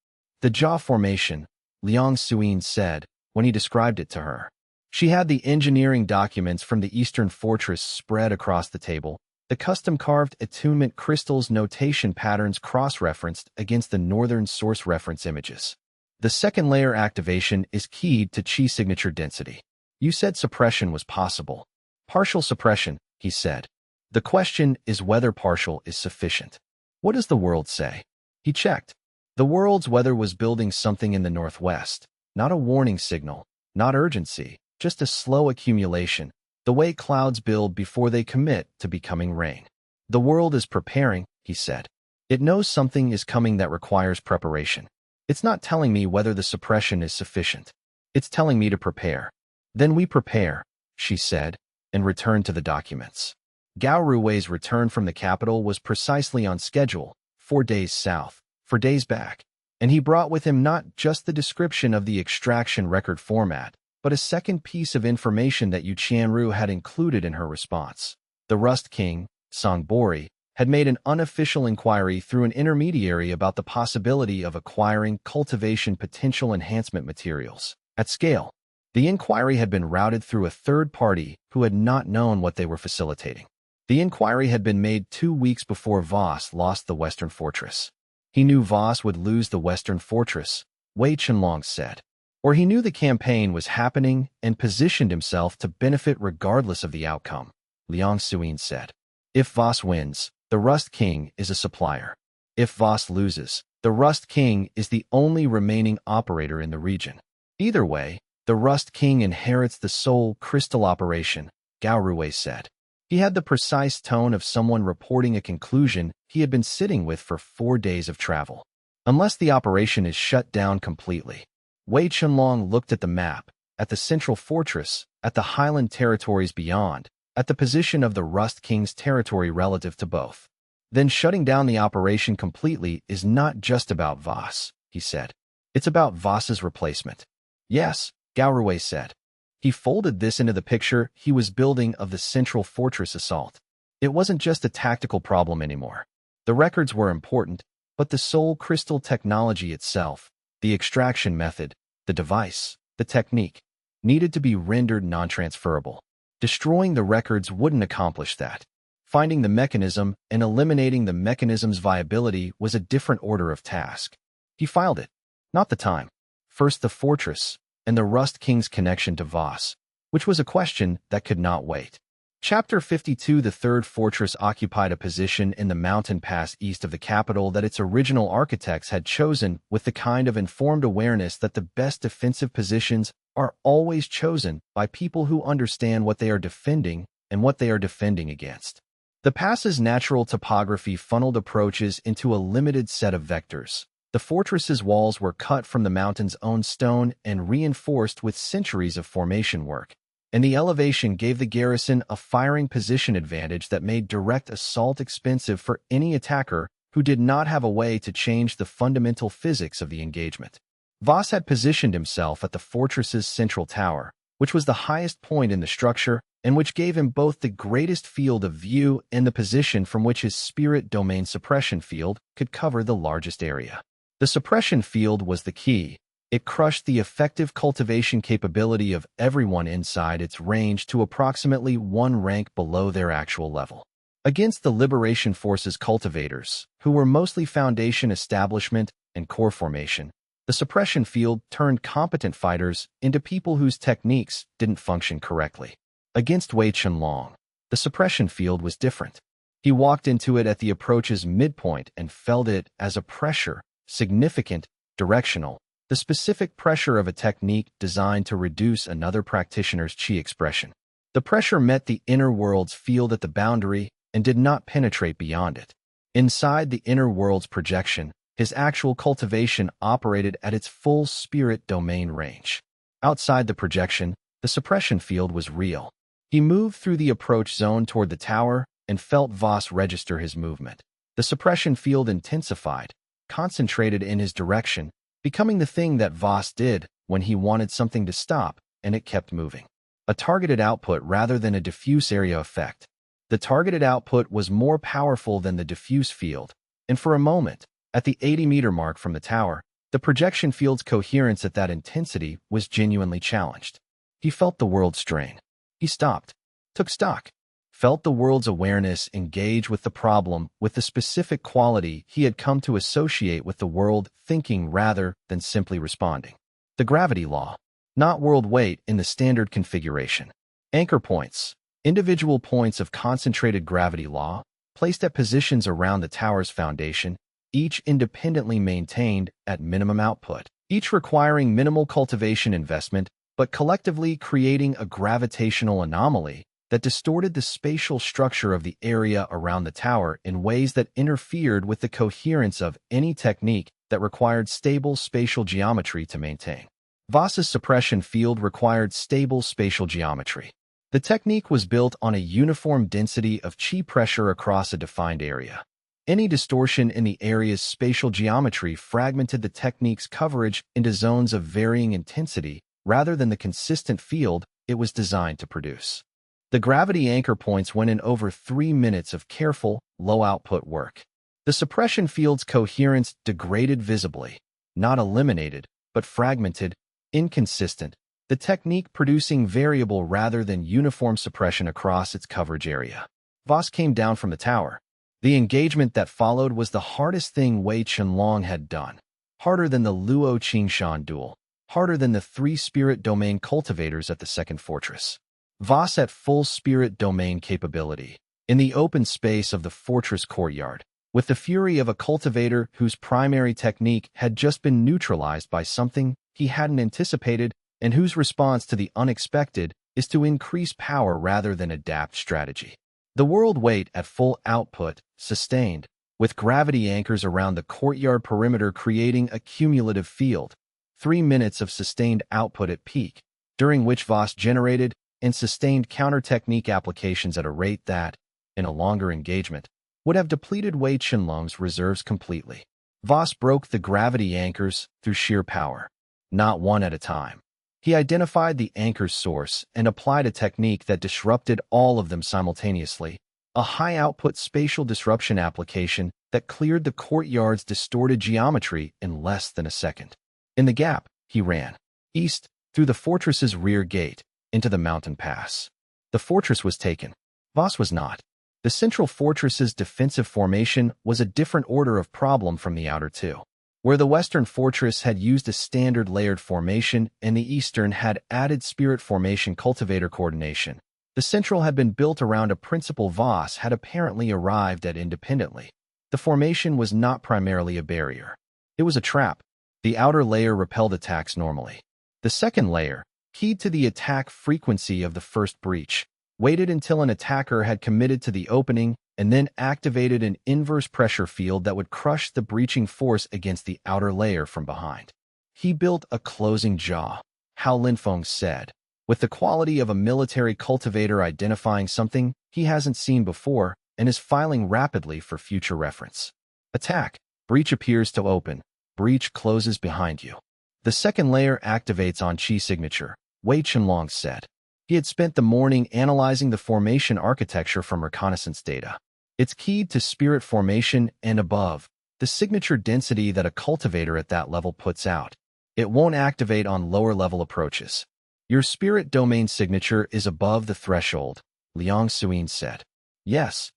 The jaw formation, Liang Suyin said, when he described it to her. She had the engineering documents from the Eastern Fortress spread across the table, the custom-carved attunement crystals notation patterns cross-referenced against the Northern source reference images. The second layer activation is keyed to Qi signature density. You said suppression was possible. Partial suppression, he said. The question is whether partial is sufficient. What does the world say? He checked. The world's weather was building something in the northwest, not a warning signal, not urgency, just a slow accumulation, the way clouds build before they commit to becoming rain. The world is preparing, he said. It knows something is coming that requires preparation. It's not telling me whether the suppression is sufficient. It's telling me to prepare. Then we prepare, she said, and returned to the documents. Gao Rui's return from the capital was precisely on schedule, 4 days south, 4 days back, and he brought with him not just the description of the extraction record format, but a second piece of information that Yu Qianru had included in her response. The Rust King, Songbori, had made an unofficial inquiry through an intermediary about the possibility of acquiring cultivation potential enhancement materials at scale. The inquiry had been routed through a third party who had not known what they were facilitating. The inquiry had been made 2 weeks before Voss lost the Western Fortress. He knew Voss would lose the Western Fortress, Wei Chenlong said. Or he knew the campaign was happening and positioned himself to benefit regardless of the outcome, Liang Suyin said. If Voss wins, the Rust King is a supplier. If Voss loses, the Rust King is the only remaining operator in the region. Either way, the Rust King inherits the Soul Crystal operation, Gao Rui said. He had the precise tone of someone reporting a conclusion he had been sitting with for 4 days of travel. Unless the operation is shut down completely. Wei Chenlong looked at the map, at the central fortress, at the highland territories beyond, at the position of the Rust King's territory relative to both. Then shutting down the operation completely is not just about Voss, he said. It's about Voss's replacement. Yes, Gao Rui said. He folded this into the picture he was building of the central fortress assault. It wasn't just a tactical problem anymore. The records were important, but the soul crystal technology itself, the extraction method, the device, the technique, needed to be rendered non-transferable. Destroying the records wouldn't accomplish that. Finding the mechanism and eliminating the mechanism's viability was a different order of task. He filed it. Not the time. First the fortress, and the Rust King's connection to Voss, which was a question that could not wait. Chapter 52. The third fortress occupied a position in the mountain pass east of the capital that its original architects had chosen with the kind of informed awareness that the best defensive positions are always chosen by people who understand what they are defending and what they are defending against. The pass's natural topography funneled approaches into a limited set of vectors, The fortress's walls were cut from the mountain's own stone and reinforced with centuries of formation work, and the elevation gave the garrison a firing position advantage that made direct assault expensive for any attacker who did not have a way to change the fundamental physics of the engagement. Voss had positioned himself at the fortress's central tower, which was the highest point in the structure and which gave him both the greatest field of view and the position from which his spirit domain suppression field could cover the largest area. The suppression field was the key. It crushed the effective cultivation capability of everyone inside its range to approximately one rank below their actual level. Against the Liberation Force's cultivators, who were mostly Foundation establishment and core formation, the suppression field turned competent fighters into people whose techniques didn't function correctly. Against Wei Chenlong, the suppression field was different. He walked into it at the approach's midpoint and felt it as a pressure, significant, directional, the specific pressure of a technique designed to reduce another practitioner's chi expression. The pressure met the inner world's field at the boundary and did not penetrate beyond it. Inside the inner world's projection, his actual cultivation operated at its full spirit domain range. Outside the projection, the suppression field was real. He moved through the approach zone toward the tower and felt Voss register his movement. The suppression field intensified, concentrated in his direction, becoming the thing that Voss did when he wanted something to stop, and it kept moving. A targeted output rather than a diffuse area effect. The targeted output was more powerful than the diffuse field, and for a moment, at the 80-meter mark from the tower, the projection field's coherence at that intensity was genuinely challenged. He felt the world strain. He stopped, took stock, felt the world's awareness engage with the problem with the specific quality he had come to associate with the world, thinking rather than simply responding. The gravity law, not world weight in the standard configuration. Anchor points, individual points of concentrated gravity law, placed at positions around the tower's foundation, each independently maintained at minimum output, each requiring minimal cultivation investment, but collectively creating a gravitational anomaly that distorted the spatial structure of the area around the tower in ways that interfered with the coherence of any technique that required stable spatial geometry to maintain. Voss's suppression field required stable spatial geometry. The technique was built on a uniform density of chi pressure across a defined area. Any distortion in the area's spatial geometry fragmented the technique's coverage into zones of varying intensity rather than the consistent field it was designed to produce. The gravity anchor points went in over 3 minutes of careful, low-output work. The suppression field's coherence degraded visibly, not eliminated, but fragmented, inconsistent, the technique producing variable rather than uniform suppression across its coverage area. Voss came down from the tower. The engagement that followed was the hardest thing Wei Chenlong had done. Harder than the Luo Qingshan duel. Harder than the 3 spirit domain cultivators at the second fortress. Voss at full spirit domain capability, in the open space of the fortress courtyard, with the fury of a cultivator whose primary technique had just been neutralized by something he hadn't anticipated and whose response to the unexpected is to increase power rather than adapt strategy. The world weight at full output, sustained, with gravity anchors around the courtyard perimeter creating a cumulative field, 3 minutes of sustained output at peak, during which Voss generated and sustained counter-technique applications at a rate that, in a longer engagement, would have depleted Wei Chenlong's reserves completely. Voss broke the gravity anchors through sheer power, not one at a time. He identified the anchor's source and applied a technique that disrupted all of them simultaneously, a high-output spatial disruption application that cleared the courtyard's distorted geometry in less than a second. In the gap, he ran, east, through the fortress's rear gate, into the mountain pass. The fortress was taken. Voss was not. The central fortress's defensive formation was a different order of problem from the outer two. Where the western fortress had used a standard layered formation and the eastern had added spirit formation cultivator coordination, the central had been built around a principle Voss had apparently arrived at independently. The formation was not primarily a barrier. It was a trap. The outer layer repelled attacks normally. The second layer, keyed to the attack frequency of the first breach, waited until an attacker had committed to the opening and then activated an inverse pressure field that would crush the breaching force against the outer layer from behind. He built a closing jaw, Hao Linfeng said, with the quality of a military cultivator identifying something he hasn't seen before and is filing rapidly for future reference. Attack. Breach appears to open. Breach closes behind you. The second layer activates on Qi signature, Wei Chenlong said. He had spent the morning analyzing the formation architecture from reconnaissance data. It's keyed to spirit formation and above, the signature density that a cultivator at that level puts out. It won't activate on lower-level approaches. Your spirit domain signature is above the threshold, Liang Suyin said. Yes.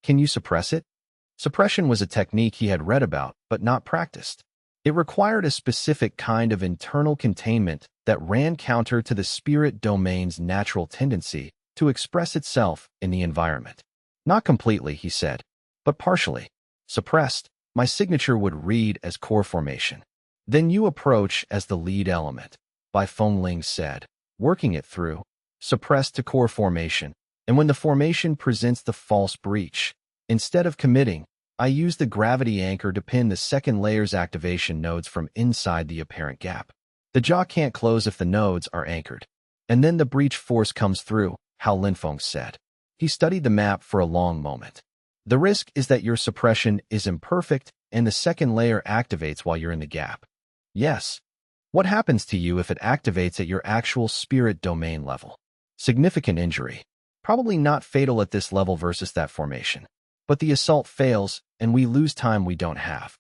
Can you suppress it? Suppression was a technique he had read about, but not practiced. It required a specific kind of internal containment that ran counter to the spirit domain's natural tendency to express itself in the environment. Not completely, he said, but partially. Suppressed, my signature would read as core formation. Then you approach as the lead element, Bai Fengling said, working it through, suppressed to core formation, and when the formation presents the false breach, instead of committing, I use the gravity anchor to pin the second layer's activation nodes from inside the apparent gap. The jaw can't close if the nodes are anchored. And then the breach force comes through, Hao Linfeng said. He studied the map for a long moment. The risk is that your suppression is imperfect and the second layer activates while you're in the gap. Yes. What happens to you if it activates at your actual spirit domain level? Significant injury. Probably not fatal at this level versus that formation. But the assault fails, and we lose time we don't have.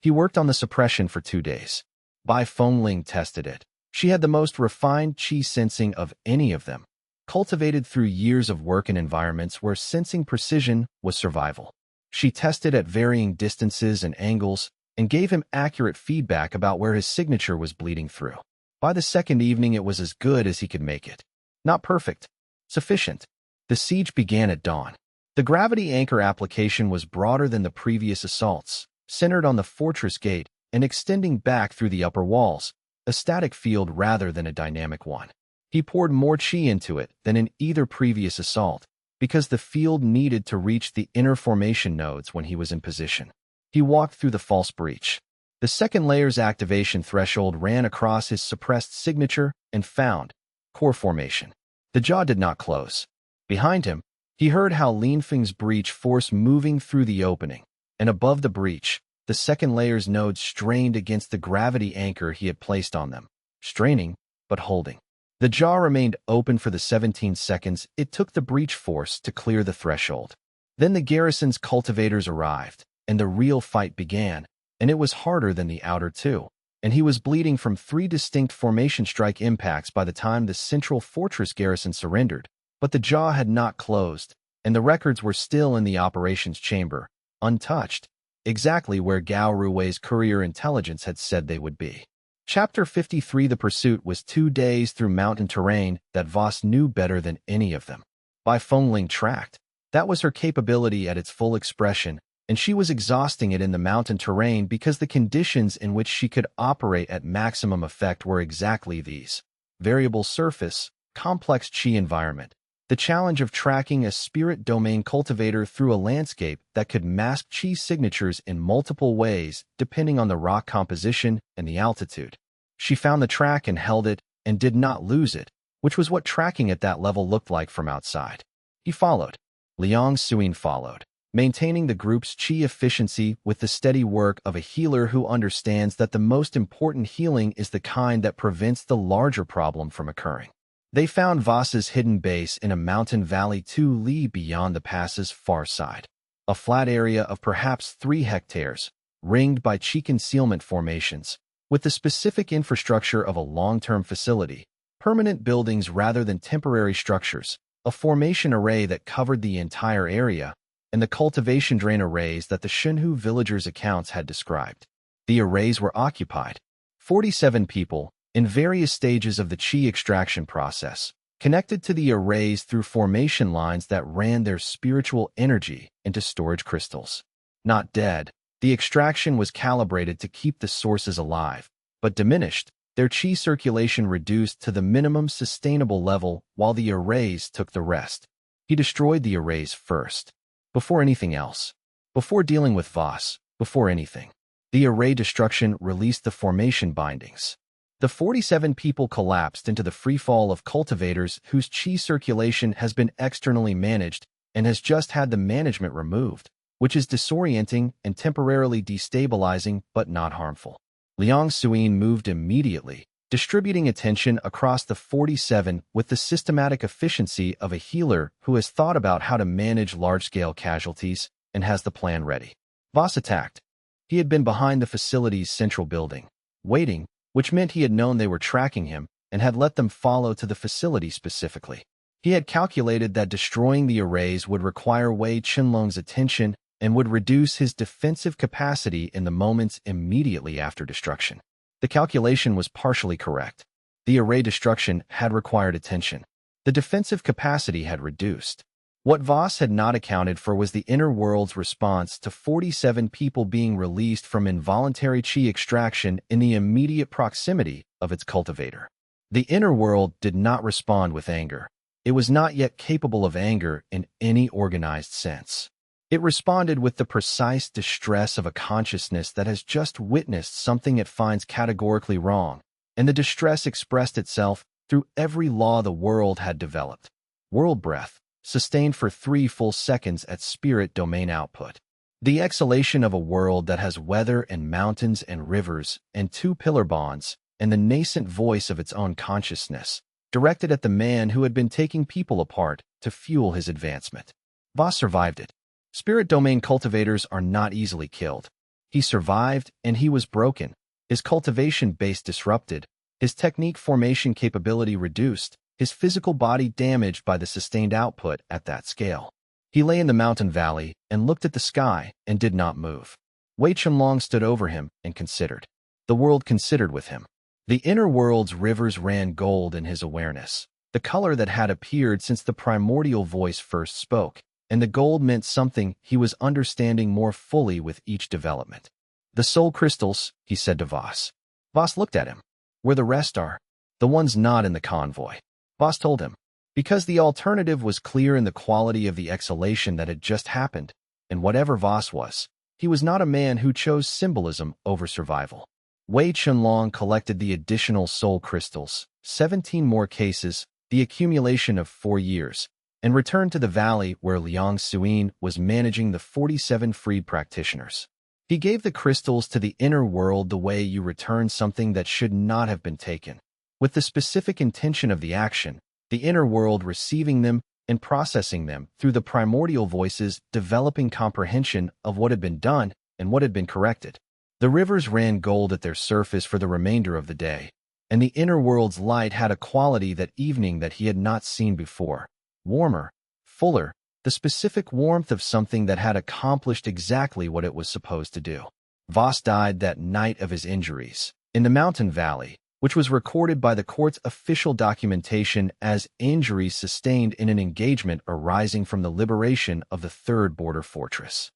He worked on the suppression for 2 days. Bai Fengling tested it. She had the most refined qi sensing of any of them, cultivated through years of work in environments where sensing precision was survival. She tested at varying distances and angles and gave him accurate feedback about where his signature was bleeding through. By the second evening, it was as good as he could make it. Not perfect. Sufficient. The siege began at dawn. The gravity anchor application was broader than the previous assaults, centered on the fortress gate and extending back through the upper walls, a static field rather than a dynamic one. He poured more qi into it than in either previous assault, because the field needed to reach the inner formation nodes when he was in position. He walked through the false breach. The second layer's activation threshold ran across his suppressed signature and found core formation. The jaw did not close. Behind him, he heard Hao Linfeng's breach force moving through the opening, and above the breach, the second layer's nodes strained against the gravity anchor he had placed on them, straining, but holding. The jaw remained open for the 17 seconds it took the breach force to clear the threshold. Then the garrison's cultivators arrived, and the real fight began, and it was harder than the outer two, and he was bleeding from 3 distinct formation strike impacts by the time the central fortress garrison surrendered. But the jaw had not closed, and the records were still in the operations chamber, untouched, exactly where Gao Rui's courier intelligence had said they would be. Chapter 53. The pursuit was 2 days through mountain terrain that Voss knew better than any of them. Bai Fengling tracked. That was her capability at its full expression, and she was exhausting it in the mountain terrain because the conditions in which she could operate at maximum effect were exactly these: variable surface, complex qi environment. The challenge of tracking a spirit domain cultivator through a landscape that could mask qi signatures in multiple ways depending on the rock composition and the altitude. She found the track and held it and did not lose it, which was what tracking at that level looked like from outside. He followed. Liang Suyin followed, maintaining the group's qi efficiency with the steady work of a healer who understands that the most important healing is the kind that prevents the larger problem from occurring. They found Voss's hidden base in a mountain valley 2 li beyond the pass's far side. A flat area of perhaps 3 hectares, ringed by qi concealment formations, with the specific infrastructure of a long-term facility, permanent buildings rather than temporary structures, a formation array that covered the entire area, and the cultivation drain arrays that the Shenhu villagers' accounts had described. The arrays were occupied. 47 people, in various stages of the qi extraction process, connected to the arrays through formation lines that ran their spiritual energy into storage crystals. Not dead, the extraction was calibrated to keep the sources alive, but diminished, their qi circulation reduced to the minimum sustainable level while the arrays took the rest. He destroyed the arrays first. Before anything else. Before dealing with Voss. Before anything. The array destruction released the formation bindings. The 47 people collapsed into the freefall of cultivators whose chi circulation has been externally managed and has just had the management removed, which is disorienting and temporarily destabilizing but not harmful. Liang Suyin moved immediately, distributing attention across the 47 with the systematic efficiency of a healer who has thought about how to manage large-scale casualties and has the plan ready. Voss attacked. He had been behind the facility's central building, waiting, which meant he had known they were tracking him and had let them follow to the facility specifically. He had calculated that destroying the arrays would require Wei Chenlong's attention and would reduce his defensive capacity in the moments immediately after destruction. The calculation was partially correct. The array destruction had required attention. The defensive capacity had reduced. What Voss had not accounted for was the inner world's response to 47 people being released from involuntary chi extraction in the immediate proximity of its cultivator. The inner world did not respond with anger. It was not yet capable of anger in any organized sense. It responded with the precise distress of a consciousness that has just witnessed something it finds categorically wrong, and the distress expressed itself through every law the world had developed. World breath, sustained for 3 full seconds at spirit domain output. The exhalation of a world that has weather and mountains and rivers and 2 pillar bonds, and the nascent voice of its own consciousness, directed at the man who had been taking people apart to fuel his advancement. Voss survived it. Spirit domain cultivators are not easily killed. He survived, and he was broken, his cultivation base disrupted, his technique formation capability reduced, his physical body damaged by the sustained output at that scale. He lay in the mountain valley and looked at the sky and did not move. Wei Chenlong stood over him and considered. The world considered with him. The inner world's rivers ran gold in his awareness, the color that had appeared since the primordial voice first spoke, and the gold meant something he was understanding more fully with each development. The soul crystals, he said to Voss. Voss looked at him. Where the rest are? The ones not in the convoy. Voss told him. Because the alternative was clear in the quality of the exhalation that had just happened, and whatever Voss was, he was not a man who chose symbolism over survival. Wei Chenlong collected the additional soul crystals, 17 more cases, the accumulation of 4 years, and returned to the valley where Liang Suyin was managing the 47 freed practitioners. He gave the crystals to the inner world the way you return something that should not have been taken, with the specific intention of the action, the inner world receiving them and processing them through the primordial voices, developing comprehension of what had been done and what had been corrected. The rivers ran gold at their surface for the remainder of the day, and the inner world's light had a quality that evening that he had not seen before. Warmer, fuller, the specific warmth of something that had accomplished exactly what it was supposed to do. Voss died that night of his injuries, in the mountain valley, which was recorded by the court's official documentation as injuries sustained in an engagement arising from the liberation of the third border fortress.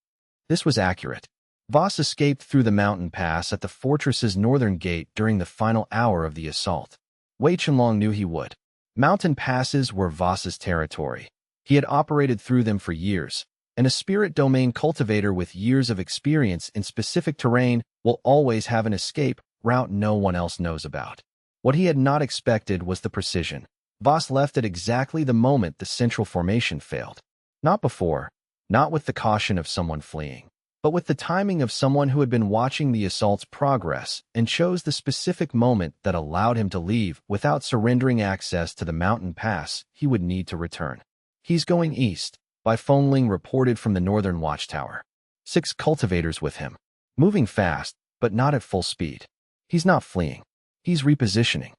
This was accurate. Voss escaped through the mountain pass at the fortress's northern gate during the final hour of the assault. Wei Chenlong knew he would. Mountain passes were Voss's territory. He had operated through them for years, and a spirit domain cultivator with years of experience in specific terrain will always have an escape route no one else knows about. What he had not expected was the precision. Voss left at exactly the moment the central formation failed. Not before, not with the caution of someone fleeing, but with the timing of someone who had been watching the assault's progress and chose the specific moment that allowed him to leave without surrendering access to the mountain pass he would need to return. He's going east, by phone Ling reported from the northern watchtower. 6 cultivators with him. Moving fast, but not at full speed. He's not fleeing. He's repositioning.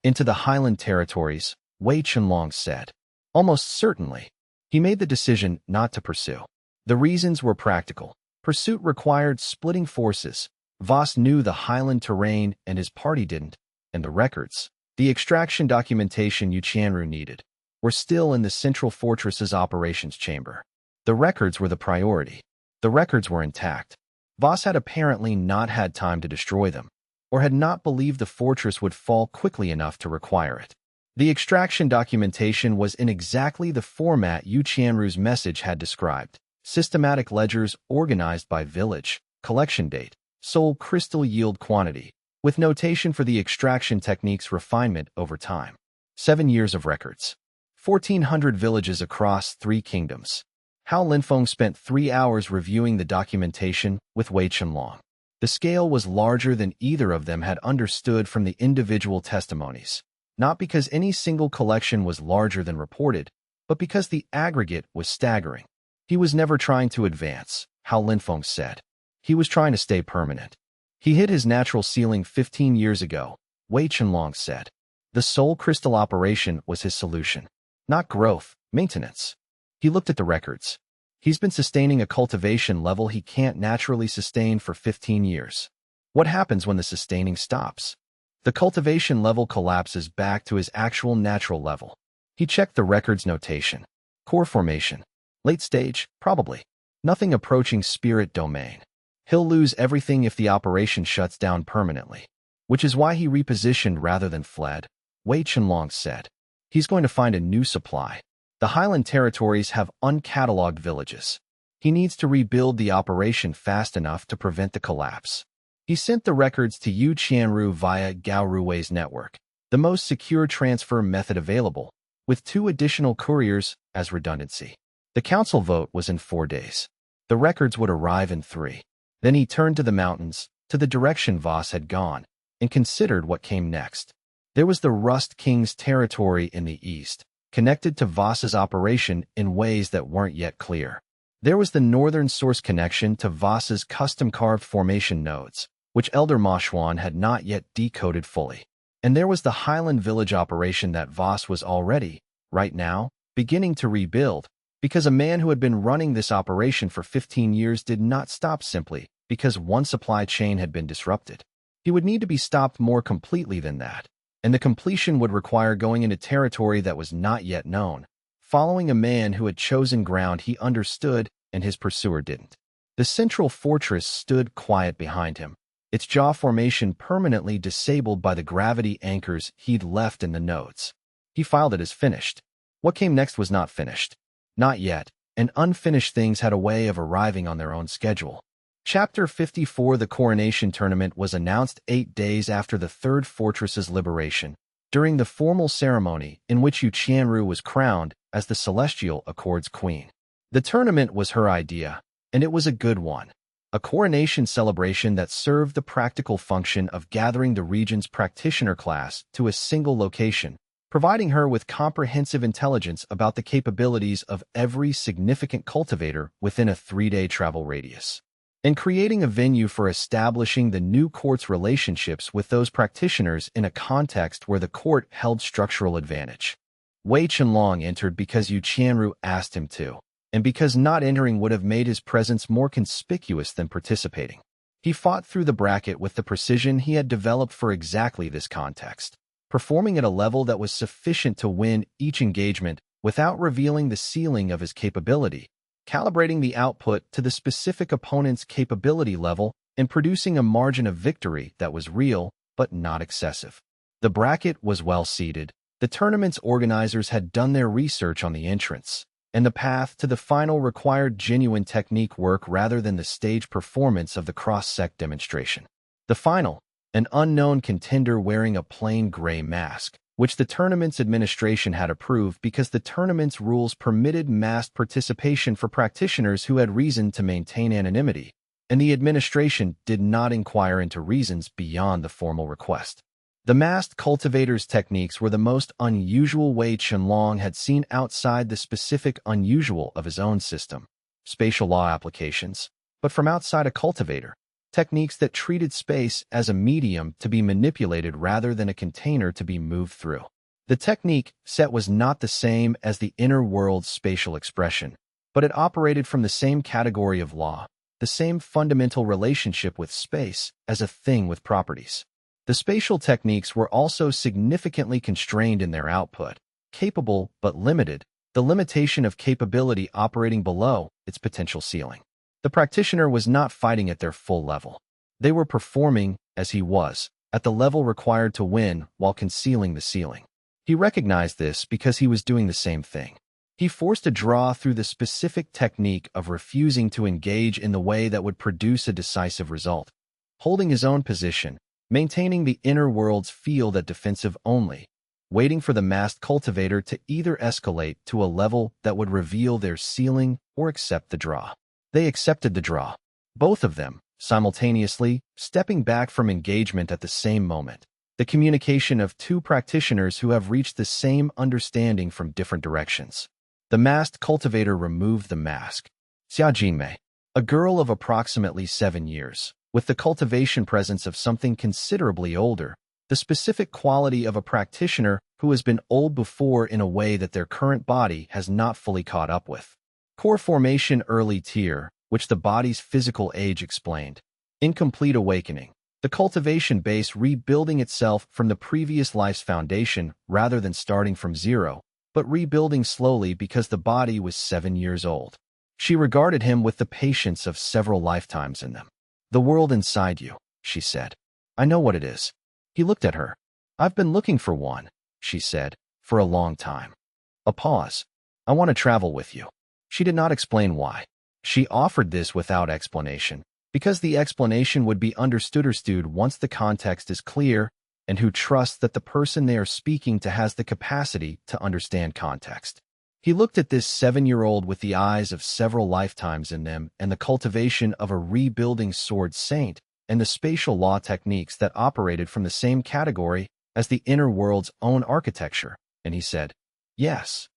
Into the highland territories, Wei Chenlong said. Almost certainly. He made the decision not to pursue. The reasons were practical. Pursuit required splitting forces. Voss knew the highland terrain and his party didn't, and the records, the extraction documentation Yu Qianru needed, were still in the central fortress's operations chamber. The records were the priority. The records were intact. Voss had apparently not had time to destroy them, or had not believed the fortress would fall quickly enough to require it. The extraction documentation was in exactly the format Yu Qianru's message had described, systematic ledgers organized by village, collection date, soul crystal yield quantity, with notation for the extraction technique's refinement over time. 7 years of records. 1,400 villages across 3 kingdoms. Hao Linfeng spent 3 hours reviewing the documentation with Wei Chenlong. The scale was larger than either of them had understood from the individual testimonies, not because any single collection was larger than reported, but because the aggregate was staggering. He was never trying to advance, Hao Linfeng said. He was trying to stay permanent. He hit his natural ceiling 15 years ago, Wei Chenlong said. The soul crystal operation was his solution. Not growth, maintenance. He looked at the records. He's been sustaining a cultivation level he can't naturally sustain for 15 years. What happens when the sustaining stops? The cultivation level collapses back to his actual natural level. He checked the record's notation. Core formation. Late stage, probably. Nothing approaching spirit domain. He'll lose everything if the operation shuts down permanently. Which is why he repositioned rather than fled, Wei Chenlong said. He's going to find a new supply. The Highland territories have uncatalogued villages. He needs to rebuild the operation fast enough to prevent the collapse. He sent the records to Yu Qianru via Gao Rui's network, the most secure transfer method available, with 2 additional couriers as redundancy. The council vote was in 4 days. The records would arrive in 3. Then he turned to the mountains, to the direction Voss had gone, and considered what came next. There was the Rust King's territory in the east, connected to Voss's operation in ways that weren't yet clear. There was the northern source connection to Voss's custom-carved formation nodes, which Elder Ma Xuan had not yet decoded fully. And there was the Highland village operation that Voss was already, right now, beginning to rebuild, because a man who had been running this operation for 15 years did not stop simply because one supply chain had been disrupted. He would need to be stopped more completely than that, and the completion would require going into territory that was not yet known, following a man who had chosen ground he understood and his pursuer didn't. The central fortress stood quiet behind him, its jaw formation permanently disabled by the gravity anchors he'd left in the nodes. He filed it as finished. What came next was not finished. Not yet, and unfinished things had a way of arriving on their own schedule. Chapter 54. The coronation tournament was announced 8 days after the third fortress's liberation, during the formal ceremony in which Yu Qianru was crowned as the Celestial Accord's queen. The tournament was her idea, and it was a good one. A coronation celebration that served the practical function of gathering the region's practitioner class to a single location, providing her with comprehensive intelligence about the capabilities of every significant cultivator within a 3-day travel radius, and creating a venue for establishing the new court's relationships with those practitioners in a context where the court held structural advantage. Wei Chenlong entered because Yu Qianru asked him to, and because not entering would have made his presence more conspicuous than participating. He fought through the bracket with the precision he had developed for exactly this context, performing at a level that was sufficient to win each engagement without revealing the ceiling of his capability, calibrating the output to the specific opponent's capability level and producing a margin of victory that was real but not excessive. The bracket was well seeded. The tournament's organizers had done their research on the entrance, and the path to the final required genuine technique work rather than the stage performance of the cross-sect demonstration. The final, an unknown contender wearing a plain gray mask, which the tournament's administration had approved because the tournament's rules permitted masked participation for practitioners who had reason to maintain anonymity, and the administration did not inquire into reasons beyond the formal request. The masked cultivator's techniques were the most unusual Wei Chenlong had seen outside the specific unusual of his own system, spatial law applications, but from outside a cultivator, techniques that treated space as a medium to be manipulated rather than a container to be moved through. The technique set was not the same as the inner world's spatial expression, but it operated from the same category of law, the same fundamental relationship with space as a thing with properties. The spatial techniques were also significantly constrained in their output, capable but limited, the limitation of capability operating below its potential ceiling. The practitioner was not fighting at their full level. They were performing, as he was, at the level required to win while concealing the ceiling. He recognized this because he was doing the same thing. He forced a draw through the specific technique of refusing to engage in the way that would produce a decisive result, holding his own position, maintaining the inner world's field at defensive only, waiting for the masked cultivator to either escalate to a level that would reveal their ceiling or accept the draw. They accepted the draw, both of them, simultaneously, stepping back from engagement at the same moment. The communication of two practitioners who have reached the same understanding from different directions. The masked cultivator removed the mask. Xia Jinmei, a girl of approximately 7 years, with the cultivation presence of something considerably older, the specific quality of a practitioner who has been old before in a way that their current body has not fully caught up with. Core formation early tier, which the body's physical age explained. Incomplete awakening. The cultivation base rebuilding itself from the previous life's foundation rather than starting from zero, but rebuilding slowly because the body was 7 years old. She regarded him with the patience of several lifetimes in them. "The world inside you," she said. "I know what it is." He looked at her. "I've been looking for one," she said, "for a long time." A pause. "I want to travel with you." She did not explain why. She offered this without explanation, because the explanation would be understood once the context is clear, and who trusts that the person they are speaking to has the capacity to understand context. He looked at this 7-year-old with the eyes of several lifetimes in them and the cultivation of a rebuilding sword saint and the spatial law techniques that operated from the same category as the inner world's own architecture, and he said, "Yes."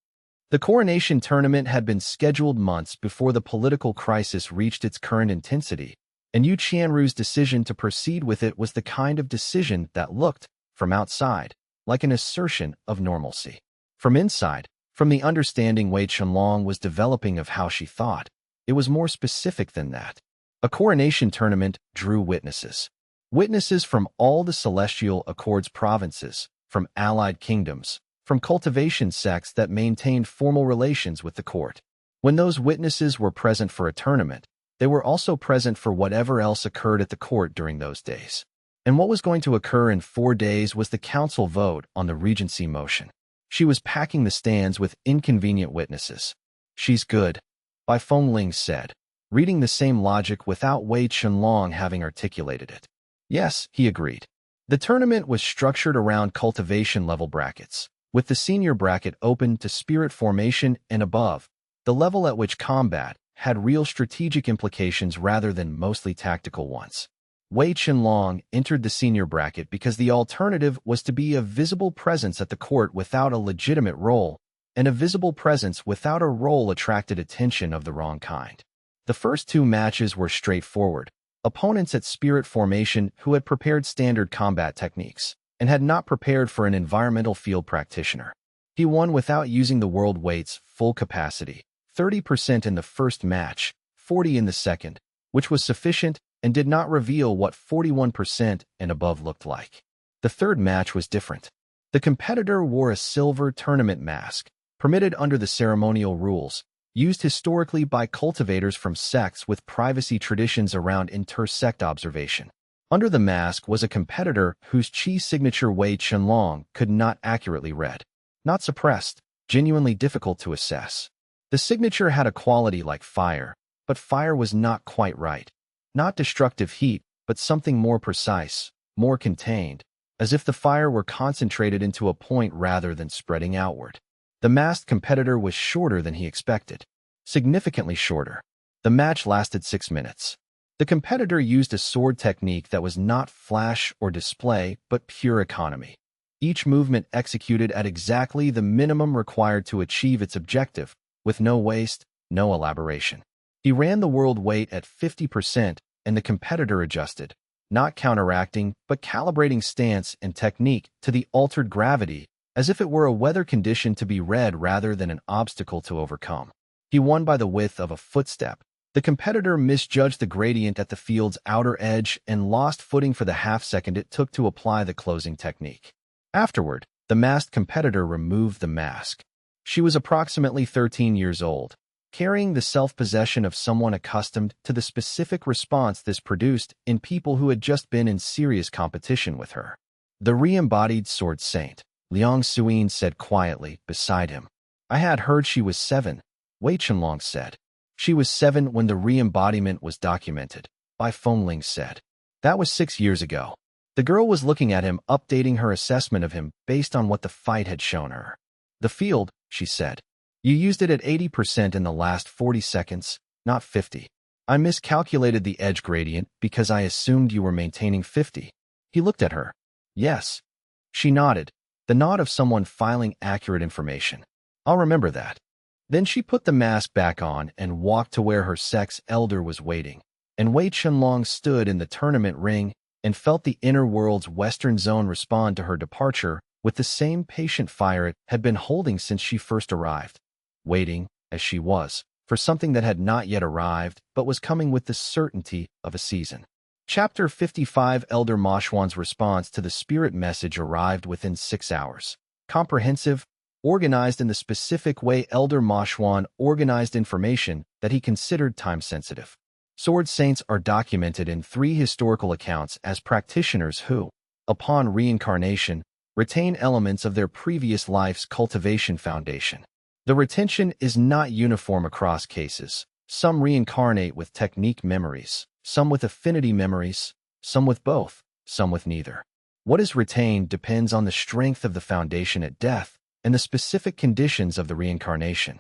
The coronation tournament had been scheduled months before the political crisis reached its current intensity, and Yu Qianru's decision to proceed with it was the kind of decision that looked, from outside, like an assertion of normalcy. From inside, from the understanding Wei Chenlong was developing of how she thought, it was more specific than that. A coronation tournament drew witnesses. Witnesses from all the Celestial Accords provinces, from allied kingdoms, from cultivation sects that maintained formal relations with the court. When those witnesses were present for a tournament, they were also present for whatever else occurred at the court during those days. And what was going to occur in 4 days was the council vote on the regency motion. She was packing the stands with inconvenient witnesses. "She's good," Bai Fengling said, reading the same logic without Wei Chenlong having articulated it. "Yes," he agreed. The tournament was structured around cultivation level brackets, with the senior bracket open to spirit formation and above, the level at which combat had real strategic implications rather than mostly tactical ones. Wei Chenlong entered the senior bracket because the alternative was to be a visible presence at the court without a legitimate role, and a visible presence without a role attracted attention of the wrong kind. The first 2 matches were straightforward, opponents at spirit formation who had prepared standard combat techniques, and had not prepared for an environmental field practitioner. He won without using the world weight's full capacity, 30% in the first match, 40% in the second, which was sufficient and did not reveal what 41% and above looked like. The third match was different. The competitor wore a silver tournament mask, permitted under the ceremonial rules, used historically by cultivators from sects with privacy traditions around inter-sect observation. Under the mask was a competitor whose chi signature Wei Chenlong could not accurately read. Not suppressed, genuinely difficult to assess. The signature had a quality like fire, but fire was not quite right. Not destructive heat, but something more precise, more contained, as if the fire were concentrated into a point rather than spreading outward. The masked competitor was shorter than he expected. Significantly shorter. The match lasted 6 minutes. The competitor used a sword technique that was not flash or display, but pure economy. Each movement executed at exactly the minimum required to achieve its objective, with no waste, no elaboration. He ran the world weight at 50%, and the competitor adjusted, not counteracting, but calibrating stance and technique to the altered gravity, as if it were a weather condition to be read rather than an obstacle to overcome. He won by the width of a footstep. The competitor misjudged the gradient at the field's outer edge and lost footing for the half-second it took to apply the closing technique. Afterward, the masked competitor removed the mask. She was approximately 13 years old, carrying the self-possession of someone accustomed to the specific response this produced in people who had just been in serious competition with her. "The re-embodied sword saint," Liang Suyin said quietly beside him. I had heard she was 7, Wei Chenlong said. She was 7 when the re-embodiment was documented, Bai Fengling said. That was 6 years ago. The girl was looking at him, updating her assessment of him based on what the fight had shown her. The field, she said. You used it at 80% in the last 40 seconds, not 50. I miscalculated the edge gradient because I assumed you were maintaining 50. He looked at her. Yes. She nodded, the nod of someone filing accurate information. I'll remember that. Then she put the mask back on and walked to where her sex elder was waiting, and Wei Chenlong stood in the tournament ring and felt the inner world's western zone respond to her departure with the same patient fire it had been holding since she first arrived, waiting, as she was, for something that had not yet arrived but was coming with the certainty of a season. Chapter 55 Elder Mashwan's response to the spirit message arrived within 6 hours. Comprehensive, organized in the specific way Elder Mashwan organized information that he considered time-sensitive. Sword saints are documented in 3 historical accounts as practitioners who, upon reincarnation, retain elements of their previous life's cultivation foundation. The retention is not uniform across cases. Some reincarnate with technique memories, some with affinity memories, some with both, some with neither. What is retained depends on the strength of the foundation at death and the specific conditions of the reincarnation.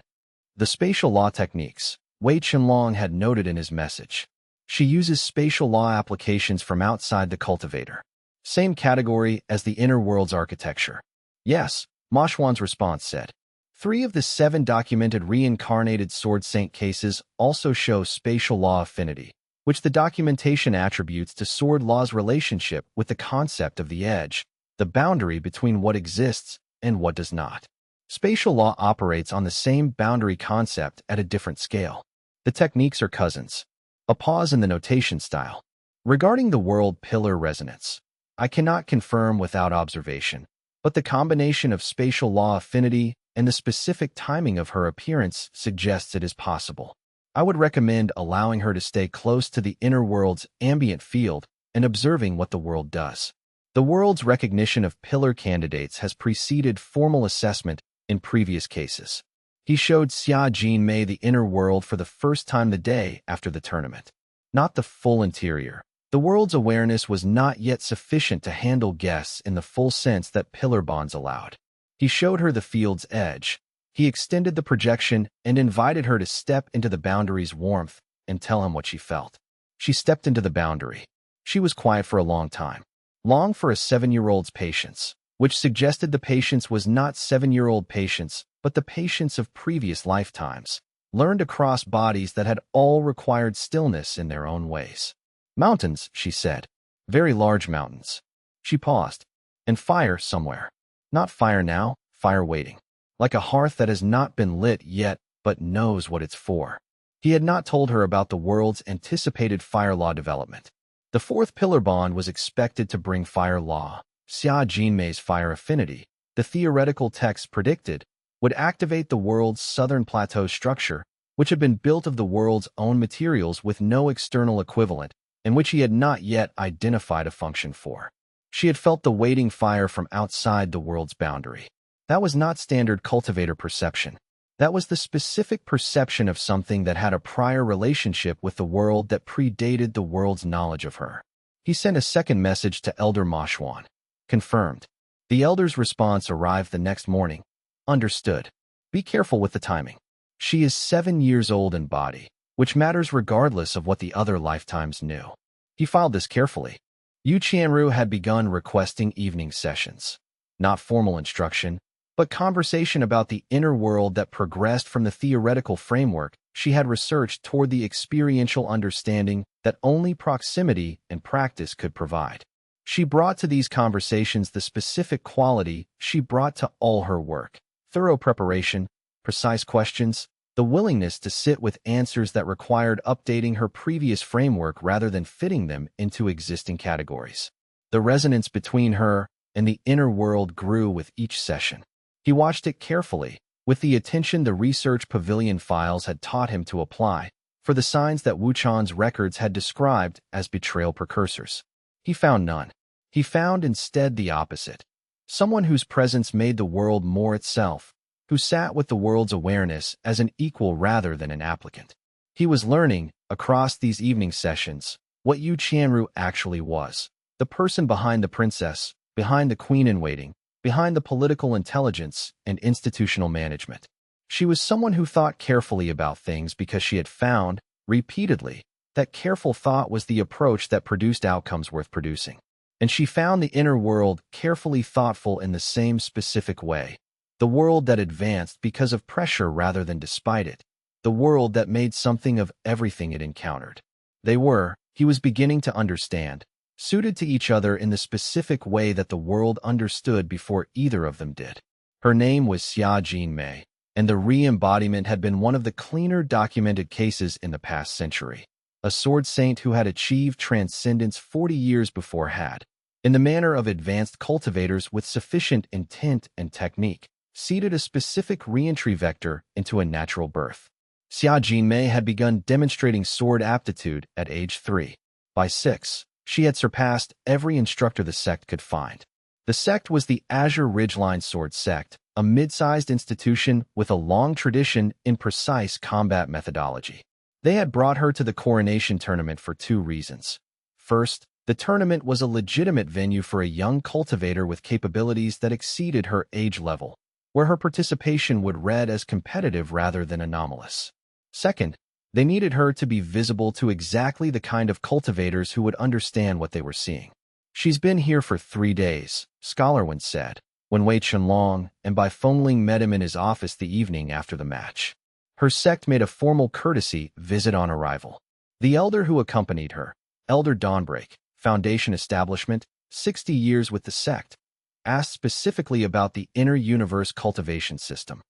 The spatial law techniques, Wei Chenlong had noted in his message. She uses spatial law applications from outside the cultivator. Same category as the inner world's architecture. Yes, Mashwan's response said. 3 of the 7 documented reincarnated sword saint cases also show spatial law affinity, which the documentation attributes to sword law's relationship with the concept of the edge, the boundary between what exists and what does not. Spatial law operates on the same boundary concept at a different scale. The techniques are cousins. A pause in the notation style. Regarding the world pillar resonance, I cannot confirm without observation, but the combination of spatial law affinity and the specific timing of her appearance suggests it is possible. I would recommend allowing her to stay close to the inner world's ambient field and observing what the world does. The world's recognition of pillar candidates has preceded formal assessment in previous cases. He showed Xia Jinmei the inner world for the first time the day after the tournament. Not the full interior. The world's awareness was not yet sufficient to handle guests in the full sense that pillar bonds allowed. He showed her the field's edge. He extended the projection and invited her to step into the boundary's warmth and tell him what she felt. She stepped into the boundary. She was quiet for a long time. Long for a 7-year-old's patience, which suggested the patience was not 7-year-old patience, but the patience of previous lifetimes, learned across bodies that had all required stillness in their own ways. Mountains, she said. Very large mountains. She paused. And fire somewhere. Not fire now, fire waiting. Like a hearth that has not been lit yet, but knows what it's for. He had not told her about the world's anticipated fire law development. The 4th pillar bond was expected to bring fire law. Xia Jinmei's fire affinity, the theoretical text predicted, would activate the world's southern plateau structure, which had been built of the world's own materials with no external equivalent, and which he had not yet identified a function for. She had felt the waiting fire from outside the world's boundary. That was not standard cultivator perception. That was the specific perception of something that had a prior relationship with the world that predated the world's knowledge of her. He sent a second message to Elder Mashwan. Confirmed. The elder's response arrived the next morning. Understood. Be careful with the timing. She is 7 years old in body, which matters regardless of what the other lifetimes knew. He filed this carefully. Yu Qianru had begun requesting evening sessions. Not formal instruction, but conversation about the inner world that progressed from the theoretical framework she had researched toward the experiential understanding that only proximity and practice could provide. She brought to these conversations the specific quality she brought to all her work: thorough preparation, precise questions, the willingness to sit with answers that required updating her previous framework rather than fitting them into existing categories. The resonance between her and the inner world grew with each session. He watched it carefully, with the attention the research pavilion files had taught him to apply, for the signs that Wuchan's records had described as betrayal precursors. He found none. He found instead the opposite. Someone whose presence made the world more itself, who sat with the world's awareness as an equal rather than an applicant. He was learning, across these evening sessions, what Yu Qianru actually was. The person behind the princess, behind the queen-in-waiting, behind the political intelligence and institutional management. She was someone who thought carefully about things because she had found, repeatedly, that careful thought was the approach that produced outcomes worth producing. And she found the inner world carefully thoughtful in the same specific way. The world that advanced because of pressure rather than despite it. The world that made something of everything it encountered. He was beginning to understand, suited to each other in the specific way that the world understood before either of them did. Her name was Xia Jinmei, and the re-embodiment had been one of the cleaner documented cases in the past century. A sword saint who had achieved transcendence 40 years before had, in the manner of advanced cultivators with sufficient intent and technique, seeded a specific re-entry vector into a natural birth. Xia Jinmei had begun demonstrating sword aptitude at age 3. By 6, she had surpassed every instructor the sect could find. The sect was the Azure Ridgeline Sword Sect, a mid-sized institution with a long tradition in precise combat methodology. They had brought her to the coronation tournament for 2 reasons. First, the tournament was a legitimate venue for a young cultivator with capabilities that exceeded her age level, where her participation would read as competitive rather than anomalous. Second, they needed her to be visible to exactly the kind of cultivators who would understand what they were seeing. "She's been here for 3 days, Scholar once said, when Wei Chenlong and Bai Fengling met him in his office the evening after the match. Her sect made a formal courtesy visit on arrival. The elder who accompanied her, Elder Dawnbreak, Foundation Establishment, 60 years with the sect, asked specifically about the inner universe cultivation system.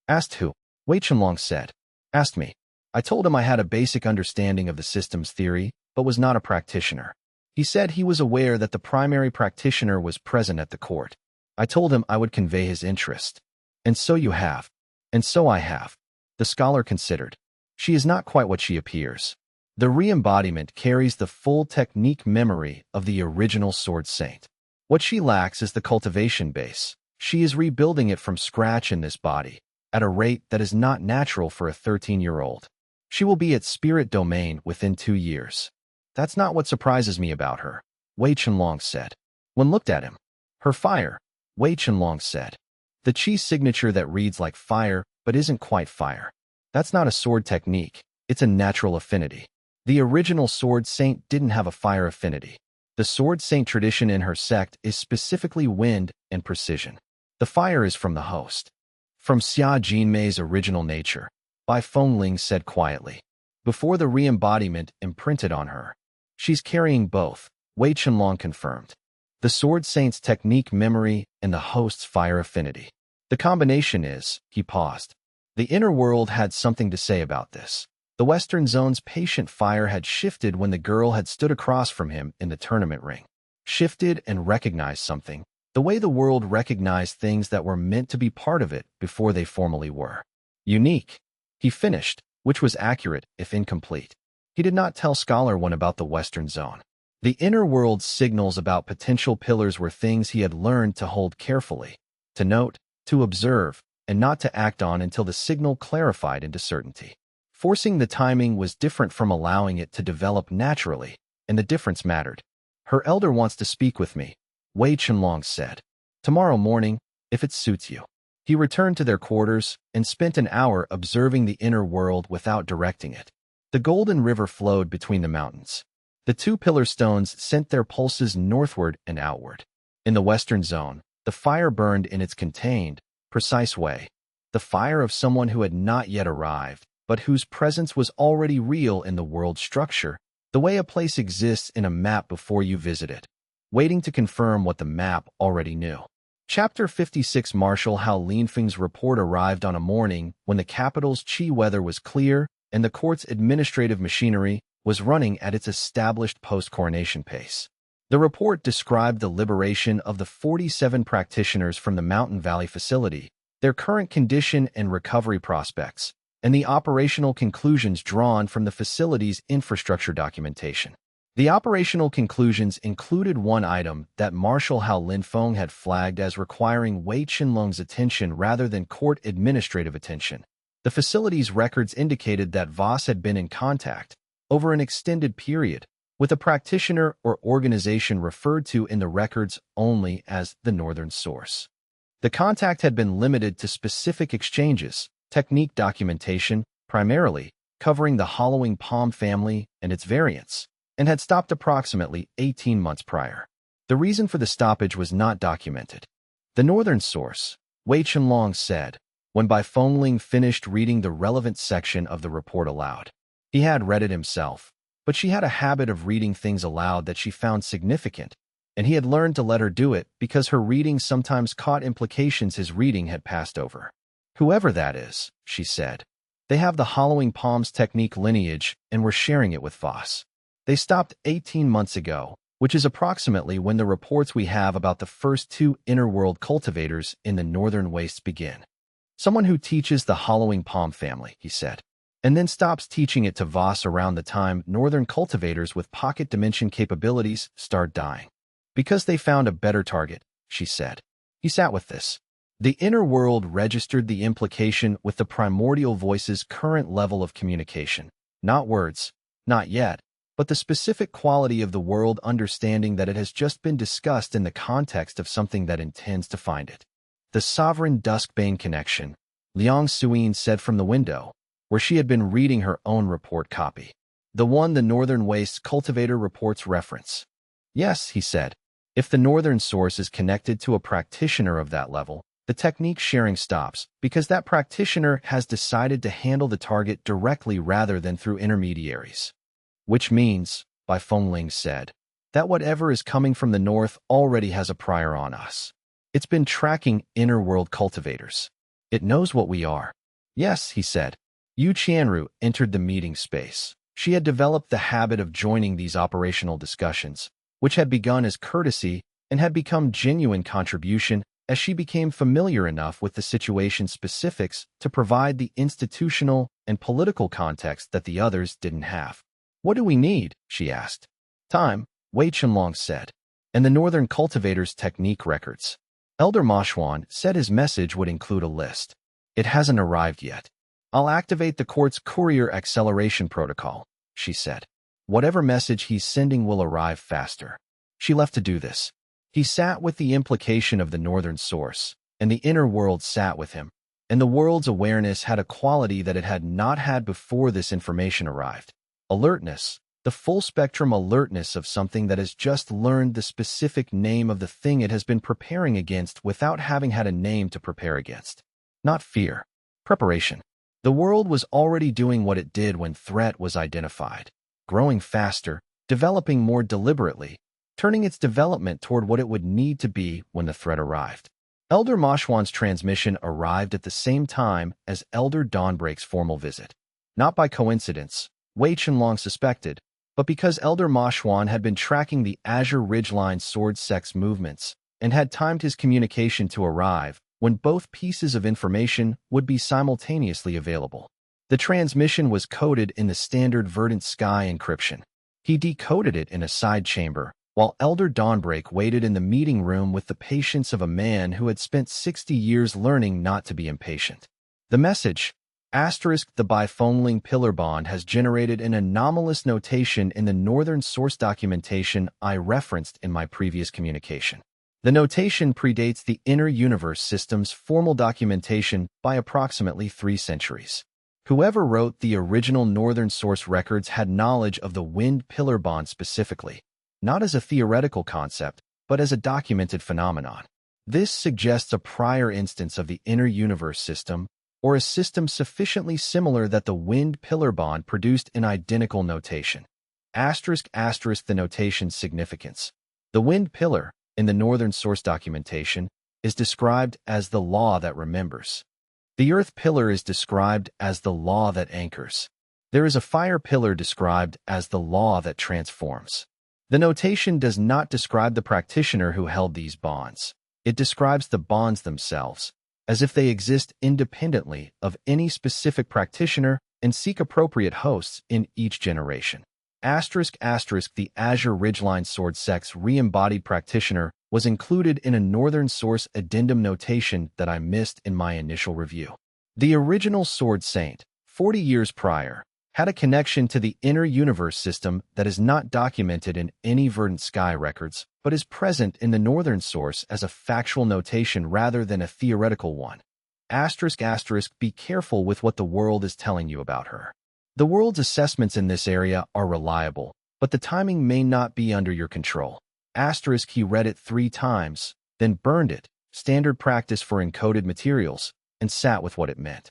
Asked who? Wei Chenlong said. Asked me. I told him I had a basic understanding of the system's theory, but was not a practitioner. He said he was aware that the primary practitioner was present at the court. I told him I would convey his interest. And so you have. And so I have. The scholar considered. She is not quite what she appears. The re-embodiment carries the full technique memory of the original sword saint. What she lacks is the cultivation base. She is rebuilding it from scratch in this body, at a rate that is not natural for a 13-year-old. She will be at spirit domain within 2 years. That's not what surprises me about her, Wei Chenlong said. When looked at him, her fire, Wei Chenlong said. The chi signature that reads like fire but isn't quite fire. That's not a sword technique, it's a natural affinity. The original sword saint didn't have a fire affinity. The sword saint tradition in her sect is specifically wind and precision. The fire is from the host. From Xia Jinmei's original nature, Bai Fengling said quietly. Before the re-embodiment imprinted on her. She's carrying both, Wei Chenlong confirmed. The sword saint's technique memory and the host's fire affinity. The combination is, he paused. The inner world had something to say about this. The Western Zone's patient fire had shifted when the girl had stood across from him in the tournament ring. Shifted and recognized something, the way the world recognized things that were meant to be part of it before they formally were. Unique, he finished, which was accurate, if incomplete. He did not tell Scholar One about the Western Zone. The inner world's signals about potential pillars were things he had learned to hold carefully, to note, to observe, and not to act on until the signal clarified into certainty. Forcing the timing was different from allowing it to develop naturally, and the difference mattered. Her elder wants to speak with me, Wei Chenlong said. Tomorrow morning, if it suits you. He returned to their quarters and spent an hour observing the inner world without directing it. The golden river flowed between the mountains. The 2 pillar stones sent their pulses northward and outward. In the Western Zone, the fire burned in its contained, precise way. The fire of someone who had not yet arrived, but whose presence was already real in the world structure, the way a place exists in a map before you visit it, waiting to confirm what the map already knew. Chapter 56 Marshal Hao Linfeng's report arrived on a morning when the capital's qi weather was clear and the court's administrative machinery was running at its established post-coronation pace. The report described the liberation of the 47 practitioners from the Mountain Valley facility, their current condition and recovery prospects, and the operational conclusions drawn from the facility's infrastructure documentation. The operational conclusions included one item that Marshal Hao Linfeng had flagged as requiring Wei Chenlong's attention rather than court administrative attention. The facility's records indicated that Voss had been in contact, over an extended period, with a practitioner or organization referred to in the records only as the Northern Source. The contact had been limited to specific exchanges, technique documentation, primarily, covering the hollowing palm family and its variants, and had stopped approximately 18 months prior. The reason for the stoppage was not documented. The Northern Source, Wei Chenlong said, when Bai Fengling finished reading the relevant section of the report aloud. He had read it himself, but she had a habit of reading things aloud that she found significant, and he had learned to let her do it because her reading sometimes caught implications his reading had passed over. Whoever that is, she said. They have the hollowing palms technique lineage and were sharing it with Voss. They stopped 18 months ago, which is approximately when the reports we have about the first two inner-world cultivators in the Northern Wastes begin. Someone who teaches the hollowing palm family, he said, and then stops teaching it to Voss around the time Northern cultivators with pocket dimension capabilities start dying. Because they found a better target, she said. He sat with this. The inner world registered the implication with the primordial voice's current level of communication. Not words, not yet, but the specific quality of the world understanding that it has just been discussed in the context of something that intends to find it. The sovereign Duskbane connection, Liang Suyin said from the window, where she had been reading her own report copy. The one the Northern Wastes cultivator reports reference. Yes, he said. If the Northern Source is connected to a practitioner of that level, the technique sharing stops because that practitioner has decided to handle the target directly rather than through intermediaries. Which means, Bai Fengling said, that whatever is coming from the north already has a prior on us. It's been tracking inner-world cultivators. It knows what we are. Yes, he said. Yu Qianru entered the meeting space. She had developed the habit of joining these operational discussions, which had begun as courtesy and had become genuine contribution as she became familiar enough with the situation specifics to provide the institutional and political context that the others didn't have. What do we need? She asked. Time, Wei Chenlong said, and the Northern Cultivators' technique records. Elder Mashwan said his message would include a list. It hasn't arrived yet. I'll activate the court's courier acceleration protocol, she said. Whatever message he's sending will arrive faster. She left to do this. He sat with the implication of the Northern Source, and the inner world sat with him, and the world's awareness had a quality that it had not had before this information arrived. Alertness, the full-spectrum alertness of something that has just learned the specific name of the thing it has been preparing against without having had a name to prepare against. Not fear. Preparation. The world was already doing what it did when threat was identified, growing faster, developing more deliberately, turning its development toward what it would need to be when the threat arrived. Elder Mashwan's transmission arrived at the same time as Elder Dawnbreak's formal visit. Not by coincidence, Wei Chenlong suspected, but because Elder Mashwan had been tracking the Azure Ridgeline Sword Sect's movements and had timed his communication to arrive when both pieces of information would be simultaneously available. The transmission was coded in the standard Verdant Sky encryption. He decoded it in a side chamber, while Elder Dawnbreak waited in the meeting room with the patience of a man who had spent 60 years learning not to be impatient. The message, the Bai Fengling pillar bond, has generated an anomalous notation in the Northern Source documentation I referenced in my previous communication. The notation predates the Inner Universe System's formal documentation by approximately 3 centuries. Whoever wrote the original Northern Source records had knowledge of the Wind Pillar Bond specifically, not as a theoretical concept, but as a documented phenomenon. This suggests a prior instance of the Inner Universe System, or a system sufficiently similar that the Wind Pillar Bond produced an identical notation. The notation's significance. The Wind Pillar, in the Northern Source documentation, is described as the law that remembers. The Earth Pillar is described as the law that anchors. There is a Fire Pillar described as the law that transforms. The notation does not describe the practitioner who held these bonds. It describes the bonds themselves, as if they exist independently of any specific practitioner and seek appropriate hosts in each generation. The Azure Ridgeline Sword Sect's re-embodied practitioner was included in a Northern Source addendum notation that I missed in my initial review. The original Sword Saint, 40 years prior, had a connection to the inner universe system that is not documented in any Verdant Sky records, but is present in the Northern Source as a factual notation rather than a theoretical one. Be careful with what the world is telling you about her. The world's assessments in this area are reliable, but the timing may not be under your control. He read it 3 times, then burned it, standard practice for encoded materials, and sat with what it meant.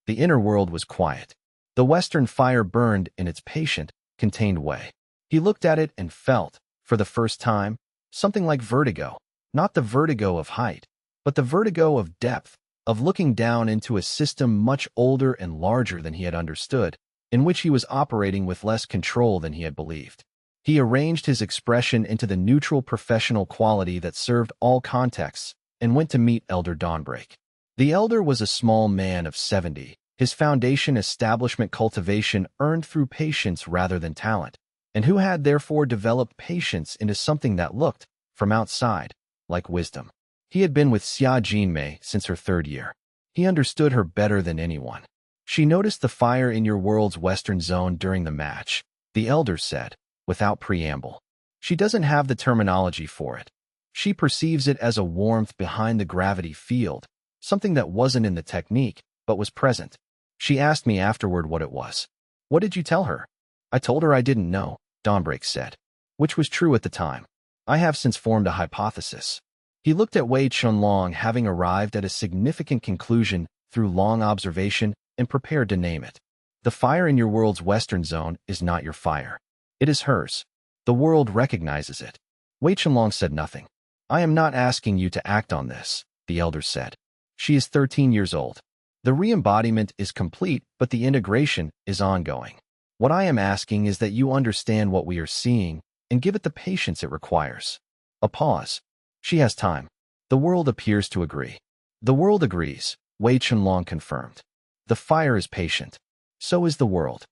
The inner world was quiet. The western fire burned in its patient, contained way. He looked at it and felt, for the first time, something like vertigo, not the vertigo of height, but the vertigo of depth, of looking down into a system much older and larger than he had understood, in which he was operating with less control than he had believed. He arranged his expression into the neutral professional quality that served all contexts, and went to meet Elder Dawnbreak. The elder was a small man of 70, his foundation establishment cultivation earned through patience rather than talent, and who had therefore developed patience into something that looked, from outside, like wisdom. He had been with Xia Jinmei since her 3rd year. He understood her better than anyone. She noticed the fire in your world's western zone during the match, the elder said, without preamble. She doesn't have the terminology for it. She perceives it as a warmth behind the gravity field, something that wasn't in the technique, but was present. She asked me afterward what it was. What did you tell her? I told her I didn't know, Dawnbreak said, which was true at the time. I have since formed a hypothesis. He looked at Wei Chenlong, having arrived at a significant conclusion through long observation, and prepared to name it. The fire in your world's western zone is not your fire. It is hers. The world recognizes it. Wei Chenlong said nothing. I am not asking you to act on this, the elder said. She is 13 years old. The re-embodiment is complete, but the integration is ongoing. What I am asking is that you understand what we are seeing and give it the patience it requires. A pause. She has time. The world appears to agree. The world agrees, Wei Chenlong confirmed. The fire is patient. So is the world.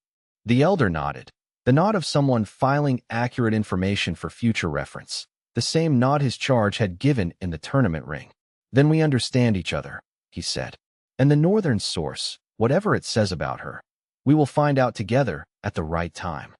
The elder nodded. The nod of someone filing accurate information for future reference. The same nod his charge had given in the tournament ring. Then we understand each other, he said. And the Northern Source, whatever it says about her, we will find out together at the right time.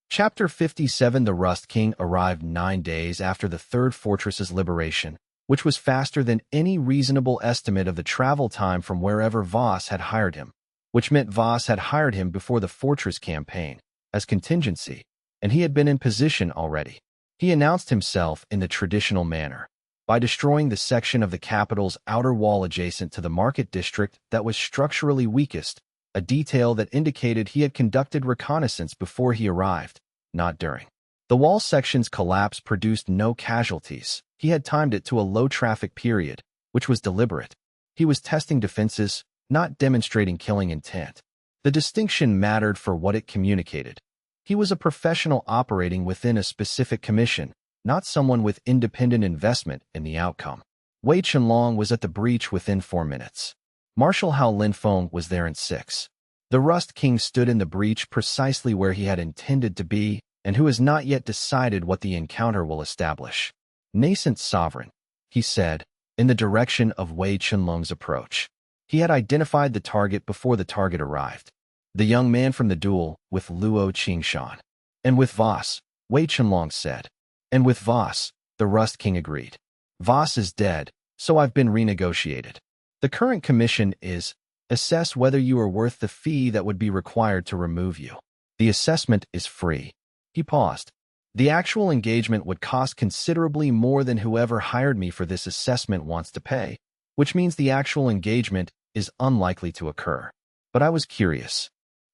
Chapter 57. The Rust King arrived 9 days after the Third Fortress's liberation, which was faster than any reasonable estimate of the travel time from wherever Voss had hired him, which meant Voss had hired him before the Fortress campaign, as contingency, and he had been in position already. He announced himself in the traditional manner, by destroying the section of the capital's outer wall adjacent to the market district that was structurally weakest, a detail that indicated he had conducted reconnaissance before he arrived, not during. The wall section's collapse produced no casualties. He had timed it to a low-traffic period, which was deliberate. He was testing defenses, not demonstrating killing intent. The distinction mattered for what it communicated. He was a professional operating within a specific commission, not someone with independent investment in the outcome. Wei Chenlong was at the breach within 4 minutes. Marshal Hao Linfeng was there in 6. The Rust King stood in the breach precisely where he had intended to be, and who has not yet decided what the encounter will establish. Nascent sovereign, he said, in the direction of Wei Chenlong's approach. He had identified the target before the target arrived. The young man from the duel with Luo Qingshan. And with Voss, Wei Chenlong said. And with Voss, the Rust King agreed. Voss is dead, so I've been renegotiated. The current commission is, assess whether you are worth the fee that would be required to remove you. The assessment is free. He paused. The actual engagement would cost considerably more than whoever hired me for this assessment wants to pay, which means the actual engagement is unlikely to occur. But I was curious.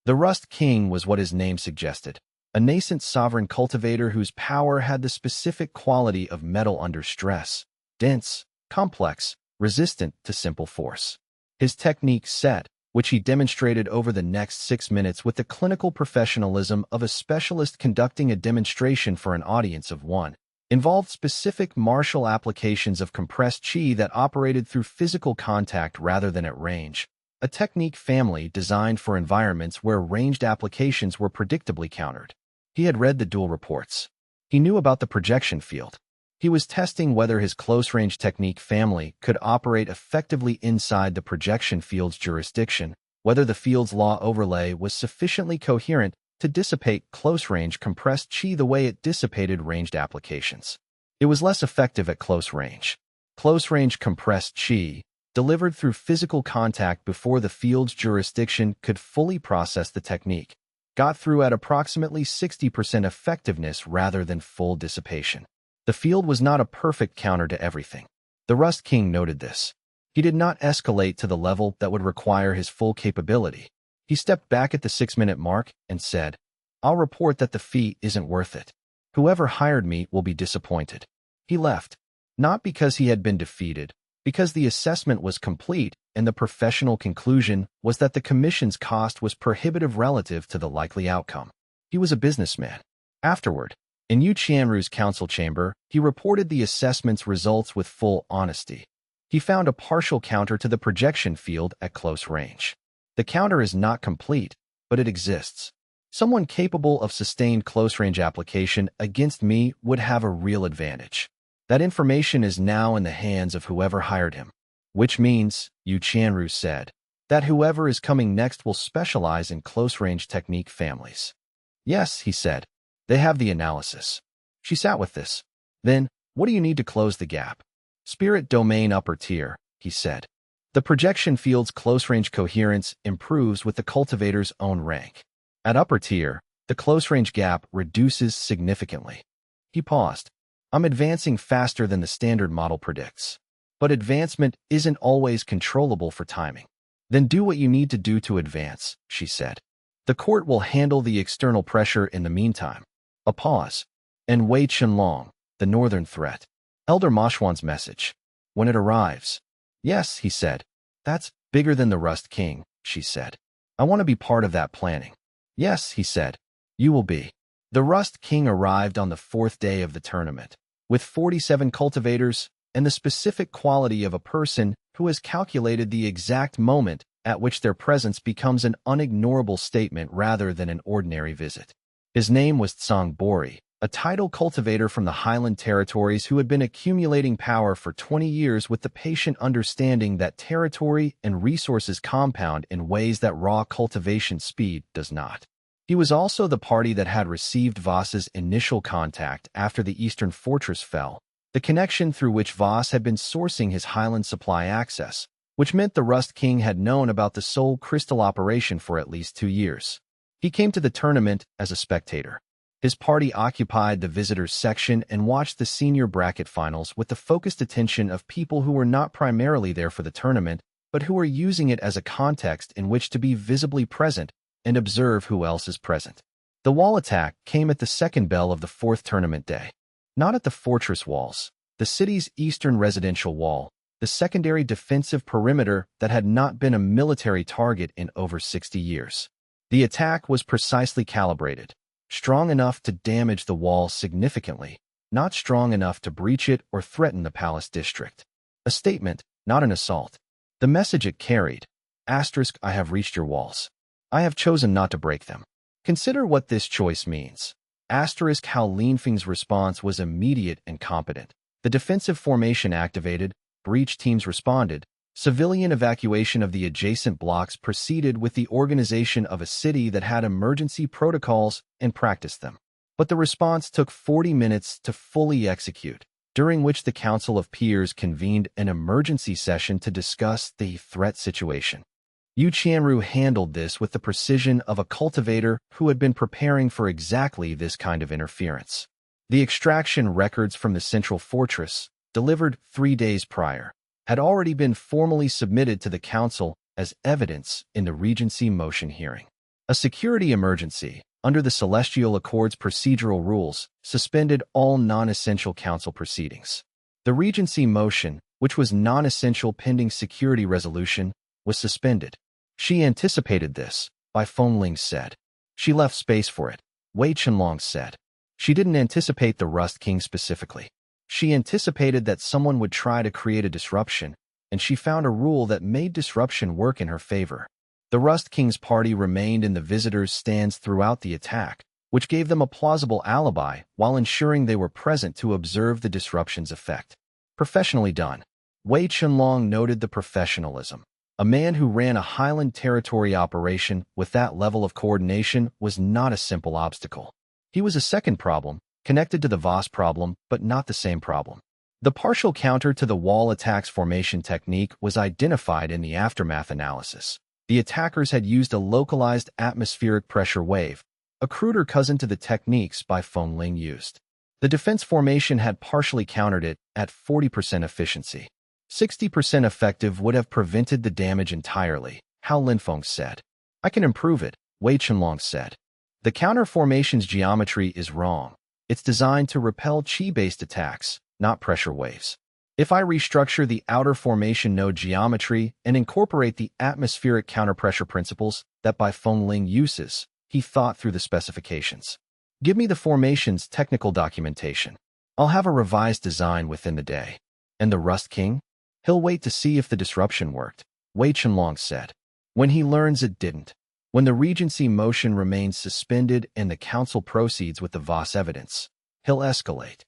The Rust King was what his name suggested. A nascent sovereign cultivator whose power had the specific quality of metal under stress, dense, complex, resistant to simple force. His technique set, which he demonstrated over the next 6 minutes with the clinical professionalism of a specialist conducting a demonstration for an audience of 1, involved specific martial applications of compressed chi that operated through physical contact rather than at range, a technique family designed for environments where ranged applications were predictably countered. He had read the dual reports. He knew about the projection field. He was testing whether his close-range technique family could operate effectively inside the projection field's jurisdiction, whether the field's law overlay was sufficiently coherent to dissipate close-range compressed chi the way it dissipated ranged applications. It was less effective at close range. Close-range compressed chi, delivered through physical contact before the field's jurisdiction could fully process the technique, got through at approximately 60% effectiveness rather than full dissipation. The field was not a perfect counter to everything. The Rust King noted this. He did not escalate to the level that would require his full capability. He stepped back at the 6-minute mark and said, "I'll report that the fee isn't worth it. Whoever hired me will be disappointed." He left, not because he had been defeated, because the assessment was complete and the professional conclusion was that the commission's cost was prohibitive relative to the likely outcome. He was a businessman. Afterward, in Yu Qianru's council chamber, he reported the assessment's results with full honesty. He found a partial counter to the projection field at close range. The counter is not complete, but it exists. Someone capable of sustained close-range application against me would have a real advantage. That information is now in the hands of whoever hired him, which means, Yu Qianru said, that whoever is coming next will specialize in close-range technique families. Yes, he said. They have the analysis. She sat with this. Then, what do you need to close the gap? Spirit domain upper tier, he said. The projection field's close-range coherence improves with the cultivator's own rank. At upper tier, the close-range gap reduces significantly. He paused. I'm advancing faster than the standard model predicts. But advancement isn't always controllable for timing. Then do what you need to do to advance, she said. The court will handle the external pressure in the meantime. A pause. And Wei Chenlong, the northern threat. Elder Moshuan's message. When it arrives. Yes, he said. That's bigger than the Rust King, she said. I want to be part of that planning. Yes, he said. You will be. The Rust King arrived on the 4th day of the tournament, with 47 cultivators and the specific quality of a person who has calculated the exact moment at which their presence becomes an unignorable statement rather than an ordinary visit. His name was Tsang Bori, a tidal cultivator from the Highland territories who had been accumulating power for 20 years with the patient understanding that territory and resources compound in ways that raw cultivation speed does not. He was also the party that had received Voss's initial contact after the Eastern Fortress fell, the connection through which Voss had been sourcing his Highland supply access, which meant the Rust King had known about the Soul Crystal operation for at least 2 years. He came to the tournament as a spectator. His party occupied the visitors section and watched the senior bracket finals with the focused attention of people who were not primarily there for the tournament, but who were using it as a context in which to be visibly present and observe who else is present. The wall attack came at the second bell of the 4th tournament day. Not at the fortress walls, the city's eastern residential wall, the secondary defensive perimeter that had not been a military target in over 60 years. The attack was precisely calibrated, strong enough to damage the wall significantly, not strong enough to breach it or threaten the palace district. A statement, not an assault. The message it carried, *, I have reached your walls. I have chosen not to break them. Consider what this choice means. *, how Linfeng's response was immediate and competent. The defensive formation activated, breach teams responded, civilian evacuation of the adjacent blocks proceeded with the organization of a city that had emergency protocols and practiced them. But the response took 40 minutes to fully execute, during which the Council of Peers convened an emergency session to discuss the threat situation. Yu Qianru handled this with the precision of a cultivator who had been preparing for exactly this kind of interference. The extraction records from the central fortress, delivered 3 days prior, had already been formally submitted to the council as evidence in the Regency motion hearing. A security emergency, under the Celestial Accord's procedural rules, suspended all non-essential council proceedings. The Regency motion, which was non-essential pending security resolution, was suspended. She anticipated this, Bai Fengling said. She left space for it, Wei Chenlong said. She didn't anticipate the Rust King specifically. She anticipated that someone would try to create a disruption, and she found a rule that made disruption work in her favor. The Rust King's party remained in the visitors' stands throughout the attack, which gave them a plausible alibi while ensuring they were present to observe the disruption's effect. Professionally done. Wei Chenlong noted the professionalism. A man who ran a Highland Territory operation with that level of coordination was not a simple obstacle. He was a second problem, connected to the Voss problem, but not the same problem. The partial counter to the wall attacks formation technique was identified in the aftermath analysis. The attackers had used a localized atmospheric pressure wave, a cruder cousin to the techniques Bai Fengling used. The defense formation had partially countered it at 40% efficiency. 60% effective would have prevented the damage entirely, Hao Linfeng said. I can improve it, Wei Chenlong said. The counter formation's geometry is wrong. It's designed to repel chi-based attacks, not pressure waves. If I restructure the outer formation node geometry and incorporate the atmospheric counterpressure principles that Bai Fengling uses, he thought through the specifications. Give me the formation's technical documentation. I'll have a revised design within the day. And the Rust King? He'll wait to see if the disruption worked, Wei Chenlong said. When he learns it didn't. When the Regency motion remains suspended and the Council proceeds with the Voss evidence, he'll escalate.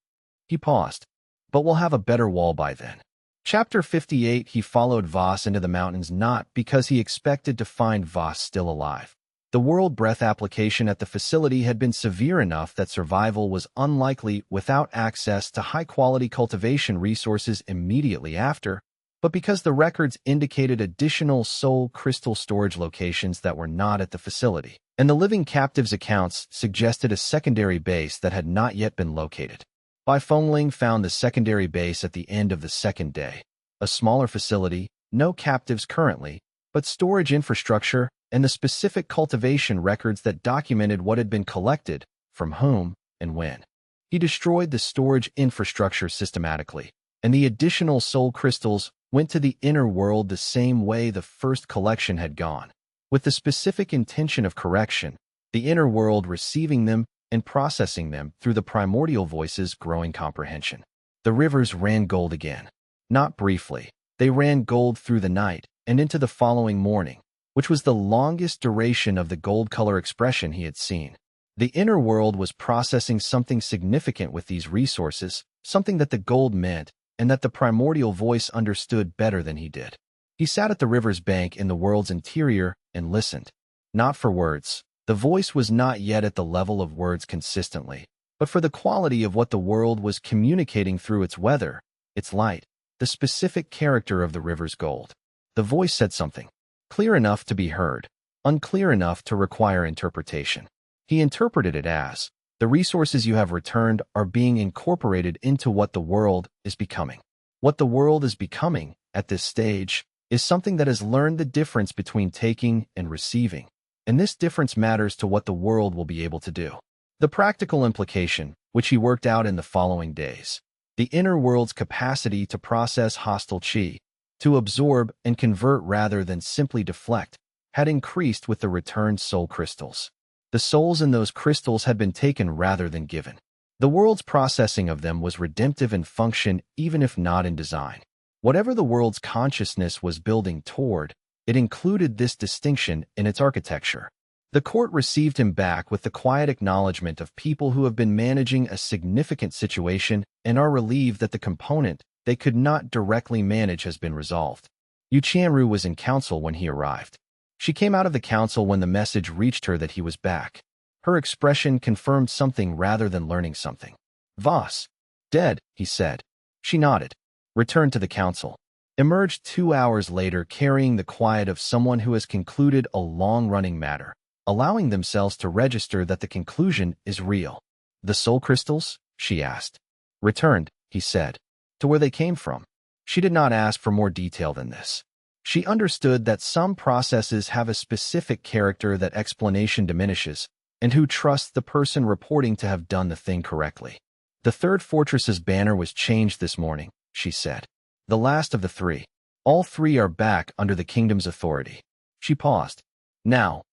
He paused. But we'll have a better wall by then. Chapter 58. He followed Voss into the mountains not because he expected to find Voss still alive. The world breath application at the facility had been severe enough that survival was unlikely without access to high-quality cultivation resources immediately after, but because the records indicated additional soul crystal storage locations that were not at the facility, and the living captives' accounts suggested a secondary base that had not yet been located. Bai Fengling found the secondary base at the end of the second day. A smaller facility, no captives currently, but storage infrastructure and the specific cultivation records that documented what had been collected, from whom, and when. He destroyed the storage infrastructure systematically, and the additional soul crystals went to the inner world the same way the first collection had gone, with the specific intention of correction, the inner world receiving them and processing them through the primordial voice's growing comprehension. The rivers ran gold again. Not briefly. They ran gold through the night and into the following morning, which was the longest duration of the gold color expression he had seen. The inner world was processing something significant with these resources, something that the gold meant, and that the primordial voice understood better than he did. He sat at the river's bank in the world's interior and listened. Not for words. The voice was not yet at the level of words consistently, but for the quality of what the world was communicating through its weather, its light, the specific character of the river's gold. The voice said something. Clear enough to be heard, unclear enough to require interpretation. He interpreted it as, the resources you have returned are being incorporated into what the world is becoming. What the world is becoming, at this stage, is something that has learned the difference between taking and receiving, and this difference matters to what the world will be able to do. The practical implication, which he worked out in the following days, the inner world's capacity to process hostile chi, to absorb and convert rather than simply deflect, had increased with the returned soul crystals. The souls in those crystals had been taken rather than given. The world's processing of them was redemptive in function even if not in design. Whatever the world's consciousness was building toward, it included this distinction in its architecture. The court received him back with the quiet acknowledgement of people who have been managing a significant situation and are relieved that the component they could not directly manage has been resolved. Yu Qianru was in council when he arrived. She came out of the council when the message reached her that he was back. Her expression confirmed something rather than learning something. Voss. Dead, he said. She nodded. Returned to the council. Emerged 2 hours later carrying the quiet of someone who has concluded a long-running matter, allowing themselves to register that the conclusion is real. The soul crystals? She asked. Returned, he said. To where they came from. She did not ask for more detail than this. She understood that some processes have a specific character that explanation diminishes, and who trusts the person reporting to have done the thing correctly. The third fortress's banner was changed this morning, she said. The last of the three. All three are back under the kingdom's authority. She paused. Now,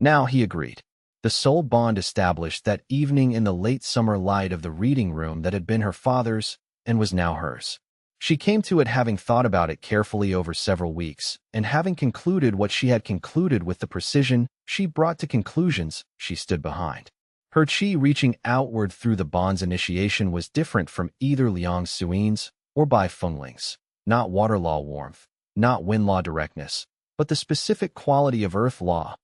he agreed. The soul bond established that evening in the late summer light of the reading room that had been her father's and was now hers. She came to it having thought about it carefully over several weeks, and having concluded what she had concluded with the precision she brought to conclusions she stood behind. Her qi reaching outward through the bond's initiation was different from either Liang Suin's or Bai Fengling's. Not water law warmth, not wind law directness, but the specific quality of earth law.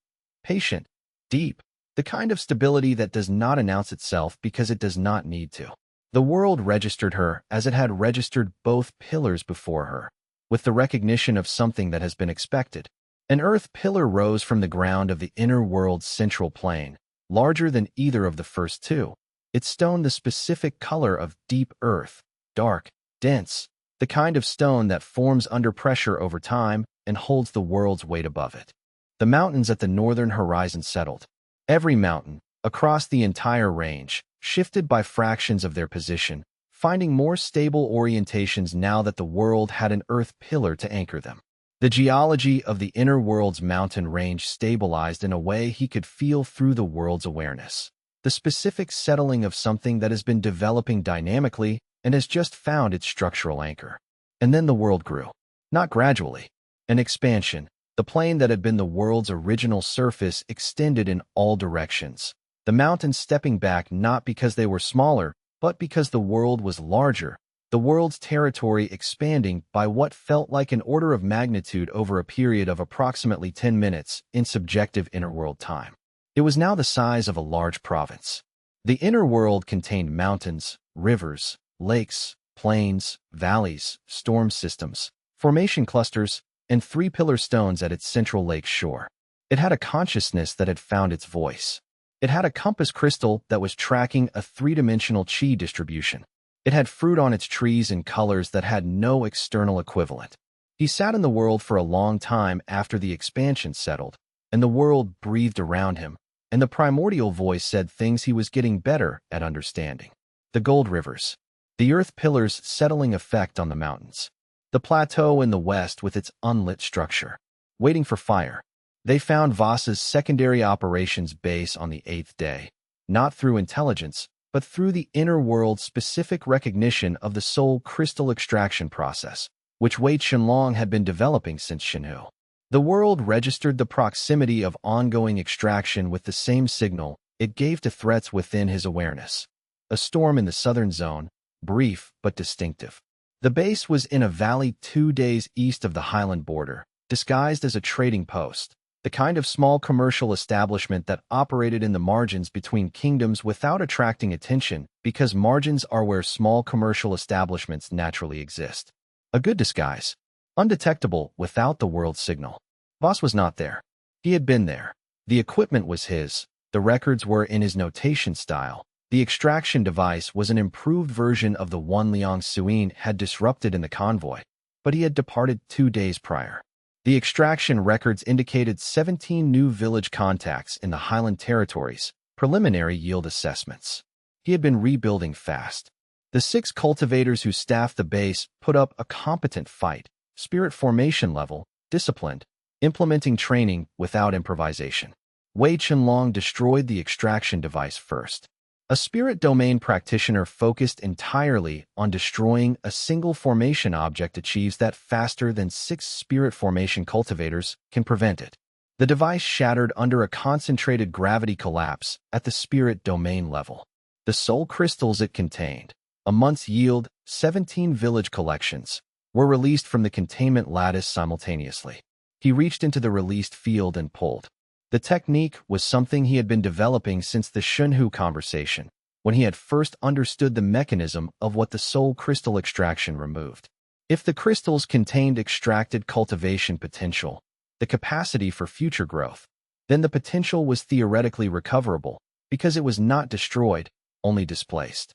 Patient, deep, the kind of stability that does not announce itself because it does not need to. The world registered her as it had registered both pillars before her, with the recognition of something that has been expected. An earth pillar rose from the ground of the inner world's central plane, larger than either of the first two. It stoned the specific color of deep earth, dark, dense, the kind of stone that forms under pressure over time and holds the world's weight above it. The mountains at the northern horizon settled. Every mountain, across the entire range, shifted by fractions of their position, finding more stable orientations now that the world had an earth pillar to anchor them. The geology of the inner world's mountain range stabilized in a way he could feel through the world's awareness. The specific settling of something that has been developing dynamically and has just found its structural anchor. And then the world grew. Not gradually. An expansion. The plane that had been the world's original surface extended in all directions. The mountains stepping back not because they were smaller, but because the world was larger. The world's territory expanding by what felt like an order of magnitude over a period of approximately 10 minutes in subjective inner world time. It was now the size of a large province. The inner world contained mountains, rivers, lakes, plains, valleys, storm systems, formation clusters, and three-pillar stones at its central lake shore. It had a consciousness that had found its voice. It had a compass crystal that was tracking a three-dimensional qi distribution. It had fruit on its trees in colors that had no external equivalent. He sat in the world for a long time after the expansion settled, and the world breathed around him, and the primordial voice said things he was getting better at understanding. The gold rivers. The earth pillars settling effect on the mountains. The plateau in the west with its unlit structure. Waiting for fire. They found Vasa's secondary operations base on the 8th day, not through intelligence, but through the inner world's specific recognition of the soul crystal extraction process, which Wei Chenlong had been developing since Shenhu. The world registered the proximity of ongoing extraction with the same signal it gave to threats within his awareness. A storm in the southern zone, brief but distinctive. The base was in a valley 2 days east of the highland border, disguised as a trading post, the kind of small commercial establishment that operated in the margins between kingdoms without attracting attention because margins are where small commercial establishments naturally exist. A good disguise, undetectable without the world's signal. Voss was not there. He had been there. The equipment was his. The records were in his notation style. The extraction device was an improved version of the one Liang Suin had disrupted in the convoy, but he had departed 2 days prior. The extraction records indicated 17 new village contacts in the Highland territories, preliminary yield assessments. He had been rebuilding fast. The 6 cultivators who staffed the base put up a competent fight, spirit formation level, disciplined, implementing training without improvisation. Wei Chenlong destroyed the extraction device first. A spirit domain practitioner focused entirely on destroying a single formation object achieves that faster than 6 spirit formation cultivators can prevent it. The device shattered under a concentrated gravity collapse at the spirit domain level. The soul crystals it contained, a month's yield, 17 village collections, were released from the containment lattice simultaneously. He reached into the released field and pulled. The technique was something he had been developing since the Shunhu conversation, when he had first understood the mechanism of what the soul crystal extraction removed. If the crystals contained extracted cultivation potential, the capacity for future growth, then the potential was theoretically recoverable, because it was not destroyed, only displaced.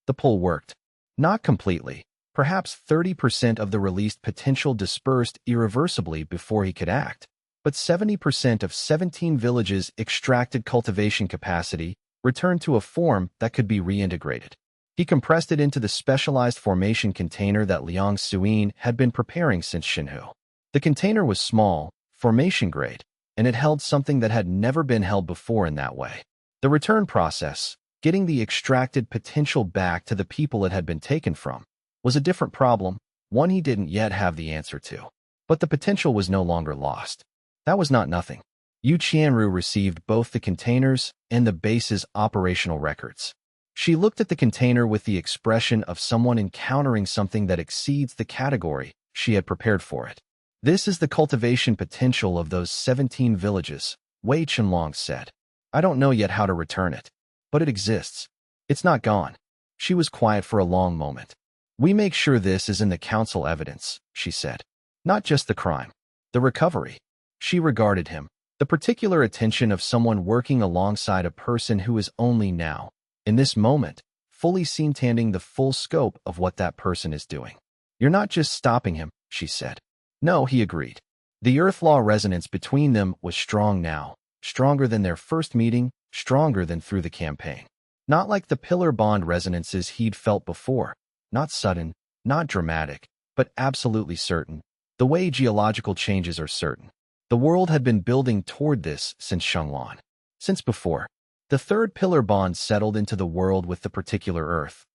The pull worked. Not completely. Perhaps 30% of the released potential dispersed irreversibly before he could act. But 70% of 17 villages' extracted cultivation capacity returned to a form that could be reintegrated. He compressed it into the specialized formation container that Liang Suin had been preparing since Shenhu. The container was small, formation grade, and it held something that had never been held before in that way. The return process, getting the extracted potential back to the people it had been taken from, was a different problem, one he didn't yet have the answer to. But the potential was no longer lost. That was not nothing. Yu Qianru received both the containers and the base's operational records. She looked at the container with the expression of someone encountering something that exceeds the category she had prepared for it. This is the cultivation potential of those 17 villages, Wei Chenlong said. I don't know yet how to return it, but it exists. It's not gone. She was quiet for a long moment. We make sure this is in the council evidence, she said. Not just the crime. The recovery. She regarded him. The particular attention of someone working alongside a person who is only now, in this moment, fully seen tending the full scope of what that person is doing. You're not just stopping him, she said. No, he agreed. The Earth Law resonance between them was strong now, stronger than their first meeting, stronger than through the campaign. Not like the pillar bond resonances he'd felt before, not sudden, not dramatic, but absolutely certain, the way geological changes are certain. The world had been building toward this since Shenlong. Since before. The third pillar bond settled into the world with the particular Earth.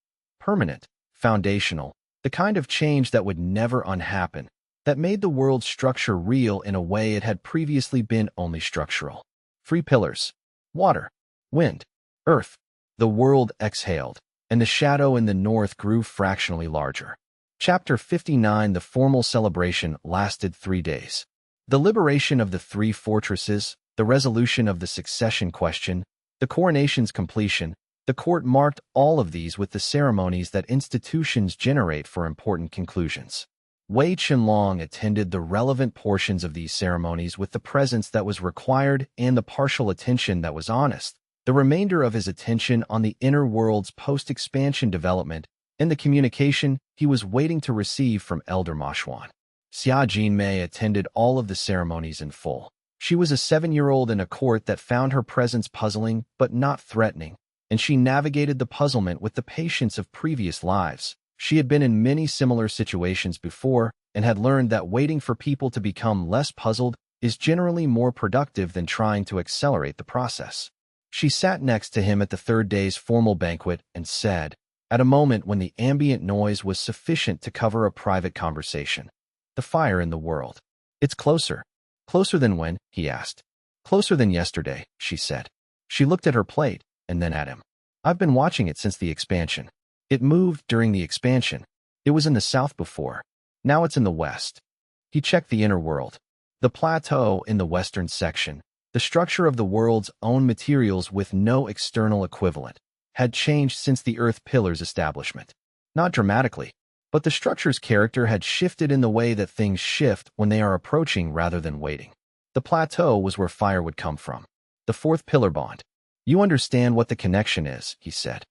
Permanent, foundational, the kind of change that would never unhappen, that made the world's structure real in a way it had previously been only structural. 3 pillars. Water, wind, earth. The world exhaled, and the shadow in the north grew fractionally larger. Chapter 59. The formal celebration lasted 3 days. The liberation of the 3 fortresses, the resolution of the succession question, the coronation's completion, the court marked all of these with the ceremonies that institutions generate for important conclusions. Wei Chenlong attended the relevant portions of these ceremonies with the presence that was required and the partial attention that was honest, the remainder of his attention on the inner world's post-expansion development and the communication he was waiting to receive from Elder Ma Xuan. Xia Jinmei attended all of the ceremonies in full. She was a 7-year-old in a court that found her presence puzzling but not threatening, and she navigated the puzzlement with the patience of previous lives. She had been in many similar situations before and had learned that waiting for people to become less puzzled is generally more productive than trying to accelerate the process. She sat next to him at the 3rd day's formal banquet and said, at a moment when the ambient noise was sufficient to cover a private conversation, "The fire in the world. It's closer." "Closer than when?" he asked. "Closer than yesterday," she said. She looked at her plate and then at him. "I've been watching it since the expansion. It moved during the expansion. It was in the south before. Now it's in the west." He checked the inner world. The plateau in the western section, the structure of the world's own materials with no external equivalent, had changed since the Earth Pillar's establishment. Not dramatically, but the structure's character had shifted in the way that things shift when they are approaching rather than waiting. The plateau was where fire would come from. The 4th pillar bond. "You understand what the connection is," he said.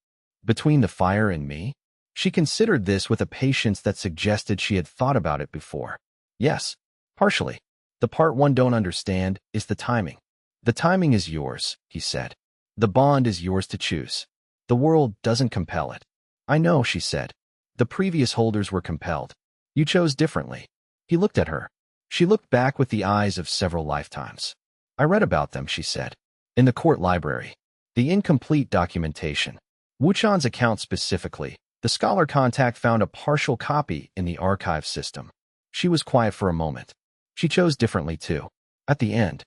"Between the fire and me?" She considered this with a patience that suggested she had thought about it before. "Yes, partially. The part one don't understand is the timing." "The timing is yours," he said. "The bond is yours to choose. The world doesn't compel it." "I know," she said. "The previous holders were compelled. You chose differently." He looked at her. She looked back with the eyes of several lifetimes. "I read about them," she said. "In the court library. The incomplete documentation. Wuchan's account specifically. The scholar contact found a partial copy in the archive system." She was quiet for a moment. "She chose differently too. At the end."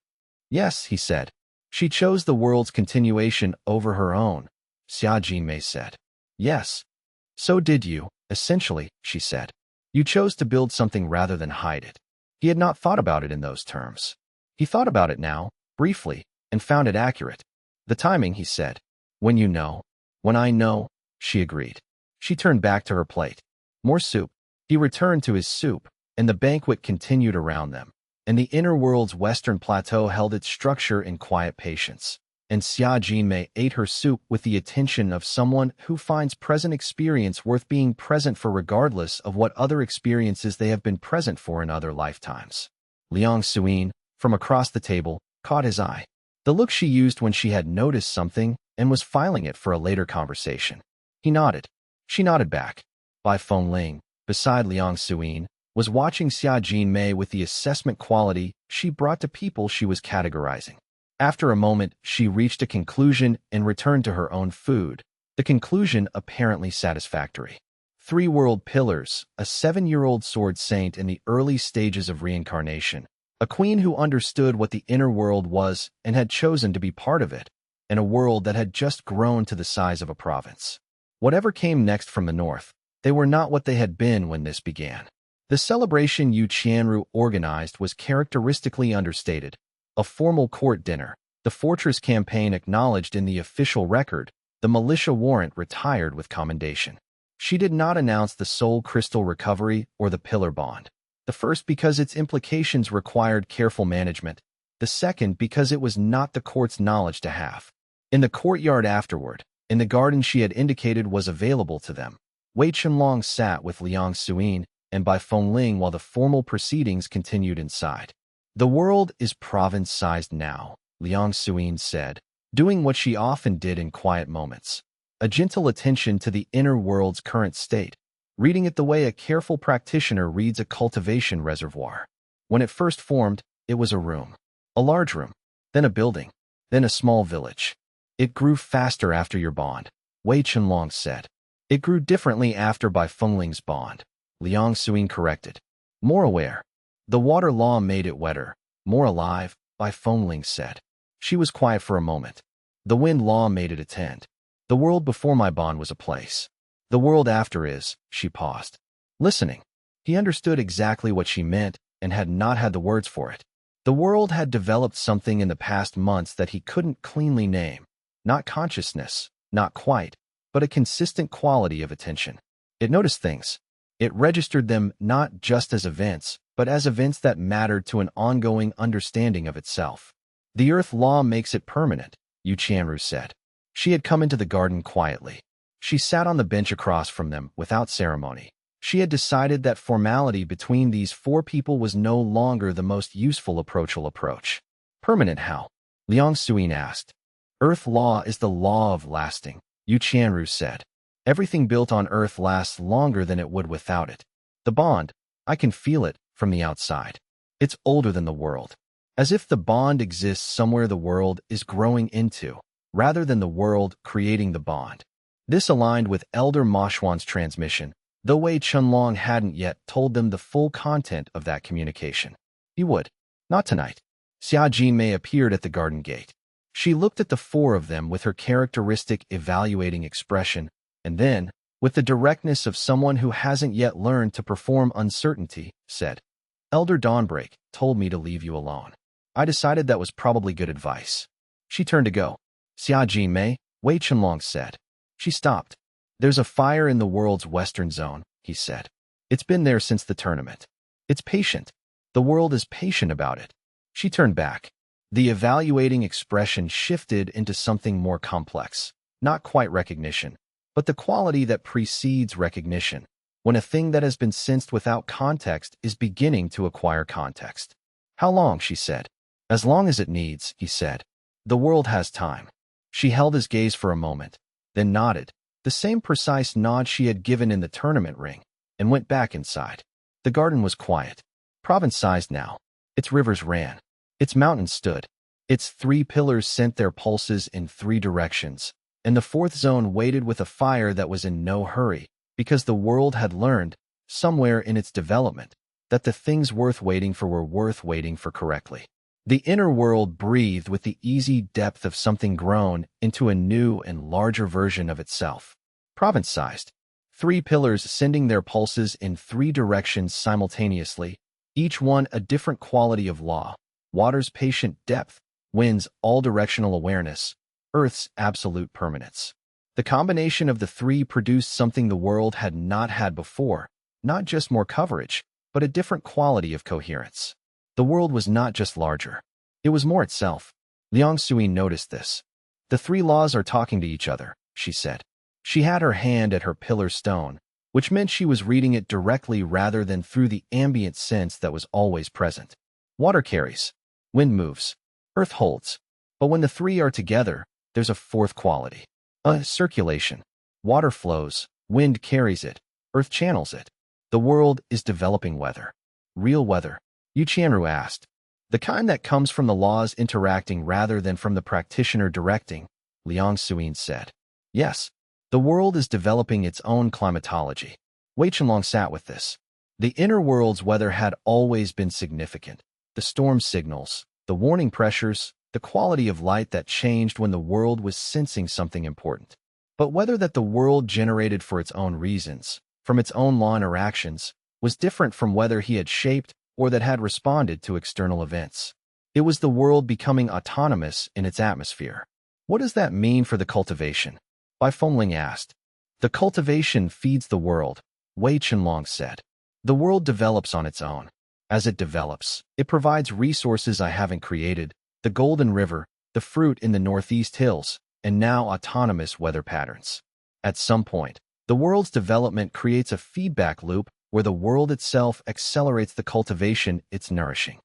"Yes," he said. "She chose the world's continuation over her own," Xia Jinmei said. "Yes. So did you, essentially," she said. "You chose to build something rather than hide it." He had not thought about it in those terms. He thought about it now, briefly, and found it accurate. "The timing," he said. "When you know." "When I know," she agreed. She turned back to her plate. More soup. He returned to his soup, and the banquet continued around them, and the inner world's western plateau held its structure in quiet patience. And Xia Jinmei ate her soup with the attention of someone who finds present experience worth being present for regardless of what other experiences they have been present for in other lifetimes. Liang Suin, from across the table, caught his eye. The look she used when she had noticed something and was filing it for a later conversation. He nodded. She nodded back. Bai Fengling, beside Liang Suin, was watching Xia Jinmei with the assessment quality she brought to people she was categorizing. After a moment, she reached a conclusion and returned to her own food, the conclusion apparently satisfactory. 3 world pillars, a 7-year-old sword saint in the early stages of reincarnation, A queen who understood what the inner world was and had chosen to be part of it, in a world that had just grown to the size of a province. Whatever came next from the north, they were not what they had been when this began. The celebration Yu Qianru organized was characteristically understated. A formal court dinner, the fortress campaign acknowledged in the official record, the militia warrant retired with commendation. She did not announce the soul crystal recovery or the pillar bond. The first because its implications required careful management, the second because it was not the court's knowledge to have. In the courtyard afterward, in the garden she had indicated was available to them, Wei Chenlong sat with Liang Suyin and Bai Fengling while the formal proceedings continued inside. The world is province-sized now, Liang Suyin said, doing what she often did in quiet moments. A gentle attention to the inner world's current state, reading it the way a careful practitioner reads a cultivation reservoir. When it first formed, it was a room. A large room, then a building, then a small village. It grew faster after your bond, Wei Chenlong said. It grew differently after Bai Fengling's bond, Liang Suyin corrected. More aware. The water law made it wetter, more alive, Bai Fengling said. She was quiet for a moment. The wind law made it attend. The world before my bond was a place. The world after is, she paused. Listening. He understood exactly what she meant and had not had the words for it. The world had developed something in the past months that he couldn't cleanly name. Not consciousness, not quite, but a consistent quality of attention. It noticed things. It registered them not just as events, but as events that mattered to an ongoing understanding of itself. The earth law makes it permanent, Yu Qianru said. She had come into the garden quietly. She sat on the bench across from them without ceremony. She had decided that formality between these four people was no longer the most useful approach. Permanent how? Liang Suyin asked. Earth law is the law of lasting, Yu Qianru said. Everything built on earth lasts longer than it would without it. The bond, I can feel it from the outside. It's older than the world. As if the bond exists somewhere the world is growing into, rather than the world creating the bond. This aligned with Elder Moshuan's transmission, though Wei Chenlong hadn't yet told them the full content of that communication. He would. Not tonight. Xia Jinmei appeared at the garden gate. She looked at the four of them with her characteristic evaluating expression, and then, with the directness of someone who hasn't yet learned to perform uncertainty, said, Elder Dawnbreak told me to leave you alone. I decided that was probably good advice. She turned to go. Xia Jinmei, Wei Chenlong said. She stopped. There's a fire in the world's western zone, he said. It's been there since the tournament. It's patient. The world is patient about it. She turned back. The evaluating expression shifted into something more complex. Not quite recognition, but the quality that precedes recognition, when a thing that has been sensed without context is beginning to acquire context. How long, she said. As long as it needs, he said. The world has time. She held his gaze for a moment, then nodded, the same precise nod she had given in the tournament ring, and went back inside. The garden was quiet, province-sized now. Its rivers ran. Its mountains stood. Its three pillars sent their pulses in three directions, and the fourth zone waited with a fire that was in no hurry, because the world had learned, somewhere in its development, that the things worth waiting for were worth waiting for correctly. The inner world breathed with the easy depth of something grown into a new and larger version of itself. Province-sized. Three pillars sending their pulses in three directions simultaneously, each one a different quality of law. Water's patient depth, wind's all-directional awareness, Earth's absolute permanence. The combination of the three produced something the world had not had before, not just more coverage, but a different quality of coherence. The world was not just larger. It was more itself. Liang Suyin noticed this. The three laws are talking to each other, she said. She had her hand at her pillar stone, which meant she was reading it directly rather than through the ambient sense that was always present. Water carries. Wind moves. Earth holds. But when the three are together, there's a fourth quality. Circulation. Water flows. Wind carries it. Earth channels it. The world is developing weather. Real weather. Yu Qianru asked. The kind that comes from the laws interacting rather than from the practitioner directing, Liang Suyin said. Yes, the world is developing its own climatology. Wei Chenlong sat with this. The inner world's weather had always been significant, the storm signals, the warning pressures, the quality of light that changed when the world was sensing something important. But whether that the world generated for its own reasons, from its own law interactions, was different from whether he had shaped or that had responded to external events. It was the world becoming autonomous in its atmosphere. What does that mean for the cultivation? Wei Chenlong asked. The cultivation feeds the world, Wei Chenlong said. The world develops on its own. As it develops, it provides resources I haven't created, the Golden River, the fruit in the Northeast Hills, and now autonomous weather patterns. At some point, the world's development creates a feedback loop where the world itself accelerates the cultivation it's nourishing.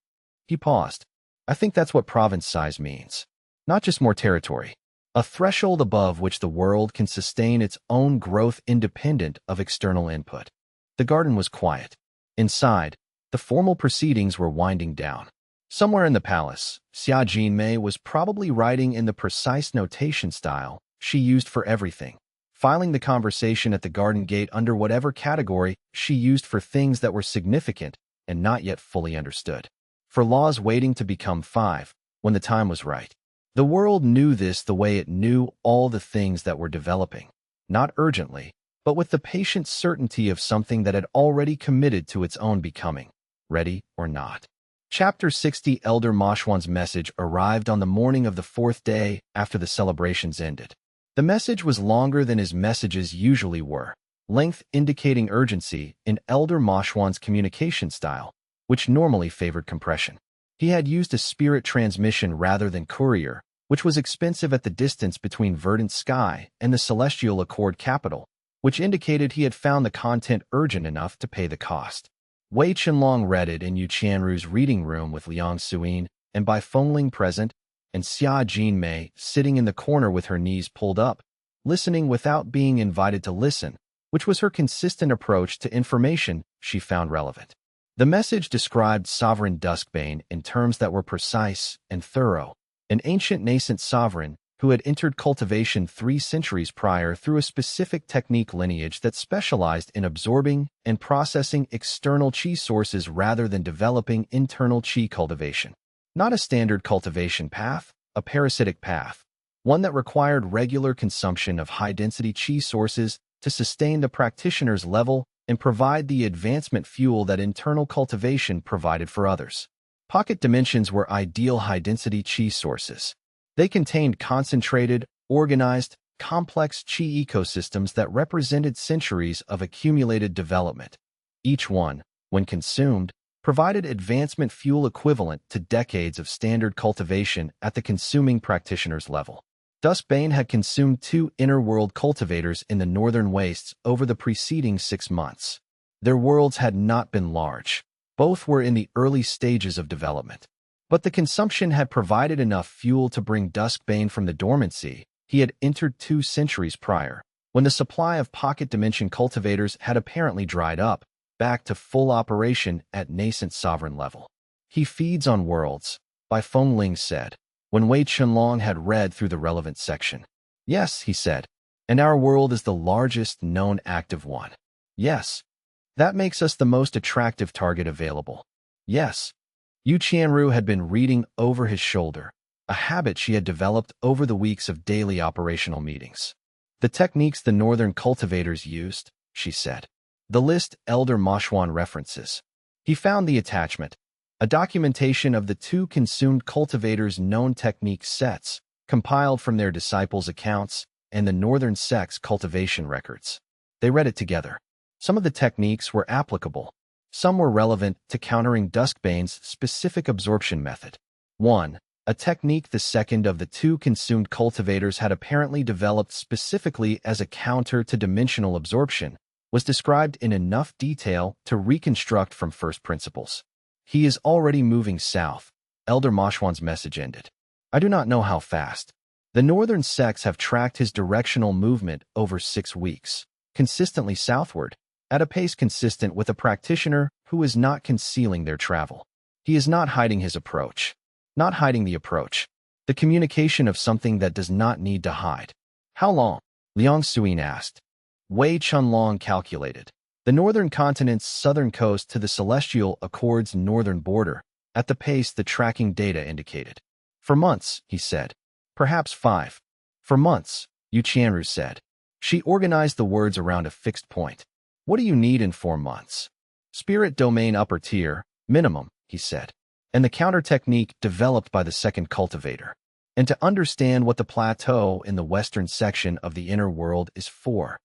He paused. I think that's what province size means. Not just more territory. A threshold above which the world can sustain its own growth independent of external input. The garden was quiet. Inside, the formal proceedings were winding down. Somewhere in the palace, Xia Jinmei was probably writing in the precise notation style she used for everything, filing the conversation at the garden gate under whatever category she used for things that were significant and not yet fully understood. For laws waiting to become 5, when the time was right. The world knew this the way it knew all the things that were developing, not urgently, but with the patient certainty of something that had already committed to its own becoming, ready or not. Chapter 60 Elder Mashwan's message arrived on the morning of the 4th day after the celebrations ended. The message was longer than his messages usually were, length indicating urgency in Elder Mashwan's communication style, which normally favored compression. He had used a spirit transmission rather than courier, which was expensive at the distance between Verdant Sky and the Celestial Accord capital, which indicated he had found the content urgent enough to pay the cost. Wei Chenlong read it in Yu Qianru's reading room with Liang Suyin and Bai Fengling present, and Xia Jinmei sitting in the corner with her knees pulled up, listening without being invited to listen, which was her consistent approach to information she found relevant. The message described Sovereign Duskbane in terms that were precise and thorough, an ancient nascent sovereign who had entered cultivation 3 centuries prior through a specific technique lineage that specialized in absorbing and processing external qi sources rather than developing internal qi cultivation. Not a standard cultivation path, a parasitic path, one that required regular consumption of high-density qi sources to sustain the practitioner's level and provide the advancement fuel that internal cultivation provided for others. Pocket dimensions were ideal high-density qi sources. They contained concentrated, organized, complex qi ecosystems that represented centuries of accumulated development. Each one, when consumed, provided advancement fuel equivalent to decades of standard cultivation at the consuming practitioner's level. Duskbane had consumed 2 inner-world cultivators in the northern wastes over the preceding 6 months. Their worlds had not been large. Both were in the early stages of development. But the consumption had provided enough fuel to bring Duskbane from the dormancy he had entered 2 centuries prior, when the supply of pocket dimension cultivators had apparently dried up, back to full operation at nascent sovereign level. He feeds on worlds, Bai Fengling said, when Wei Chenlong had read through the relevant section. Yes, he said, and our world is the largest known active one. Yes. That makes us the most attractive target available. Yes. Yu Qianru had been reading over his shoulder, a habit she had developed over the weeks of daily operational meetings. The techniques the northern cultivators used, she said. The list Elder Mashwan references. He found the attachment, a documentation of the 2 consumed cultivators' known technique sets, compiled from their disciples' accounts and the northern sect's cultivation records. They read it together. Some of the techniques were applicable. Some were relevant to countering Duskbane's specific absorption method. 1. A technique the second of the 2 consumed cultivators had apparently developed specifically as a counter to dimensional absorption, was described in enough detail to reconstruct from first principles. He is already moving south, Elder Mashwan's message ended. I do not know how fast. The northern sects have tracked his directional movement over 6 weeks, consistently southward, at a pace consistent with a practitioner who is not concealing their travel. He is not hiding his approach. Not hiding the approach. The communication of something that does not need to hide. How long? Liang Suyin asked. Wei Chenlong calculated. The northern continent's southern coast to the Celestial Accord's northern border, at the pace the tracking data indicated. For months, he said. Perhaps 5. For months, Yu Qianru said. She organized the words around a fixed point. What do you need in 4 months? Spirit domain upper tier, minimum, he said. And the counter technique developed by the second cultivator. And to understand what the plateau in the western section of the inner world is for.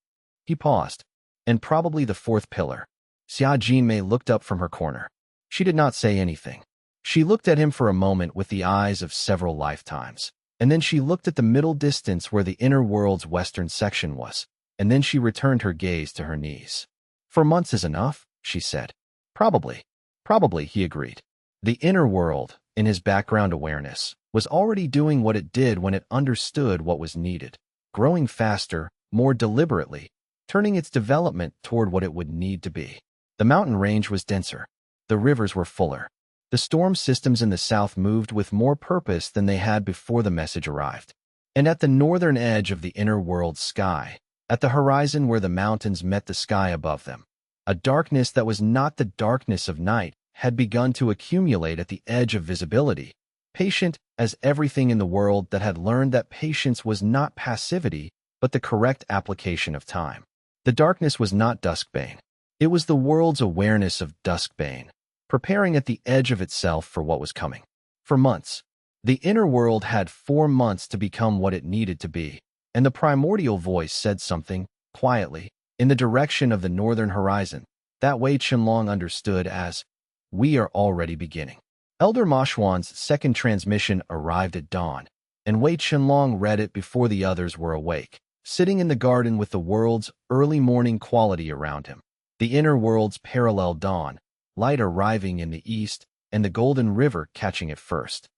He paused. And probably the 4th pillar. Xia Jinmei looked up from her corner. She did not say anything. She looked at him for a moment with the eyes of several lifetimes. And then she looked at the middle distance where the inner world's western section was. And then she returned her gaze to her knees. 4 months is enough, she said. Probably. Probably, he agreed. The inner world, in his background awareness, was already doing what it did when it understood what was needed, growing faster, more deliberately, turning its development toward what it would need to be. The mountain range was denser. The rivers were fuller. The storm systems in the south moved with more purpose than they had before the message arrived. And at the northern edge of the inner world's sky, at the horizon where the mountains met the sky above them, a darkness that was not the darkness of night had begun to accumulate at the edge of visibility, patient as everything in the world that had learned that patience was not passivity, but the correct application of time. The darkness was not Duskbane. It was the world's awareness of Duskbane, preparing at the edge of itself for what was coming. For months, the inner world had 4 months to become what it needed to be, and the primordial voice said something, quietly, in the direction of the northern horizon, that Wei Chenlong understood as, "We are already beginning." Elder Mashuan's second transmission arrived at dawn, and Wei Chenlong read it before the others were awake, sitting in the garden with the world's early morning quality around him. The inner world's parallel dawn, light arriving in the east, and the golden river catching it first.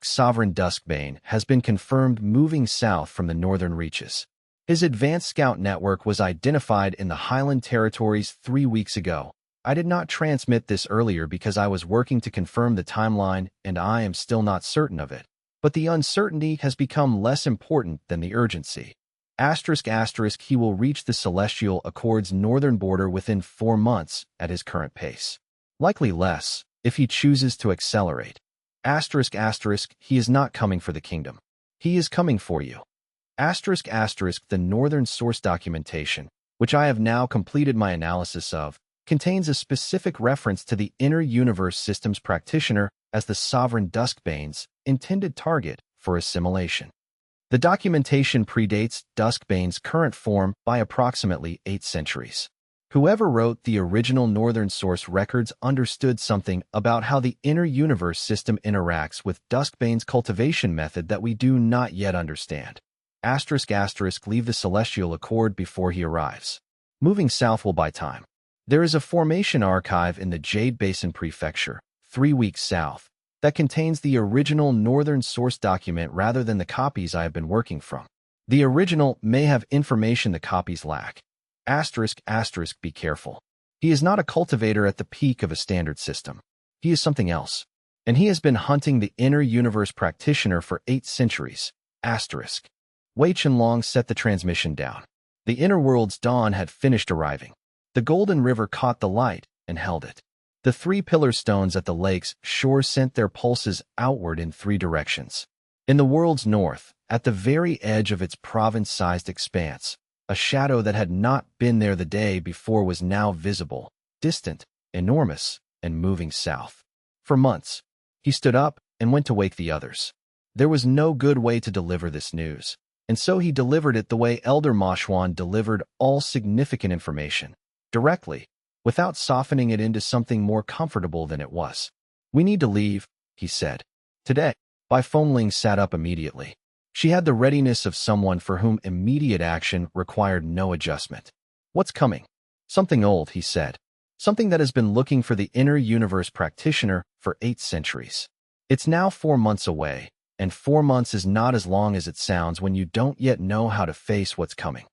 Sovereign Duskbane has been confirmed moving south from the northern reaches. His advanced scout network was identified in the Highland territories 3 weeks ago. I did not transmit this earlier because I was working to confirm the timeline and I am still not certain of it. But the uncertainty has become less important than the urgency. He will reach the Celestial Accord's northern border within 4 months at his current pace. Likely less, if he chooses to accelerate. He is not coming for the kingdom. He is coming for you. The northern source documentation, which I have now completed my analysis of, contains a specific reference to the inner universe systems practitioner as the sovereign Duskbane's intended target for assimilation. The documentation predates Duskbane's current form by approximately 8 centuries. Whoever wrote the original northern source records understood something about how the inner universe system interacts with Duskbane's cultivation method that we do not yet understand. Leave the Celestial Accord before he arrives. Moving south will buy time. There is a formation archive in the Jade Basin Prefecture, 3 weeks south, that contains the original northern source document rather than the copies I have been working from. The original may have information the copies lack. Be careful. He is not a cultivator at the peak of a standard system. He is something else. And he has been hunting the inner universe practitioner for 8 centuries. Wei Chenlong set the transmission down. The inner world's dawn had finished arriving. The golden river caught the light and held it. The 3 pillar stones at the lake's shore sent their pulses outward in 3 directions. In the world's north, at the very edge of its province-sized expanse, a shadow that had not been there the day before was now visible, distant, enormous, and moving south. For months, he stood up and went to wake the others. There was no good way to deliver this news, and so he delivered it the way Elder Mashuan delivered all significant information, directly, without softening it into something more comfortable than it was. "We need to leave," he said. "Today." Bai Fengling sat up immediately. She had the readiness of someone for whom immediate action required no adjustment. "What's coming?" "Something old," he said. "Something that has been looking for the inner universe practitioner for 8 centuries. It's now 4 months away, and 4 months is not as long as it sounds when you don't yet know how to face what's coming."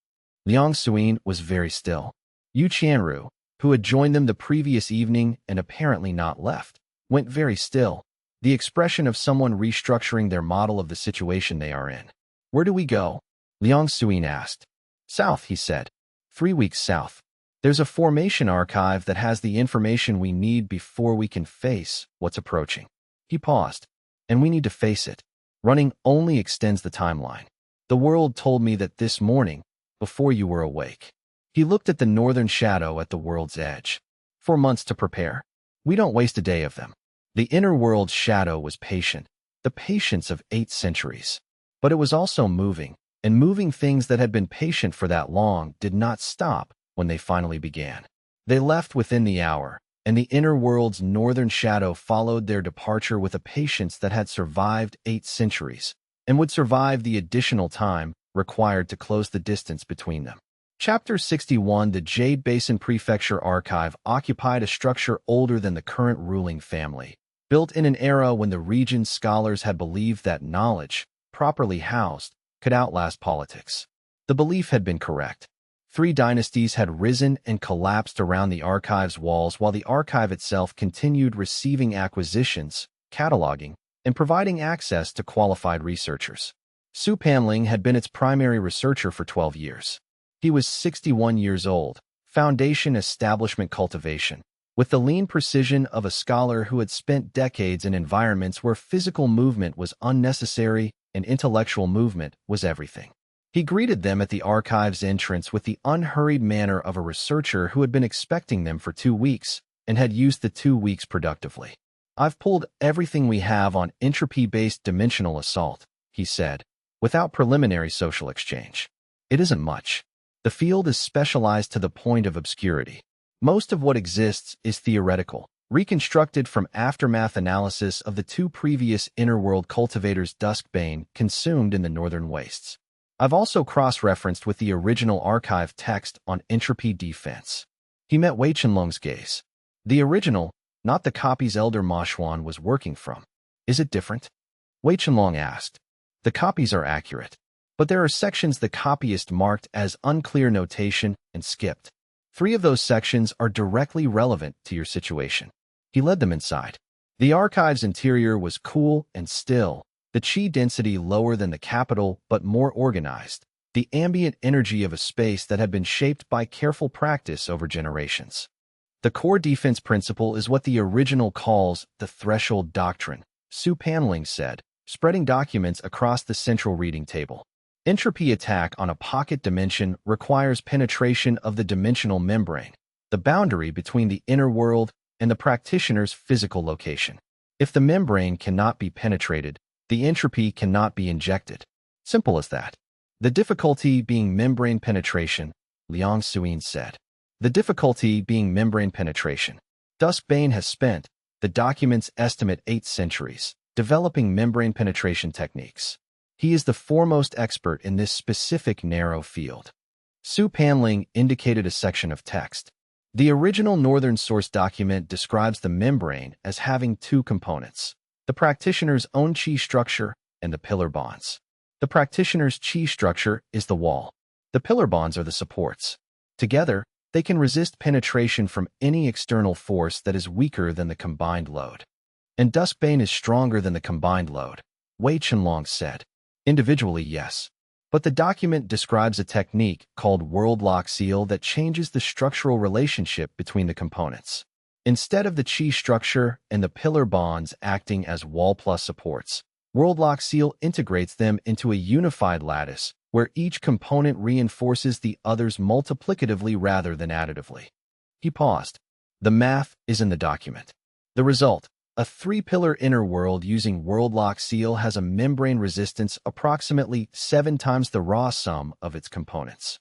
Liang Suin was very still. Yu Qianru, who had joined them the previous evening and apparently not left, went very still, the expression of someone restructuring their model of the situation they are in. "Where do we go?" Liang Suin asked. "South," he said. 3 weeks south. There's a formation archive that has the information we need before we can face what's approaching. He paused. And we need to face it. Running only extends the timeline. The world told me that this morning, before you were awake. He looked at the northern shadow at the world's edge. 4 months to prepare. We don't waste a day of them. The inner world's shadow was patient, the patience of 8 centuries. But it was also moving, and moving things that had been patient for that long did not stop when they finally began. They left within the hour, and the inner world's northern shadow followed their departure with a patience that had survived 8 centuries, and would survive the additional time required to close the distance between them. Chapter 61. The Jade Basin Prefecture Archive occupied a structure older than the current ruling family, built in an era when the region's scholars had believed that knowledge, properly housed, could outlast politics. The belief had been correct. 3 dynasties had risen and collapsed around the archive's walls while the archive itself continued receiving acquisitions, cataloging, and providing access to qualified researchers. Su Panling had been its primary researcher for 12 years. He was 61 years old, foundation establishment cultivation, with the lean precision of a scholar who had spent decades in environments where physical movement was unnecessary and intellectual movement was everything. He greeted them at the archive's entrance with the unhurried manner of a researcher who had been expecting them for 2 weeks and had used the 2 weeks productively. I've pulled everything we have on entropy-based dimensional assault, he said, without preliminary social exchange. It isn't much. The field is specialized to the point of obscurity. Most of what exists is theoretical, reconstructed from aftermath analysis of the 2 previous inner-world cultivators Duskbane consumed in the northern wastes. I've also cross-referenced with the original archive text on entropy defense. He met Wei Chenlong's gaze. The original, not the copies Elder Moshuan was working from. Is it different? Wei Chenlong asked. The copies are accurate, but there are sections the copyist marked as unclear notation and skipped. 3 of those sections are directly relevant to your situation. He led them inside. The archive's interior was cool and still, the chi density lower than the capital but more organized, the ambient energy of a space that had been shaped by careful practice over generations. The core defense principle is what the original calls the threshold doctrine, Su Panling said, spreading documents across the central reading table. Entropy attack on a pocket dimension requires penetration of the dimensional membrane, the boundary between the inner world and the practitioner's physical location. If the membrane cannot be penetrated, the entropy cannot be injected. Simple as that. The difficulty being membrane penetration, Liang Suin said. The difficulty being membrane penetration. Duskbane has spent, the documents estimate 8 centuries, developing membrane penetration techniques. He is the foremost expert in this specific narrow field. Su Panling indicated a section of text. The original Northern source document describes the membrane as having 2 components, the practitioner's own chi structure and the pillar bonds. The practitioner's chi structure is the wall. The pillar bonds are the supports. Together, they can resist penetration from any external force that is weaker than the combined load. And Duskbane is stronger than the combined load, Wei Chenlong said. Individually, yes. But the document describes a technique called world lock seal that changes the structural relationship between the components. Instead of the chi structure and the pillar bonds acting as wall plus supports, world lock seal integrates them into a unified lattice where each component reinforces the others multiplicatively rather than additively. He paused. The math is in the document. The result, a 3-pillar inner world using world lock seal has a membrane resistance approximately 7 times the raw sum of its components.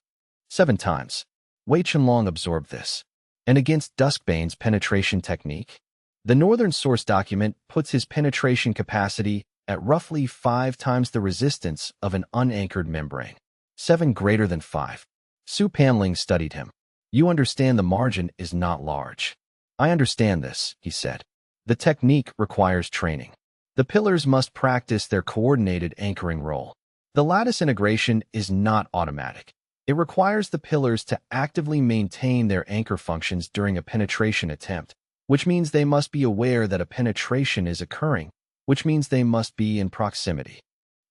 7 times. Wei Chenlong absorbed this. And against Duskbane's penetration technique, the Northern source document puts his penetration capacity at roughly 5 times the resistance of an unanchored membrane. 7 greater than 5. Su Panling studied him. You understand the margin is not large. I understand this, he said. The technique requires training. The pillars must practice their coordinated anchoring role. The lattice integration is not automatic. It requires the pillars to actively maintain their anchor functions during a penetration attempt, which means they must be aware that a penetration is occurring, which means they must be in proximity.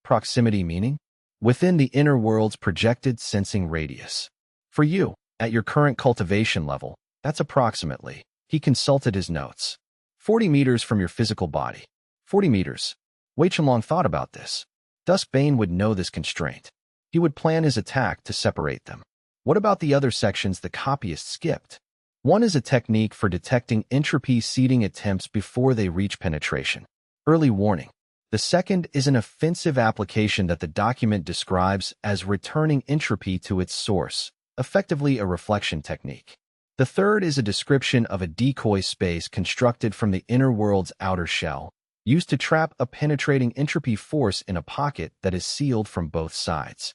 Proximity meaning? Within the inner world's projected sensing radius. For you, At your current cultivation level, that's approximately, he consulted his notes, 40 meters from your physical body. 40 meters. Wei Chenlong thought about this. Duskbane would know this constraint. He would plan his attack to separate them. What about the other sections the copyist skipped? One is a technique for detecting entropy seeding attempts before they reach penetration. Early warning. The second is an offensive application that the document describes as returning entropy to its source, effectively a reflection technique. The third is a description of a decoy space constructed from the inner world's outer shell, used to trap a penetrating entropy force in a pocket that is sealed from both sides.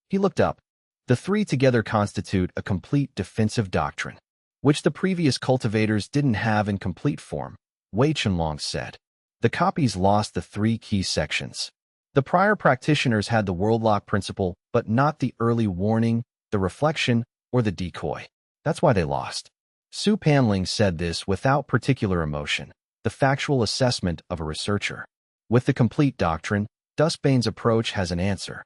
He looked up. The three together constitute a complete defensive doctrine, which the previous cultivators didn't have in complete form, Wei Chenlong said. The copies lost the three key sections. The prior practitioners had the world-lock principle, but not the early warning, the reflection, or the decoy. That's why they lost. Su Panling said this without particular emotion, the factual assessment of a researcher. With the complete doctrine, Duskbane's approach has an answer.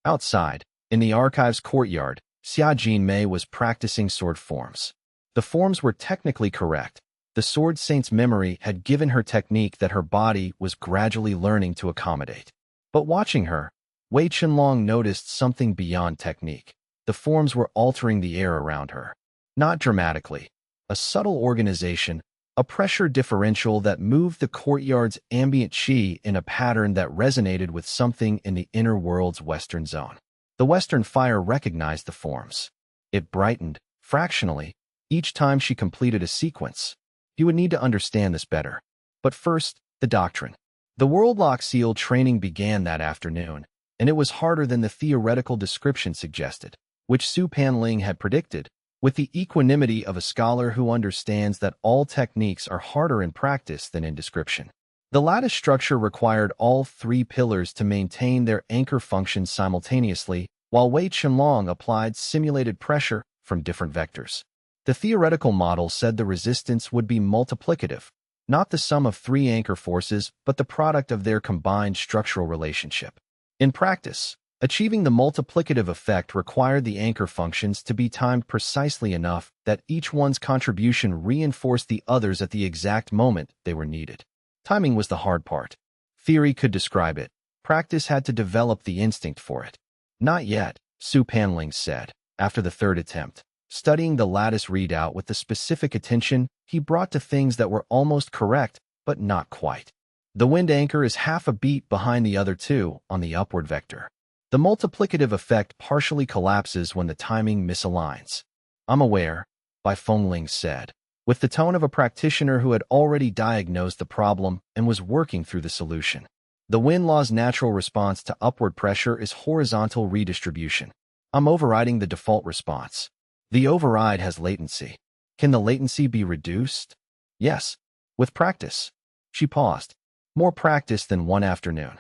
Outside, in the archive's courtyard, Xia Jinmei was practicing sword forms. The forms were technically correct. The Sword Saint's memory had given her technique that her body was gradually learning to accommodate. But watching her, Wei Chenlong noticed something beyond technique. The forms were altering the air around her. Not dramatically. A subtle organization, a pressure differential that moved the courtyard's ambient qi in a pattern that resonated with something in the inner world's western zone. The western fire recognized the forms. It brightened, fractionally, each time she completed a sequence. You would need to understand this better. But first, the doctrine. The World-Lock Seal training began that afternoon, and it was harder than the theoretical description suggested, which Su Panling had predicted, with the equanimity of a scholar who understands that all techniques are harder in practice than in description. The lattice structure required all three pillars to maintain their anchor functions simultaneously, while Wei Chenlong applied simulated pressure from different vectors. The theoretical model said the resistance would be multiplicative, not the sum of three anchor forces, but the product of their combined structural relationship. In practice, achieving the multiplicative effect required the anchor functions to be timed precisely enough that each one's contribution reinforced the others at the exact moment they were needed. Timing was the hard part. Theory could describe it. Practice had to develop the instinct for it. Not yet, Su Panling said, after the third attempt. Studying the lattice readout with the specific attention he brought to things that were almost correct, but not quite. The wind anchor is half a beat behind the other two on the upward vector. The multiplicative effect partially collapses when the timing misaligns. I'm aware, Bai Fengling said, with the tone of a practitioner who had already diagnosed the problem and was working through the solution. The wind law's natural response to upward pressure is horizontal redistribution. I'm overriding the default response. The override has latency. Can the latency be reduced? Yes, with practice. She paused. More practice than one afternoon.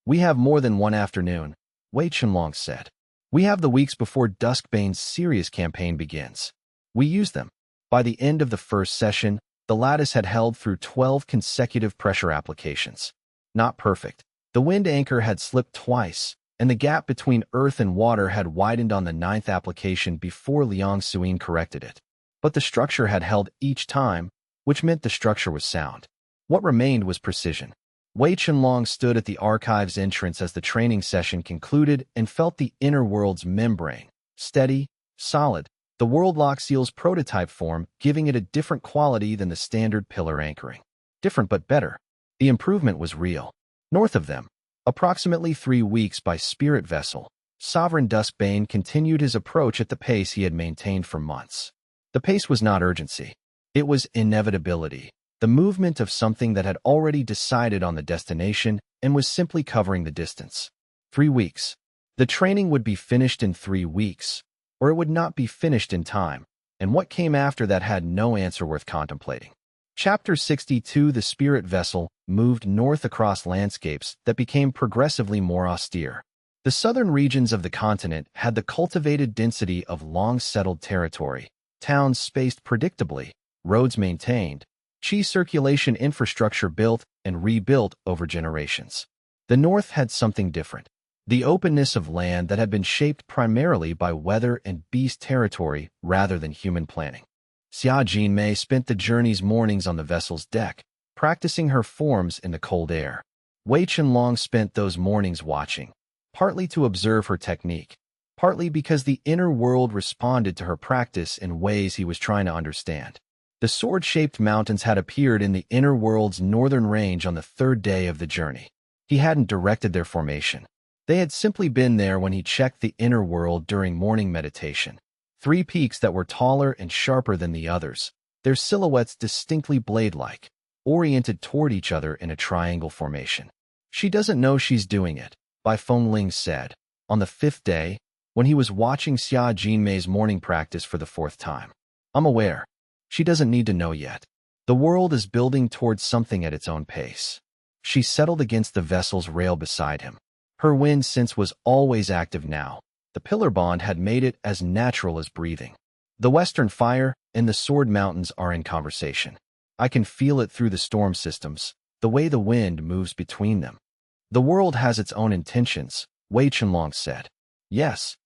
We have more than one afternoon, Wei Chenlong said. We have the weeks before Duskbane's serious campaign begins. We use them. By the end of the first session, the lattice had held through 12 consecutive pressure applications. Not perfect. The wind anchor had slipped twice, and the gap between earth and water had widened on the 9th application before Liang Suin corrected it. But the structure had held each time, which meant the structure was sound. What remained was precision. Wei Chenlong stood at the archive's entrance as the training session concluded and felt the inner world's membrane, steady, solid, the World-Lock Seal's prototype form, giving it a different quality than the standard pillar anchoring. Different but better. The improvement was real. North of them, approximately 3 weeks by spirit vessel, Sovereign Duskbane continued his approach at the pace he had maintained for months. The pace was not urgency. It was inevitability, the movement of something that had already decided on the destination and was simply covering the distance. 3 weeks. The training would be finished in 3 weeks, or it would not be finished in time, and what came after that had no answer worth contemplating. Chapter 62 The Spirit Vessel moved north across landscapes that became progressively more austere. The southern regions of the continent had the cultivated density of long-settled territory, towns spaced predictably, roads maintained, qi circulation infrastructure built and rebuilt over generations. The north had something different. the openness of land that had been shaped primarily by weather and beast territory rather than human planning. Xia Jinmei spent the journey's mornings on the vessel's deck, practicing her forms in the cold air. Wei Chenlong spent those mornings watching, partly to observe her technique, partly because the inner world responded to her practice in ways he was trying to understand. The sword-shaped mountains had appeared in the inner world's northern range on the third day of the journey. He hadn't directed their formation. They had simply been there when he checked the inner world during morning meditation. 3 peaks that were taller and sharper than the others, their silhouettes distinctly blade-like, oriented toward each other in a triangle formation. She doesn't know she's doing it, Bai Fengling said, on the 5th day, when he was watching Xia Jinmei's morning practice for the 4th time. I'm aware. She doesn't need to know yet. The world is building towards something at its own pace. She settled against the vessel's rail beside him. Her wind sense was always active now. The pillar bond had made it as natural as breathing. The Western Fire and the Sword Mountains are in conversation. I can feel it through the storm systems, the way the wind moves between them. The world has its own intentions, Wei Chenlong said. Yes.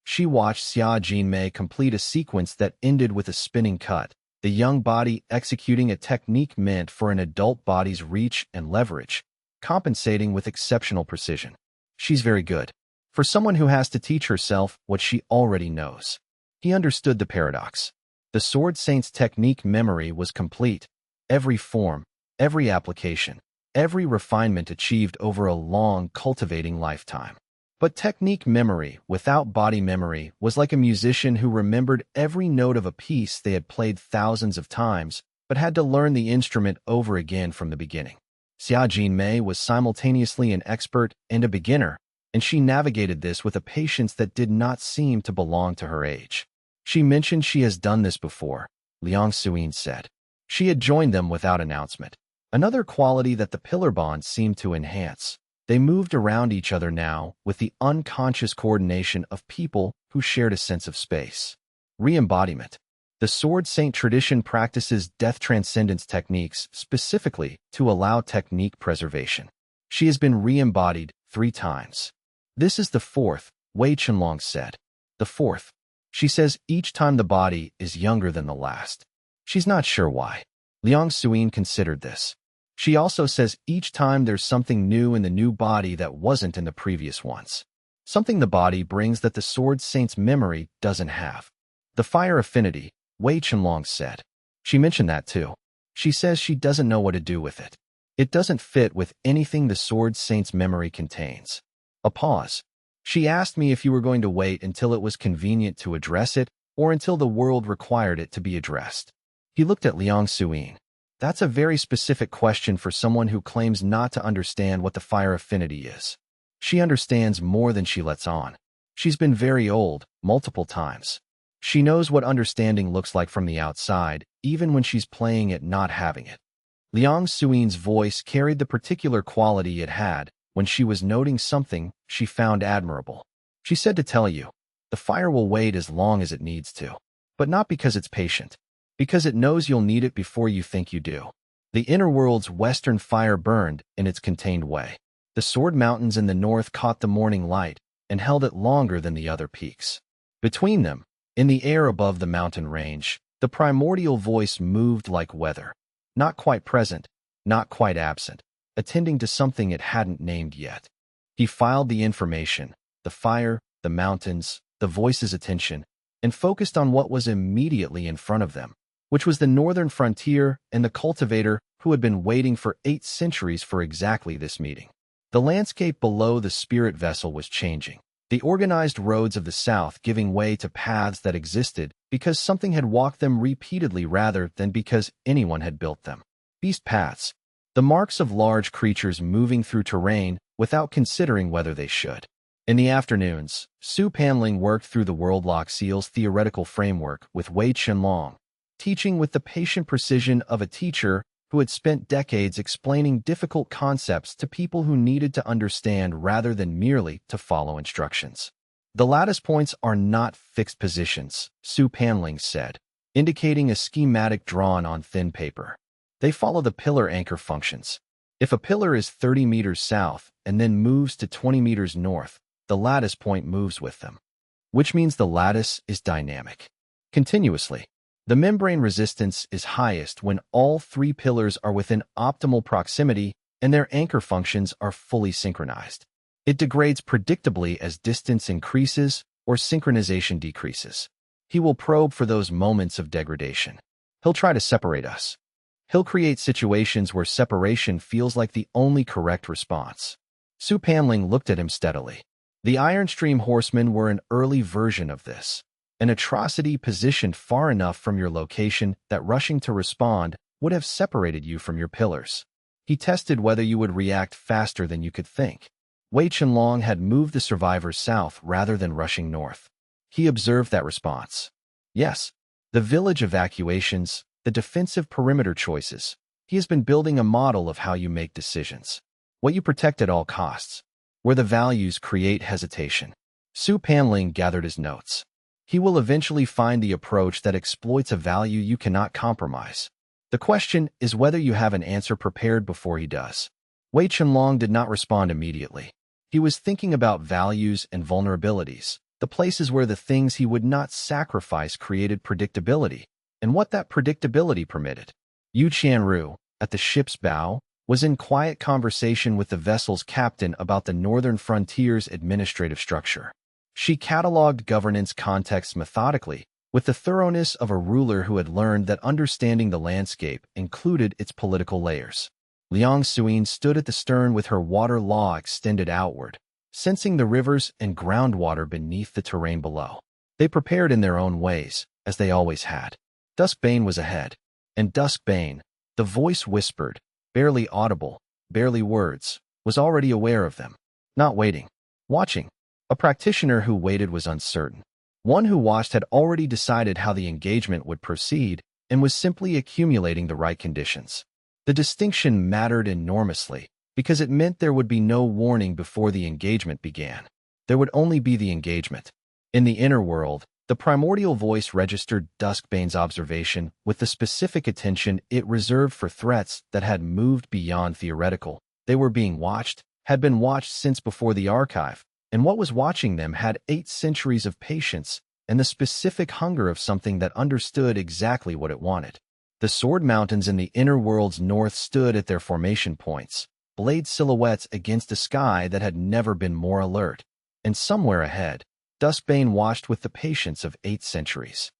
She watched Xia Jinmei complete a sequence that ended with a spinning cut, the young body executing a technique meant for an adult body's reach and leverage, compensating with exceptional precision. She's very good. For someone who has to teach herself what she already knows. He understood the paradox. The Sword Saint's technique memory was complete. Every form, every application, every refinement achieved over a long, cultivating lifetime. But technique memory without body memory was like a musician who remembered every note of a piece they had played thousands of times, but had to learn the instrument over again from the beginning. Xia Jinmei was simultaneously an expert and a beginner, and she navigated this with a patience that did not seem to belong to her age. She mentioned she has done this before, Liang Suyin said. She had joined them without announcement, another quality that the pillar bond seemed to enhance. They moved around each other now with the unconscious coordination of people who shared a sense of space. Re-embodiment. The Sword Saint tradition practices death transcendence techniques specifically to allow technique preservation. She has been re-embodied 3 times. This is the 4th, Wei Chenlong said. The 4th. She says each time the body is younger than the last. She's not sure why. Liang Suyin considered this. She also says each time there's something new in the new body that wasn't in the previous ones. Something the body brings that the Sword Saint's memory doesn't have. The fire affinity, Wei Chenlong said. She mentioned that too. She says she doesn't know what to do with it. It doesn't fit with anything the Sword Saint's memory contains. A pause. She asked me if you were going to wait until it was convenient to address it or until the world required it to be addressed. He looked at Liang Suyin. That's a very specific question for someone who claims not to understand what the fire affinity is. She understands more than she lets on. She's been very old, multiple times. She knows what understanding looks like from the outside, even when she's playing at not having it. Liang Suyin's voice carried the particular quality it had when she was noting something she found admirable. She said to tell you, the fire will wait as long as it needs to, but not because it's patient. Because it knows you'll need it before you think you do. The inner world's western fire burned in its contained way. The Sword Mountains in the north caught the morning light and held it longer than the other peaks. Between them, in the air above the mountain range, the primordial voice moved like weather. Not quite present, not quite absent, attending to something it hadn't named yet. He filed the information, the fire, the mountains, the voice's attention, and focused on what was immediately in front of them, which was the northern frontier and the cultivator who had been waiting for 8 centuries for exactly this meeting. The landscape below the spirit vessel was changing, the organized roads of the south giving way to paths that existed because something had walked them repeatedly rather than because anyone had built them. Beast paths, the marks of large creatures moving through terrain without considering whether they should. In the afternoons, Su Panling worked through the Worldlock Seal's theoretical framework with Wei Chenlong, teaching with the patient precision of a teacher who had spent decades explaining difficult concepts to people who needed to understand rather than merely to follow instructions. The lattice points are not fixed positions, Su Panling said, indicating a schematic drawn on thin paper. They follow the pillar anchor functions. If a pillar is 30 meters south and then moves to 20 meters north, the lattice point moves with them, which means the lattice is dynamic. Continuously, the membrane resistance is highest when all three pillars are within optimal proximity and their anchor functions are fully synchronized. It degrades predictably as distance increases or synchronization decreases. He will probe for those moments of degradation. He'll try to separate us. He'll create situations where separation feels like the only correct response. Su Panling looked at him steadily. The Iron Stream Horsemen were an early version of this, an atrocity positioned far enough from your location that rushing to respond would have separated you from your pillars. He tested whether you would react faster than you could think. Wei Chenlong had moved the survivors south rather than rushing north. He observed that response. Yes, the village evacuations, the defensive perimeter choices. He has been building a model of how you make decisions. What you protect at all costs, where the values create hesitation. Su Panling gathered his notes. He will eventually find the approach that exploits a value you cannot compromise. The question is whether you have an answer prepared before he does. Wei Chenlong did not respond immediately. He was thinking about values and vulnerabilities, the places where the things he would not sacrifice created predictability, and what that predictability permitted. Yu Qianru, at the ship's bow, was in quiet conversation with the vessel's captain about the Northern Frontier's administrative structure. She cataloged governance contexts methodically, with the thoroughness of a ruler who had learned that understanding the landscape included its political layers. Liang Suyin stood at the stern with her water law extended outward, sensing the rivers and groundwater beneath the terrain below. They prepared in their own ways, as they always had. Duskbane was ahead, and Duskbane, the voice whispered, barely audible, barely words, was already aware of them. Not waiting. Watching. A practitioner who waited was uncertain. One who watched had already decided how the engagement would proceed and was simply accumulating the right conditions. The distinction mattered enormously because it meant there would be no warning before the engagement began. There would only be the engagement. In the inner world, the primordial voice registered Duskbane's observation with the specific attention it reserved for threats that had moved beyond theoretical. They were being watched, had been watched since before the archive, and what was watching them had 8 centuries of patience and the specific hunger of something that understood exactly what it wanted. The sword mountains in the inner world's north stood at their formation points, blade silhouettes against a sky that had never been more alert. And somewhere ahead, Duskbane watched with the patience of 8 centuries.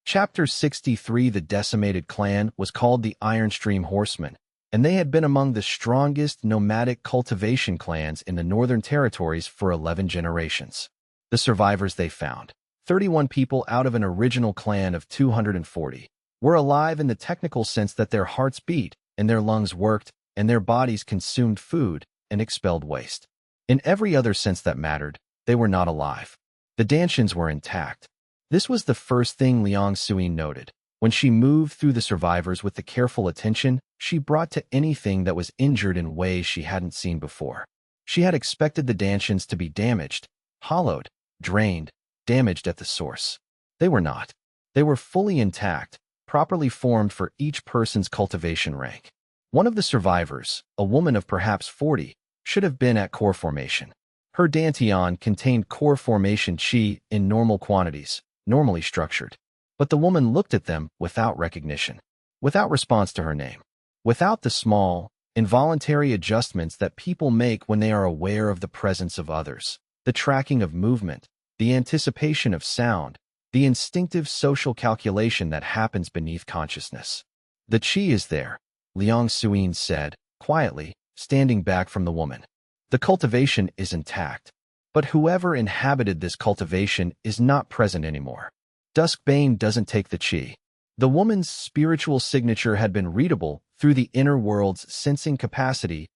Chapter 63. The decimated clan was called the Iron Stream Horsemen, and they had been among the strongest nomadic cultivation clans in the Northern Territories for 11 generations. The survivors they found, 31 people out of an original clan of 240, were alive in the technical sense that their hearts beat, and their lungs worked, and their bodies consumed food and expelled waste. In every other sense that mattered, they were not alive. The Dantians were intact. This was the first thing Liang Suyin noted. When she moved through the survivors with the careful attention she brought to anything that was injured in ways she hadn't seen before. She had expected the Dantians to be damaged, hollowed, drained, damaged at the source. They were not. They were fully intact, properly formed for each person's cultivation rank. One of the survivors, a woman of perhaps 40, should have been at core formation. Her Dantian contained core formation chi in normal quantities, normally structured. But the woman looked at them without recognition, without response to her name, without the small, involuntary adjustments that people make when they are aware of the presence of others, the tracking of movement, the anticipation of sound, the instinctive social calculation that happens beneath consciousness. The chi is there, Liang Suyin said, quietly, standing back from the woman. The cultivation is intact, but whoever inhabited this cultivation is not present anymore. Duskbane doesn't take the chi. The woman's spiritual signature had been readable through the inner world's sensing capacity,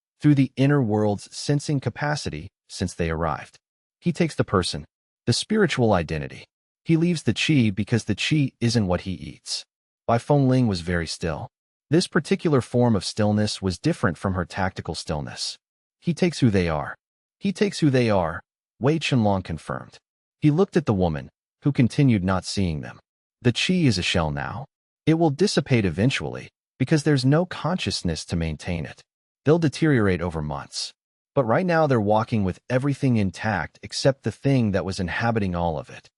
since they arrived. He takes the person, the spiritual identity. He leaves the chi because the chi isn't what he eats. Bai Fengling was very still. This particular form of stillness was different from her tactical stillness. He takes who they are. He takes who they are, Wei Chenlong confirmed. He looked at the woman, who continued not seeing them. The chi is a shell now. It will dissipate eventually, because there's no consciousness to maintain it. They'll deteriorate over months. But right now they're walking with everything intact except the thing that was inhabiting all of it.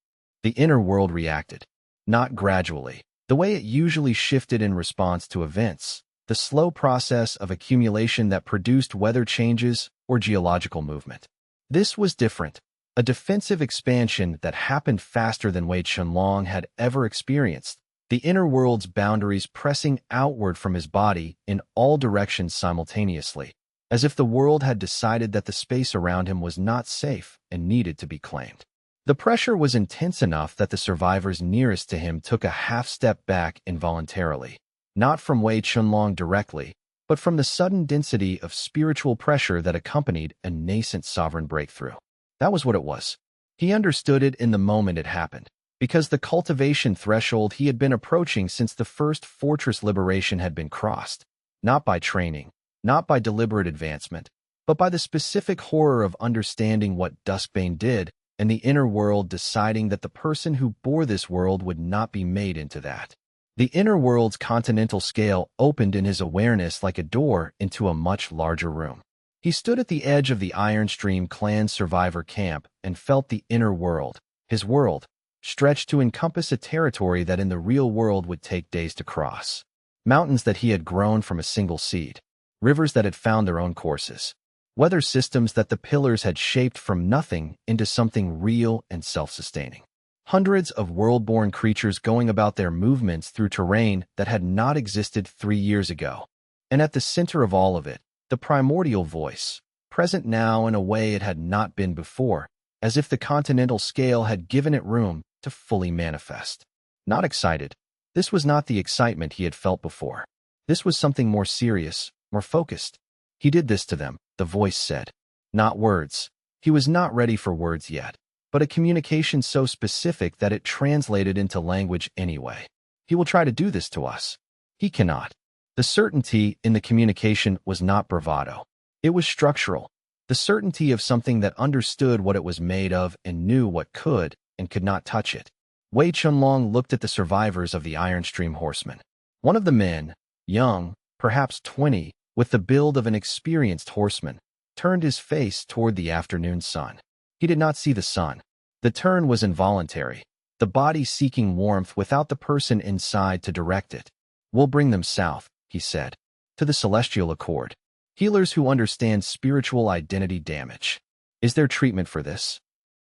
The inner world reacted. Not gradually, the way it usually shifted in response to events, the slow process of accumulation that produced weather changes or geological movement. This was different, a defensive expansion that happened faster than Wei Chenlong had ever experienced, the inner world's boundaries pressing outward from his body in all directions simultaneously, as if the world had decided that the space around him was not safe and needed to be claimed. The pressure was intense enough that the survivors nearest to him took a half-step back involuntarily, not from Wei Chenlong directly, but from the sudden density of spiritual pressure that accompanied a nascent sovereign breakthrough. That was what it was. He understood it in the moment it happened, because the cultivation threshold he had been approaching since the first fortress liberation had been crossed, not by training, not by deliberate advancement, but by the specific horror of understanding what Duskbane did and the inner world deciding that the person who bore this world would not be made into that. The inner world's continental scale opened in his awareness like a door into a much larger room. He stood at the edge of the Ironstream clan survivor camp and felt the inner world, his world, stretched to encompass a territory that in the real world would take days to cross. Mountains that he had grown from a single seed, rivers that had found their own courses, weather systems that the pillars had shaped from nothing into something real and self-sustaining. Hundreds of world-born creatures going about their movements through terrain that had not existed 3 years ago. And at the center of all of it, the primordial voice, present now in a way it had not been before, as if the continental scale had given it room to fully manifest. Not excited. This was not the excitement he had felt before. This was something more serious, more focused. He did this to them, the voice said. Not words. He was not ready for words yet, but a communication so specific that it translated into language anyway. He will try to do this to us. He cannot. The certainty in the communication was not bravado. It was structural. The certainty of something that understood what it was made of and knew what could and could not touch it. Wei Chenlong looked at the survivors of the Ironstream horsemen. One of the men, young, perhaps 20, with the build of an experienced horseman, turned his face toward the afternoon sun. He did not see the sun. The turn was involuntary, the body seeking warmth without the person inside to direct it. We'll bring them south, he said, to the celestial accord. Healers who understand spiritual identity damage. Is there treatment for this?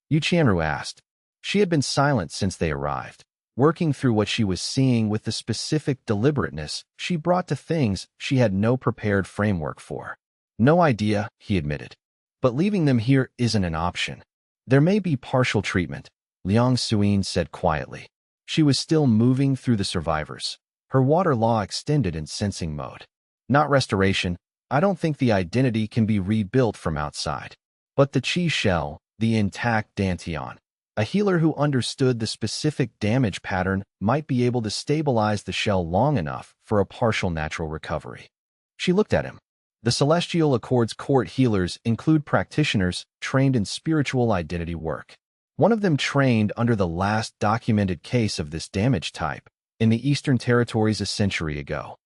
Yu Chanru asked. She had been silent since they arrived, working through what she was seeing with the specific deliberateness she brought to things she had no prepared framework for. No idea, he admitted. But leaving them here isn't an option. There may be partial treatment, Liang Suyin said quietly. She was still moving through the survivors, her water law extended in sensing mode. Not restoration. I don't think the identity can be rebuilt from outside. But the chi shell, the intact Dantian, a healer who understood the specific damage pattern might be able to stabilize the shell long enough for a partial natural recovery. She looked at him. The Celestial Accord's court healers include practitioners trained in spiritual identity work. One of them trained under the last documented case of this damage type in the Eastern Territories a century ago.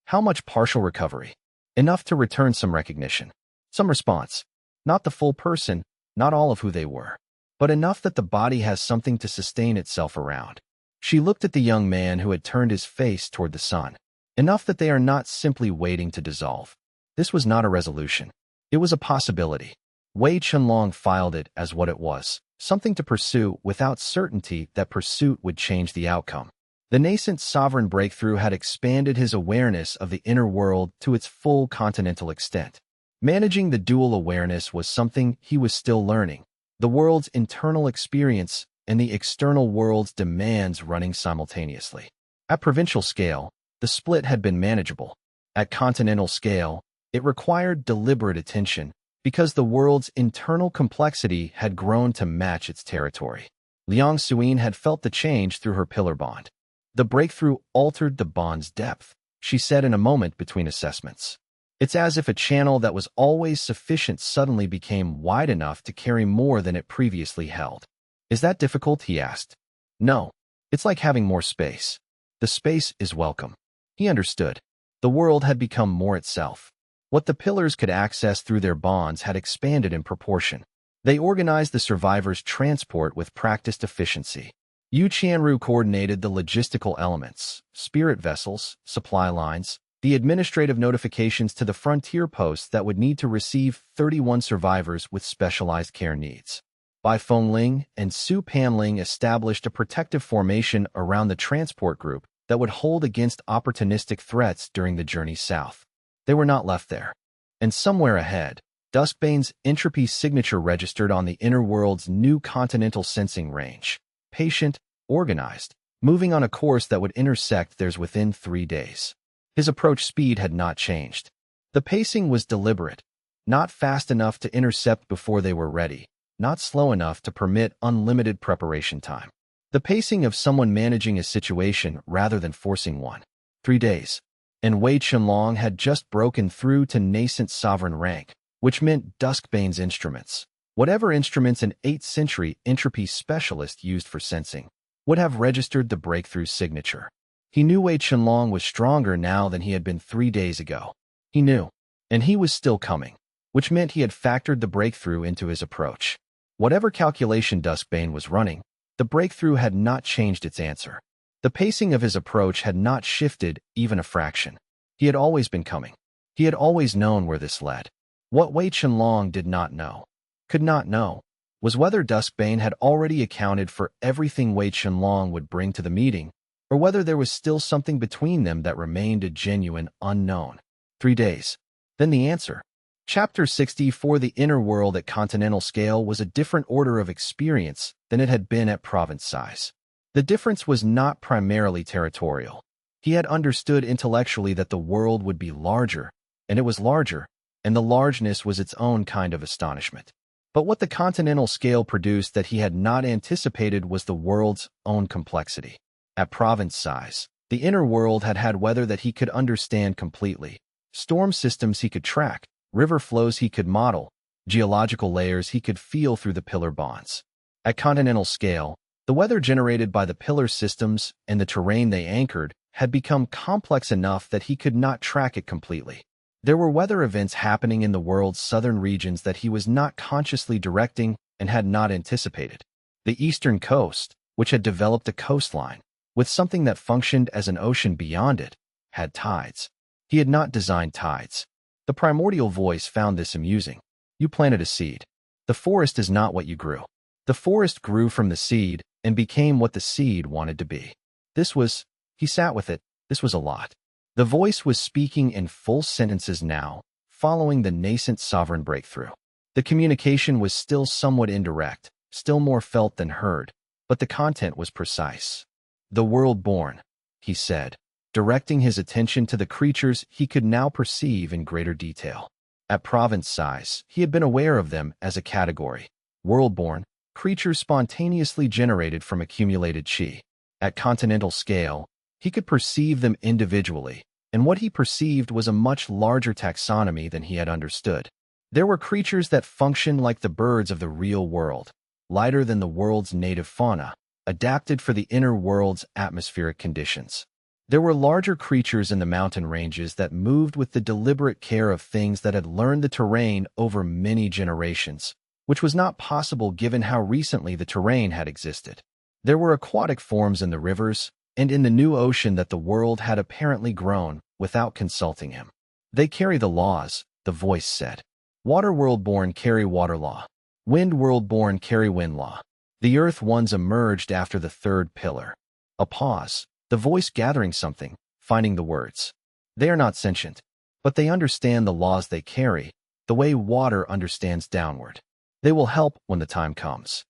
How much partial recovery? Enough to return some recognition, some response. Not the full person, not all of who they were, but enough that the body has something to sustain itself around. She looked at the young man who had turned his face toward the sun. Enough that they are not simply waiting to dissolve. This was not a resolution. It was a possibility. Wei Chenlong filed it as what it was, something to pursue without certainty that pursuit would change the outcome. The nascent sovereign breakthrough had expanded his awareness of the inner world to its full continental extent. Managing the dual awareness was something he was still learning, the world's internal experience and the external world's demands running simultaneously. At provincial scale, the split had been manageable. At continental scale, it required deliberate attention because the world's internal complexity had grown to match its territory. Liang Suyin had felt the change through her pillar bond. The breakthrough altered the bond's depth, she said in a moment between assessments. It's as if a channel that was always sufficient suddenly became wide enough to carry more than it previously held. Is that difficult? He asked. No. It's like having more space. The space is welcome. He understood. The world had become more itself. What the pillars could access through their bonds had expanded in proportion. They organized the survivors' transport with practiced efficiency. Yu Qianru coordinated the logistical elements, spirit vessels, supply lines, the administrative notifications to the frontier posts that would need to receive 31 survivors with specialized care needs. Bai Fengling and Su Panling established a protective formation around the transport group that would hold against opportunistic threats during the journey south. They were not left there. And somewhere ahead, Duskbane's entropy signature registered on the inner world's new continental sensing range. Patient, organized, moving on a course that would intersect theirs within 3 days. His approach speed had not changed. The pacing was deliberate, not fast enough to intercept before they were ready, not slow enough to permit unlimited preparation time. The pacing of someone managing a situation rather than forcing one. 3 days. And Wei Chenlong had just broken through to nascent sovereign rank, which meant Duskbane's instruments, whatever instruments an 8th century entropy specialist used for sensing, would have registered the breakthrough signature. He knew Wei Chenlong was stronger now than he had been 3 days ago. He knew, and he was still coming, which meant he had factored the breakthrough into his approach. Whatever calculation Duskbane was running, the breakthrough had not changed its answer. The pacing of his approach had not shifted even a fraction. He had always been coming. He had always known where this led. What Wei Chenlong did not know, could not know, was whether Duskbane had already accounted for everything Wei Chenlong would bring to the meeting, or whether there was still something between them that remained a genuine unknown. 3 days. Then the answer. Chapter 60 for the inner world at continental scale was a different order of experience than it had been at province size. The difference was not primarily territorial. He had understood intellectually that the world would be larger, and it was larger, and the largeness was its own kind of astonishment. But what the continental scale produced that he had not anticipated was the world's own complexity. At province size, the inner world had had weather that he could understand completely, storm systems he could track, river flows he could model, geological layers he could feel through the pillar bonds. At continental scale, the weather generated by the pillar systems and the terrain they anchored had become complex enough that he could not track it completely. There were weather events happening in the world's southern regions that he was not consciously directing and had not anticipated. The eastern coast, which had developed a coastline, with something that functioned as an ocean beyond it, had tides. He had not designed tides. The primordial voice found this amusing. You planted a seed. The forest is not what you grew. The forest grew from the seed and became what the seed wanted to be. He sat with it, this was a lot. The voice was speaking in full sentences now, following the nascent sovereign breakthrough. The communication was still somewhat indirect, still more felt than heard, but the content was precise. The world born, he said, directing his attention to the creatures he could now perceive in greater detail. At province size, he had been aware of them as a category. World-born, creatures spontaneously generated from accumulated qi. At continental scale, he could perceive them individually, and what he perceived was a much larger taxonomy than he had understood. There were creatures that functioned like the birds of the real world, lighter than the world's native fauna, adapted for the inner world's atmospheric conditions. There were larger creatures in the mountain ranges that moved with the deliberate care of things that had learned the terrain over many generations, which was not possible given how recently the terrain had existed. There were aquatic forms in the rivers and in the new ocean that the world had apparently grown without consulting him. They carry the laws, the voice said. Water world-born carry water law. Wind world-born carry wind law. The earth ones emerged after the third pillar. A pause, the voice gathering something, finding the words. They are not sentient, but they understand the laws they carry, the way water understands downward. They will help when the time comes.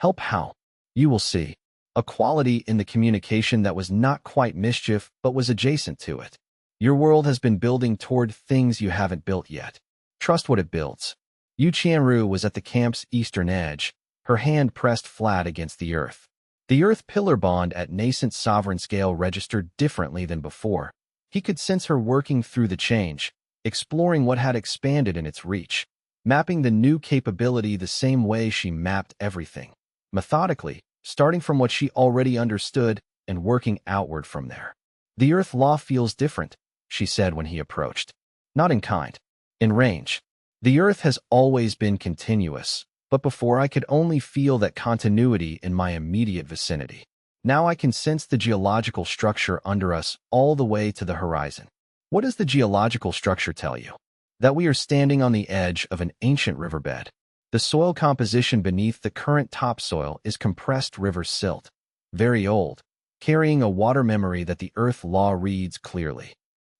Help how? You will see. A quality in the communication that was not quite mischief but was adjacent to it. Your world has been building toward things you haven't built yet. Trust what it builds. Yu Qianru was at the camp's eastern edge, her hand pressed flat against the earth. The earth pillar bond at nascent sovereign scale registered differently than before. He could sense her working through the change, exploring what had expanded in its reach, mapping the new capability the same way she mapped everything. Methodically, starting from what she already understood and working outward from there. The earth law feels different, she said when he approached. Not in kind. In range, the Earth has always been continuous, but before I could only feel that continuity in my immediate vicinity. Now I can sense the geological structure under us all the way to the horizon. What does the geological structure tell you? That we are standing on the edge of an ancient riverbed. The soil composition beneath the current topsoil is compressed river silt, very old, carrying a water memory that the Earth law reads clearly.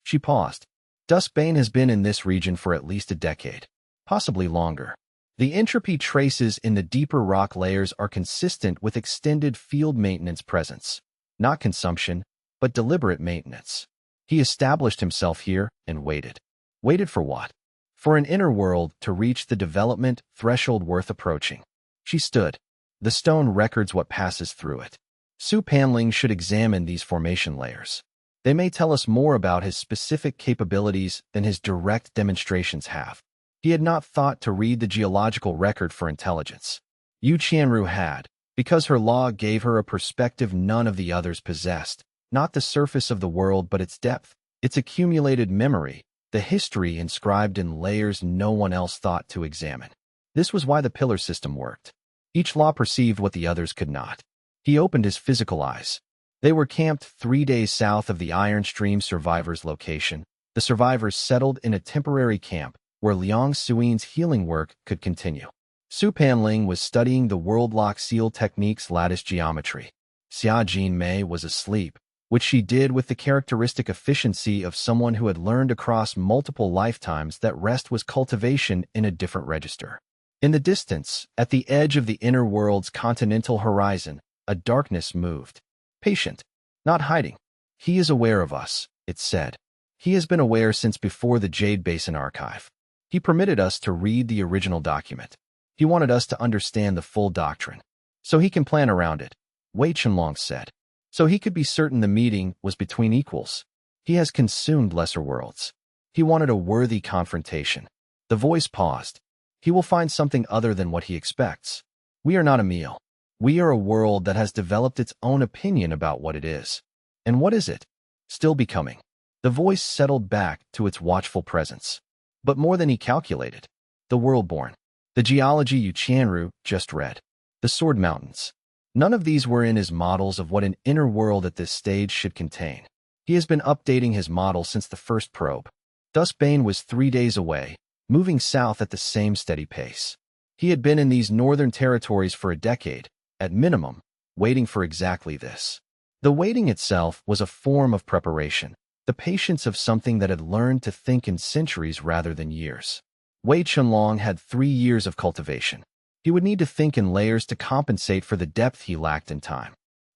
She paused. Duskbane has been in this region for at least a decade, possibly longer. The entropy traces in the deeper rock layers are consistent with extended field maintenance presence, not consumption, but deliberate maintenance. He established himself here and waited. Waited for what? For an inner world to reach the development threshold worth approaching. She stood. The stone records what passes through it. Su Panling should examine these formation layers. They may tell us more about his specific capabilities than his direct demonstrations have. He had not thought to read the geological record for intelligence. Yu Qianru had, because her law gave her a perspective none of the others possessed, not the surface of the world but its depth, its accumulated memory, the history inscribed in layers no one else thought to examine. This was why the pillar system worked. Each law perceived what the others could not. He opened his physical eyes. They were camped 3 days south of the Iron Stream survivors' location. The survivors settled in a temporary camp where Liang Suin's healing work could continue. Su Panling was studying the world-lock seal technique's lattice geometry. Xia Jinmei was asleep, which she did with the characteristic efficiency of someone who had learned across multiple lifetimes that rest was cultivation in a different register. In the distance, at the edge of the inner world's continental horizon, a darkness moved. Patient, not hiding. He is aware of us, it said. He has been aware since before the Jade Basin archive. He permitted us to read the original document. He wanted us to understand the full doctrine, so he can plan around it, Wei Chenlong said. So he could be certain the meeting was between equals. He has consumed lesser worlds. He wanted a worthy confrontation. The voice paused. He will find something other than what he expects. We are not a meal. We are a world that has developed its own opinion about what it is. And what is it? Still becoming. The voice settled back to its watchful presence. But more than he calculated. The world-born. The geology Yu Qianru just read. The Sword Mountains. None of these were in his models of what an inner world at this stage should contain. He has been updating his model since the first probe. Duskbane was 3 days away, moving south at the same steady pace. He had been in these northern territories for a decade, at minimum, waiting for exactly this. The waiting itself was a form of preparation, the patience of something that had learned to think in centuries rather than years. Wei Chenlong had 3 years of cultivation. He would need to think in layers to compensate for the depth he lacked in time.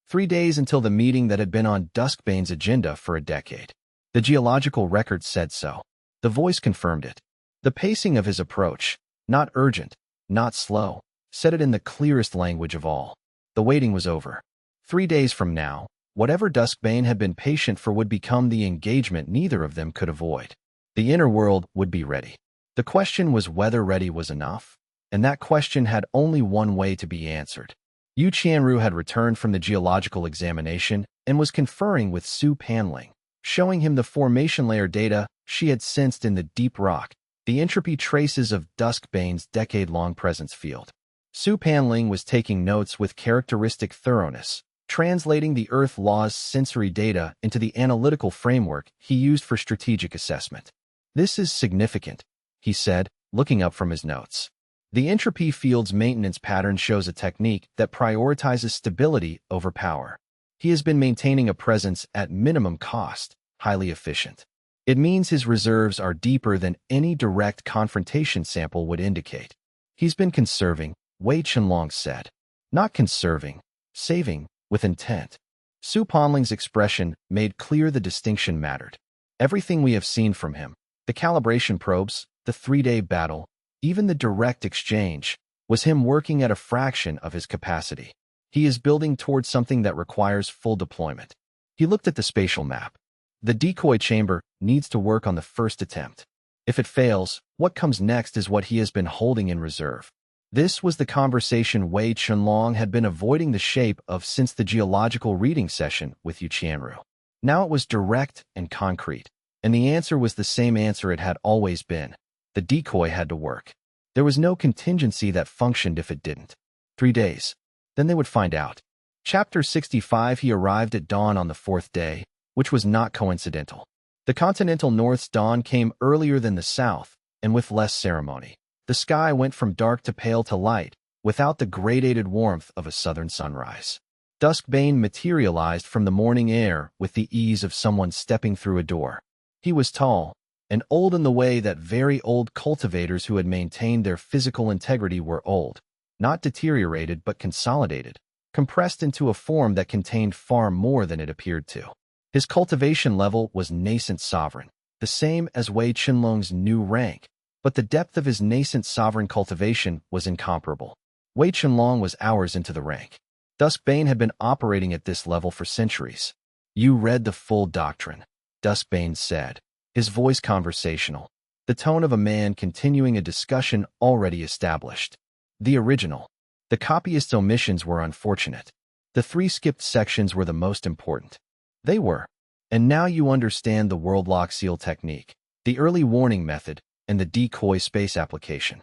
3 days until the meeting that had been on Duskbane's agenda for a decade. The geological record said so. The voice confirmed it. The pacing of his approach, not urgent, not slow, said it in the clearest language of all. The waiting was over. 3 days from now, whatever Duskbane had been patient for would become the engagement neither of them could avoid. The inner world would be ready. The question was whether ready was enough, and that question had only one way to be answered. Yu Qianru had returned from the geological examination and was conferring with Su Panling, showing him the formation layer data she had sensed in the deep rock, the entropy traces of Duskbane's decade-long presence field. Su Panling was taking notes with characteristic thoroughness, translating the Earth Law's sensory data into the analytical framework he used for strategic assessment. This is significant, he said, looking up from his notes. The entropy field's maintenance pattern shows a technique that prioritizes stability over power. He has been maintaining a presence at minimum cost, highly efficient. It means his reserves are deeper than any direct confrontation sample would indicate. He's been conserving, Wei Chenlong said. Not conserving, saving, with intent. Su Panling's expression made clear the distinction mattered. Everything we have seen from him, the calibration probes, the 3-day battle, even the direct exchange, was him working at a fraction of his capacity. He is building towards something that requires full deployment. He looked at the spatial map. The decoy chamber needs to work on the first attempt. If it fails, what comes next is what he has been holding in reserve. This was the conversation Wei Chenlong had been avoiding the shape of since the geological reading session with Yu Qianru. Now it was direct and concrete, and the answer was the same answer it had always been. The decoy had to work. There was no contingency that functioned if it didn't. 3 days. Then they would find out. Chapter 65. He arrived at dawn on the 4th day, which was not coincidental. The continental north's dawn came earlier than the south, and with less ceremony. The sky went from dark to pale to light, without the gradated warmth of a southern sunrise. Duskbane materialized from the morning air with the ease of someone stepping through a door. He was tall, and old in the way that very old cultivators who had maintained their physical integrity were old, not deteriorated but consolidated, compressed into a form that contained far more than it appeared to. His cultivation level was nascent sovereign, the same as Wei Chenlong's new rank, but the depth of his nascent sovereign cultivation was incomparable. Wei Chenlong was hours into the rank. Duskbane had been operating at this level for centuries. You read the full doctrine, Duskbane said, his voice conversational, the tone of a man continuing a discussion already established. The original. The copyist's omissions were unfortunate. The 3 skipped sections were the most important. They were. And now you understand the world lock seal technique, the early warning method, and the decoy space application.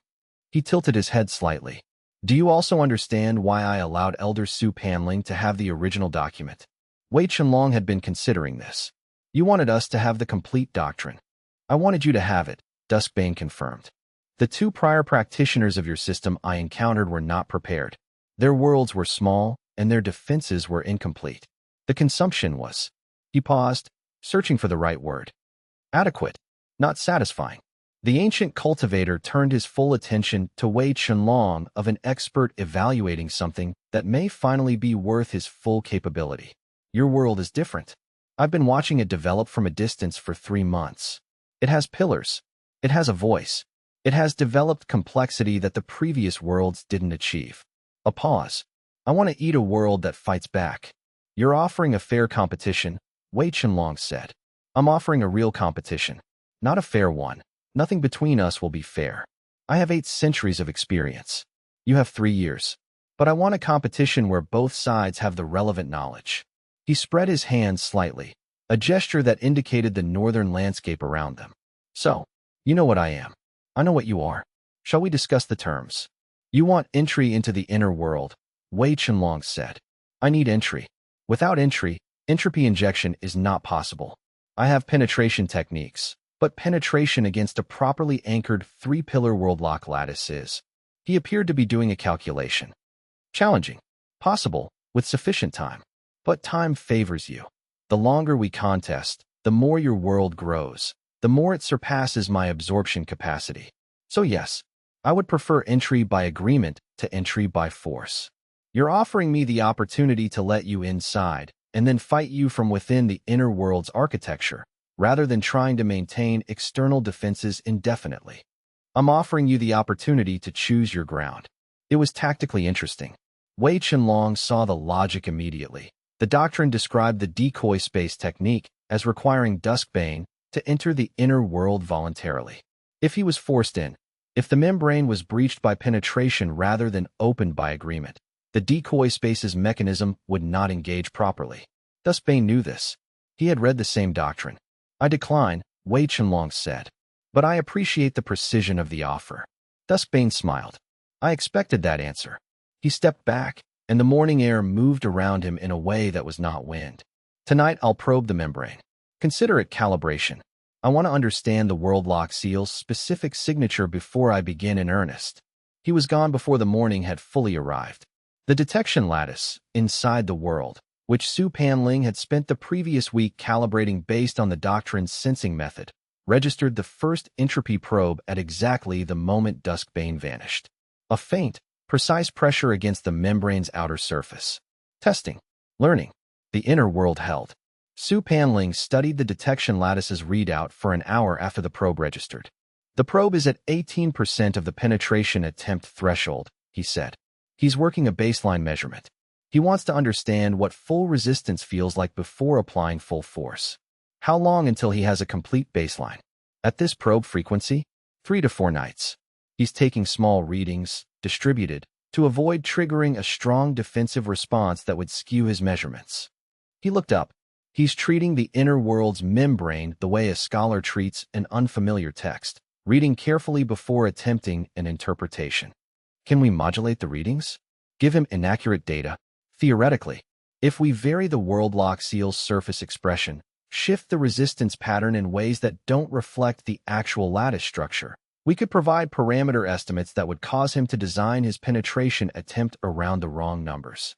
He tilted his head slightly. Do you also understand why I allowed Elder Su Panling to have the original document? Wei Chenlong had been considering this. You wanted us to have the complete doctrine. I wanted you to have it, Duskbane confirmed. The 2 prior practitioners of your system I encountered were not prepared. Their worlds were small, and their defenses were incomplete. The consumption was. He paused, searching for the right word. Adequate, not satisfying. The ancient cultivator turned his full attention to Wei Chenlong of an expert evaluating something that may finally be worth his full capability. Your world is different. I've been watching it develop from a distance for 3 months. It has pillars. It has a voice. It has developed complexity that the previous worlds didn't achieve. A pause. I want to eat a world that fights back. You're offering a fair competition, Wei Chenlong said. I'm offering a real competition, not a fair one. Nothing between us will be fair. I have 8 centuries of experience. You have 3 years. But I want a competition where both sides have the relevant knowledge. He spread his hands slightly, a gesture that indicated the northern landscape around them. So, you know what I am. I know what you are. Shall we discuss the terms? You want entry into the inner world, Wei Chenlong said. I need entry. Without entry, entropy injection is not possible. I have penetration techniques, but penetration against a properly anchored 3-pillar world lock lattice is. He appeared to be doing a calculation. Challenging. Possible, with sufficient time. But time favors you. The longer we contest, the more your world grows, the more it surpasses my absorption capacity. So yes, I would prefer entry by agreement to entry by force. You're offering me the opportunity to let you inside, and then fight you from within the inner world's architecture, rather than trying to maintain external defenses indefinitely. I'm offering you the opportunity to choose your ground. It was tactically interesting. Wei Chenlong saw the logic immediately. The doctrine described the decoy space technique as requiring Duskbane to enter the inner world voluntarily. If he was forced in, if the membrane was breached by penetration rather than opened by agreement, the decoy space's mechanism would not engage properly. Duskbane knew this. He had read the same doctrine. I decline, Wei Chenlong said. But I appreciate the precision of the offer. Duskbane smiled. I expected that answer. He stepped back, and the morning air moved around him in a way that was not wind. Tonight I'll probe the membrane. Consider it calibration. I want to understand the world lock seal's specific signature before I begin in earnest. He was gone before the morning had fully arrived. The detection lattice, inside the world, which Su Panling had spent the previous week calibrating based on the doctrine's sensing method, registered the first entropy probe at exactly the moment Duskbane vanished. A faint, precise pressure against the membrane's outer surface. Testing. Learning. The inner world held. Su Panling studied the detection lattice's readout for an hour after the probe registered. The probe is at 18% of the penetration attempt threshold, he said. He's working a baseline measurement. He wants to understand what full resistance feels like before applying full force. How long until he has a complete baseline? At this probe frequency, 3 to 4 nights. He's taking small readings, distributed, to avoid triggering a strong defensive response that would skew his measurements. He looked up. He's treating the inner world's membrane the way a scholar treats an unfamiliar text, reading carefully before attempting an interpretation. Can we modulate the readings? Give him inaccurate data? Theoretically, if we vary the world lock seal's surface expression, shift the resistance pattern in ways that don't reflect the actual lattice structure, we could provide parameter estimates that would cause him to design his penetration attempt around the wrong numbers.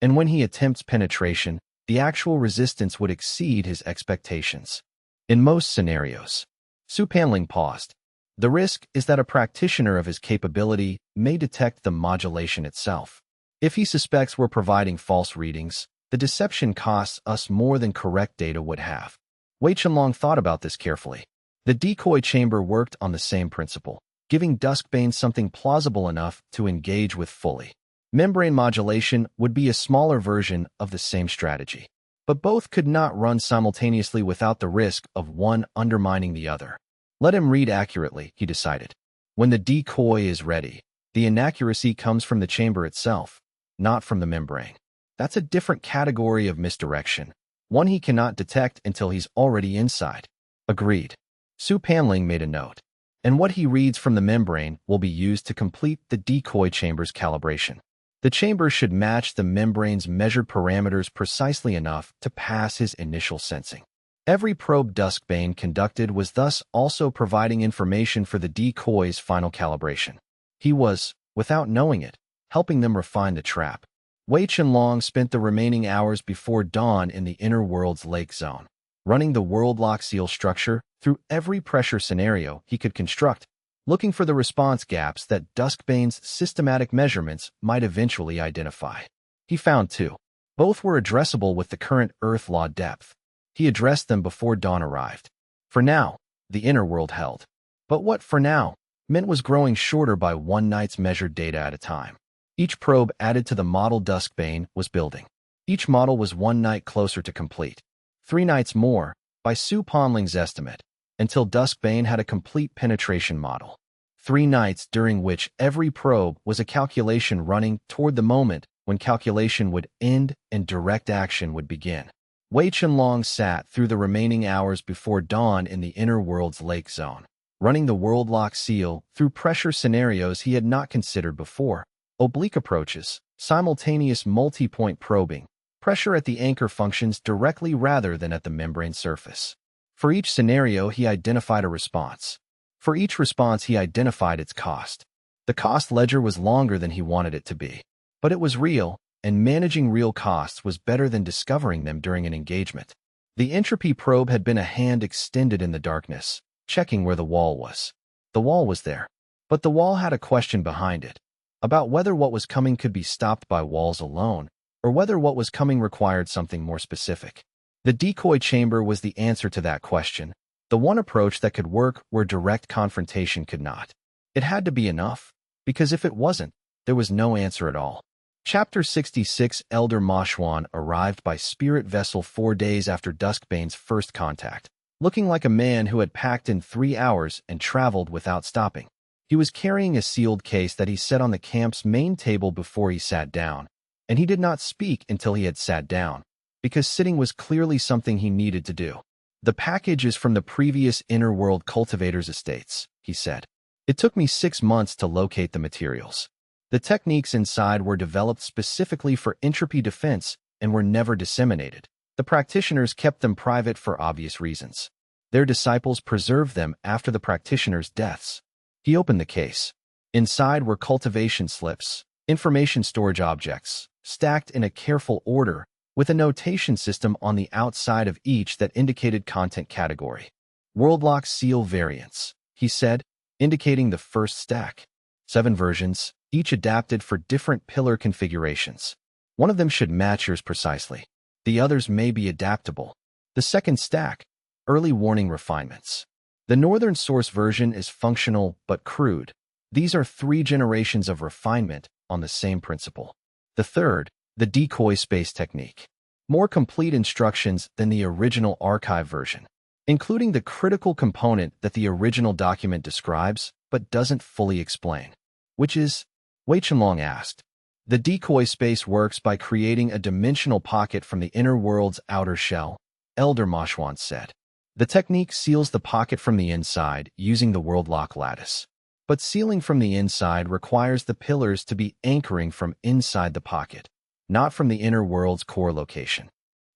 And when he attempts penetration, the actual resistance would exceed his expectations. In most scenarios, Su Panling paused. The risk is that a practitioner of his capability may detect the modulation itself. If he suspects we're providing false readings, the deception costs us more than correct data would have. Wei Chenlong thought about this carefully. The decoy chamber worked on the same principle, giving Duskbane something plausible enough to engage with fully. Membrane modulation would be a smaller version of the same strategy, but both could not run simultaneously without the risk of one undermining the other. Let him read accurately, he decided. When the decoy is ready, the inaccuracy comes from the chamber itself, not from the membrane. That's a different category of misdirection, one he cannot detect until he's already inside. Agreed. Su Panling made a note, and what he reads from the membrane will be used to complete the decoy chamber's calibration. The chamber should match the membrane's measured parameters precisely enough to pass his initial sensing. Every probe Duskbane conducted was thus also providing information for the decoy's final calibration. He was, without knowing it, helping them refine the trap. Wei Chenlong spent the remaining hours before dawn in the inner world's lake zone, running the world lock seal structure through every pressure scenario he could construct, looking for the response gaps that Duskbane's systematic measurements might eventually identify. He found two. Both were addressable with the current Earth law depth. He addressed them before dawn arrived. For now, the inner world held. But what for now meant was growing shorter by one night's measured data at a time. Each probe added to the model Duskbane was building. Each model was one night closer to complete. 3 nights more, by Su Panling's estimate, until Duskbane had a complete penetration model. 3 nights during which every probe was a calculation running toward the moment when calculation would end and direct action would begin. Wei Chenlong sat through the remaining hours before dawn in the inner world's lake zone, running the world lock seal through pressure scenarios he had not considered before. Oblique approaches, simultaneous multi-point probing, pressure at the anchor functions directly rather than at the membrane surface. For each scenario, he identified a response. For each response, he identified its cost. The cost ledger was longer than he wanted it to be, but it was real, and managing real costs was better than discovering them during an engagement. The entropy probe had been a hand extended in the darkness, checking where the wall was. The wall was there, but the wall had a question behind it, about whether what was coming could be stopped by walls alone, or whether what was coming required something more specific. The decoy chamber was the answer to that question, the one approach that could work where direct confrontation could not. It had to be enough, because if it wasn't, there was no answer at all. Chapter 66 Elder Ma Xuan arrived by spirit vessel 4 days after Duskbane's first contact, looking like a man who had packed in 3 hours and traveled without stopping. He was carrying a sealed case that he set on the camp's main table before he sat down, and he did not speak until he had sat down, because sitting was clearly something he needed to do. The package is from the previous inner world cultivator's estates, he said. It took me 6 months to locate the materials. The techniques inside were developed specifically for entropy defense and were never disseminated. The practitioners kept them private for obvious reasons. Their disciples preserved them after the practitioners' deaths. He opened the case. Inside were cultivation slips, information storage objects, stacked in a careful order, with a notation system on the outside of each that indicated content category. Worldlock seal variants, he said, indicating the first stack. 7 versions, each adapted for different pillar configurations. One of them should match yours precisely. The others may be adaptable. The second stack, early warning refinements. The northern source version is functional but crude. These are 3 generations of refinement on the same principle. The third, the decoy space technique. More complete instructions than the original archive version, including the critical component that the original document describes but doesn't fully explain. Which is? Wei Chenlong asked. The decoy space works by creating a dimensional pocket from the inner world's outer shell, Elder Ma Xuan said. The technique seals the pocket from the inside using the world lock lattice. But sealing from the inside requires the pillars to be anchoring from inside the pocket, not from the inner world's core location.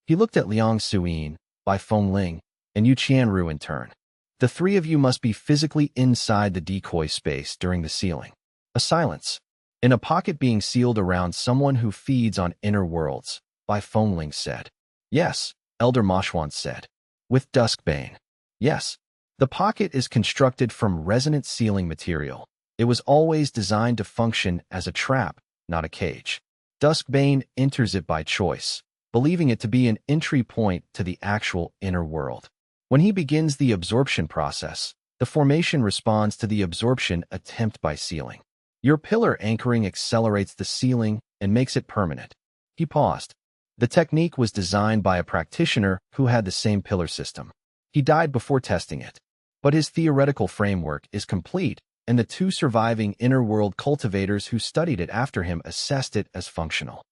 He looked at Liang Suyin, Bai Fengling, and Yu Qianru in turn. The three of you must be physically inside the decoy space during the sealing. A silence. In a pocket being sealed around someone who feeds on inner worlds, Bai Fengling said. Yes, Elder Mashwan said. With Duskbane. Yes. The pocket is constructed from resonant sealing material. It was always designed to function as a trap, not a cage. Duskbane enters it by choice, believing it to be an entry point to the actual inner world. When he begins the absorption process, the formation responds to the absorption attempt by sealing. Your pillar anchoring accelerates the sealing and makes it permanent. He paused. The technique was designed by a practitioner who had the same pillar system. He died before testing it. But his theoretical framework is complete, and the two surviving inner-world cultivators who studied it after him assessed it as functional.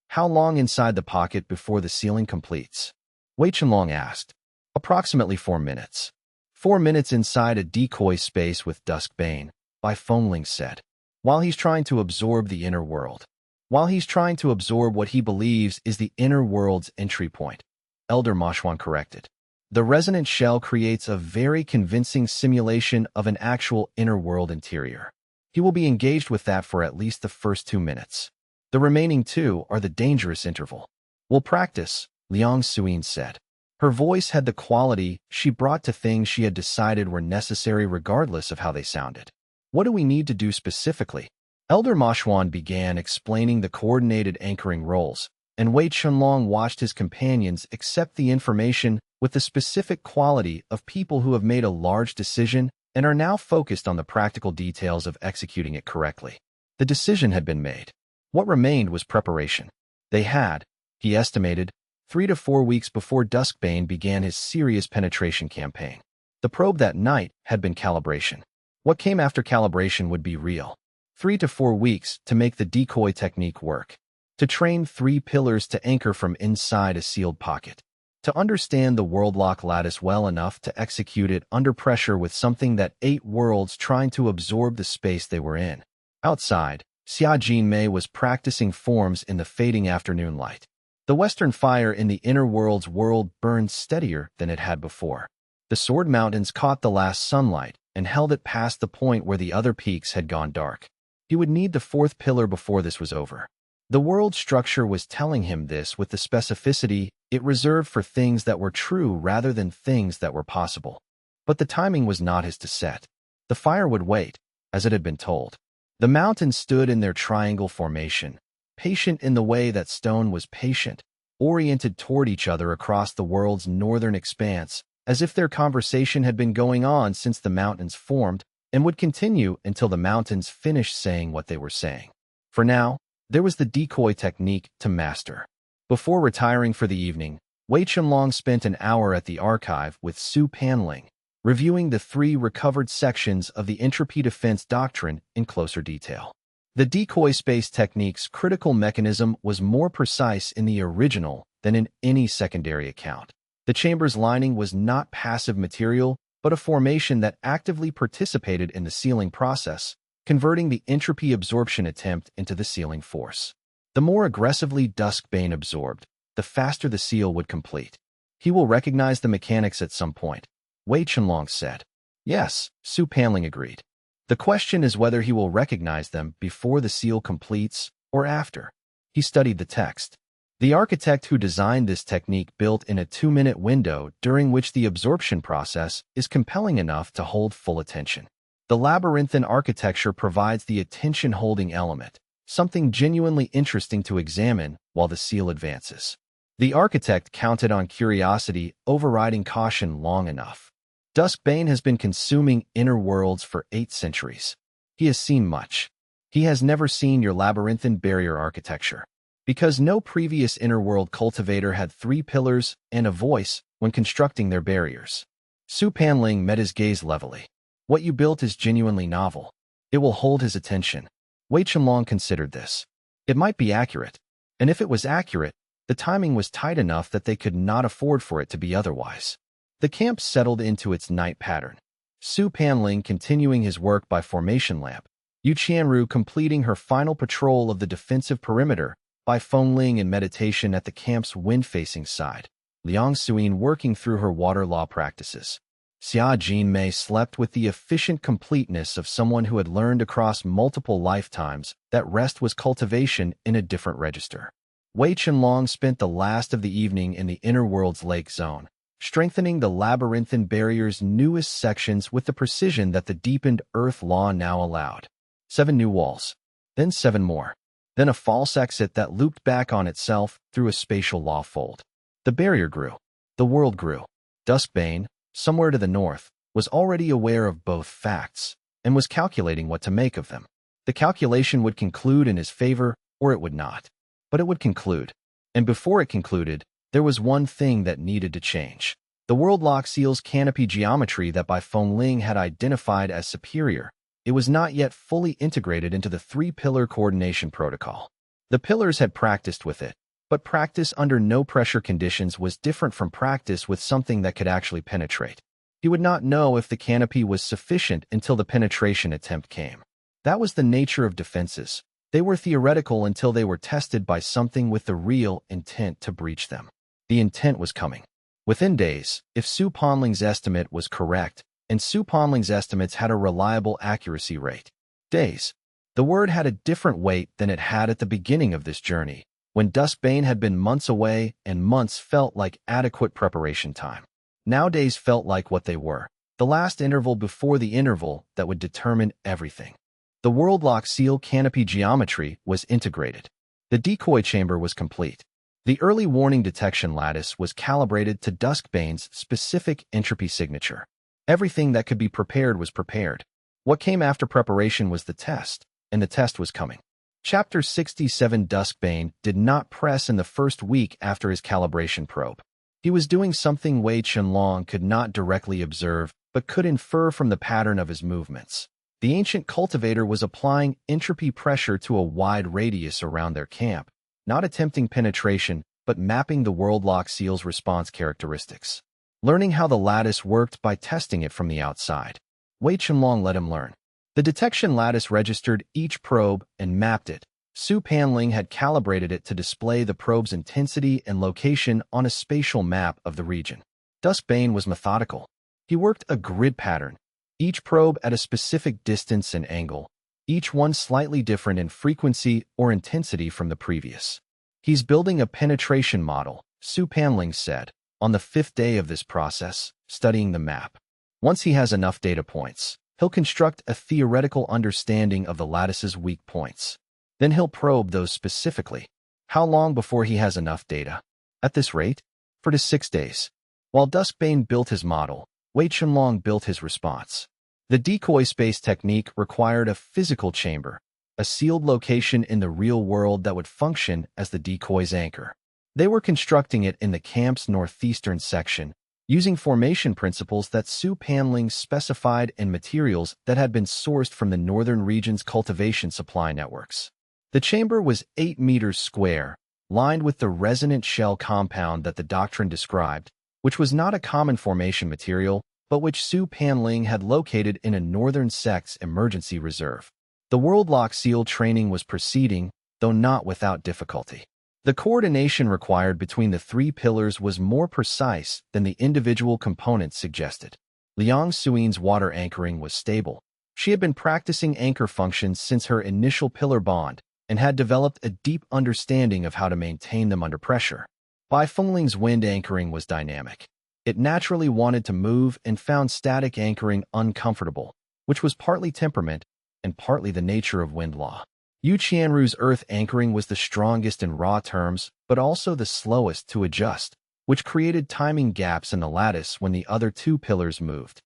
How long inside the pocket before the sealing completes? Wei Chenlong asked. Approximately 4 minutes. 4 minutes inside a decoy space with Duskbane, Bai Fengling said. While he's trying to absorb the inner world. While he's trying to absorb what he believes is the inner world's entry point, Elder Mashwan corrected. The resonant shell creates a very convincing simulation of an actual inner world interior. He will be engaged with that for at least the first 2 minutes. The remaining 2 are the dangerous interval. We'll practice, Liang Suyin said. Her voice had the quality she brought to things she had decided were necessary regardless of how they sounded. What do we need to do specifically? Elder Mashwan began explaining the coordinated anchoring roles, and Wei Chenlong watched his companions accept the information with the specific quality of people who have made a large decision and are now focused on the practical details of executing it correctly. The decision had been made. What remained was preparation. They had, he estimated, 3 to 4 weeks before Duskbane began his serious penetration campaign. The probe that night had been calibration. What came after calibration would be real. 3 to 4 weeks to make the decoy technique work. To train 3 pillars to anchor from inside a sealed pocket. To understand the world lock lattice well enough to execute it under pressure with something that 8 worlds trying to absorb the space they were in. Outside, Xia Jinmei was practicing forms in the fading afternoon light. The western fire in the inner world's world burned steadier than it had before. The Sword Mountains caught the last sunlight and held it past the point where the other peaks had gone dark. He would need the 4th pillar before this was over. The world structure was telling him this with the specificity it reserved for things that were true rather than things that were possible. But the timing was not his to set. The fire would wait, as it had been told. The mountains stood in their triangle formation, patient in the way that stone was patient, oriented toward each other across the world's northern expanse, as if their conversation had been going on since the mountains formed and would continue until the mountains finished saying what they were saying. For now, there was the decoy technique to master. Before retiring for the evening, Wei Chenlong spent an hour at the archive with Su Panling, reviewing the 3 recovered sections of the entropy defense doctrine in closer detail. The decoy space technique's critical mechanism was more precise in the original than in any secondary account. The chamber's lining was not passive material, but a formation that actively participated in the sealing process, converting the entropy absorption attempt into the sealing force. The more aggressively Duskbane absorbed, the faster the seal would complete. He will recognize the mechanics at some point, Wei Chenlong said. Yes, Su Panling agreed. The question is whether he will recognize them before the seal completes or after. He studied the text. The architect who designed this technique built in a 2-minute window during which the absorption process is compelling enough to hold full attention. The labyrinthine architecture provides the attention-holding element, something genuinely interesting to examine while the seal advances. The architect counted on curiosity overriding caution long enough. Duskbane has been consuming inner worlds for 8 centuries. He has seen much. He has never seen your labyrinthine barrier architecture. Because no previous inner world cultivator had 3 pillars and a voice when constructing their barriers. Su Panling met his gaze levelly. What you built is genuinely novel. It will hold his attention. Wei Chenlong considered this. It might be accurate. And if it was accurate, the timing was tight enough that they could not afford for it to be otherwise. The camp settled into its night pattern. Su Panling continuing his work by formation lamp, Yu Qianru completing her final patrol of the defensive perimeter, Bai Fengling in meditation at the camp's wind-facing side, Liang Suyin working through her water law practices. Xia Jinmei slept with the efficient completeness of someone who had learned across multiple lifetimes that rest was cultivation in a different register. Wei Chenlong spent the last of the evening in the inner world's lake zone, strengthening the labyrinthine barrier's newest sections with the precision that the deepened earth law now allowed. 7 new walls, then 7 more, then a false exit that looped back on itself through a spatial law fold. The barrier grew. The world grew. Duskbane, somewhere to the north, was already aware of both facts and was calculating what to make of them. The calculation would conclude in his favor or it would not. But it would conclude. And before it concluded, there was one thing that needed to change. The world lock seal's canopy geometry that Bai Fengling had identified as superior. It was not yet fully integrated into the 3-pillar coordination protocol. The pillars had practiced with it, but practice under no-pressure conditions was different from practice with something that could actually penetrate. He would not know if the canopy was sufficient until the penetration attempt came. That was the nature of defenses. They were theoretical until they were tested by something with the real intent to breach them. The intent was coming. Within days, if Su Panling's estimate was correct, and Su Panling's estimates had a reliable accuracy rate. Days. The word had a different weight than it had at the beginning of this journey, when Duskbane had been months away and months felt like adequate preparation time. Now days felt like what they were, the last interval before the interval that would determine everything. The world lock seal canopy geometry was integrated. The decoy chamber was complete. The early warning detection lattice was calibrated to Duskbane's specific entropy signature. Everything that could be prepared was prepared. What came after preparation was the test, and the test was coming. Chapter 67 Duskbane did not press in the first week after his calibration probe. He was doing something Wei Chenlong could not directly observe, but could infer from the pattern of his movements. The ancient cultivator was applying entropy pressure to a wide radius around their camp, not attempting penetration, but mapping the world lock seal's response characteristics. Learning how the lattice worked by testing it from the outside. Wei Chenlong let him learn. The detection lattice registered each probe and mapped it. Su Panling had calibrated it to display the probe's intensity and location on a spatial map of the region. Duskbane was methodical. He worked a grid pattern, each probe at a specific distance and angle, each one slightly different in frequency or intensity from the previous. He's building a penetration model, Su Panling said, on the 5th day of this process, studying the map. Once he has enough data points, he'll construct a theoretical understanding of the lattice's weak points. Then he'll probe those specifically. How long before he has enough data? At this rate? 4 to 6 days. While Duskbane built his model, Wei Chenlong built his response. The decoy space technique required a physical chamber, a sealed location in the real world that would function as the decoy's anchor. They were constructing it in the camp's northeastern section, using formation principles that Su Panling specified and materials that had been sourced from the northern region's cultivation supply networks. The chamber was 8 meters square, lined with the resonant shell compound that the doctrine described, which was not a common formation material, but which Su Panling had located in a northern sect's emergency reserve. The world lock seal training was proceeding, though not without difficulty. The coordination required between the 3 pillars was more precise than the individual components suggested. Liang Suyin's water anchoring was stable. She had been practicing anchor functions since her initial pillar bond and had developed a deep understanding of how to maintain them under pressure. Bai Fengling's wind anchoring was dynamic. It naturally wanted to move and found static anchoring uncomfortable, which was partly temperament and partly the nature of wind law. Yu Qianru's earth anchoring was the strongest in raw terms, but also the slowest to adjust, which created timing gaps in the lattice when the other 2 pillars moved.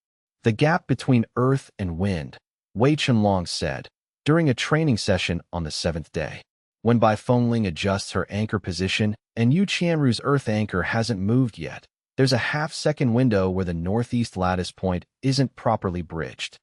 The gap between earth and wind, Wei Chenlong said, during a training session on the 7th day. When Bai Fengling adjusts her anchor position and Yu Qianru's earth anchor hasn't moved yet, there's a half-second window where the northeast lattice point isn't properly bridged.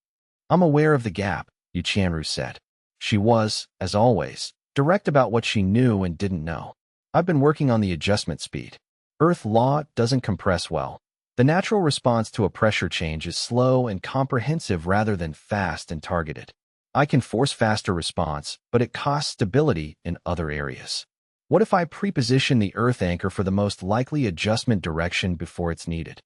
I'm aware of the gap, Yu Qianru said. She was, as always, direct about what she knew and didn't know. I've been working on the adjustment speed. Earth law doesn't compress well. The natural response to a pressure change is slow and comprehensive rather than fast and targeted. I can force faster response, but it costs stability in other areas. What if I preposition the Earth anchor for the most likely adjustment direction before it's needed?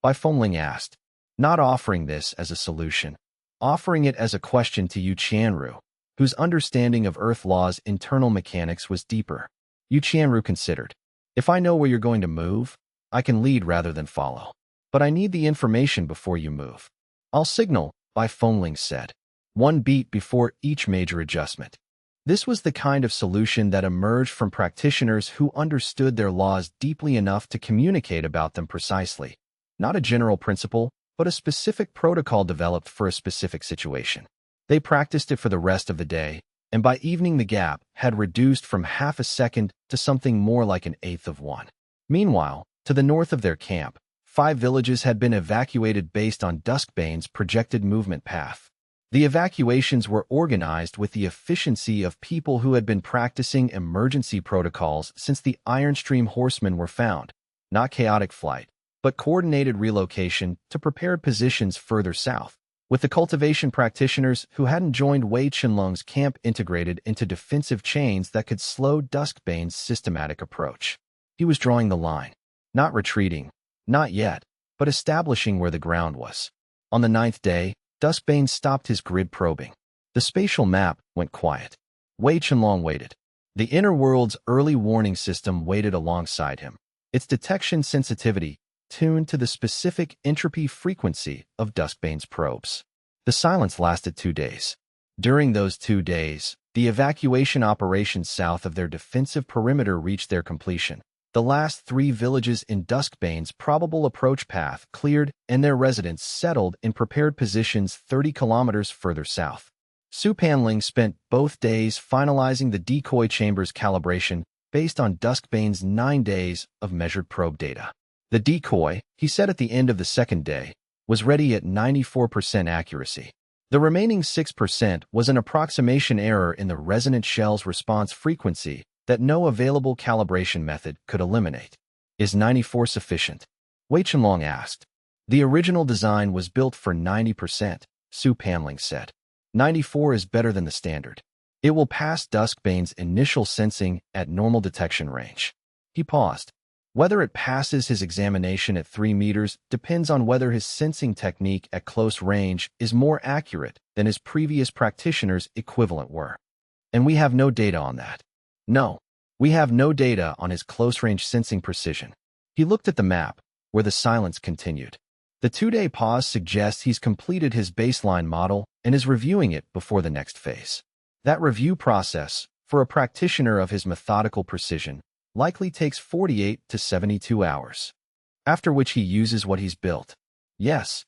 Wei Chenlong asked, not offering this as a solution, offering it as a question to Yu Qianru, whose understanding of Earth law's internal mechanics was deeper. Yu Qianru considered, if I know where you're going to move, I can lead rather than follow. But I need the information before you move. I'll signal, Wei Chenlong said, one beat before each major adjustment. This was the kind of solution that emerged from practitioners who understood their laws deeply enough to communicate about them precisely. Not a general principle, but a specific protocol developed for a specific situation. They practiced it for the rest of the day, and by evening the gap had reduced from half a second to something more like an eighth of one. Meanwhile, to the north of their camp, 5 villages had been evacuated based on Duskbane's projected movement path. The evacuations were organized with the efficiency of people who had been practicing emergency protocols since the Ironstream horsemen were found, not chaotic flight, but coordinated relocation to prepared positions further south, with the cultivation practitioners who hadn't joined Wei Chenlong's camp integrated into defensive chains that could slow Duskbane's systematic approach. He was drawing the line, not retreating, not yet, but establishing where the ground was. On the 9th day, Duskbane stopped his grid probing. The spatial map went quiet. Wei Chenlong waited. The inner world's early warning system waited alongside him, its detection sensitivity tuned to the specific entropy frequency of Duskbane's probes. The silence lasted 2 days. During those 2 days, the evacuation operations south of their defensive perimeter reached their completion. The last 3 villages in Duskbane's probable approach path cleared and their residents settled in prepared positions 30 kilometers further south. Su Panling spent both days finalizing the decoy chamber's calibration based on Duskbane's 9 days of measured probe data. The decoy, he said at the end of the 2nd day, was ready at 94% accuracy. The remaining 6% was an approximation error in the resonant shell's response frequency that no available calibration method could eliminate. Is 94 sufficient? Wei Chenlong asked. The original design was built for 90%, Su Panling said. 94 is better than the standard. It will pass Duskbane's initial sensing at normal detection range. He paused. Whether it passes his examination at 3 meters depends on whether his sensing technique at close range is more accurate than his previous practitioner's equivalent were. And we have no data on that. No, we have no data on his close-range sensing precision. He looked at the map, where the silence continued. The 2-day pause suggests he's completed his baseline model and is reviewing it before the next phase. That review process, for a practitioner of his methodical precision, likely takes 48 to 72 hours, after which he uses what he's built. Yes.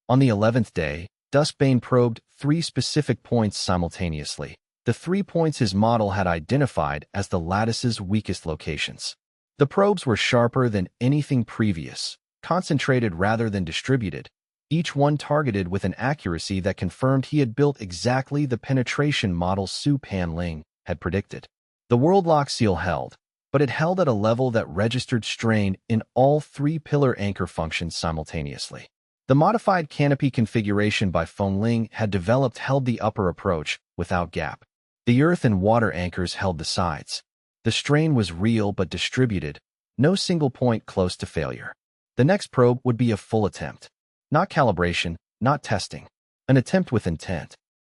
On the 11th day, Duskbane probed 3 specific points simultaneously. The 3 points his model had identified as the lattice's weakest locations. The probes were sharper than anything previous, concentrated rather than distributed, each one targeted with an accuracy that confirmed he had built exactly the penetration model Su Panling had predicted. The world lock seal held, but it held at a level that registered strain in all 3 pillar anchor functions simultaneously. The modified canopy configuration by Chenlong had developed held the upper approach without gap. The earth and water anchors held the sides. The strain was real but distributed, no single point close to failure. The next probe would be a full attempt. Not calibration, not testing. An attempt with intent.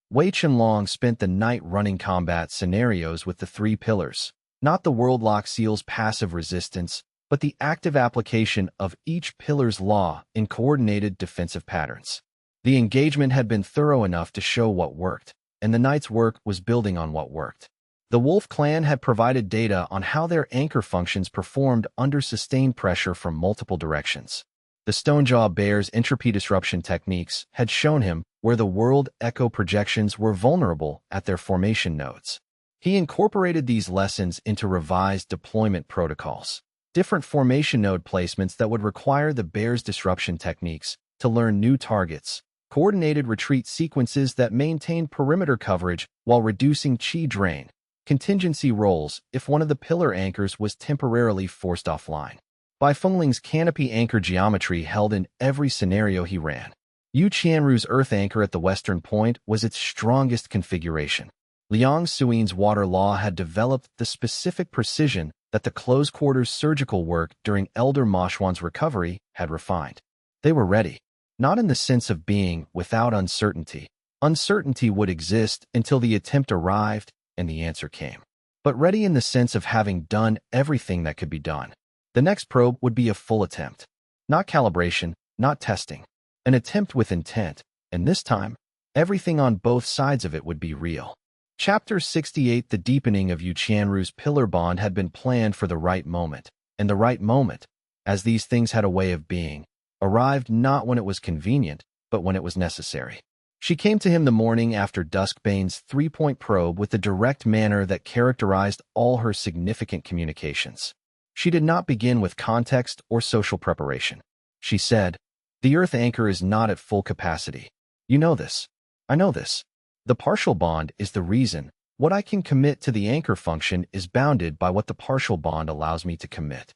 Wei Chenlong spent the night running combat scenarios with the 3 pillars. Not the world lock seal's passive resistance, but the active application of each pillar's law in coordinated defensive patterns. The engagement had been thorough enough to show what worked, and the night's work was building on what worked. The Wolf clan had provided data on how their anchor functions performed under sustained pressure from multiple directions. The Stonejaw Bear's entropy disruption techniques had shown him where the world echo projections were vulnerable at their formation nodes. He incorporated these lessons into revised deployment protocols, different formation node placements that would require the Bear's disruption techniques to learn new targets, coordinated retreat sequences that maintain perimeter coverage while reducing chi drain, contingency roles if one of the pillar anchors was temporarily forced offline. Bai Fengling's canopy anchor geometry held in every scenario he ran. Yu Qianru's earth anchor at the western point was its strongest configuration. Liang Suin's water law had developed the specific precision that the close-quarters surgical work during Elder Moshuan's recovery had refined. They were ready, not in the sense of being without uncertainty. Uncertainty would exist until the attempt arrived and the answer came. But ready in the sense of having done everything that could be done. The next probe would be a full attempt. Not calibration, not testing. An attempt with intent, and this time, everything on both sides of it would be real. Chapter 68. The deepening of Yu Qianru's pillar bond had been planned for the right moment, and the right moment, as these things had a way of being, arrived not when it was convenient, but when it was necessary. She came to him the morning after Duskbane's three-point probe with the direct manner that characterized all her significant communications. She did not begin with context or social preparation. She said, "The Earth anchor is not at full capacity. You know this. I know this. The partial bond is the reason. What I can commit to the anchor function is bounded by what the partial bond allows me to commit.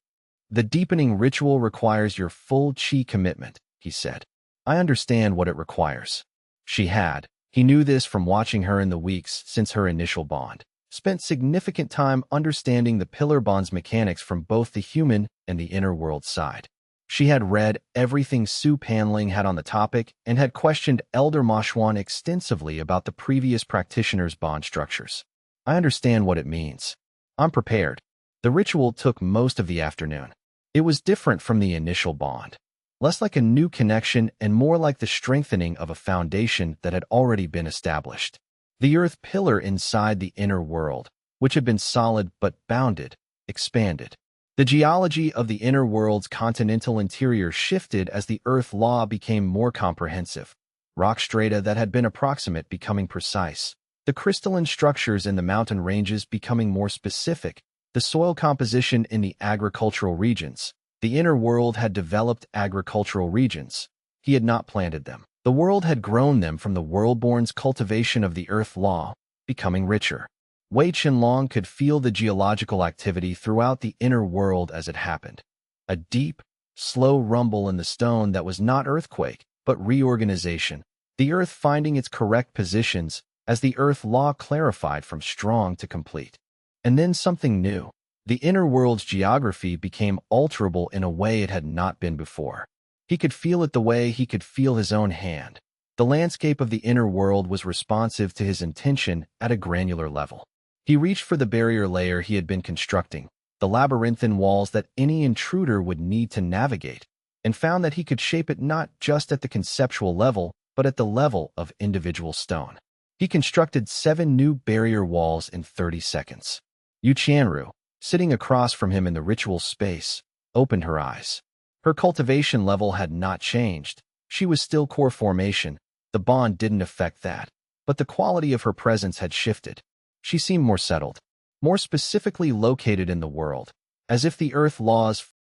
The deepening ritual requires your full qi commitment," he said. "I understand what it requires." He knew this from watching her in the weeks since her initial bond, spent significant time understanding the pillar bond's mechanics from both the human and the inner world side. She had read everything Su Panling had on the topic and had questioned Elder Moshuan extensively about the previous practitioner's bond structures. "I understand what it means. I'm prepared." The ritual took most of the afternoon. It was different from the initial bond. Less like a new connection and more like the strengthening of a foundation that had already been established. The earth pillar inside the inner world, which had been solid but bounded, expanded. The geology of the inner world's continental interior shifted as the earth law became more comprehensive. Rock strata that had been approximate becoming precise. The crystalline structures in the mountain ranges becoming more specific. The soil composition in the agricultural regions. The inner world had developed agricultural regions. He had not planted them. The world had grown them from the worldborn's cultivation of the earth law, becoming richer. Wei Chenlong could feel the geological activity throughout the inner world as it happened. A deep, slow rumble in the stone that was not earthquake, but reorganization. The earth finding its correct positions as the earth law clarified from strong to complete. And then something new. The inner world's geography became alterable in a way it had not been before. He could feel it the way he could feel his own hand. The landscape of the inner world was responsive to his intention at a granular level. He reached for the barrier layer he had been constructing, the labyrinthine walls that any intruder would need to navigate, and found that he could shape it not just at the conceptual level, but at the level of individual stone. He constructed 7 new barrier walls in 30 seconds. Yu Qianru, sitting across from him in the ritual space, opened her eyes. Her cultivation level had not changed. She was still core formation. The bond didn't affect that. But the quality of her presence had shifted. She seemed more settled, more specifically located in the world, as if the earth law's